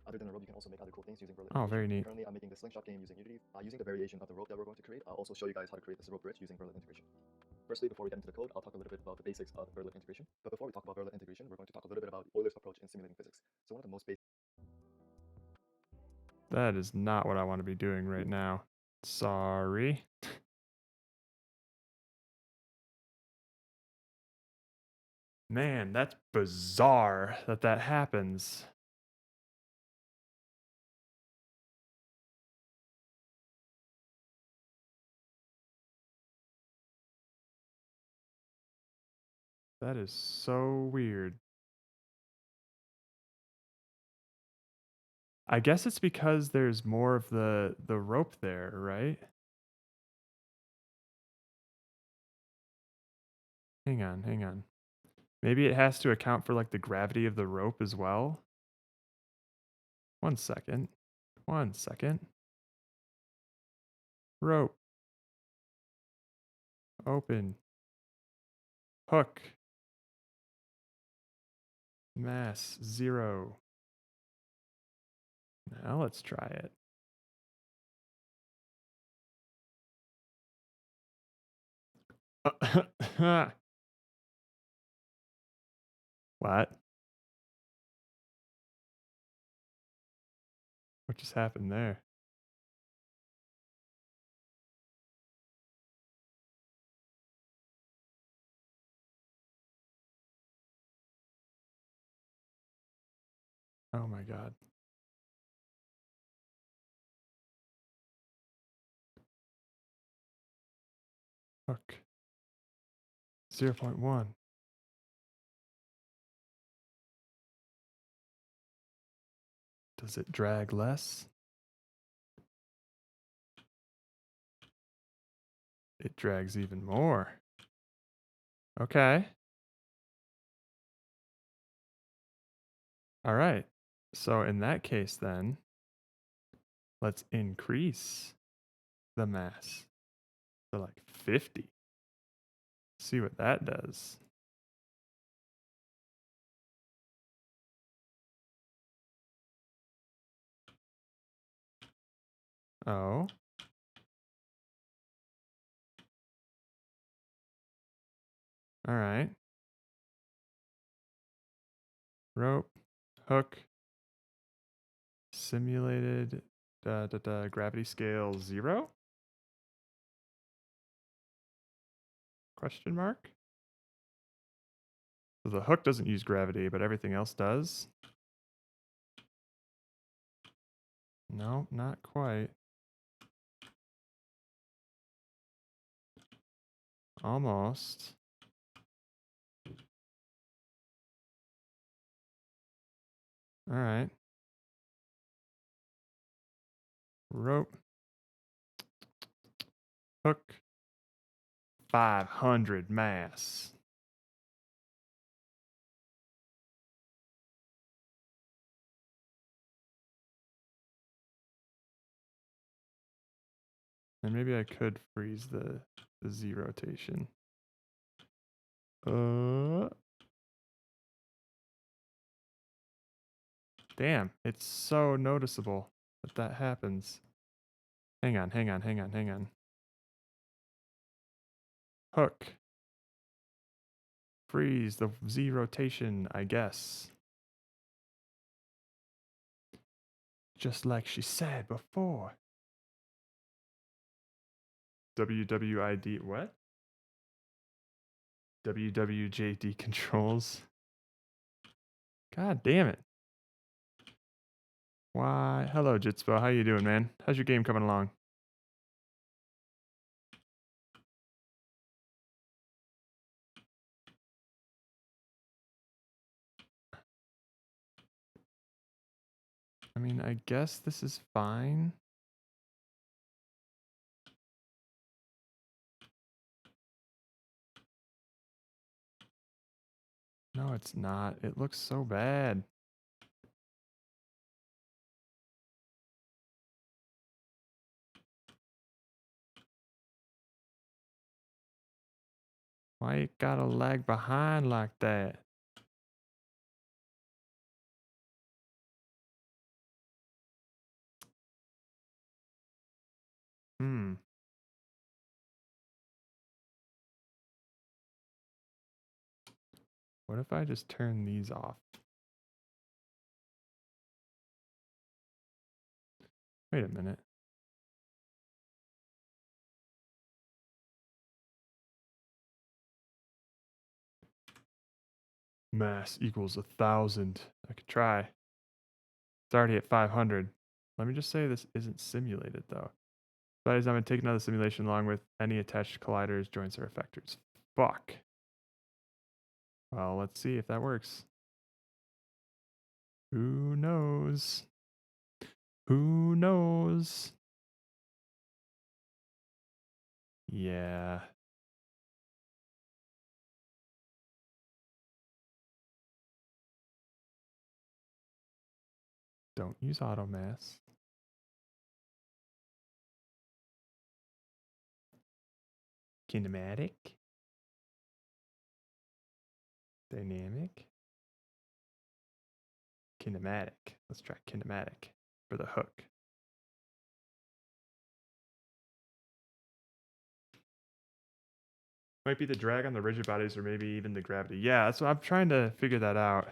Speaker 12: Other than the rope, you can also make other cool things using verlet.
Speaker 1: Oh, very neat.
Speaker 12: Currently, I'm making the slingshot game using Unity. Using the variation of the rope that we're going to create, I'll also show you guys how to create this rope bridge using verlet integration. Firstly, before we get into the code, I'll talk a little bit about the basics of verlet integration. But before we talk about verlet integration, we're going to talk a little bit about Euler's approach in simulating physics. So one of the most basic...
Speaker 1: That is not what I want to be doing right now. Sorry. Man, that's bizarre that happens. That is so weird. I guess it's because there's more of the rope there, right? Hang on. Maybe it has to account for like the gravity of the rope as well. 1 second. Rope. Open. Hook. Mass 0. Now let's try it. What? What just happened there? Oh my god. Hook. 0.1. Does it drag less? It drags even more. Okay. All right. So in that case then, let's increase the mass to like 50. See what that does. Oh. All right. Rope, hook, simulated gravity scale 0? Question mark? So the hook doesn't use gravity, but everything else does? No, not quite. Almost. All right. Rope. Hook. 500 mass. And maybe I could freeze the Z rotation. Damn, it's so noticeable that happens. Hang on. Hook. Freeze the Z rotation, I guess. Just like she said before. WWID, what? WWJD controls. God damn it. Why? Hello, Jitspo. How you doing, man? How's your game coming along? I mean, I guess this is fine. No, it's not. It looks so bad. Why it gotta lag behind like that? What if I just turn these off? Wait a minute. Mass equals 1,000. I could try. It's already at 500. Let me just say this isn't simulated though. That is, I'm going to take another simulation along with any attached colliders, joints, or effectors. Fuck. Well, let's see if that works. Who knows? Who knows? Yeah. Don't use automass. Kinematic. Dynamic. Kinematic. Let's try kinematic for the hook. Might be the drag on the rigid bodies or maybe even the gravity. Yeah, so I'm trying to figure that out.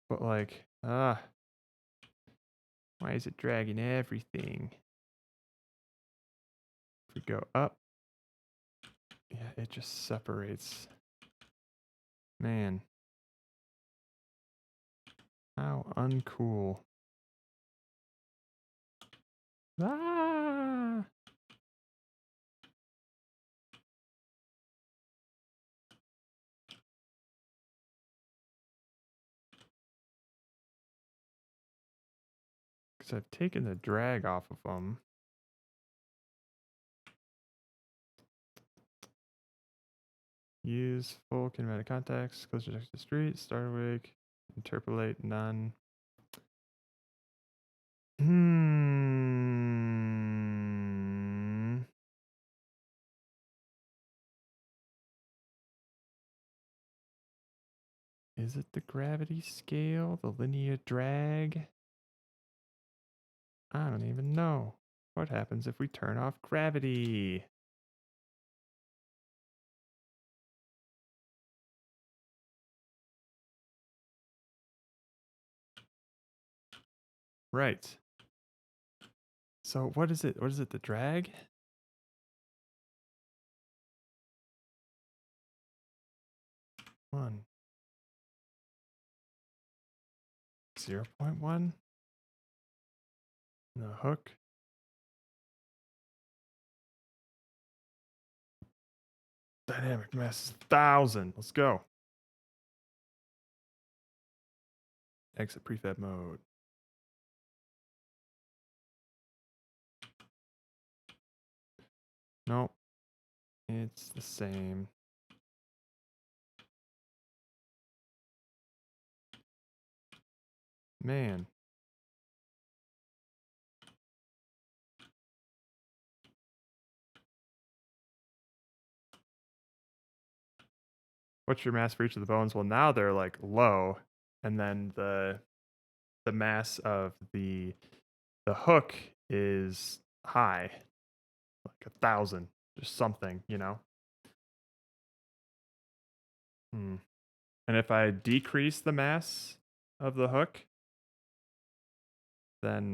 Speaker 1: But like, why is it dragging everything? If we go up, yeah, it just separates. Man. How uncool. Ah! Because I've taken the drag off of them. Use full kinematic contacts, close to the street, start awake, interpolate none. Is it the gravity scale, the linear drag? I don't even know. What happens if we turn off gravity? Right. So what is it? What is it? The drag? One. 0.1. The hook. Dynamic mass 1,000. Let's go. Exit prefab mode. Nope. It's the same. Man. What's your mass for each of the bones? Well, now they're like low, and then the mass of the hook is high, like 1,000, just something, you know. And if I decrease the mass of the hook, then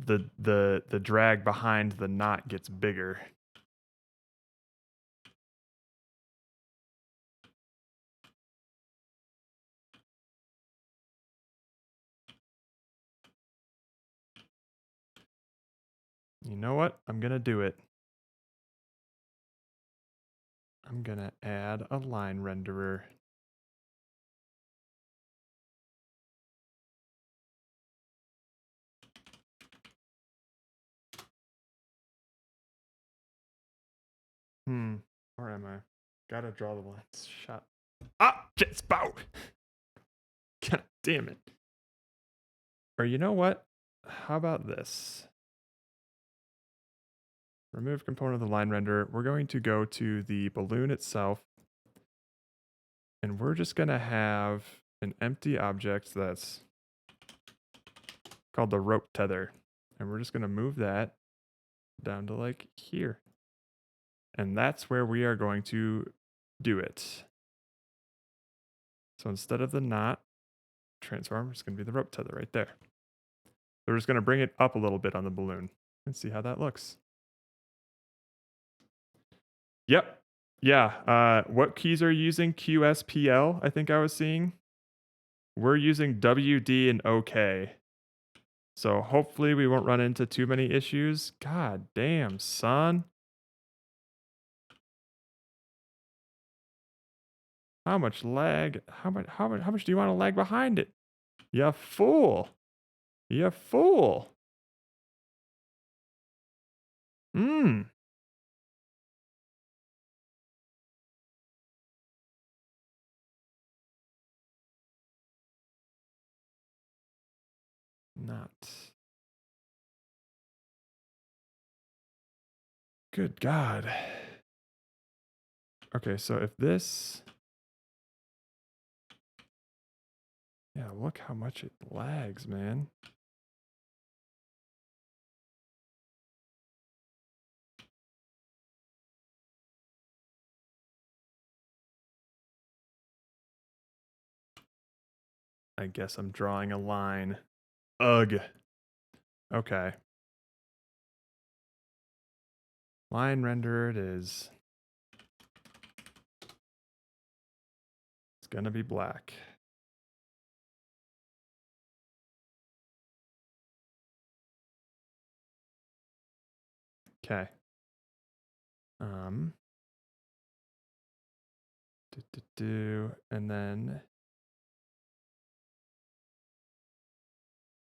Speaker 1: the drag behind the knot gets bigger. You know what? I'm going to do it. I'm going to add a line renderer. Where am I? Gotta draw the lines. Shut up, Jetspout! God damn it. Or you know what? How about this? Remove component of the line renderer. We're going to go to the balloon itself. And we're just going to have an empty object that's called the rope tether. And we're just going to move that down to like here. And that's where we are going to do it. So instead of the knot transform, it's going to be the rope tether right there. We're just going to bring it up a little bit on the balloon and see how that looks. Yep. Yeah. What keys are you using? QSPL, I think I was seeing. We're using WD and OK. So hopefully we won't run into too many issues. God damn, son. How much lag? How much do you want to lag behind it? You fool. You fool. Not. Good God. Okay, so if this... Yeah, look how much it lags, man. I guess I'm drawing a line. Ugh. Okay. Line renderer it is. It's gonna be black. Okay. And then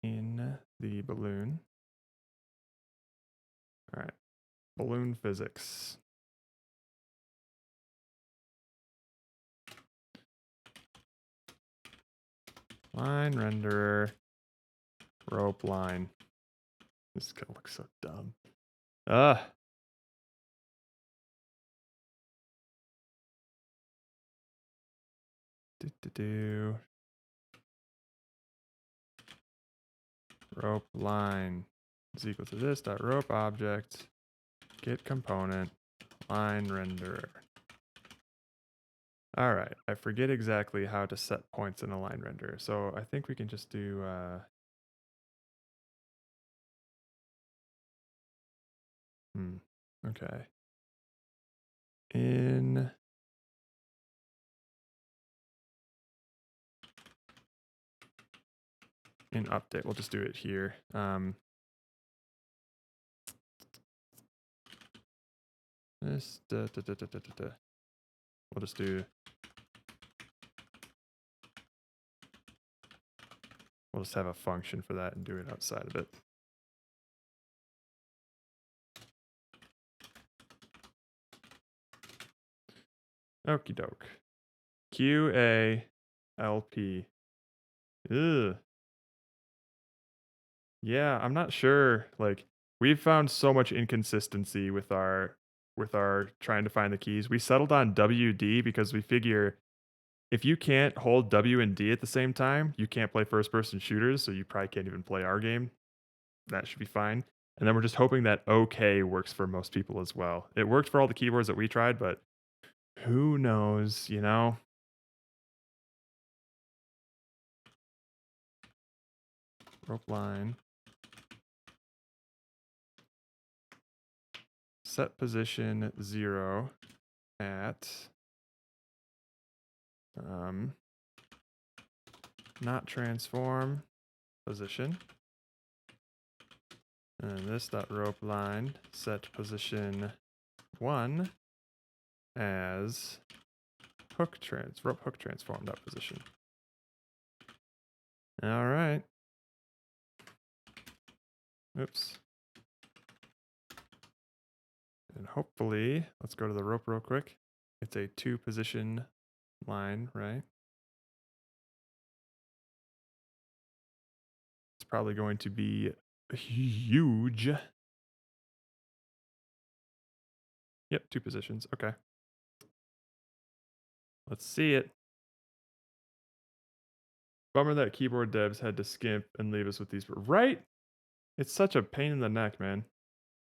Speaker 1: in the balloon. All right. Balloon physics. Line renderer. Rope line. This is gonna look so dumb. Rope line is equal to this dot rope object get component line renderer. All right, I forget exactly how to set points in a line renderer, so I think we can just do okay. In update, we'll just do it here. This we'll just do we'll just have a function for that and do it outside of it. Okie doke. QALP. Ugh. Yeah, I'm not sure. Like, we've found so much inconsistency with our trying to find the keys. We settled on WD because we figure if you can't hold W and D at the same time, you can't play first person shooters, so you probably can't even play our game. That should be fine. And then we're just hoping that OK works for most people as well. It worked for all the keyboards that we tried, but who knows, you know? Rope line. Set position 0 at not transform position And this dot rope line set position 1 as rope hook transform dot position. All right. Oops. And hopefully, let's go to the rope real quick. It's a 2 position line, right? It's probably going to be huge. Yep, 2 positions. Okay. Let's see it. Bummer that keyboard devs had to skimp and leave us with these. Right? It's such a pain in the neck, man.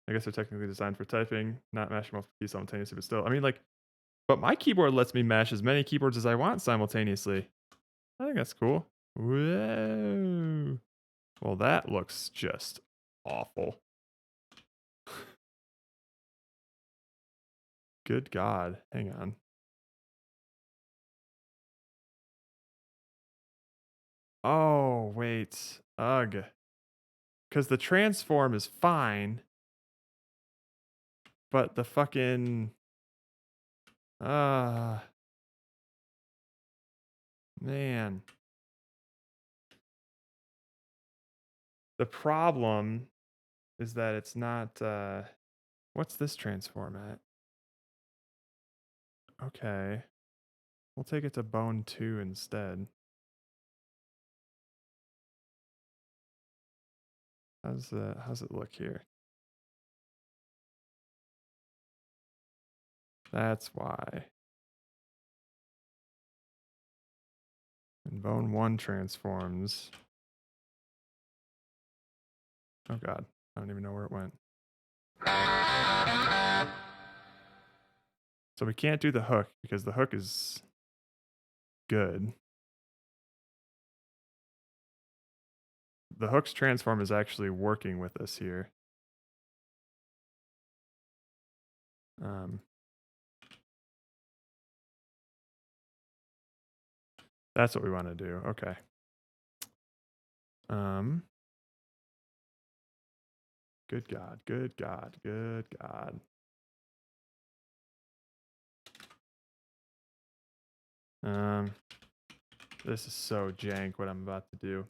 Speaker 1: I guess they're technically designed for typing, not mashing multiple keys simultaneously, but still. I mean, like, but my keyboard lets me mash as many keyboards as I want simultaneously. I think that's cool. Whoa. Well, that looks just awful. Good God. Hang on. Oh, wait. Ugh. Because the transform is fine. But the fucking... man. The problem is that it's not... what's this transform at? Okay. We'll take it to bone 2 instead. How's it look here? That's why. And bone 1 transforms. Oh God, I don't even know where it went. So we can't do the hook because the hook is good. The hook's transform is actually working with us here. That's what we want to do. Okay. Good God, good God, good God. This is so jank what I'm about to do.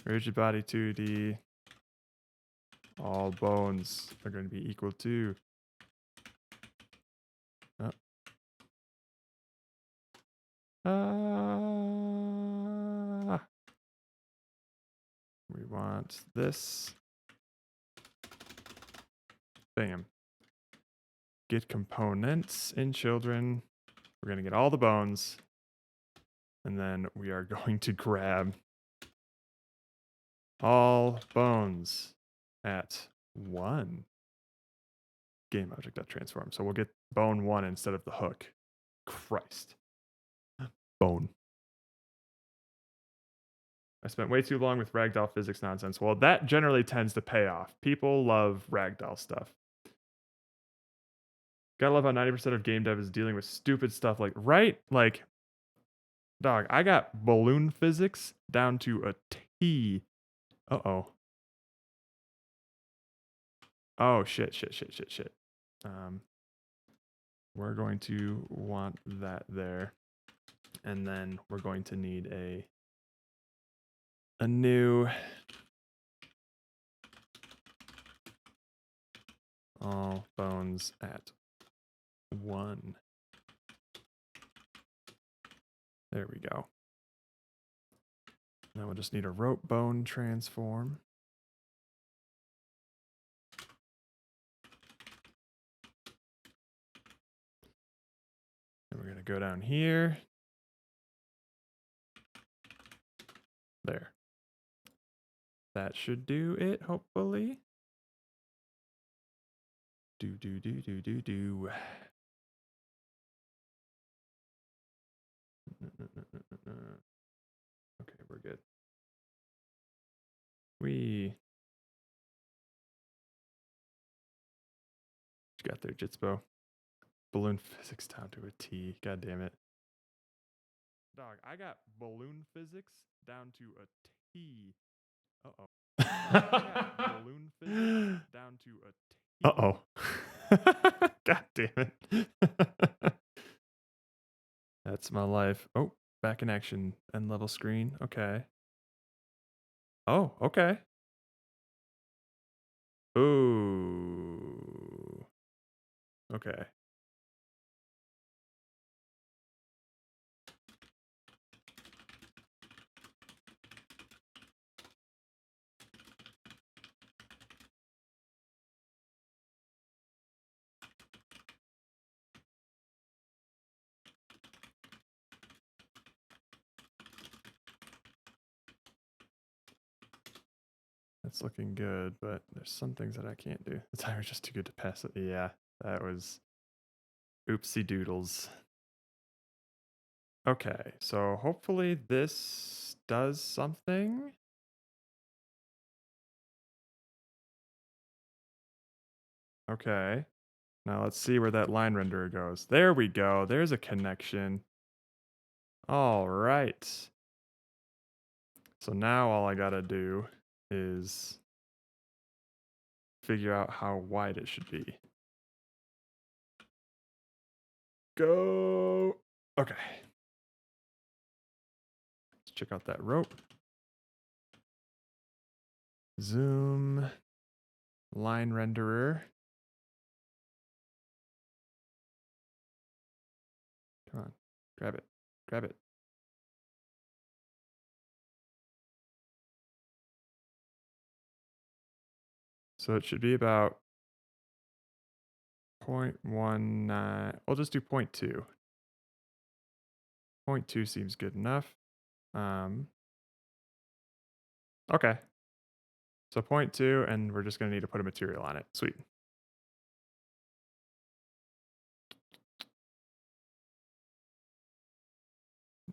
Speaker 1: Rigid body 2D. All bones are going to be equal to. We want this. Bam. Get components in children. We're going to get all the bones. And then we are going to grab all bones at 1. Game object.transform. So we'll get bone 1 instead of the hook. Christ. Bone. I spent way too long with ragdoll physics nonsense. Well, that generally tends to pay off. People love ragdoll stuff. Gotta love how 90% of game dev is dealing with stupid stuff like, right? Like, dog, I got balloon physics down to a T. Uh-oh. Oh, shit. We're going to want that there. And then we're going to need a new all bones at 1. There we go. Now we'll just need a rope bone transform. And we're going to go down here. There. That should do it, hopefully. Do. Okay, we're good. We got there, Jitspo. Balloon physics down to a T. God damn it. Dog, I got balloon physics down to a T. Balloon physics down to a T. Uh-oh. God damn it. That's my life. Oh, back in action. End level screen. Okay. Oh, okay. Ooh. Okay. That's looking good, but there's some things that I can't do. The timer's just too good to pass it. Yeah, that was oopsie doodles. Okay, so hopefully this does something. Okay, now let's see where that line renderer goes. There we go. There's a connection. All right. So now all I gotta do is figure out how wide it should be. Go. Okay. Let's check out that rope. Zoom. Line renderer. Come on. Grab it. Grab it. So it should be about 0.19. I'll just do 0.2. 0.2 seems good enough. Okay. So 0.2, and we're just going to need to put a material on it. Sweet.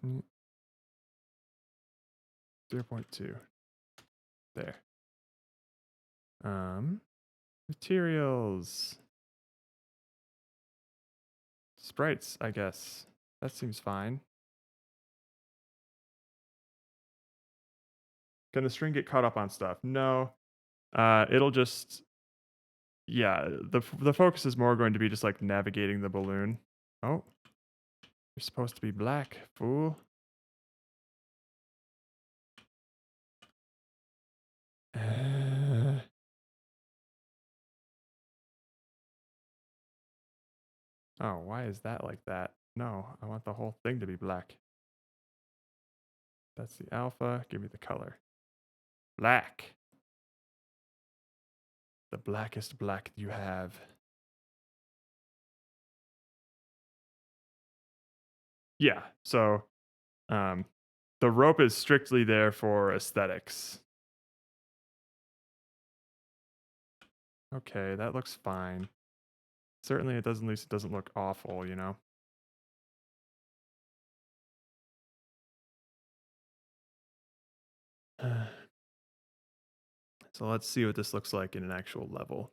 Speaker 1: Mm. 0.2. There. Materials. Sprites, I guess. That seems fine. Can the string get caught up on stuff? No. It'll just... Yeah, the focus is more going to be just like navigating the balloon. Oh. You're supposed to be black, fool. Oh, why is that like that? No, I want the whole thing to be black. That's the alpha. Give me the color. Black. The blackest black you have. Yeah, so the rope is strictly there for aesthetics. Okay, that looks fine. Certainly it doesn't, at least it doesn't look awful, you know? So let's see what this looks like in an actual level.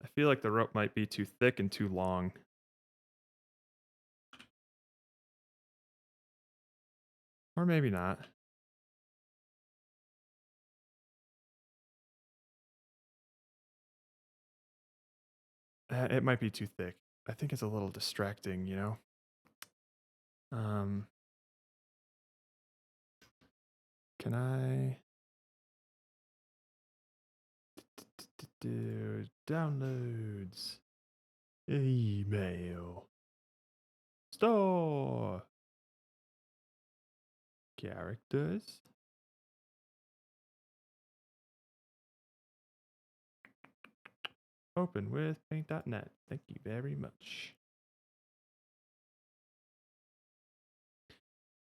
Speaker 1: I feel like the rope might be too thick and too long. Or maybe not. It might be too thick. I think it's a little distracting, you know? Can I... Downloads. Email. Store. Characters. Open with paint.net. Thank you very much.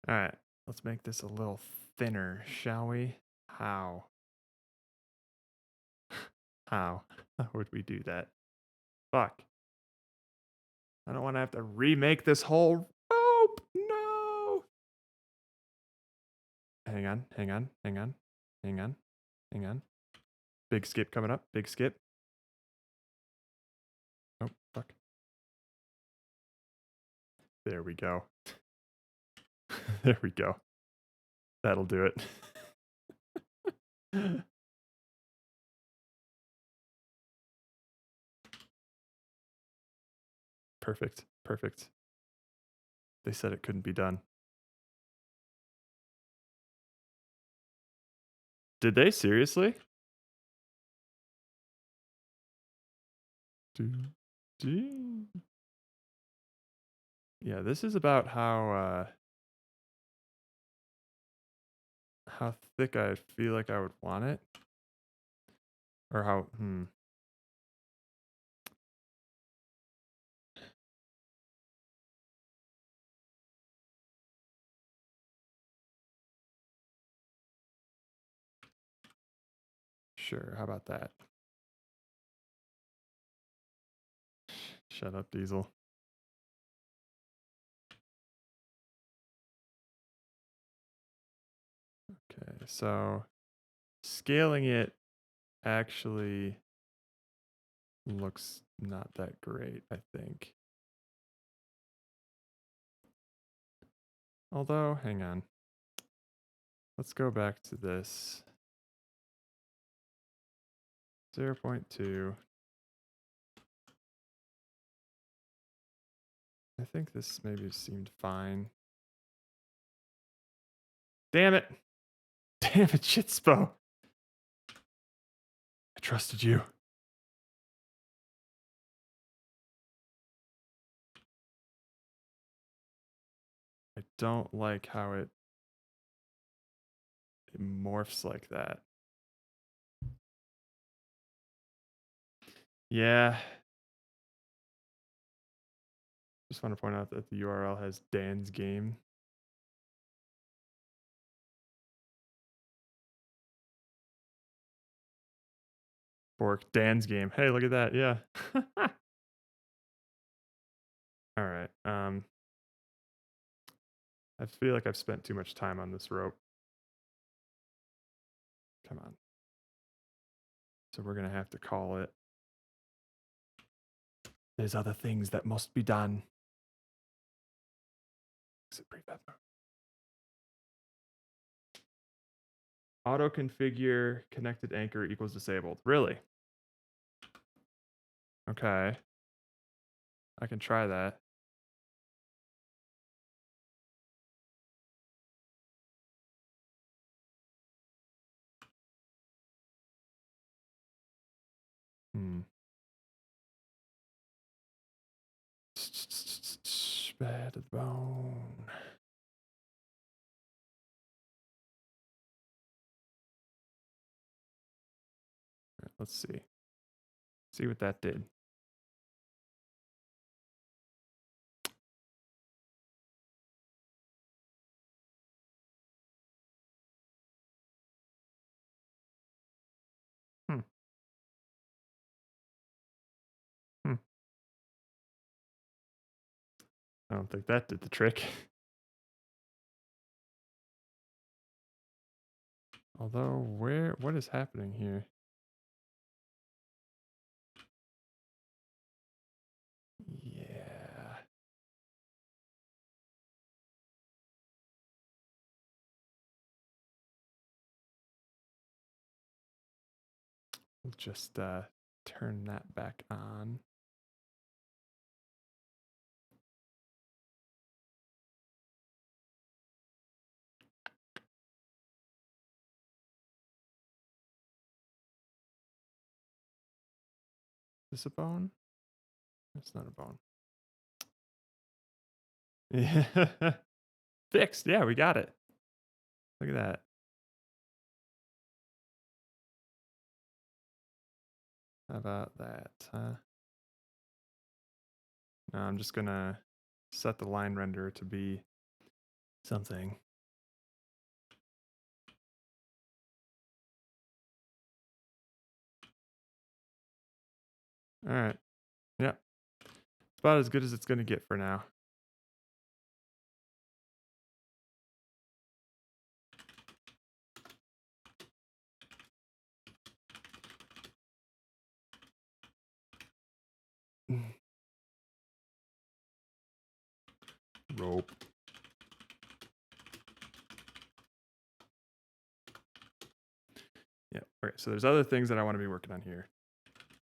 Speaker 1: All right, let's make this a little thinner, shall we? How? How would we do that? Fuck. I don't want to have to remake this whole rope. No. Hang on. Big skip coming up. Big skip. Oh, fuck. There we go. There we go. That'll do it. Perfect. Perfect. They said it couldn't be done. Did they seriously? Yeah, this is about how thick I feel like I would want it. Or how, Sure, how about that? Shut up, Diesel. Okay, so scaling it actually looks not that great, I think. Although, hang on. Let's go back to this. 0.2. I think this maybe seemed fine. Damn it! Damn it, Shitspo! I trusted you. I don't like how it morphs like that. Yeah. Just want to point out that the URL has Dan's game. Bork, Dan's game. Hey, look at that. Yeah. All right. I feel like I've spent too much time on this rope. Come on. So we're going to have to call it. There's other things that must be done. Exit prefab. Auto configure connected anchor equals disabled. Really? Okay. I can try that. Bad to the bone. Right, let's see. See what that did. I don't think that did the trick. Although, what is happening here? Yeah. We'll just turn that back on. Is this a bone? It's not a bone. Yeah. Fixed. Yeah, we got it. Look at that. How about that, huh? Now I'm just gonna set the line renderer to be something. All right. Yep. It's about as good as it's gonna get for now. Rope. Yeah. Okay. So there's other things that I want to be working on here.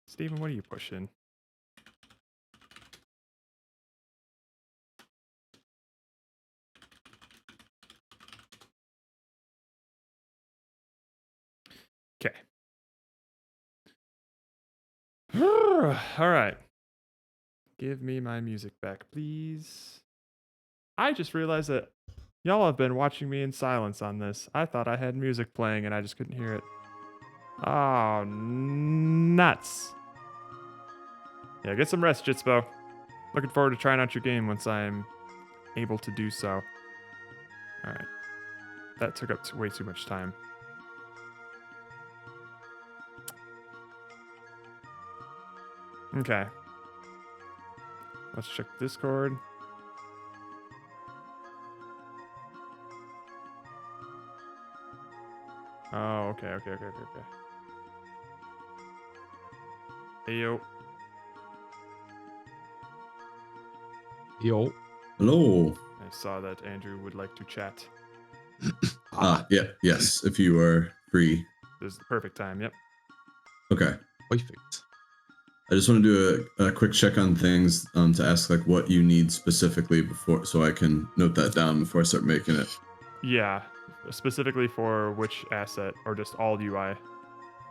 Speaker 1: Steven, what are you pushing? Okay. All right. Give me my music back, please. I just realized that y'all have been watching me in silence on this. I thought I had music playing and I just couldn't hear it. Oh, nuts. Yeah, get some rest, Jitspo. Looking forward to trying out your game once I'm able to do so. All right. That took up way too much time. Okay. Let's check Discord. Oh, okay. Hey, yo.
Speaker 4: Yo.
Speaker 3: Hello.
Speaker 1: I saw that Andrew would like to chat.
Speaker 3: Yeah, yes, if you are free.
Speaker 1: This is the perfect time, yep.
Speaker 3: Okay.
Speaker 4: Perfect.
Speaker 3: I just want to do a quick check on things to ask like what you need specifically before, so I can note that down before I start making it.
Speaker 1: Yeah, specifically for which asset or just all UI?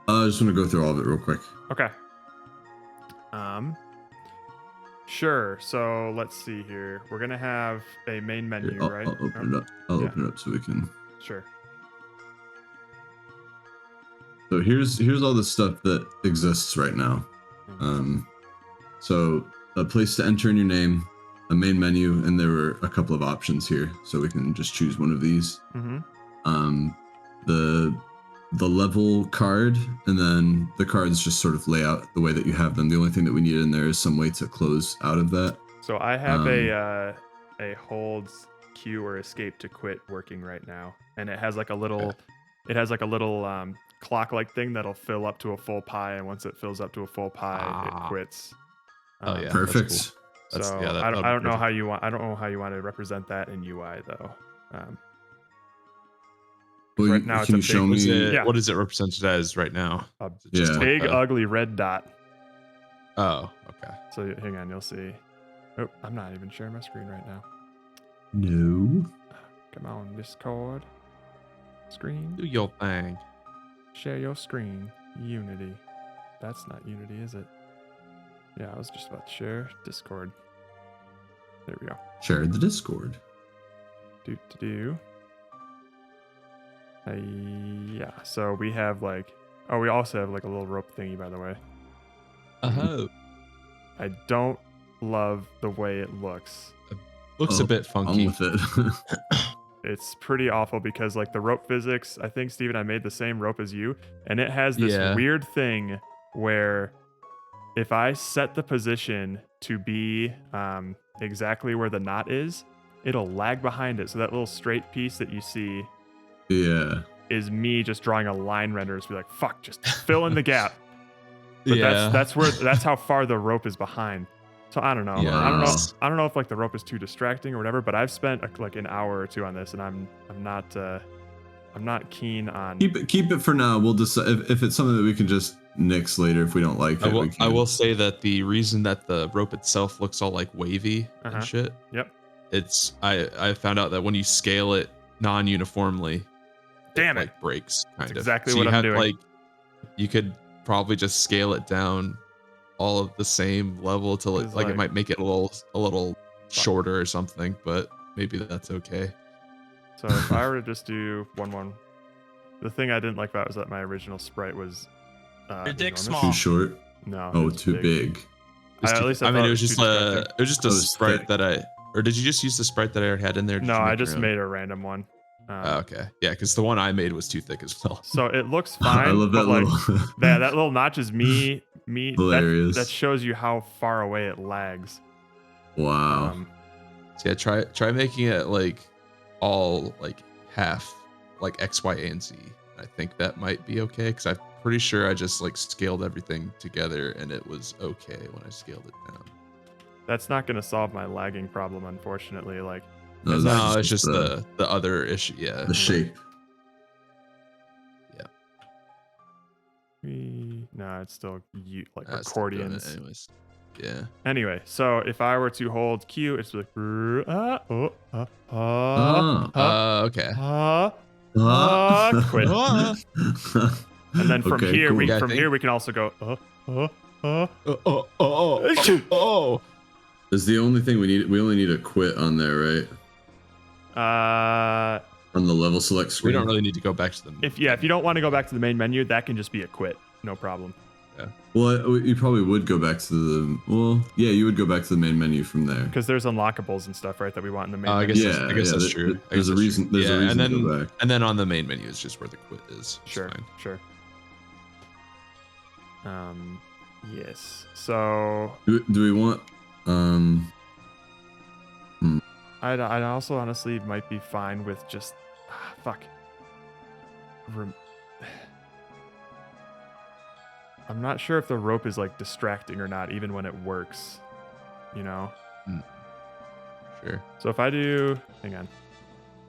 Speaker 3: I just want to go through all of it real quick.
Speaker 1: Okay. Sure. So let's see here. We're gonna have a main menu,
Speaker 3: Here,
Speaker 1: right?
Speaker 3: I'll open it up. I'll open it up so we can.
Speaker 1: Sure.
Speaker 3: So here's all the stuff that exists right now. So a place to enter in your name, a main menu, and there were a couple of options here, so we can just choose one of these. The level card, and then the cards just sort of lay out the way that you have them. The only thing that we need in there is some way to close out of that.
Speaker 1: So I have a hold Q or escape to quit working right now, and it has like a little, clock-like thing that'll fill up to a full pie, and once it fills up to a full pie, it quits.
Speaker 3: Oh yeah, perfect.
Speaker 1: That's cool. So I don't know how you want. I don't know how you want to represent that in UI though.
Speaker 3: Well,
Speaker 1: right now,
Speaker 3: can you show me?
Speaker 4: What is it represented as right now?
Speaker 1: Just a big, ugly red dot.
Speaker 4: Oh, okay.
Speaker 1: So hang on, you'll see. Oh, I'm not even sharing my screen right now.
Speaker 3: No.
Speaker 1: Come on, Discord. Screen.
Speaker 4: Do your thing.
Speaker 1: Share your screen. Unity. That's not Unity, is it? Yeah, I was just about to share Discord. There we go.
Speaker 3: Share the Discord.
Speaker 1: Do. Yeah, so we have like, we also have like a little rope thingy, by the way.
Speaker 4: Oh.
Speaker 1: I don't love the way it looks.
Speaker 4: Looks a bit funky.
Speaker 3: With it.
Speaker 1: It's pretty awful because like the rope physics, I think, Steven, I made the same rope as you, and it has this weird thing where if I set the position to be exactly where the knot is, it'll lag behind it. So that little straight piece that you see is me just drawing a line render to be like, fuck, just fill in the gap. But that's how far the rope is behind. So I don't know.
Speaker 4: Yeah.
Speaker 1: I don't know if like the rope is too distracting or whatever, but I've spent like an hour or two on this, and I'm not keen on
Speaker 3: keep it for now. We'll decide if it's something that we can just nix later if we don't like it.
Speaker 4: I will say that the reason that the rope itself looks all like wavy and shit.
Speaker 1: Yep.
Speaker 4: It's I found out that when you scale it non-uniformly, it breaks kind of.
Speaker 1: Exactly what I'm doing.
Speaker 4: Like you could probably just scale it down all of the same level till it like it might make it a little shorter or something, but maybe that's okay.
Speaker 1: So if I were to just do 1-1, the thing I didn't like about it was that my original sprite was
Speaker 13: your dick small.
Speaker 3: Too short.
Speaker 1: No.
Speaker 3: Oh, too big.
Speaker 1: At least
Speaker 4: I mean, it was just a sprite
Speaker 3: thick.
Speaker 4: that or did you just use the sprite that I already had in there?
Speaker 1: No, I just made a random one.
Speaker 4: Okay, yeah, because the one I made was too thick as well.
Speaker 1: So it looks fine.
Speaker 3: I love that little.
Speaker 1: that little notch is me.
Speaker 3: Hilarious.
Speaker 1: That shows you how far away it lags.
Speaker 3: Wow.
Speaker 4: So yeah, try making it like all like half like X, Y, and Z. I think that might be okay because I'm pretty sure I just like scaled everything together and it was okay when I scaled it down.
Speaker 1: That's not gonna solve my lagging problem, unfortunately. Like.
Speaker 4: No, it's just the other issue. Yeah.
Speaker 3: The shape.
Speaker 4: Yeah.
Speaker 1: No, it's still like accordions.
Speaker 4: Still anyways. Yeah.
Speaker 1: Anyway, so if I were to hold Q, it's like
Speaker 4: Okay.
Speaker 1: Quit. And then from here,
Speaker 3: cool.
Speaker 1: here we can also go.
Speaker 3: Is the only thing we need. We only need a quit on there, right? On the level select screen.
Speaker 4: We don't really need to go back to the.
Speaker 1: If you don't want to go back to the main menu, that can just be a quit. No problem.
Speaker 4: Yeah.
Speaker 3: Well, you probably would go back to the. Well, yeah, you would go back to the main menu from there.
Speaker 1: Because there's unlockables and stuff, right? That we want in the main.
Speaker 4: I
Speaker 1: menu.
Speaker 4: guess that's true.
Speaker 3: There's a reason. There's a reason to go back.
Speaker 4: And then on the main menu is just where the quit is.
Speaker 1: Sure. Yes. So.
Speaker 3: Do we want?
Speaker 1: I'd also honestly might be fine with just fuck. I'm not sure if the rope is like distracting or not, even when it works. You know.
Speaker 4: Sure.
Speaker 1: So if I do, hang on,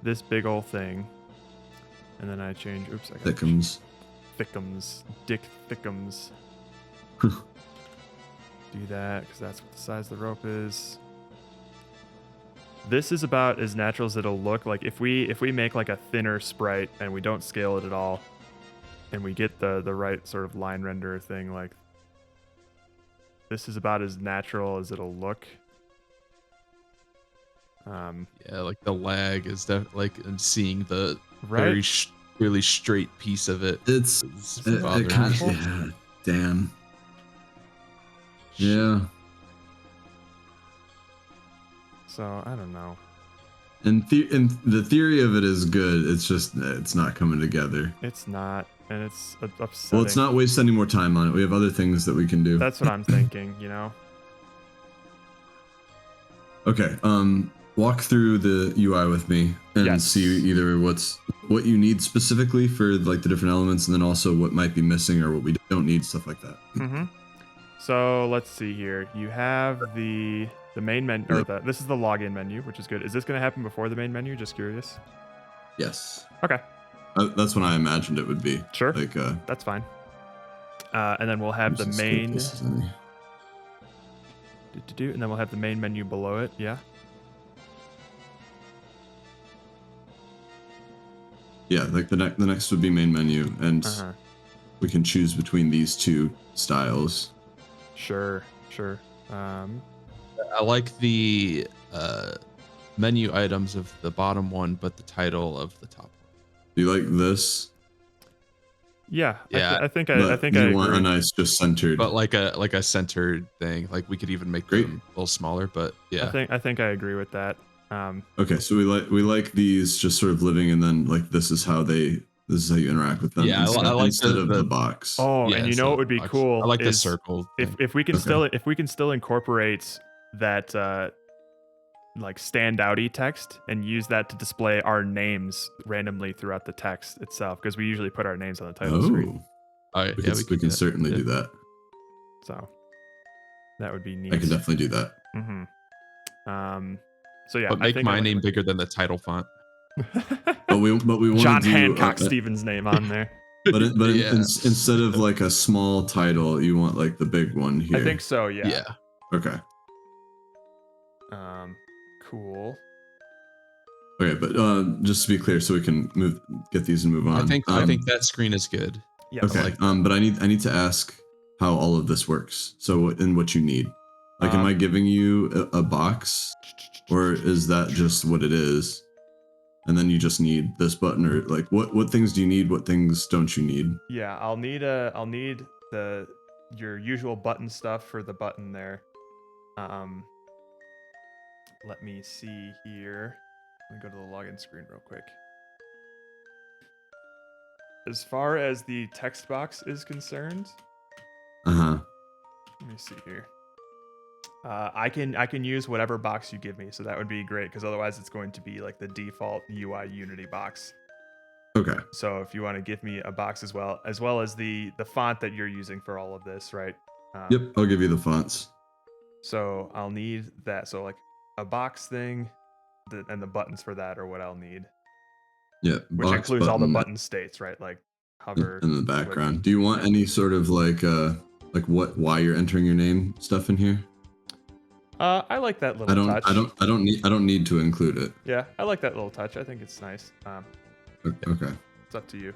Speaker 1: this big old thing, and then I change. Oops, I got
Speaker 3: thickums.
Speaker 1: Dick thickums. Do that because that's what the size of the rope is. This is about as natural as it'll look. Like if we make like a thinner sprite and we don't scale it at all, and we get the right sort of line render thing, like this is about as natural as it'll look.
Speaker 4: Yeah, like the lag is like and seeing the
Speaker 1: right?
Speaker 4: very really straight piece of it.
Speaker 3: It kind of, yeah, damn. Yeah.
Speaker 1: So I don't know.
Speaker 3: And the theory of it is good. It's just it's not coming together.
Speaker 1: It's not, and it's upsetting.
Speaker 3: Well, let's not waste any more time on it. We have other things that we can do.
Speaker 1: That's what I'm thinking. You know.
Speaker 3: Okay. Walk through the UI with me and see either what you need specifically for like the different elements, and then also what might be missing or what we don't need, stuff like that.
Speaker 1: Mm-hmm. So let's see here. You have the main menu, or this is the login menu, which is good. Is this going to happen before the main menu? Just curious.
Speaker 3: Yes.
Speaker 1: Okay.
Speaker 3: That's when I imagined it would be.
Speaker 1: Sure.
Speaker 3: Like
Speaker 1: that's fine. And then we'll have the main. And then we'll have the main menu below it. Yeah.
Speaker 3: Yeah, like the next would be main menu, and we can choose between these two styles.
Speaker 1: Sure.
Speaker 4: I like the menu items of the bottom one, but the title of the top one.
Speaker 3: Do you like this?
Speaker 1: Yeah. I think
Speaker 3: you
Speaker 1: I
Speaker 3: want
Speaker 1: agree.
Speaker 3: a nice just centered,
Speaker 4: but like a centered thing. Like we could even make them a little smaller, but yeah.
Speaker 1: I think I agree with that.
Speaker 3: Okay, so we like these just sort of living, and then like this is how you interact with them.
Speaker 4: Yeah, I like
Speaker 3: instead of the box.
Speaker 1: Oh, yeah, and you know what would be cool?
Speaker 4: I like the circle.
Speaker 1: If we can still incorporate that like standouty text and use that to display our names randomly throughout the text itself, because we usually put our names on the title screen.
Speaker 4: All right,
Speaker 3: we can certainly do that.
Speaker 1: So that would be neat.
Speaker 3: I can definitely do that.
Speaker 1: Mm-hmm. So yeah,
Speaker 4: but make my name bigger than the title font.
Speaker 3: but we want
Speaker 1: John Hancock Stevens' name on there.
Speaker 3: But instead of like a small title, you want like the big one here.
Speaker 1: I think so. Yeah.
Speaker 4: Yeah.
Speaker 3: Okay.
Speaker 1: Cool.
Speaker 3: Okay, but just to be clear, so we can get these and move on.
Speaker 4: I think that screen is good.
Speaker 1: Yeah.
Speaker 3: Okay. But I need to ask how all of this works. So and what you need. Like, am I giving you a box, or is that just what it is? And then you just need this button, or like what things do you need? What things don't you need?
Speaker 1: Yeah, I'll need your usual button stuff for the button there. Let me see here. Let me go to the login screen real quick. As far as the text box is concerned, let me see here. I can use whatever box you give me, so that would be great, because otherwise it's going to be like the default UI Unity box.
Speaker 3: Okay.
Speaker 1: So if you want to give me a box as well as the font that you're using for all of this, right?
Speaker 3: Yep, I'll give you the fonts.
Speaker 1: So I'll need that. So like a box thing, and the buttons for that are what I'll need.
Speaker 3: Yeah,
Speaker 1: which includes all the button states, right? Like hover
Speaker 3: in the background. Do you want any sort of like why you're entering your name stuff in here?
Speaker 1: I like that little touch.
Speaker 3: I don't need to include it.
Speaker 1: Yeah, I like that little touch. I think it's nice.
Speaker 3: Okay.
Speaker 1: It's up to you.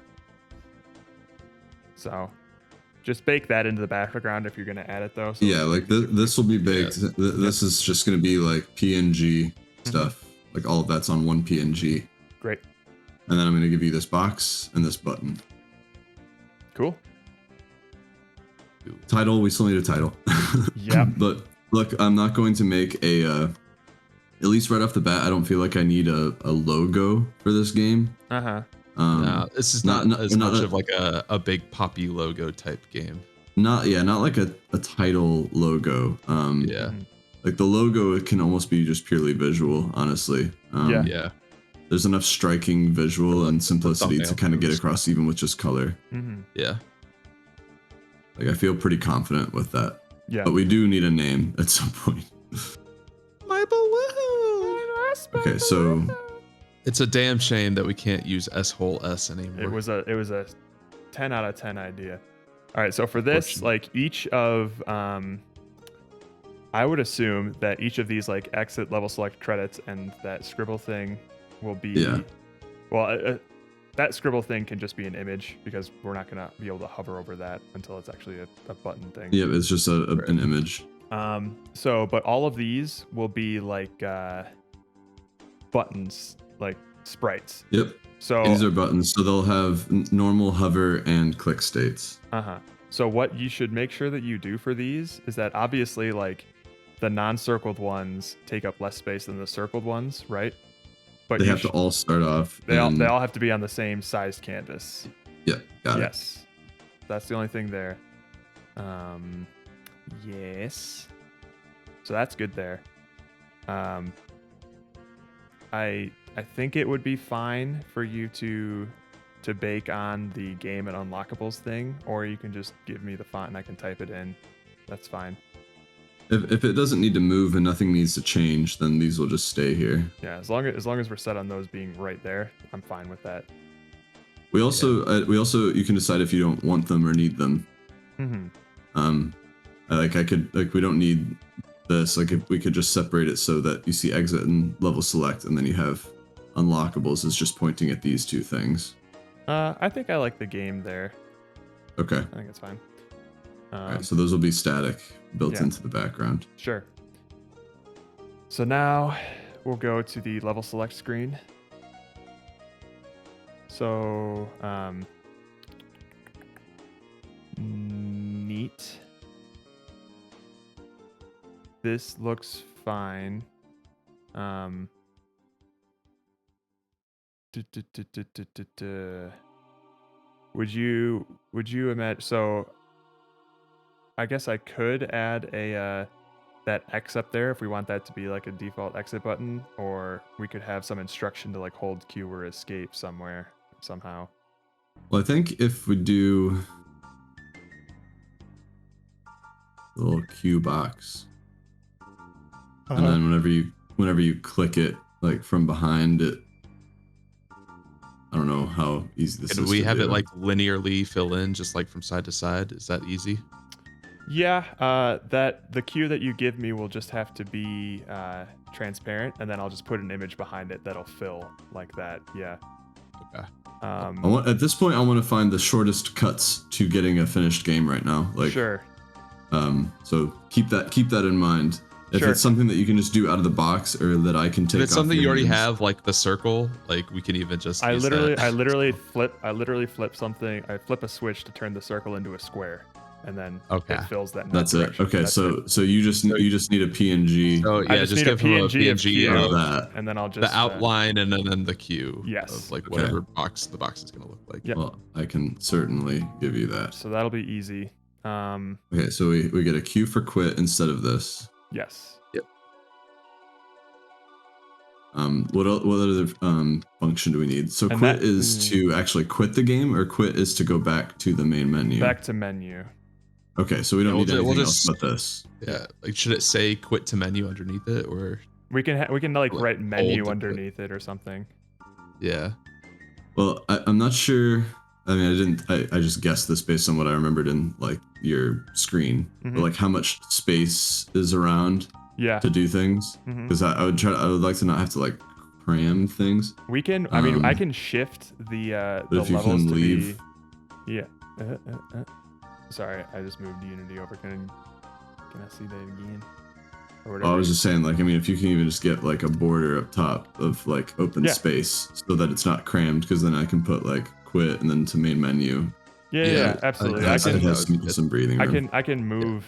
Speaker 1: So, just bake that into the background if you're gonna add it though. So
Speaker 3: yeah, like this will be baked. Yeah. This is just gonna be like PNG stuff. Like all of that's on one PNG.
Speaker 1: Great.
Speaker 3: And then I'm gonna give you this box and this button.
Speaker 1: Cool.
Speaker 3: Title. We still need a title.
Speaker 1: Yeah.
Speaker 3: But look, I'm not going to make a. At least right off the bat, I don't feel like I need a logo for this game.
Speaker 4: No, this is not as much of like a big poppy logo type game.
Speaker 3: Not like a title logo.
Speaker 4: Yeah.
Speaker 3: Like the logo, it can almost be just purely visual, honestly.
Speaker 4: Yeah.
Speaker 3: There's enough striking visual and simplicity to kind of get across even with just color.
Speaker 4: Yeah.
Speaker 3: Like I feel pretty confident with that.
Speaker 1: Yeah.
Speaker 3: But we do need a name at some point. Okay, so
Speaker 4: it's a damn shame that we can't use S anymore.
Speaker 1: It was a 10 out of 10 idea. All right, so for this, like each of I would assume that each of these like exit level select credits and that scribble thing will be that scribble thing can just be an image because we're not gonna be able to hover over that until it's actually a button thing.
Speaker 3: Yeah, it's just an image.
Speaker 1: But all of these will be like buttons, like sprites.
Speaker 3: Yep.
Speaker 1: So
Speaker 3: these are buttons, so they'll have normal, hover, and click states.
Speaker 1: So what you should make sure that you do for these is that obviously like the non-circled ones take up less space than the circled ones, right? But
Speaker 3: they have to all start off.
Speaker 1: They all have to be on the same sized canvas.
Speaker 3: Yeah, got it.
Speaker 1: Yes. That's the only thing there. Yes. So that's good there. I think it would be fine for you to bake on the game and unlockables thing, or you can just give me the font and I can type it in. That's fine.
Speaker 3: If it doesn't need to move and nothing needs to change, then these will just stay here.
Speaker 1: Yeah, as long as we're set on those being right there, I'm fine with that.
Speaker 3: We also you can decide if you don't want them or need them. We don't need this. Like if we could just separate it so that you see exit and level select, and then you have unlockables is just pointing at these two things.
Speaker 1: I think I like the game there.
Speaker 3: Okay.
Speaker 1: I think it's fine.
Speaker 3: All right, so those will be static, built into the background.
Speaker 1: Sure. So now we'll go to the level select screen. So, neat. This looks fine. Would you imagine? So, I guess I could add a that X up there if we want that to be like a default exit button, or we could have some instruction to like hold Q or escape somewhere somehow.
Speaker 3: Well, I think if we do a little Q box, and then whenever you click it like from behind it, I don't know how easy this is.
Speaker 4: Could we have it like linearly fill in just like from side to side? Is that easy?
Speaker 1: Yeah, that the Q that you give me will just have to be transparent, and then I'll just put an image behind it that'll fill like that. Yeah.
Speaker 4: Okay.
Speaker 3: At this point, I want to find the shortest cuts to getting a finished game right now. Like,
Speaker 1: sure.
Speaker 3: So keep that in mind. If it's something that you can just do out of the box, or that I can take.
Speaker 4: If it's something you already have, like the circle, like we can even just.
Speaker 1: I literally flip something. I flip a switch to turn the circle into a square, and then it fills that.
Speaker 3: That's it. Okay, that's so you just need a PNG.
Speaker 4: So yeah, just give him a PNG
Speaker 1: of that, and then I'll just
Speaker 4: the outline and then the Q.
Speaker 1: Yes.
Speaker 4: Of like whatever the box is gonna look like.
Speaker 1: Yep.
Speaker 3: Well, I can certainly give you that.
Speaker 1: So that'll be easy.
Speaker 3: Okay, so we get a Q for quit instead of this.
Speaker 1: Yes.
Speaker 4: Yep.
Speaker 3: What other function do we need? So and quit is to actually quit the game, or quit is to go back to the main menu.
Speaker 1: Back to menu.
Speaker 3: Okay, so we don't need anything else but this.
Speaker 4: Yeah, like should it say quit to menu underneath it, or
Speaker 1: we can like write menu underneath it or something.
Speaker 4: Yeah.
Speaker 3: Well, I'm not sure. I mean, I just guessed this based on what I remembered in like your screen. But like how much space is around to do things. Because I would like to not have to like cram things.
Speaker 1: We can, I mean, I can shift the levels to be, yeah. Sorry, I just moved Unity over. Can I see that again?
Speaker 3: I was just saying, like, I mean, if you can even just get like a border up top of like open space so that it's not crammed, because then I can put like quit and then to main menu.
Speaker 1: Yeah, absolutely.
Speaker 3: It has some breathing room.
Speaker 1: I can move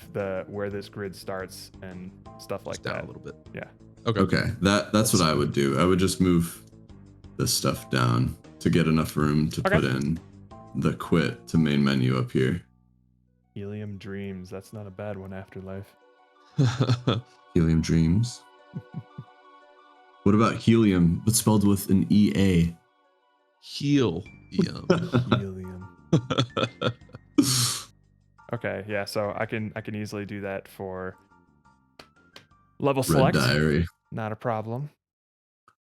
Speaker 1: where this grid starts and stuff like that
Speaker 4: a little bit.
Speaker 1: Yeah.
Speaker 3: Okay. That's what I would do. I would just move this stuff down to get enough room to put in the quit to main menu up here.
Speaker 1: Helium Dreams. That's not a bad one. Afterlife.
Speaker 3: Helium Dreams. What about helium, but spelled with an EA?
Speaker 4: Helium.
Speaker 1: Okay, yeah. So I can easily do that for level select.
Speaker 3: Red Diary.
Speaker 1: Not a problem.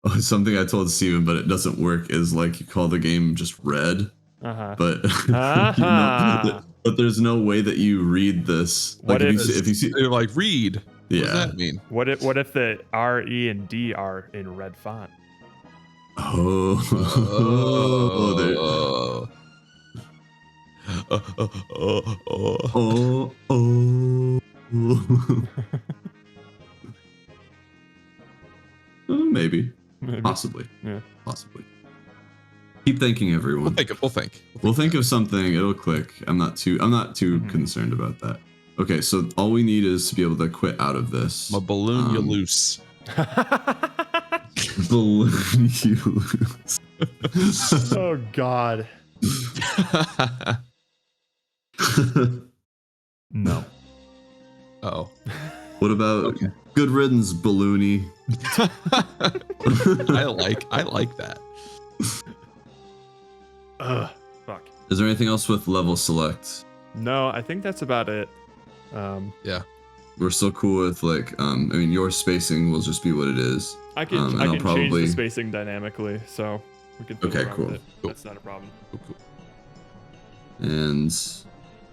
Speaker 3: Oh, something I told Steven, but it doesn't work, is like you call the game just red. But but there's no way that you read this. Like if you see
Speaker 4: they're like read.
Speaker 3: Yeah.
Speaker 4: What does that mean?
Speaker 1: What if the R, E, and D are in red font?
Speaker 3: Oh, maybe. Possibly.
Speaker 1: Yeah.
Speaker 3: Possibly. Keep thinking, everyone. We'll think of something. It'll click. I'm not too concerned about that. Okay, so all we need is to be able to quit out of this.
Speaker 4: My balloon you loose.
Speaker 3: Balloon you loose.
Speaker 1: Oh God. No.
Speaker 4: Oh.
Speaker 3: What about good riddance, balloony?
Speaker 4: I like that.
Speaker 1: Fuck.
Speaker 3: Is there anything else with level select?
Speaker 1: No, I think that's about it.
Speaker 4: Yeah.
Speaker 3: We're still cool with like, I mean, your spacing will just be what it is.
Speaker 1: I can change the spacing dynamically, so we can.
Speaker 3: Okay, cool.
Speaker 1: That's not a problem.
Speaker 4: Cool.
Speaker 3: And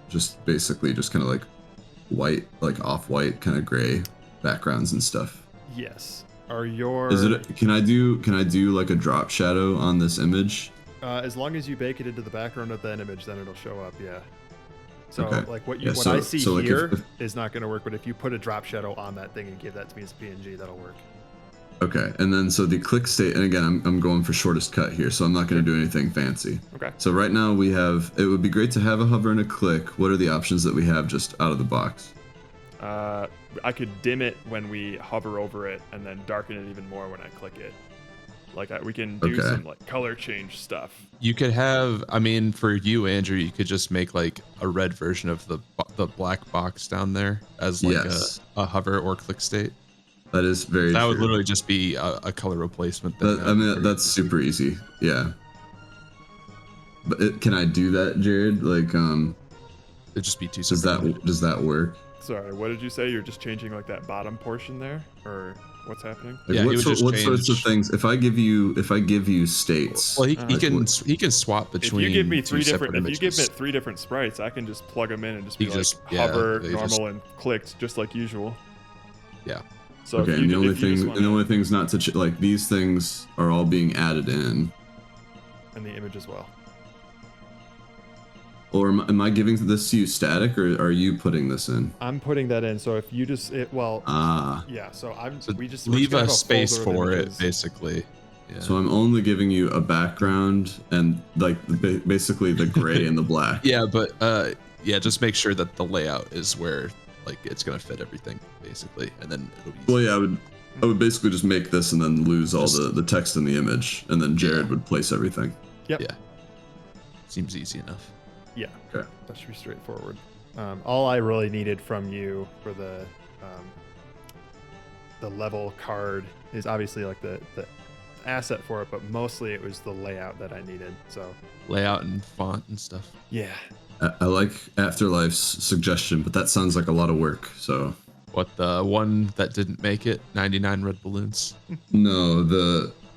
Speaker 3: just basically just kind of like white, like off-white, kind of gray backgrounds and stuff.
Speaker 1: Yes. Are your?
Speaker 3: Is it? Can I do like a drop shadow on this image?
Speaker 1: As long as you bake it into the background of that image, then it'll show up. Yeah. So like what I see here is not going to work, but if you put a drop shadow on that thing and give that to me as a PNG, that'll work.
Speaker 3: Okay, and then so the click state, and again, I'm going for shortest cut here, so I'm not going to do anything fancy.
Speaker 1: Okay.
Speaker 3: So right now we have, it would be great to have a hover and a click. What are the options that we have just out of the box?
Speaker 1: I could dim it when we hover over it, and then darken it even more when I click it. Like we can do some like color change stuff.
Speaker 4: You could have, I mean, for you, Andrew, you could just make like a red version of the black box down there as like a hover or click state.
Speaker 3: That is very.
Speaker 4: That would literally just be a color replacement.
Speaker 3: I mean, that's super easy. Yeah. But can I do that, Jared? Like,
Speaker 4: it'd just be too.
Speaker 3: Does that work?
Speaker 1: Sorry, what did you say? You're just changing like that bottom portion there, or what's happening?
Speaker 3: Like,
Speaker 4: yeah,
Speaker 3: what sorts of things? If I give you states,
Speaker 4: well, he can swap between.
Speaker 1: If you give me three different sprites, I can just plug them in and just be like hover, normal, and clicked, just like usual.
Speaker 4: Yeah.
Speaker 1: So
Speaker 3: okay, and the only thing's not to like these things are all being added in.
Speaker 1: And the image as well.
Speaker 3: Or am I giving this to you static, or are you putting this in?
Speaker 1: I'm putting that in. So if you just yeah. So we just
Speaker 4: leave a space for it, basically.
Speaker 3: Yeah. So I'm only giving you a background and like basically the gray and the black.
Speaker 4: Yeah, but just make sure that the layout is where like it's gonna fit everything basically, and then it'll be easy.
Speaker 3: Well, yeah, I would basically just make this and then lose all the text in the image, and then Jared would place everything.
Speaker 1: Yep.
Speaker 4: Yeah. Seems easy enough.
Speaker 1: Yeah.
Speaker 3: Okay.
Speaker 1: That should be straightforward. All I really needed from you for the level card is obviously like the asset for it, but mostly it was the layout that I needed. So
Speaker 4: layout and font and stuff.
Speaker 1: Yeah.
Speaker 3: I like Afterlife's suggestion, but that sounds like a lot of work. So
Speaker 4: what, the one that didn't make it? 99 red balloons?
Speaker 3: No,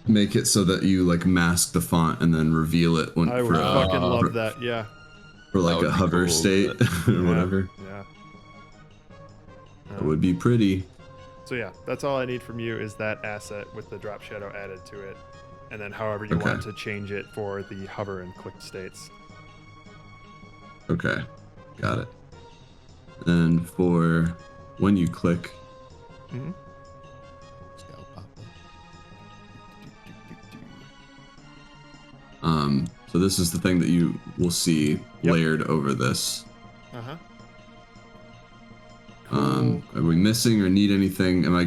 Speaker 3: make it so that you like mask the font and then reveal it when
Speaker 1: I would fucking love that. Yeah.
Speaker 3: For like a hover state or whatever.
Speaker 1: Yeah.
Speaker 3: That would be pretty.
Speaker 1: So yeah, that's all I need from you is that asset with the drop shadow added to it, and then however you want to change it for the hover and click states.
Speaker 3: Okay, got it. And for when you click.
Speaker 1: Mm-hmm.
Speaker 3: So this is the thing that you will see layered over this.
Speaker 1: Uh-huh.
Speaker 3: Are we missing or need anything? I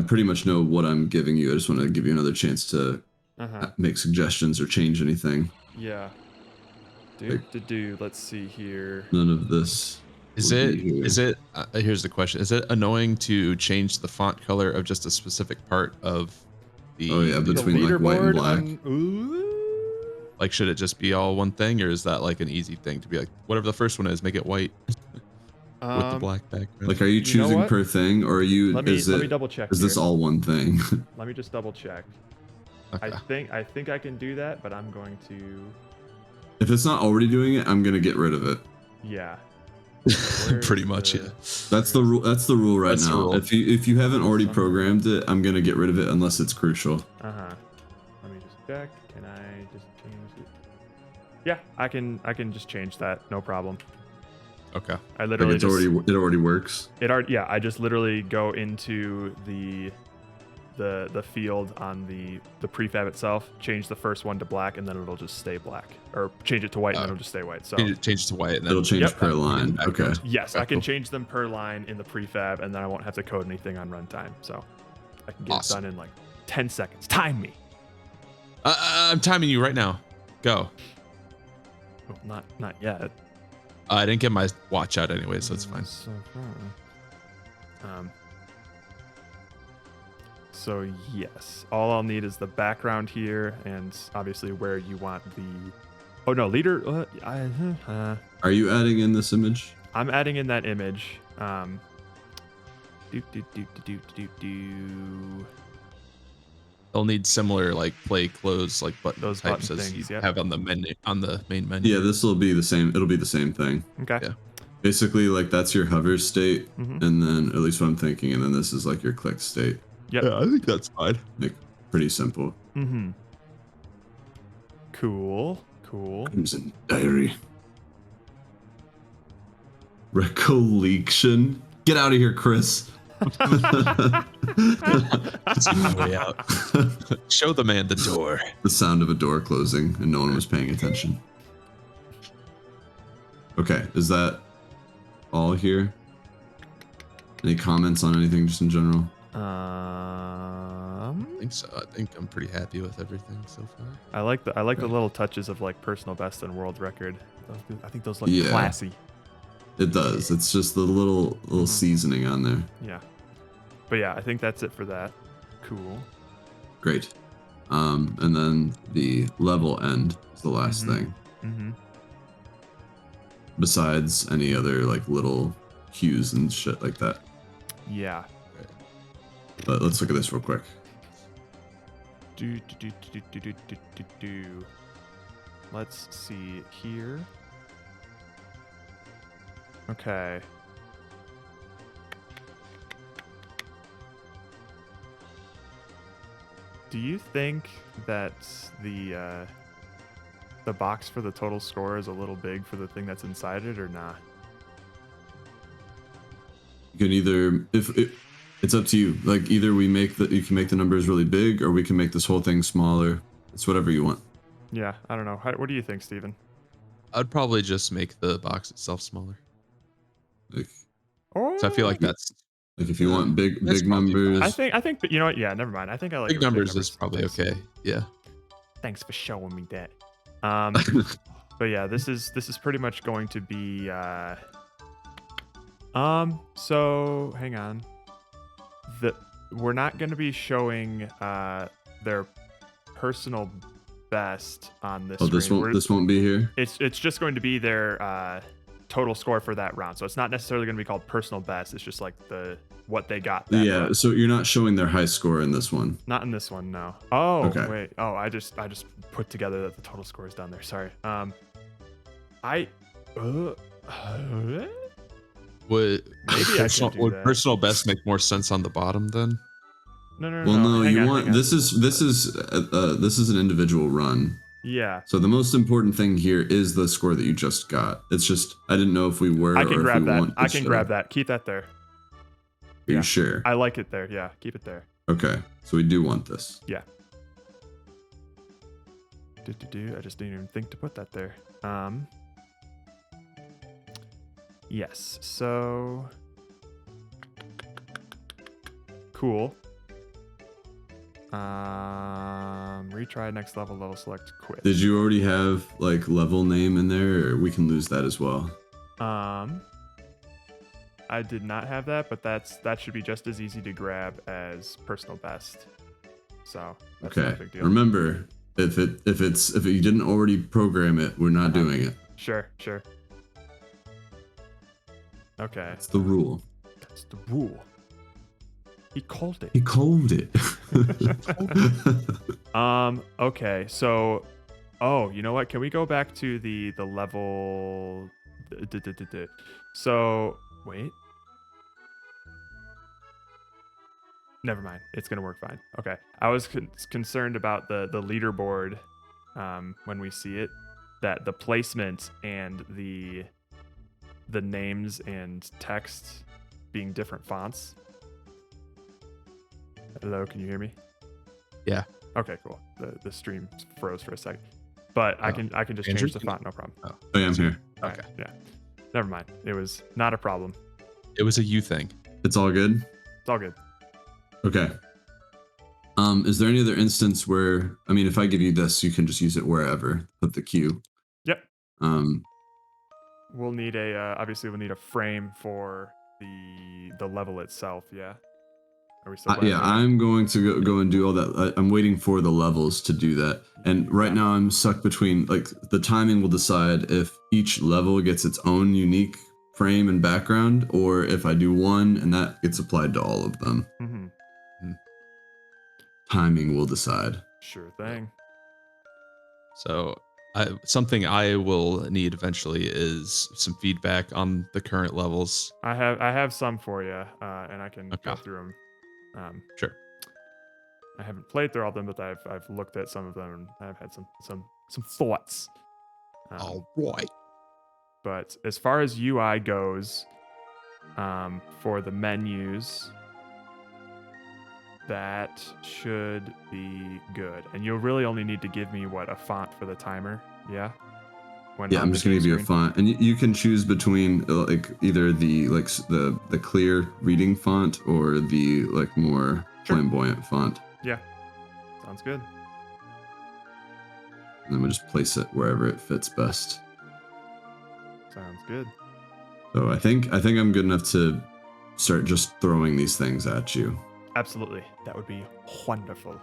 Speaker 3: pretty much know what I'm giving you. I just want to give you another chance to make suggestions or change anything.
Speaker 1: Yeah. Let's see here.
Speaker 3: None of this.
Speaker 4: Is it here's the question. Is it annoying to change the font color of just a specific part of the
Speaker 3: between like white and black?
Speaker 4: Like, should it just be all one thing, or is that like an easy thing to be like, whatever the first one is, make it white with the black background?
Speaker 3: Like, are you choosing per thing, or are you?
Speaker 1: Let me double check.
Speaker 3: Is this all one thing?
Speaker 1: Let me just double check. Okay. I think I can do that, but I'm going to.
Speaker 3: If it's not already doing it, I'm gonna get rid of it.
Speaker 1: Yeah.
Speaker 4: Pretty much, yeah.
Speaker 3: That's the rule. That's the rule right now. If you haven't already programmed it, I'm gonna get rid of it unless it's crucial.
Speaker 1: Let me just check. Can I just change it? Yeah, I can just change that. No problem.
Speaker 4: Okay.
Speaker 3: I literally it already works.
Speaker 1: I just literally go into the field on the prefab itself, change the first one to black, and then it'll just stay black. Or change it to white, and then it'll just stay white. So
Speaker 4: change it to white, and then
Speaker 3: it'll change per line. Okay.
Speaker 1: Yes, I can change them per line in the prefab, and then I won't have to code anything on runtime. So I can get it done in like 10 seconds. Time me.
Speaker 4: I'm timing you right now. Go.
Speaker 1: Well, not yet.
Speaker 4: I didn't get my watch out anyway, so it's fine.
Speaker 1: So yes, all I'll need is the background here, and obviously where you want the. Oh no, leader.
Speaker 3: Are you adding in this image?
Speaker 1: I'm adding in that image.
Speaker 4: They'll need similar like play close like button
Speaker 1: those
Speaker 4: types
Speaker 1: button
Speaker 4: as
Speaker 1: things,
Speaker 4: you have on the menu on the main menu.
Speaker 3: Yeah, this will be the same. It'll be the same thing.
Speaker 1: Okay.
Speaker 4: Yeah.
Speaker 3: Basically, like that's your hover state, and then at least what I'm thinking, and then this is like your click state.
Speaker 1: Yep.
Speaker 4: Yeah, I think that's fine.
Speaker 3: Like pretty simple.
Speaker 1: Cool.
Speaker 3: Crimson Diary. Recollection. Get out of here, Chris.
Speaker 4: Way out. Show the man the door.
Speaker 3: The sound of a door closing, and no one was paying attention. Okay, is that all here? Any comments on anything, just in general?
Speaker 4: I think so. I think I'm pretty happy with everything so far.
Speaker 1: I like the little touches of like personal best and world record. I think those look classy.
Speaker 3: It does. It's just the little seasoning on there.
Speaker 1: Yeah. But yeah, I think that's it for that. Cool.
Speaker 3: Great. And then the level end is the last thing. Besides any other like little cues and shit like that.
Speaker 1: Yeah.
Speaker 3: But let's look at this real quick.
Speaker 1: Let's see here. Okay. Do you think that the box for the total score is a little big for the thing that's inside it, or not?
Speaker 3: You can either it's up to you. Like either you can make the numbers really big, or we can make this whole thing smaller. It's whatever you want.
Speaker 1: Yeah, I don't know. What do you think, Steven?
Speaker 4: I'd probably just make the box itself smaller.
Speaker 3: Like,
Speaker 4: so I feel like that's
Speaker 3: like if you want big numbers.
Speaker 1: I think, but you know what? Yeah, never mind. I think I like
Speaker 4: big numbers is probably okay. Yeah.
Speaker 1: Thanks for showing me that. But yeah, this is pretty much going to be. So hang on. We're not going to be showing their personal best on this.
Speaker 3: Oh, this won't be here.
Speaker 1: It's just going to be their total score for that round. So it's not necessarily going to be called personal best. It's just like what they got.
Speaker 3: Yeah. So you're not showing their high score in this one.
Speaker 1: Not in this one, no. Oh,
Speaker 3: okay.
Speaker 1: Wait. Oh, I just put together that the total score is down there. Sorry.
Speaker 4: Would personal best make more sense on the bottom then?
Speaker 1: No.
Speaker 3: Well, no. You want this is an individual run.
Speaker 1: Yeah.
Speaker 3: So the most important thing here is the score that you just got. It's just I didn't know if we were.
Speaker 1: I can
Speaker 3: or
Speaker 1: grab
Speaker 3: if we
Speaker 1: that.
Speaker 3: Want
Speaker 1: I can grab that. Keep that there.
Speaker 3: Are you sure?
Speaker 1: I like it there. Yeah, keep it there.
Speaker 3: Okay, so we do want this.
Speaker 1: Yeah. I just didn't even think to put that there. Yes. So cool. Retry next level select quit.
Speaker 3: Did you already have like level name in there, or we can lose that as well?
Speaker 1: I did not have that, but that should be just as easy to grab as personal best. So that's not a big deal.
Speaker 3: Remember, if you didn't already program it, we're not doing it.
Speaker 1: Sure. Okay.
Speaker 3: That's the rule.
Speaker 1: That's the rule. He called it. Okay. So, you know what? Can we go back to the level? So, wait. Never mind. It's gonna work fine. Okay. I was concerned about the leaderboard when we see it, that the placement and the names and text being different fonts. Hello, can you hear me?
Speaker 4: Yeah.
Speaker 1: Okay, cool. The stream froze for a second, but I can just change the font, no problem.
Speaker 3: Oh, yeah, I'm here.
Speaker 1: Okay. Yeah. Never mind. It was not a problem.
Speaker 4: It was a you thing.
Speaker 3: It's all good.
Speaker 1: It's all good.
Speaker 3: Okay. Is there any other instance where if I give you this, you can just use it wherever. Put the cue.
Speaker 1: Yep. We'll need obviously we'll need a frame for the level itself. Yeah. Are we still
Speaker 3: I'm going to go and do all that. I'm waiting for the levels to do that. And right now I'm stuck between, like, the timing will decide if each level gets its own unique frame and background, or if I do one and that gets applied to all of them.
Speaker 1: Mm-hmm.
Speaker 3: Timing will decide.
Speaker 1: Sure thing.
Speaker 4: So something I will need eventually is some feedback on the current levels.
Speaker 1: I have some for you, and I can go through them.
Speaker 4: Sure.
Speaker 1: I haven't played through all of them, but I've looked at some of them and I've had some thoughts.
Speaker 4: All right.
Speaker 1: But as far as UI goes, for the menus, that should be good. And you'll really only need to give me a font for the timer. Yeah.
Speaker 3: I'm just gonna give you a font, and you can choose between like either the clear reading font or the more flamboyant font.
Speaker 1: Yeah, sounds good.
Speaker 3: And then we'll just place it wherever it fits best.
Speaker 1: Sounds good.
Speaker 3: So I think I'm good enough to start just throwing these things at you.
Speaker 1: Absolutely, that would be wonderful.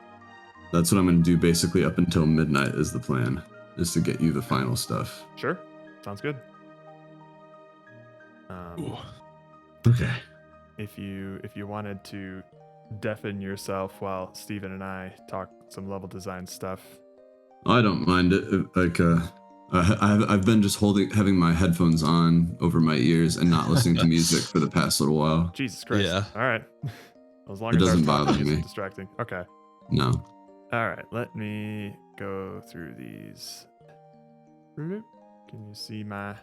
Speaker 3: That's what I'm gonna do basically up until midnight is the plan. Is to get you the final stuff.
Speaker 1: Sure. Sounds good.
Speaker 3: Okay.
Speaker 1: If you wanted to deafen yourself while Steven and I talk some level design stuff.
Speaker 3: I don't mind it. I've been just having my headphones on over my ears and not listening to music for the past little while.
Speaker 1: Jesus Christ.
Speaker 4: Yeah.
Speaker 1: All right. As long
Speaker 3: it
Speaker 1: as
Speaker 3: doesn't bother me.
Speaker 1: Distracting. Okay.
Speaker 3: No.
Speaker 1: All right, let me go through these. Can you see my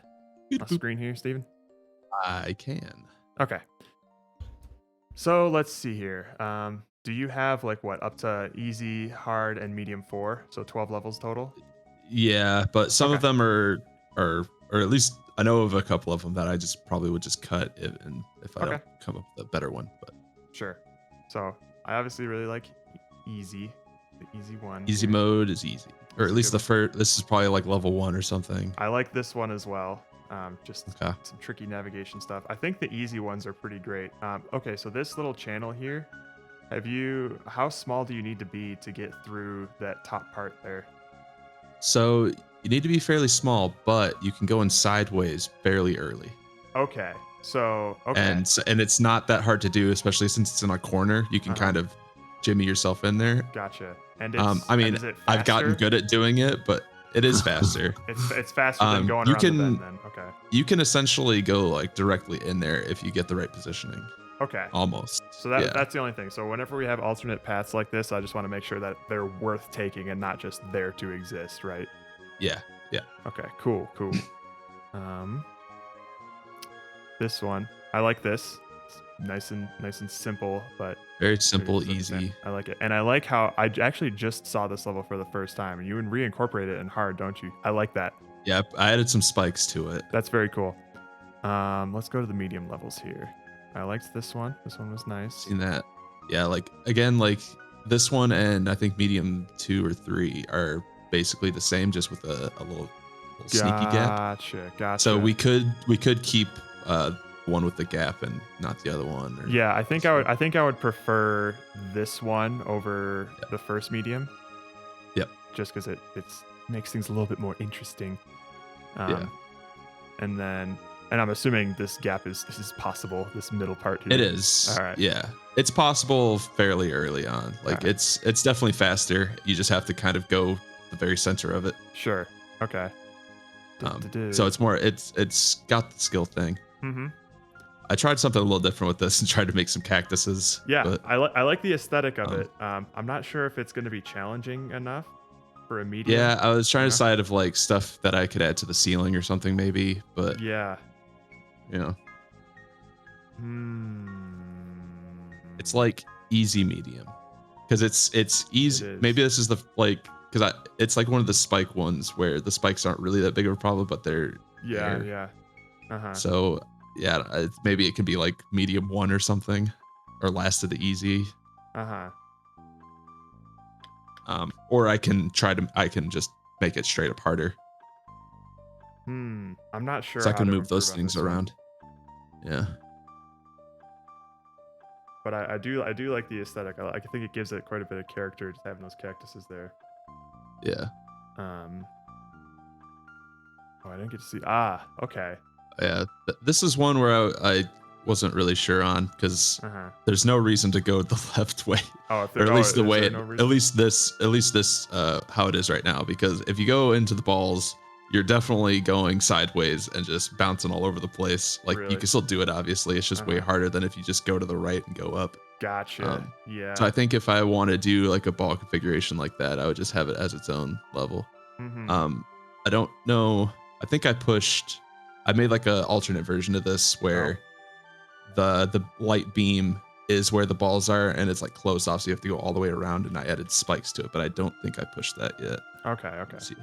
Speaker 1: screen here, Steven?
Speaker 4: I can.
Speaker 1: Okay. So let's see here. Do you have up to easy, hard, and medium 4? So 12 levels total?
Speaker 4: Yeah, but some of them are, or at least I know of a couple of them that I just probably would just cut if I don't come up with a better one. But
Speaker 1: sure. So I obviously really like easy. The easy one.
Speaker 4: Easy mode is easy, or at least the first. This is probably like level 1 or something.
Speaker 1: I like this one as well. Just some tricky navigation stuff. I think the easy ones are pretty great. Okay, so this little channel here, how small do you need to be to get through that top part there?
Speaker 4: So you need to be fairly small, but you can go in sideways fairly early.
Speaker 1: Okay. So
Speaker 4: and it's not that hard to do, especially since it's in a corner. You can kind of jimmy yourself in there.
Speaker 1: Gotcha. And
Speaker 4: I mean, I've gotten good at doing it, but it is faster.
Speaker 1: it's faster than going around the bend then. Okay.
Speaker 4: You can essentially go like directly in there if you get the right positioning.
Speaker 1: Okay.
Speaker 4: Almost.
Speaker 1: So that's the only thing. So whenever we have alternate paths like this, I just want to make sure that they're worth taking and not just there to exist, right?
Speaker 4: Yeah. Yeah.
Speaker 1: Okay. Cool. This one, I like this. It's nice and simple, but
Speaker 4: very simple, easy.
Speaker 1: I like it, and I like how I actually just saw this level for the first time. You can reincorporate it in hard, don't you? I like that.
Speaker 4: Yep, I added some spikes to it.
Speaker 1: That's very cool. Let's go to the medium levels here. I liked this one. This one was nice.
Speaker 4: Seen that? Yeah, like again, like this one and I think medium 2 or 3 are basically the same, just with a little sneaky gap.
Speaker 1: Gotcha.
Speaker 4: So we could keep one with the gap and not the other one.
Speaker 1: Yeah, I think I would prefer this one over the first medium.
Speaker 4: Yep.
Speaker 1: Just because it makes things a little bit more interesting. And I'm assuming this gap is possible. This middle part here.
Speaker 4: It is.
Speaker 1: All right.
Speaker 4: Yeah, it's possible fairly early on. Like it's definitely faster. You just have to kind of go the very center of it.
Speaker 1: Sure. Okay.
Speaker 4: So it's more. It's got the skill thing.
Speaker 1: Mm-hmm.
Speaker 4: I tried something a little different with this and tried to make some cactuses.
Speaker 1: Yeah,
Speaker 4: but,
Speaker 1: I like the aesthetic of it. I'm not sure if it's going to be challenging enough for a medium.
Speaker 4: Yeah, I was trying to decide of like stuff that I could add to the ceiling or something maybe, but
Speaker 1: yeah,
Speaker 4: you know, it's like easy medium because it's easy. Maybe this is the like because it's like one of the spike ones where the spikes aren't really that big of a problem, but they're
Speaker 1: yeah.
Speaker 4: So yeah, maybe it could be like medium 1 or something, or last of the easy. Or I can just make it straight up harder.
Speaker 1: I'm not sure.
Speaker 4: So I can move those things around. Yeah.
Speaker 1: But I do like the aesthetic. I think it gives it quite a bit of character just having those cactuses there.
Speaker 4: Yeah.
Speaker 1: Oh, I didn't get to see. Okay.
Speaker 4: Yeah, this is one where I wasn't really sure on because there's no reason to go the left way, or at least the way at least this how it is right now. Because if you go into the balls, you're definitely going sideways and just bouncing all over the place. Like you can still do it, obviously. It's just way harder than if you just go to the right and go up.
Speaker 1: Gotcha. Yeah.
Speaker 4: So I think if I want to do like a ball configuration like that, I would just have it as its own level. I don't know. I think I made like a alternate version of this where the light beam is where the balls are and it's like closed off, so you have to go all the way around, and I added spikes to it, but I don't think I pushed that yet.
Speaker 1: Okay.
Speaker 4: Let's see.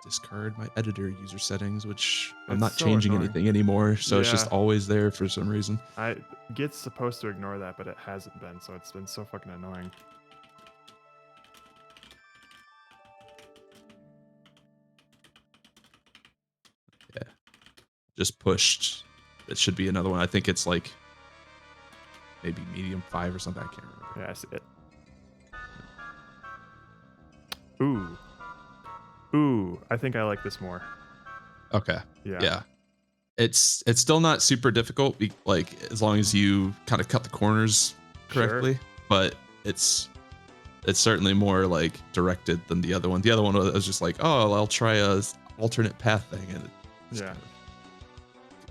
Speaker 4: Discard my editor user settings, which I'm not changing anything anymore, so it's just always there for some reason.
Speaker 1: Git's supposed to ignore that, but it hasn't been, so it's been so fucking annoying.
Speaker 4: Yeah, just pushed. It should be another one. I think it's like maybe medium 5 or something. I can't remember.
Speaker 1: Yeah, I see it. Ooh, I think I like this more.
Speaker 4: Okay.
Speaker 1: Yeah.
Speaker 4: It's still not super difficult, like as long as you kind of cut the corners correctly. Sure. But it's certainly more like directed than the other one. The other one was just like, oh, I'll try a alternate path thing, and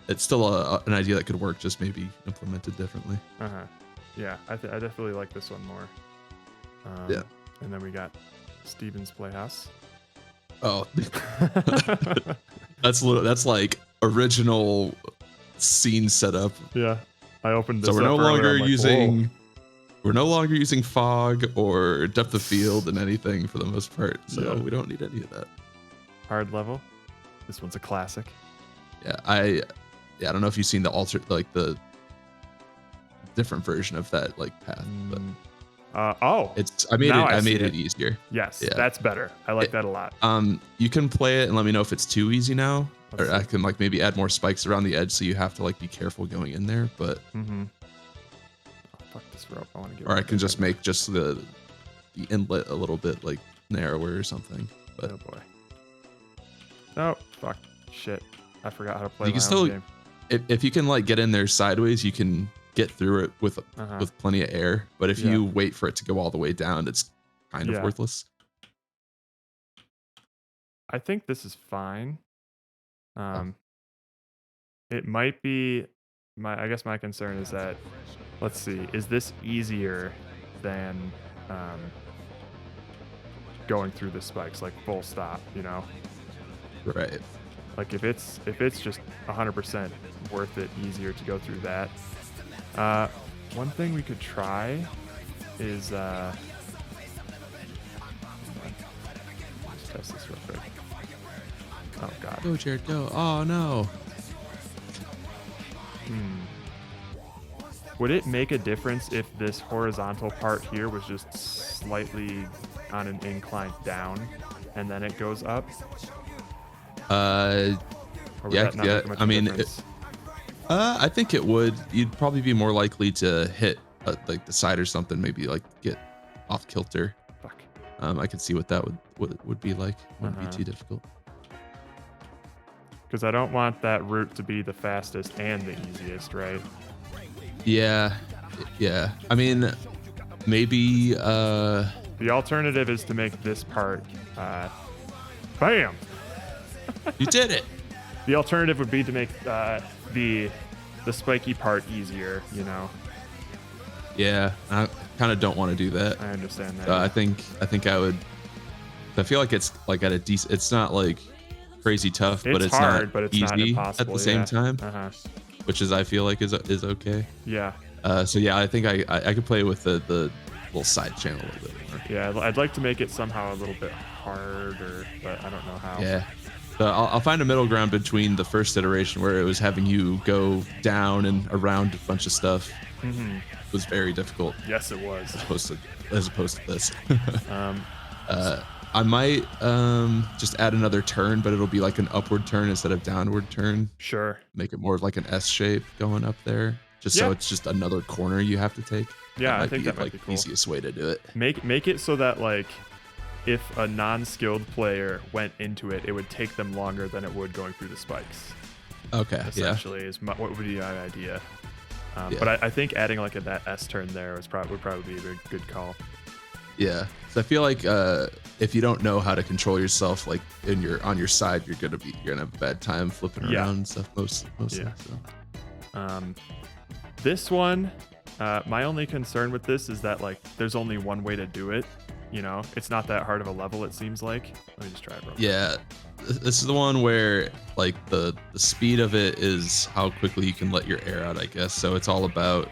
Speaker 4: it's still an idea that could work, just maybe implemented differently.
Speaker 1: Yeah, I definitely like this one more.
Speaker 4: Yeah.
Speaker 1: And then we got Steven's Playhouse.
Speaker 4: Oh, that's like original scene setup.
Speaker 1: Yeah, I opened this.
Speaker 4: So we're no longer using fog or depth of field and anything for the most part. So we don't need any of that.
Speaker 1: Hard level. This one's a classic.
Speaker 4: Yeah, I don't know if you've seen the different version of that like path, but. I made it easier.
Speaker 1: Yes, that's better. I like that a lot.
Speaker 4: You can play it and let me know if it's too easy now. or I can like maybe add more spikes around the edge, so you have to like be careful going in there. But
Speaker 1: fuck this rope. I want to get.
Speaker 4: Or I can just make just the inlet a little bit like narrower or something. But
Speaker 1: oh boy. Oh fuck. Shit. I forgot how to play.
Speaker 4: You can still,
Speaker 1: game.
Speaker 4: If you can like get in there sideways, you can get through it with plenty of air. But if you wait for it to go all the way down, it's kind of worthless.
Speaker 1: I think this is fine. It might be I guess my concern is that, let's see, is this easier than going through the spikes, like full stop, you know?
Speaker 4: Right.
Speaker 1: Like if it's just 100% worth it, easier to go through that. One thing we could try is let's test this real quick. Oh god.
Speaker 4: Go, Jared, go. Oh no.
Speaker 1: Would it make a difference if this horizontal part here was just slightly on an incline down and then it goes up?
Speaker 4: Yeah. I mean, I think it would. You'd probably be more likely to hit like the side or something. Maybe like get off kilter.
Speaker 1: Fuck.
Speaker 4: I could see what that would be like. Wouldn't be too difficult.
Speaker 1: Because I don't want that route to be the fastest and the easiest, right?
Speaker 4: Yeah. I mean, maybe.
Speaker 1: The alternative is to make this part. Bam.
Speaker 4: You did it.
Speaker 1: The alternative would be to make the spiky part easier, you know.
Speaker 4: Yeah, I kind of don't want to do that.
Speaker 1: I understand that.
Speaker 4: So I think I would. I feel like it's like at a decent. It's not like crazy tough, but it's
Speaker 1: hard,
Speaker 4: not
Speaker 1: but it's
Speaker 4: easy
Speaker 1: not impossible,
Speaker 4: at the same time. Which is I feel like is okay.
Speaker 1: Yeah.
Speaker 4: So yeah, I think I could play with the little side channel a little bit more.
Speaker 1: Yeah, I'd like to make it somehow a little bit harder, but I don't know how.
Speaker 4: Yeah. So I'll find a middle ground between the first iteration where it was having you go down and around a bunch of stuff. It was very difficult.
Speaker 1: Yes, it was.
Speaker 4: As opposed to this. I might just add another turn, but it'll be like an upward turn instead of downward turn.
Speaker 1: Sure.
Speaker 4: Make it more of like an S shape going up there, so it's just another corner you have to take.
Speaker 1: Yeah, I think that might be cool.
Speaker 4: Easiest way to do it.
Speaker 1: Make it so that like if a non-skilled player went into it, it would take them longer than it would going through the spikes.
Speaker 4: Okay.
Speaker 1: Essentially, what would be the idea? But I think adding like that S turn there would probably be a very good call.
Speaker 4: Yeah, so I feel like if you don't know how to control yourself, like on your side, you're gonna have a bad time flipping around and stuff. Mostly.
Speaker 1: Yeah.
Speaker 4: So.
Speaker 1: This one, my only concern with this is that like there's only one way to do it. You know, it's not that hard of a level. It seems like. Let me just try it real quick.
Speaker 4: Yeah, this is the one where like the speed of it is how quickly you can let your air out, I guess. So it's all about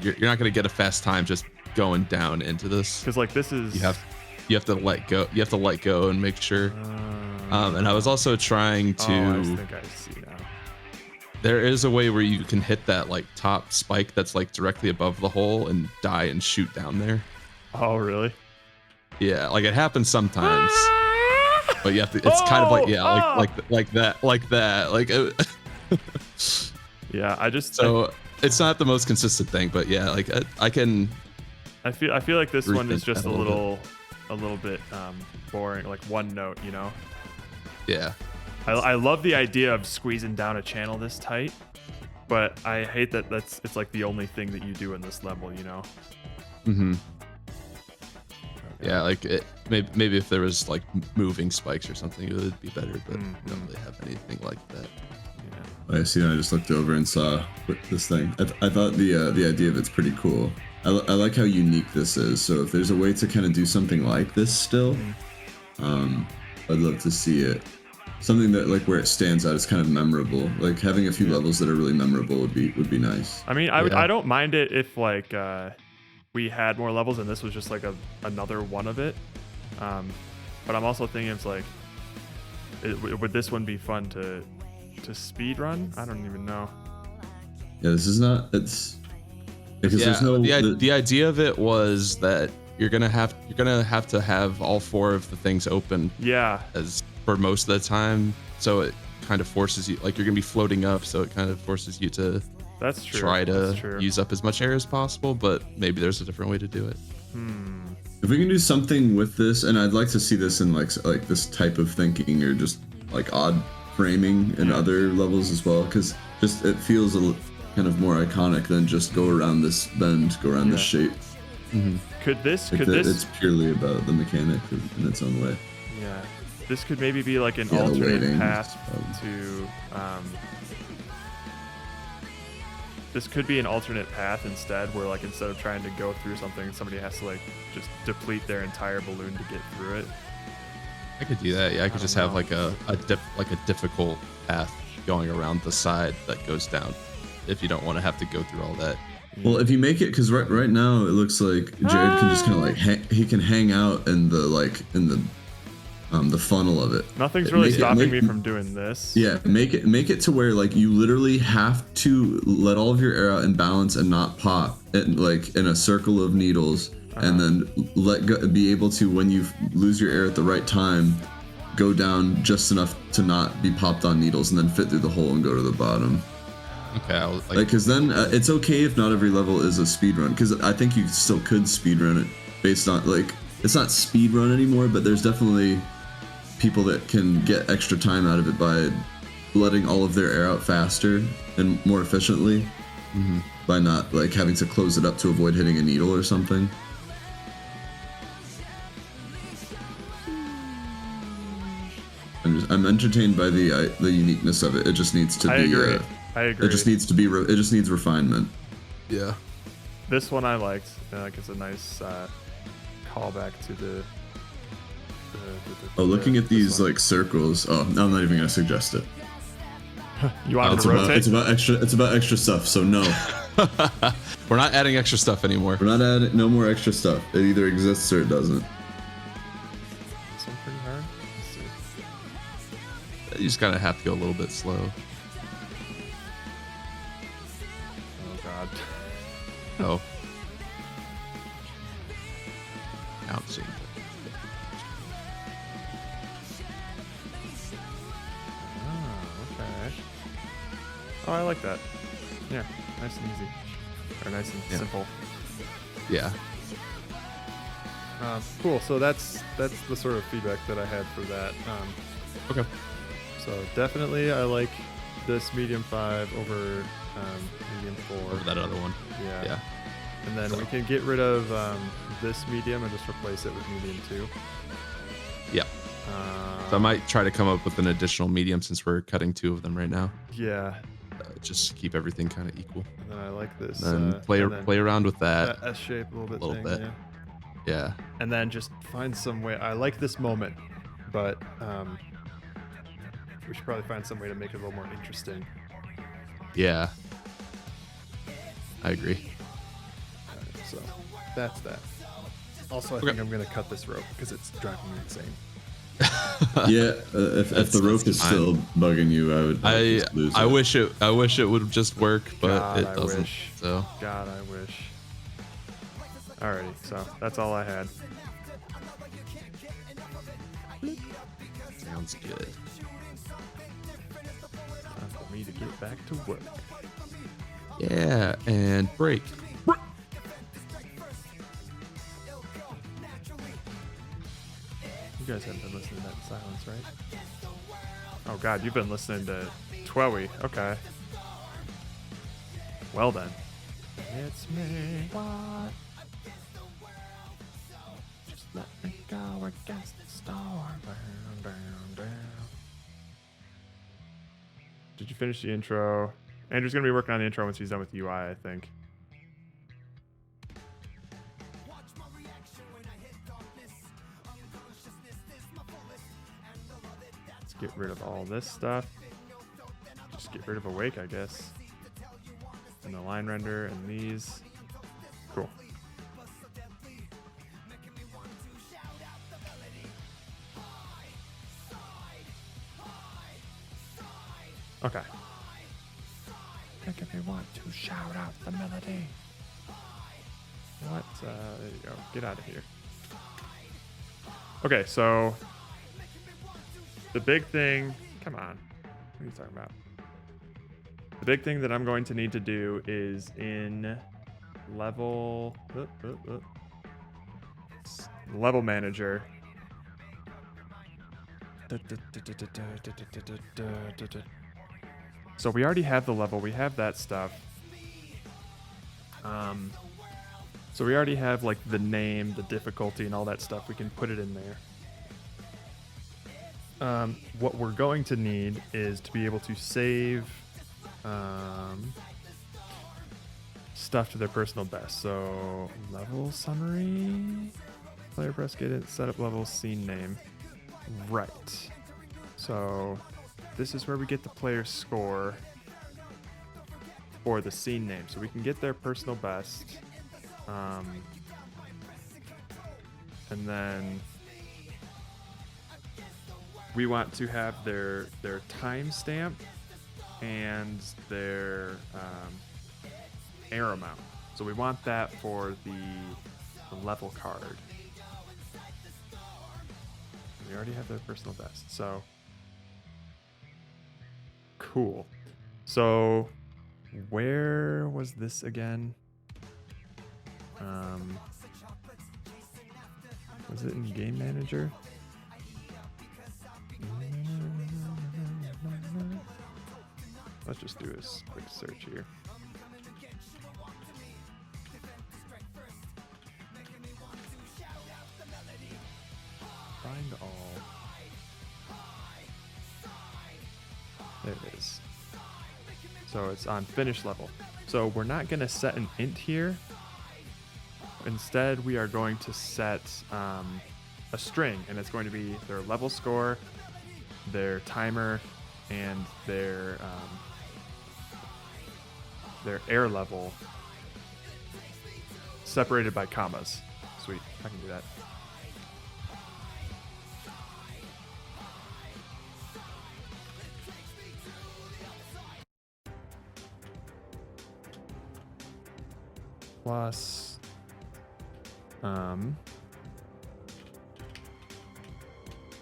Speaker 4: you're not gonna get a fast time just going down into this.
Speaker 1: Because like this is
Speaker 4: you have to let go. You have to let go and make sure. And I was also trying to.
Speaker 1: Oh, I think I see now.
Speaker 4: There is a way where you can hit that like top spike that's like directly above the hole and die and shoot down there.
Speaker 1: Oh really?
Speaker 4: Yeah, like it happens sometimes, but you have to. It's kind of like like that. Like.
Speaker 1: Yeah,
Speaker 4: it's not the most consistent thing, but yeah, like I can.
Speaker 1: I feel like this one is just a little bit boring, like one note, you know.
Speaker 4: Yeah.
Speaker 1: I love the idea of squeezing down a channel this tight, but I hate that it's like the only thing that you do in this level, you know.
Speaker 4: Yeah, like maybe if there was like moving spikes or something, it would be better, but we don't really have anything like that.
Speaker 3: I see. I just looked over and saw this thing. I thought the idea of it's pretty cool. I like how unique this is. So if there's a way to kind of do something like this still, I'd love to see it. Something that like where it stands out is kind of memorable. Like having a few levels that are really memorable would be nice.
Speaker 1: I mean, I don't mind it if like we had more levels and this was just like another one of it. But I'm also thinking it's like, would this one be fun to speed run? I don't even know.
Speaker 3: Yeah, this is not. It's because there's no.
Speaker 4: The idea of it was that you're gonna have to have all four of the things open.
Speaker 1: Yeah.
Speaker 4: As for most of the time, so kind of forces you, like you're gonna be floating up, so it kind of forces you to try to use up as much air as possible, but maybe there's a different way to do it.
Speaker 3: If we can do something with this, and I'd like to see this in like this type of thinking, or just like odd framing in other levels as well, because just it feels kind of more iconic than just go around this bend, go around this shape.
Speaker 1: Could this
Speaker 3: it's purely about the mechanic in its own way.
Speaker 1: Yeah, this could maybe be like an alternate path to this could be an alternate path instead, where like instead of trying to go through something, somebody has to like just deplete their entire balloon to get through it.
Speaker 4: I could do that. Yeah, I could just have like a difficult path going around the side that goes down, if you don't want to have to go through all that.
Speaker 3: Well, if you make it, because right now it looks like Jared can just kind of like he can hang out in the funnel of it.
Speaker 1: Nothing's really stopping me from doing this.
Speaker 3: Yeah, make it to where like you literally have to let all of your air out and balance and not pop like in a circle of needles, and then be able to, when you lose your air at the right time, go down just enough to not be popped on needles, and then fit through the hole and go to the bottom.
Speaker 4: Okay,
Speaker 3: because then it's okay if not every level is a speed run, because I think you still could speed run it based on like, it's not speed run anymore, but there's definitely people that can get extra time out of it by letting all of their air out faster and more efficiently, by not like having to close it up to avoid hitting a needle or something. I'm entertained by the uniqueness of it. It just needs to be.
Speaker 1: I agree.
Speaker 3: It just needs to be. It just needs refinement.
Speaker 4: Yeah.
Speaker 1: This one I liked. Like it's a nice callback to the.
Speaker 3: Looking at these like circles. Oh, I'm not even gonna suggest it.
Speaker 1: You want to rotate?
Speaker 3: It's about extra stuff. So no.
Speaker 4: We're not adding extra stuff anymore.
Speaker 3: We're not adding no more extra stuff. It either exists or it doesn't.
Speaker 1: This one pretty hard. Let's see.
Speaker 4: You just gotta have to go a little bit slow.
Speaker 1: Oh God.
Speaker 4: Oh. Bouncing.
Speaker 1: Oh, I like that. Yeah, nice and easy. Or nice and simple.
Speaker 4: Yeah.
Speaker 1: Cool. So that's the sort of feedback that I had for that.
Speaker 4: Okay.
Speaker 1: So definitely I like this medium 5 over medium 4.
Speaker 4: Over that other one.
Speaker 1: Yeah.
Speaker 4: Yeah.
Speaker 1: And then we can get rid of this medium and just replace it with medium 2.
Speaker 4: Yeah. So I might try to come up with an additional medium since we're cutting 2 of them right now.
Speaker 1: Yeah.
Speaker 4: Just keep everything kind of equal.
Speaker 1: And then I like this.
Speaker 4: And play around with that.
Speaker 1: S shape a little bit.
Speaker 4: Yeah.
Speaker 1: And then just find some way. I like this moment, but we should probably find some way to make it a little more interesting.
Speaker 4: Yeah. I agree.
Speaker 1: Right, so that's that. Also, I think I'm going to cut this rope because it's driving me insane.
Speaker 3: Yeah, if the rope is still bugging you, I would lose it.
Speaker 4: I wish it would just work, but
Speaker 1: God,
Speaker 4: it doesn't.
Speaker 1: Wish.
Speaker 4: So
Speaker 1: God, I wish. Alrighty, so that's all I had.
Speaker 4: Sounds good.
Speaker 1: Time for me to get back to work.
Speaker 4: Yeah, and break.
Speaker 1: You guys haven't been listening to that in silence, right? Oh God, you've been listening to Twowie. Okay. Well then. It's me. What? Just let me go against the storm. Down, down, down. Did you finish the intro? Andrew's gonna be working on the intro once he's done with UI, I think. Get rid of all this stuff. Just get rid of awake, I guess. And the line render and these. Cool. Okay. Make me want to shout out the melody. What? There you go. Get out of here. Okay, so the big thing, come on. What are you talking about? The big thing that I'm going to need to do is in level level manager. So we already have the level. We have that stuff. So we already have like the name, the difficulty, and all that stuff. We can put it in there. What we're going to need is to be able to save stuff to their personal best. So level summary, player press, get it, setup level, scene name. Right. So this is where we get the player score for the scene name. So we can get their personal best. And then we want to have their timestamp and their air amount. So we want that for the level card. We already have their personal best, so cool. So where was this again? Was it in Game Manager? Let's just do a quick search here. Find all. There it is. So it's on finish level. So we're not going to set an int here. Instead, we are going to set a string, and it's going to be their level score, their timer, and their air level separated by commas. Sweet, I can do that. Plus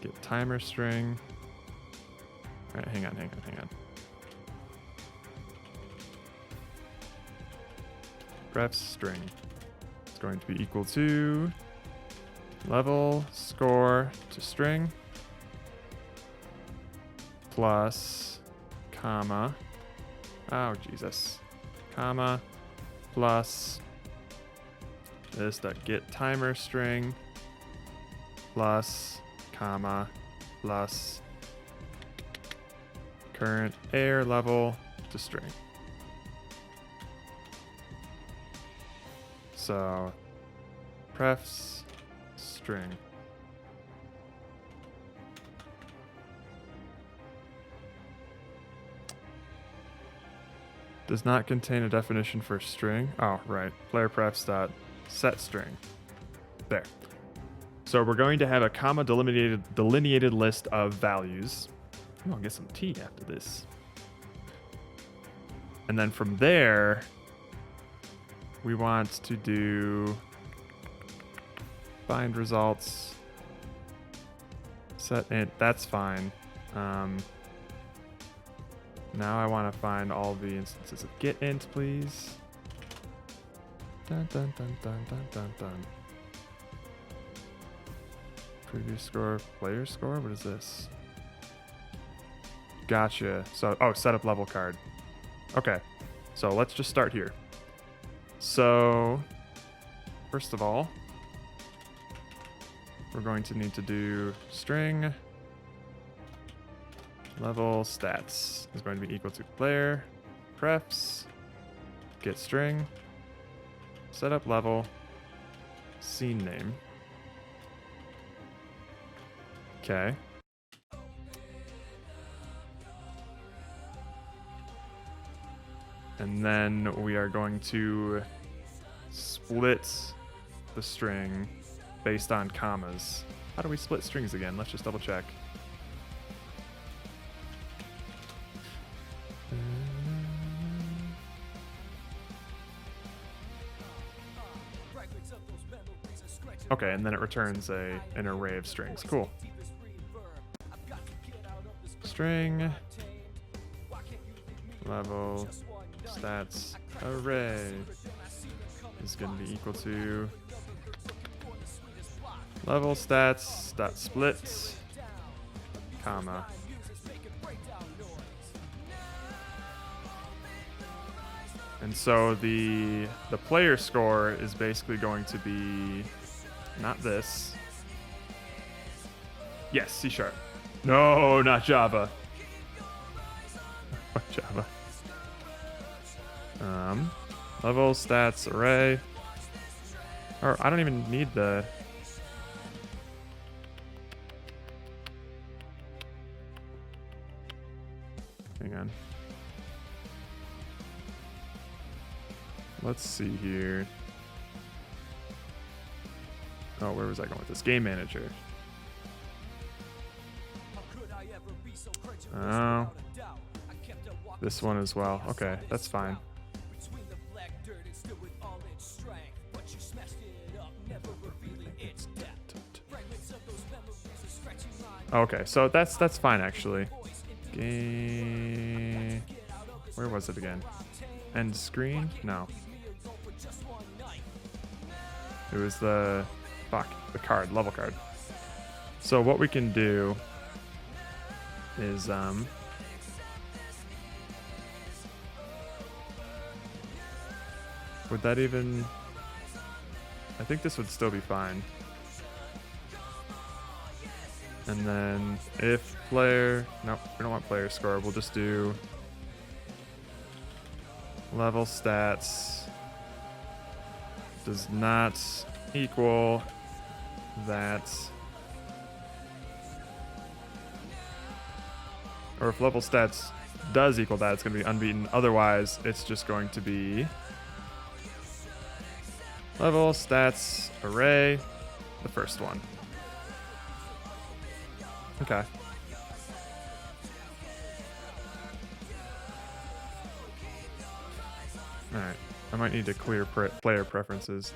Speaker 1: get timer string. All right, hang on. Ref string. It's going to be equal to level score to string plus comma. Oh Jesus, comma plus this get timer string plus comma plus current air level to string. So prefs string. Does not contain a definition for string. Oh, right. Player prefs dot set string. There. So we're going to have a comma delineated list of values. Oh, I'll get some tea after this. And then from there, we want to do find results, set int. That's fine. Now I want to find all the instances of get int, please. Dun dun dun dun dun dun dun. Preview score, player score. What is this? Gotcha. So, setup level card. Okay. So let's just start here. So, first of all, we're going to need to do string level stats is going to be equal to player prefs get string setup level scene name. Okay. And then we are going to split the string based on commas. How do we split strings again? Let's just double check. Okay, and then it returns an array of strings. Cool. String level stats array is going to be equal to level stats dot split, comma. And so the player score is basically going to be not this. Yes, C#. No, not Java. Fuck Java. Level stats array. Or I don't even need the. Hang on. Let's see here. Oh, where was I going with this? Game manager. Oh. This one as well. Okay, that's fine. Okay, so that's fine actually. Game. Where was it again? End screen? No. It was the card, level card. So what we can do is would that even, I think this would still be fine. And then if player, nope, we don't want player score, we'll just do level stats does not equal that, or if level stats does equal that, it's going to be unbeaten. Otherwise, it's just going to be level stats array, the first one. Okay. Alright. I might need to clear player preferences.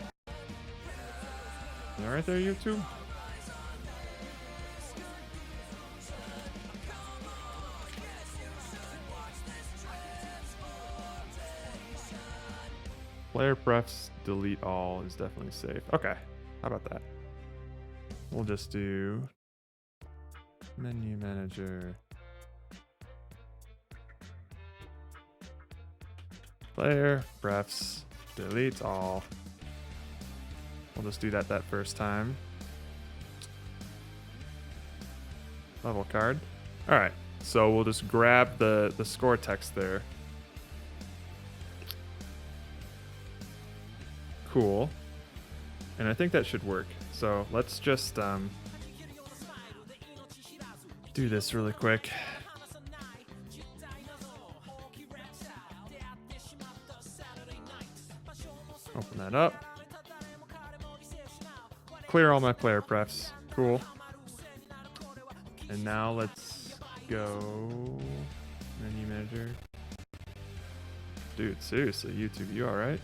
Speaker 1: You alright there, YouTube? Player prefs delete all is definitely safe. Okay. How about that? We'll just do menu manager. Player prefs delete all. We'll just do that first time. Level card. All right. So we'll just grab the score text there. Cool. And I think that should work. So let's just do this really quick. Open that up. Clear all my player prefs. Cool. And now let's go menu manager. Dude, seriously, YouTube, you alright?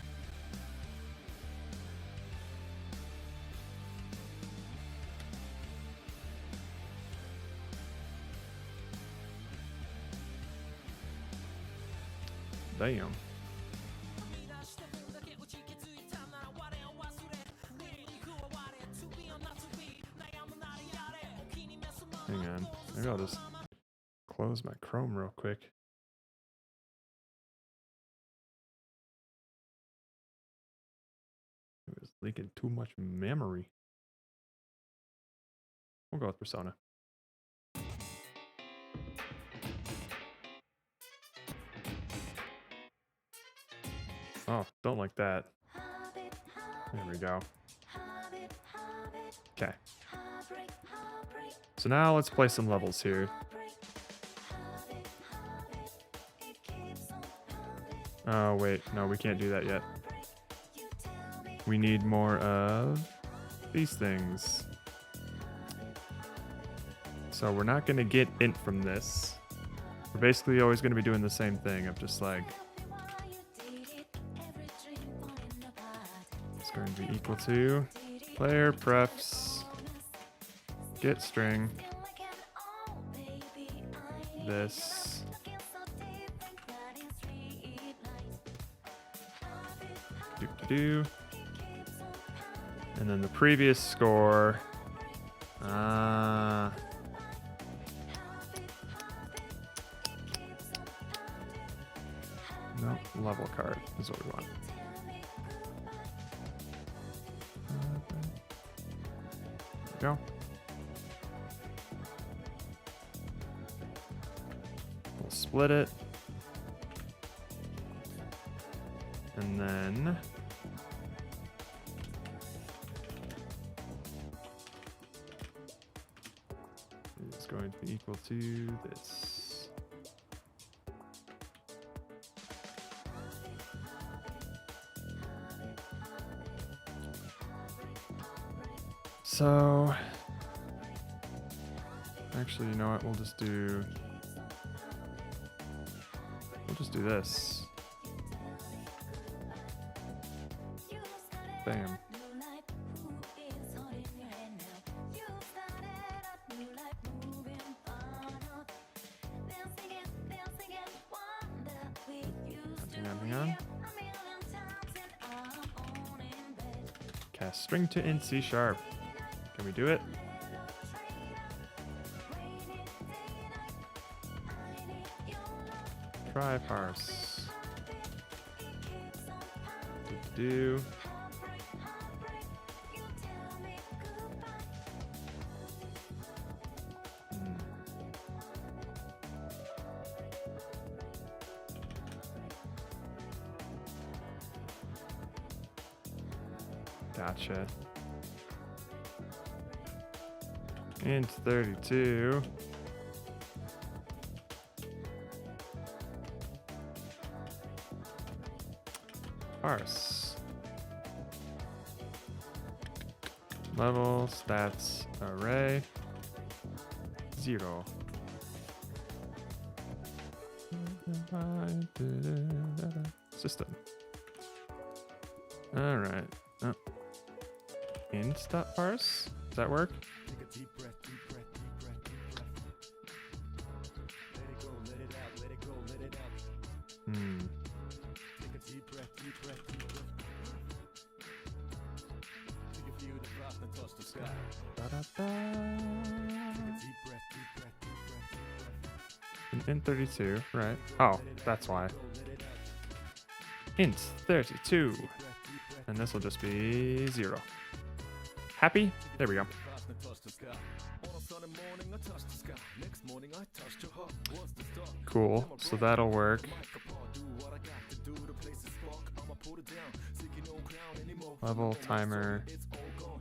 Speaker 1: Damn. Hang on. Maybe I'll just close my Chrome real quick. It was leaking too much memory. We'll go with Persona. Oh, don't like that. There we go. Okay. So now let's play some levels here. Oh, wait. No, we can't do that yet. We need more of these things. So we're not going to get int from this. We're basically always going to be doing the same thing of just like, it's going to be equal to player prefs get string this Do. And then the previous score. No, level card is what we want. There we go. We'll split it. And then it's going to be equal to this. So actually, you know what? We'll just do this. Bam. Hang on. Cast string to in C sharp. Can we do it? Try parse. Do. Gotcha. Int 32. Parse. Level stats array 0. System. All right. Int.parse. Does that work?
Speaker 2: Take a deep breath, deep breath, deep breath, deep breath. Let it go, let it out, let it go, let it out. Take a deep breath, deep breath, deep breath. Take a feel the frost and touch the sky. Take a deep breath, deep breath, deep breath, deep breath.
Speaker 1: Int 32, right? Oh, that's why. Int 32. And this will just be 0. Happy? There we go. Cool. So that'll work. Level timer